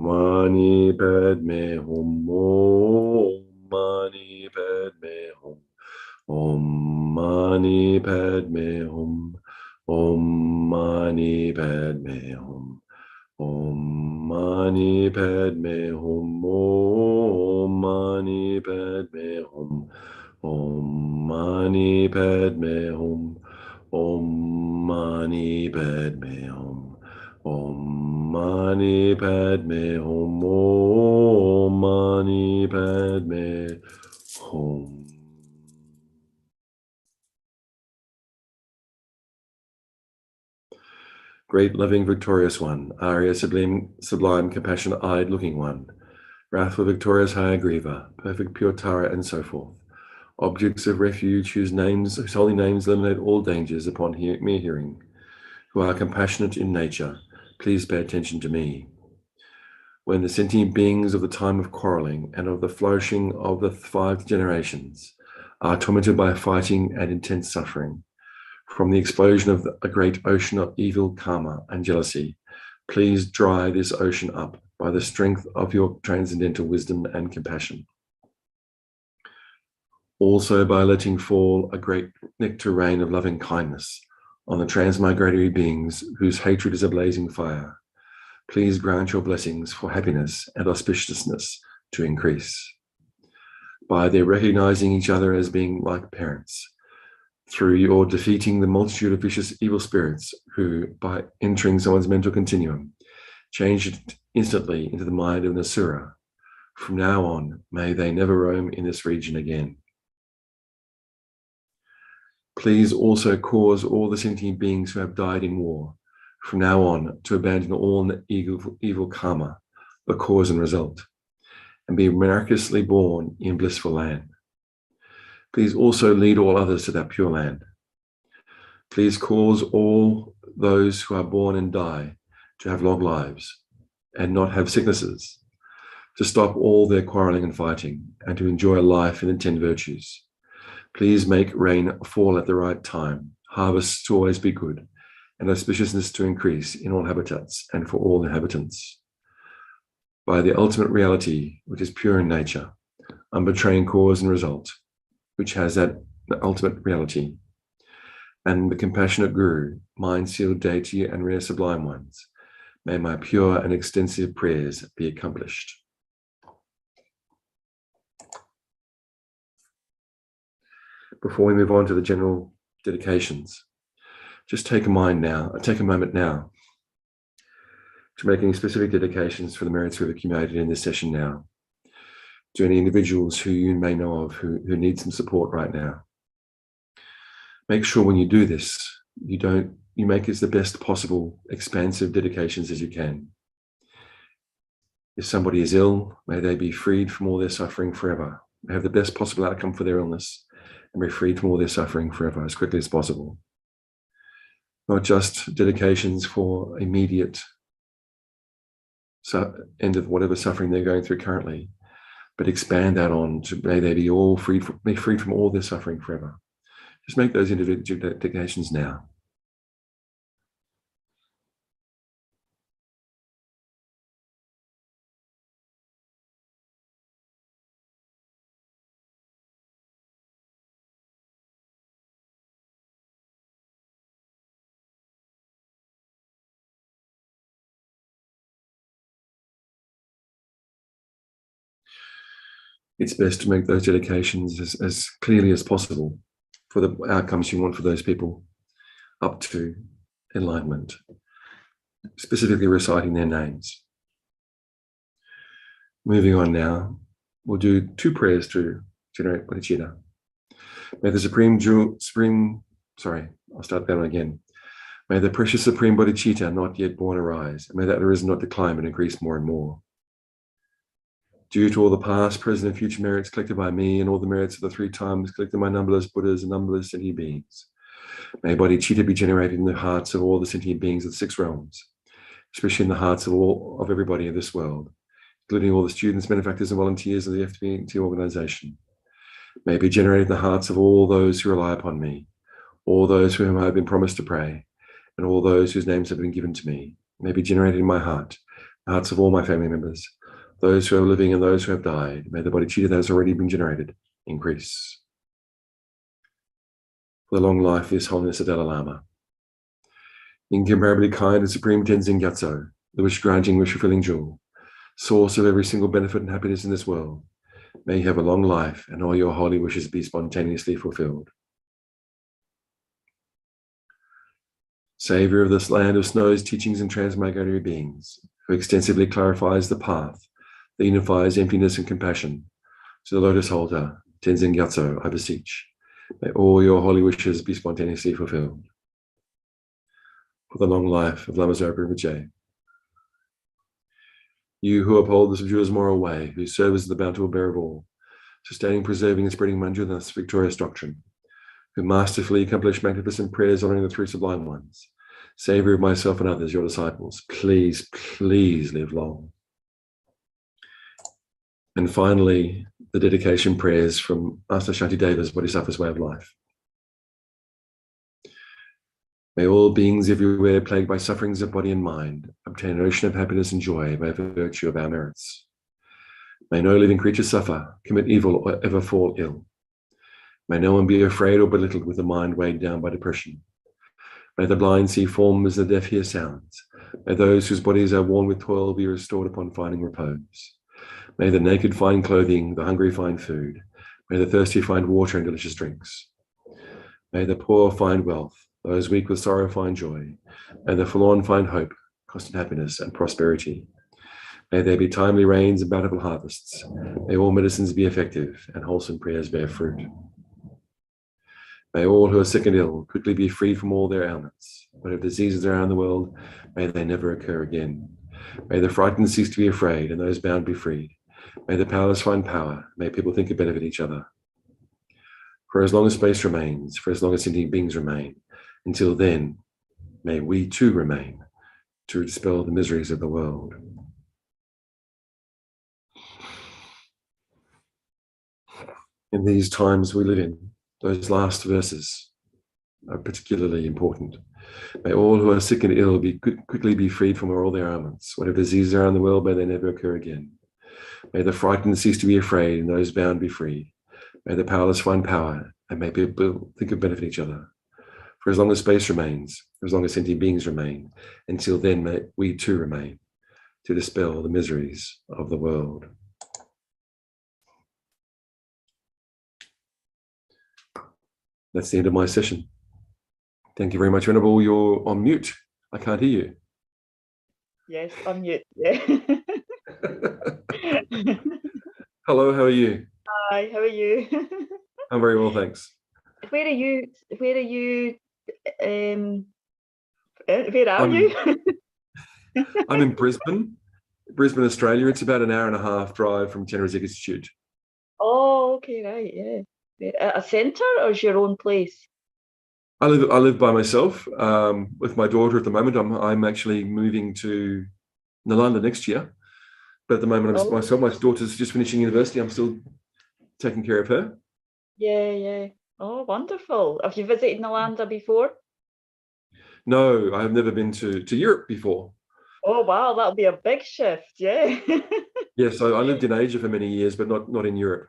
Mani Padme Hum. Om Mani Padme Hum. Om Mani Padme Hum. Om Mani Padme Hum. Om Mani Padme Hum. Om Mani Padme Hum. Om Mani Padme Hum. Om Mani Padme Hum. Om Mani Padme Hum. Om Mani Padme Hum. Great, loving, victorious one, Arya, sublime, compassionate-eyed, looking one, wrathful, victorious, Hayagriva, perfect, pure Tara, and so forth. Objects of refuge whose holy names eliminate all dangers upon mere hearing, who are compassionate in nature, please pay attention to me. When the sentient beings of the time of quarreling and of the flourishing of the 5 generations are tormented by fighting and intense suffering, from the explosion of a great ocean of evil karma and jealousy, please dry this ocean up by the strength of your transcendental wisdom and compassion. Also by letting fall a great nectar rain of loving kindness on the transmigratory beings whose hatred is a blazing fire, please grant your blessings for happiness and auspiciousness to increase. By their recognizing each other as being like parents, through your defeating the multitude of vicious evil spirits who, by entering someone's mental continuum, change it instantly into the mind of an asura. From now on, may they never roam in this region again. Please also cause all the sentient beings who have died in war, from now on, to abandon all evil karma, the cause and result, and be miraculously born in blissful land. Please also lead all others to that pure land. Please cause all those who are born and die to have long lives and not have sicknesses, to stop all their quarreling and fighting, and to enjoy life in the 10 virtues. Please make rain fall at the right time, harvests to always be good, and auspiciousness to increase in all habitats and for all inhabitants. By the ultimate reality, which is pure in nature, unbetraying cause and result, which has that ultimate reality, and the compassionate Guru, mind-sealed deity and rare sublime ones, may my pure and extensive prayers be accomplished. Before we move on to the general dedications, just take a moment now to make any specific dedications for the merits we've accumulated in this session now, to any individuals who you may know of who need some support right now. Make sure when you do this, you make it the best possible expansive dedications as you can. If somebody is ill, may they be freed from all their suffering forever. May have the best possible outcome for their illness and be freed from all their suffering forever as quickly as possible. Not just dedications for immediate end of whatever suffering they're going through currently, but expand that on to may they be freed from all their suffering forever. Just make those individual dedications now. It's best to make those dedications as clearly as possible for the outcomes you want for those people up to enlightenment, specifically reciting their names. Moving on now, we'll do 2 prayers to generate bodhicitta. May the I'll start that one again. May the precious supreme bodhicitta not yet born arise, and may that arisen not decline but increase more and more. Due to all the past, present, and future merits collected by me, and all the merits of the 3 times collected by numberless Buddhas and numberless sentient beings, may bodhicitta be generated in the hearts of all the sentient beings of the 6 realms, especially in the hearts of everybody in this world, including all the students, benefactors, and volunteers of the FPMT organization. May it be generated in the hearts of all those who rely upon me, all those for whom I have been promised to pray, and all those whose names have been given to me. May it be generated in my heart, the hearts of all my family members, those who are living and those who have died. May the bodhicitta that has already been generated increase. For the long life of His Holiness the Dalai Lama. Incomparably kind and supreme Tenzin Gyatso, the wish-granting, wish-fulfilling jewel, source of every single benefit and happiness in this world, may you have a long life and all your holy wishes be spontaneously fulfilled. Savior of this land of snow's teachings and transmigratory beings, who extensively clarifies the path that unifies emptiness and compassion, to the lotus holder, Tenzin Gyatso, I beseech, may all your holy wishes be spontaneously fulfilled. For the long life of Lama Zopa Rinpoche. You who uphold the subduer's moral way, who serve as the bountiful bearer of all, sustaining, preserving, and spreading Manjunath's victorious doctrine, who masterfully accomplish magnificent prayers honoring the 3 sublime ones, Savior of myself and others, your disciples, please, please live long. And finally, the dedication prayers from Master Shantideva's Bodhisattva's Way of Life. May all beings everywhere plagued by sufferings of body and mind obtain an ocean of happiness and joy by virtue of our merits. May no living creature suffer, commit evil, or ever fall ill. May no one be afraid or belittled with a mind weighed down by depression. May the blind see forms, the deaf hear sounds. May those whose bodies are worn with toil be restored upon finding repose. May the naked find clothing, the hungry find food. May the thirsty find water and delicious drinks. May the poor find wealth, those weak with sorrow find joy. May the forlorn find hope, constant happiness, and prosperity. May there be timely rains and bountiful harvests. May all medicines be effective and wholesome prayers bear fruit. May all who are sick and ill quickly be freed from all their ailments. Whatever diseases are around the world, may they never occur again. May the frightened cease to be afraid and those bound be freed. May the powerless find power. May people think and benefit each other. For as long as space remains, for as long as sentient beings remain, until then, may we too remain to dispel the miseries of the world. In these times we live in, those last verses are particularly important. May all who are sick and ill quickly be freed from all their ailments. Whatever diseases are in the world, may they never occur again. May the frightened cease to be afraid and those bound be freed. May the powerless find power and may people think of benefit each other. For as long as space remains, for as long as sentient beings remain, until then may we too remain to dispel the miseries of the world. That's the end of my session. Thank you very much, Venerable. You're on mute. I can't hear you. Yes, on mute. Yeah. Hello, how are you? Hi, how are you? I'm very well, thanks. Where are you? Where are you? Where are you? I'm in Brisbane, Australia. It's about an hour and a half drive from Chenrezig Institute. Oh, okay, right, yeah. A centre or is your own place? I live by myself with my daughter at the moment. I'm actually moving to Nalanda next year, but at the moment I'm myself. My daughter's just finishing university. I'm still taking care of her. Yeah, yeah. Oh, wonderful. Have you visited Nalanda before? No, I have never been to Europe before. Oh wow, that'll be a big shift. Yeah. Yes, I lived in Asia for many years, but not in Europe.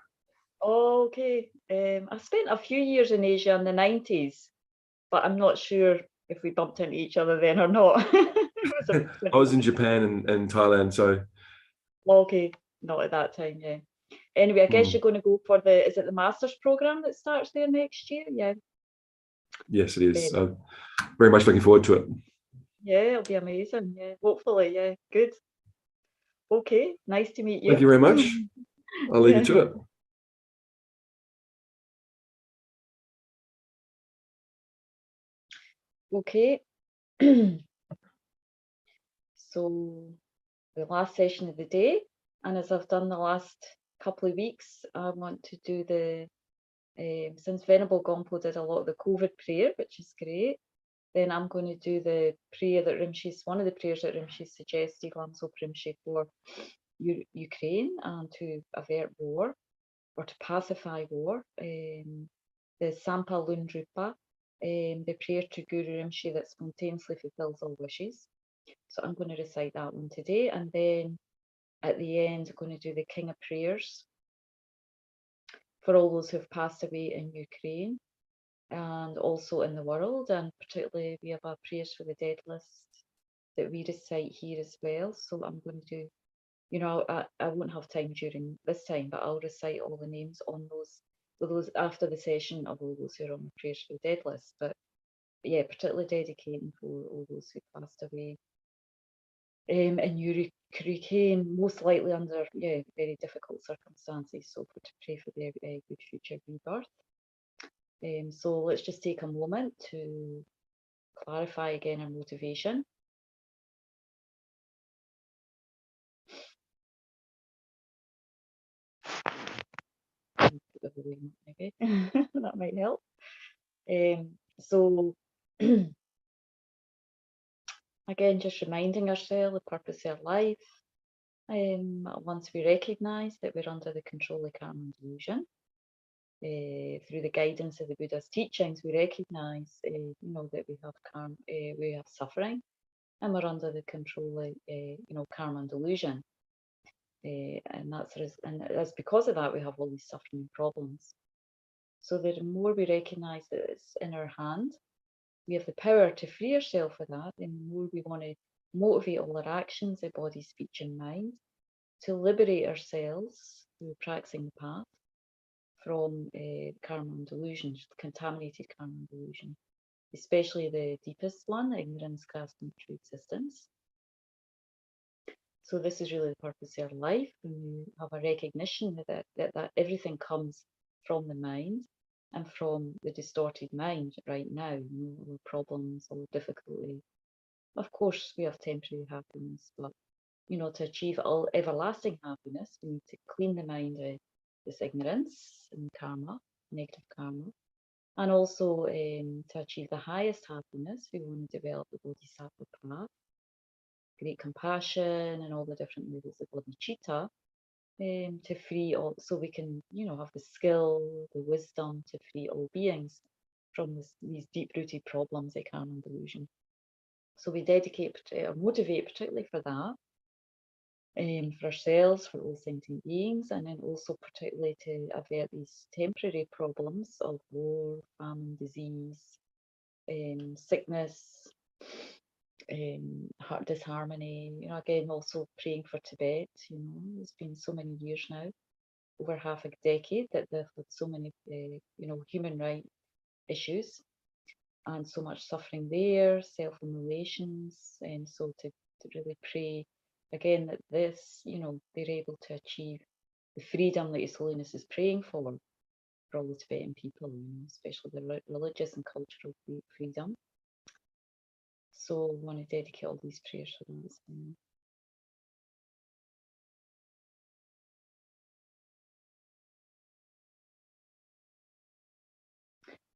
Oh, okay. I spent a few years in Asia in the 90s, but I'm not sure if we bumped into each other then or not. I was in Japan and Thailand, so. Okay, not at that time, yeah. Anyway, I guess you're going to go for is it the Masters program that starts there next year? Yeah. Yes, it is. I'm very much looking forward to it. Yeah, it'll be amazing. Yeah, hopefully, yeah, good. Okay, nice to meet you. Thank you very much. I'll leave you to it. Okay. So the last session of the day, and as I've done the last couple of weeks, I want to do the, since Venerable Gyalpo did a lot of the COVID prayer, which is great, then I'm going to do the prayer that Rinpoche's, one of the prayers that Rinpoche suggested, Lama Zopa Rinpoche, for Ukraine and to avert war or to pacify war. The Sampa Lundrupa, the prayer to Guru Rinpoche that spontaneously fulfills all wishes. So I'm going to recite that one today, and then at the end I'm going to do the King of Prayers for all those who have passed away in Ukraine and also in the world, and particularly we have our prayers for the dead list that we recite here as well. So I'm going to do, you know, I won't have time during this time, but I'll recite all the names on those after the session of all those who are on the prayers for the dead list. But yeah, particularly dedicating for all those who passed away in Ukraine, most likely under very difficult circumstances. So to pray for their good future rebirth. So let's just take a moment to clarify again our motivation. Maybe that might help. So again, just reminding ourselves the purpose of our life. Once we recognise that we're under the control of karma and delusion, through the guidance of the Buddha's teachings, we recognise, you know, that we have karma, we have suffering, and we're under the control of, you know, karma and delusion. And that's because of that we have all these suffering problems. So the more we recognise that it's in our hand, we have the power to free ourselves of that, the more we want to motivate all our actions, the body, speech and mind, to liberate ourselves through practicing the path from karma and delusion, contaminated karma and delusion, especially the deepest one, ignorance, casting true existence. So this is really the purpose of our life, when you have a recognition that everything comes from the mind and from the distorted mind right now, you know, all problems, all difficulty. Of course, we have temporary happiness, but, you know, to achieve all everlasting happiness, we need to clean the mind of this ignorance and karma, negative karma. And also to achieve the highest happiness, we want to develop the Bodhisattva path, great compassion and all the different levels of bodhicitta, to free all, so we can, you know, have the skill, the wisdom to free all beings from these deep-rooted problems like karma and delusion. So we dedicate or motivate particularly for that, for ourselves, for all sentient beings, and then also particularly to avert these temporary problems of war, famine, disease, sickness, heart disharmony. You know, again, also praying for Tibet. You know, it's been so many years now, over half a decade, that they've had so many, you know, human rights issues and so much suffering there, self-immolations, and so to really pray again that this, you know, they're able to achieve the freedom that His Holiness is praying for all the Tibetan people, you know, especially the religious and cultural freedom. So I want to dedicate all these prayers for that.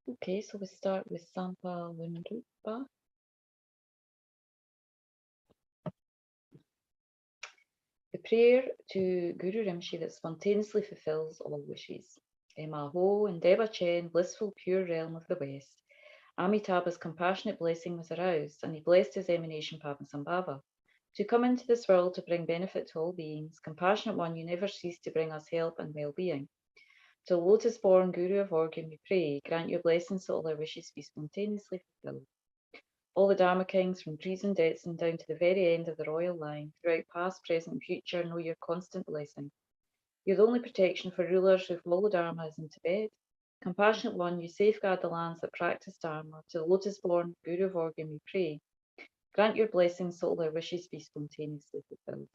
Okay, so we start with Sampa Lundrupa. The prayer to Guru Rinpoche that spontaneously fulfills all wishes. Emaho and Deba Chen, blissful pure realm of the West. Amitabha's compassionate blessing was aroused, and he blessed his emanation Padmasambhava. To come into this world to bring benefit to all beings, compassionate one, you never cease to bring us help and well-being. To lotus-born Guru of Organ we pray, grant your blessings so all our wishes be spontaneously fulfilled. All the Dharma kings, from Driesen Detsen down to the very end of the royal line, throughout past, present and future, know your constant blessing. You're the only protection for rulers who follow Dharma as in Tibet. Compassionate one, you safeguard the lands that practice Dharma. To the lotus-born Guru of Organ we pray, grant your blessings so all our wishes be spontaneously fulfilled.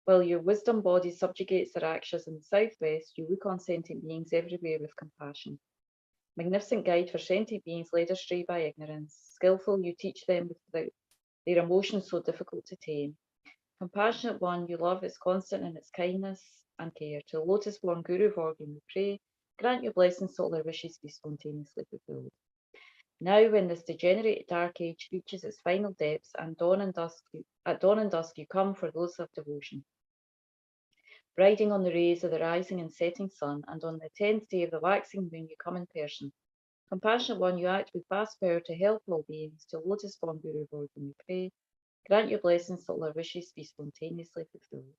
While your wisdom body subjugates the Rakshas in the southwest, you look on sentient beings everywhere with compassion. Magnificent guide for sentient beings led astray by ignorance. Skillful, you teach them without their emotions so difficult to tame. Compassionate one, you love is constant in its kindness and care. To the lotus-born Guru Vorgin we pray, grant your blessings so all their wishes be spontaneously fulfilled. Now, when this degenerate dark age reaches its final depths, and at dawn and dusk you come for those of devotion, riding on the rays of the rising and setting sun, and on the 10th day of the waxing moon you come in person. Compassionate one, you act with vast power to help all beings. To lotus-born Guru Vorgin we pray, grant your blessings so all our wishes be spontaneously fulfilled.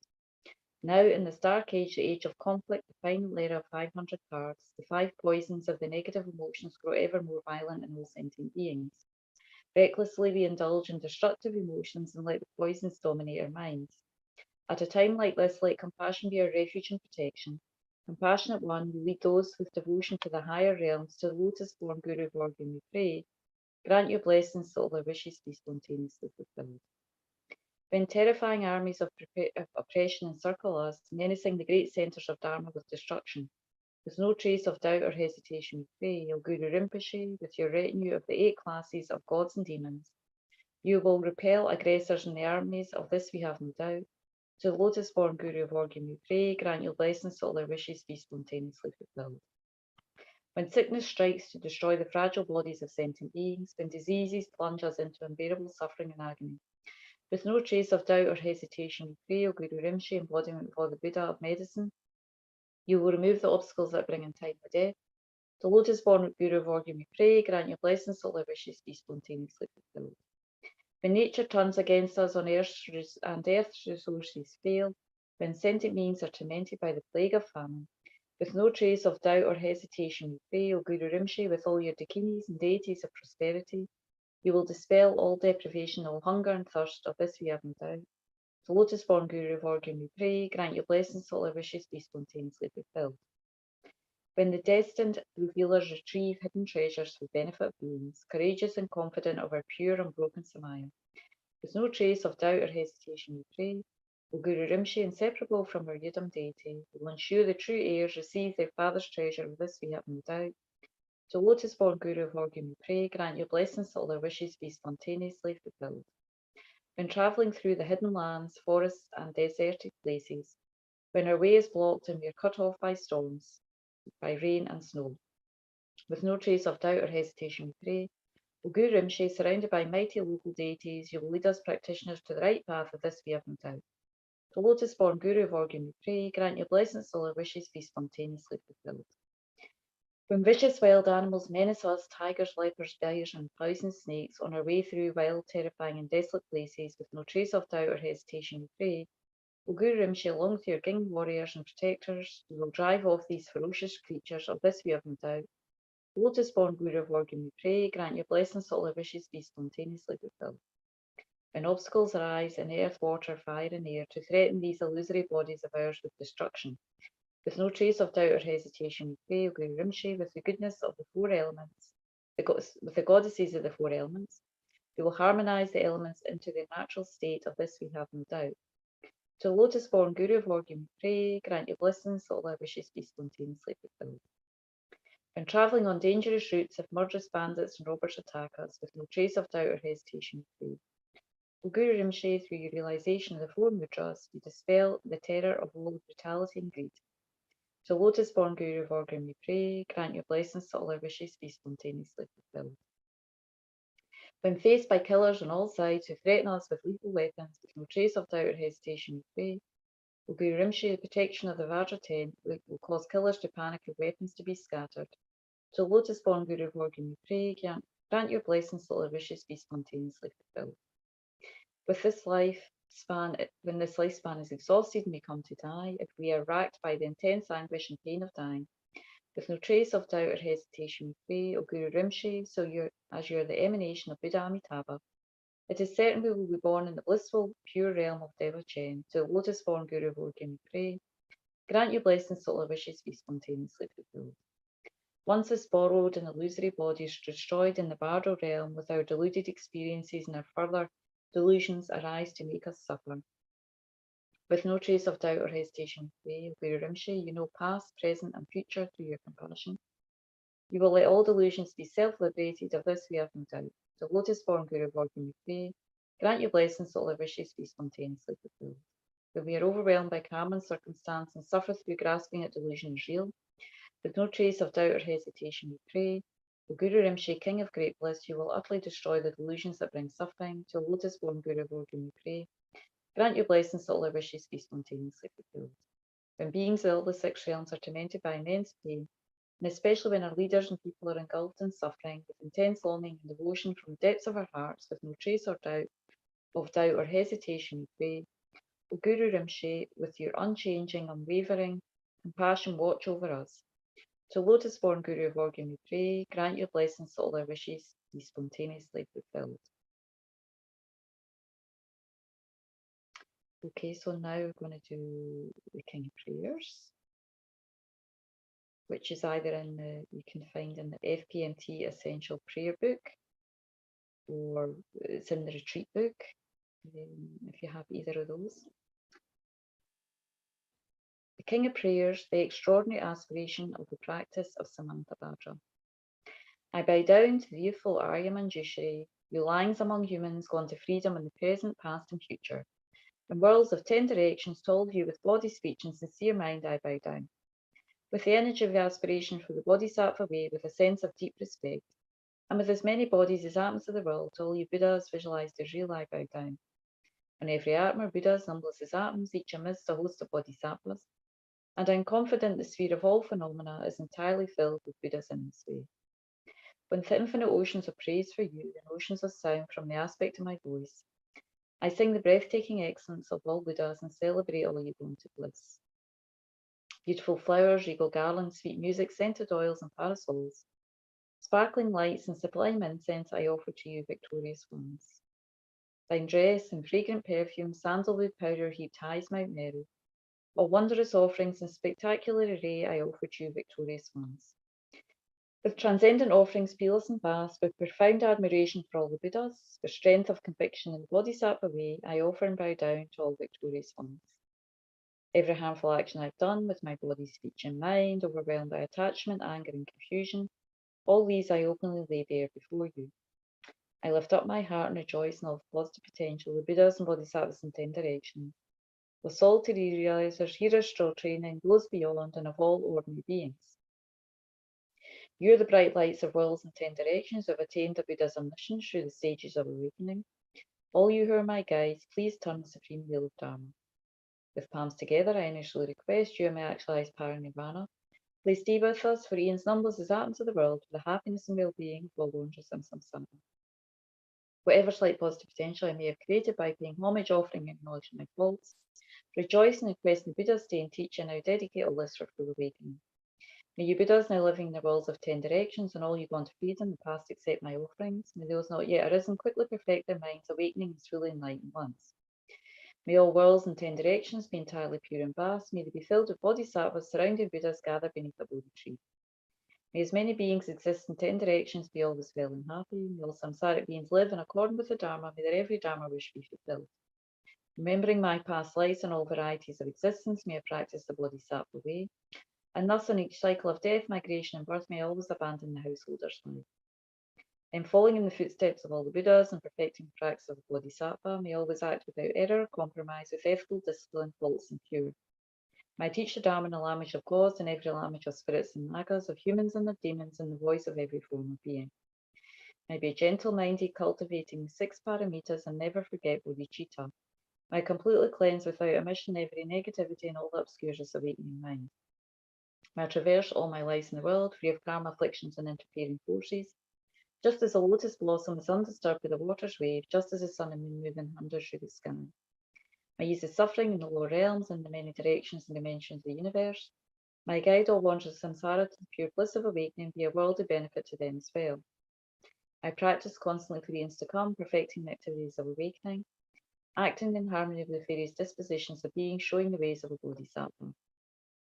Now, in this dark age, the age of conflict, the final era of 500 cards, the 5 poisons of the negative emotions grow ever more violent in all sentient beings. Recklessly we indulge in destructive emotions and let the poisons dominate our minds. At a time like this, let compassion be our refuge and protection. Compassionate one, you lead those with devotion to the higher realms. To the lotus-born Guru Vorgin we pray, grant your blessings so all our wishes be spontaneously fulfilled. When terrifying armies of oppression encircle us, menacing the great centres of Dharma with destruction, with no trace of doubt or hesitation we pray, O Guru Rinpoche, with your retinue of the 8 classes of gods and demons, you will repel aggressors in the armies, of this we have no doubt. To the lotus-born Guru Vorgin we pray, grant your blessings so all our wishes be spontaneously fulfilled. When sickness strikes to destroy the fragile bodies of sentient beings, when diseases plunge us into unbearable suffering and agony, with no trace of doubt or hesitation we pray, O Guru Rinpoche, embodiment of the Buddha of medicine, you will remove the obstacles that bring untimely death. To lotus-born Guru Vorgin we pray, grant your blessings so all our wishes be spontaneously fulfilled. When nature turns against us on earth's resources fail, when sentient beings are tormented by the plague of famine, with no trace of doubt or hesitation we pray, O Guru Rinpoche, with all your dakinis and deities of prosperity, you will dispel all deprivation, all hunger and thirst, of this we have no doubt. To lotus-born Guru Vorgin we pray, grant your blessings so all our wishes be spontaneously fulfilled. When the destined revealers retrieve hidden treasures for the benefit of beings, courageous and confident of our pure unbroken Samaya, with no trace of doubt or hesitation we pray, O Guru Rinpoche, inseparable from our Yidam deity, will ensure the true heirs receive their father's treasure, of this we have no doubt. To lotus-born Guru Vorgin we pray, grant your blessings so all our wishes be spontaneously fulfilled. When travelling through the hidden lands, forests and deserted places, when our way is blocked and we are cut off by storms, by rain and snow, with no trace of doubt or hesitation we pray, O Guru Rinpoche, surrounded by mighty local deities, you will lead us practitioners to the right path, of this we have no doubt. To lotus-born Guru Vorgin we pray, grant your blessings so all our wishes be spontaneously fulfilled. When vicious wild animals menace us, tigers, leopards, bears and poisonous snakes, on our way through wild, terrifying and desolate places, with no trace of doubt or hesitation we pray, O Guru Rinpoche, along with your king warriors and protectors, you will drive off these ferocious creatures, of this we have no doubt. Lotus-born Guru Vorgin we pray, grant your blessings so all our wishes be spontaneously fulfilled. When obstacles arise in earth, water, fire and air to threaten these illusory bodies of ours with destruction, with no trace of doubt or hesitation we pray, O Guru Rinpoche, with the goodness of the 4 elements, with the goddesses of the 4 elements, you will harmonise the elements into their natural state, of this we have no doubt. To lotus-born Guru Vorgin we pray, grant your blessings so all our wishes be spontaneously fulfilled. When travelling on dangerous routes, if murderous bandits and robbers attack us, with no trace of doubt or hesitation we pray, O Guru Rinpoche, through your realisation of the 4 mudras, you dispel the terror of all brutality and greed. To lotus-born Guru Vorgin we pray, grant your blessings so all our wishes be spontaneously fulfilled. When faced by killers on all sides who threaten us with lethal weapons, with no trace of doubt or hesitation we pray, O Guru Rinpoche, the protection of the Vajra tent will cause killers to panic and weapons to be scattered. To lotus-born Guru Vorgin we pray, grant your blessings so all our wishes be spontaneously fulfilled. With this lifespan, when this lifespan is exhausted and we come to die, if we are racked by the intense anguish and pain of dying, with no trace of doubt or hesitation we pray, O Guru Rinpoche, as you are the emanation of Buddha Amitabha, it is certain we will be born in the blissful, pure realm of Devachen. To the lotus-born Guru Vorgin we pray, grant your blessings so all our wishes be spontaneously fulfilled. Once this borrowed and illusory body is destroyed in the Bardo realm, with our deluded experiences and our further delusions arise to make us suffer. With no trace of doubt or hesitation we pray, O Guru Rinpoche, you know past, present and future through your compassion. You will let all delusions be self-liberated, of this we have no doubt. The lotus-born Guru Vorgin we pray, grant your blessings that all our wishes be spontaneously fulfilled. When we are overwhelmed by karma and circumstance and suffer through grasping at delusion as real, with no trace of doubt or hesitation, we pray, O Guru Rinpoche, King of great bliss, you will utterly destroy the delusions that bring suffering. To lotus-born Guru Vorgin we pray, grant your blessings that all our wishes be spontaneously fulfilled. When beings of all the six realms are tormented by immense pain, and especially when our leaders and people are engulfed in suffering, with intense longing and devotion from the depths of our hearts, with no trace or doubt or hesitation, we pray, O Guru Rinpoche, with your unchanging, unwavering compassion, watch over us. To lotus-born Guru Vorgin we pray, grant your blessings that all our wishes be spontaneously fulfilled. Okay, so now we're going to do the King of Prayers, which is either in the, you can find in the FPMT Essential Prayer Book, or it's in the Retreat Book, if you have either of those. The King of Prayers, the extraordinary aspiration of the practice of Samantabhadra. I bow down to the youthful Arya Manjushri, who langs among humans gone to freedom in the present, past and future. In worlds of 10 directions, to all you with body, speech and sincere mind I bow down. With the energy of the aspiration for the Bodhisattva way, with a sense of deep respect, and with as many bodies as atoms of the world, to all you Buddhas visualized as real I bow down. On every Atma, Buddhas, numberless as atoms, each amidst a host of Bodhisattvas, and I'm confident the sphere of all phenomena is entirely filled with Buddhas in this way. When the infinite oceans of praise for you, and oceans of sound from the aspect of my voice, I sing the breathtaking excellence of all Buddhas and celebrate all you gone to bliss. Beautiful flowers, regal garlands, sweet music, scented oils and parasols, sparkling lights and sublime incense I offer to you, victorious ones. Fine dress and fragrant perfume, sandalwood powder heaped high as Mount Meru, all wondrous offerings and spectacular array I offer to you, victorious ones. With transcendent offerings, peerless and vast, with profound admiration for all the Buddhas, with strength of conviction in the Bodhisattva way, I offer and bow down to all victorious ones. Every harmful action I've done with my body, speech and mind, overwhelmed by attachment, anger and confusion, all these I openly lay bare before you. I lift up my heart and rejoice in all the positive potential the Buddhas and Bodhisattvas in 10 directions, with solitary realizers, hearers, straw training, those beyond, and of all ordinary beings. You are the bright lights of worlds in 10 directions who have attained the Buddha's omniscience through the stages of awakening. All you who are my guides, please turn the supreme wheel of Dharma. With palms together, I earnestly request you may actualize Parinirvana. Please stay with us for eons numberless as atoms of the world for the happiness and well-being of all wanderers in samsara. Whatever slight positive potential I may have created by paying homage, offering, and acknowledging my faults, rejoicing and requesting the Buddha's stay and teach, and now dedicate all this for full awakening. May you Buddhas now living in the worlds of 10 directions and all you gone to freedom, the past accept my offerings. May those not yet arisen quickly perfect their minds, awakening as fully enlightened ones. May all worlds in 10 directions be entirely pure and vast. May they be filled with Bodhisattvas surrounding Buddhas gathered beneath a Bodhi tree. May as many beings exist in 10 directions be always well and happy. May all samsaric beings live in accordance with the Dharma. May their every Dharma wish be fulfilled. Remembering my past lives and all varieties of existence, may I practice the Bodhisattva way. And thus in each cycle of death, migration and birth, may I always abandon the householder's life. In following in the footsteps of all the Buddhas and perfecting the practice of the Bodhisattva, may I always act without error, compromise, with ethical discipline, faultless and pure. May I teach the Dharma in the language of gods and every language of spirits and nagas, of humans and of demons, in the voice of every form of being. May I be gentle-minded, cultivating the 6 paramitas and never forget bodhicitta. May I completely cleanse without omission every negativity and all that obscures this awakening mind. May I traverse all my lives in the world, free of karma, afflictions and interfering forces, just as a lotus blossom is undisturbed by the water's wave, just as the sun and moon move in wonders through the sky. May I ease the suffering in the lower realms and the many directions and dimensions of the universe. May I guide all wanderers of samsara to the pure bliss of awakening, be a worldly benefit to them as well. I practice constantly for the eons to come, perfecting the activities of awakening, acting in harmony with the various dispositions of being, showing the ways of a bodhisattva.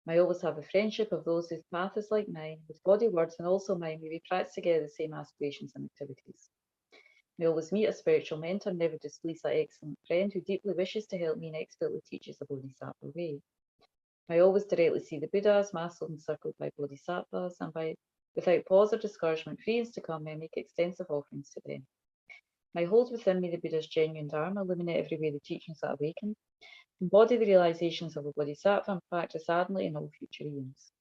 May I always have a friendship of those whose path is like mine, with body, words, and also mind, may we practice together the same aspirations and activities. May I always meet a spiritual mentor, never displease that excellent friend who deeply wishes to help me and expertly teaches the Bodhisattva way. May I always directly see the Buddhas, mastered and circled by Bodhisattvas, and by Without pause or discouragement, free and to come, I make extensive offerings to them. I hold within me the Buddha's genuine Dharma, illuminate every way the teachings that awaken, embody the realizations of a Bodhisattva, and practice ardently in all future eons.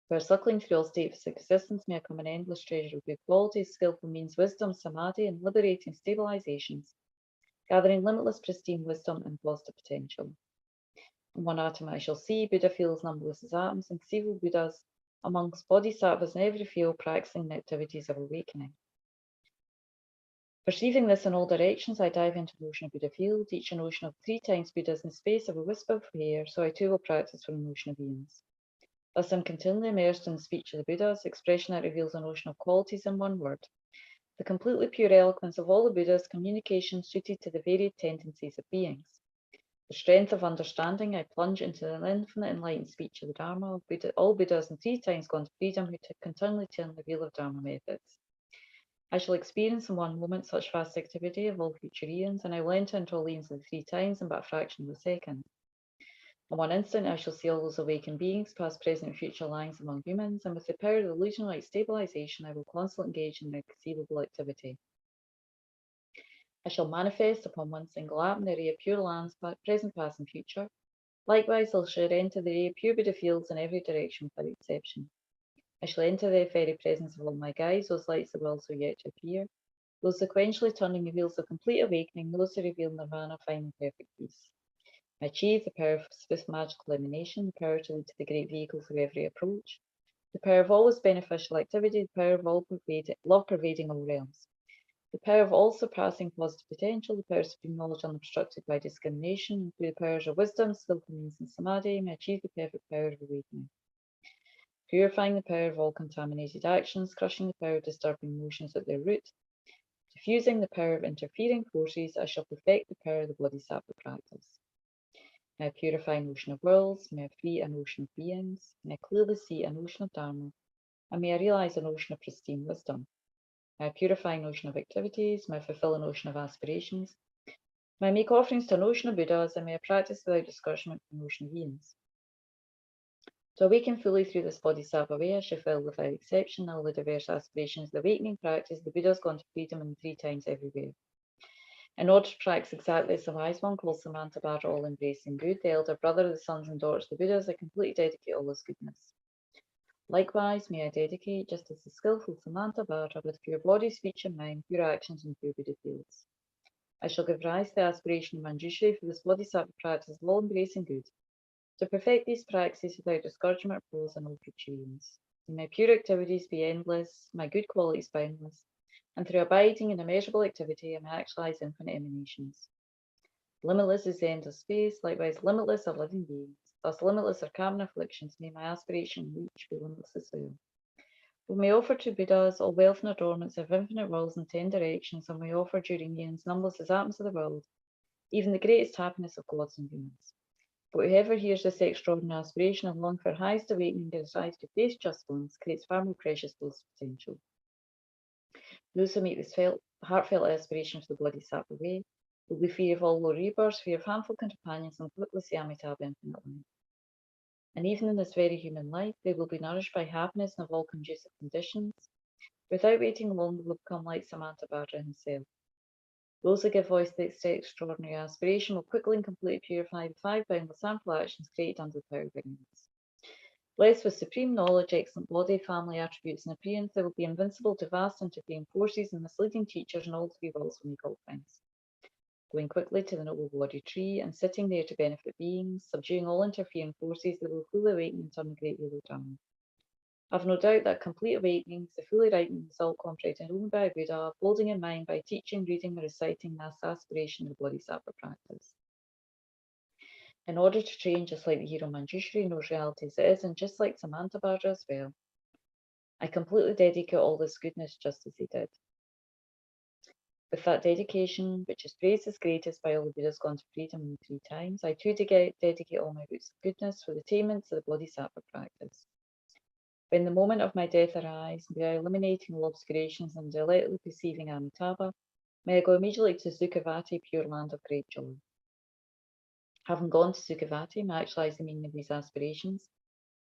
Where circling through all states of existence may I come an endless treasure of good qualities, skillful means, wisdom, samadhi, and liberating stabilizations, gathering limitless pristine wisdom and positive potential. In one atom I shall see, Buddha feels numberless as atoms, and conceivable Buddhas amongst bodhisattvas in every field practicing the activities of awakening. Perceiving this in all directions, I dive into the ocean of Buddha field, each an ocean of 3 times Buddhas in the space of a whisper of prayer, so I too will practice for an ocean of eons. Thus I'm continually immersed in the speech of the Buddhas, expression that reveals an ocean of qualities in one word. The completely pure eloquence of all the Buddhas, communication suited to the varied tendencies of beings. The strength of understanding, I plunge into the infinite enlightened speech of the Dharma, all Buddhas in 3 times gone to freedom who continually turn the wheel of Dharma methods. I shall experience in one moment such vast activity of all future eons, and I will enter into all eons of the 3 times in but a fraction of a second. In one instant, I shall see all those awakened beings, past, present, and future lying among humans, and with the power of illusion-like stabilization, I will constantly engage in their conceivable activity. I shall manifest upon one single atom the ray of pure lands, present, past, and future. Likewise, I shall enter the ray of pure Buddha fields in every direction without exception. I shall enter the very presence of all my guides, those lights that will also yet to appear, those sequentially turning the wheels of complete awakening, those who reveal nirvana, final perfect peace. I achieve the power of swift magical elimination, the power to lead to the great vehicle through every approach, the power of always beneficial activity, the power of all love pervading all realms, the power of all surpassing positive potential, the power of supreme knowledge unobstructed by discrimination, and through the powers of wisdom, skillful means, and samadhi, may achieve the perfect power of awakening. Purifying the power of all contaminated actions, crushing the power of disturbing emotions at their root, diffusing the power of interfering forces, I shall perfect the power of the Bodhisattva practice. May I purify an ocean of worlds, may I free an ocean of beings, may I clearly see an ocean of Dharma, and may I realize an ocean of pristine wisdom. May I purify an ocean of activities, may I fulfill an ocean of aspirations, may I make offerings to an ocean of Buddhas, and may I practice without discouragement for an ocean of eons. To awaken fully through this Bodhisattva way, I shall fulfill without exception all the diverse aspirations of the awakening practice, the Buddhas gone to freedom in 3 times everywhere. In order to practice exactly as the wise one called Samantabhadra, all embracing good, the elder brother of the sons and daughters of the Buddhas, I completely dedicate all this goodness. Likewise, may I dedicate, just as the skillful Samantabhadra, with pure body, speech, and mind, pure actions, and pure Buddha fields. I shall give rise to the aspiration of Manjushri for this Bodhisattva practice of all embracing good, to perfect these practices without discouragement or pause in all future eons. May my pure activities be endless, my good qualities boundless, and through abiding in immeasurable activity, I may actualize infinite emanations. Limitless is the end of space, likewise limitless are living beings. Thus limitless are karma and afflictions, may my aspiration reach be limitless as well. We may offer to Buddhas all wealth and adornments of infinite worlds in 10 directions, and we offer during eons numberless as atoms of the world, even the greatest happiness of gods and humans. But whoever hears this extraordinary aspiration and long for highest awakening and decides to face just ones, creates far more precious bliss potential. Those who make this heartfelt aspiration for the Bodhisattva way will be free of all low rebirths, free of harmful companions, and quickly see Amitabha infinitely. And even in this very human life, they will be nourished by happiness and of all conducive conditions. Without waiting long, they will become like Samantabhadra himself. Those who give voice to this extraordinary aspiration will quickly and completely purify the 5 boundless harmful actions created under the power of ignorance. Blessed with supreme knowledge, excellent body, family attributes, and appearance, they will be invincible to vast interfering forces and misleading teachers, and all 3 worlds will make all friends. Going quickly to the noble body tree and sitting there to benefit beings, subduing all interfering forces, they will fully awaken and turn the great wheel of Dharma. I have no doubt that complete awakening is the fully ripening result comprehended only by a Buddha, holding in mind by teaching, reading, or reciting this aspiration of the Bodhisattva practice. In order to train just like the hero Manjushri knows reality as it is, and just like Samantabhadra as well, I completely dedicate all this goodness just as he did. With that dedication, which is praised as greatest by all the Buddhas gone to freedom in 3 times, I too dedicate all my roots of goodness for the attainments of the Bodhisattva practice. When the moment of my death arrives, may I eliminating all obscurations and delightfully perceiving Amitabha, may I go immediately to Sukhavati, pure land of great joy. Having gone to Sukhavati, may I actualize the meaning of these aspirations,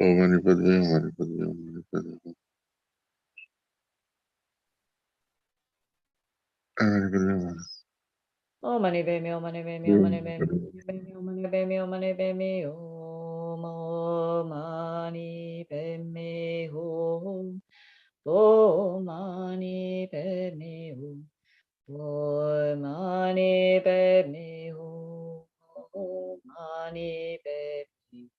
Om Mani Padme Hum, Mani Padme Hum, Mani Padme Hum. Mani Padme Hum. Om Mani Padme Hum, Mani Padme Hum, Mani Padme Hum, Mani Padme Hum, Mani Padme Hum, Mani Padme Hum. Om Mani Padme Hum. Om Mani Padme Hum.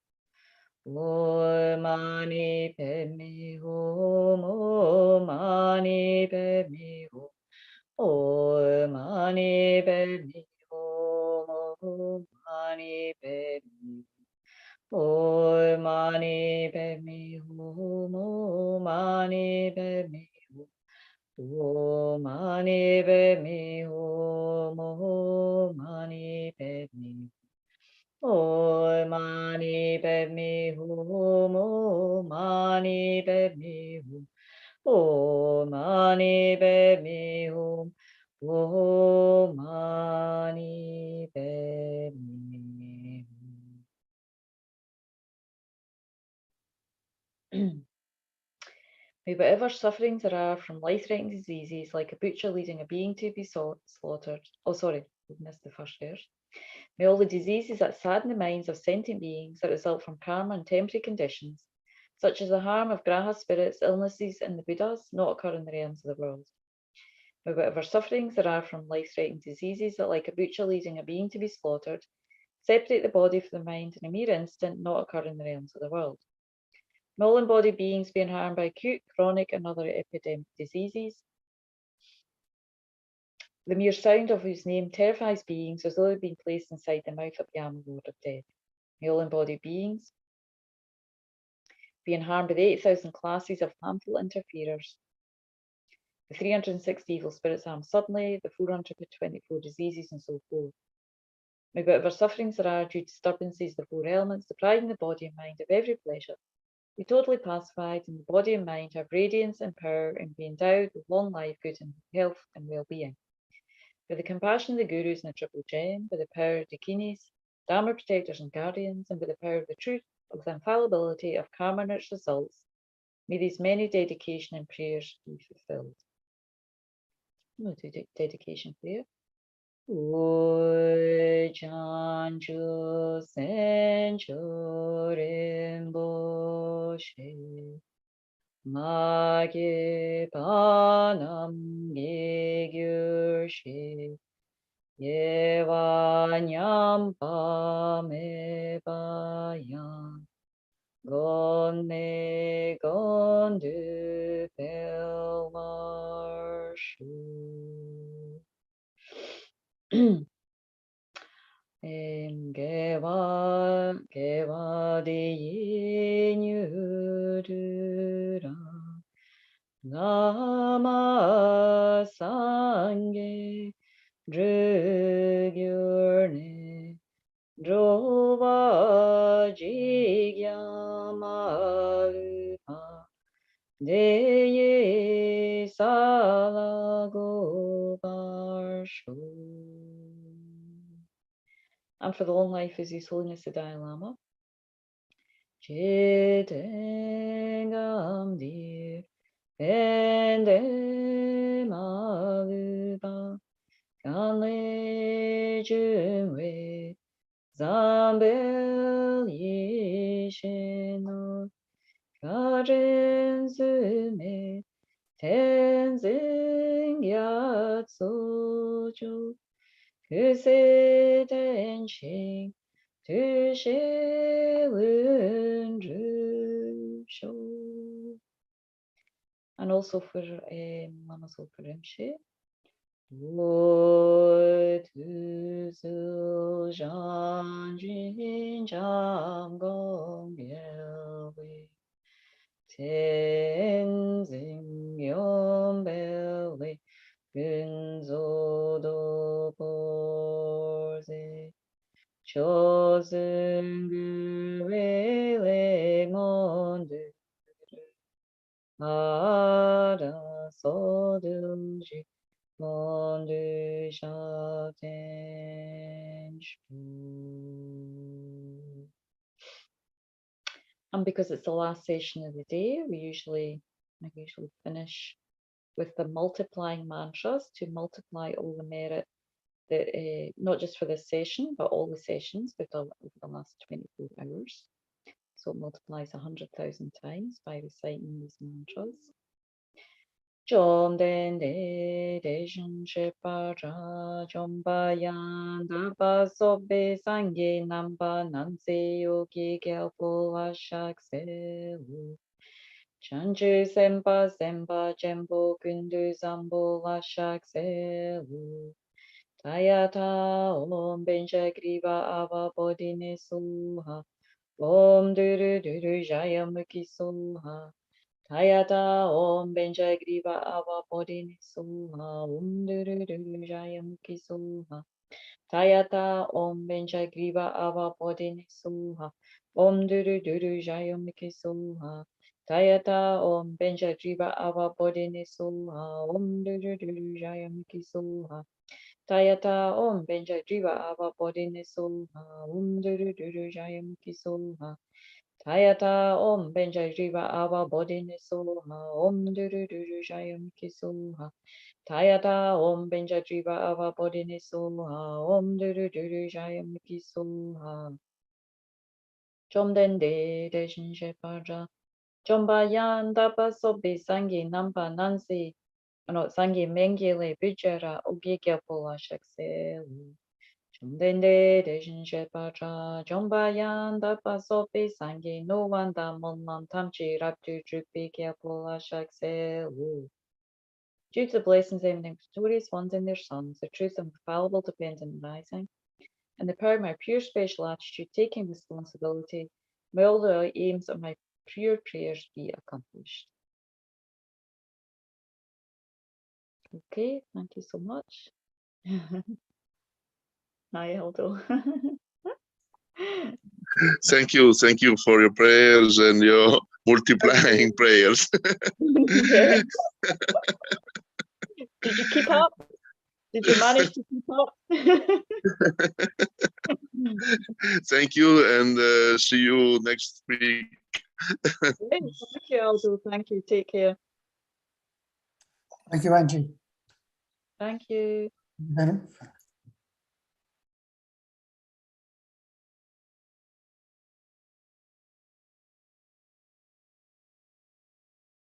Om Mani Padme Hum. Om Mani Padme Hum. Om Mani Padme Hum. Om Mani Padme Hum. Om Mani Padme Hum. Om Mani Padme Hum. Om Mani Padme Hum. O mani padme hum, O mani padme. O mani padme hum, O mani padme hum. O mani padme hum, O mani padme hum. May whatever sufferings there are from life-threatening diseases, like a butcher leading a being to be slaughtered. Oh, sorry, we missed the first verse. May all the diseases that sadden the minds of sentient beings that result from karma and temporary conditions, such as the harm of graha spirits, illnesses, and the Buddhas, not occur in the realms of the world. May whatever sufferings there are from life-threatening diseases that, like a butcher leading a being to be slaughtered, separate the body from the mind in a mere instant, not occur in the realms of the world. May all embodied beings being harmed by acute, chronic, and other epidemic diseases, the mere sound of whose name terrifies beings as though they'd been placed inside the mouth of Yama, Lord of Death. May all embodied beings being harmed by the 8,000 classes of harmful interferers, the 360 evil spirits harmed suddenly, the 424 diseases, and so forth. May whatever sufferings there are due to disturbances of the four elements, depriving the body and mind of every pleasure, be totally pacified, and the body and mind have radiance and power and be endowed with long life, good and health and well-being. By the compassion of the gurus and the triple gem, by the power of dakinis, Dharma protectors and guardians, and by the power of the truth of the infallibility of karma and its results, may these many dedication and prayers be fulfilled. We'll do dedication prayer. Oi Chanchu Sencho Rinpoche Mage Panam Gyurshe Yewa Nyampa Me Bayan Gonne Gondu Pelmarshu Gewa de Nyurura Nama Sange Drugyurne Drova Jigyamarupa Deye Salago Barsho. And for the long life of His Holiness the Dalai Lama. Chitengam dir ende maluba kanle jungwe zambel yishino karen zume tenzing yatsojo kuse tenshing to show. And also for Lama Zopa Rinpoche. Wo tu su jan jin jam gong yelwe tenzing yom belwe gunzo do borze chosen gurele mondu ara soduji mondu shatenshpu. And because it's the last session of the day, I usually finish with the multiplying mantras to multiply all the merit that not just for this session, but all the sessions we've done over the last 24 hours. So it multiplies 100,000 times by reciting these mantras. Jom den de dejan shepara jombayan daba sobe sangye namba nanse yogi gyalpo ashak selu. Chanchu sempa sempa jembo kundu zambo ashak selu. Tayata om benja griva ava bodhine suha. Om duru duru jaya mukhi suha. Tayata Om Benja Griva Ava Bodhini Soha Om Duru Jayamukhi Soha. Tayata Om Benja Griva Ava Bodhini Soha Om Duru Jayamukhi Soha. Tayata Om Benja Griva Ava Bodhini Soha Om Duru Jayamukhi Soha. Tayata Om Benja Driva Ava Bodhini Soha Om Duru Jayamukhi Soha. Tayata Om Benja Driva Ava Bodhini Soha Om Duru Jayamukhi Soha. Tayata Om Benja Driva Ava Bodhini Soha Om Duru Jayamukhi Soha. Chomdende Deshin Shepaja Chombayan Dapa Sobi Sangi Nampa Nansi Sangi Mengele Bijara Ogigya Pola Shakselu. Chomdende Deshin Shepaja Chombayan Dapa Sobi Sangi No Wanda Monman Tamchi Raptu Drupi Pola Shakselu. Due to the blessings emanating from victorious ones and their sons, the truth and infallible dependent rising, and the power of my pure spiritual attitude taking responsibility, may all the aims of my pure prayers be accomplished. Okay, thank you so much. Hi, Aldo. Thank you for your prayers and your multiplying prayers. Yeah. Did you keep up? Did you manage to keep up? Thank you, and see you next week. Thank you, Aldo. Thank you. Take care. Thank you, Angie. Thank you. Madam.